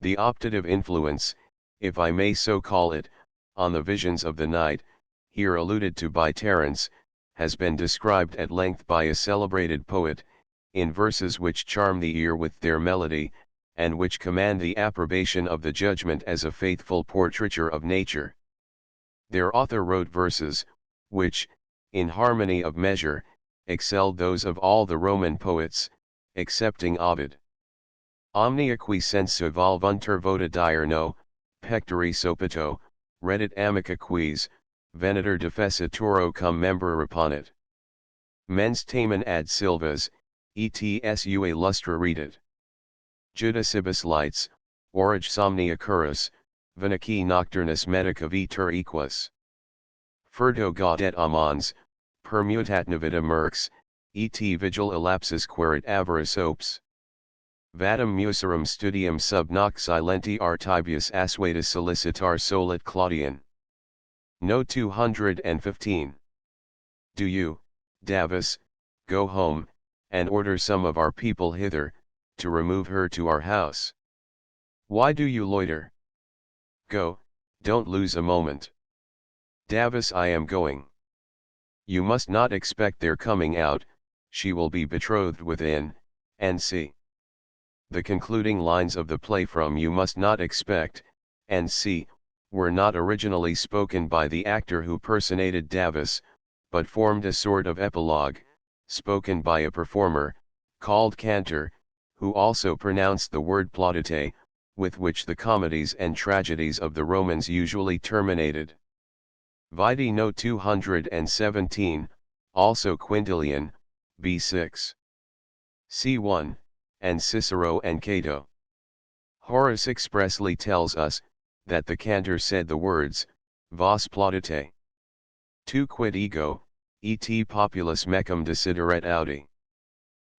The optative influence, if I may so call it, on the visions of the night, here alluded to by Terence, has been described at length by a celebrated poet, in verses which charm the ear with their melody, and which command the approbation of the judgment as a faithful portraiture of nature. Their author wrote verses, which, in harmony of measure, excelled those of all the Roman poets, excepting Ovid. Omnia qui sensu volvuntur voda diurno, pectori sopito, reddit amica quis, venator defecituro cum member reponit. Mens tamen ad silvas, etsua lustra redit. Judicibus lights, orage somnia curus, venici nocturnus medica vitur equus. Furto gaudet amans, permutat navida merx, et vigil elapsus querit avarice ops. Vadam muserum studium sub nox silenti artibius assuetus solicitar solet Claudian. No. 215. Do you, Davus, go home, and order some of our people hither, to remove her to our house. Why do you loiter? Go, don't lose a moment. Davus, I am going. You must not expect their coming out, she will be betrothed within, and see. The concluding lines of the play from "you must not expect," and "see," were not originally spoken by the actor who personated Davus, but formed a sort of epilogue, spoken by a performer, called cantor, who also pronounced the word plaudite, with which the comedies and tragedies of the Romans usually terminated. Vide no. 217, also Quintilian, B6. C1, and Cicero and Cato. Horace expressly tells us, that the cantor said the words, vos plaudite. Tu quid ego, et populus mecum desideret audi.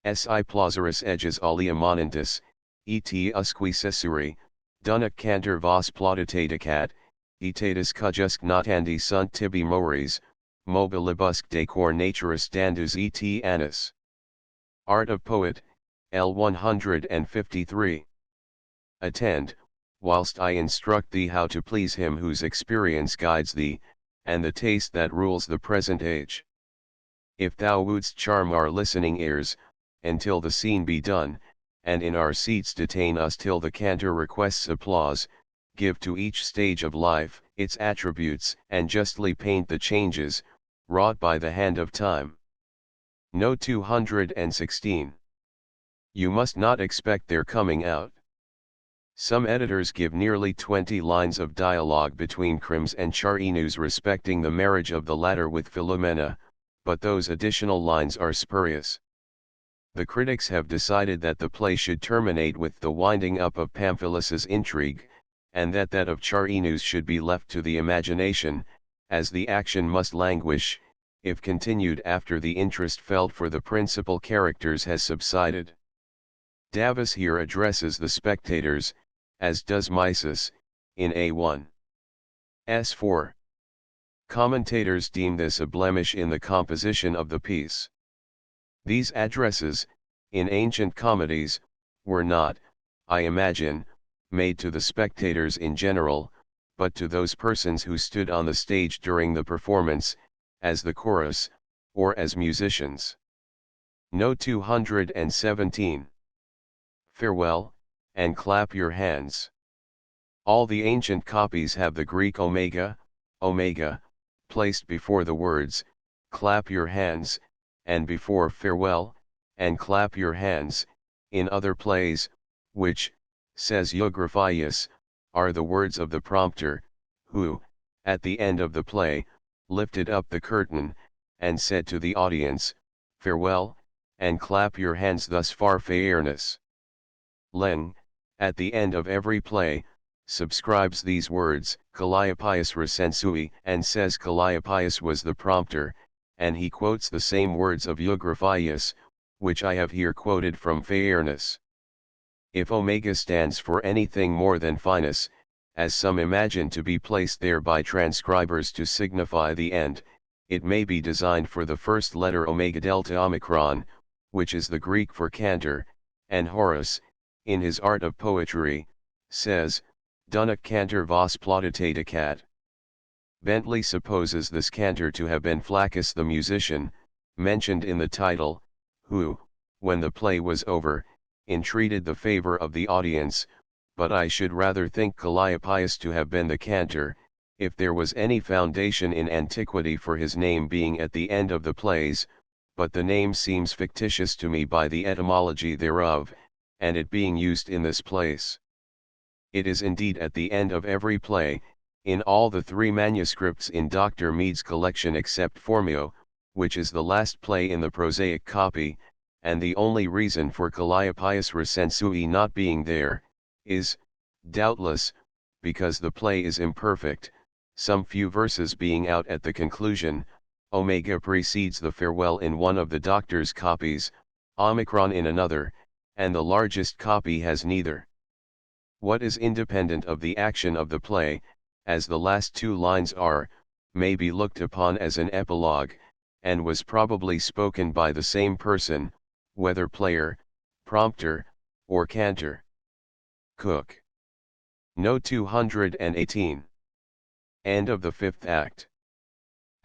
Si plauserus eges alia monentis, et usque cesuri, dunac cantor vos plaudite decat, etatis cujusque notandi sunt tibi mores, mobilibusque decor naturis dandus et annus. Art of Poet, L 153. Attend, whilst I instruct thee how to please him whose experience guides thee, and the taste that rules the present age. If thou wouldst charm our listening ears, until the scene be done, and in our seats detain us till the cantor requests applause, give to each stage of life its attributes and justly paint the changes, wrought by the hand of time. No 216. You must not expect their coming out. Some editors give nearly 20 lines of dialogue between Crims and Charinus respecting the marriage of the latter with Philomena, but those additional lines are spurious. The critics have decided that the play should terminate with the winding up of Pamphilus's intrigue, and that of Charinus should be left to the imagination, as the action must languish, if continued after the interest felt for the principal characters has subsided. Davus here addresses the spectators, as does Mysis, in A1. S4. Commentators deem this a blemish in the composition of the piece. These addresses, in ancient comedies, were not, I imagine, made to the spectators in general, but to those persons who stood on the stage during the performance, as the chorus, or as musicians. No 217. Farewell, and clap your hands. All the ancient copies have the Greek omega, placed before the words, clap your hands, and before farewell, and clap your hands. In other plays, which, says Eugrophius, are the words of the prompter, who, at the end of the play, lifted up the curtain, and said to the audience, farewell, and clap your hands. Thus far fairness. Leng, at the end of every play, subscribes these words, Calliopius recensui, and says Calliopius was the prompter, and he quotes the same words of Eugrophius, which I have here quoted from fairness. If omega stands for anything more than finus, as some imagine to be placed there by transcribers to signify the end, it may be designed for the first letter omega delta omicron, which is the Greek for cantor, and Horace, in his Art of Poetry, says, Dunac cantor vos plauditatecat. Bentley supposes this cantor to have been Flaccus the musician, mentioned in the title, who, when the play was over, entreated the favor of the audience, but I should rather think Calliopius to have been the cantor, if there was any foundation in antiquity for his name being at the end of the plays, but the name seems fictitious to me by the etymology thereof, and it being used in this place. It is indeed at the end of every play, in all the 3 manuscripts in Dr. Mead's collection except Phormio, which is the last play in the prosaic copy, and the only reason for Calliopius recensui not being there, is, doubtless, because the play is imperfect, some few verses being out at the conclusion. Omega precedes the farewell in one of the doctor's copies, omicron in another, and the largest copy has neither. What is independent of the action of the play, as the last 2 lines are, may be looked upon as an epilogue, and was probably spoken by the same person, whether player, prompter, or cantor. Cook. No 218. End of the 5th act.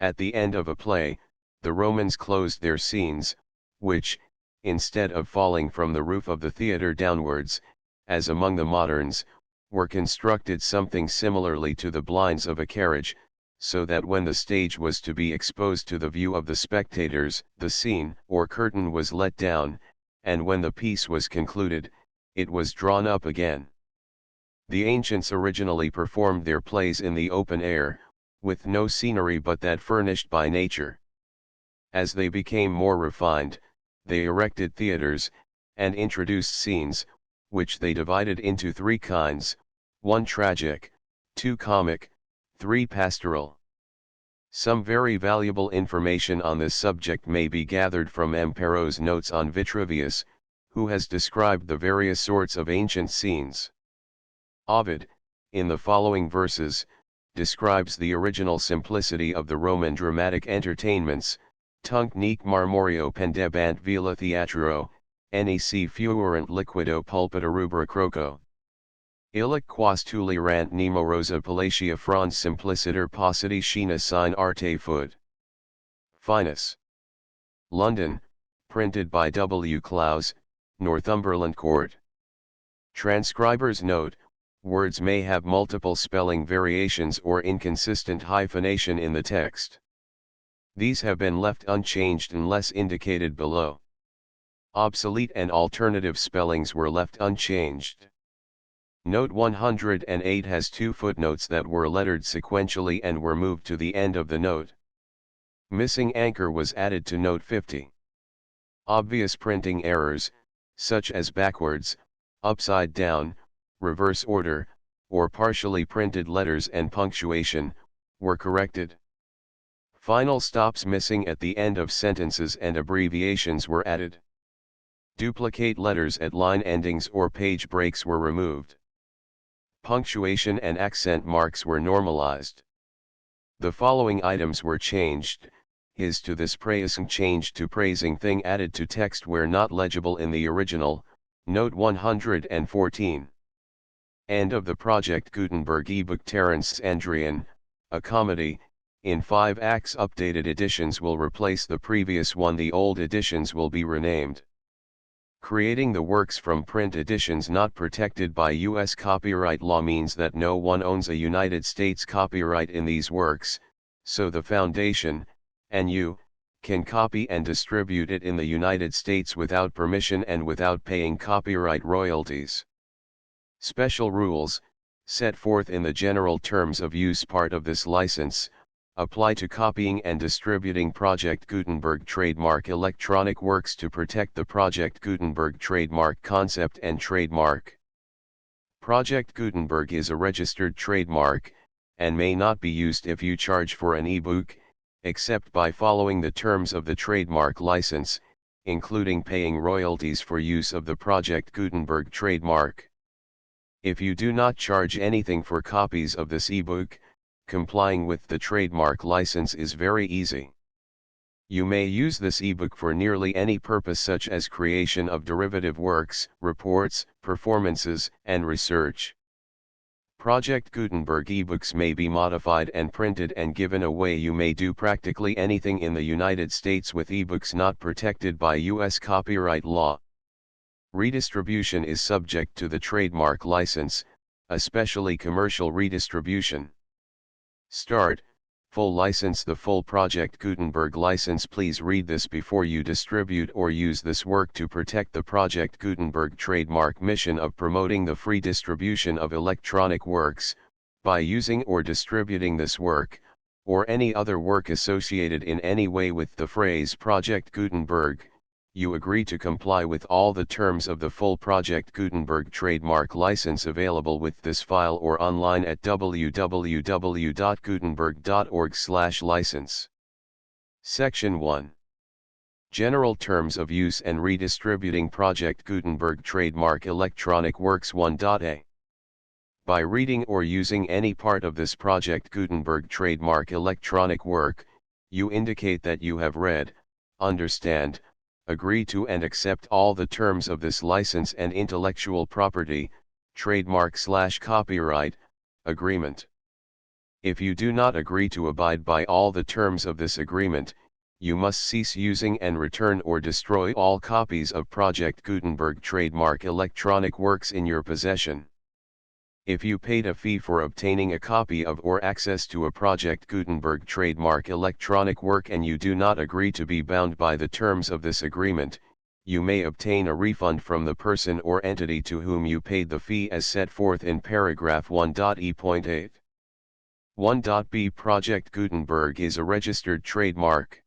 At the end of a play, the Romans closed their scenes, which, instead of falling from the roof of the theatre downwards, as among the moderns, were constructed something similarly to the blinds of a carriage, so that when the stage was to be exposed to the view of the spectators, the scene or curtain was let down, and when the piece was concluded, it was drawn up again. The ancients originally performed their plays in the open air, with no scenery but that furnished by nature. As they became more refined, they erected theatres, and introduced scenes, which they divided into 3 kinds, 1 tragic, 2 comic, 3 pastoral. Some very valuable information on this subject may be gathered from Ampero's notes on Vitruvius, who has described the various sorts of ancient scenes. Ovid, in the following verses, describes the original simplicity of the Roman dramatic entertainments, tunc nec marmorio pendebant vila theatro, nec fuerant liquido pulpita rubra croco. Illic quas tulirant nemo rosa palatia frons simpliciter paucity scena sine arte fud. Finus. London, printed by W. Clowes, Northumberland Court. Transcriber's note, words may have multiple spelling variations or inconsistent hyphenation in the text. These have been left unchanged unless indicated below. Obsolete and alternative spellings were left unchanged. Note 108 has two footnotes that were lettered sequentially and were moved to the end of the note. Missing anchor was added to note 50. Obvious printing errors, such as backwards, upside down, reverse order, or partially printed letters and punctuation, were corrected. Final stops missing at the end of sentences and abbreviations were added. Duplicate letters at line endings or page breaks were removed. Punctuation and accent marks were normalized. The following items were changed: his to this praising changed to praising thing added to text where not legible in the original, note 114. End of the Project Gutenberg ebook Terence Andrian, a comedy, in 5 acts. Updated editions will replace the previous one. The old editions will be renamed. Creating the works from print editions not protected by U.S. copyright law means that no one owns a United States copyright in these works, so the Foundation, and you, can copy and distribute it in the United States without permission and without paying copyright royalties. Special rules, set forth in the General Terms of Use part of this license, apply to copying and distributing Project Gutenberg trademark electronic works to protect the Project Gutenberg trademark concept and trademark. Project Gutenberg is a registered trademark, and may not be used if you charge for an ebook, except by following the terms of the trademark license, including paying royalties for use of the Project Gutenberg trademark. If you do not charge anything for copies of this ebook, complying with the trademark license is very easy. You may use this ebook for nearly any purpose, such as creation of derivative works, reports, performances, and research. Project Gutenberg ebooks may be modified and printed and given away. You may do practically anything in the United States with ebooks not protected by U.S. copyright law. Redistribution is subject to the trademark license, especially commercial redistribution. Start, full license. The full Project Gutenberg license. Please read this before you distribute or use this work to protect the Project Gutenberg trademark mission of promoting the free distribution of electronic works. By using or distributing this work, or any other work associated in any way with the phrase Project Gutenberg, you agree to comply with all the terms of the full Project Gutenberg trademark license available with this file or online at www.gutenberg.org/license. Section 1. General Terms of Use and Redistributing Project Gutenberg Trademark Electronic Works 1.a. By reading or using any part of this Project Gutenberg trademark electronic work, you indicate that you have read, understand, agree to and accept all the terms of this license and intellectual property, trademark/copyright, agreement. If you do not agree to abide by all the terms of this agreement, you must cease using and return or destroy all copies of Project Gutenberg trademark electronic works in your possession. If you paid a fee for obtaining a copy of or access to a Project Gutenberg trademark electronic work and you do not agree to be bound by the terms of this agreement, you may obtain a refund from the person or entity to whom you paid the fee as set forth in paragraph 1.e.8. 1.b. Project Gutenberg is a registered trademark.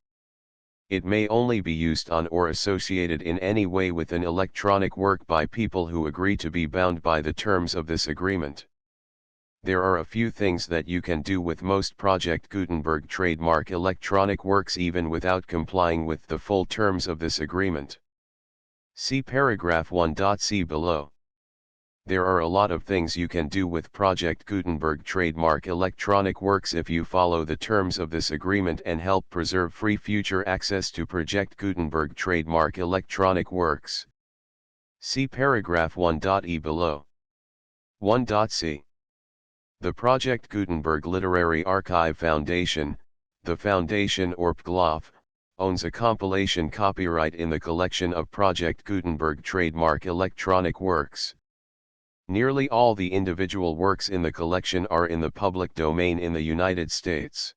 It may only be used on or associated in any way with an electronic work by people who agree to be bound by the terms of this agreement. There are a few things that you can do with most Project Gutenberg trademark electronic works even without complying with the full terms of this agreement. See paragraph 1.c below. There are a lot of things you can do with Project Gutenberg trademark electronic works if you follow the terms of this agreement and help preserve free future access to Project Gutenberg trademark electronic works. See paragraph 1.e below. 1.c. The Project Gutenberg Literary Archive Foundation, the Foundation or PGLOF, owns a compilation copyright in the collection of Project Gutenberg trademark electronic works. Nearly all the individual works in the collection are in the public domain in the United States.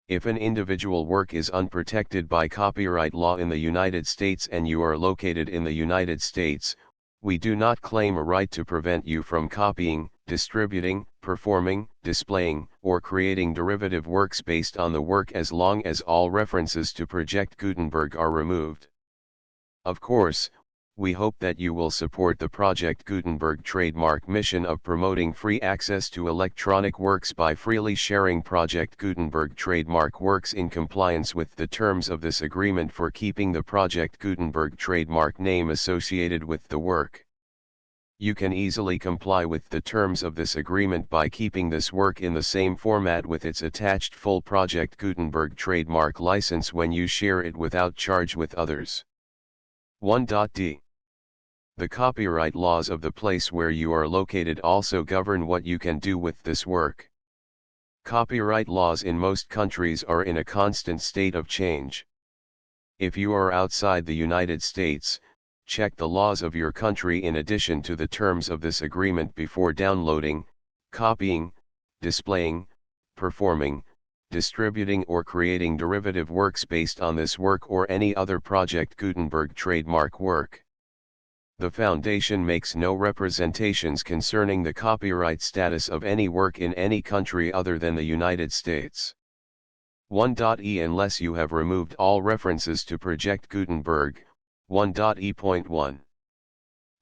If an individual work is unprotected by copyright law in the United States and you are located in the United States, we do not claim a right to prevent you from copying, distributing, performing, displaying, or creating derivative works based on the work as long as all references to Project Gutenberg are removed. Of course, we hope that you will support the Project Gutenberg trademark mission of promoting free access to electronic works by freely sharing Project Gutenberg trademark works in compliance with the terms of this agreement for keeping the Project Gutenberg trademark name associated with the work. You can easily comply with the terms of this agreement by keeping this work in the same format with its attached full Project Gutenberg trademark license when you share it without charge with others. 1.d. The copyright laws of the place where you are located also govern what you can do with this work. Copyright laws in most countries are in a constant state of change. If you are outside the United States, check the laws of your country in addition to the terms of this agreement before downloading, copying, displaying, performing, distributing or creating derivative works based on this work or any other Project Gutenberg trademark work. The Foundation makes no representations concerning the copyright status of any work in any country other than the United States. 1.e Unless you have removed all references to Project Gutenberg, 1.e.1.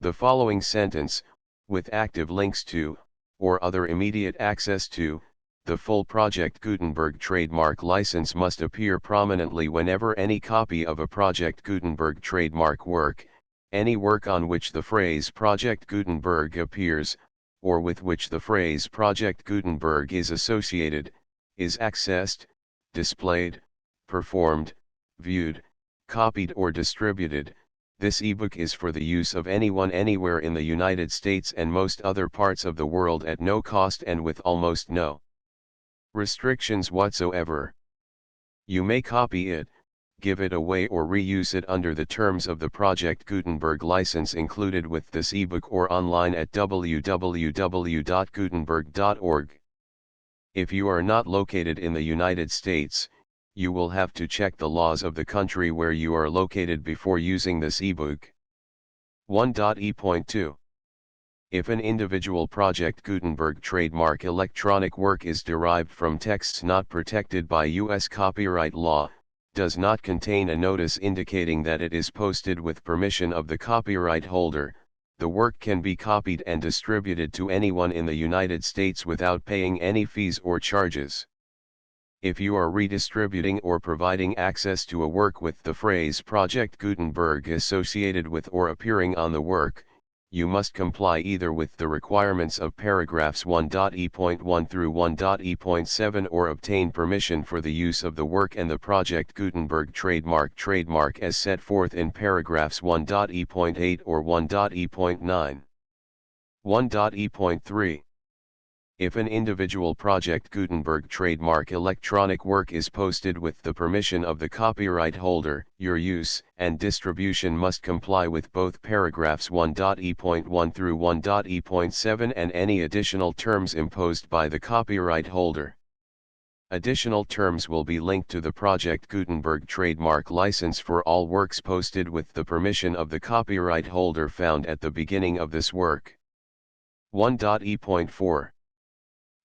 The following sentence, with active links to, or other immediate access to, the full Project Gutenberg trademark license must appear prominently whenever any copy of a Project Gutenberg trademark work, any work on which the phrase Project Gutenberg appears, or with which the phrase Project Gutenberg is associated, is accessed, displayed, performed, viewed, copied or distributed. This ebook is for the use of anyone anywhere in the United States and most other parts of the world at no cost and with almost no restrictions whatsoever. You may copy it, give it away or reuse it under the terms of the Project Gutenberg license included with this ebook or online at www.gutenberg.org. If you are not located in the United States, you will have to check the laws of the country where you are located before using this ebook. 1.e.2. If an individual Project Gutenberg trademark electronic work is derived from texts not protected by U.S. copyright law, does not contain a notice indicating that it is posted with permission of the copyright holder, the work can be copied and distributed to anyone in the United States without paying any fees or charges. If you are redistributing or providing access to a work with the phrase Project Gutenberg associated with or appearing on the work, you must comply either with the requirements of paragraphs 1.e.1 through 1.e.7 or obtain permission for the use of the work and the Project Gutenberg trademark as set forth in paragraphs 1.e.8 or 1.e.9. 1.e.3. If an individual Project Gutenberg trademark electronic work is posted with the permission of the copyright holder, your use and distribution must comply with both paragraphs 1.e.1 through 1.e.7 and any additional terms imposed by the copyright holder. Additional terms will be linked to the Project Gutenberg trademark license for all works posted with the permission of the copyright holder found at the beginning of this work. 1.e.4.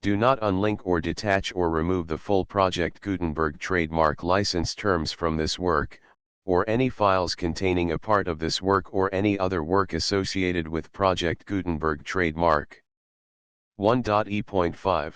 Do not unlink or detach or remove the full Project Gutenberg trademark license terms from this work, or any files containing a part of this work or any other work associated with Project Gutenberg trademark. 1.e.5.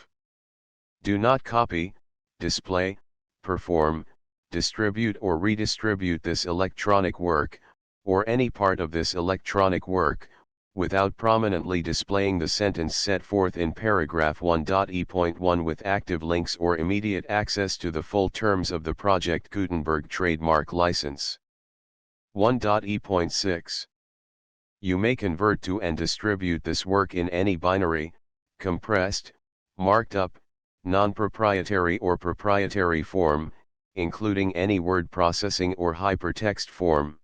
Do not copy, display, perform, distribute or redistribute this electronic work, or any part of this electronic work, without prominently displaying the sentence set forth in paragraph 1.e.1 with active links or immediate access to the full terms of the Project Gutenberg trademark license. 1.e.6. You may convert to and distribute this work in any binary, compressed, marked up, non-proprietary or proprietary form, including any word processing or hypertext form.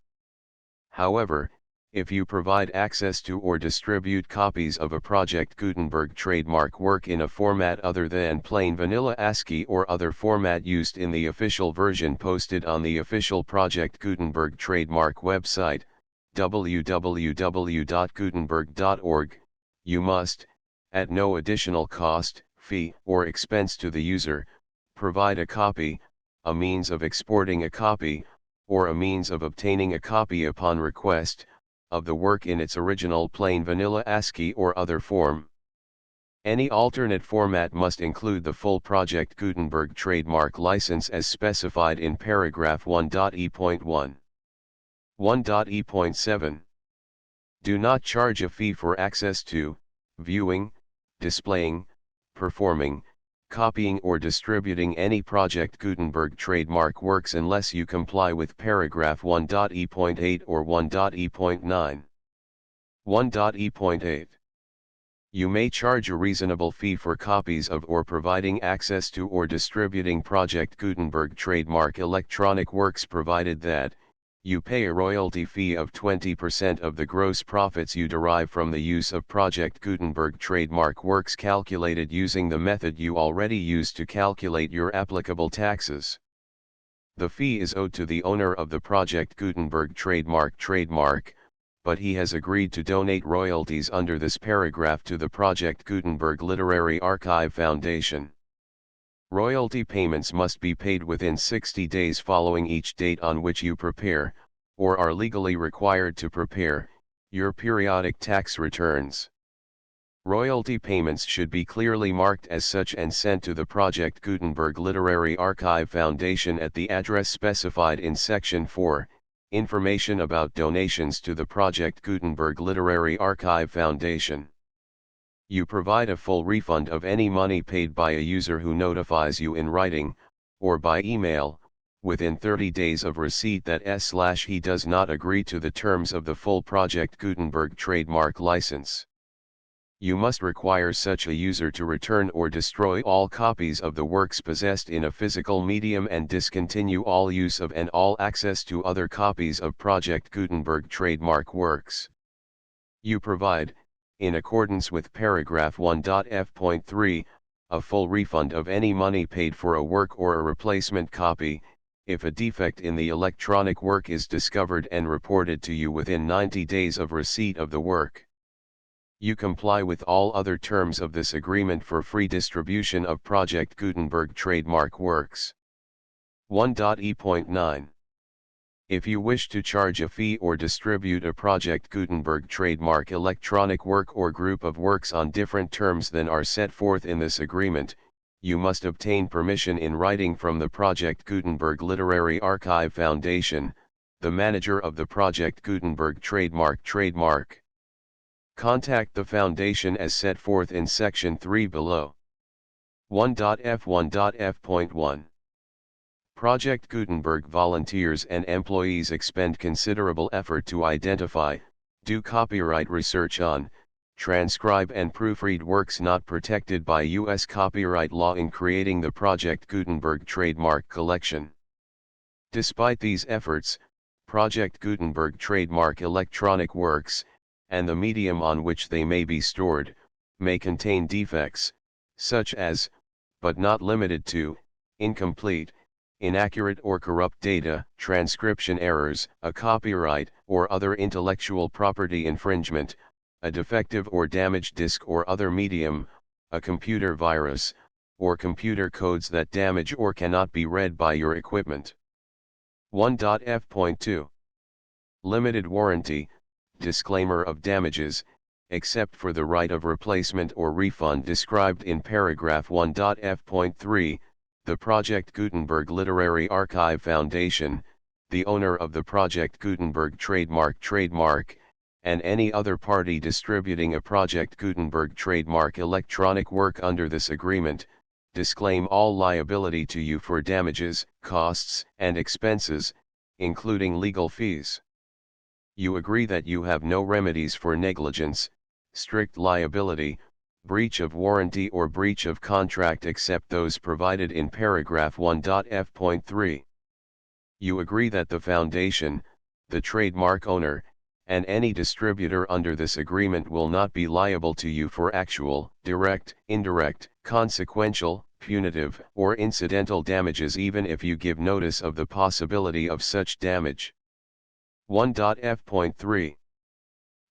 However, If you provide access to or distribute copies of a Project Gutenberg trademark work in a format other than plain vanilla ASCII or other format used in the official version posted on the official Project Gutenberg trademark website, www.gutenberg.org, you must, at no additional cost, fee, or expense to the user, provide a copy, a means of exporting a copy, or a means of obtaining a copy upon request, of the work in its original plain vanilla ASCII or other form. Any alternate format must include the full Project Gutenberg trademark license as specified in paragraph 1.e.1. 1.e.7. Do not charge a fee for access to, viewing, displaying, performing, copying or distributing any Project Gutenberg trademark works unless you comply with paragraph 1.e.8 or 1.e.9. 1.e.8. You may charge a reasonable fee for copies of or providing access to or distributing Project Gutenberg trademark electronic works provided that, you pay a royalty fee of 20% of the gross profits you derive from the use of Project Gutenberg trademark works calculated using the method you already use to calculate your applicable taxes. The fee is owed to the owner of the Project Gutenberg trademark, but he has agreed to donate royalties under this paragraph to the Project Gutenberg Literary Archive Foundation. Royalty payments must be paid within 60 days following each date on which you prepare, or are legally required to prepare, your periodic tax returns. Royalty payments should be clearly marked as such and sent to the Project Gutenberg Literary Archive Foundation at the address specified in Section 4, Information about donations to the Project Gutenberg Literary Archive Foundation. You provide a full refund of any money paid by a user who notifies you in writing, or by email, within 30 days of receipt that he does not agree to the terms of the full Project Gutenberg trademark license. You must require such a user to return or destroy all copies of the works possessed in a physical medium and discontinue all use of and all access to other copies of Project Gutenberg trademark works. You provide, in accordance with paragraph 1.f.3, a full refund of any money paid for a work or a replacement copy, if a defect in the electronic work is discovered and reported to you within 90 days of receipt of the work. You comply with all other terms of this agreement for free distribution of Project Gutenberg trademark works. 1.e.9. If you wish to charge a fee or distribute a Project Gutenberg trademark electronic work or group of works on different terms than are set forth in this agreement, you must obtain permission in writing from the Project Gutenberg Literary Archive Foundation, the manager of the Project Gutenberg trademark. Contact the Foundation as set forth in Section 3 below. 1.f.1.f.1. Project Gutenberg volunteers and employees expend considerable effort to identify, do copyright research on, transcribe and proofread works not protected by U.S. copyright law in creating the Project Gutenberg trademark collection. Despite these efforts, Project Gutenberg trademark electronic works, and the medium on which they may be stored, may contain defects, such as, but not limited to, incomplete, inaccurate or corrupt data, transcription errors, a copyright or other intellectual property infringement, a defective or damaged disk or other medium, a computer virus, or computer codes that damage or cannot be read by your equipment. 1.f.2. Limited warranty, disclaimer of damages, except for the right of replacement or refund described in paragraph 1.f.3, the Project Gutenberg Literary Archive Foundation, the owner of the Project Gutenberg trademark, and any other party distributing a Project Gutenberg trademark electronic work under this agreement, disclaim all liability to you for damages, costs, and expenses, including legal fees. You agree that you have no remedies for negligence, strict liability, breach of warranty or breach of contract except those provided in paragraph 1.f.3. You agree that the Foundation, the trademark owner, and any distributor under this agreement will not be liable to you for actual, direct, indirect, consequential, punitive, or incidental damages even if you give notice of the possibility of such damage. 1.f.3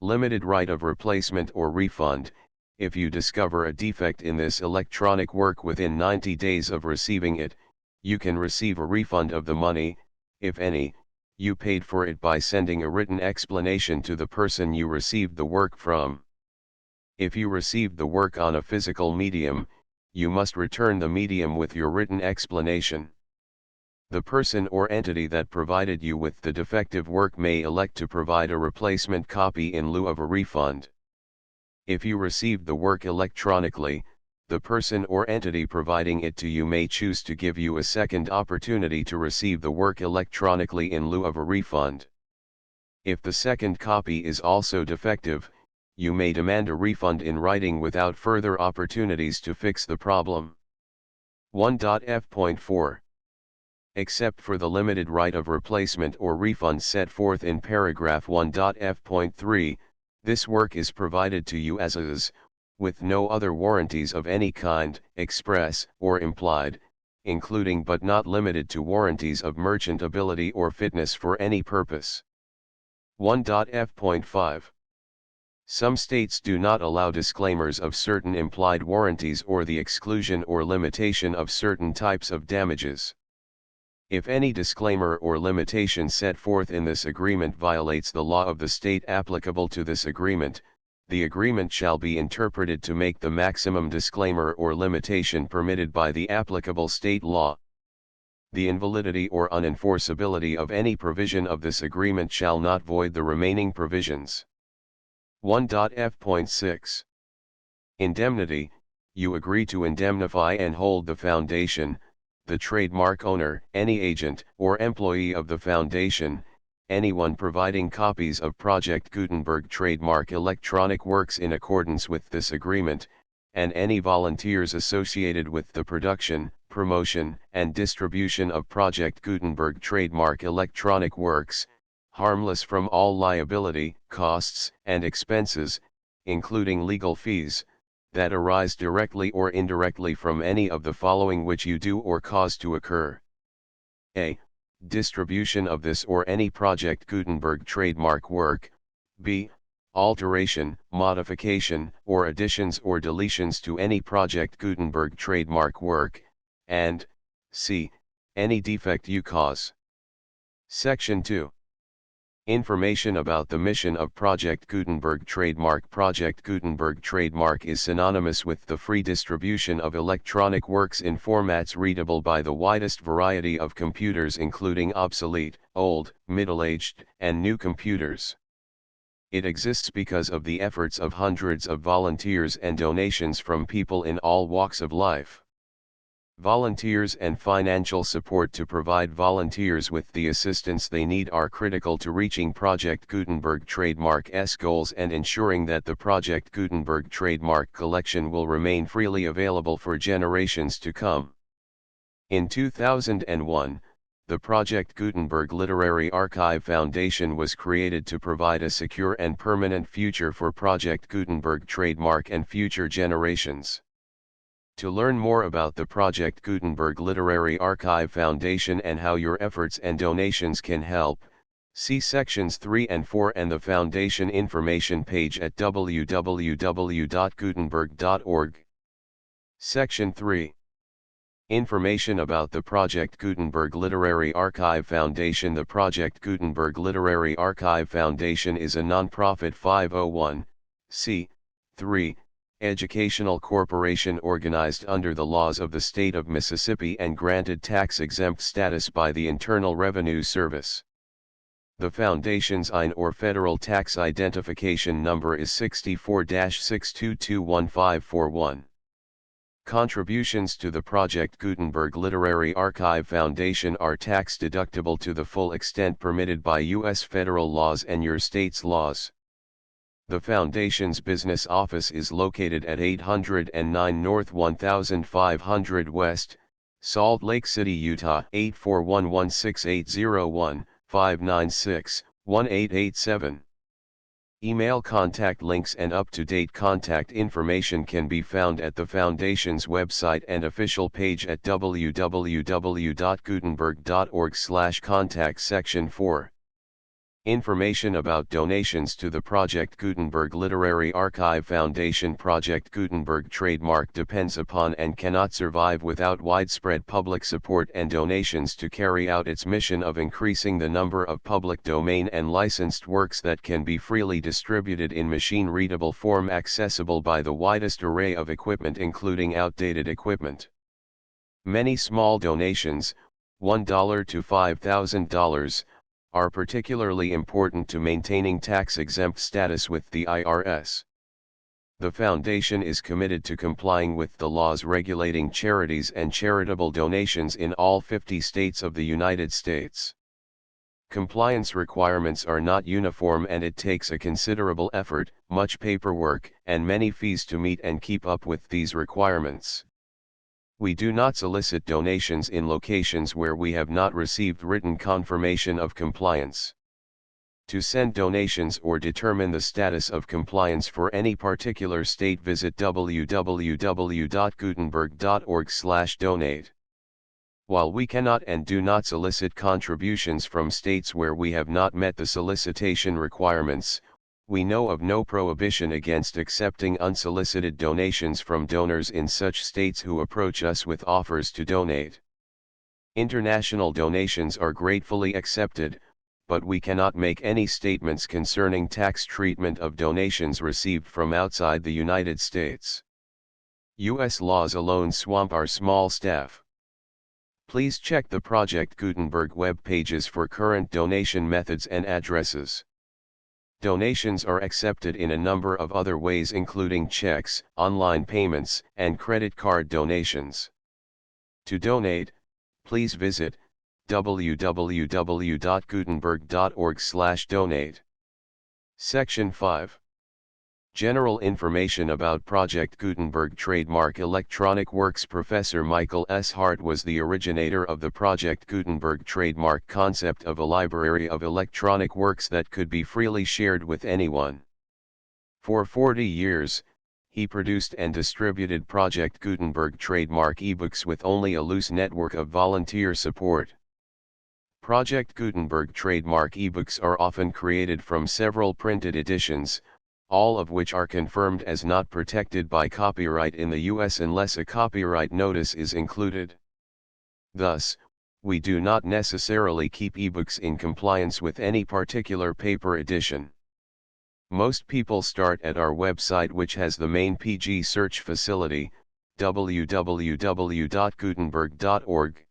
Limited right of replacement or refund. If you discover a defect in this electronic work within 90 days of receiving it, you can receive a refund of the money, if any, you paid for it by sending a written explanation to the person you received the work from. If you received the work on a physical medium, you must return the medium with your written explanation. The person or entity that provided you with the defective work may elect to provide a replacement copy in lieu of a refund. If you received the work electronically, the person or entity providing it to you may choose to give you a second opportunity to receive the work electronically in lieu of a refund. If the second copy is also defective, you may demand a refund in writing without further opportunities to fix the problem. 1.f.4 Except for the limited right of replacement or refund set forth in paragraph 1.f.3, this work is provided to you as is, with no other warranties of any kind, express or implied, including but not limited to warranties of merchantability or fitness for any purpose. 1.f.5 Some states do not allow disclaimers of certain implied warranties or the exclusion or limitation of certain types of damages. If any disclaimer or limitation set forth in this agreement violates the law of the state applicable to this agreement, the agreement shall be interpreted to make the maximum disclaimer or limitation permitted by the applicable state law. The invalidity or unenforceability of any provision of this agreement shall not void the remaining provisions. 1.f.6 Indemnity. You agree to indemnify and hold the foundation, the trademark owner, any agent or employee of the foundation, anyone providing copies of Project Gutenberg trademark electronic works in accordance with this agreement, and any volunteers associated with the production, promotion, and distribution of Project Gutenberg trademark electronic works, harmless from all liability, costs, and expenses, including legal fees, that arise directly or indirectly from any of the following which you do or cause to occur. A. Distribution of this or any Project Gutenberg trademark work. B. Alteration, modification, or additions or deletions to any Project Gutenberg trademark work, and C. Any defect you cause. Section 2. Information about the mission of Project Gutenberg trademark. Project Gutenberg trademark is synonymous with the free distribution of electronic works in formats readable by the widest variety of computers including obsolete, old, middle-aged, and new computers. It exists because of the efforts of hundreds of volunteers and donations from people in all walks of life. Volunteers and financial support to provide volunteers with the assistance they need are critical to reaching Project Gutenberg trademark's goals and ensuring that the Project Gutenberg trademark collection will remain freely available for generations to come. In 2001, the Project Gutenberg Literary Archive Foundation was created to provide a secure and permanent future for Project Gutenberg trademark and future generations. To learn more about the Project Gutenberg Literary Archive Foundation and how your efforts and donations can help, see sections 3 and 4 and the Foundation information page at www.gutenberg.org. Section 3. Information about the Project Gutenberg Literary Archive Foundation. The Project Gutenberg Literary Archive Foundation is a non-profit 501(c)(3) educational corporation organized under the laws of the state of Mississippi and granted tax-exempt status by the Internal Revenue Service. The Foundation's IN or federal tax identification number is 64-6221541. Contributions to the Project Gutenberg Literary Archive Foundation are tax-deductible to the full extent permitted by U.S. federal laws and your state's laws. The Foundation's business office is located at 809 North 1500 West, Salt Lake City, Utah 84116801596-1887. Email contact links and up-to-date contact information can be found at the Foundation's website and official page at www.gutenberg.org/contact section 4. Information about donations to the Project Gutenberg Literary Archive Foundation. Project Gutenberg trademark depends upon and cannot survive without widespread public support and donations to carry out its mission of increasing the number of public domain and licensed works that can be freely distributed in machine-readable form accessible by the widest array of equipment including outdated equipment. Many small donations, $1 to $5,000, are particularly important to maintaining tax-exempt status with the IRS. The Foundation is committed to complying with the laws regulating charities and charitable donations in all 50 states of the United States. Compliance requirements are not uniform and it takes a considerable effort, much paperwork, and many fees to meet and keep up with these requirements. We do not solicit donations in locations where we have not received written confirmation of compliance. To send donations or determine the status of compliance for any particular state, visit www.gutenberg.org/donate. While we cannot and do not solicit contributions from states where we have not met the solicitation requirements, we know of no prohibition against accepting unsolicited donations from donors in such states who approach us with offers to donate. International donations are gratefully accepted, but we cannot make any statements concerning tax treatment of donations received from outside the United States. U.S. laws alone swamp our small staff. Please check the Project Gutenberg web pages for current donation methods and addresses. Donations are accepted in a number of other ways including checks, online payments, and credit card donations. To donate, please visit www.gutenberg.org/donate. Section 5. General information about Project Gutenberg trademark electronic works. Professor Michael S. Hart was the originator of the Project Gutenberg trademark concept of a library of electronic works that could be freely shared with anyone. For 40 years, he produced and distributed Project Gutenberg trademark ebooks with only a loose network of volunteer support. Project Gutenberg trademark ebooks are often created from several printed editions, all of which are confirmed as not protected by copyright in the U.S. unless a copyright notice is included. Thus, we do not necessarily keep ebooks in compliance with any particular paper edition. Most people start at our website, which has the main PG search facility, www.gutenberg.org.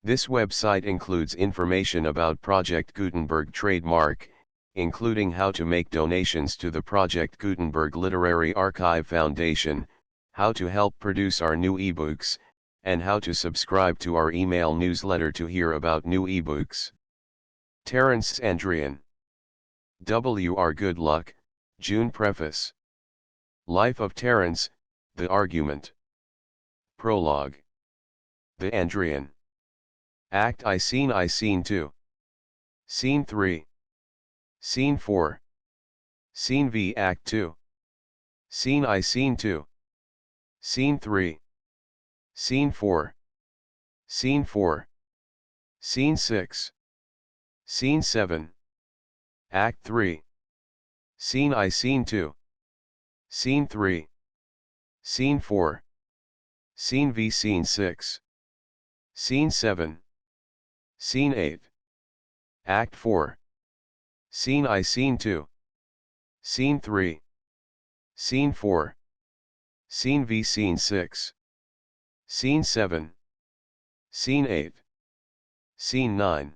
This website includes information about Project Gutenberg trademark, including how to make donations to the Project Gutenberg Literary Archive Foundation, how to help produce our new ebooks, and how to subscribe to our email newsletter to hear about new ebooks. Terence, Andrian. W.R. Good Luck, June. Preface. Life of Terence, The Argument. Prologue. The Andrian. Act I, Scene 2. Scene 3. Scene 4. Scene V, Act 2. Scene I, Scene 2. Scene 3. Scene 4. Scene 4. Scene 6. Scene 7. Act 3. Scene I, Scene 2. Scene 3. Scene 4. Scene V, Scene 6. Scene 7. Scene 8. Act 4. Scene I, Scene 2. Scene 3. Scene 4. Scene V, Scene 6. Scene 7. Scene 8. Scene 9.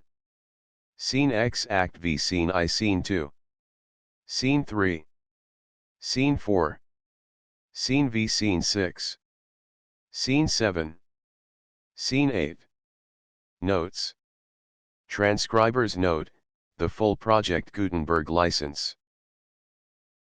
Scene X, Act V, Scene I, Scene 2. Scene 3. Scene 4. Scene V, Scene 6. Scene 7. Scene 8. Notes. Transcriber's note: the full Project Gutenberg license